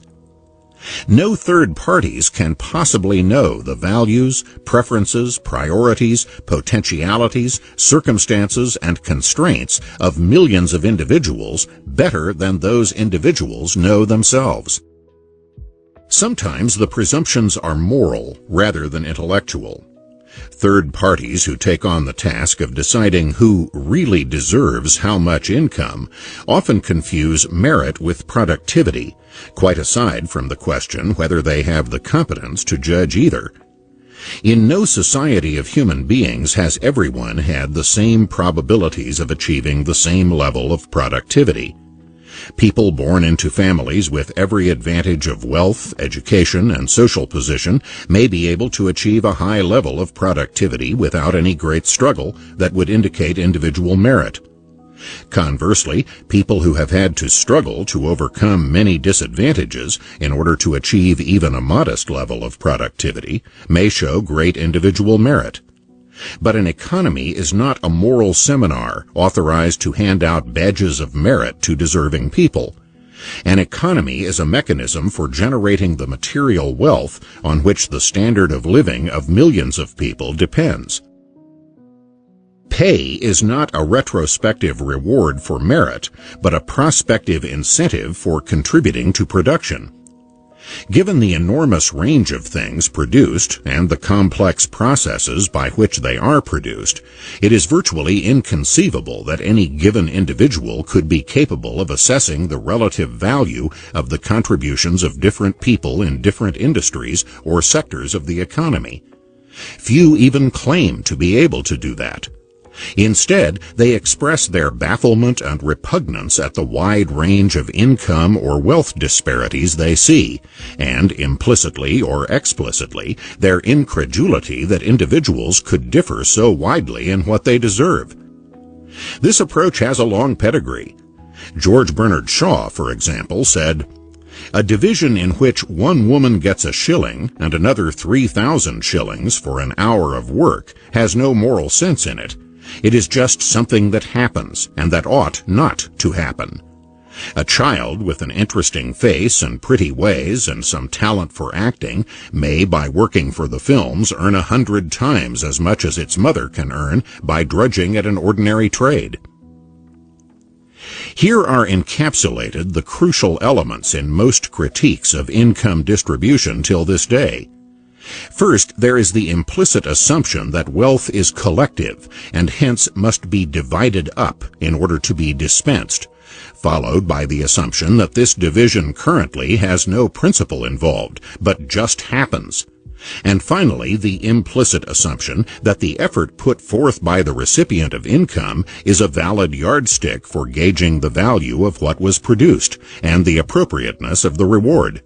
No third parties can possibly know the values, preferences, priorities, potentialities, circumstances, and constraints of millions of individuals better than those individuals know themselves. Sometimes the presumptions are moral rather than intellectual. Third parties who take on the task of deciding who really deserves how much income often confuse merit with productivity, quite aside from the question whether they have the competence to judge either. In no society of human beings has everyone had the same probabilities of achieving the same level of productivity. People born into families with every advantage of wealth, education, and social position may be able to achieve a high level of productivity without any great struggle that would indicate individual merit. Conversely, people who have had to struggle to overcome many disadvantages in order to achieve even a modest level of productivity may show great individual merit. But an economy is not a moral seminar authorized to hand out badges of merit to deserving people. An economy is a mechanism for generating the material wealth on which the standard of living of millions of people depends. Pay is not a retrospective reward for merit, but a prospective incentive for contributing to production. Given the enormous range of things produced and the complex processes by which they are produced, it is virtually inconceivable that any given individual could be capable of assessing the relative value of the contributions of different people in different industries or sectors of the economy. Few even claim to be able to do that. Instead, they express their bafflement and repugnance at the wide range of income or wealth disparities they see, and implicitly or explicitly, their incredulity that individuals could differ so widely in what they deserve. This approach has a long pedigree. George Bernard Shaw, for example, said, "A division in which one woman gets a shilling and another 3,000 shillings for an hour of work has no moral sense in it. It is just something that happens, and that ought not to happen. A child with an interesting face and pretty ways and some talent for acting may, by working for the films, earn 100 times as much as its mother can earn by drudging at an ordinary trade." Here are encapsulated the crucial elements in most critiques of income distribution till this day. First, there is the implicit assumption that wealth is collective and hence must be divided up in order to be dispensed, followed by the assumption that this division currently has no principle involved, but just happens, and finally the implicit assumption that the effort put forth by the recipient of income is a valid yardstick for gauging the value of what was produced and the appropriateness of the reward.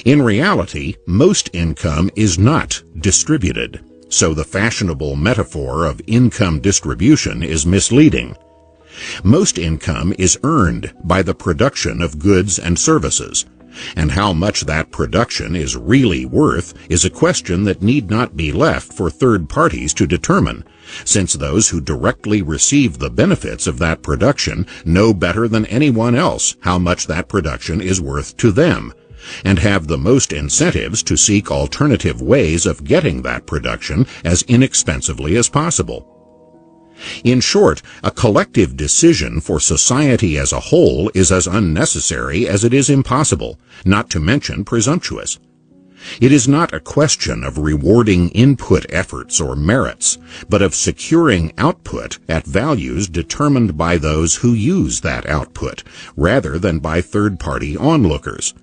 In reality, most income is not distributed, so the fashionable metaphor of income distribution is misleading. Most income is earned by the production of goods and services, and how much that production is really worth is a question that need not be left for third parties to determine, since those who directly receive the benefits of that production know better than anyone else how much that production is worth to them, and have the most incentives to seek alternative ways of getting that production as inexpensively as possible. In short, a collective decision for society as a whole is as unnecessary as it is impossible, not to mention presumptuous. It is not a question of rewarding input efforts or merits, but of securing output at values determined by those who use that output, rather than by third-party onlookers.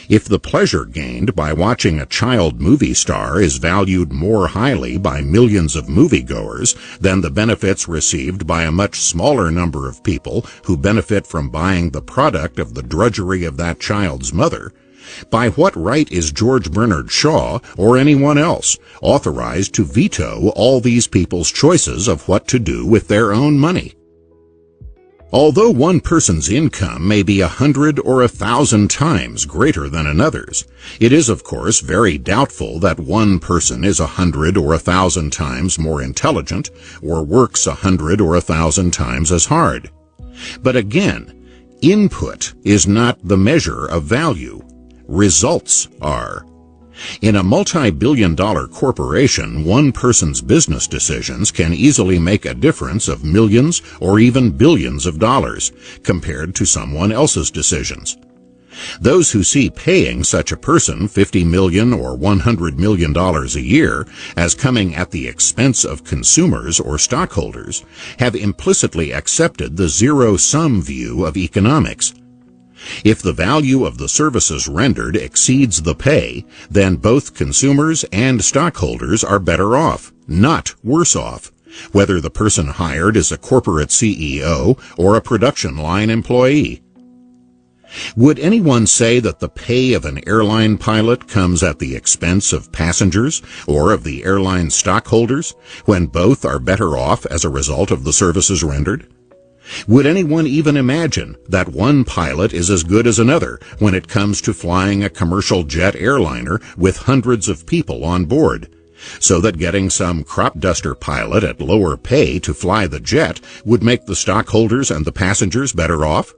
If the pleasure gained by watching a child movie star is valued more highly by millions of moviegoers than the benefits received by a much smaller number of people who benefit from buying the product of the drudgery of that child's mother, by what right is George Bernard Shaw, or anyone else, authorized to veto all these people's choices of what to do with their own money? Although one person's income may be 100 or 1,000 times greater than another's, it is of course very doubtful that one person is 100 or 1,000 times more intelligent, or works 100 or 1,000 times as hard. But again, input is not the measure of value. Results are. In a multi-billion-dollar corporation, one person's business decisions can easily make a difference of millions or even billions of dollars compared to someone else's decisions. Those who see paying such a person $50 million or $100 million a year as coming at the expense of consumers or stockholders have implicitly accepted the zero-sum view of economics. If the value of the services rendered exceeds the pay, then both consumers and stockholders are better off, not worse off, whether the person hired is a corporate CEO or a production line employee. Would anyone say that the pay of an airline pilot comes at the expense of passengers or of the airline stockholders, when both are better off as a result of the services rendered? Would anyone even imagine that one pilot is as good as another when it comes to flying a commercial jet airliner with hundreds of people on board, so that getting some crop duster pilot at lower pay to fly the jet would make the stockholders and the passengers better off?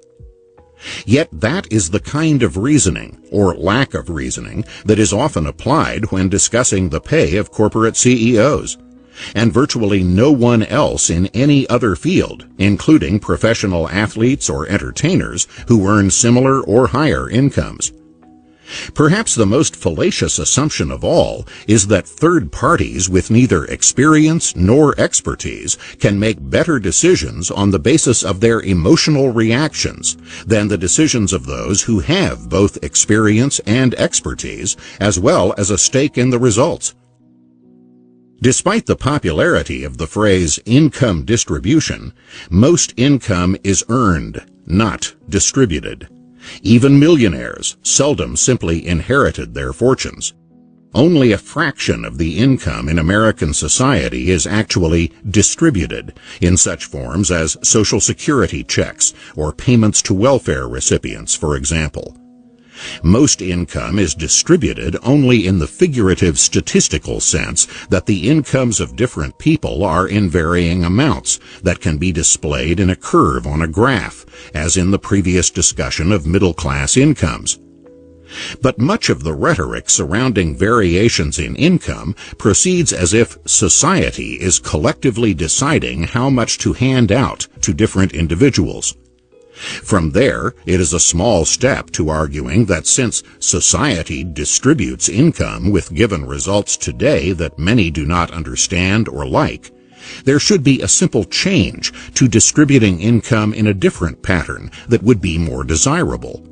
Yet that is the kind of reasoning, or lack of reasoning, that is often applied when discussing the pay of corporate CEOs. And virtually no one else in any other field, including professional athletes or entertainers who earn similar or higher incomes. Perhaps the most fallacious assumption of all is that third parties with neither experience nor expertise can make better decisions on the basis of their emotional reactions than the decisions of those who have both experience and expertise, as well as a stake in the results. Despite the popularity of the phrase income distribution, most income is earned, not distributed. Even millionaires seldom simply inherited their fortunes. Only a fraction of the income in American society is actually distributed in such forms as Social Security checks or payments to welfare recipients, for example. Most income is distributed only in the figurative statistical sense that the incomes of different people are in varying amounts that can be displayed in a curve on a graph, as in the previous discussion of middle-class incomes. But much of the rhetoric surrounding variations in income proceeds as if society is collectively deciding how much to hand out to different individuals. From there, it is a small step to arguing that since society distributes income with given results today that many do not understand or like, there should be a simple change to distributing income in a different pattern that would be more desirable.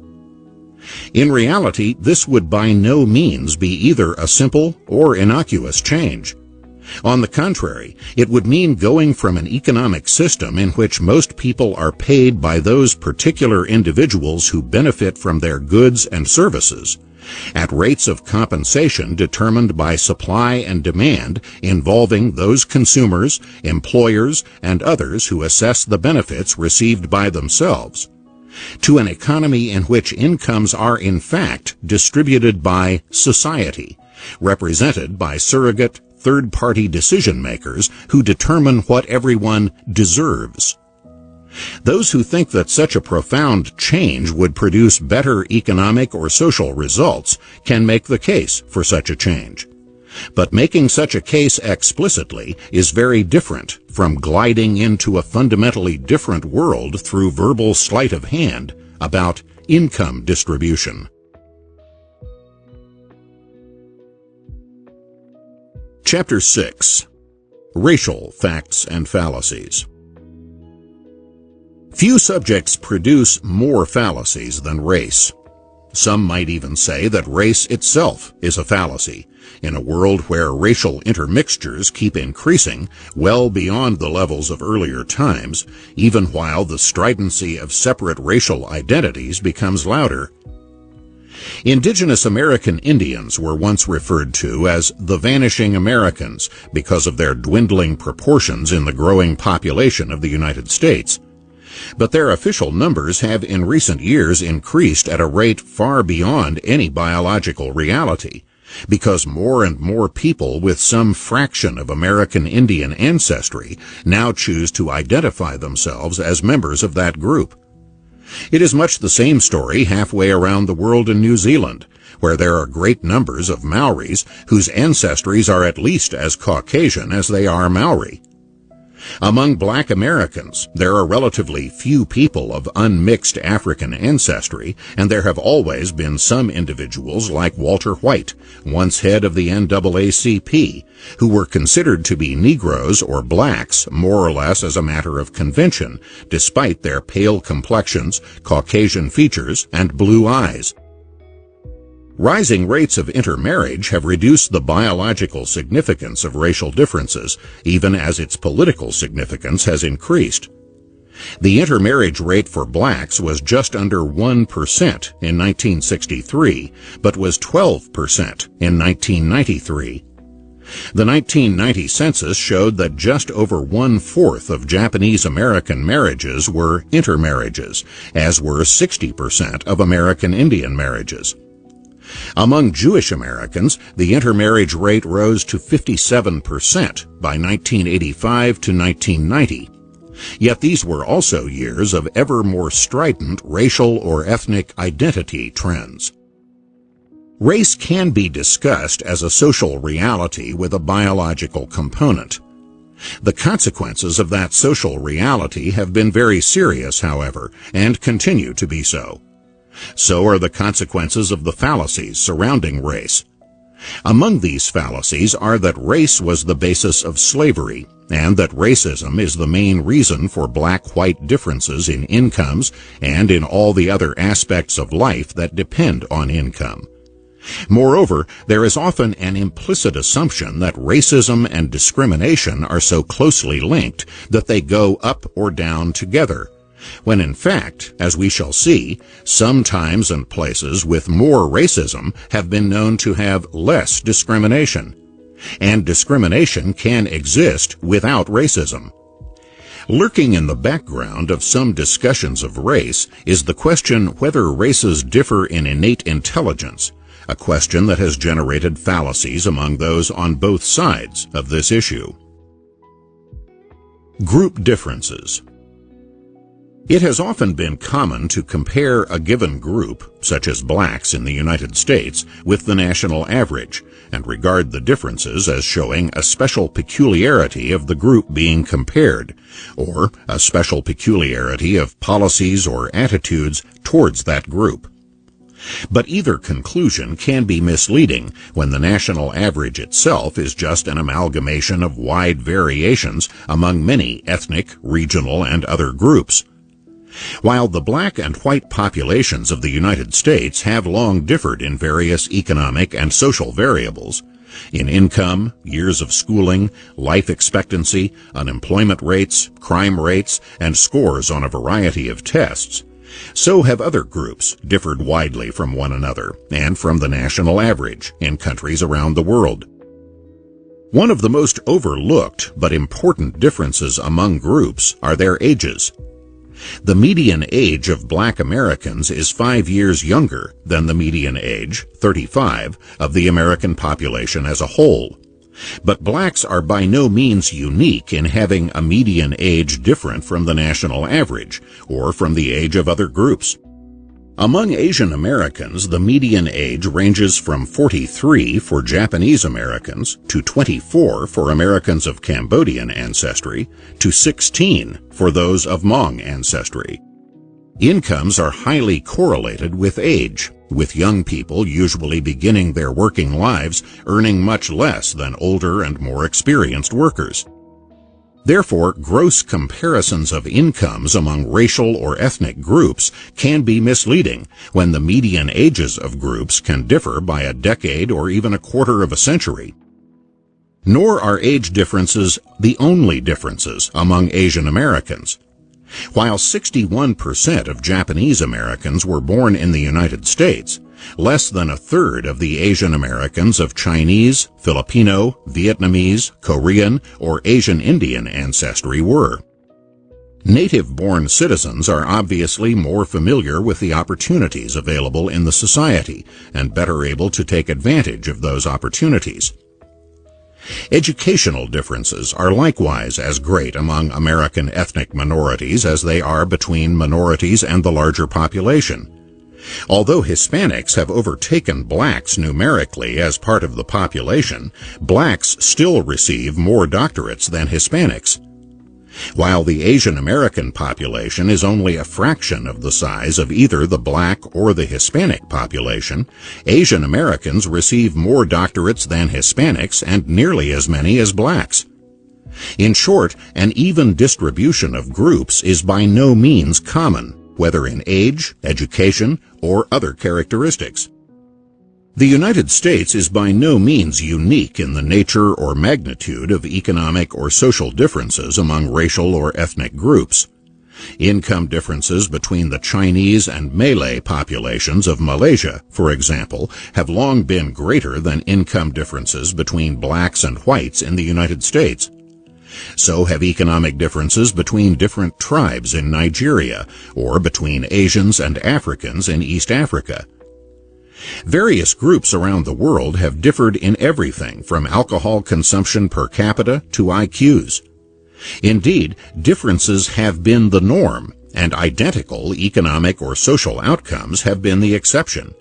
In reality, this would by no means be either a simple or innocuous change. On the contrary, it would mean going from an economic system in which most people are paid by those particular individuals who benefit from their goods and services, at rates of compensation determined by supply and demand involving those consumers, employers, and others who assess the benefits received by themselves, to an economy in which incomes are in fact distributed by society, represented by surrogate, third-party decision-makers who determine what everyone deserves. Those who think that such a profound change would produce better economic or social results can make the case for such a change. But making such a case explicitly is very different from gliding into a fundamentally different world through verbal sleight of hand about income distribution. Chapter 6. Racial Facts and Fallacies. Few subjects produce more fallacies than race. Some might even say that race itself is a fallacy, in a world where racial intermixtures keep increasing well beyond the levels of earlier times, even while the stridency of separate racial identities becomes louder. Indigenous American Indians were once referred to as the vanishing Americans because of their dwindling proportions in the growing population of the United States. But their official numbers have in recent years increased at a rate far beyond any biological reality, because more and more people with some fraction of American Indian ancestry now choose to identify themselves as members of that group. It is much the same story halfway around the world in New Zealand, where there are great numbers of Maoris whose ancestries are at least as Caucasian as they are Maori. Among black Americans, there are relatively few people of unmixed African ancestry, and there have always been some individuals like Walter White, once head of the NAACP, who were considered to be Negroes or blacks more or less as a matter of convention, despite their pale complexions, Caucasian features, and blue eyes. Rising rates of intermarriage have reduced the biological significance of racial differences, even as its political significance has increased. The intermarriage rate for blacks was just under 1% in 1963, but was 12% in 1993. The 1990 census showed that just over 1/4 of Japanese American marriages were intermarriages, as were 60% of American Indian marriages. Among Jewish Americans, the intermarriage rate rose to 57% by 1985 to 1990. Yet these were also years of ever more strident racial or ethnic identity trends. Race can be discussed as a social reality with a biological component. The consequences of that social reality have been very serious, however, and continue to be so. So are the consequences of the fallacies surrounding race. Among these fallacies are that race was the basis of slavery, and that racism is the main reason for black-white differences in incomes and in all the other aspects of life that depend on income. Moreover, there is often an implicit assumption that racism and discrimination are so closely linked that they go up or down together, when in fact, as we shall see, some times and places with more racism have been known to have less discrimination. And discrimination can exist without racism. Lurking in the background of some discussions of race is the question whether races differ in innate intelligence, a question that has generated fallacies among those on both sides of this issue. Group differences. It has often been common to compare a given group, such as blacks in the United States, with the national average, and regard the differences as showing a special peculiarity of the group being compared, or a special peculiarity of policies or attitudes towards that group. But either conclusion can be misleading when the national average itself is just an amalgamation of wide variations among many ethnic, regional, and other groups. While the black and white populations of the United States have long differed in various economic and social variables, in income, years of schooling, life expectancy, unemployment rates, crime rates, and scores on a variety of tests, so have other groups differed widely from one another and from the national average in countries around the world. One of the most overlooked but important differences among groups are their ages. The median age of black Americans is 5 years younger than the median age, 35, of the American population as a whole. But blacks are by no means unique in having a median age different from the national average, or from the age of other groups. Among Asian Americans, the median age ranges from 43 for Japanese Americans to 24 for Americans of Cambodian ancestry to 16 for those of Hmong ancestry. Incomes are highly correlated with age, with young people usually beginning their working lives earning much less than older and more experienced workers. Therefore, gross comparisons of incomes among racial or ethnic groups can be misleading when the median ages of groups can differ by a decade or even a quarter of a century. Nor are age differences the only differences among Asian Americans. While 61% of Japanese Americans were born in the United States, less than a third of the Asian Americans of Chinese, Filipino, Vietnamese, Korean, or Asian Indian ancestry were. Native-born citizens are obviously more familiar with the opportunities available in the society and better able to take advantage of those opportunities. Educational differences are likewise as great among American ethnic minorities as they are between minorities and the larger population. Although Hispanics have overtaken blacks numerically as part of the population, blacks still receive more doctorates than Hispanics. While the Asian American population is only a fraction of the size of either the black or the Hispanic population, Asian Americans receive more doctorates than Hispanics and nearly as many as blacks. In short, an even distribution of groups is by no means common, whether in age, education, or other characteristics. The United States is by no means unique in the nature or magnitude of economic or social differences among racial or ethnic groups. Income differences between the Chinese and Malay populations of Malaysia, for example, have long been greater than income differences between blacks and whites in the United States. So have economic differences between different tribes in Nigeria, or between Asians and Africans in East Africa. Various groups around the world have differed in everything from alcohol consumption per capita to IQs. Indeed, differences have been the norm, and identical economic or social outcomes have been the exception.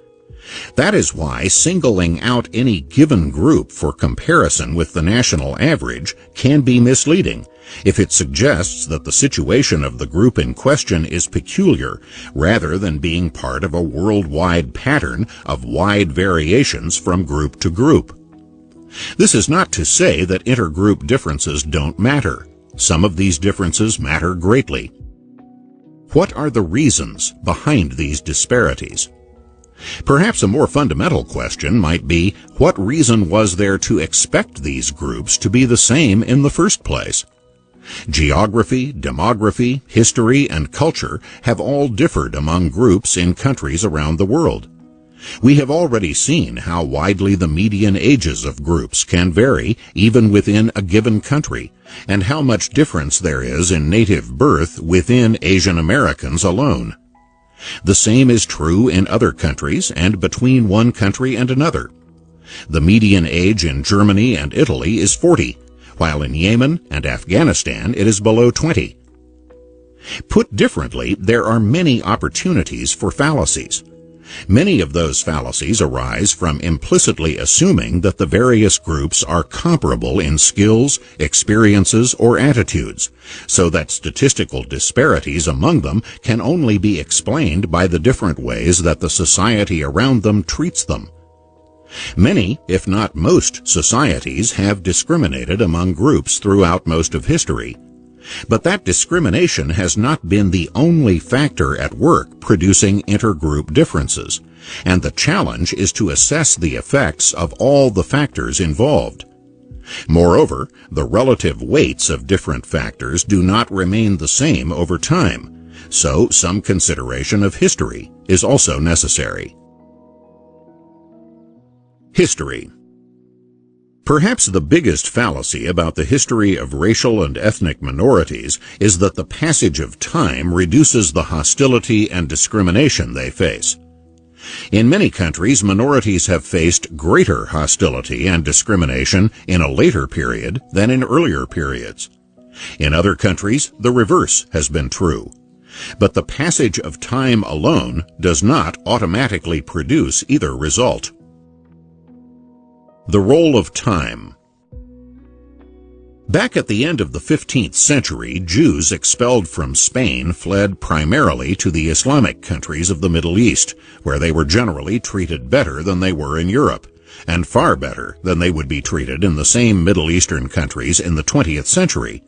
That is why singling out any given group for comparison with the national average can be misleading if it suggests that the situation of the group in question is peculiar rather than being part of a worldwide pattern of wide variations from group to group. This is not to say that intergroup differences don't matter. Some of these differences matter greatly. What are the reasons behind these disparities? Perhaps a more fundamental question might be, what reason was there to expect these groups to be the same in the first place? Geography, demography, history, and culture have all differed among groups in countries around the world. We have already seen how widely the median ages of groups can vary even within a given country, and how much difference there is in native birth within Asian Americans alone. The same is true in other countries and between one country and another. The median age in Germany and Italy is 40, while in Yemen and Afghanistan it is below 20. Put differently, there are many opportunities for fallacies. Many of those fallacies arise from implicitly assuming that the various groups are comparable in skills, experiences, or attitudes, so that statistical disparities among them can only be explained by the different ways that the society around them treats them. Many, if not most, societies have discriminated among groups throughout most of history. But that discrimination has not been the only factor at work producing intergroup differences, and the challenge is to assess the effects of all the factors involved. Moreover, the relative weights of different factors do not remain the same over time, so some consideration of history is also necessary. History. Perhaps the biggest fallacy about the history of racial and ethnic minorities is that the passage of time reduces the hostility and discrimination they face. In many countries, minorities have faced greater hostility and discrimination in a later period than in earlier periods. In other countries, the reverse has been true. But the passage of time alone does not automatically produce either result. The role of time. Back at the end of the 15th century, Jews expelled from Spain fled primarily to the Islamic countries of the Middle East, where they were generally treated better than they were in Europe, and far better than they would be treated in the same Middle Eastern countries in the 20th century.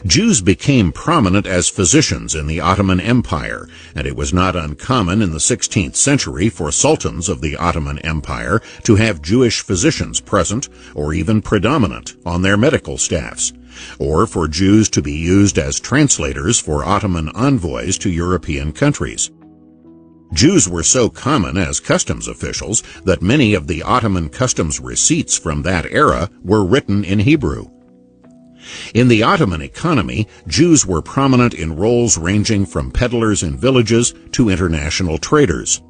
Jews became prominent as physicians in the Ottoman Empire, and it was not uncommon in the 16th century for sultans of the Ottoman Empire to have Jewish physicians present or even predominant on their medical staffs, or for Jews to be used as translators for Ottoman envoys to European countries. Jews were so common as customs officials that many of the Ottoman customs receipts from that era were written in Hebrew. In the Ottoman economy, Jews were prominent in roles ranging from peddlers in villages to international traders.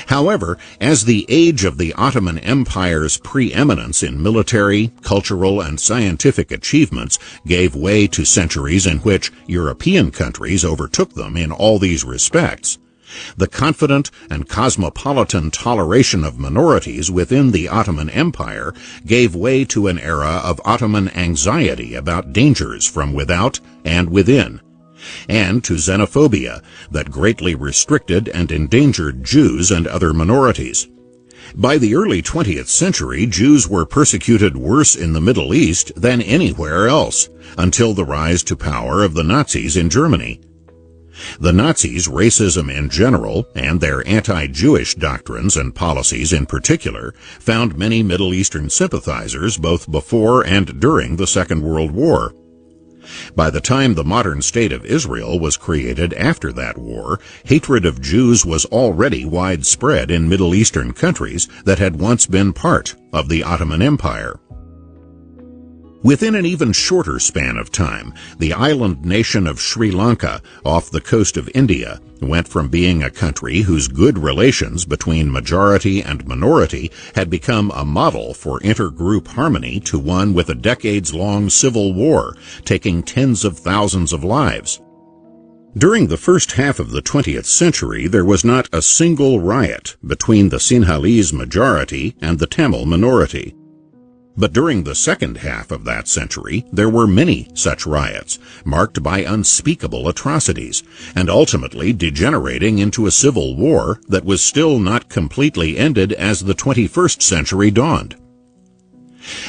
However, as the age of the Ottoman Empire's preeminence in military, cultural, and scientific achievements gave way to centuries in which European countries overtook them in all these respects, the confident and cosmopolitan toleration of minorities within the Ottoman Empire gave way to an era of Ottoman anxiety about dangers from without and within, and to xenophobia that greatly restricted and endangered Jews and other minorities. By the early 20th century, Jews were persecuted worse in the Middle East than anywhere else, until the rise to power of the Nazis in Germany. The Nazis' racism in general, and their anti-Jewish doctrines and policies in particular, found many Middle Eastern sympathizers both before and during the Second World War. By the time the modern state of Israel was created after that war, hatred of Jews was already widespread in Middle Eastern countries that had once been part of the Ottoman Empire. Within an even shorter span of time, the island nation of Sri Lanka, off the coast of India, went from being a country whose good relations between majority and minority had become a model for intergroup harmony to one with a decades-long civil war, taking tens of thousands of lives. During the first half of the 20th century, there was not a single riot between the Sinhalese majority and the Tamil minority. But during the second half of that century, there were many such riots, marked by unspeakable atrocities, and ultimately degenerating into a civil war that was still not completely ended as the 21st century dawned.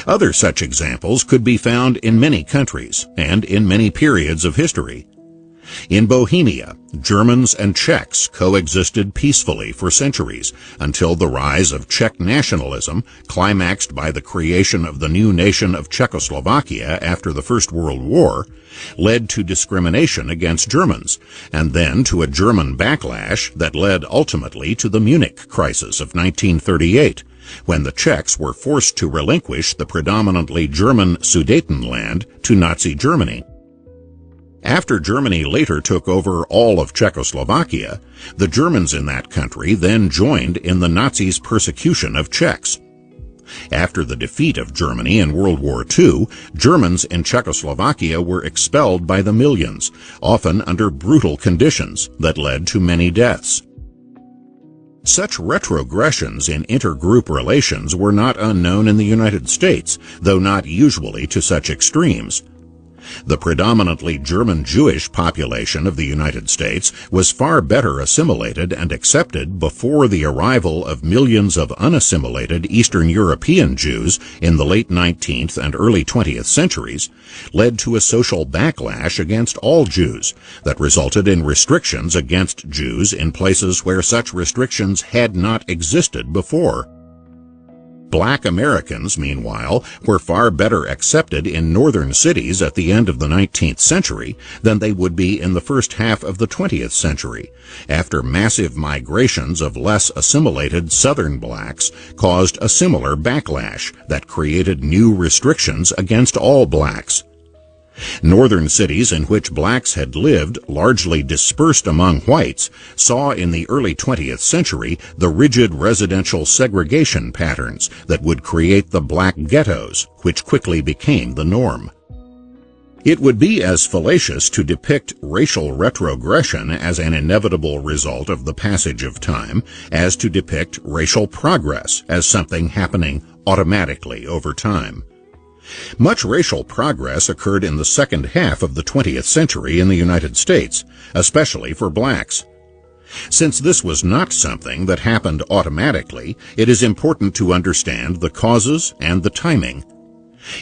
Other such examples could be found in many countries and in many periods of history. In Bohemia, Germans and Czechs coexisted peacefully for centuries until the rise of Czech nationalism, climaxed by the creation of the new nation of Czechoslovakia after the First World War, led to discrimination against Germans, and then to a German backlash that led ultimately to the Munich crisis of 1938, when the Czechs were forced to relinquish the predominantly German Sudetenland to Nazi Germany. After Germany later took over all of Czechoslovakia, the Germans in that country then joined in the Nazis' persecution of Czechs. After the defeat of Germany in World War II, Germans in Czechoslovakia were expelled by the millions, often under brutal conditions that led to many deaths. Such retrogressions in intergroup relations were not unknown in the United States, though not usually to such extremes. The predominantly German Jewish population of the United States was far better assimilated and accepted before the arrival of millions of unassimilated Eastern European Jews in the late 19th and early 20th centuries, led to a social backlash against all Jews that resulted in restrictions against Jews in places where such restrictions had not existed before. Black Americans, meanwhile, were far better accepted in northern cities at the end of the 19th century than they would be in the first half of the 20th century, after massive migrations of less assimilated southern blacks caused a similar backlash that created new restrictions against all blacks. Northern cities in which blacks had lived, largely dispersed among whites, saw in the early 20th century the rigid residential segregation patterns that would create the black ghettos, which quickly became the norm. It would be as fallacious to depict racial retrogression as an inevitable result of the passage of time as to depict racial progress as something happening automatically over time. Much racial progress occurred in the second half of the 20th century in the United States, especially for blacks. Since this was not something that happened automatically, it is important to understand the causes and the timing.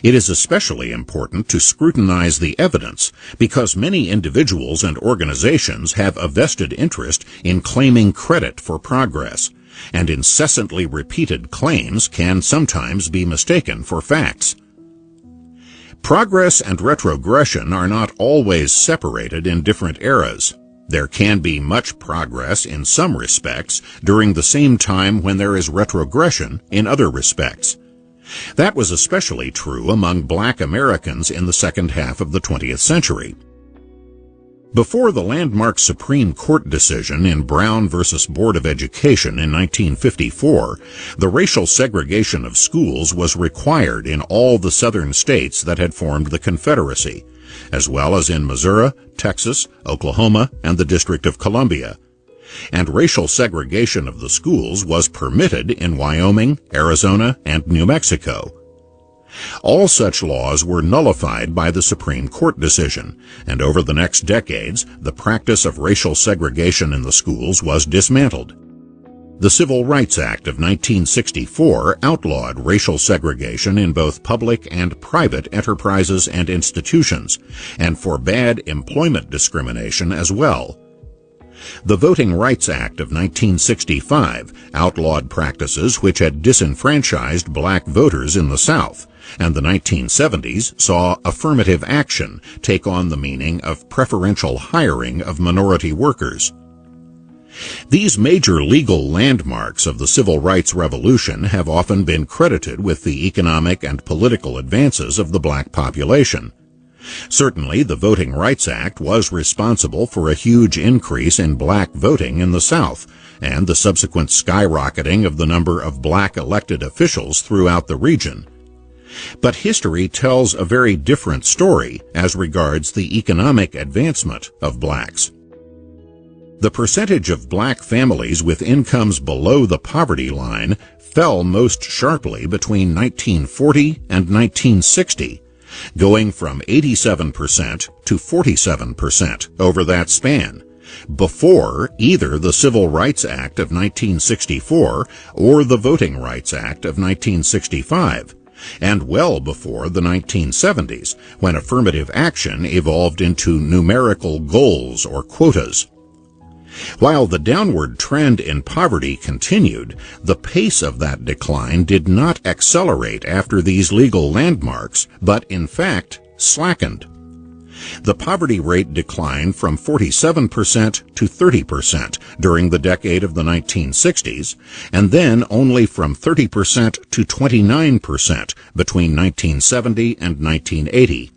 It is especially important to scrutinize the evidence because many individuals and organizations have a vested interest in claiming credit for progress, and incessantly repeated claims can sometimes be mistaken for facts. Progress and retrogression are not always separated in different eras. There can be much progress in some respects during the same time when there is retrogression in other respects. That was especially true among black Americans in the second half of the 20th century. Before the landmark Supreme Court decision in Brown v. Board of Education in 1954, the racial segregation of schools was required in all the southern states that had formed the Confederacy, as well as in Missouri, Texas, Oklahoma, and the District of Columbia. And racial segregation of the schools was permitted in Wyoming, Arizona, and New Mexico. All such laws were nullified by the Supreme Court decision, and over the next decades, the practice of racial segregation in the schools was dismantled. The Civil Rights Act of 1964 outlawed racial segregation in both public and private enterprises and institutions, and forbade employment discrimination as well. The Voting Rights Act of 1965 outlawed practices which had disenfranchised black voters in the South, and the 1970s saw affirmative action take on the meaning of preferential hiring of minority workers. These major legal landmarks of the civil rights revolution have often been credited with the economic and political advances of the black population. Certainly, the Voting Rights Act was responsible for a huge increase in black voting in the South, and the subsequent skyrocketing of the number of black elected officials throughout the region. But history tells a very different story as regards the economic advancement of blacks. The percentage of black families with incomes below the poverty line fell most sharply between 1940 and 1960, going from 87% to 47% over that span, before either the Civil Rights Act of 1964 or the Voting Rights Act of 1965, and well before the 1970s, when affirmative action evolved into numerical goals or quotas. While the downward trend in poverty continued, the pace of that decline did not accelerate after these legal landmarks, but in fact slackened. The poverty rate declined from 47% to 30% during the decade of the 1960s, and then only from 30% to 29% between 1970 and 1980.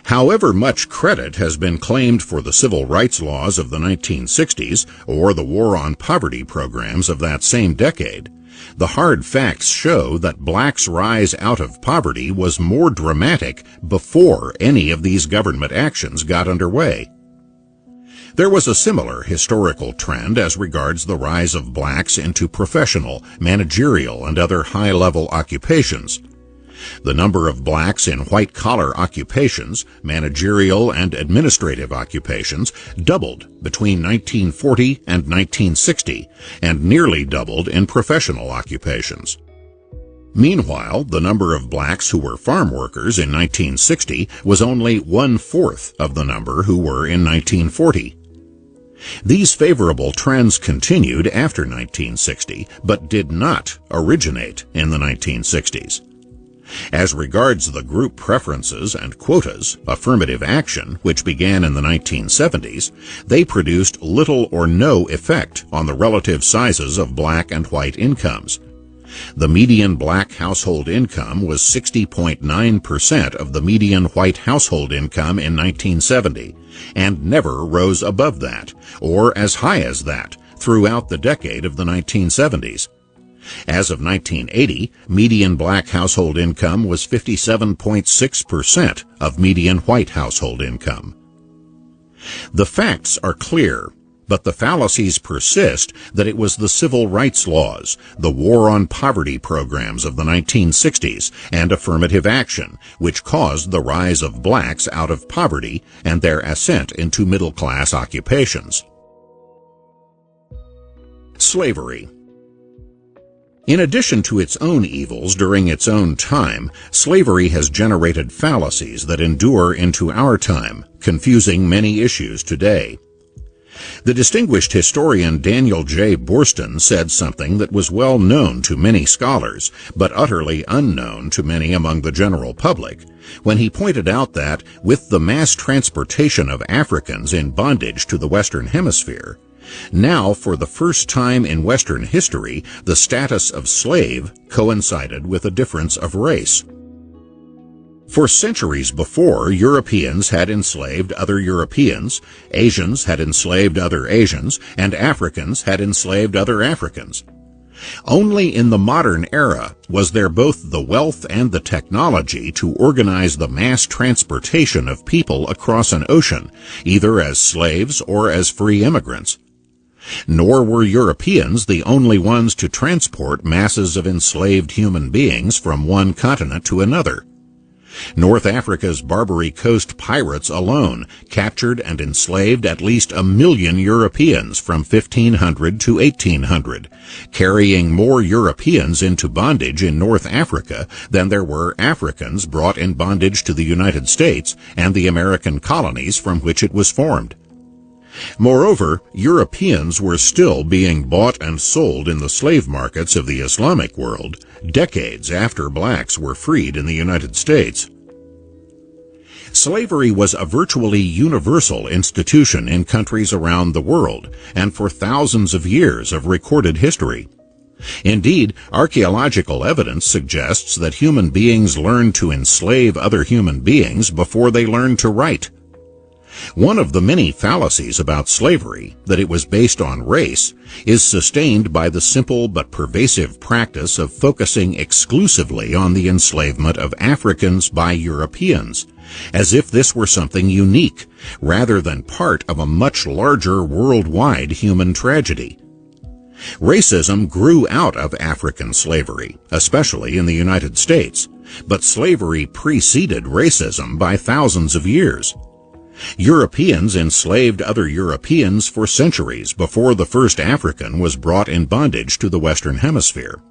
However much credit has been claimed for the civil rights laws of the 1960s or the war on poverty programs of that same decade, the hard facts show that blacks' rise out of poverty was more dramatic before any of these government actions got underway. There was a similar historical trend as regards the rise of blacks into professional, managerial, and other high-level occupations. The number of blacks in white-collar occupations, managerial and administrative occupations, doubled between 1940 and 1960, and nearly doubled in professional occupations. Meanwhile, the number of blacks who were farm workers in 1960 was only 1/4 of the number who were in 1940. These favorable trends continued after 1960, but did not originate in the 1960s. As regards the group preferences and quotas, affirmative action, which began in the 1970s, they produced little or no effect on the relative sizes of black and white incomes. The median black household income was 60.9% of the median white household income in 1970, and never rose above that, or as high as that, throughout the decade of the 1970s. As of 1980, median black household income was 57.6% of median white household income. The facts are clear, but the fallacies persist that it was the civil rights laws, the war on poverty programs of the 1960s, and affirmative action which caused the rise of blacks out of poverty and their ascent into middle-class occupations. Slavery. In addition to its own evils during its own time, slavery has generated fallacies that endure into our time, confusing many issues today. The distinguished historian Daniel J. Boorstin said something that was well known to many scholars, but utterly unknown to many among the general public, when he pointed out that, with the mass transportation of Africans in bondage to the Western Hemisphere, now, for the first time in Western history, the status of slave coincided with a difference of race. For centuries before, Europeans had enslaved other Europeans, Asians had enslaved other Asians, and Africans had enslaved other Africans. Only in the modern era was there both the wealth and the technology to organize the mass transportation of people across an ocean, either as slaves or as free immigrants. Nor were Europeans the only ones to transport masses of enslaved human beings from one continent to another. North Africa's Barbary Coast pirates alone captured and enslaved at least 1 million Europeans from 1500 to 1800, carrying more Europeans into bondage in North Africa than there were Africans brought in bondage to the United States and the American colonies from which it was formed. Moreover, Europeans were still being bought and sold in the slave markets of the Islamic world decades after blacks were freed in the United States. Slavery was a virtually universal institution in countries around the world, and for thousands of years of recorded history. Indeed, archaeological evidence suggests that human beings learned to enslave other human beings before they learned to write. One of the many fallacies about slavery, that it was based on race, is sustained by the simple but pervasive practice of focusing exclusively on the enslavement of Africans by Europeans, as if this were something unique, rather than part of a much larger worldwide human tragedy. Racism grew out of African slavery, especially in the United States, but slavery preceded racism by thousands of years. Europeans enslaved other Europeans for centuries before the first African was brought in bondage to the Western Hemisphere.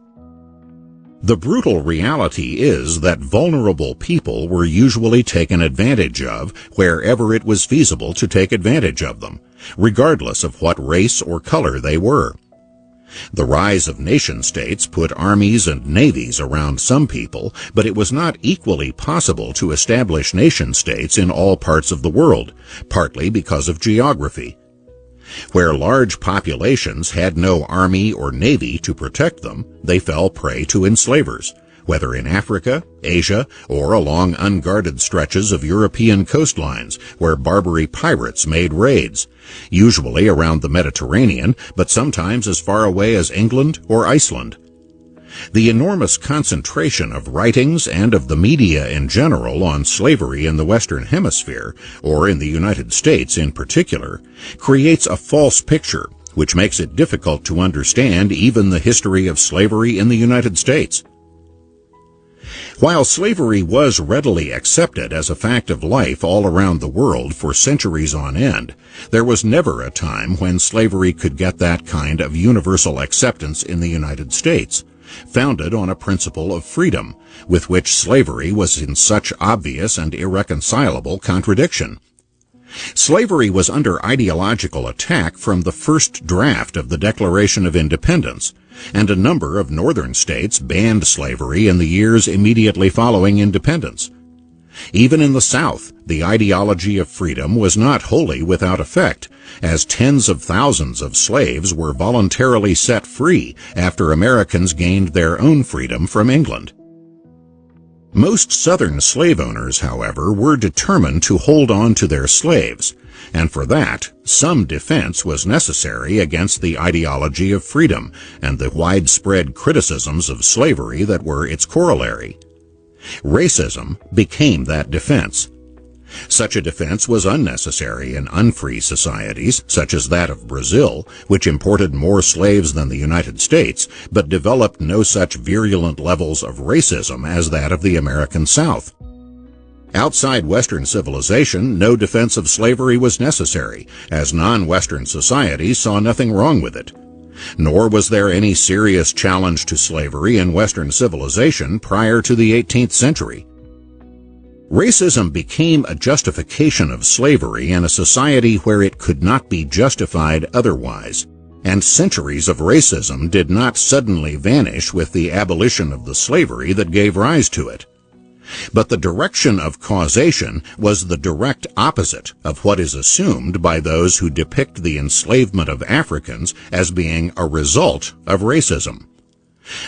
The brutal reality is that vulnerable people were usually taken advantage of wherever it was feasible to take advantage of them, regardless of what race or color they were. The rise of nation-states put armies and navies around some people, but it was not equally possible to establish nation-states in all parts of the world, partly because of geography. Where large populations had no army or navy to protect them, they fell prey to enslavers, whether in Africa, Asia, or along unguarded stretches of European coastlines where Barbary pirates made raids, usually around the Mediterranean, but sometimes as far away as England or Iceland. The enormous concentration of writings and of the media in general on slavery in the Western Hemisphere, or in the United States in particular, creates a false picture which makes it difficult to understand even the history of slavery in the United States. While slavery was readily accepted as a fact of life all around the world for centuries on end, there was never a time when slavery could get that kind of universal acceptance in the United States, founded on a principle of freedom, with which slavery was in such obvious and irreconcilable contradiction. Slavery was under ideological attack from the first draft of the Declaration of Independence, and a number of northern states banned slavery in the years immediately following independence. Even in the South, the ideology of freedom was not wholly without effect, as tens of thousands of slaves were voluntarily set free after Americans gained their own freedom from England. Most Southern slave owners, however, were determined to hold on to their slaves, and for that, some defense was necessary against the ideology of freedom and the widespread criticisms of slavery that were its corollary. Racism became that defense. Such a defense was unnecessary in unfree societies, such as that of Brazil, which imported more slaves than the United States, but developed no such virulent levels of racism as that of the American South. Outside Western civilization, no defense of slavery was necessary, as non-Western societies saw nothing wrong with it. Nor was there any serious challenge to slavery in Western civilization prior to the 18th century. Racism became a justification of slavery in a society where it could not be justified otherwise, and centuries of racism did not suddenly vanish with the abolition of the slavery that gave rise to it. But the direction of causation was the direct opposite of what is assumed by those who depict the enslavement of Africans as being a result of racism.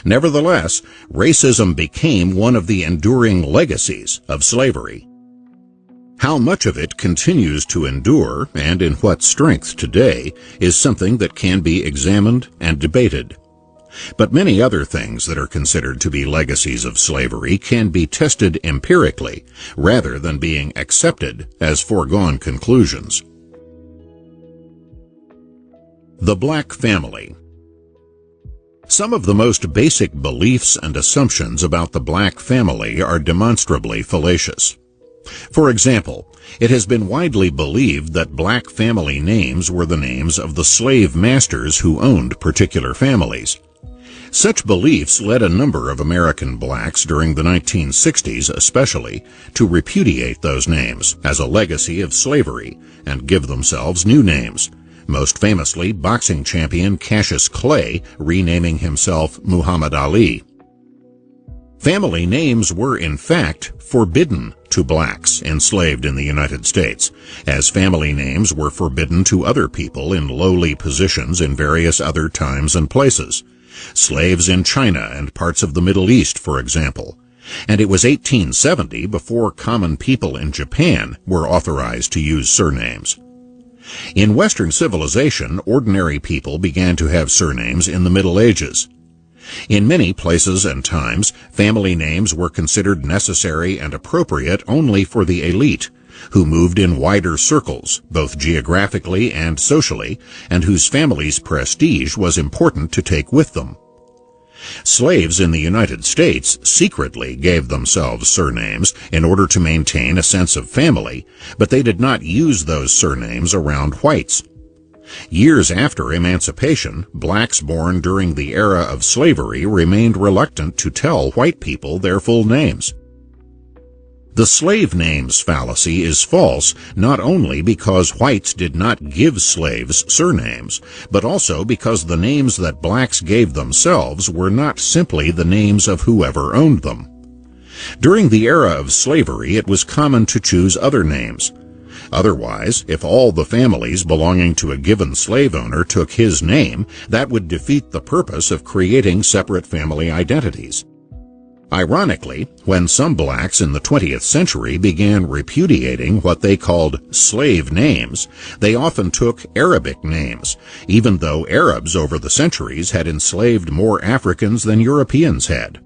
Nevertheless, racism became one of the enduring legacies of slavery. How much of it continues to endure, and in what strength today, is something that can be examined and debated. But many other things that are considered to be legacies of slavery can be tested empirically, rather than being accepted as foregone conclusions. The black family. Some of the most basic beliefs and assumptions about the black family are demonstrably fallacious. For example, it has been widely believed that black family names were the names of the slave masters who owned particular families. Such beliefs led a number of American blacks during the 1960s especially to repudiate those names as a legacy of slavery and give themselves new names, most famously boxing champion Cassius Clay renaming himself Muhammad Ali. Family names were in fact forbidden to blacks enslaved in the United States, as family names were forbidden to other people in lowly positions in various other times and places. Slaves in China and parts of the Middle East, for example. And it was 1870 before common people in Japan were authorized to use surnames. In Western civilization, ordinary people began to have surnames in the Middle Ages. In many places and times, family names were considered necessary and appropriate only for the elite, who moved in wider circles, both geographically and socially, and whose family's prestige was important to take with them. Slaves in the United States secretly gave themselves surnames in order to maintain a sense of family, but they did not use those surnames around whites. Years after emancipation, blacks born during the era of slavery remained reluctant to tell white people their full names. The slave names fallacy is false not only because whites did not give slaves surnames, but also because the names that blacks gave themselves were not simply the names of whoever owned them. During the era of slavery, it was common to choose other names. Otherwise, if all the families belonging to a given slave owner took his name, that would defeat the purpose of creating separate family identities. Ironically, when some blacks in the 20th century began repudiating what they called slave names, they often took Arabic names, even though Arabs over the centuries had enslaved more Africans than Europeans had.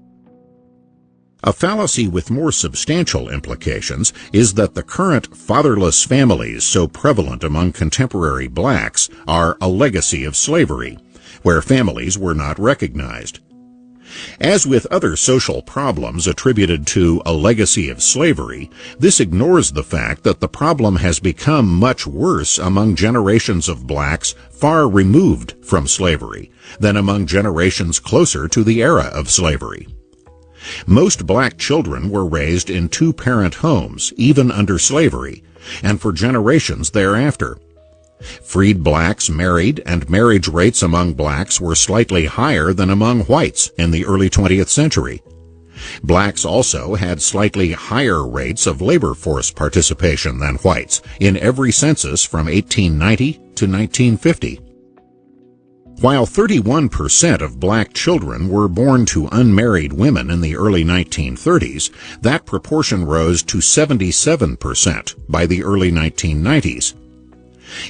A fallacy with more substantial implications is that the current fatherless families so prevalent among contemporary blacks are a legacy of slavery, where families were not recognized. As with other social problems attributed to a legacy of slavery, this ignores the fact that the problem has become much worse among generations of blacks far removed from slavery than among generations closer to the era of slavery. Most black children were raised in two-parent homes, even under slavery, and for generations thereafter. Freed blacks married, and marriage rates among blacks were slightly higher than among whites in the early 20th century. Blacks also had slightly higher rates of labor force participation than whites in every census from 1890 to 1950. While 31% of black children were born to unmarried women in the early 1930s, that proportion rose to 77% by the early 1990s.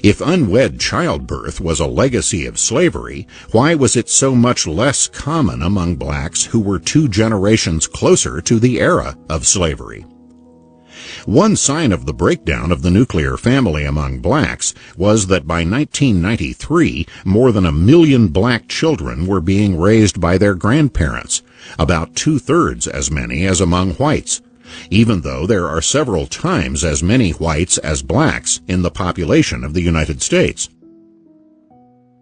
If unwed childbirth was a legacy of slavery, why was it so much less common among blacks who were 2 generations closer to the era of slavery? One sign of the breakdown of the nuclear family among blacks was that by 1993, more than 1 million black children were being raised by their grandparents, about 2/3 as many as among whites, even though there are several times as many whites as blacks in the population of the United States.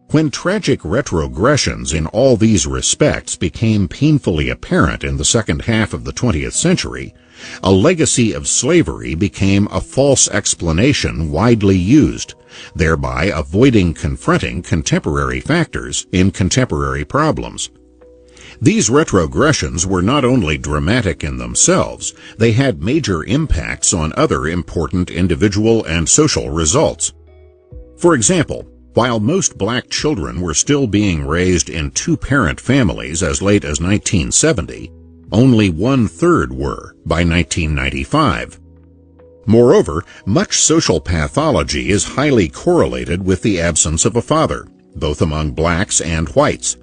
When tragic retrogressions in all these respects became painfully apparent in the second half of the 20th century, a legacy of slavery became a false explanation widely used, thereby avoiding confronting contemporary factors in contemporary problems. These retrogressions were not only dramatic in themselves, they had major impacts on other important individual and social results. For example, while most black children were still being raised in 2-parent families as late as 1970, only 1/3 were by 1995. Moreover, much social pathology is highly correlated with the absence of a father, both among blacks and whites.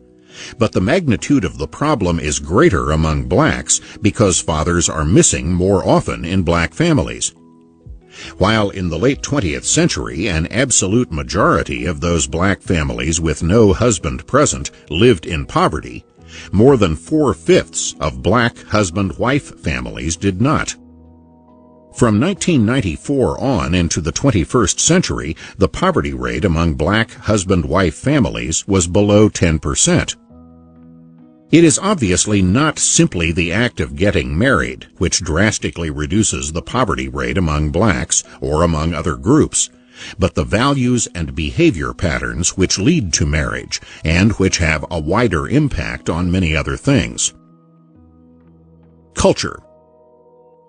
But the magnitude of the problem is greater among blacks because fathers are missing more often in black families. While in the late 20th century an absolute majority of those black families with no husband present lived in poverty, more than 4/5 of black husband-wife families did not. From 1994 on into the 21st century, the poverty rate among black husband-wife families was below 10%. It is obviously not simply the act of getting married which drastically reduces the poverty rate among blacks or among other groups, but the values and behavior patterns which lead to marriage and which have a wider impact on many other things. Culture.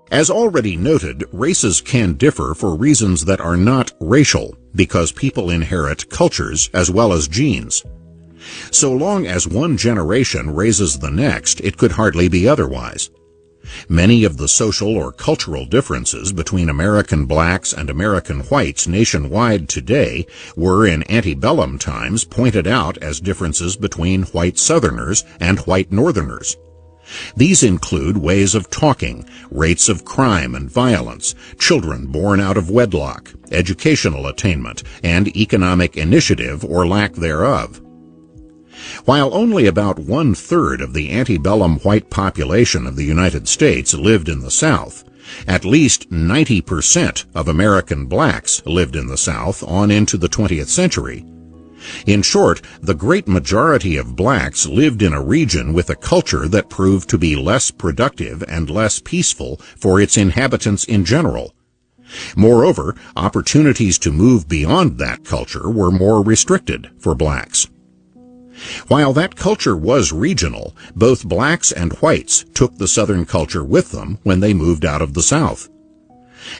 As already noted, races can differ for reasons that are not racial, because people inherit cultures as well as genes. So long as one generation raises the next, it could hardly be otherwise. Many of the social or cultural differences between American blacks and American whites nationwide today were in antebellum times pointed out as differences between white Southerners and white Northerners. These include ways of talking, rates of crime and violence, children born out of wedlock, educational attainment, and economic initiative or lack thereof. While only about 1/3 of the antebellum white population of the United States lived in the South, at least 90% of American blacks lived in the South on into the 20th century. In short, the great majority of blacks lived in a region with a culture that proved to be less productive and less peaceful for its inhabitants in general. Moreover, opportunities to move beyond that culture were more restricted for blacks. While that culture was regional, both blacks and whites took the Southern culture with them when they moved out of the South.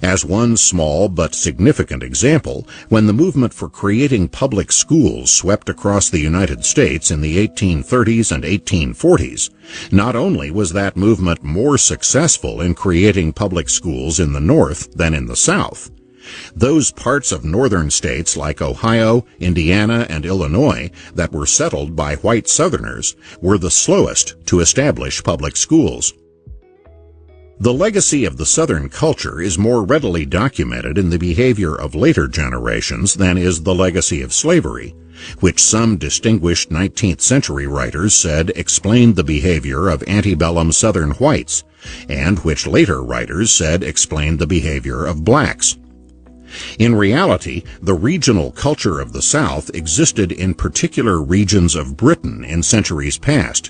As one small but significant example, when the movement for creating public schools swept across the United States in the 1830s and 1840s, not only was that movement more successful in creating public schools in the North than in the South, those parts of northern states like Ohio, Indiana, and Illinois that were settled by white Southerners were the slowest to establish public schools. The legacy of the Southern culture is more readily documented in the behavior of later generations than is the legacy of slavery, which some distinguished 19th century writers said explained the behavior of antebellum Southern whites, and which later writers said explained the behavior of blacks. In reality, the regional culture of the South existed in particular regions of Britain in centuries past,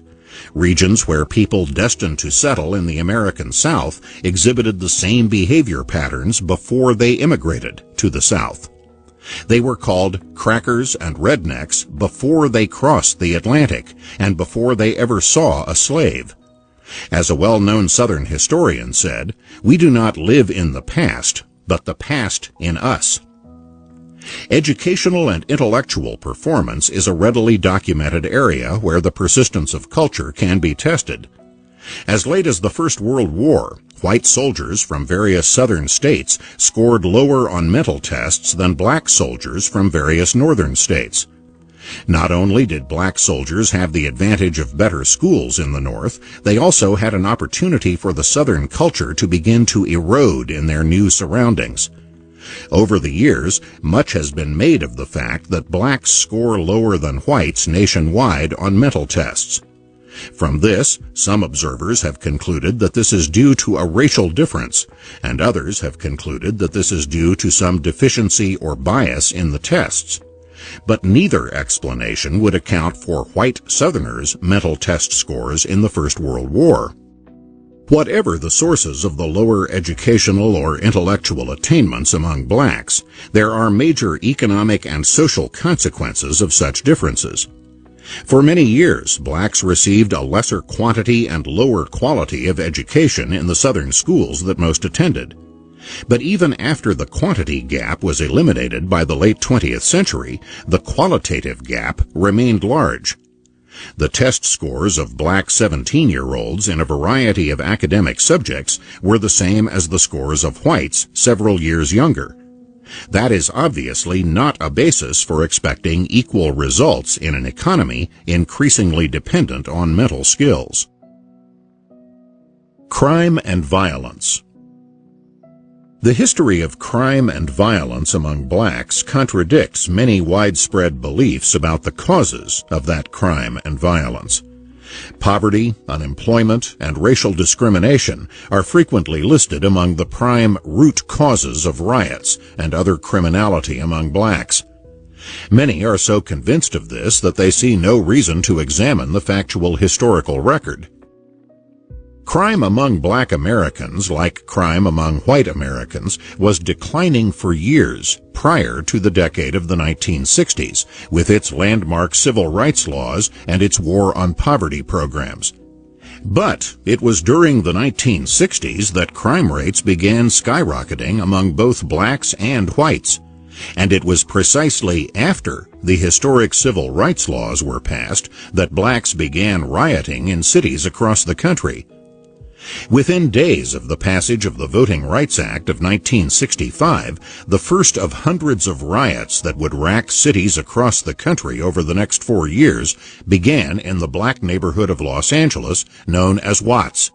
regions where people destined to settle in the American South exhibited the same behavior patterns before they immigrated to the South. They were called crackers and rednecks before they crossed the Atlantic and before they ever saw a slave. As a well-known Southern historian said, "We do not live in the past, but the past in us." Educational and intellectual performance is a readily documented area where the persistence of culture can be tested. As late as the First World War, white soldiers from various southern states scored lower on mental tests than black soldiers from various northern states. Not only did black soldiers have the advantage of better schools in the North, they also had an opportunity for the Southern culture to begin to erode in their new surroundings. Over the years, much has been made of the fact that blacks score lower than whites nationwide on mental tests. From this, some observers have concluded that this is due to a racial difference, and others have concluded that this is due to some deficiency or bias in the tests. But neither explanation would account for white Southerners' mental test scores in the First World War. Whatever the sources of the lower educational or intellectual attainments among blacks, there are major economic and social consequences of such differences. For many years, blacks received a lesser quantity and lower quality of education in the Southern schools that most attended. But even after the quantity gap was eliminated by the late 20th century, the qualitative gap remained large. The test scores of black 17-year-olds in a variety of academic subjects were the same as the scores of whites several years younger. That is obviously not a basis for expecting equal results in an economy increasingly dependent on mental skills. Crime and violence. The history of crime and violence among blacks contradicts many widespread beliefs about the causes of that crime and violence. Poverty, unemployment, and racial discrimination are frequently listed among the prime root causes of riots and other criminality among blacks. Many are so convinced of this that they see no reason to examine the factual historical record. Crime among black Americans, like crime among white Americans, was declining for years prior to the decade of the 1960s, with its landmark civil rights laws and its war on poverty programs. But it was during the 1960s that crime rates began skyrocketing among both blacks and whites. And it was precisely after the historic civil rights laws were passed that blacks began rioting in cities across the country. Within days of the passage of the Voting Rights Act of 1965, the first of hundreds of riots that would rack cities across the country over the next 4 years began in the black neighborhood of Los Angeles known as Watts.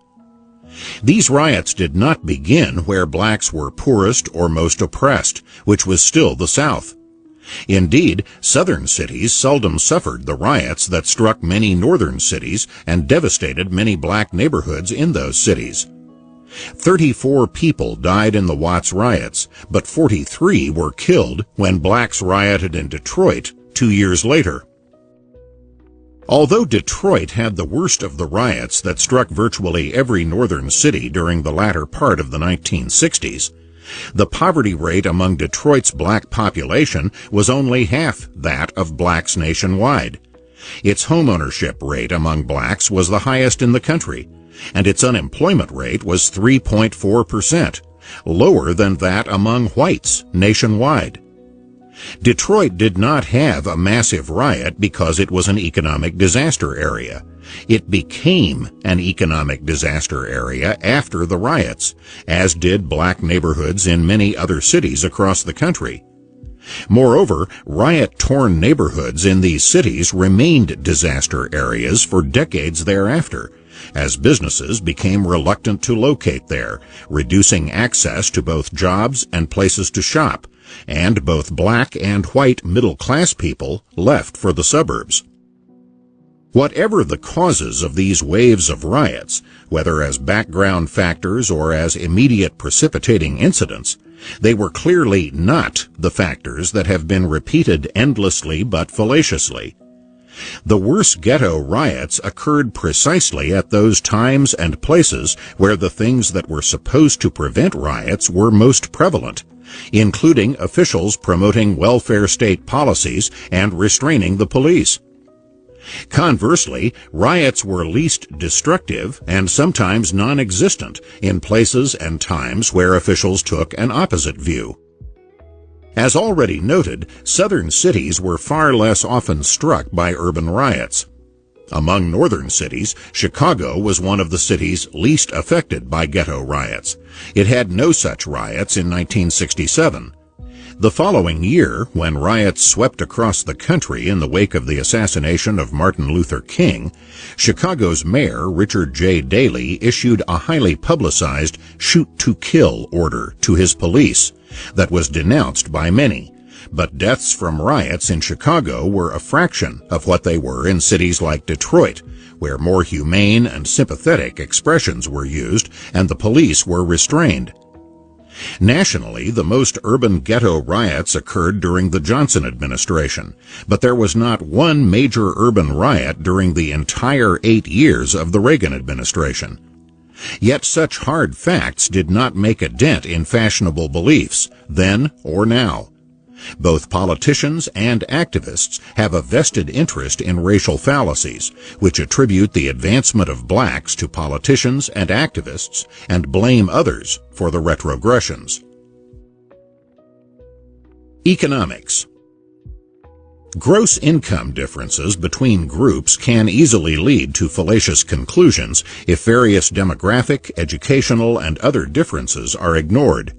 These riots did not begin where blacks were poorest or most oppressed, which was still the South. Indeed, southern cities seldom suffered the riots that struck many northern cities and devastated many black neighborhoods in those cities. 34 people died in the Watts riots, but 43 were killed when blacks rioted in Detroit 2 years later. Although Detroit had the worst of the riots that struck virtually every northern city during the latter part of the 1960s, the poverty rate among Detroit's black population was only half that of blacks nationwide. Its homeownership rate among blacks was the highest in the country, and its unemployment rate was 3.4%, lower than that among whites nationwide. Detroit did not have a massive riot because it was an economic disaster area. It became an economic disaster area after the riots, as did black neighborhoods in many other cities across the country. Moreover, riot-torn neighborhoods in these cities remained disaster areas for decades thereafter, as businesses became reluctant to locate there, reducing access to both jobs and places to shop, and both black and white middle-class people left for the suburbs. Whatever the causes of these waves of riots, whether as background factors or as immediate precipitating incidents, they were clearly not the factors that have been repeated endlessly but fallaciously. The worst ghetto riots occurred precisely at those times and places where the things that were supposed to prevent riots were most prevalent, including officials promoting welfare state policies and restraining the police. Conversely, riots were least destructive and sometimes non-existent in places and times where officials took an opposite view. As already noted, southern cities were far less often struck by urban riots. Among northern cities, Chicago was one of the cities least affected by ghetto riots. It had no such riots in 1967. The following year, when riots swept across the country in the wake of the assassination of Martin Luther King, Chicago's mayor, Richard J. Daley, issued a highly publicized shoot-to-kill order to his police that was denounced by many. But deaths from riots in Chicago were a fraction of what they were in cities like Detroit, where more humane and sympathetic expressions were used and the police were restrained. Nationally, the most urban ghetto riots occurred during the Johnson administration, but there was not one major urban riot during the entire 8 years of the Reagan administration. Yet such hard facts did not make a dent in fashionable beliefs, then or now. Both politicians and activists have a vested interest in racial fallacies, which attribute the advancement of blacks to politicians and activists and blame others for the retrogressions. Economics. Gross income differences between groups can easily lead to fallacious conclusions if various demographic, educational, and other differences are ignored.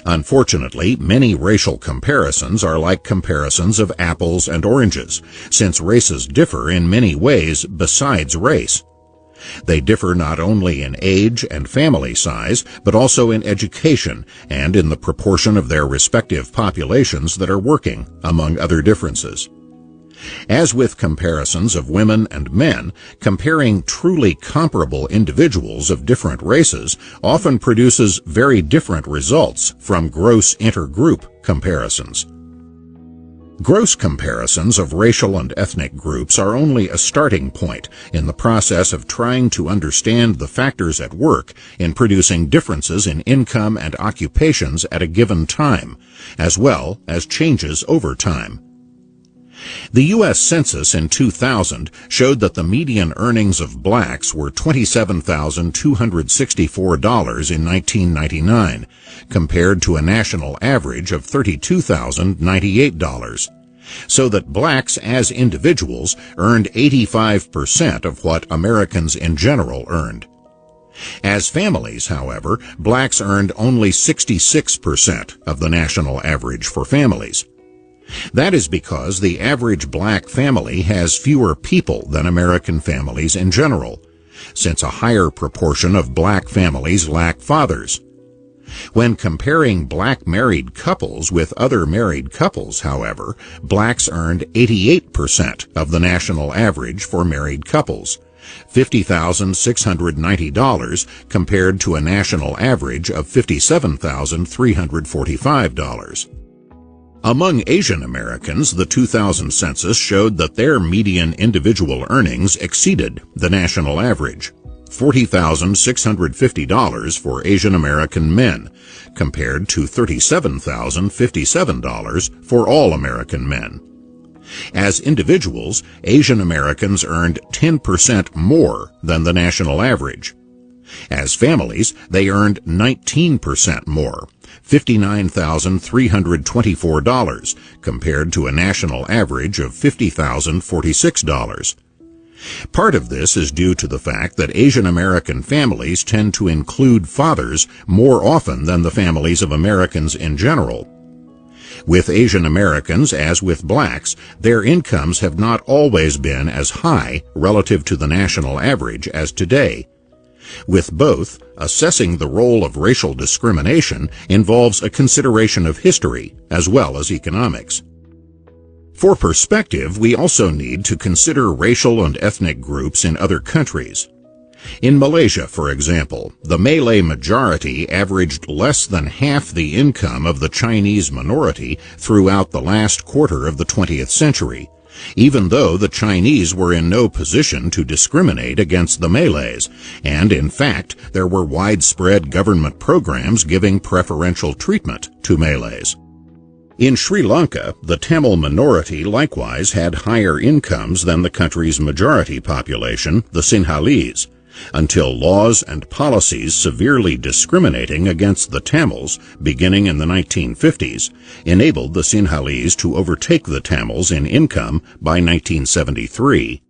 Unfortunately, many racial comparisons are like comparisons of apples and oranges, since races differ in many ways besides race. They differ not only in age and family size, but also in education and in the proportion of their respective populations that are working, among other differences. As with comparisons of women and men, comparing truly comparable individuals of different races often produces very different results from gross intergroup comparisons. Gross comparisons of racial and ethnic groups are only a starting point in the process of trying to understand the factors at work in producing differences in income and occupations at a given time, as well as changes over time. The U.S. Census in 2000 showed that the median earnings of blacks were $27,264 in 1999, compared to a national average of $32,098, so that blacks as individuals earned 85% of what Americans in general earned. As families, however, blacks earned only 66% of the national average for families. That is because the average black family has fewer people than American families in general, since a higher proportion of black families lack fathers. When comparing black married couples with other married couples, however, blacks earned 88% of the national average for married couples, $50,690 compared to a national average of $57,345. Among Asian Americans, the 2000 census showed that their median individual earnings exceeded the national average, $40,650 for Asian American men, compared to $37,057 for all American men. As individuals, Asian Americans earned 10% more than the national average. As families, they earned 19% more, $59,324, compared to a national average of $50,046. Part of this is due to the fact that Asian American families tend to include fathers more often than the families of Americans in general. With Asian Americans, as with blacks, their incomes have not always been as high relative to the national average as today. With both, assessing the role of racial discrimination involves a consideration of history as well as economics. For perspective, we also need to consider racial and ethnic groups in other countries. In Malaysia, for example, the Malay majority averaged less than half the income of the Chinese minority throughout the last quarter of the 20th century, even though the Chinese were in no position to discriminate against the Malays, and in fact there were widespread government programs giving preferential treatment to Malays. In Sri Lanka, the Tamil minority likewise had higher incomes than the country's majority population, the Sinhalese, until laws and policies severely discriminating against the Tamils, beginning in the 1950s, enabled the Sinhalese to overtake the Tamils in income by 1973.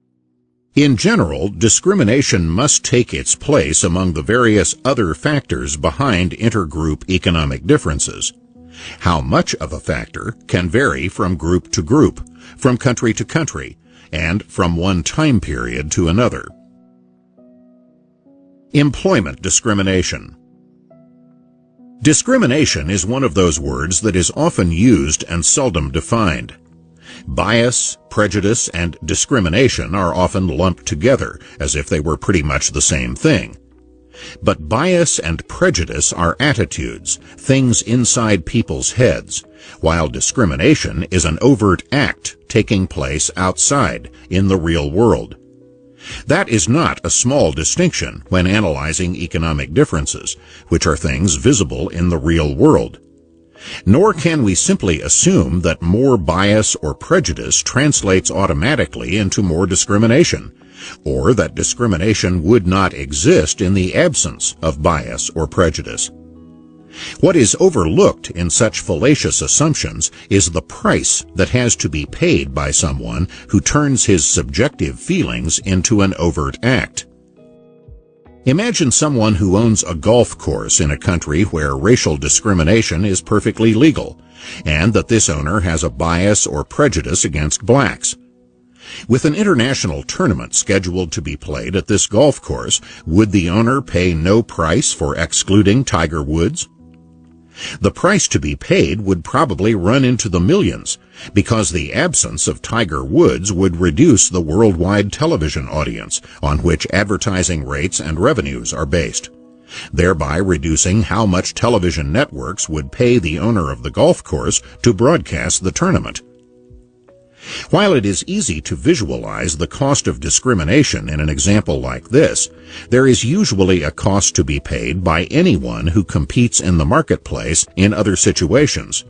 In general, discrimination must take its place among the various other factors behind intergroup economic differences. How much of a factor can vary from group to group, from country to country, and from one time period to another. Employment discrimination. Discrimination is one of those words that is often used and seldom defined. Bias, prejudice, and discrimination are often lumped together as if they were pretty much the same thing. But bias and prejudice are attitudes, things inside people's heads, while discrimination is an overt act taking place outside, in the real world. That is not a small distinction when analyzing economic differences, which are things visible in the real world. Nor can we simply assume that more bias or prejudice translates automatically into more discrimination, or that discrimination would not exist in the absence of bias or prejudice. What is overlooked in such fallacious assumptions is the price that has to be paid by someone who turns his subjective feelings into an overt act. Imagine someone who owns a golf course in a country where racial discrimination is perfectly legal, and that this owner has a bias or prejudice against blacks. With an international tournament scheduled to be played at this golf course, would the owner pay no price for excluding Tiger Woods? The price to be paid would probably run into the millions, because the absence of Tiger Woods would reduce the worldwide television audience on which advertising rates and revenues are based, thereby reducing how much television networks would pay the owner of the golf course to broadcast the tournament. While it is easy to visualize the cost of discrimination in an example like this, there is usually a cost to be paid by anyone who competes in the marketplace in other situations.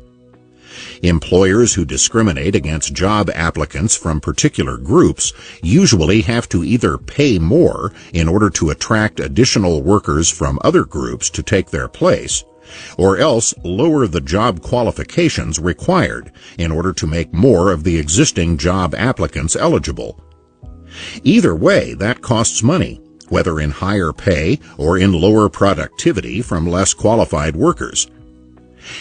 Employers who discriminate against job applicants from particular groups usually have to either pay more in order to attract additional workers from other groups to take their place, or else lower the job qualifications required in order to make more of the existing job applicants eligible. Either way, that costs money, whether in higher pay or in lower productivity from less qualified workers.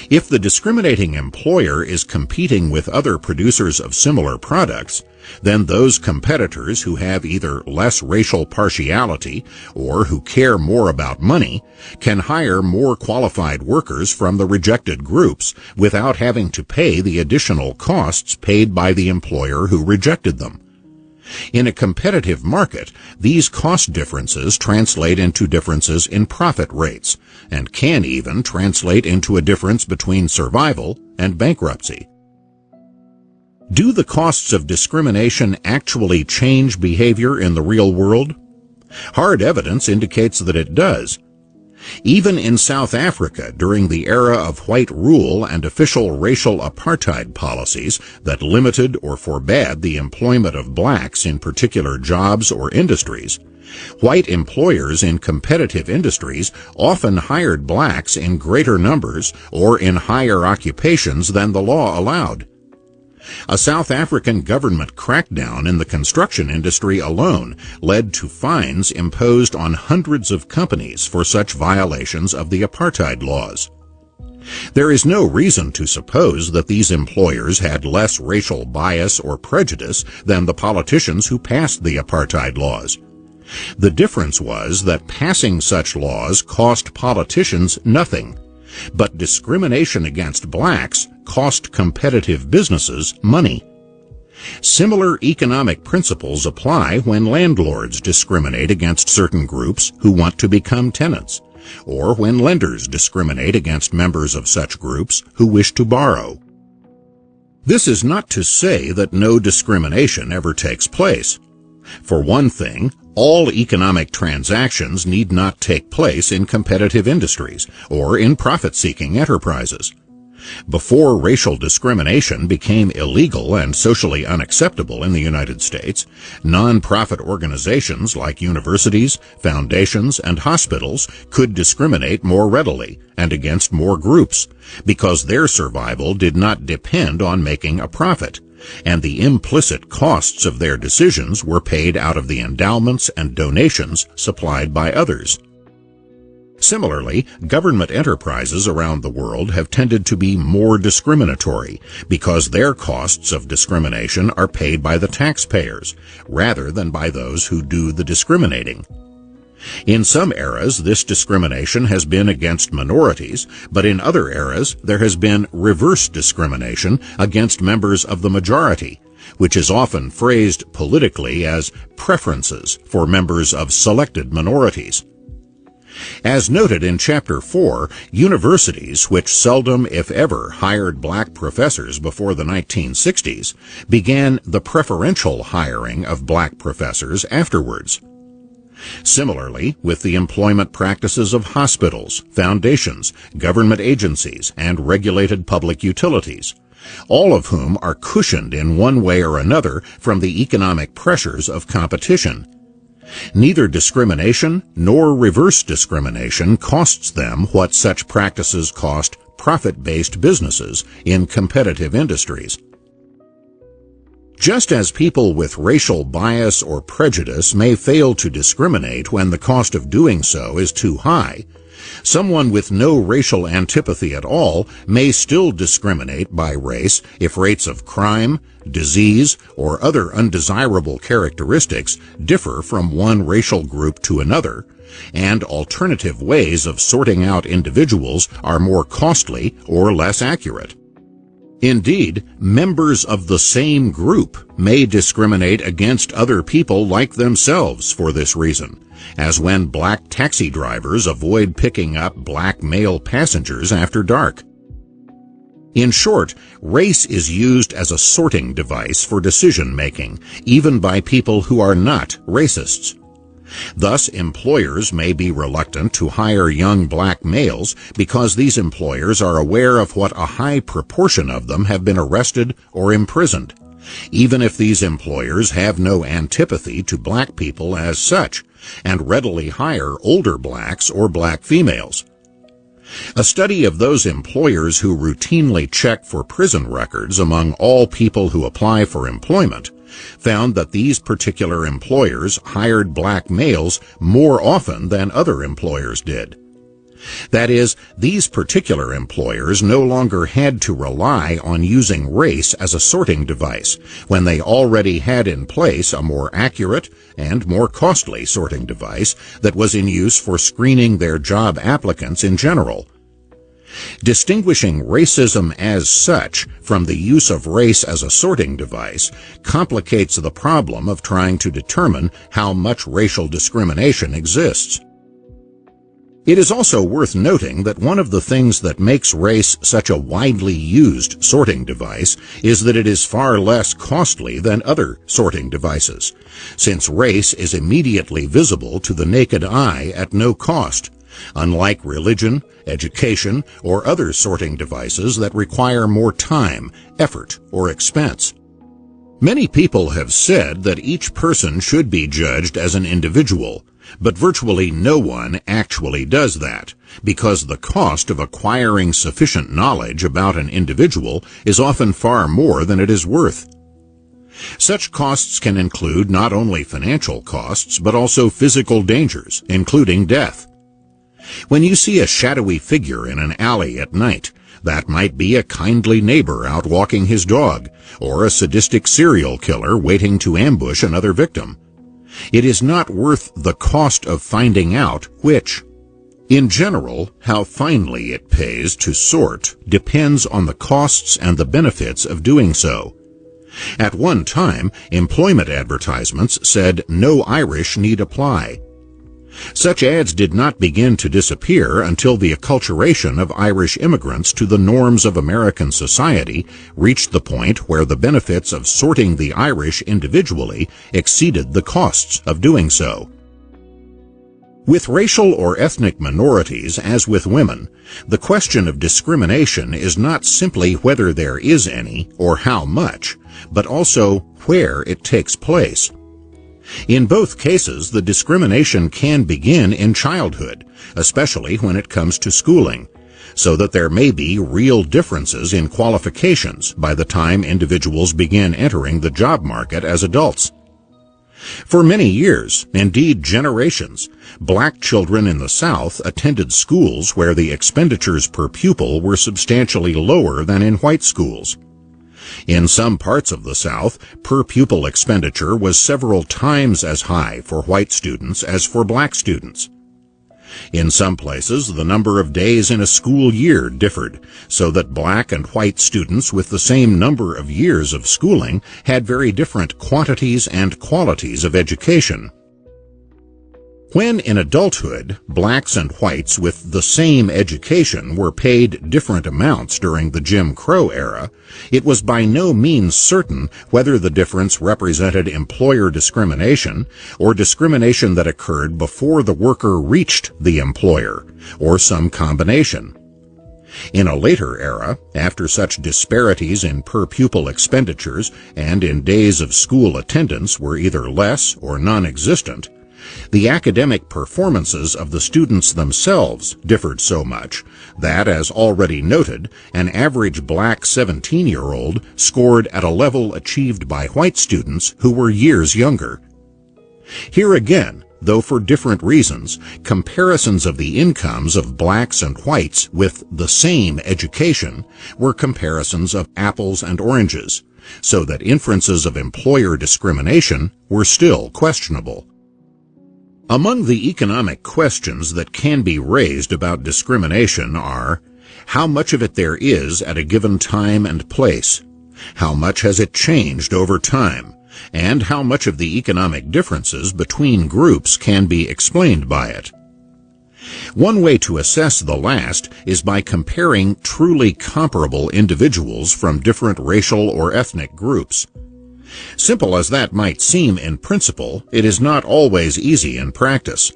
If the discriminating employer is competing with other producers of similar products, then those competitors who have either less racial partiality or who care more about money can hire more qualified workers from the rejected groups without having to pay the additional costs paid by the employer who rejected them. In a competitive market, these cost differences translate into differences in profit rates, and can even translate into a difference between survival and bankruptcy. Do the costs of discrimination actually change behavior in the real world? Hard evidence indicates that it does. Even in South Africa, during the era of white rule and official racial apartheid policies that limited or forbade the employment of blacks in particular jobs or industries, white employers in competitive industries often hired blacks in greater numbers or in higher occupations than the law allowed. A South African government crackdown in the construction industry alone led to fines imposed on hundreds of companies for such violations of the apartheid laws. There is no reason to suppose that these employers had less racial bias or prejudice than the politicians who passed the apartheid laws. The difference was that passing such laws cost politicians nothing, but discrimination against blacks cost competitive businesses money. Similar economic principles apply when landlords discriminate against certain groups who want to become tenants, or when lenders discriminate against members of such groups who wish to borrow. This is not to say that no discrimination ever takes place. For one thing, all economic transactions need not take place in competitive industries or in profit-seeking enterprises. Before racial discrimination became illegal and socially unacceptable in the United States, non-profit organizations like universities, foundations, and hospitals could discriminate more readily and against more groups because their survival did not depend on making a profit, and the implicit costs of their decisions were paid out of the endowments and donations supplied by others. Similarly, government enterprises around the world have tended to be more discriminatory because their costs of discrimination are paid by the taxpayers rather than by those who do the discriminating. In some eras, this discrimination has been against minorities, but in other eras, there has been reverse discrimination against members of the majority, which is often phrased politically as preferences for members of selected minorities. As noted in Chapter 4, universities, which seldom, if ever, hired black professors before the 1960s, began the preferential hiring of black professors afterwards. Similarly, with the employment practices of hospitals, foundations, government agencies, and regulated public utilities, all of whom are cushioned in one way or another from the economic pressures of competition. Neither discrimination nor reverse discrimination costs them what such practices cost profit-based businesses in competitive industries. Just as people with racial bias or prejudice may fail to discriminate when the cost of doing so is too high, someone with no racial antipathy at all may still discriminate by race if rates of crime, disease, or other undesirable characteristics differ from one racial group to another, and alternative ways of sorting out individuals are more costly or less accurate. Indeed, members of the same group may discriminate against other people like themselves for this reason, as when black taxi drivers avoid picking up black male passengers after dark. In short, race is used as a sorting device for decision-making, even by people who are not racists. Thus, employers may be reluctant to hire young black males because these employers are aware of what a high proportion of them have been arrested or imprisoned, even if these employers have no antipathy to black people as such, and readily hire older blacks or black females. A study of those employers who routinely check for prison records among all people who apply for employment found that these particular employers hired black males more often than other employers did. That is, these particular employers no longer had to rely on using race as a sorting device when they already had in place a more accurate and more costly sorting device that was in use for screening their job applicants in general. Distinguishing racism as such from the use of race as a sorting device complicates the problem of trying to determine how much racial discrimination exists. It is also worth noting that one of the things that makes race such a widely used sorting device is that it is far less costly than other sorting devices, since race is immediately visible to the naked eye at no cost, unlike religion, education, or other sorting devices that require more time, effort, or expense. Many people have said that each person should be judged as an individual, but virtually no one actually does that, because the cost of acquiring sufficient knowledge about an individual is often far more than it is worth. Such costs can include not only financial costs, but also physical dangers, including death. When you see a shadowy figure in an alley at night, that might be a kindly neighbor out walking his dog, or a sadistic serial killer waiting to ambush another victim. It is not worth the cost of finding out which. In general, how finely it pays to sort depends on the costs and the benefits of doing so. At one time, employment advertisements said no Irish need apply. Such ads did not begin to disappear until the acculturation of Irish immigrants to the norms of American society reached the point where the benefits of sorting the Irish individually exceeded the costs of doing so. With racial or ethnic minorities, as with women, the question of discrimination is not simply whether there is any or how much, but also where it takes place. In both cases, the discrimination can begin in childhood, especially when it comes to schooling, so that there may be real differences in qualifications by the time individuals begin entering the job market as adults. For many years, indeed generations, black children in the South attended schools where the expenditures per pupil were substantially lower than in white schools. In some parts of the South, per-pupil expenditure was several times as high for white students as for black students. In some places, the number of days in a school year differed, so that black and white students with the same number of years of schooling had very different quantities and qualities of education. When in adulthood, blacks and whites with the same education were paid different amounts during the Jim Crow era, it was by no means certain whether the difference represented employer discrimination or discrimination that occurred before the worker reached the employer, or some combination. In a later era, after such disparities in per-pupil expenditures and in days of school attendance were either less or non-existent, the academic performances of the students themselves differed so much that, as already noted, an average black 17-year-old scored at a level achieved by white students who were years younger. Here again, though for different reasons, comparisons of the incomes of blacks and whites with the same education were comparisons of apples and oranges, so that inferences of employer discrimination were still questionable. Among the economic questions that can be raised about discrimination are: how much of it there is at a given time and place, how much has it changed over time, and how much of the economic differences between groups can be explained by it. One way to assess the last is by comparing truly comparable individuals from different racial or ethnic groups. Simple as that might seem in principle, it is not always easy in practice.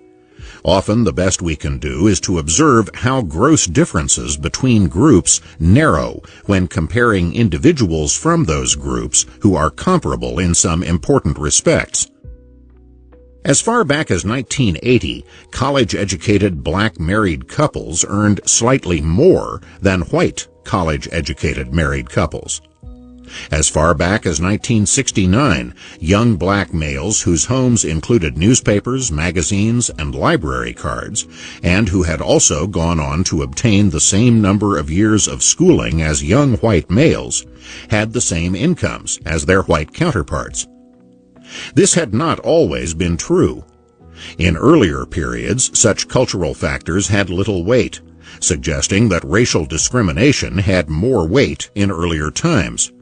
Often the best we can do is to observe how gross differences between groups narrow when comparing individuals from those groups who are comparable in some important respects. As far back as 1980, college-educated black married couples earned slightly more than white college-educated married couples. As far back as 1969, young black males whose homes included newspapers, magazines, and library cards, and who had also gone on to obtain the same number of years of schooling as young white males, had the same incomes as their white counterparts. This had not always been true. In earlier periods, such cultural factors had little weight, suggesting that racial discrimination had more weight in earlier times.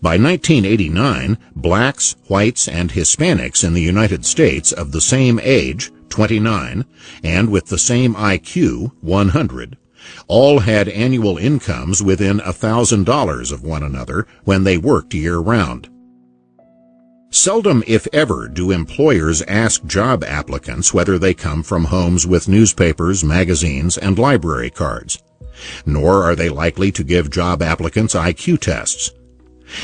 By 1989, blacks, whites, and Hispanics in the United States of the same age, 29, and with the same IQ, 100, all had annual incomes within $1,000 of one another when they worked year-round. Seldom, if ever, do employers ask job applicants whether they come from homes with newspapers, magazines, and library cards. Nor are they likely to give job applicants IQ tests.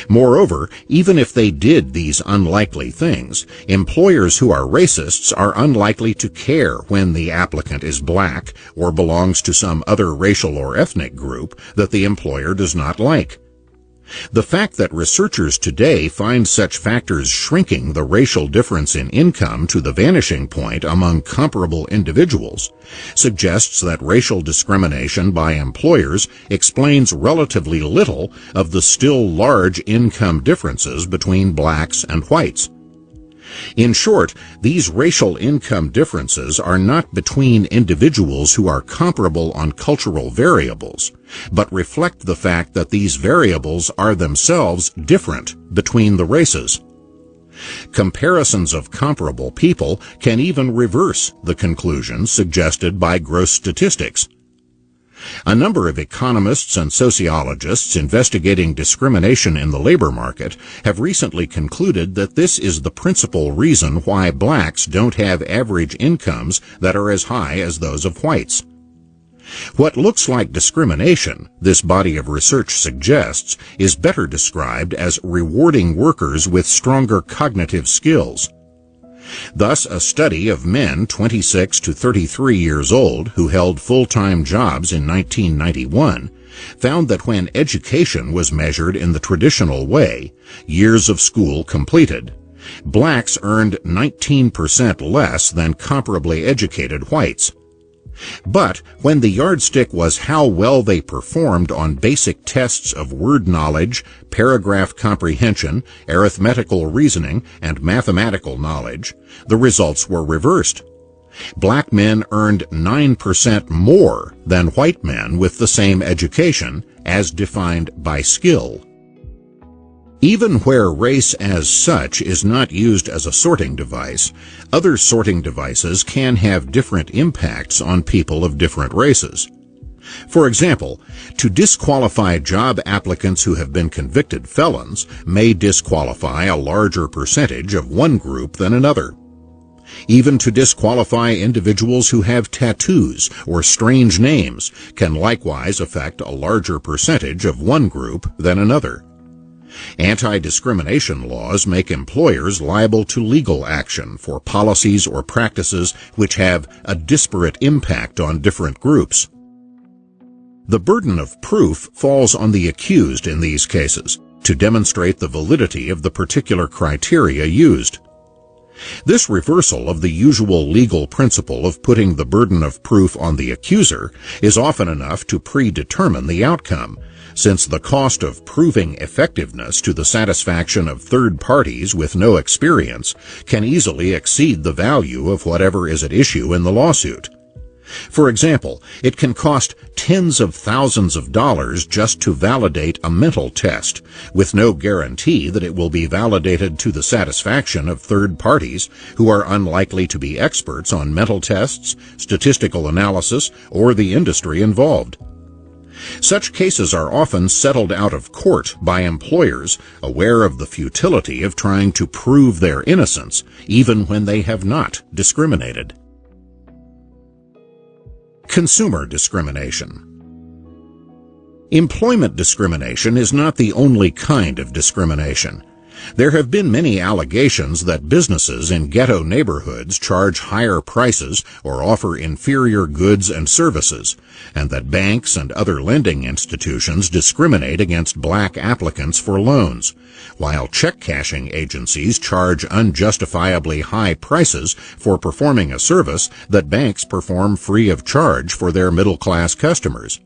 Moreover, even if they did these unlikely things, employers who are racists are unlikely to care when the applicant is black or belongs to some other racial or ethnic group that the employer does not like. The fact that researchers today find such factors shrinking the racial difference in income to the vanishing point among comparable individuals suggests that racial discrimination by employers explains relatively little of the still large income differences between blacks and whites. In short, these racial income differences are not between individuals who are comparable on cultural variables, but reflect the fact that these variables are themselves different between the races. Comparisons of comparable people can even reverse the conclusions suggested by gross statistics. A number of economists and sociologists investigating discrimination in the labor market have recently concluded that this is the principal reason why blacks don't have average incomes that are as high as those of whites. What looks like discrimination, this body of research suggests, is better described as rewarding workers with stronger cognitive skills. Thus, a study of men 26 to 33 years old who held full-time jobs in 1991 found that when education was measured in the traditional way, years of school completed, blacks earned 19% less than comparably educated whites. But when the yardstick was how well they performed on basic tests of word knowledge, paragraph comprehension, arithmetical reasoning, and mathematical knowledge, the results were reversed. Black men earned 9% more than white men with the same education, as defined by skill. Even where race as such is not used as a sorting device, other sorting devices can have different impacts on people of different races. For example, to disqualify job applicants who have been convicted felons may disqualify a larger percentage of one group than another. Even to disqualify individuals who have tattoos or strange names can likewise affect a larger percentage of one group than another. Anti-discrimination laws make employers liable to legal action for policies or practices which have a disparate impact on different groups. The burden of proof falls on the accused in these cases to demonstrate the validity of the particular criteria used. This reversal of the usual legal principle of putting the burden of proof on the accuser is often enough to predetermine the outcome, since the cost of proving effectiveness to the satisfaction of third parties with no experience can easily exceed the value of whatever is at issue in the lawsuit. For example, it can cost tens of thousands of dollars just to validate a mental test, with no guarantee that it will be validated to the satisfaction of third parties who are unlikely to be experts on mental tests, statistical analysis, or the industry involved. Such cases are often settled out of court by employers aware of the futility of trying to prove their innocence, even when they have not discriminated. Consumer discrimination. Employment discrimination is not the only kind of discrimination. There have been many allegations that businesses in ghetto neighborhoods charge higher prices or offer inferior goods and services, and that banks and other lending institutions discriminate against black applicants for loans, while check-cashing agencies charge unjustifiably high prices for performing a service that banks perform free of charge for their middle-class customers.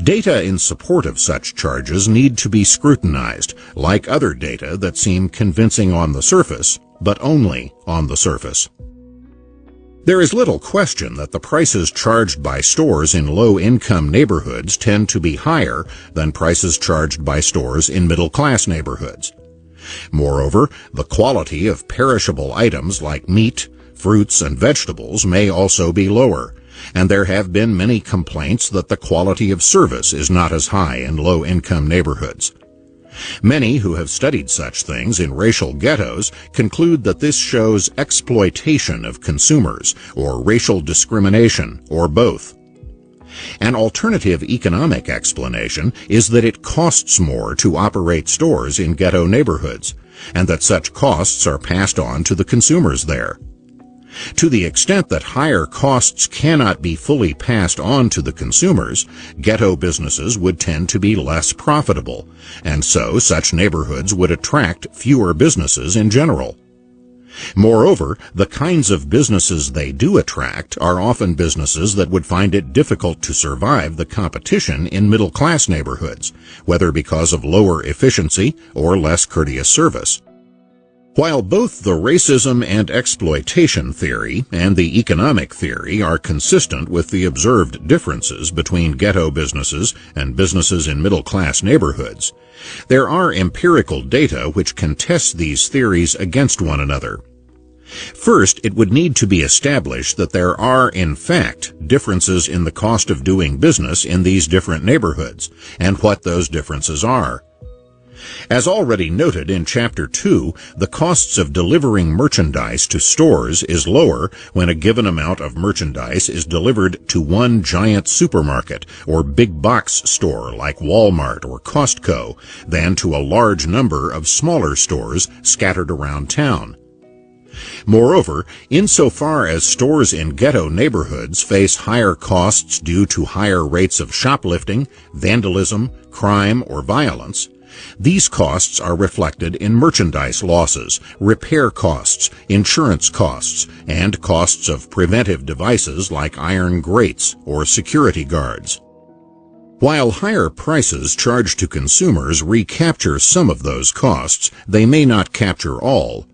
Data in support of such charges need to be scrutinized, like other data that seem convincing on the surface, but only on the surface. There is little question that the prices charged by stores in low-income neighborhoods tend to be higher than prices charged by stores in middle-class neighborhoods. Moreover, the quality of perishable items like meat, fruits, and vegetables may also be lower, and there have been many complaints that the quality of service is not as high in low-income neighborhoods. Many who have studied such things in racial ghettos conclude that this shows exploitation of consumers, or racial discrimination, or both. An alternative economic explanation is that it costs more to operate stores in ghetto neighborhoods, and that such costs are passed on to the consumers there. To the extent that higher costs cannot be fully passed on to the consumers, ghetto businesses would tend to be less profitable, and so such neighborhoods would attract fewer businesses in general. Moreover, the kinds of businesses they do attract are often businesses that would find it difficult to survive the competition in middle-class neighborhoods, whether because of lower efficiency or less courteous service. While both the racism and exploitation theory and the economic theory are consistent with the observed differences between ghetto businesses and businesses in middle-class neighborhoods, there are empirical data which can test these theories against one another. First, it would need to be established that there are, in fact, differences in the cost of doing business in these different neighborhoods, and what those differences are. As already noted in Chapter 2, the costs of delivering merchandise to stores is lower when a given amount of merchandise is delivered to one giant supermarket or big box store like Walmart or Costco than to a large number of smaller stores scattered around town. Moreover, insofar as stores in ghetto neighborhoods face higher costs due to higher rates of shoplifting, vandalism, crime, or violence, these costs are reflected in merchandise losses, repair costs, insurance costs, and costs of preventive devices like iron grates or security guards. While higher prices charged to consumers recapture some of those costs, they may not capture all.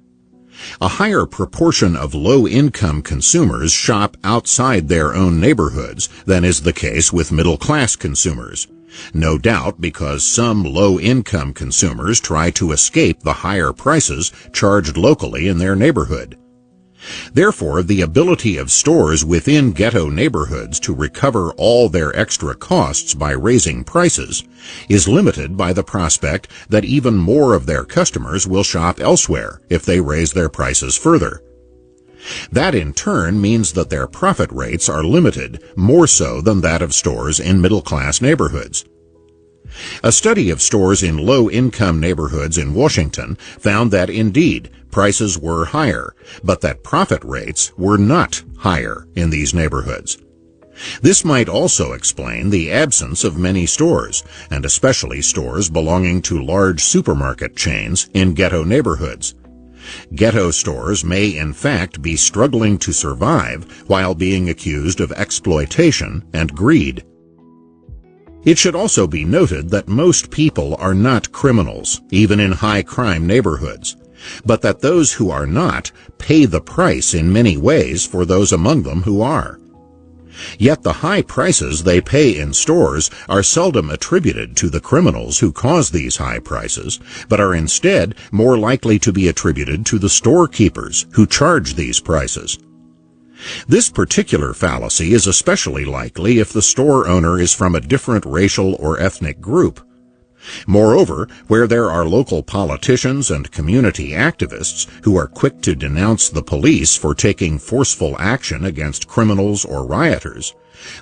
A higher proportion of low-income consumers shop outside their own neighborhoods than is the case with middle-class consumers. No doubt because some low-income consumers try to escape the higher prices charged locally in their neighborhood. Therefore, the ability of stores within ghetto neighborhoods to recover all their extra costs by raising prices is limited by the prospect that even more of their customers will shop elsewhere if they raise their prices further. That in turn means that their profit rates are limited, more so than that of stores in middle-class neighborhoods. A study of stores in low-income neighborhoods in Washington found that indeed prices were higher, but that profit rates were not higher in these neighborhoods. This might also explain the absence of many stores, and especially stores belonging to large supermarket chains in ghetto neighborhoods. Ghetto stores may in fact be struggling to survive while being accused of exploitation and greed. It should also be noted that most people are not criminals, even in high-crime neighborhoods, but that those who are not pay the price in many ways for those among them who are. Yet the high prices they pay in stores are seldom attributed to the criminals who cause these high prices, but are instead more likely to be attributed to the storekeepers who charge these prices. This particular fallacy is especially likely if the store owner is from a different racial or ethnic group. Moreover, where there are local politicians and community activists who are quick to denounce the police for taking forceful action against criminals or rioters,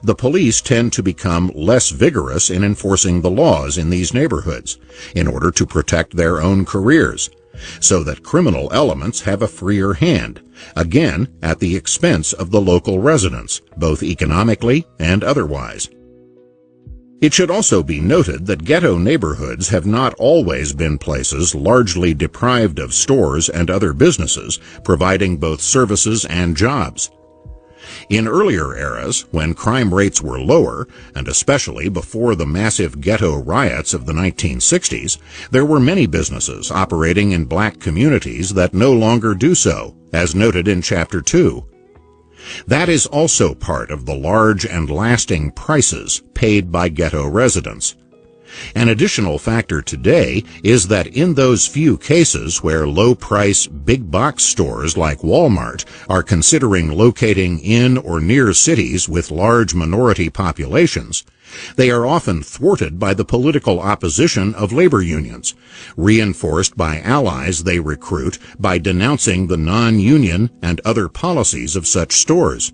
the police tend to become less vigorous in enforcing the laws in these neighborhoods in order to protect their own careers, so that criminal elements have a freer hand, again at the expense of the local residents, both economically and otherwise. It should also be noted that ghetto neighborhoods have not always been places largely deprived of stores and other businesses, providing both services and jobs. In earlier eras, when crime rates were lower, and especially before the massive ghetto riots of the 1960s, there were many businesses operating in black communities that no longer do so, as noted in Chapter 2. That is also part of the large and lasting prices paid by ghetto residents. An additional factor today is that in those few cases where low-price big-box stores like Walmart are considering locating in or near cities with large minority populations, they are often thwarted by the political opposition of labor unions, reinforced by allies they recruit by denouncing the non-union and other policies of such stores.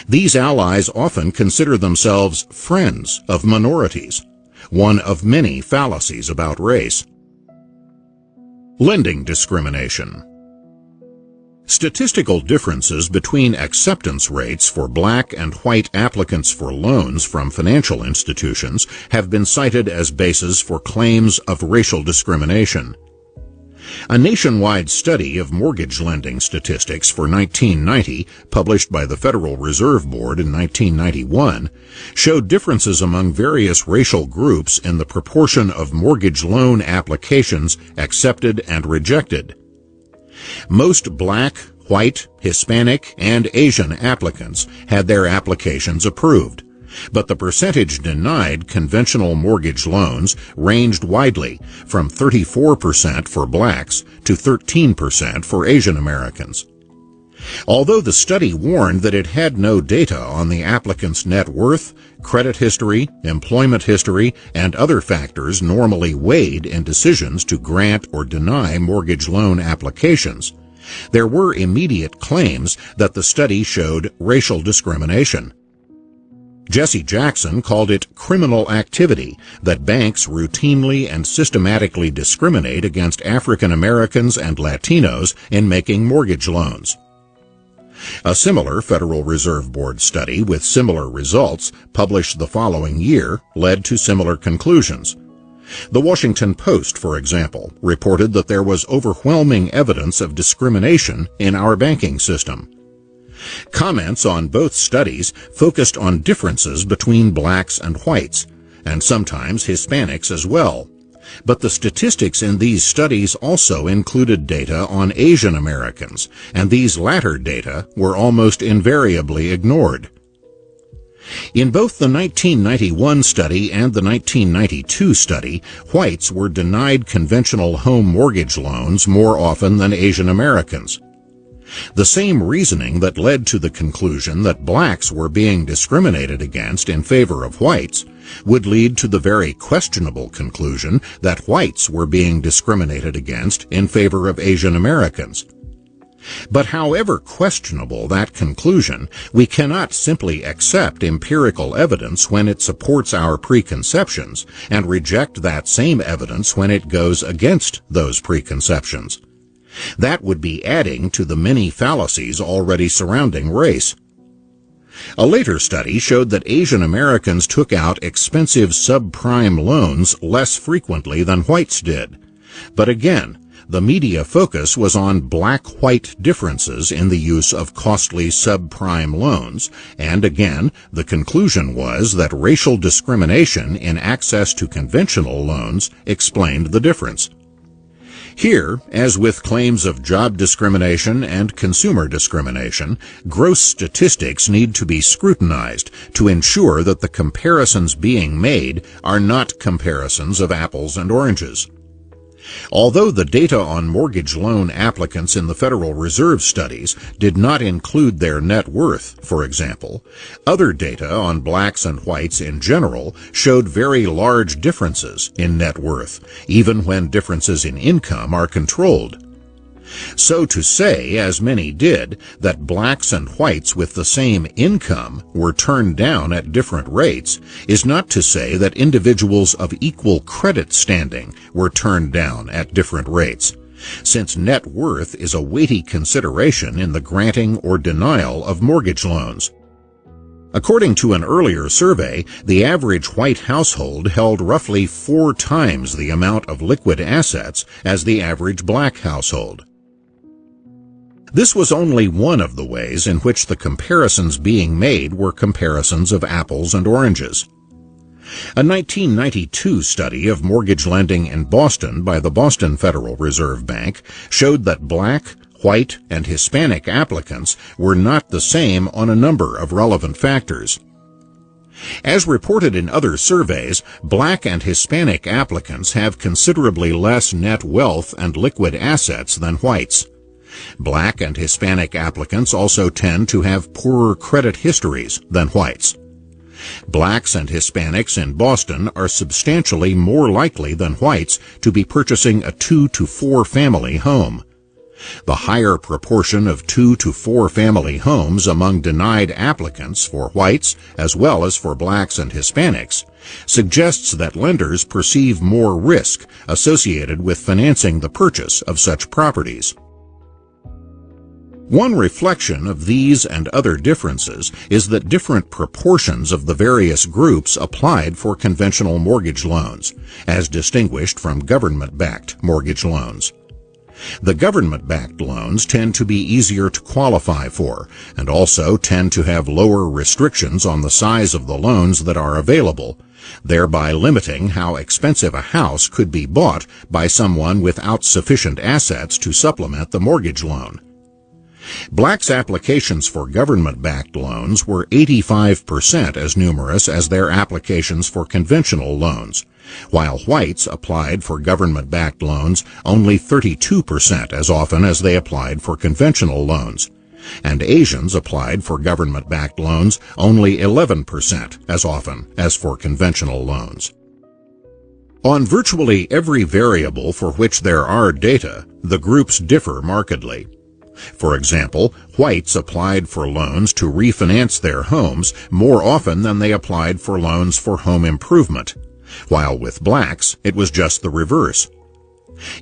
These allies often consider themselves friends of minorities, one of many fallacies about race. Lending discrimination. Statistical differences between acceptance rates for black and white applicants for loans from financial institutions have been cited as bases for claims of racial discrimination. A nationwide study of mortgage lending statistics for 1990, published by the Federal Reserve Board in 1991, showed differences among various racial groups in the proportion of mortgage loan applications accepted and rejected. Most black, white, Hispanic, and Asian applicants had their applications approved, but the percentage denied conventional mortgage loans ranged widely from 34% for blacks to 13% for Asian Americans. Although the study warned that it had no data on the applicant's net worth, credit history, employment history, and other factors normally weighed in decisions to grant or deny mortgage loan applications, there were immediate claims that the study showed racial discrimination. Jesse Jackson called it criminal activity that banks routinely and systematically discriminate against African Americans and Latinos in making mortgage loans. A similar Federal Reserve Board study with similar results, published the following year, led to similar conclusions. The Washington Post, for example, reported that there was overwhelming evidence of discrimination in our banking system. Comments on both studies focused on differences between blacks and whites, and sometimes Hispanics as well. But the statistics in these studies also included data on Asian Americans, and these latter data were almost invariably ignored. In both the 1991 study and the 1992 study, whites were denied conventional home mortgage loans more often than Asian Americans. The same reasoning that led to the conclusion that blacks were being discriminated against in favor of whites would lead to the very questionable conclusion that whites were being discriminated against in favor of Asian Americans. But however questionable that conclusion, we cannot simply accept empirical evidence when it supports our preconceptions and reject that same evidence when it goes against those preconceptions. That would be adding to the many fallacies already surrounding race. A later study showed that Asian Americans took out expensive subprime loans less frequently than whites did. But again, the media focus was on black-white differences in the use of costly subprime loans, and again, the conclusion was that racial discrimination in access to conventional loans explained the difference. Here, as with claims of job discrimination and consumer discrimination, gross statistics need to be scrutinized to ensure that the comparisons being made are not comparisons of apples and oranges. Although the data on mortgage loan applicants in the Federal Reserve studies did not include their net worth, for example, other data on blacks and whites in general showed very large differences in net worth, even when differences in income are controlled. So to say, as many did, that blacks and whites with the same income were turned down at different rates is not to say that individuals of equal credit standing were turned down at different rates, since net worth is a weighty consideration in the granting or denial of mortgage loans. According to an earlier survey, the average white household held roughly 4 times the amount of liquid assets as the average black household. This was only one of the ways in which the comparisons being made were comparisons of apples and oranges. A 1992 study of mortgage lending in Boston by the Boston Federal Reserve Bank showed that black, white, and Hispanic applicants were not the same on a number of relevant factors. As reported in other surveys, black and Hispanic applicants have considerably less net wealth and liquid assets than whites. Black and Hispanic applicants also tend to have poorer credit histories than whites. Blacks and Hispanics in Boston are substantially more likely than whites to be purchasing a 2 to 4 family home. The higher proportion of 2 to 4 family homes among denied applicants for whites as well as for blacks and Hispanics suggests that lenders perceive more risk associated with financing the purchase of such properties. One reflection of these and other differences is that different proportions of the various groups applied for conventional mortgage loans, as distinguished from government-backed mortgage loans. The government-backed loans tend to be easier to qualify for, and also tend to have lower restrictions on the size of the loans that are available, thereby limiting how expensive a house could be bought by someone without sufficient assets to supplement the mortgage loan. Blacks' applications for government-backed loans were 85% as numerous as their applications for conventional loans, while whites applied for government-backed loans only 32% as often as they applied for conventional loans, and Asians applied for government-backed loans only 11% as often as for conventional loans. On virtually every variable for which there are data, the groups differ markedly. For example, whites applied for loans to refinance their homes more often than they applied for loans for home improvement, while with blacks it was just the reverse.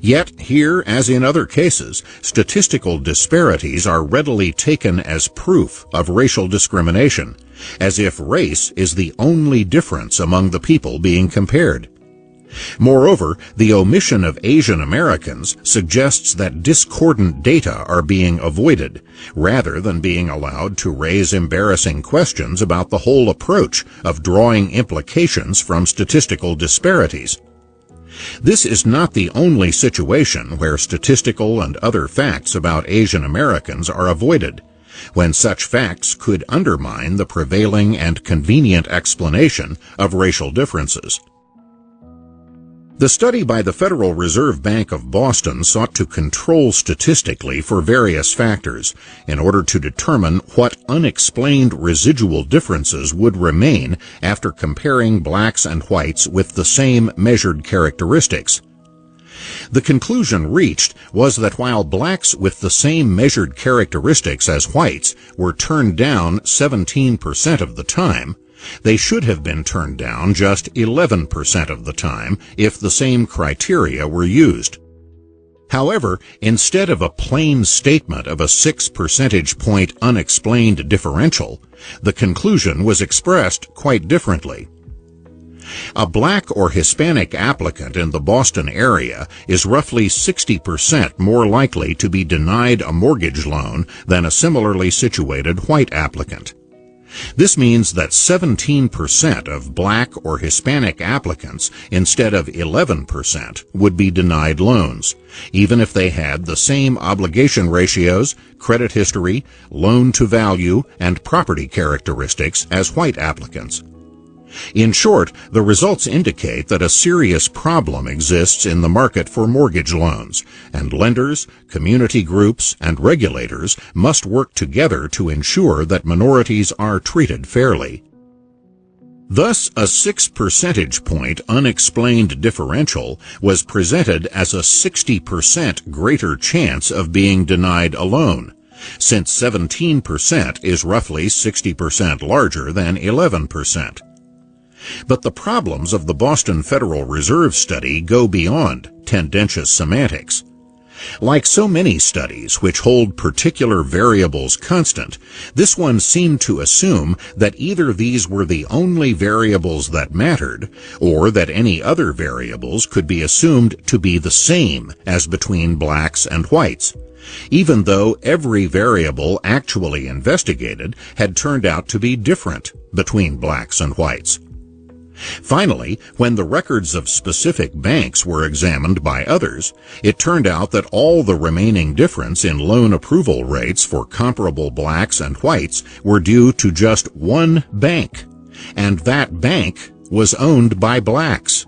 Yet here, as in other cases, statistical disparities are readily taken as proof of racial discrimination, as if race is the only difference among the people being compared. Moreover, the omission of Asian Americans suggests that discordant data are being avoided, rather than being allowed to raise embarrassing questions about the whole approach of drawing implications from statistical disparities. This is not the only situation where statistical and other facts about Asian Americans are avoided, when such facts could undermine the prevailing and convenient explanation of racial differences. The study by the Federal Reserve Bank of Boston sought to control statistically for various factors in order to determine what unexplained residual differences would remain after comparing blacks and whites with the same measured characteristics. The conclusion reached was that while blacks with the same measured characteristics as whites were turned down 17% of the time, they should have been turned down just 11% of the time if the same criteria were used. However, instead of a plain statement of a 6 percentage point unexplained differential, the conclusion was expressed quite differently. A black or Hispanic applicant in the Boston area is roughly 60% more likely to be denied a mortgage loan than a similarly situated white applicant. This means that 17% of black or Hispanic applicants instead of 11% would be denied loans, even if they had the same obligation ratios, credit history, loan-to-value, and property characteristics as white applicants. In short, the results indicate that a serious problem exists in the market for mortgage loans, and lenders, community groups, and regulators must work together to ensure that minorities are treated fairly. Thus, a 6 percentage point unexplained differential was presented as a 60% greater chance of being denied a loan, since 17% is roughly 60% larger than 11%. But the problems of the Boston Federal Reserve study go beyond tendentious semantics. Like so many studies which hold particular variables constant, this one seemed to assume that either these were the only variables that mattered, or that any other variables could be assumed to be the same as between blacks and whites, even though every variable actually investigated had turned out to be different between blacks and whites. Finally, when the records of specific banks were examined by others, it turned out that all the remaining difference in loan approval rates for comparable blacks and whites were due to just one bank, and that bank was owned by blacks.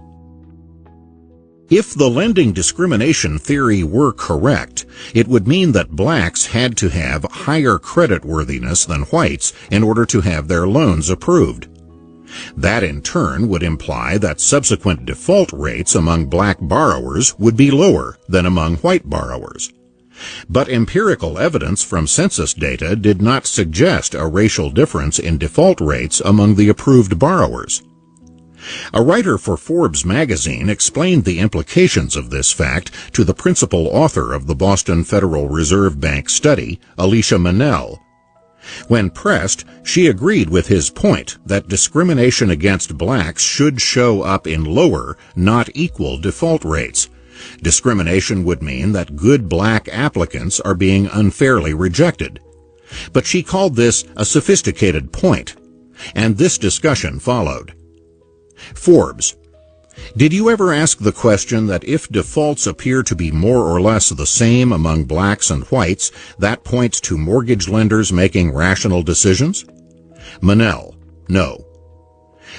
If the lending discrimination theory were correct, it would mean that blacks had to have higher creditworthiness than whites in order to have their loans approved. That in turn would imply that subsequent default rates among black borrowers would be lower than among white borrowers. But empirical evidence from census data did not suggest a racial difference in default rates among the approved borrowers. A writer for Forbes magazine explained the implications of this fact to the principal author of the Boston Federal Reserve Bank study, Alicia Manel. When pressed, she agreed with his point that discrimination against blacks should show up in lower, not equal default rates. Discrimination would mean that good black applicants are being unfairly rejected. But she called this a sophisticated point, and this discussion followed. Forbes: did you ever ask the question that if defaults appear to be more or less the same among blacks and whites, that points to mortgage lenders making rational decisions? Manel: no.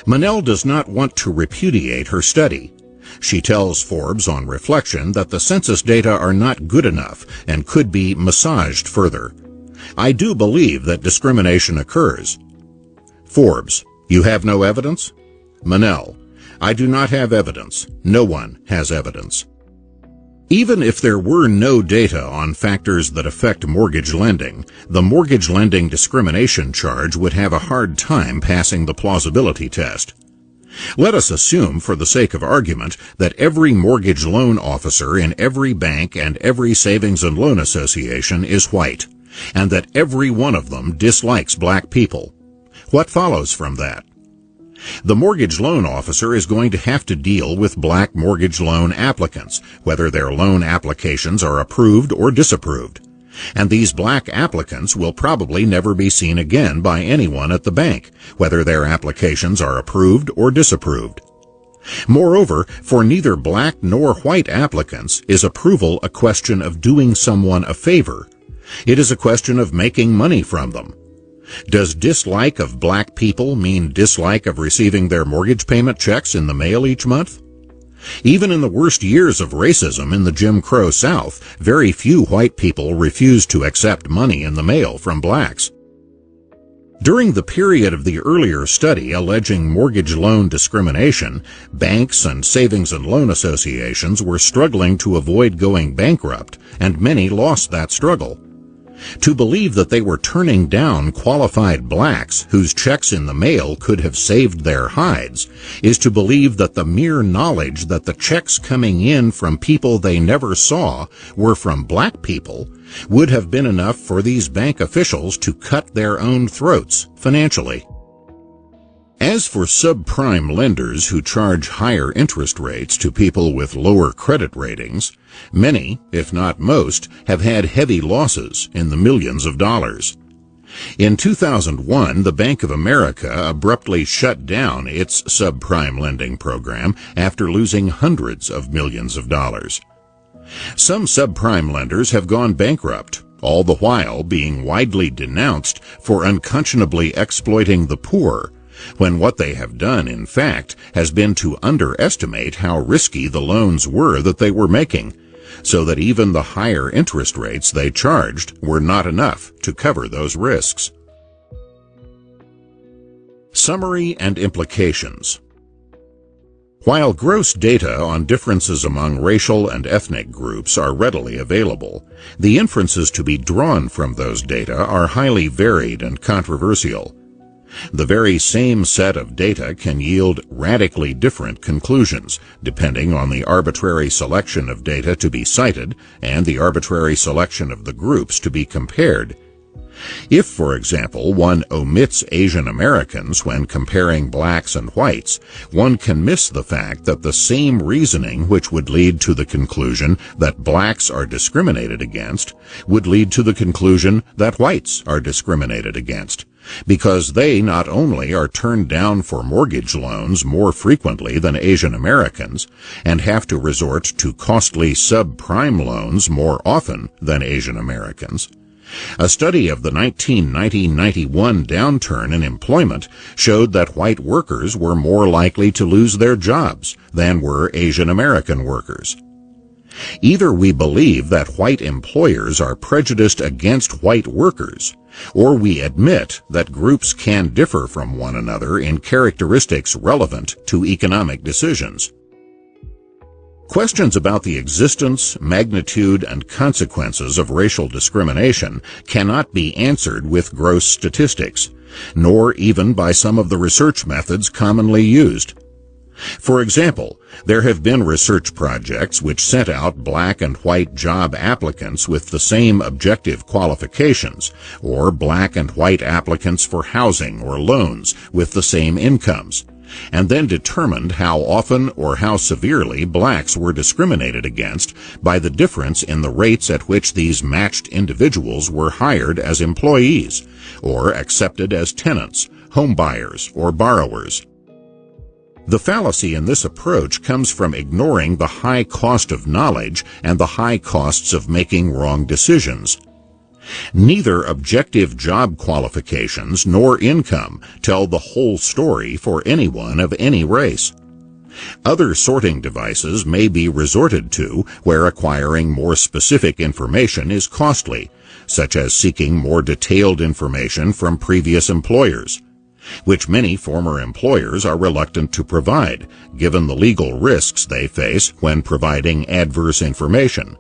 Manel does not want to repudiate her study. She tells Forbes on reflection that the census data are not good enough and could be massaged further. I do believe that discrimination occurs. Forbes, you have no evidence? Manel, I do not have evidence. No one has evidence. Even if there were no data on factors that affect mortgage lending, the mortgage lending discrimination charge would have a hard time passing the plausibility test. Let us assume, for the sake of argument, that every mortgage loan officer in every bank and every savings and loan association is white, and that every one of them dislikes black people. What follows from that? The mortgage loan officer is going to have to deal with black mortgage loan applicants, whether their loan applications are approved or disapproved. And these black applicants will probably never be seen again by anyone at the bank, whether their applications are approved or disapproved. Moreover, for neither black nor white applicants is approval a question of doing someone a favor. It is a question of making money from them. Does dislike of black people mean dislike of receiving their mortgage payment checks in the mail each month? Even in the worst years of racism in the Jim Crow South, very few white people refused to accept money in the mail from blacks. During the period of the earlier study alleging mortgage loan discrimination, banks and savings and loan associations were struggling to avoid going bankrupt, and many lost that struggle. To believe that they were turning down qualified blacks whose checks in the mail could have saved their hides is to believe that the mere knowledge that the checks coming in from people they never saw were from black people would have been enough for these bank officials to cut their own throats financially. As for subprime lenders who charge higher interest rates to people with lower credit ratings, many, if not most, have had heavy losses in the millions of dollars. In 2001, the Bank of America abruptly shut down its subprime lending program after losing hundreds of millions of dollars. Some subprime lenders have gone bankrupt, all the while being widely denounced for unconscionably exploiting the poor, when what they have done, in fact, has been to underestimate how risky the loans were that they were making, so that even the higher interest rates they charged were not enough to cover those risks. Summary and implications. While gross data on differences among racial and ethnic groups are readily available, the inferences to be drawn from those data are highly varied and controversial. The very same set of data can yield radically different conclusions, depending on the arbitrary selection of data to be cited and the arbitrary selection of the groups to be compared. If, for example, one omits Asian Americans when comparing blacks and whites, one can miss the fact that the same reasoning which would lead to the conclusion that blacks are discriminated against would lead to the conclusion that whites are discriminated against, because they not only are turned down for mortgage loans more frequently than Asian Americans and have to resort to costly subprime loans more often than Asian Americans. A study of the 1990-91 downturn in employment showed that white workers were more likely to lose their jobs than were Asian American workers. Either we believe that white employers are prejudiced against white workers, or we admit that groups can differ from one another in characteristics relevant to economic decisions. Questions about the existence, magnitude, and consequences of racial discrimination cannot be answered with gross statistics, nor even by some of the research methods commonly used. For example, there have been research projects which sent out black and white job applicants with the same objective qualifications, or black and white applicants for housing or loans with the same incomes, and then determined how often or how severely blacks were discriminated against by the difference in the rates at which these matched individuals were hired as employees, or accepted as tenants, homebuyers, or borrowers. The fallacy in this approach comes from ignoring the high cost of knowledge and the high costs of making wrong decisions. Neither objective job qualifications nor income tell the whole story for anyone of any race. Other sorting devices may be resorted to where acquiring more specific information is costly, such as seeking more detailed information from previous employers, which many former employers are reluctant to provide, given the legal risks they face when providing adverse information,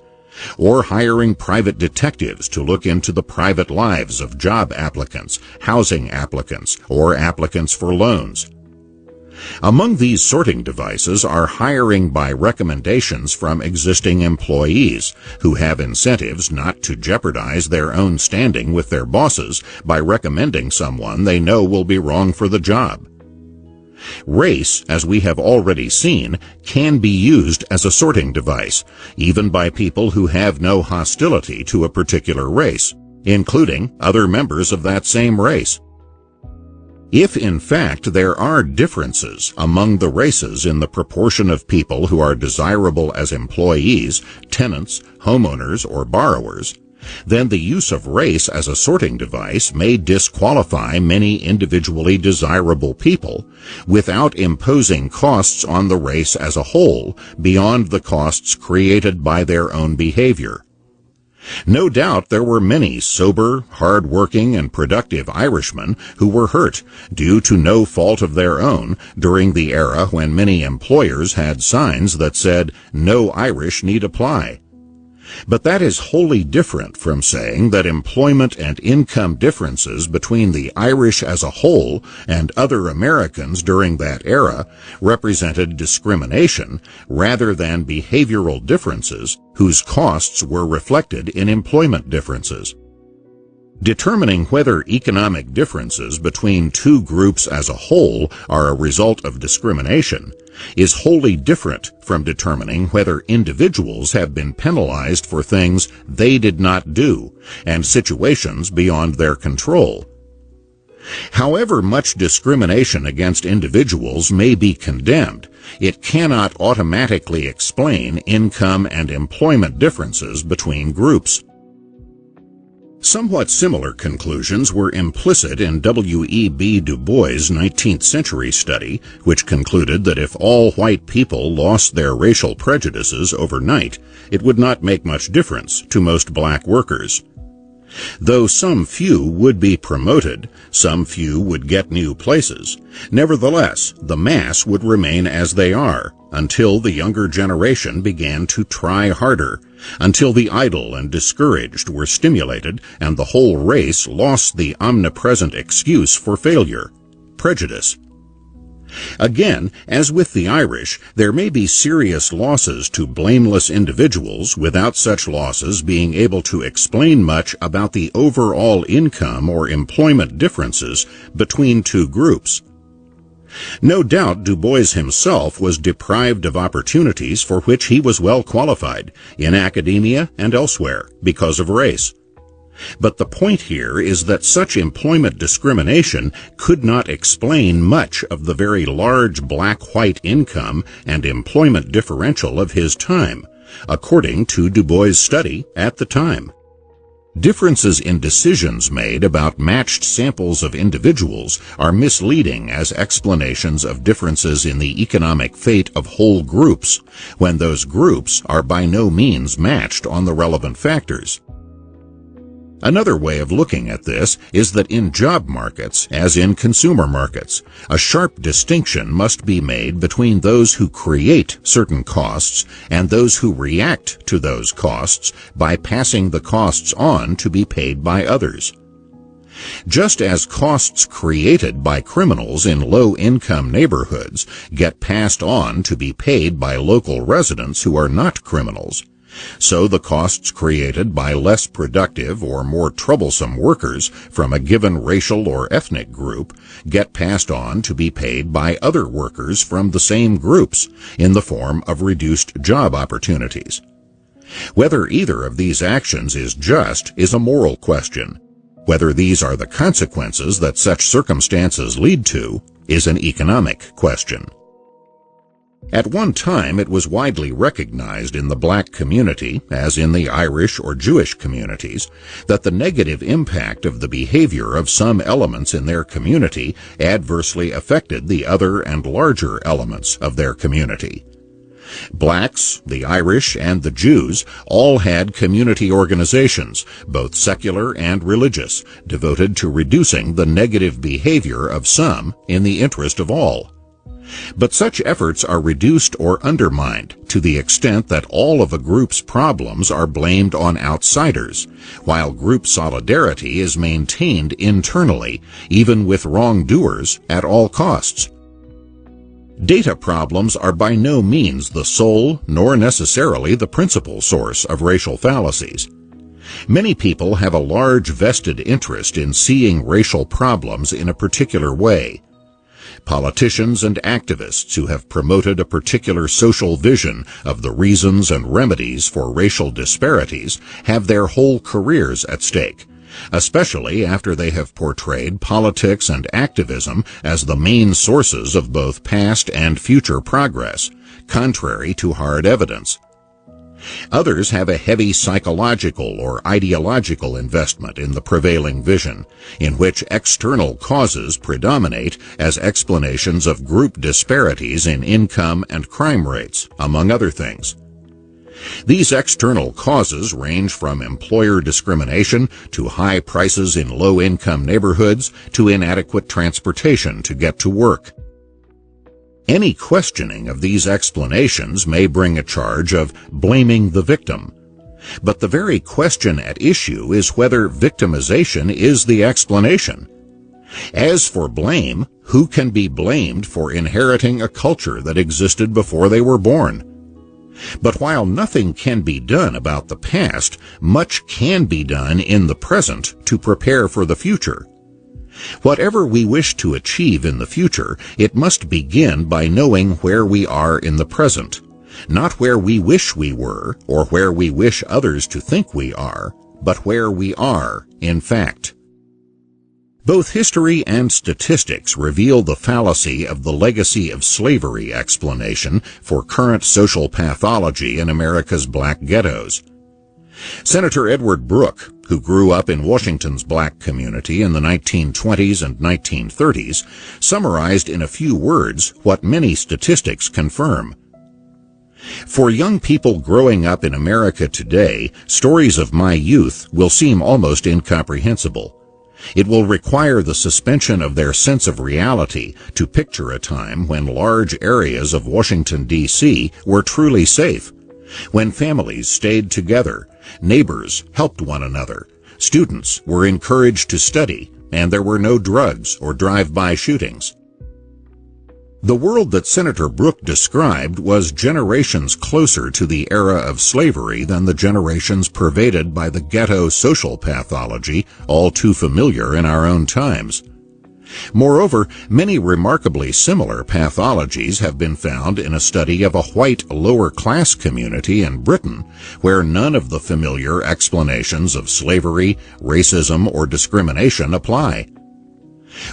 or hiring private detectives to look into the private lives of job applicants, housing applicants, or applicants for loans. Among these sorting devices are hiring by recommendations from existing employees who have incentives not to jeopardize their own standing with their bosses by recommending someone they know will be wrong for the job. Race, as we have already seen, can be used as a sorting device, even by people who have no hostility to a particular race, including other members of that same race. If in fact there are differences among the races in the proportion of people who are desirable as employees, tenants, homeowners, or borrowers, then the use of race as a sorting device may disqualify many individually desirable people without imposing costs on the race as a whole beyond the costs created by their own behavior. No doubt there were many sober, hard-working, and productive Irishmen who were hurt, due to no fault of their own, during the era when many employers had signs that said, "No Irish need apply." But that is wholly different from saying that employment and income differences between the Irish as a whole and other Americans during that era represented discrimination rather than behavioral differences whose costs were reflected in employment differences. Determining whether economic differences between two groups as a whole are a result of discrimination is wholly different from determining whether individuals have been penalized for things they did not do and situations beyond their control. However much discrimination against individuals may be condemned, it cannot automatically explain income and employment differences between groups. Somewhat similar conclusions were implicit in W.E.B. Du Bois' 19th century study, which concluded that if all white people lost their racial prejudices overnight, it would not make much difference to most black workers. Though some few would be promoted, some few would get new places, nevertheless, the mass would remain as they are until the younger generation began to try harder, until the idle and discouraged were stimulated and the whole race lost the omnipresent excuse for failure, prejudice. Again, as with the Irish, there may be serious losses to blameless individuals without such losses being able to explain much about the overall income or employment differences between two groups. No doubt Du Bois himself was deprived of opportunities for which he was well qualified, in academia and elsewhere, because of race. But the point here is that such employment discrimination could not explain much of the very large black-white income and employment differential of his time, according to Du Bois' study at the time. Differences in decisions made about matched samples of individuals are misleading as explanations of differences in the economic fate of whole groups, when those groups are by no means matched on the relevant factors. Another way of looking at this is that in job markets, as in consumer markets, a sharp distinction must be made between those who create certain costs and those who react to those costs by passing the costs on to be paid by others. Just as costs created by criminals in low-income neighborhoods get passed on to be paid by local residents who are not criminals, so the costs created by less productive or more troublesome workers from a given racial or ethnic group get passed on to be paid by other workers from the same groups in the form of reduced job opportunities. Whether either of these actions is just is a moral question. Whether these are the consequences that such circumstances lead to is an economic question. At one time, it was widely recognized in the black community, as in the Irish or Jewish communities, that the negative impact of the behavior of some elements in their community adversely affected the other and larger elements of their community. Blacks, the Irish, and the Jews all had community organizations, both secular and religious, devoted to reducing the negative behavior of some in the interest of all. But such efforts are reduced or undermined to the extent that all of a group's problems are blamed on outsiders, while group solidarity is maintained internally, even with wrongdoers, at all costs. Data problems are by no means the sole, nor necessarily the principal source of racial fallacies. Many people have a large vested interest in seeing racial problems in a particular way. Politicians and activists who have promoted a particular social vision of the reasons and remedies for racial disparities have their whole careers at stake, especially after they have portrayed politics and activism as the main sources of both past and future progress, contrary to hard evidence. Others have a heavy psychological or ideological investment in the prevailing vision, in which external causes predominate as explanations of group disparities in income and crime rates, among other things. These external causes range from employer discrimination to high prices in low-income neighborhoods to inadequate transportation to get to work. Any questioning of these explanations may bring a charge of blaming the victim, but the very question at issue is whether victimization is the explanation. As for blame, who can be blamed for inheriting a culture that existed before they were born? But while nothing can be done about the past, much can be done in the present to prepare for the future. Whatever we wish to achieve in the future, it must begin by knowing where we are in the present, not where we wish we were or where we wish others to think we are, but where we are, in fact. Both history and statistics reveal the fallacy of the legacy of slavery explanation for current social pathology in America's black ghettos. Senator Edward Brooke, who grew up in Washington's black community in the 1920s and 1930s, summarized in a few words what many statistics confirm. For young people growing up in America today, stories of my youth will seem almost incomprehensible. It will require the suspension of their sense of reality to picture a time when large areas of Washington, D.C. were truly safe, when families stayed together, neighbors helped one another, students were encouraged to study, and there were no drugs or drive-by shootings. The world that Senator Brooke described was generations closer to the era of slavery than the generations pervaded by the ghetto social pathology, all too familiar in our own times. Moreover, many remarkably similar pathologies have been found in a study of a white lower-class community in Britain, where none of the familiar explanations of slavery, racism, or discrimination apply.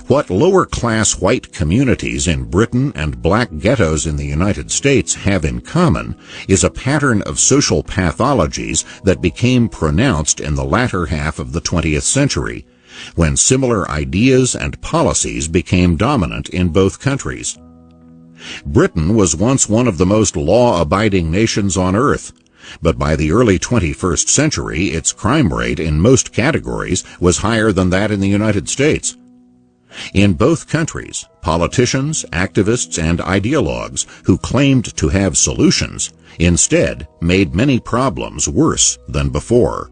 What lower-class white communities in Britain and black ghettos in the United States have in common is a pattern of social pathologies that became pronounced in the latter half of the 20th century, when similar ideas and policies became dominant in both countries. Britain was once one of the most law-abiding nations on earth, but by the early 21st century its crime rate in most categories was higher than that in the United States. In both countries, politicians, activists, and ideologues who claimed to have solutions instead made many problems worse than before.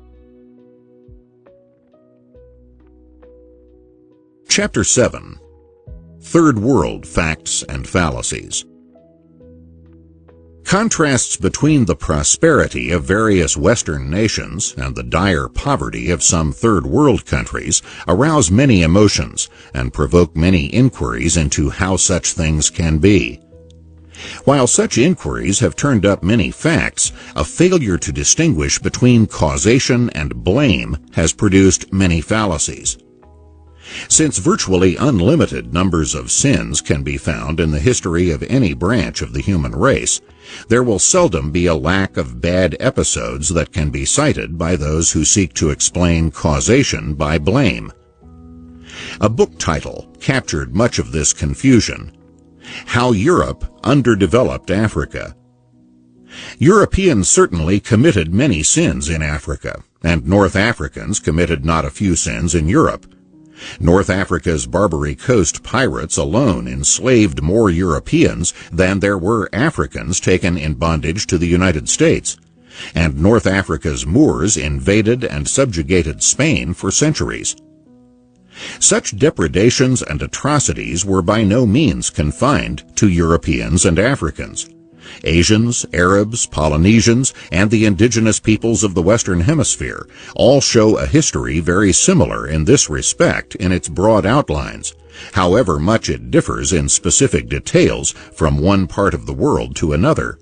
Chapter 7. Third World Facts and Fallacies. Contrasts between the prosperity of various Western nations and the dire poverty of some Third World countries arouse many emotions and provoke many inquiries into how such things can be. While such inquiries have turned up many facts, a failure to distinguish between causation and blame has produced many fallacies. Since virtually unlimited numbers of sins can be found in the history of any branch of the human race, there will seldom be a lack of bad episodes that can be cited by those who seek to explain causation by blame. A book title captured much of this confusion: How Europe Underdeveloped Africa. Europeans certainly committed many sins in Africa, and North Africans committed not a few sins in Europe. North Africa's Barbary Coast pirates alone enslaved more Europeans than there were Africans taken in bondage to the United States, and North Africa's Moors invaded and subjugated Spain for centuries. Such depredations and atrocities were by no means confined to Europeans and Africans. Asians, Arabs, Polynesians, and the indigenous peoples of the Western Hemisphere all show a history very similar in this respect in its broad outlines, however much it differs in specific details from one part of the world to another.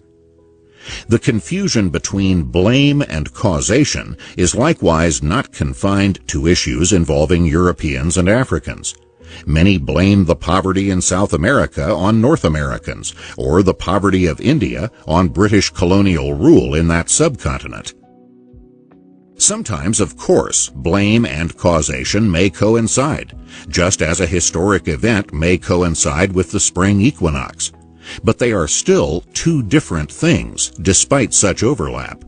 The confusion between blame and causation is likewise not confined to issues involving Europeans and Africans. Many blame the poverty in South America on North Americans, or the poverty of India on British colonial rule in that subcontinent. Sometimes, of course, blame and causation may coincide, just as a historic event may coincide with the spring equinox. But they are still two different things, despite such overlap.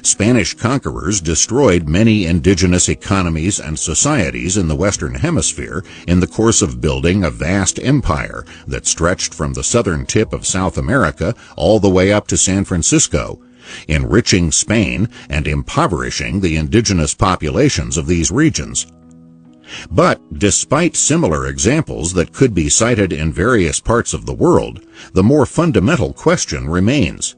Spanish conquerors destroyed many indigenous economies and societies in the Western Hemisphere in the course of building a vast empire that stretched from the southern tip of South America all the way up to San Francisco, enriching Spain and impoverishing the indigenous populations of these regions. But despite similar examples that could be cited in various parts of the world, the more fundamental question remains: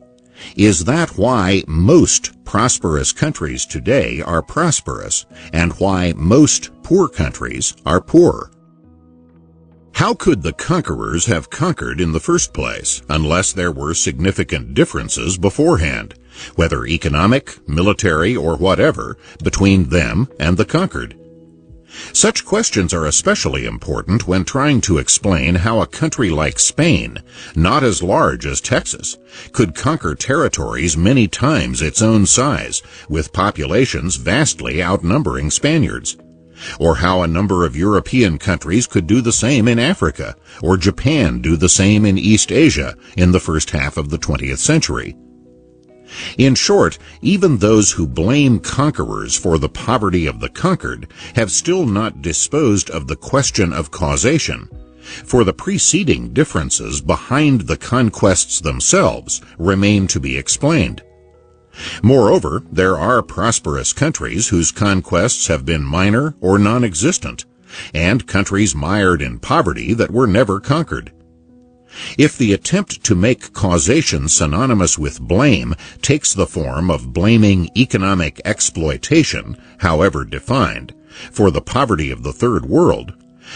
is that why most prosperous countries today are prosperous, and why most poor countries are poor? How could the conquerors have conquered in the first place, unless there were significant differences beforehand, whether economic, military, or whatever, between them and the conquered? Such questions are especially important when trying to explain how a country like Spain, not as large as Texas, could conquer territories many times its own size, with populations vastly outnumbering Spaniards, or how a number of European countries could do the same in Africa, or Japan do the same in East Asia in the first half of the 20th century. In short, even those who blame conquerors for the poverty of the conquered have still not disposed of the question of causation, for the preceding differences behind the conquests themselves remain to be explained. Moreover, there are prosperous countries whose conquests have been minor or non-existent, and countries mired in poverty that were never conquered. If the attempt to make causation synonymous with blame takes the form of blaming economic exploitation, however defined, for the poverty of the Third World,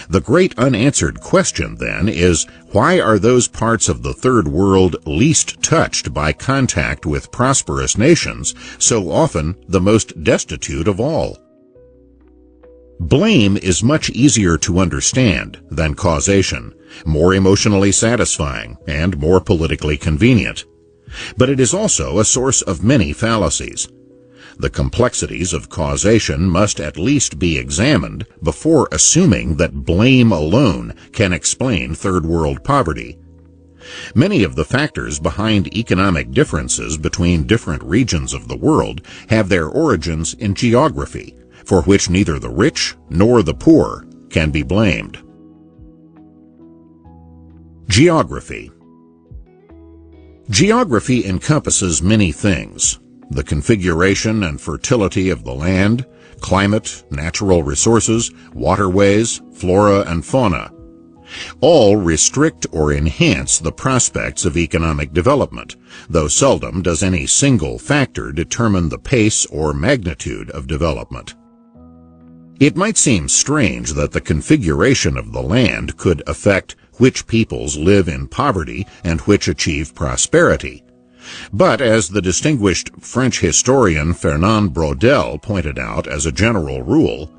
the great unanswered question then is, why are those parts of the Third World least touched by contact with prosperous nations so often the most destitute of all? Blame is much easier to understand than causation, more emotionally satisfying, and more politically convenient. But it is also a source of many fallacies. The complexities of causation must at least be examined before assuming that blame alone can explain Third World poverty. Many of the factors behind economic differences between different regions of the world have their origins in geography, for which neither the rich nor the poor can be blamed. Geography. Geography encompasses many things: the configuration and fertility of the land, climate, natural resources, waterways, flora and fauna. All restrict or enhance the prospects of economic development, though seldom does any single factor determine the pace or magnitude of development. It might seem strange that the configuration of the land could affect which peoples live in poverty and which achieve prosperity. But as the distinguished French historian Fernand Braudel pointed out as a general rule,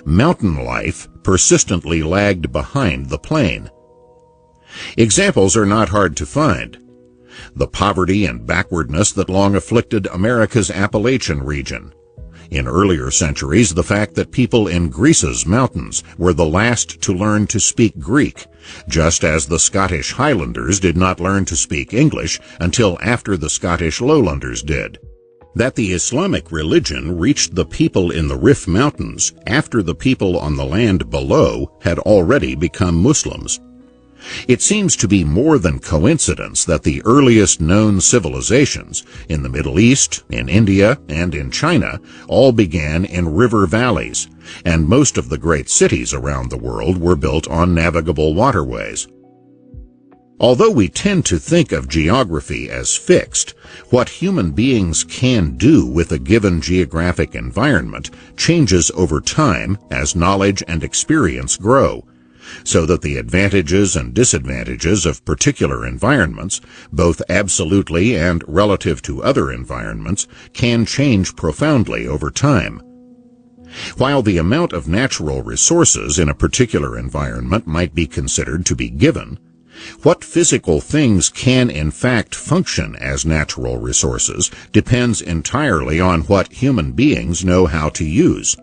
mountain life persistently lagged behind the plain. Examples are not hard to find. The poverty and backwardness that long afflicted America's Appalachian region, In earlier centuries, the fact that people in Greece's mountains were the last to learn to speak Greek, just as the Scottish Highlanders did not learn to speak English until after the Scottish Lowlanders did. That the Islamic religion reached the people in the Rif Mountains after the people on the land below had already become Muslims. It seems to be more than coincidence that the earliest known civilizations in the Middle East, in India, and in China all began in river valleys, and most of the great cities around the world were built on navigable waterways. Although we tend to think of geography as fixed, what human beings can do with a given geographic environment changes over time as knowledge and experience grow, so that the advantages and disadvantages of particular environments, both absolutely and relative to other environments, can change profoundly over time. While the amount of natural resources in a particular environment might be considered to be given, what physical things can in fact function as natural resources depends entirely on what human beings know how to use.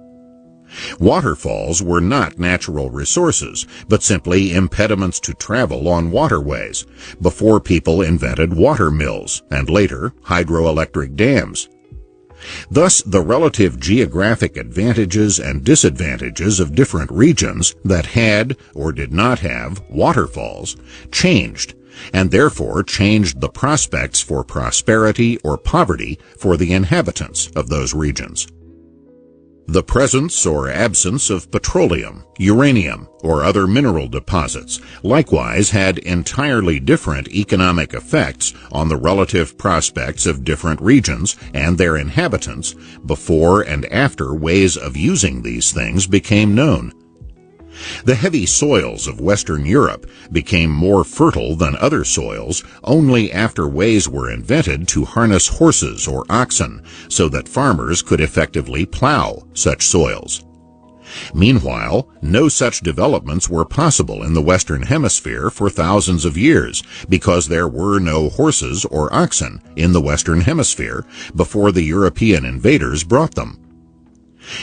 Waterfalls were not natural resources, but simply impediments to travel on waterways, before people invented water mills, and later hydroelectric dams. Thus, the relative geographic advantages and disadvantages of different regions that had or did not have waterfalls changed, and therefore changed the prospects for prosperity or poverty for the inhabitants of those regions. The presence or absence of petroleum, uranium, or other mineral deposits likewise had entirely different economic effects on the relative prospects of different regions and their inhabitants before and after ways of using these things became known. The heavy soils of Western Europe became more fertile than other soils only after ways were invented to harness horses or oxen so that farmers could effectively plow such soils. Meanwhile, no such developments were possible in the Western Hemisphere for thousands of years because there were no horses or oxen in the Western Hemisphere before the European invaders brought them.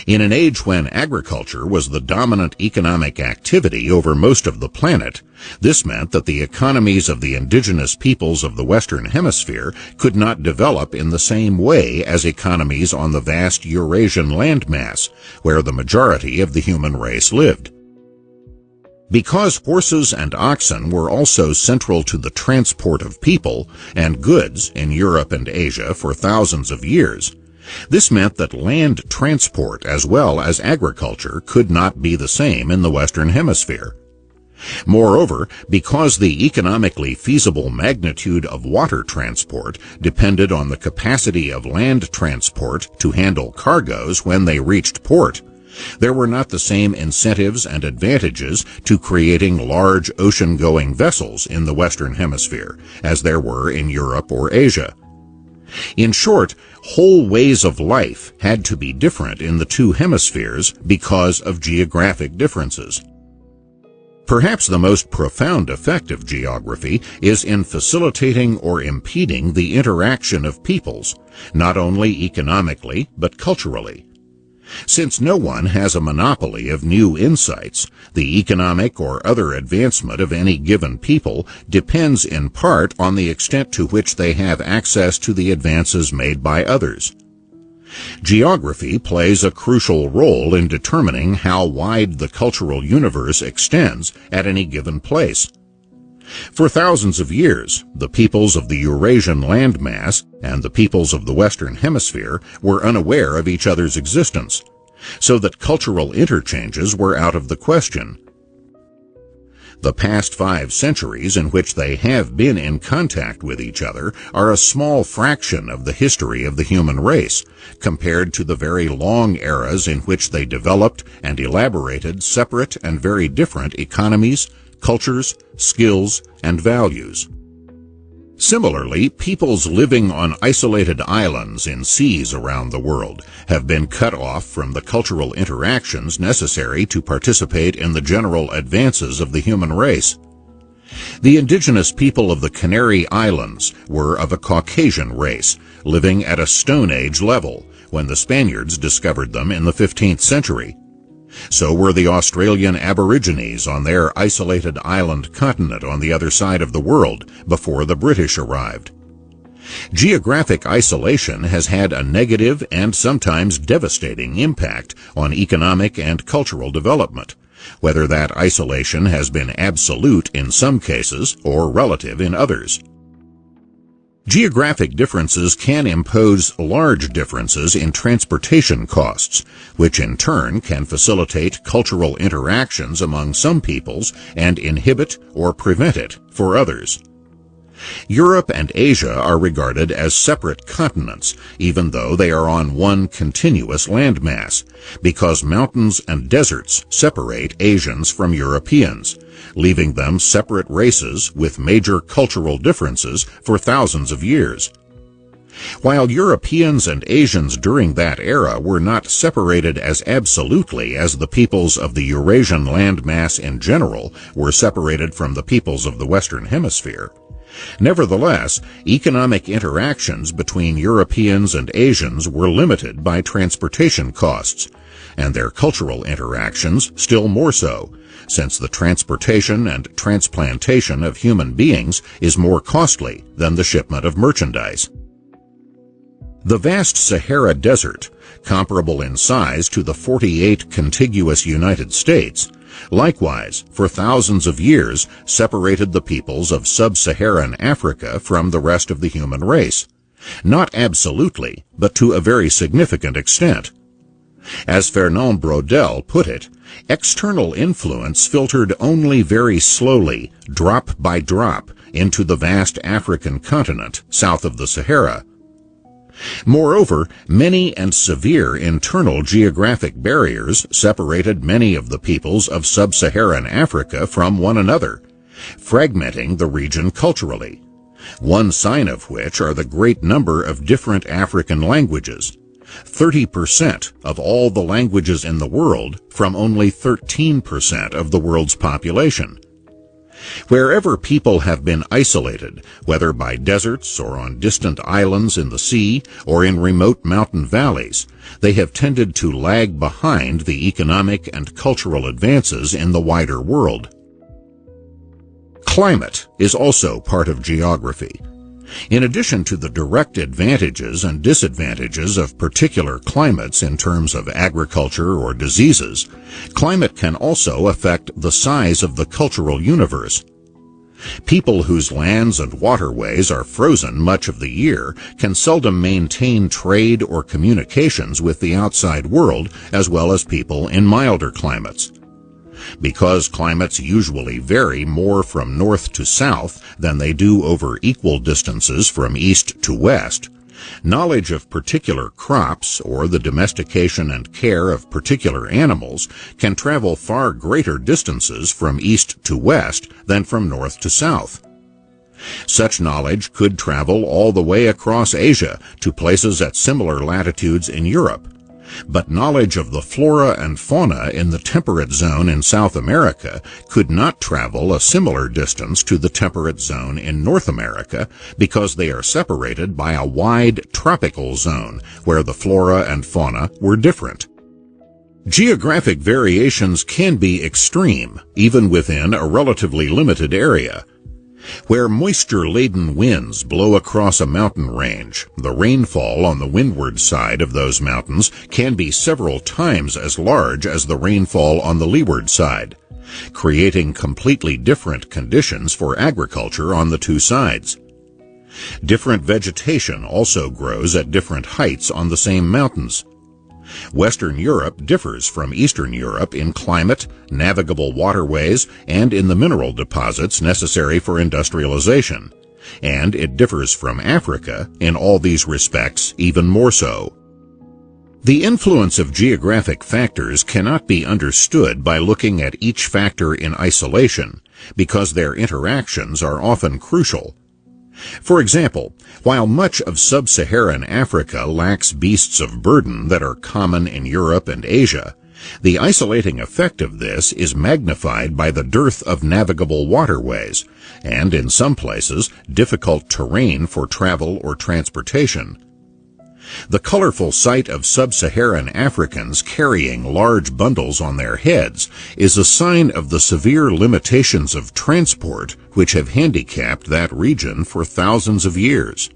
In an age when agriculture was the dominant economic activity over most of the planet, this meant that the economies of the indigenous peoples of the Western Hemisphere could not develop in the same way as economies on the vast Eurasian landmass, where the majority of the human race lived. Because horses and oxen were also central to the transport of people and goods in Europe and Asia for thousands of years, this meant that land transport as well as agriculture could not be the same in the Western Hemisphere. Moreover, because the economically feasible magnitude of water transport depended on the capacity of land transport to handle cargoes when they reached port, there were not the same incentives and advantages to creating large ocean-going vessels in the Western Hemisphere as there were in Europe or Asia. In short, whole ways of life had to be different in the two hemispheres because of geographic differences. Perhaps the most profound effect of geography is in facilitating or impeding the interaction of peoples, not only economically but culturally. Since no one has a monopoly of new insights, the economic or other advancement of any given people depends in part on the extent to which they have access to the advances made by others. Geography plays a crucial role in determining how wide the cultural universe extends at any given place. For thousands of years, the peoples of the Eurasian landmass and the peoples of the Western Hemisphere were unaware of each other's existence, so that cultural interchanges were out of the question. The past 5 centuries in which they have been in contact with each other are a small fraction of the history of the human race, compared to the very long eras in which they developed and elaborated separate and very different economies, cultures, skills, and values. Similarly, peoples living on isolated islands in seas around the world have been cut off from the cultural interactions necessary to participate in the general advances of the human race. The indigenous people of the Canary Islands were of a Caucasian race, living at a Stone Age level, when the Spaniards discovered them in the 15th century. So were the Australian Aborigines on their isolated island continent on the other side of the world before the British arrived. Geographic isolation has had a negative and sometimes devastating impact on economic and cultural development, whether that isolation has been absolute in some cases or relative in others. Geographic differences can impose large differences in transportation costs, which in turn can facilitate cultural interactions among some peoples and inhibit or prevent it for others. Europe and Asia are regarded as separate continents, even though they are on one continuous landmass, because mountains and deserts separate Asians from Europeans, leaving them separate races with major cultural differences for thousands of years. While Europeans and Asians during that era were not separated as absolutely as the peoples of the Eurasian landmass in general were separated from the peoples of the Western Hemisphere, nevertheless, economic interactions between Europeans and Asians were limited by transportation costs, and their cultural interactions still more so, since the transportation and transplantation of human beings is more costly than the shipment of merchandise. The vast Sahara Desert, comparable in size to the 48 contiguous United States, likewise, for thousands of years, separated the peoples of sub-Saharan Africa from the rest of the human race, not absolutely, but to a very significant extent. As Fernand Braudel put it, external influence filtered only very slowly, drop by drop, into the vast African continent south of the Sahara. Moreover, many and severe internal geographic barriers separated many of the peoples of sub-Saharan Africa from one another, fragmenting the region culturally, one sign of which are the great number of different African languages, 30% of all the languages in the world from only 13% of the world's population. Wherever people have been isolated, whether by deserts or on distant islands in the sea or in remote mountain valleys, they have tended to lag behind the economic and cultural advances in the wider world. Climate is also part of geography. In addition to the direct advantages and disadvantages of particular climates in terms of agriculture or diseases, climate can also affect the size of the cultural universe. People whose lands and waterways are frozen much of the year can seldom maintain trade or communications with the outside world, as well as people in milder climates. Because climates usually vary more from north to south than they do over equal distances from east to west, knowledge of particular crops or the domestication and care of particular animals can travel far greater distances from east to west than from north to south. Such knowledge could travel all the way across Asia to places at similar latitudes in Europe, but knowledge of the flora and fauna in the temperate zone in South America could not travel a similar distance to the temperate zone in North America because they are separated by a wide tropical zone where the flora and fauna were different. Geographic variations can be extreme, even within a relatively limited area. Where moisture-laden winds blow across a mountain range, the rainfall on the windward side of those mountains can be several times as large as the rainfall on the leeward side, creating completely different conditions for agriculture on the two sides. Different vegetation also grows at different heights on the same mountains. Western Europe differs from Eastern Europe in climate, navigable waterways, and in the mineral deposits necessary for industrialization, and it differs from Africa in all these respects even more so. The influence of geographic factors cannot be understood by looking at each factor in isolation, because their interactions are often crucial. For example, while much of sub-Saharan Africa lacks beasts of burden that are common in Europe and Asia, the isolating effect of this is magnified by the dearth of navigable waterways, and in some places, difficult terrain for travel or transportation. The colorful sight of sub-Saharan Africans carrying large bundles on their heads is a sign of the severe limitations of transport which have handicapped that region for thousands of years.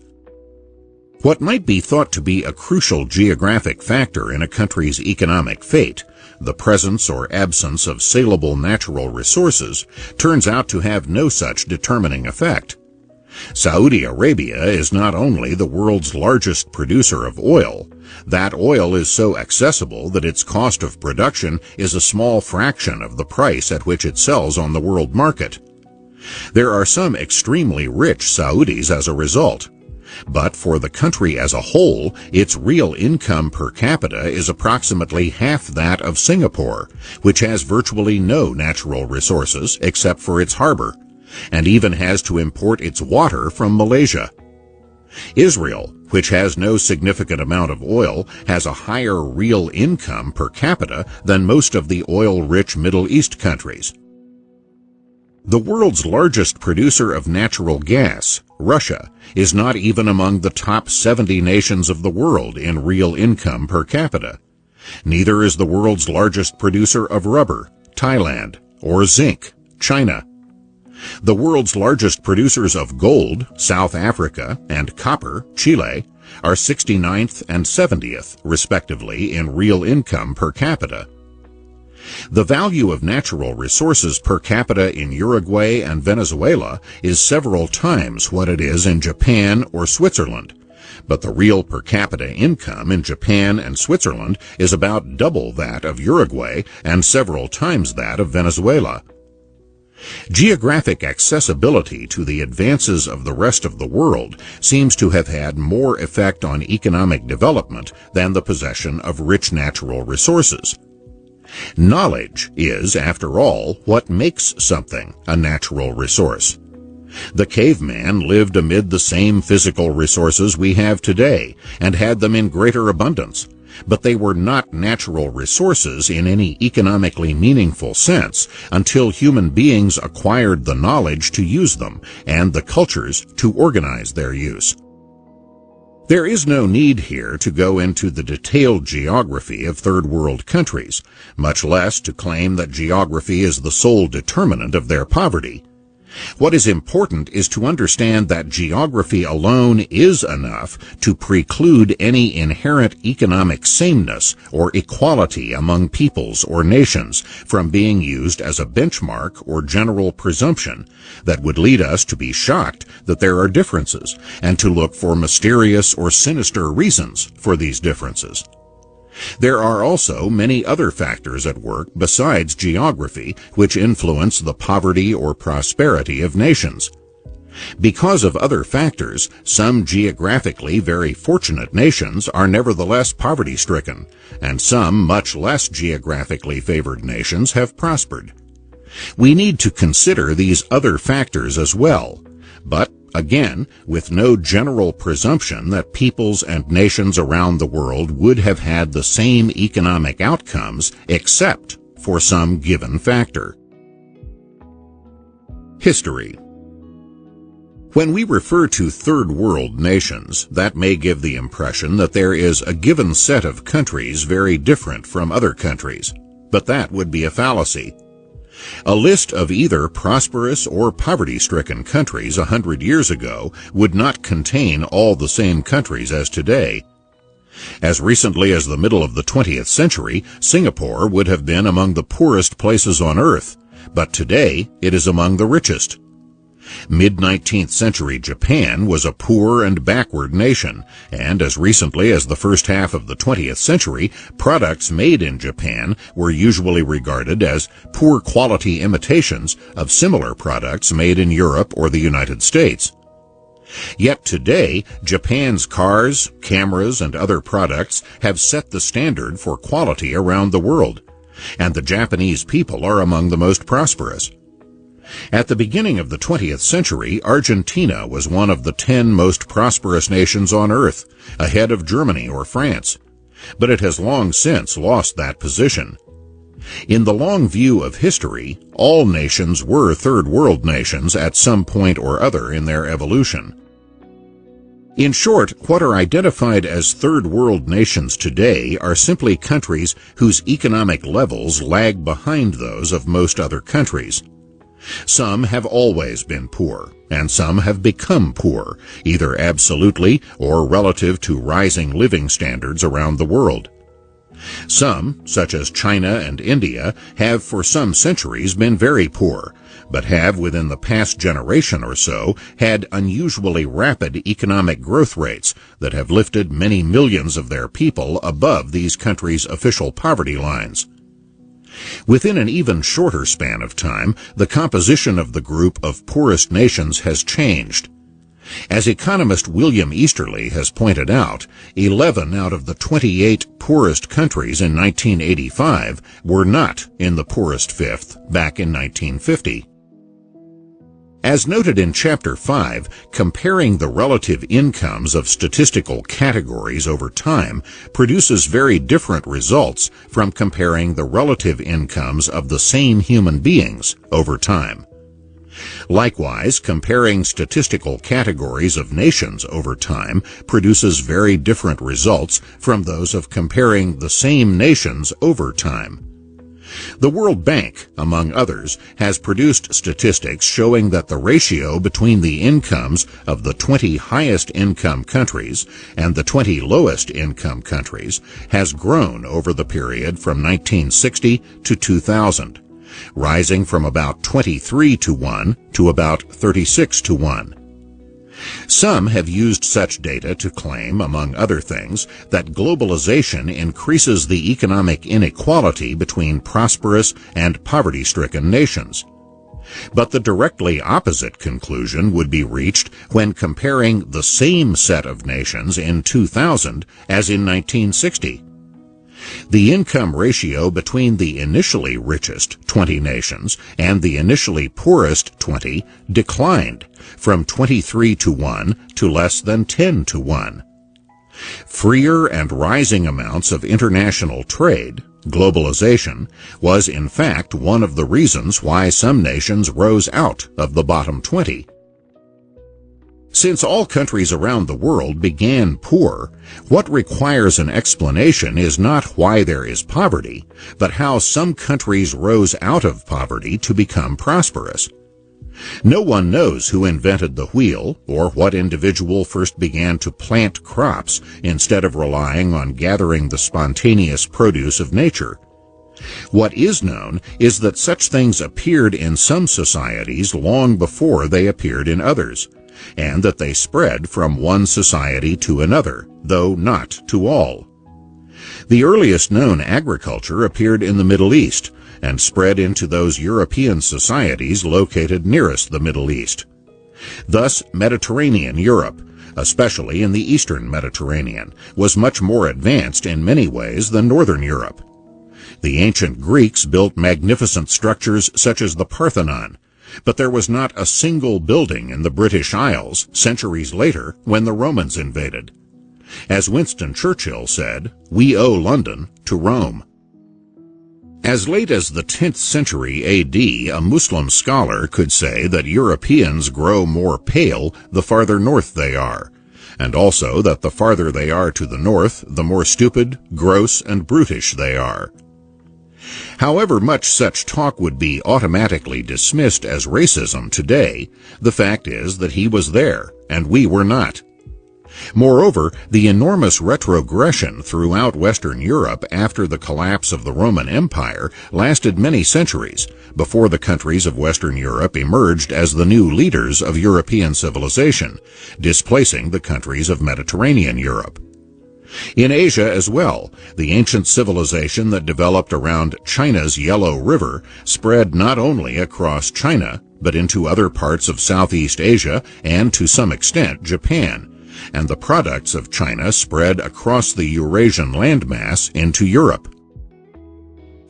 What might be thought to be a crucial geographic factor in a country's economic fate, the presence or absence of saleable natural resources, turns out to have no such determining effect. Saudi Arabia is not only the world's largest producer of oil, that oil is so accessible that its cost of production is a small fraction of the price at which it sells on the world market. There are some extremely rich Saudis as a result, but for the country as a whole, its real income per capita is approximately half that of Singapore, which has virtually no natural resources except for its harbor, and even has to import its water from Malaysia. Israel, which has no significant amount of oil, has a higher real income per capita than most of the oil-rich Middle East countries. The world's largest producer of natural gas, Russia, is not even among the top 70 nations of the world in real income per capita. Neither is the world's largest producer of rubber, Thailand, or zinc, China. The world's largest producers of gold, South Africa, and copper, Chile, are 69th and 70th, respectively, in real income per capita. The value of natural resources per capita in Uruguay and Venezuela is several times what it is in Japan or Switzerland, but the real per capita income in Japan and Switzerland is about double that of Uruguay and several times that of Venezuela. Geographic accessibility to the advances of the rest of the world seems to have had more effect on economic development than the possession of rich natural resources. Knowledge is, after all, what makes something a natural resource. The caveman lived amid the same physical resources we have today and had them in greater abundance, but they were not natural resources in any economically meaningful sense until human beings acquired the knowledge to use them and the cultures to organize their use. There is no need here to go into the detailed geography of third world countries, much less to claim that geography is the sole determinant of their poverty. What is important is to understand that geography alone is enough to preclude any inherent economic sameness or equality among peoples or nations from being used as a benchmark or general presumption that would lead us to be shocked that there are differences and to look for mysterious or sinister reasons for these differences. There are also many other factors at work besides geography which influence the poverty or prosperity of nations. Because of other factors, some geographically very fortunate nations are nevertheless poverty-stricken, and some much less geographically favored nations have prospered. We need to consider these other factors as well, but again, with no general presumption that peoples and nations around the world would have had the same economic outcomes except for some given factor. History. When we refer to third world nations, that may give the impression that there is a given set of countries very different from other countries, but that would be a fallacy. A list of either prosperous or poverty-stricken countries 100 years ago would not contain all the same countries as today. As recently as the middle of the 20th century, Singapore would have been among the poorest places on earth, but today it is among the richest. Mid-19th century Japan was a poor and backward nation, and as recently as the first half of the 20th century, products made in Japan were usually regarded as poor quality imitations of similar products made in Europe or the United States. Yet today, Japan's cars, cameras, and other products have set the standard for quality around the world, and the Japanese people are among the most prosperous. At the beginning of the 20th century, Argentina was one of the 10 most prosperous nations on earth, ahead of Germany or France, but it has long since lost that position. In the long view of history, all nations were third world nations at some point or other in their evolution. In short, what are identified as third world nations today are simply countries whose economic levels lag behind those of most other countries. Some have always been poor, and some have become poor, either absolutely or relative to rising living standards around the world. Some, such as China and India, have for some centuries been very poor, but have within the past generation or so had unusually rapid economic growth rates that have lifted many millions of their people above these countries' official poverty lines. Within an even shorter span of time, the composition of the group of poorest nations has changed. As economist William Easterly has pointed out, 11 out of the 28 poorest countries in 1985 were not in the poorest fifth back in 1950. As noted in Chapter 5, comparing the relative incomes of statistical categories over time produces very different results from comparing the relative incomes of the same human beings over time. Likewise, comparing statistical categories of nations over time produces very different results from those of comparing the same nations over time. The World Bank, among others, has produced statistics showing that the ratio between the incomes of the 20 highest income countries and the 20 lowest income countries has grown over the period from 1960 to 2000, rising from about 23 to 1 to about 36 to 1. Some have used such data to claim, among other things, that globalization increases the economic inequality between prosperous and poverty-stricken nations. But the directly opposite conclusion would be reached when comparing the same set of nations in 2000 as in 1960. The income ratio between the initially richest 20 nations and the initially poorest 20 declined from 23 to 1 to less than 10 to 1. Freer and rising amounts of international trade, globalization, was in fact one of the reasons why some nations rose out of the bottom 20. Since all countries around the world began poor, what requires an explanation is not why there is poverty, but how some countries rose out of poverty to become prosperous. No one knows who invented the wheel or what individual first began to plant crops instead of relying on gathering the spontaneous produce of nature. What is known is that such things appeared in some societies long before they appeared in others, and that they spread from one society to another, though not to all. The earliest known agriculture appeared in the Middle East and spread into those European societies located nearest the Middle East. Thus, Mediterranean Europe, especially in the eastern Mediterranean, was much more advanced in many ways than northern Europe. The ancient Greeks built magnificent structures such as the Parthenon, but there was not a single building in the British Isles centuries later when the Romans invaded. As Winston Churchill said, "We owe London to Rome." As late as the 10th century AD, a Muslim scholar could say that Europeans grow more pale the farther north they are, and also that the farther they are to the north, the more stupid, gross, and brutish they are. However much such talk would be automatically dismissed as racism today, the fact is that he was there, and we were not. Moreover, the enormous retrogression throughout Western Europe after the collapse of the Roman Empire lasted many centuries before the countries of Western Europe emerged as the new leaders of European civilization, displacing the countries of Mediterranean Europe. In Asia as well, the ancient civilization that developed around China's Yellow River spread not only across China, but into other parts of Southeast Asia and, to some extent, Japan, and the products of China spread across the Eurasian landmass into Europe.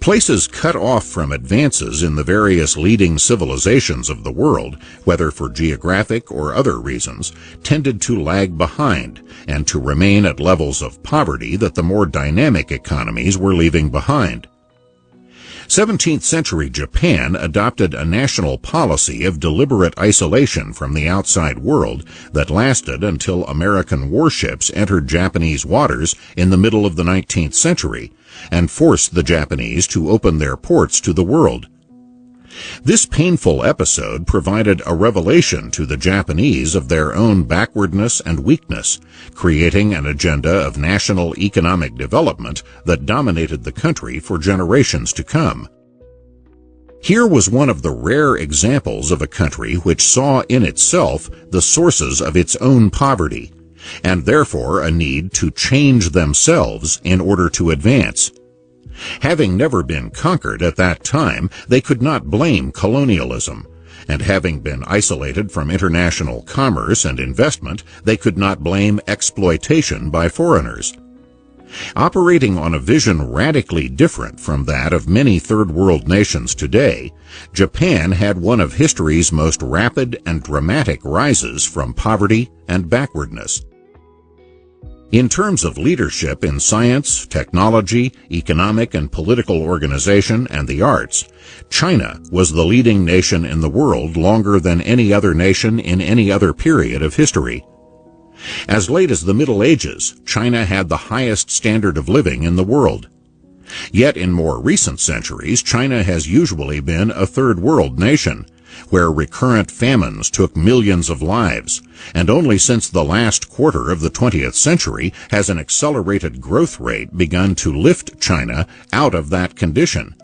Places cut off from advances in the various leading civilizations of the world, whether for geographic or other reasons, tended to lag behind and to remain at levels of poverty that the more dynamic economies were leaving behind. 17th century Japan adopted a national policy of deliberate isolation from the outside world that lasted until American warships entered Japanese waters in the middle of the 19th century and forced the Japanese to open their ports to the world. This painful episode provided a revelation to the Japanese of their own backwardness and weakness, creating an agenda of national economic development that dominated the country for generations to come. Here was one of the rare examples of a country which saw in itself the sources of its own poverty, and therefore a need to change themselves in order to advance. Having never been conquered at that time, they could not blame colonialism, and having been isolated from international commerce and investment, they could not blame exploitation by foreigners. Operating on a vision radically different from that of many third-world nations today, Japan had one of history's most rapid and dramatic rises from poverty and backwardness. In terms of leadership in science, technology, economic and political organization, and the arts, China was the leading nation in the world longer than any other nation in any other period of history. As late as the Middle Ages, China had the highest standard of living in the world. Yet in more recent centuries, China has usually been a third-world nation, where recurrent famines took millions of lives, and only since the last quarter of the 20th century has an accelerated growth rate begun to lift China out of that condition.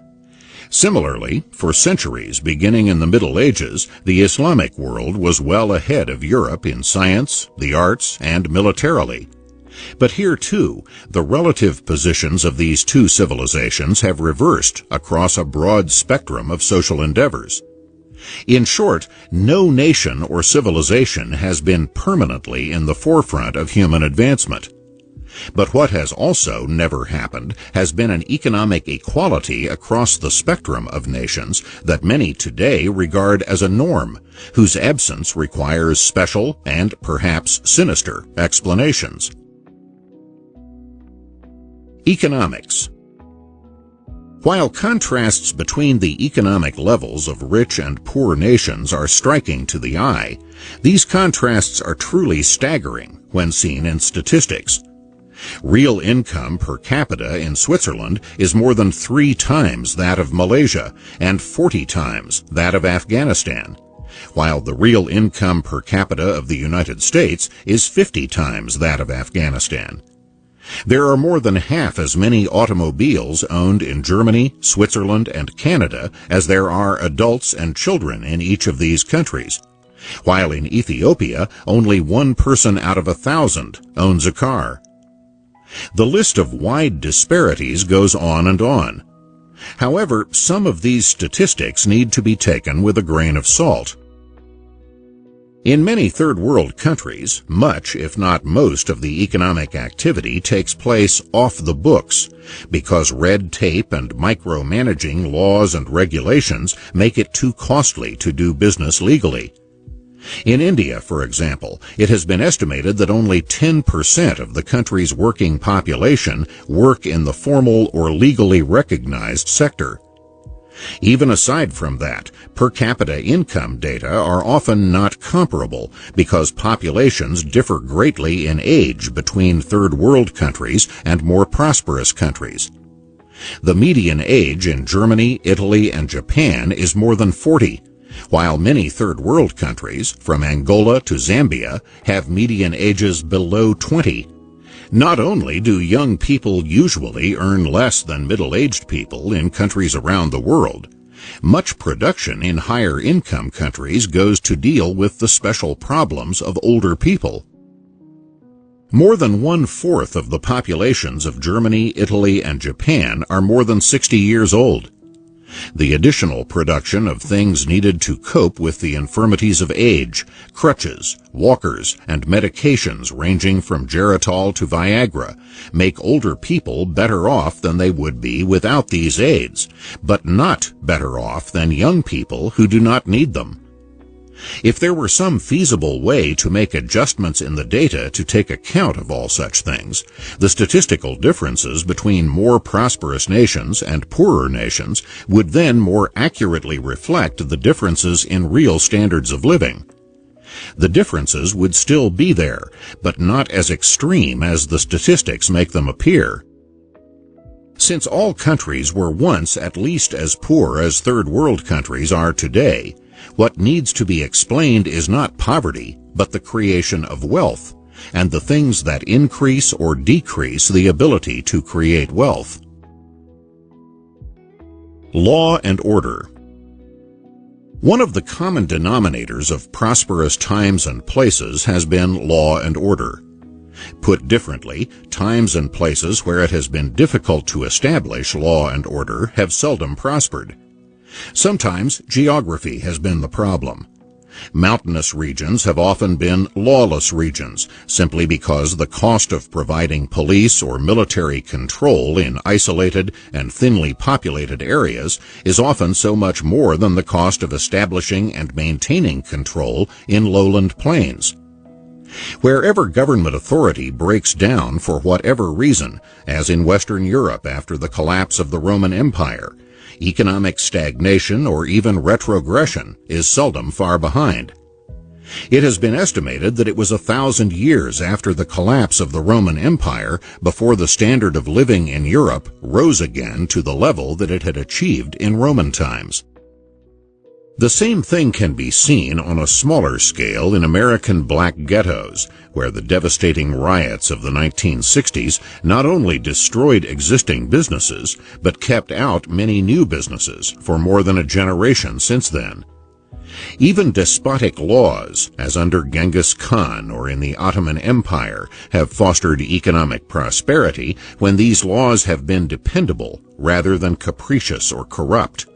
Similarly, for centuries, beginning in the Middle Ages, the Islamic world was well ahead of Europe in science, the arts, and militarily. But here, too, the relative positions of these two civilizations have reversed across a broad spectrum of social endeavors. In short, no nation or civilization has been permanently in the forefront of human advancement. But what has also never happened has been an economic equality across the spectrum of nations that many today regard as a norm, whose absence requires special and perhaps sinister explanations. Economics. While contrasts between the economic levels of rich and poor nations are striking to the eye, these contrasts are truly staggering when seen in statistics. Real income per capita in Switzerland is more than 3 times that of Malaysia and 40 times that of Afghanistan, while the real income per capita of the United States is 50 times that of Afghanistan. There are more than half as many automobiles owned in Germany, Switzerland, and Canada as there are adults and children in each of these countries, while in Ethiopia only 1 person out of 1,000 owns a car. The list of wide disparities goes on and on. However, some of these statistics need to be taken with a grain of salt. In many third-world countries, much, if not most, of the economic activity takes place off the books because red tape and micromanaging laws and regulations make it too costly to do business legally. In India, for example, it has been estimated that only 10% of the country's working population work in the formal or legally recognized sector. Even aside from that, per capita income data are often not comparable because populations differ greatly in age between third-world countries and more prosperous countries. The median age in Germany, Italy, and Japan is more than 40, while many third-world countries, from Angola to Zambia, have median ages below 20. Not only do young people usually earn less than middle-aged people in countries around the world, much production in higher-income countries goes to deal with the special problems of older people. More than 1/4 of the populations of Germany, Italy, and Japan are more than 60 years old. The additional production of things needed to cope with the infirmities of age, crutches, walkers, and medications ranging from Geritol to Viagra, make older people better off than they would be without these aids, but not better off than young people who do not need them. If there were some feasible way to make adjustments in the data to take account of all such things, the statistical differences between more prosperous nations and poorer nations would then more accurately reflect the differences in real standards of living. The differences would still be there, but not as extreme as the statistics make them appear. Since all countries were once at least as poor as third world countries are today, what needs to be explained is not poverty, but the creation of wealth, and the things that increase or decrease the ability to create wealth. Law and order. One of the common denominators of prosperous times and places has been law and order. Put differently, times and places where it has been difficult to establish law and order have seldom prospered. Sometimes geography has been the problem. Mountainous regions have often been lawless regions, simply because the cost of providing police or military control in isolated and thinly populated areas is often so much more than the cost of establishing and maintaining control in lowland plains. Wherever government authority breaks down for whatever reason, as in Western Europe after the collapse of the Roman Empire, economic stagnation or even retrogression is seldom far behind. It has been estimated that it was 1,000 years after the collapse of the Roman Empire before the standard of living in Europe rose again to the level that it had achieved in Roman times. The same thing can be seen on a smaller scale in American black ghettos, where the devastating riots of the 1960s not only destroyed existing businesses, but kept out many new businesses for more than a generation since then. Even despotic laws, as under Genghis Khan or in the Ottoman Empire, have fostered economic prosperity when these laws have been dependable rather than capricious or corrupt.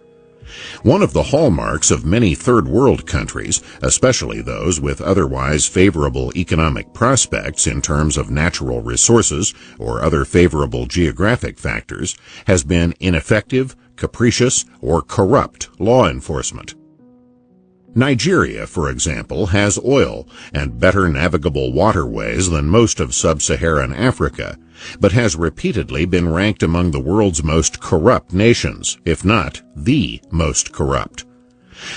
One of the hallmarks of many third world countries, especially those with otherwise favorable economic prospects in terms of natural resources or other favorable geographic factors, has been ineffective, capricious, or corrupt law enforcement. Nigeria, for example, has oil and better navigable waterways than most of sub-Saharan Africa, but has repeatedly been ranked among the world's most corrupt nations, if not the most corrupt.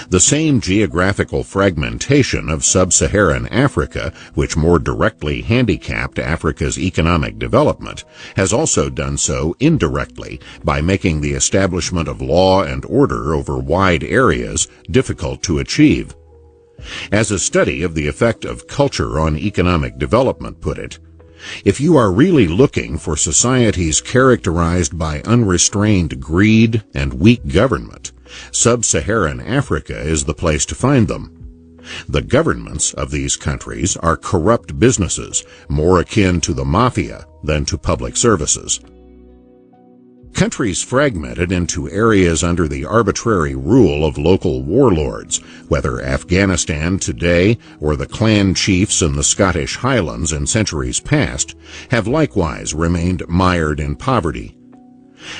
The same geographical fragmentation of sub-Saharan Africa, which more directly handicapped Africa's economic development, has also done so indirectly by making the establishment of law and order over wide areas difficult to achieve. As a study of the effect of culture on economic development put it, if you are really looking for societies characterized by unrestrained greed and weak government, sub-Saharan Africa is the place to find them. The governments of these countries are corrupt businesses, more akin to the mafia than to public services. Countries fragmented into areas under the arbitrary rule of local warlords, whether Afghanistan today or the clan chiefs in the Scottish Highlands in centuries past, have likewise remained mired in poverty.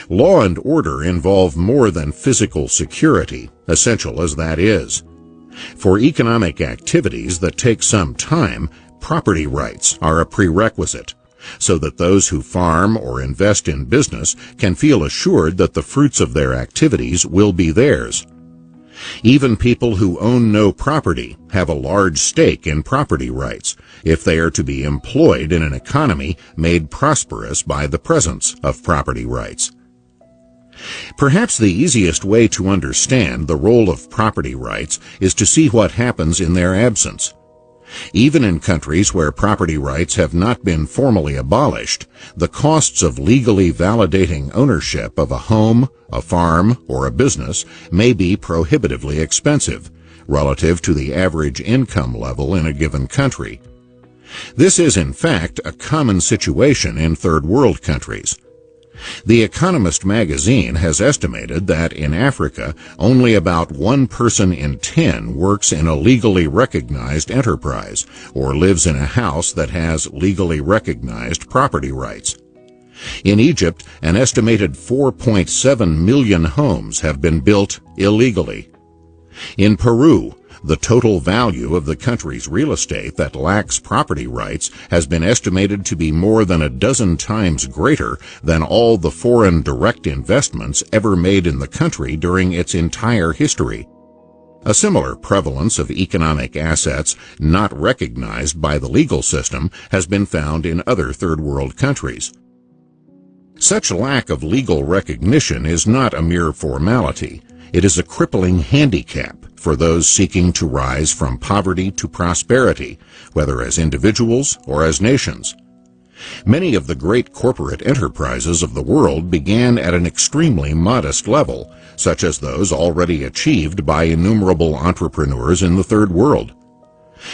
Law and order involve more than physical security, essential as that is. For economic activities that take some time, property rights are a prerequisite, so that those who farm or invest in business can feel assured that the fruits of their activities will be theirs. Even people who own no property have a large stake in property rights if they are to be employed in an economy made prosperous by the presence of property rights. Perhaps the easiest way to understand the role of property rights is to see what happens in their absence. Even in countries where property rights have not been formally abolished, the costs of legally validating ownership of a home, a farm, or a business may be prohibitively expensive relative to the average income level in a given country. This is, in fact, a common situation in third world countries. The Economist magazine has estimated that in Africa, only about 1 person in 10 works in a legally recognized enterprise or lives in a house that has legally recognized property rights. In Egypt, an estimated 4.7 million homes have been built illegally. In Peru, The total value of the country's real estate that lacks property rights has been estimated to be more than a dozen times greater than all the foreign direct investments ever made in the country during its entire history. A similar prevalence of economic assets not recognized by the legal system has been found in other third world countries. Such lack of legal recognition is not a mere formality. It is a crippling handicap for those seeking to rise from poverty to prosperity, whether as individuals or as nations. Many of the great corporate enterprises of the world began at an extremely modest level, such as those already achieved by innumerable entrepreneurs in the third world.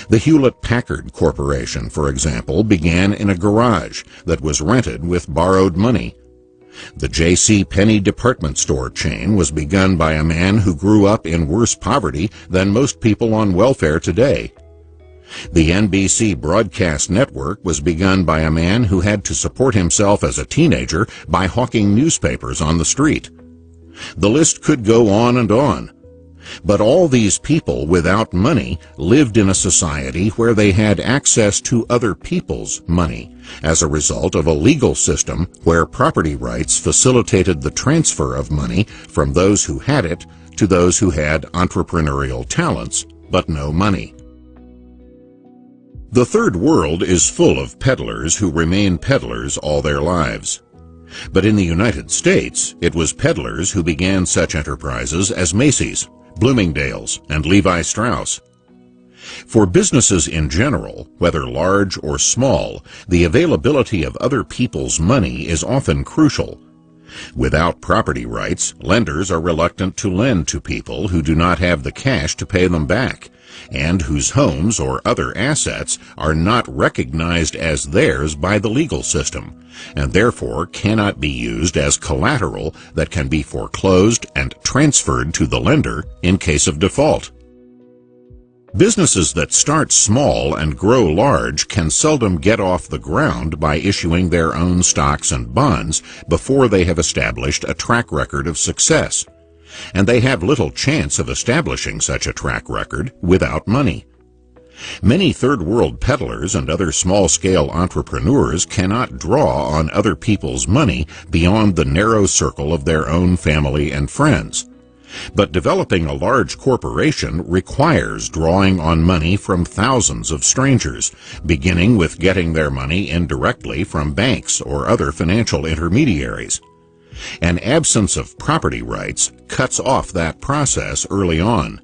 The Hewlett-Packard Corporation, for example, began in a garage that was rented with borrowed money. The J.C. Penney department store chain was begun by a man who grew up in worse poverty than most people on welfare today. The NBC broadcast network was begun by a man who had to support himself as a teenager by hawking newspapers on the street. The list could go on and on. But all these people without money lived in a society where they had access to other people's money as a result of a legal system where property rights facilitated the transfer of money from those who had it to those who had entrepreneurial talents but no money. The third world is full of peddlers who remain peddlers all their lives. But in the United States, it was peddlers who began such enterprises as Macy's, Bloomingdale's, and Levi Strauss. For businesses in general, whether large or small, the availability of other people's money is often crucial. Without property rights, lenders are reluctant to lend to people who do not have the cash to pay them back, and whose homes or other assets are not recognized as theirs by the legal system, and therefore cannot be used as collateral that can be foreclosed and transferred to the lender in case of default. Businesses that start small and grow large can seldom get off the ground by issuing their own stocks and bonds before they have established a track record of success, and they have little chance of establishing such a track record without money. Many third-world peddlers and other small-scale entrepreneurs cannot draw on other people's money beyond the narrow circle of their own family and friends. But developing a large corporation requires drawing on money from thousands of strangers, beginning with getting their money indirectly from banks or other financial intermediaries. An absence of property rights cuts off that process early on.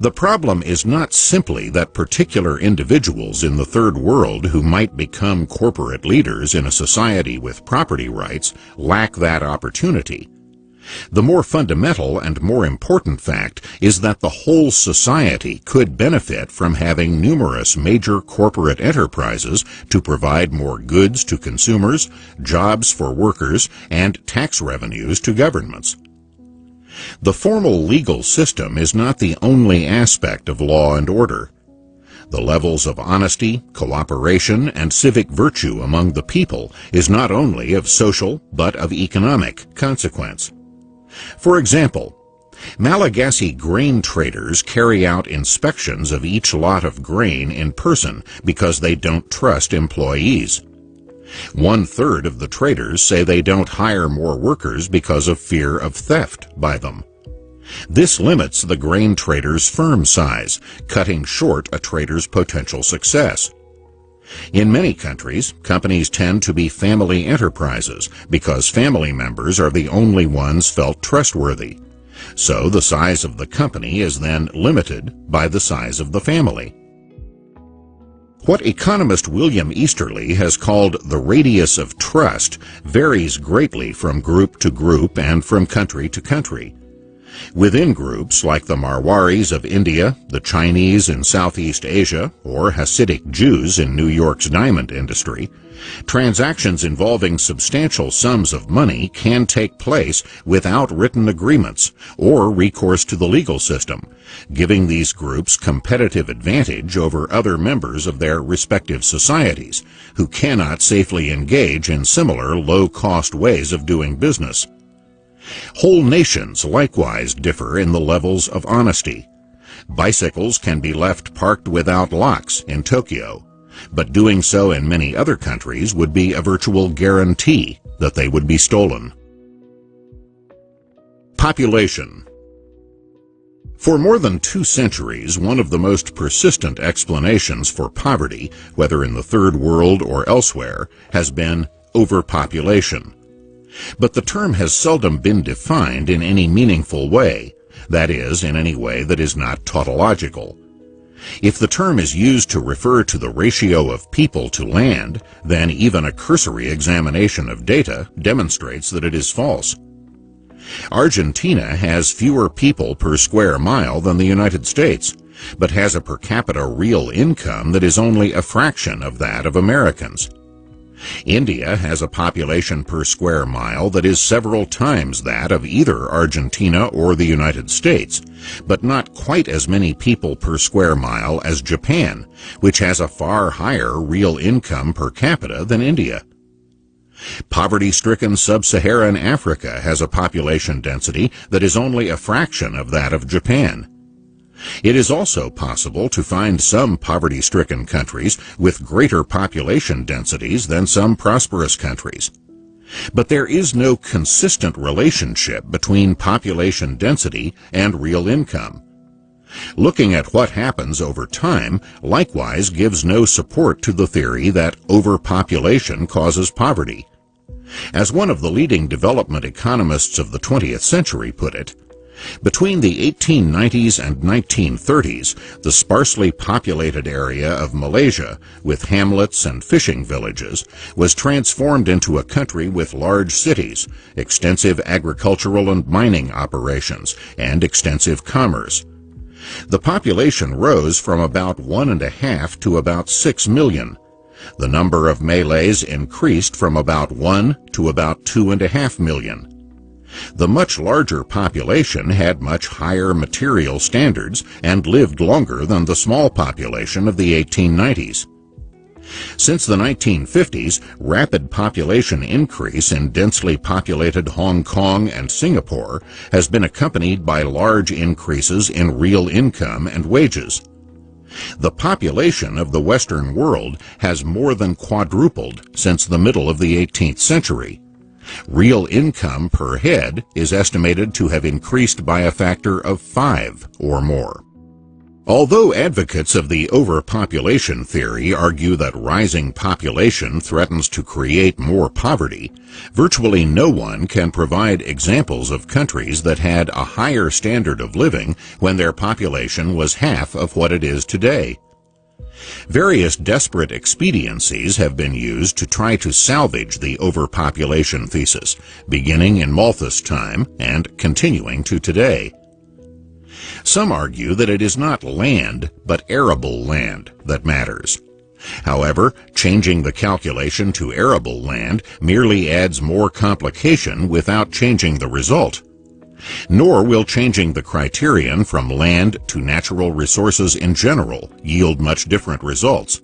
The problem is not simply that particular individuals in the third world who might become corporate leaders in a society with property rights lack that opportunity. The more fundamental and more important fact is that the whole society could benefit from having numerous major corporate enterprises to provide more goods to consumers, jobs for workers, and tax revenues to governments. The formal legal system is not the only aspect of law and order. The levels of honesty, cooperation, and civic virtue among the people is not only of social but of economic consequence. For example, Malagasy grain traders carry out inspections of each lot of grain in person because they don't trust employees. 1/3 of the traders say they don't hire more workers because of fear of theft by them. This limits the grain trader's firm size, cutting short a trader's potential success. In many countries, companies tend to be family enterprises because family members are the only ones felt trustworthy. So the size of the company is then limited by the size of the family. What economist William Easterly has called the radius of trust varies greatly from group to group and from country to country. Within groups like the Marwaris of India, the Chinese in Southeast Asia, or Hasidic Jews in New York's diamond industry, transactions involving substantial sums of money can take place without written agreements or recourse to the legal system, giving these groups competitive advantage over other members of their respective societies who cannot safely engage in similar low-cost ways of doing business. Whole nations likewise differ in the levels of honesty. Bicycles can be left parked without locks in Tokyo, but doing so in many other countries would be a virtual guarantee that they would be stolen. Population. For more than 2 centuries, one of the most persistent explanations for poverty, whether in the Third World or elsewhere, has been overpopulation. But the term has seldom been defined in any meaningful way, that is, in any way that is not tautological. If the term is used to refer to the ratio of people to land, then even a cursory examination of data demonstrates that it is false. Argentina has fewer people per square mile than the United States, but has a per capita real income that is only a fraction of that of Americans. India has a population per square mile that is several times that of either Argentina or the United States, but not quite as many people per square mile as Japan, which has a far higher real income per capita than India. Poverty-stricken sub-Saharan Africa has a population density that is only a fraction of that of Japan. It is also possible to find some poverty-stricken countries with greater population densities than some prosperous countries. But there is no consistent relationship between population density and real income. Looking at what happens over time likewise gives no support to the theory that overpopulation causes poverty. As one of the leading development economists of the 20th century put it, between the 1890s and 1930s, the sparsely populated area of Malaysia, with hamlets and fishing villages, was transformed into a country with large cities, extensive agricultural and mining operations, and extensive commerce. The population rose from about 1.5 to about 6 million. The number of Malays increased from about 1 to about 2.5 million. The much larger population had much higher material standards and lived longer than the small population of the 1890s. Since the 1950s, rapid population increase in densely populated Hong Kong and Singapore has been accompanied by large increases in real income and wages. The population of the Western world has more than quadrupled since the middle of the 18th century. Real income per head is estimated to have increased by a factor of 5 or more. Although advocates of the overpopulation theory argue that rising population threatens to create more poverty, virtually no one can provide examples of countries that had a higher standard of living when their population was half of what it is today. Various desperate expediencies have been used to try to salvage the overpopulation thesis, beginning in Malthus' time and continuing to today. Some argue that it is not land, but arable land that matters. However, changing the calculation to arable land merely adds more complication without changing the result. Nor will changing the criterion from land to natural resources in general yield much different results.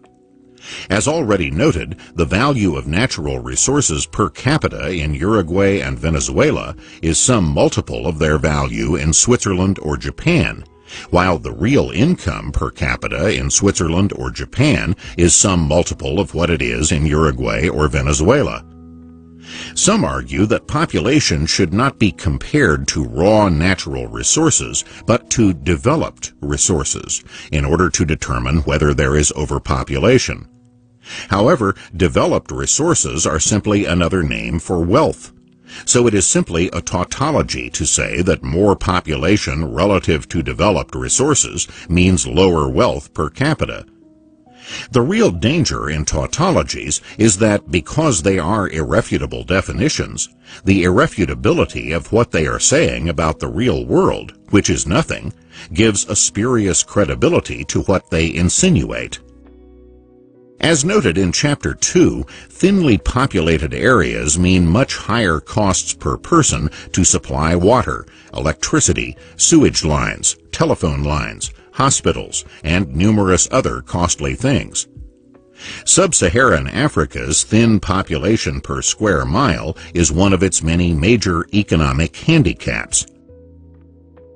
As already noted, the value of natural resources per capita in Uruguay and Venezuela is some multiple of their value in Switzerland or Japan, while the real income per capita in Switzerland or Japan is some multiple of what it is in Uruguay or Venezuela. Some argue that population should not be compared to raw natural resources, but to developed resources, in order to determine whether there is overpopulation. However, developed resources are simply another name for wealth. So it is simply a tautology to say that more population relative to developed resources means lower wealth per capita. The real danger in tautologies is that because they are irrefutable definitions, the irrefutability of what they are saying about the real world, which is nothing, gives a spurious credibility to what they insinuate. As noted in Chapter 2, thinly populated areas mean much higher costs per person to supply water, electricity, sewage lines, telephone lines, hospitals, and numerous other costly things. Sub-Saharan Africa's thin population per square mile is one of its many major economic handicaps.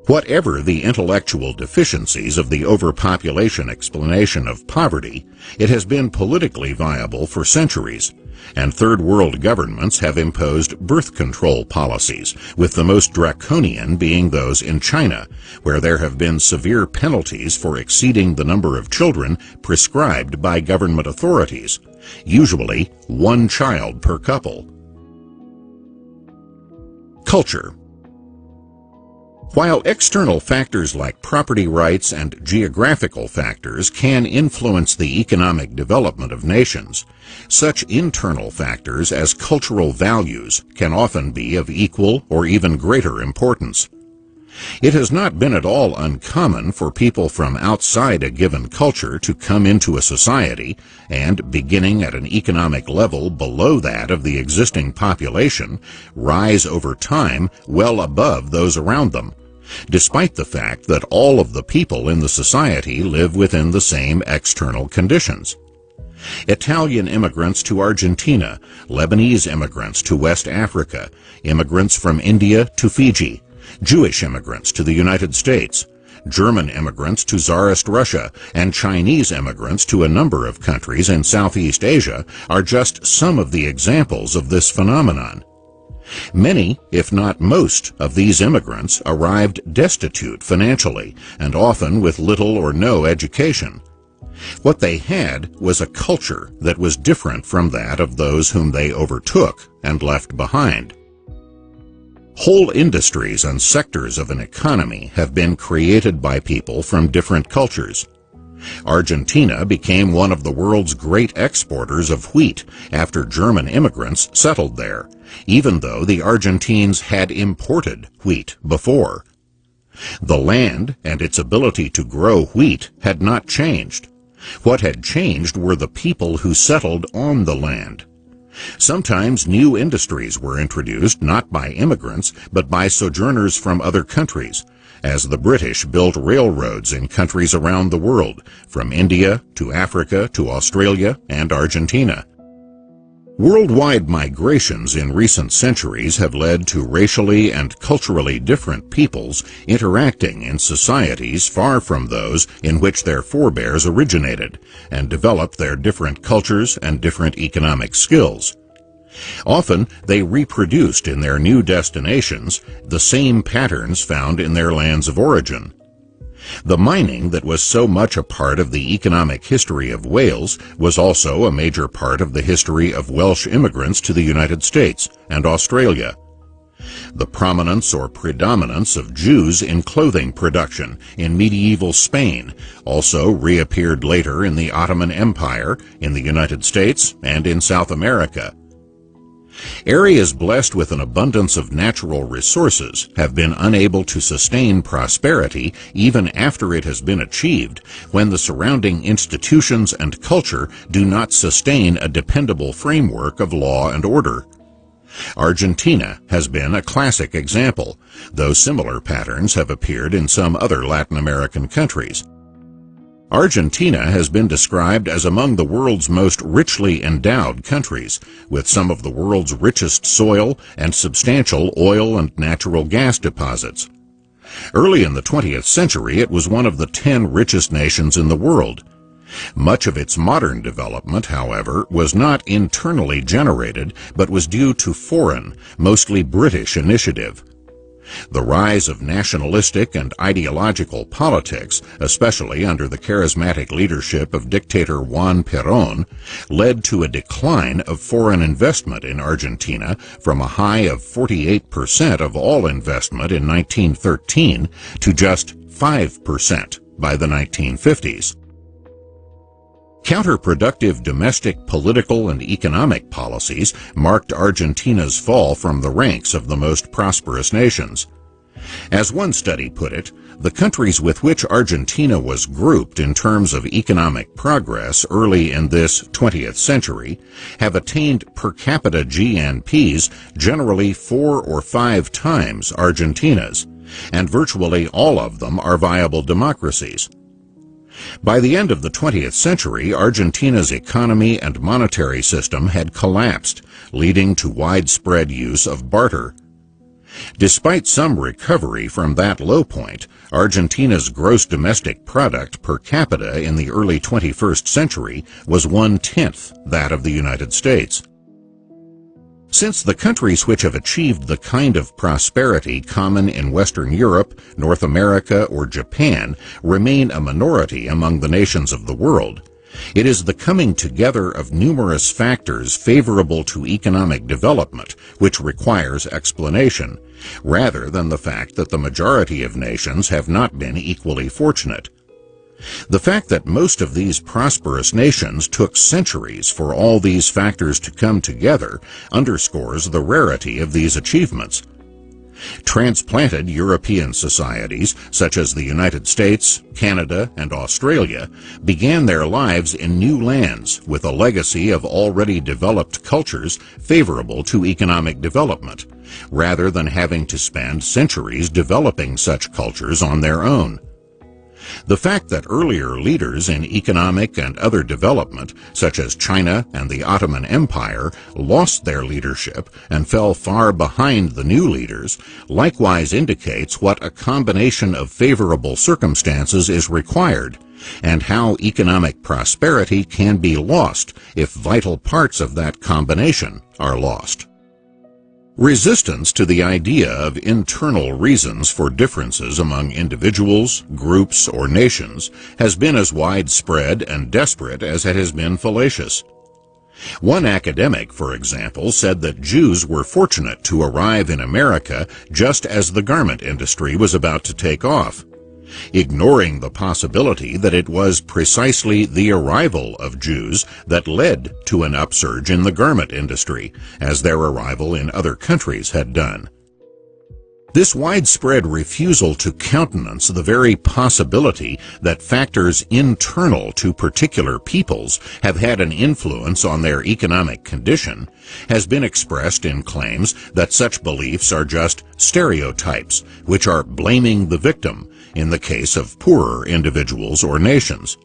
Whatever the intellectual deficiencies of the overpopulation explanation of poverty, it has been politically viable for centuries, and third world governments have imposed birth control policies, with the most draconian being those in China, where there have been severe penalties for exceeding the number of children prescribed by government authorities, usually one child per couple. Culture. While external factors like property rights and geographical factors can influence the economic development of nations, such internal factors as cultural values can often be of equal or even greater importance. It has not been at all uncommon for people from outside a given culture to come into a society and, beginning at an economic level below that of the existing population, rise over time well above those around them, despite the fact that all of the people in the society live within the same external conditions. Italian immigrants to Argentina, Lebanese immigrants to West Africa, immigrants from India to Fiji, Jewish immigrants to the United States, German immigrants to Tsarist Russia, and Chinese immigrants to a number of countries in Southeast Asia are just some of the examples of this phenomenon. Many, if not most, of these immigrants arrived destitute financially and often with little or no education. What they had was a culture that was different from that of those whom they overtook and left behind. Whole industries and sectors of an economy have been created by people from different cultures. Argentina became one of the world's great exporters of wheat after German immigrants settled there, even though the Argentines had imported wheat before. The land and its ability to grow wheat had not changed. What had changed were the people who settled on the land. Sometimes new industries were introduced not by immigrants, but by sojourners from other countries, as the British built railroads in countries around the world, from India to Africa to Australia and Argentina. Worldwide migrations in recent centuries have led to racially and culturally different peoples interacting in societies far from those in which their forebears originated, and developed their different cultures and different economic skills. Often, they reproduced in their new destinations the same patterns found in their lands of origin. The mining that was so much a part of the economic history of Wales was also a major part of the history of Welsh immigrants to the United States and Australia. The prominence or predominance of Jews in clothing production in medieval Spain also reappeared later in the Ottoman Empire, in the United States, and in South America. Areas blessed with an abundance of natural resources have been unable to sustain prosperity even after it has been achieved, when the surrounding institutions and culture do not sustain a dependable framework of law and order. Argentina has been a classic example, though similar patterns have appeared in some other Latin American countries. Argentina has been described as among the world's most richly endowed countries, with some of the world's richest soil and substantial oil and natural gas deposits. Early in the 20th century, it was one of the 10 richest nations in the world. Much of its modern development, however, was not internally generated, but was due to foreign, mostly British initiative. The rise of nationalistic and ideological politics, especially under the charismatic leadership of dictator Juan Perón, led to a decline of foreign investment in Argentina from a high of 48% of all investment in 1913 to just 5% by the 1950s. Counterproductive domestic, political, and economic policies marked Argentina's fall from the ranks of the most prosperous nations. As one study put it, the countries with which Argentina was grouped in terms of economic progress early in this 20th century have attained per capita GNPs generally 4 or 5 times Argentina's, and virtually all of them are viable democracies. By the end of the 20th century, Argentina's economy and monetary system had collapsed, leading to widespread use of barter. Despite some recovery from that low point, Argentina's gross domestic product per capita in the early 21st century was 1/10 that of the United States. Since the countries which have achieved the kind of prosperity common in Western Europe, North America, or Japan remain a minority among the nations of the world, it is the coming together of numerous factors favorable to economic development which requires explanation, rather than the fact that the majority of nations have not been equally fortunate. The fact that most of these prosperous nations took centuries for all these factors to come together underscores the rarity of these achievements. Transplanted European societies, such as the United States, Canada, and Australia, began their lives in new lands with a legacy of already developed cultures favorable to economic development, rather than having to spend centuries developing such cultures on their own. The fact that earlier leaders in economic and other development, such as China and the Ottoman Empire, lost their leadership and fell far behind the new leaders, likewise indicates what a combination of favorable circumstances is required, and how economic prosperity can be lost if vital parts of that combination are lost. Resistance to the idea of internal reasons for differences among individuals, groups, or nations has been as widespread and desperate as it has been fallacious. One academic, for example, said that Jews were fortunate to arrive in America just as the garment industry was about to take off, ignoring the possibility that it was precisely the arrival of Jews that led to an upsurge in the garment industry, as their arrival in other countries had done. This widespread refusal to countenance the very possibility that factors internal to particular peoples have had an influence on their economic condition has been expressed in claims that such beliefs are just stereotypes, which are blaming the victim in the case of poorer individuals or nations.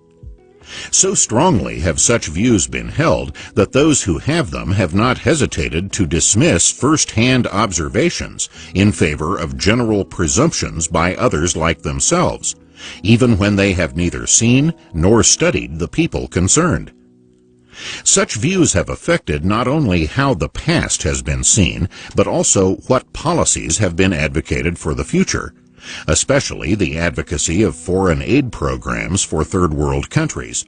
So strongly have such views been held that those who have them have not hesitated to dismiss first-hand observations in favor of general presumptions by others like themselves, even when they have neither seen nor studied the people concerned. Such views have affected not only how the past has been seen, but also what policies have been advocated for the future, especially the advocacy of foreign aid programs for third world countries.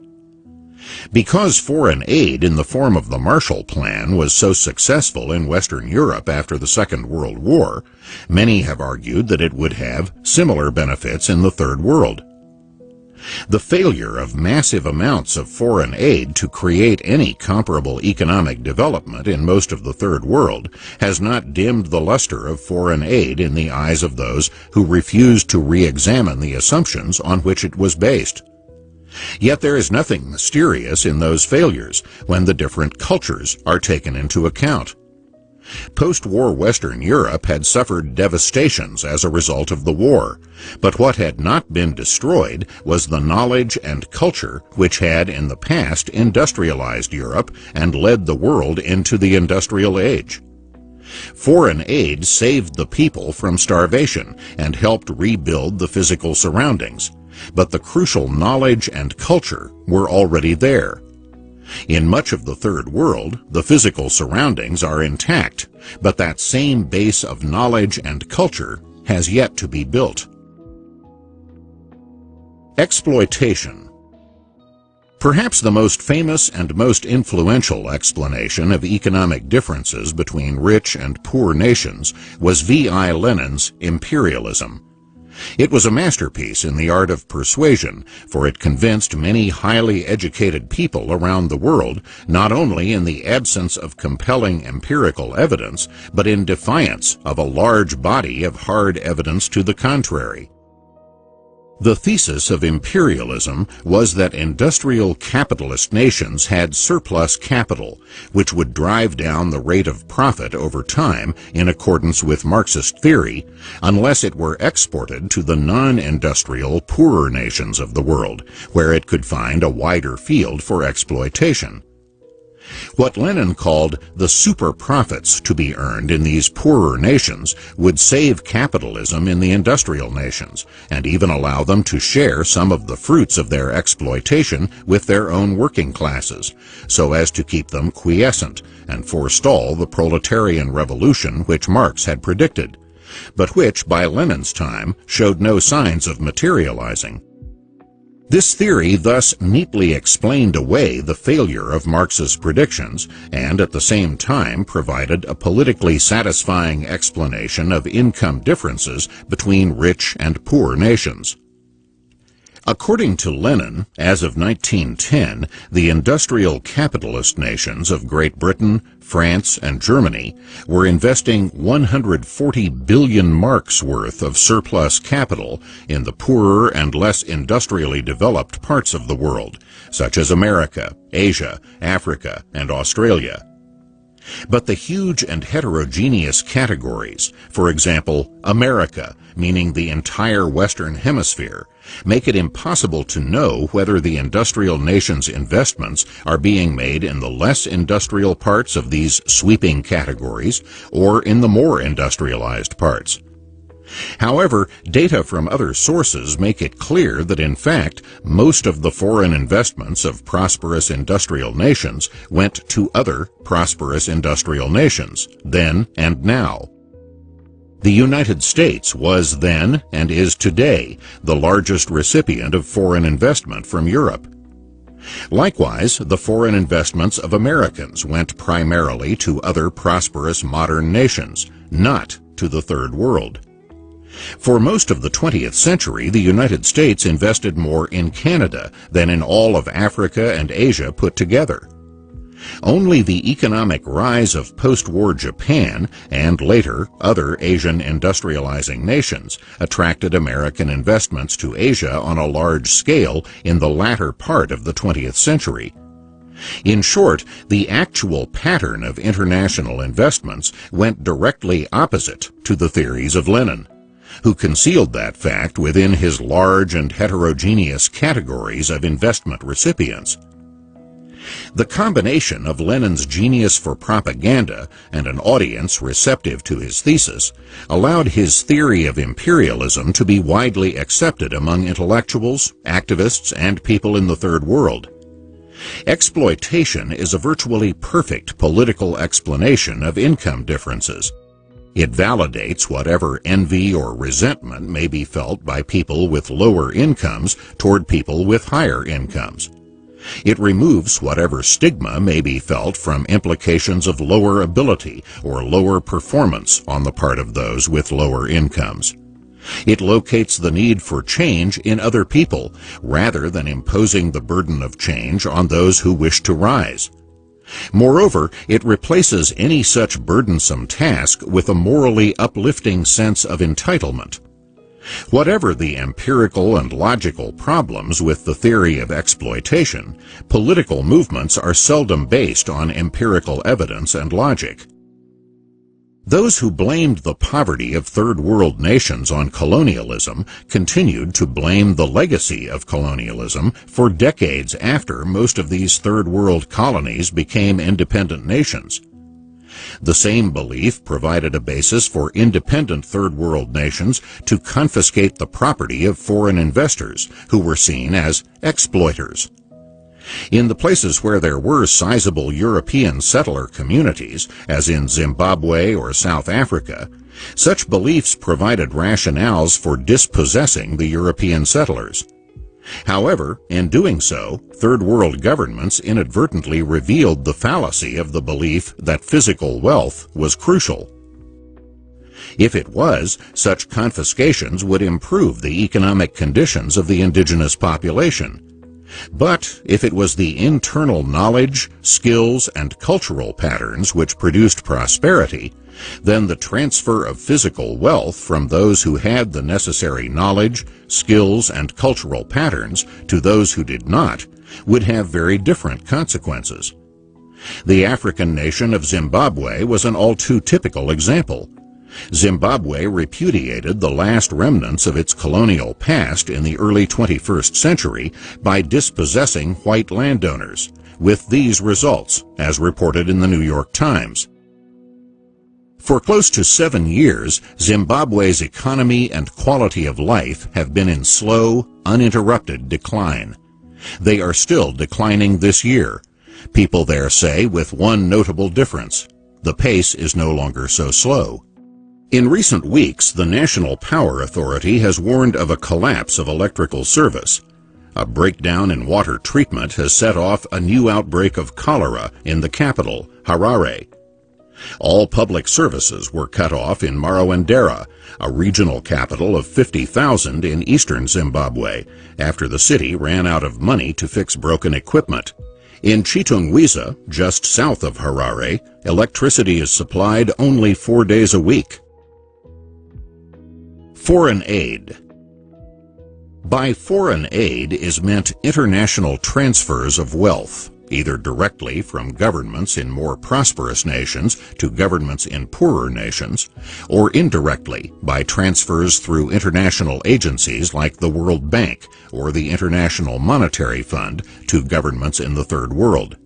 Because foreign aid in the form of the Marshall Plan was so successful in Western Europe after the Second World War, many have argued that it would have similar benefits in the Third World. The failure of massive amounts of foreign aid to create any comparable economic development in most of the Third World has not dimmed the luster of foreign aid in the eyes of those who refuse to re-examine the assumptions on which it was based. Yet there is nothing mysterious in those failures when the different cultures are taken into account. Post-war Western Europe had suffered devastations as a result of the war, but what had not been destroyed was the knowledge and culture which had in the past industrialized Europe and led the world into the industrial age. Foreign aid saved the people from starvation and helped rebuild the physical surroundings, but the crucial knowledge and culture were already there. In much of the Third World, the physical surroundings are intact, but that same base of knowledge and culture has yet to be built. Exploitation. Perhaps the most famous and most influential explanation of economic differences between rich and poor nations was V.I. Lenin's imperialism. It was a masterpiece in the art of persuasion, for it convinced many highly educated people around the world, not only in the absence of compelling empirical evidence, but in defiance of a large body of hard evidence to the contrary. The thesis of imperialism was that industrial capitalist nations had surplus capital, which would drive down the rate of profit over time in accordance with Marxist theory, unless it were exported to the non-industrial, poorer nations of the world, where it could find a wider field for exploitation. What Lenin called the super profits to be earned in these poorer nations would save capitalism in the industrial nations, and even allow them to share some of the fruits of their exploitation with their own working classes, so as to keep them quiescent and forestall the proletarian revolution which Marx had predicted, but which by Lenin's time showed no signs of materializing. This theory thus neatly explained away the failure of Marx's predictions and at the same time provided a politically satisfying explanation of income differences between rich and poor nations. According to Lenin, as of 1910, the industrial capitalist nations of Great Britain, France, and Germany were investing 140 billion marks worth of surplus capital in the poorer and less industrially developed parts of the world, such as America, Asia, Africa, and Australia. But the huge and heterogeneous categories, for example, America, meaning the entire Western Hemisphere, make it impossible to know whether the industrial nation's investments are being made in the less industrial parts of these sweeping categories or in the more industrialized parts. However, data from other sources make it clear that in fact most of the foreign investments of prosperous industrial nations went to other prosperous industrial nations, then and now. The United States was then and is today the largest recipient of foreign investment from Europe. Likewise, the foreign investments of Americans went primarily to other prosperous modern nations, not to the Third World. For most of the 20th century, the United States invested more in Canada than in all of Africa and Asia put together. Only the economic rise of post-war Japan and later other Asian industrializing nations attracted American investments to Asia on a large scale in the latter part of the 20th century. In short, the actual pattern of international investments went directly opposite to the theories of Lenin, who concealed that fact within his large and heterogeneous categories of investment recipients. The combination of Lenin's genius for propaganda and an audience receptive to his thesis allowed his theory of imperialism to be widely accepted among intellectuals, activists, and people in the Third World. Exploitation is a virtually perfect political explanation of income differences. It validates whatever envy or resentment may be felt by people with lower incomes toward people with higher incomes. It removes whatever stigma may be felt from implications of lower ability or lower performance on the part of those with lower incomes. It locates the need for change in other people, rather than imposing the burden of change on those who wish to rise. Moreover, it replaces any such burdensome task with a morally uplifting sense of entitlement. Whatever the empirical and logical problems with the theory of exploitation, political movements are seldom based on empirical evidence and logic. Those who blamed the poverty of Third World nations on colonialism continued to blame the legacy of colonialism for decades after most of these Third World colonies became independent nations. The same belief provided a basis for independent Third World nations to confiscate the property of foreign investors who were seen as exploiters. In the places where there were sizable European settler communities, as in Zimbabwe or South Africa, such beliefs provided rationales for dispossessing the European settlers. However, in doing so, Third World governments inadvertently revealed the fallacy of the belief that physical wealth was crucial. If it was, such confiscations would improve the economic conditions of the indigenous population. But if it was the internal knowledge, skills, and cultural patterns which produced prosperity, then the transfer of physical wealth from those who had the necessary knowledge, skills, and cultural patterns to those who did not would have very different consequences. The African nation of Zimbabwe was an all too typical example. Zimbabwe repudiated the last remnants of its colonial past in the early 21st century by dispossessing white landowners, with these results, as reported in the New York Times. For close to 7 years, Zimbabwe's economy and quality of life have been in slow, uninterrupted decline. They are still declining this year. People there say with one notable difference: the pace is no longer so slow. In recent weeks, the National Power Authority has warned of a collapse of electrical service. A breakdown in water treatment has set off a new outbreak of cholera in the capital, Harare. All public services were cut off in Marondera, a regional capital of 50,000 in eastern Zimbabwe, after the city ran out of money to fix broken equipment. In Chitungwiza, just south of Harare, electricity is supplied only 4 days a week. Foreign aid. By foreign aid is meant international transfers of wealth, either directly from governments in more prosperous nations to governments in poorer nations, or indirectly by transfers through international agencies like the World Bank or the International Monetary Fund to governments in the Third World.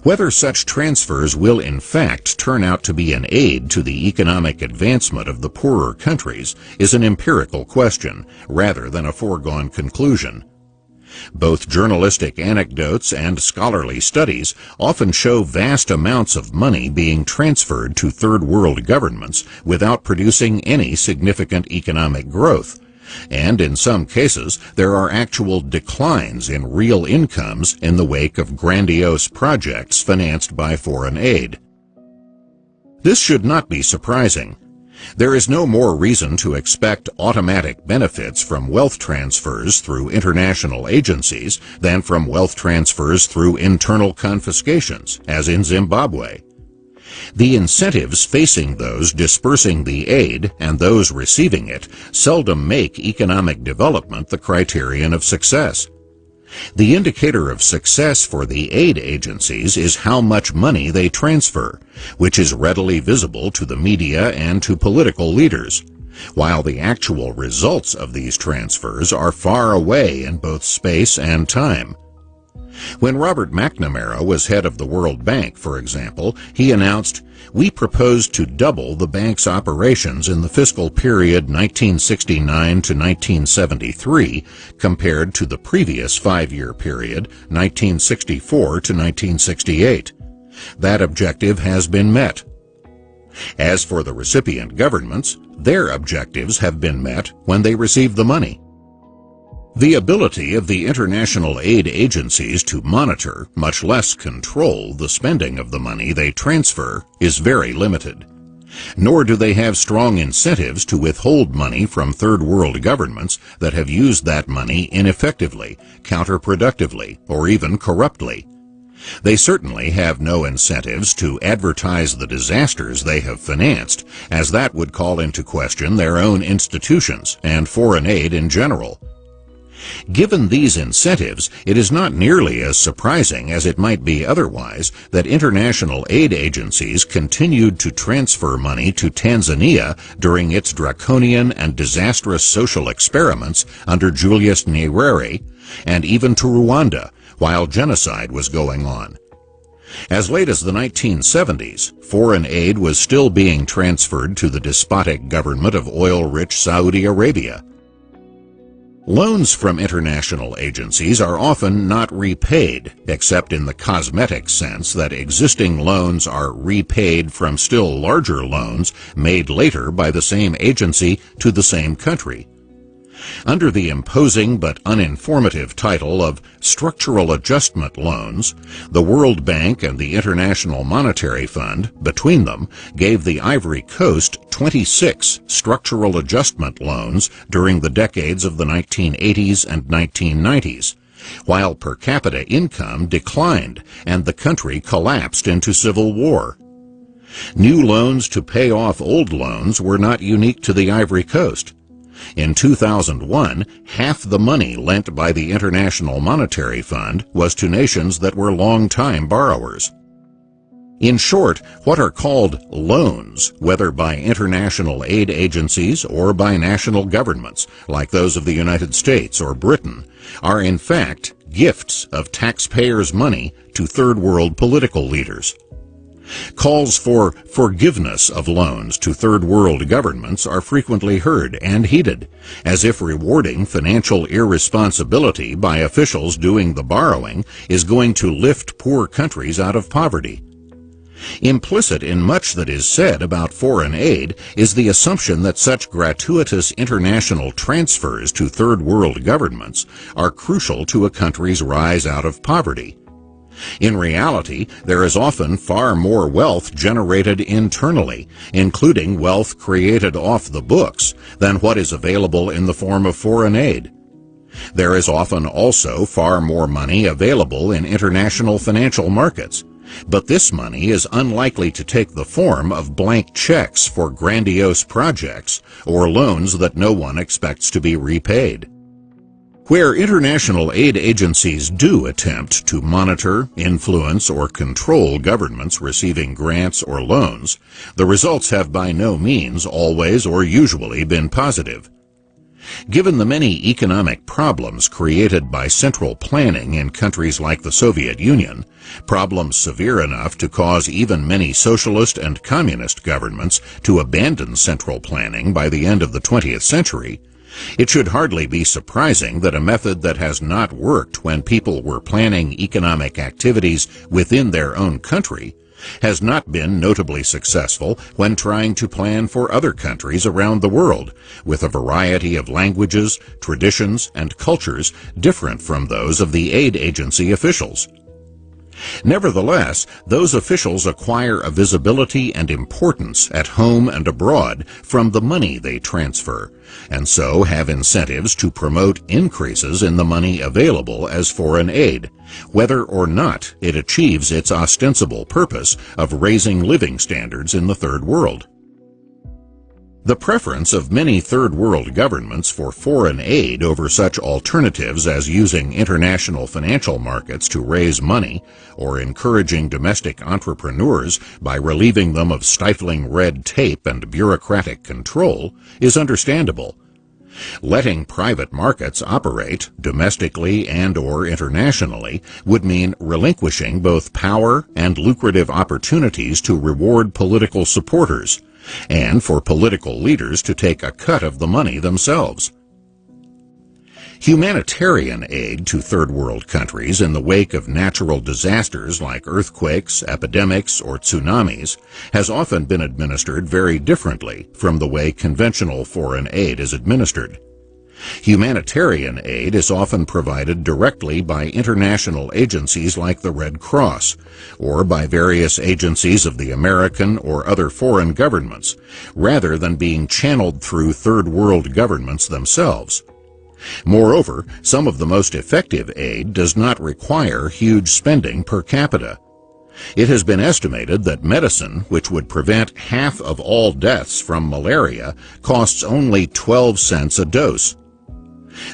Whether such transfers will in fact turn out to be an aid to the economic advancement of the poorer countries is an empirical question rather than a foregone conclusion. Both journalistic anecdotes and scholarly studies often show vast amounts of money being transferred to third world governments without producing any significant economic growth. And in some cases, there are actual declines in real incomes in the wake of grandiose projects financed by foreign aid. This should not be surprising. There is no more reason to expect automatic benefits from wealth transfers through international agencies than from wealth transfers through internal confiscations, as in Zimbabwe. The incentives facing those dispersing the aid and those receiving it seldom make economic development the criterion of success. The indicator of success for the aid agencies is how much money they transfer, which is readily visible to the media and to political leaders, while the actual results of these transfers are far away in both space and time. When Robert McNamara was head of the World Bank, for example, he announced, "We propose to double the bank's operations in the fiscal period 1969 to 1973 compared to the previous 5-year period, 1964 to 1968. That objective has been met." As for the recipient governments, their objectives have been met when they receive the money. The ability of the international aid agencies to monitor, much less control, the spending of the money they transfer is very limited. Nor do they have strong incentives to withhold money from third world governments that have used that money ineffectively, counterproductively, or even corruptly. They certainly have no incentives to advertise the disasters they have financed, as that would call into question their own institutions and foreign aid in general. Given these incentives, it is not nearly as surprising as it might be otherwise that international aid agencies continued to transfer money to Tanzania during its draconian and disastrous social experiments under Julius Nyerere, and even to Rwanda while genocide was going on. As late as the 1970s, foreign aid was still being transferred to the despotic government of oil-rich Saudi Arabia. Loans from international agencies are often not repaid, except in the cosmetic sense that existing loans are repaid from still larger loans made later by the same agency to the same country. Under the imposing but uninformative title of structural adjustment loans, the World Bank and the International Monetary Fund, between them, gave the Ivory Coast 26 structural adjustment loans during the decades of the 1980s and 1990s, while per capita income declined and the country collapsed into civil war. New loans to pay off old loans were not unique to the Ivory Coast. In 2001, half the money lent by the International Monetary Fund was to nations that were long-time borrowers. In short, what are called loans, whether by international aid agencies or by national governments, like those of the United States or Britain, are in fact gifts of taxpayers' money to third world political leaders. Calls for forgiveness of loans to third world governments are frequently heard and heeded, as if rewarding financial irresponsibility by officials doing the borrowing is going to lift poor countries out of poverty. Implicit in much that is said about foreign aid is the assumption that such gratuitous international transfers to third world governments are crucial to a country's rise out of poverty. In reality, there is often far more wealth generated internally, including wealth created off the books, than what is available in the form of foreign aid. There is often also far more money available in international financial markets, but this money is unlikely to take the form of blank checks for grandiose projects or loans that no one expects to be repaid. Where international aid agencies do attempt to monitor, influence, or control governments receiving grants or loans, the results have by no means always or usually been positive. Given the many economic problems created by central planning in countries like the Soviet Union, problems severe enough to cause even many socialist and communist governments to abandon central planning by the end of the 20th century, it should hardly be surprising that a method that has not worked when people were planning economic activities within their own country has not been notably successful when trying to plan for other countries around the world, with a variety of languages, traditions, and cultures different from those of the aid agency officials. Nevertheless, those officials acquire a visibility and importance at home and abroad from the money they transfer, and so have incentives to promote increases in the money available as foreign aid, whether or not it achieves its ostensible purpose of raising living standards in the third world. The preference of many third world governments for foreign aid over such alternatives as using international financial markets to raise money or encouraging domestic entrepreneurs by relieving them of stifling red tape and bureaucratic control is understandable. Letting private markets operate, domestically and/or internationally, would mean relinquishing both power and lucrative opportunities to reward political supporters, and for political leaders to take a cut of the money themselves. Humanitarian aid to third world countries in the wake of natural disasters like earthquakes, epidemics, or tsunamis has often been administered very differently from the way conventional foreign aid is administered. Humanitarian aid is often provided directly by international agencies like the Red Cross, or by various agencies of the American or other foreign governments, rather than being channeled through third world governments themselves. Moreover, some of the most effective aid does not require huge spending per capita. It has been estimated that medicine, which would prevent half of all deaths from malaria, costs only 12 cents a dose.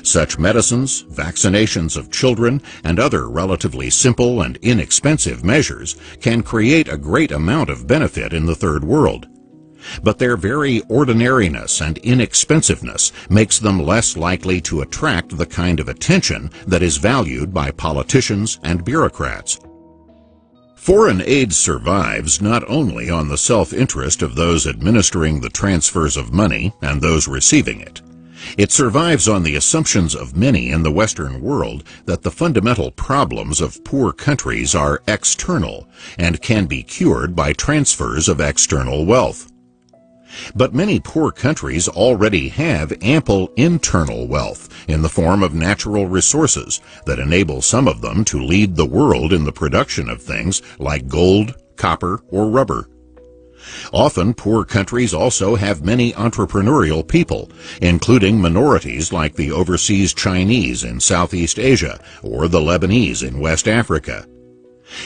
Such medicines, vaccinations of children, and other relatively simple and inexpensive measures can create a great amount of benefit in the third world. But their very ordinariness and inexpensiveness makes them less likely to attract the kind of attention that is valued by politicians and bureaucrats. Foreign aid survives not only on the self-interest of those administering the transfers of money and those receiving it. It survives on the assumptions of many in the Western world that the fundamental problems of poor countries are external and can be cured by transfers of external wealth. But many poor countries already have ample internal wealth in the form of natural resources that enable some of them to lead the world in the production of things like gold, copper, or rubber. Often, poor countries also have many entrepreneurial people, including minorities like the overseas Chinese in Southeast Asia or the Lebanese in West Africa.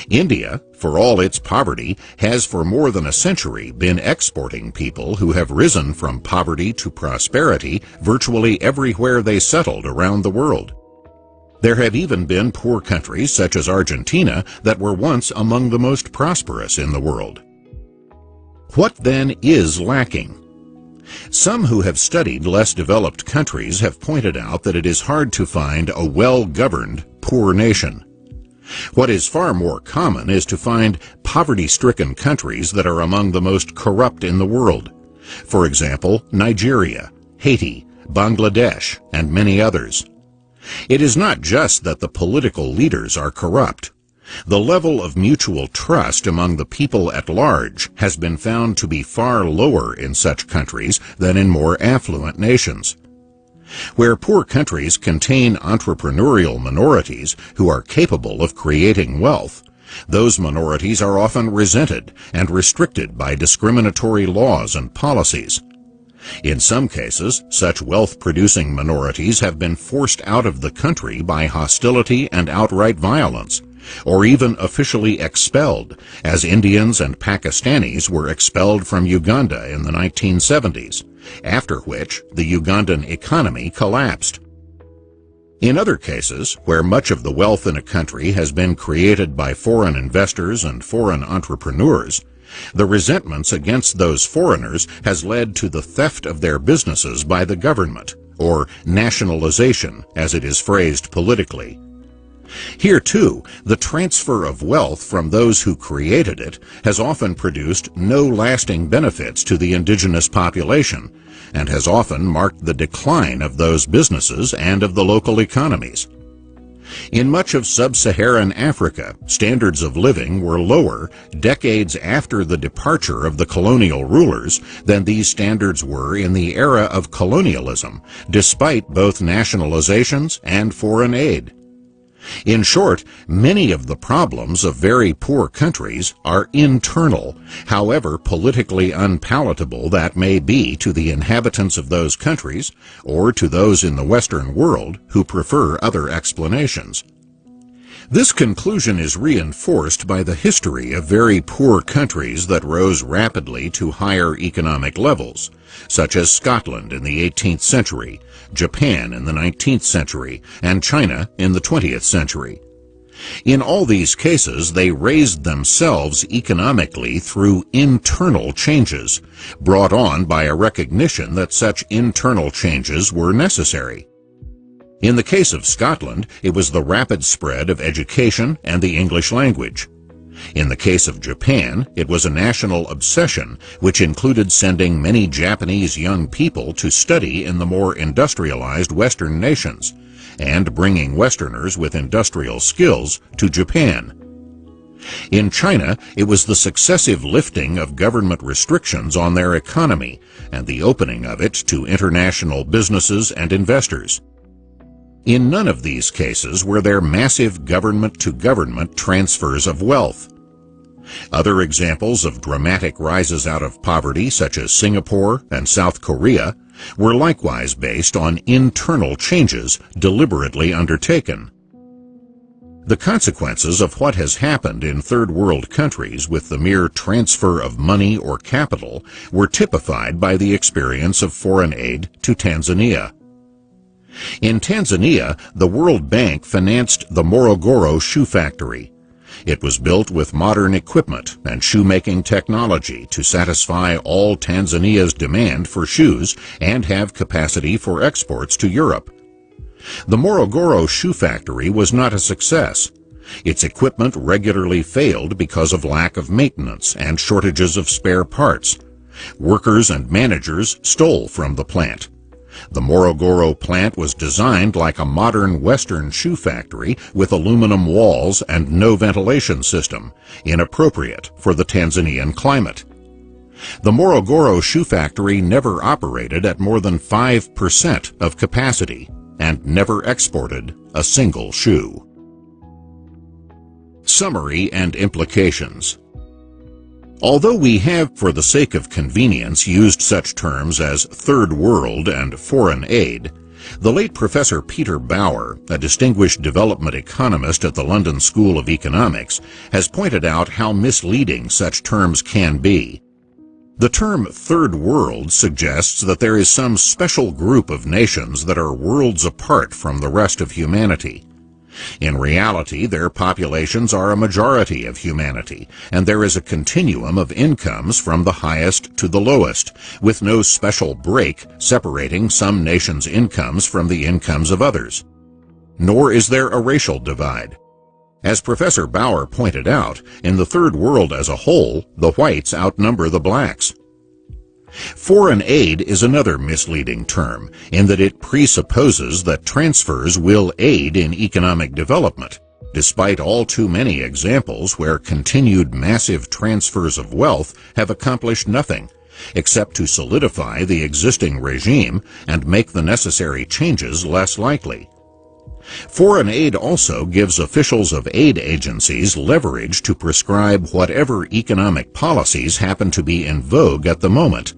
India, for all its poverty, has for more than a century been exporting people who have risen from poverty to prosperity virtually everywhere they settled around the world. There have even been poor countries such as Argentina that were once among the most prosperous in the world. What then is lacking? Some who have studied less developed countries have pointed out that it is hard to find a well-governed, poor nation. What is far more common is to find poverty-stricken countries that are among the most corrupt in the world. For example, Nigeria, Haiti, Bangladesh, and many others. It is not just that the political leaders are corrupt. The level of mutual trust among the people at large has been found to be far lower in such countries than in more affluent nations. Where poor countries contain entrepreneurial minorities who are capable of creating wealth, those minorities are often resented and restricted by discriminatory laws and policies. In some cases, such wealth-producing minorities have been forced out of the country by hostility and outright violence, or even officially expelled, as Indians and Pakistanis were expelled from Uganda in the 1970s, after which the Ugandan economy collapsed. In other cases, where much of the wealth in a country has been created by foreign investors and foreign entrepreneurs, the resentments against those foreigners has led to the theft of their businesses by the government, or nationalization, as it is phrased politically. Here, too, the transfer of wealth from those who created it has often produced no lasting benefits to the indigenous population, and has often marked the decline of those businesses and of the local economies. In much of sub-Saharan Africa, standards of living were lower decades after the departure of the colonial rulers than these standards were in the era of colonialism, despite both nationalizations and foreign aid. In short, many of the problems of very poor countries are internal, however politically unpalatable that may be to the inhabitants of those countries, or to those in the Western world who prefer other explanations. This conclusion is reinforced by the history of very poor countries that rose rapidly to higher economic levels, such as Scotland in the 18th century, Japan in the 19th century, and China in the 20th century. In all these cases, they raised themselves economically through internal changes, brought on by a recognition that such internal changes were necessary. In the case of Scotland, it was the rapid spread of education and the English language. In the case of Japan, it was a national obsession which included sending many Japanese young people to study in the more industrialized Western nations, and bringing Westerners with industrial skills to Japan. In China, it was the successive lifting of government restrictions on their economy and the opening of it to international businesses and investors. In none of these cases were there massive government-to-government transfers of wealth. Other examples of dramatic rises out of poverty, such as Singapore and South Korea, were likewise based on internal changes deliberately undertaken. The consequences of what has happened in third world countries with the mere transfer of money or capital were typified by the experience of foreign aid to Tanzania. In Tanzania, the World Bank financed the Morogoro shoe factory. It was built with modern equipment and shoemaking technology to satisfy all Tanzania's demand for shoes and have capacity for exports to Europe. The Morogoro shoe factory was not a success. Its equipment regularly failed because of lack of maintenance and shortages of spare parts. Workers and managers stole from the plant. The Morogoro plant was designed like a modern Western shoe factory with aluminum walls and no ventilation system, inappropriate for the Tanzanian climate. The Morogoro shoe factory never operated at more than 5% of capacity and never exported a single shoe. Summary and implications. Although we have, for the sake of convenience, used such terms as Third World and Foreign Aid, the late Professor Peter Bauer, a distinguished development economist at the London School of Economics, has pointed out how misleading such terms can be. The term Third World suggests that there is some special group of nations that are worlds apart from the rest of humanity. In reality, their populations are a majority of humanity, and there is a continuum of incomes from the highest to the lowest, with no special break separating some nations' incomes from the incomes of others. nor is there a racial divide. As Professor Bauer pointed out, in the Third World as a whole, the whites outnumber the blacks. Foreign aid is another misleading term, in that it presupposes that transfers will aid in economic development, despite all too many examples where continued massive transfers of wealth have accomplished nothing, except to solidify the existing regime and make the necessary changes less likely. Foreign aid also gives officials of aid agencies leverage to prescribe whatever economic policies happen to be in vogue at the moment,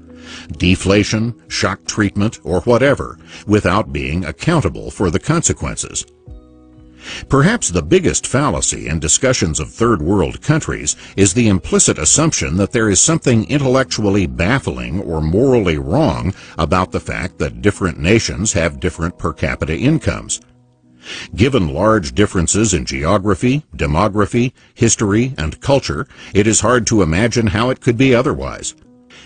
deflation, shock treatment, or whatever, without being accountable for the consequences. Perhaps the biggest fallacy in discussions of third world countries is the implicit assumption that there is something intellectually baffling or morally wrong about the fact that different nations have different per capita incomes. Given large differences in geography, demography, history, and culture, it is hard to imagine how it could be otherwise.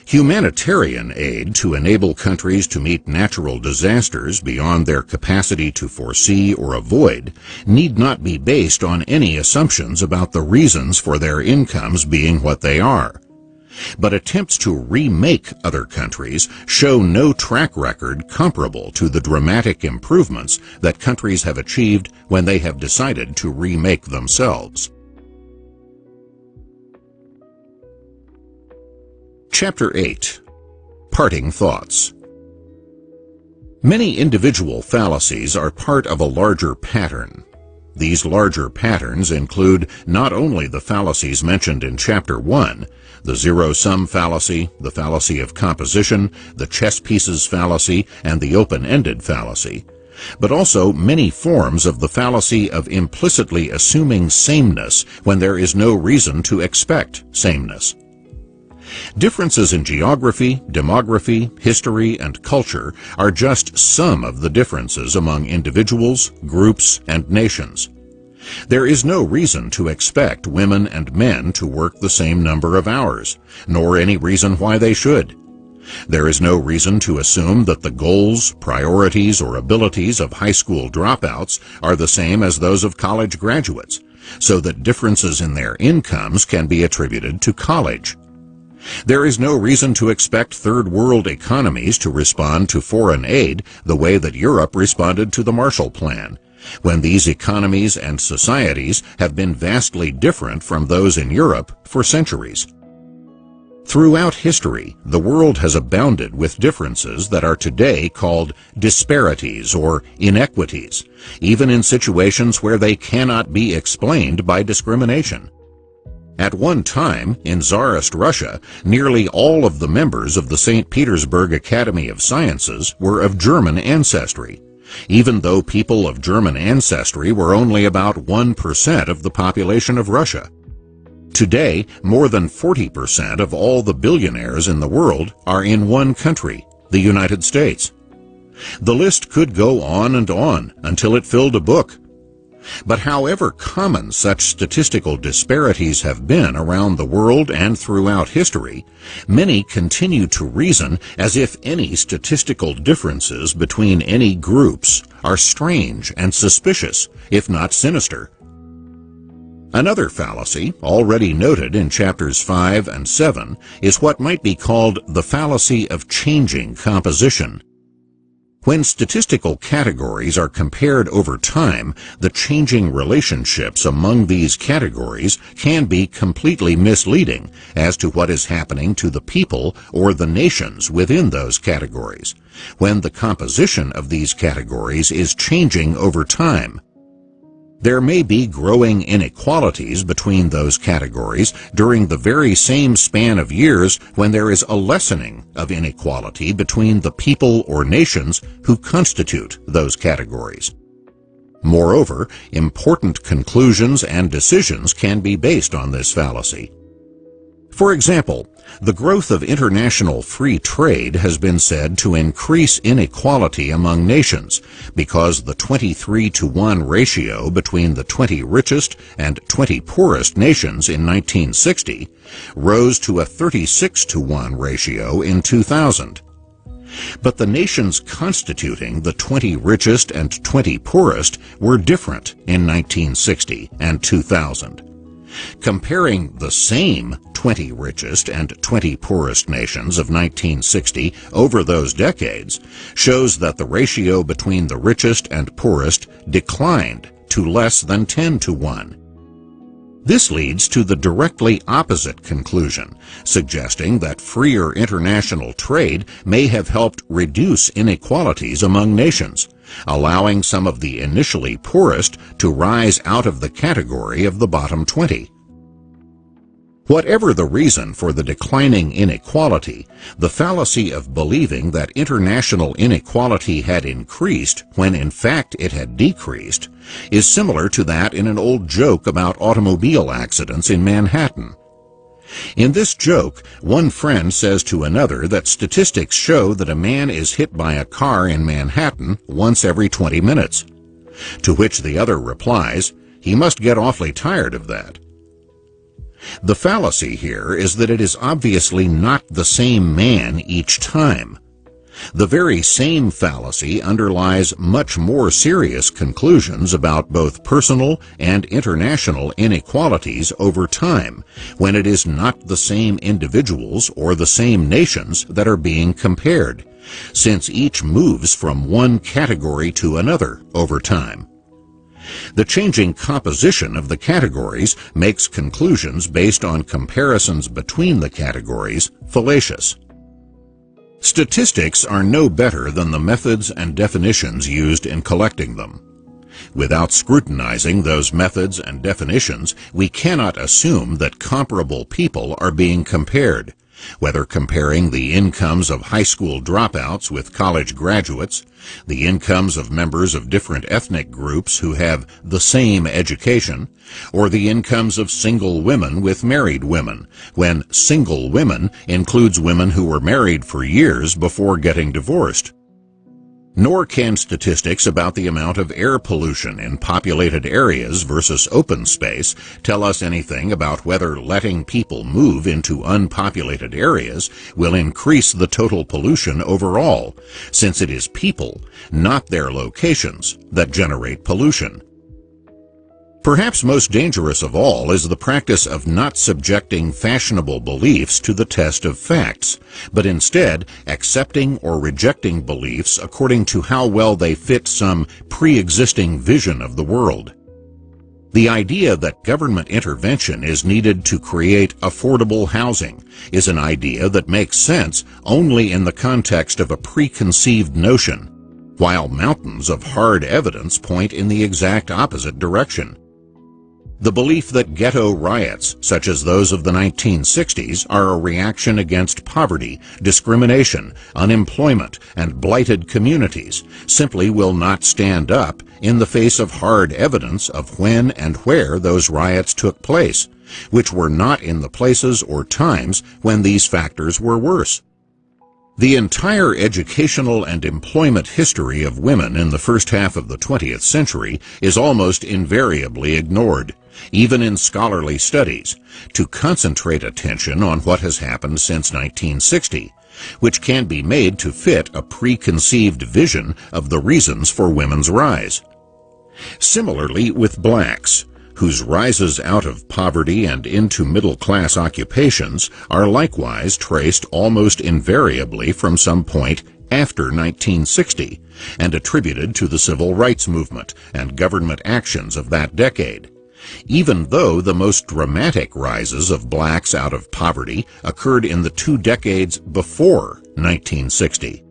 Humanitarian aid to enable countries to meet natural disasters beyond their capacity to foresee or avoid need not be based on any assumptions about the reasons for their incomes being what they are. But attempts to remake other countries show no track record comparable to the dramatic improvements that countries have achieved when they have decided to remake themselves. Chapter 8. Parting Thoughts. Many individual fallacies are part of a larger pattern. These larger patterns include not only the fallacies mentioned in Chapter 1, the zero-sum fallacy, the fallacy of composition, the chess pieces fallacy, and the open-ended fallacy, but also many forms of the fallacy of implicitly assuming sameness when there is no reason to expect sameness. Differences in geography, demography, history, and culture are just some of the differences among individuals, groups, and nations. There is no reason to expect women and men to work the same number of hours, nor any reason why they should. There is no reason to assume that the goals, priorities, or abilities of high school dropouts are the same as those of college graduates, so that differences in their incomes can be attributed to college. There is no reason to expect third world economies to respond to foreign aid the way that Europe responded to the Marshall Plan, when these economies and societies have been vastly different from those in Europe for centuries. Throughout history, the world has abounded with differences that are today called disparities or inequities, even in situations where they cannot be explained by discrimination. At one time, in Tsarist Russia, nearly all of the members of the St. Petersburg Academy of Sciences were of German ancestry, even though people of German ancestry were only about 1% of the population of Russia. Today, more than 40% of all the billionaires in the world are in one country, the United States. The list could go on and on until it filled a book. But however common such statistical disparities have been around the world and throughout history, many continue to reason as if any statistical differences between any groups are strange and suspicious, if not sinister. Another fallacy, already noted in chapters 5 and 7, is what might be called the fallacy of changing composition. When statistical categories are compared over time, the changing relationships among these categories can be completely misleading as to what is happening to the people or the nations within those categories, when the composition of these categories is changing over time. There may be growing inequalities between those categories during the very same span of years when there is a lessening of inequality between the people or nations who constitute those categories. Moreover, important conclusions and decisions can be based on this fallacy. For example, the growth of international free trade has been said to increase inequality among nations because the 23-to-1 ratio between the 20 richest and 20 poorest nations in 1960 rose to a 36-to-1 ratio in 2000. But the nations constituting the 20 richest and 20 poorest were different in 1960 and 2000. Comparing the same 20 richest and 20 poorest nations of 1960 over those decades shows that the ratio between the richest and poorest declined to less than 10 to 1. This leads to the directly opposite conclusion, suggesting that freer international trade may have helped reduce inequalities among nations, allowing some of the initially poorest to rise out of the category of the bottom 20. Whatever the reason for the declining inequality, the fallacy of believing that international inequality had increased when in fact it had decreased is similar to that in an old joke about automobile accidents in Manhattan. In this joke, one friend says to another that statistics show that a man is hit by a car in Manhattan once every 20 minutes. To which the other replies, "He must get awfully tired of that." The fallacy here is that it is obviously not the same man each time. The very same fallacy underlies much more serious conclusions about both personal and international inequalities over time, when it is not the same individuals or the same nations that are being compared, since each moves from one category to another over time. The changing composition of the categories makes conclusions based on comparisons between the categories fallacious. Statistics are no better than the methods and definitions used in collecting them. Without scrutinizing those methods and definitions, we cannot assume that comparable people are being compared, whether comparing the incomes of high school dropouts with college graduates, the incomes of members of different ethnic groups who have the same education, or the incomes of single women with married women, when single women includes women who were married for years before getting divorced. Nor can statistics about the amount of air pollution in populated areas versus open space tell us anything about whether letting people move into unpopulated areas will increase the total pollution overall, since it is people, not their locations, that generate pollution. Perhaps most dangerous of all is the practice of not subjecting fashionable beliefs to the test of facts, but instead accepting or rejecting beliefs according to how well they fit some pre-existing vision of the world. The idea that government intervention is needed to create affordable housing is an idea that makes sense only in the context of a preconceived notion, while mountains of hard evidence point in the exact opposite direction. The belief that ghetto riots, such as those of the 1960s, are a reaction against poverty, discrimination, unemployment, and blighted communities simply will not stand up in the face of hard evidence of when and where those riots took place, which were not in the places or times when these factors were worse. The entire educational and employment history of women in the first half of the 20th century is almost invariably ignored, even in scholarly studies, to concentrate attention on what has happened since 1960, which can be made to fit a preconceived vision of the reasons for women's rise. Similarly with blacks, whose rises out of poverty and into middle-class occupations are likewise traced almost invariably from some point after 1960 and attributed to the civil rights movement and government actions of that decade, even though the most dramatic rises of blacks out of poverty occurred in the 2 decades before 1960.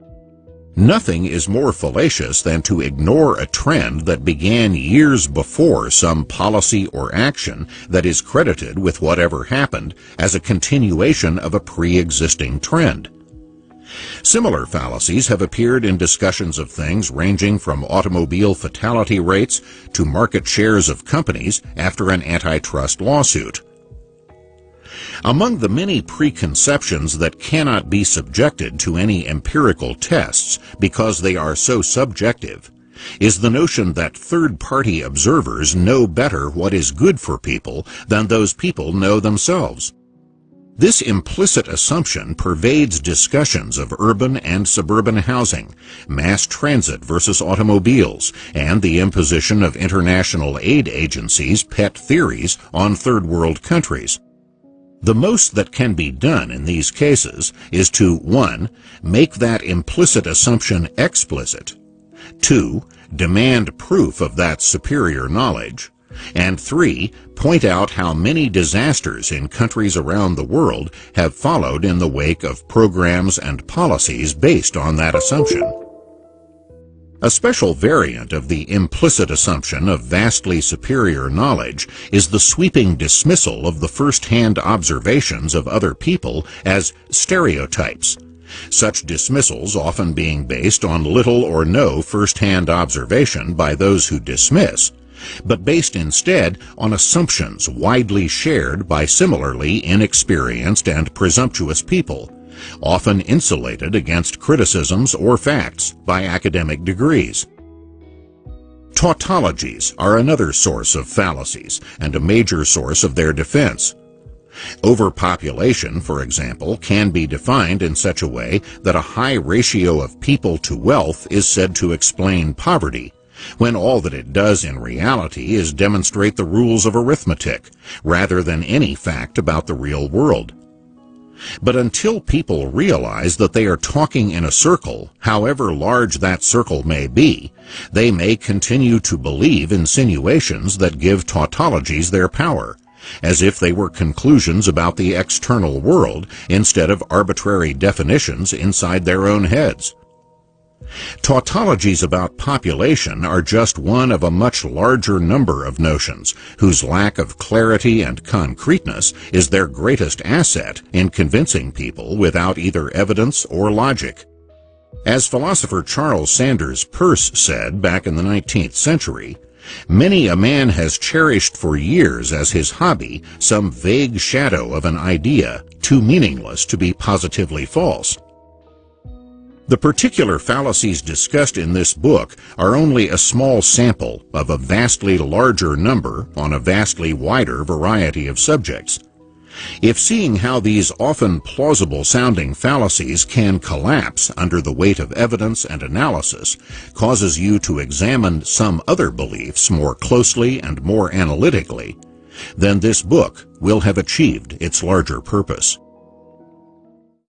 Nothing is more fallacious than to ignore a trend that began years before some policy or action that is credited with whatever happened as a continuation of a pre-existing trend. Similar fallacies have appeared in discussions of things ranging from automobile fatality rates to market shares of companies after an antitrust lawsuit. Among the many preconceptions that cannot be subjected to any empirical tests because they are so subjective is the notion that third-party observers know better what is good for people than those people know themselves. This implicit assumption pervades discussions of urban and suburban housing, mass transit versus automobiles, and the imposition of international aid agencies' pet theories on third world countries. The most that can be done in these cases is to 1. Make that implicit assumption explicit, 2. Demand proof of that superior knowledge, and 3. Point out how many disasters in countries around the world have followed in the wake of programs and policies based on that assumption. A special variant of the implicit assumption of vastly superior knowledge is the sweeping dismissal of the first-hand observations of other people as stereotypes, such dismissals often being based on little or no first-hand observation by those who dismiss, but based instead on assumptions widely shared by similarly inexperienced and presumptuous people, often insulated against criticisms or facts by academic degrees. Tautologies are another source of fallacies and a major source of their defense. Overpopulation, for example, can be defined in such a way that a high ratio of people to wealth is said to explain poverty, when all that it does in reality is demonstrate the rules of arithmetic, rather than any fact about the real world. But until people realize that they are talking in a circle, however large that circle may be, they may continue to believe insinuations that give tautologies their power, as if they were conclusions about the external world instead of arbitrary definitions inside their own heads. Tautologies about population are just one of a much larger number of notions whose lack of clarity and concreteness is their greatest asset in convincing people without either evidence or logic. As philosopher Charles Sanders Peirce said back in the 19th century, many a man has cherished for years as his hobby some vague shadow of an idea too meaningless to be positively false. The particular fallacies discussed in this book are only a small sample of a vastly larger number on a vastly wider variety of subjects. If seeing how these often plausible-sounding fallacies can collapse under the weight of evidence and analysis causes you to examine some other beliefs more closely and more analytically, then this book will have achieved its larger purpose.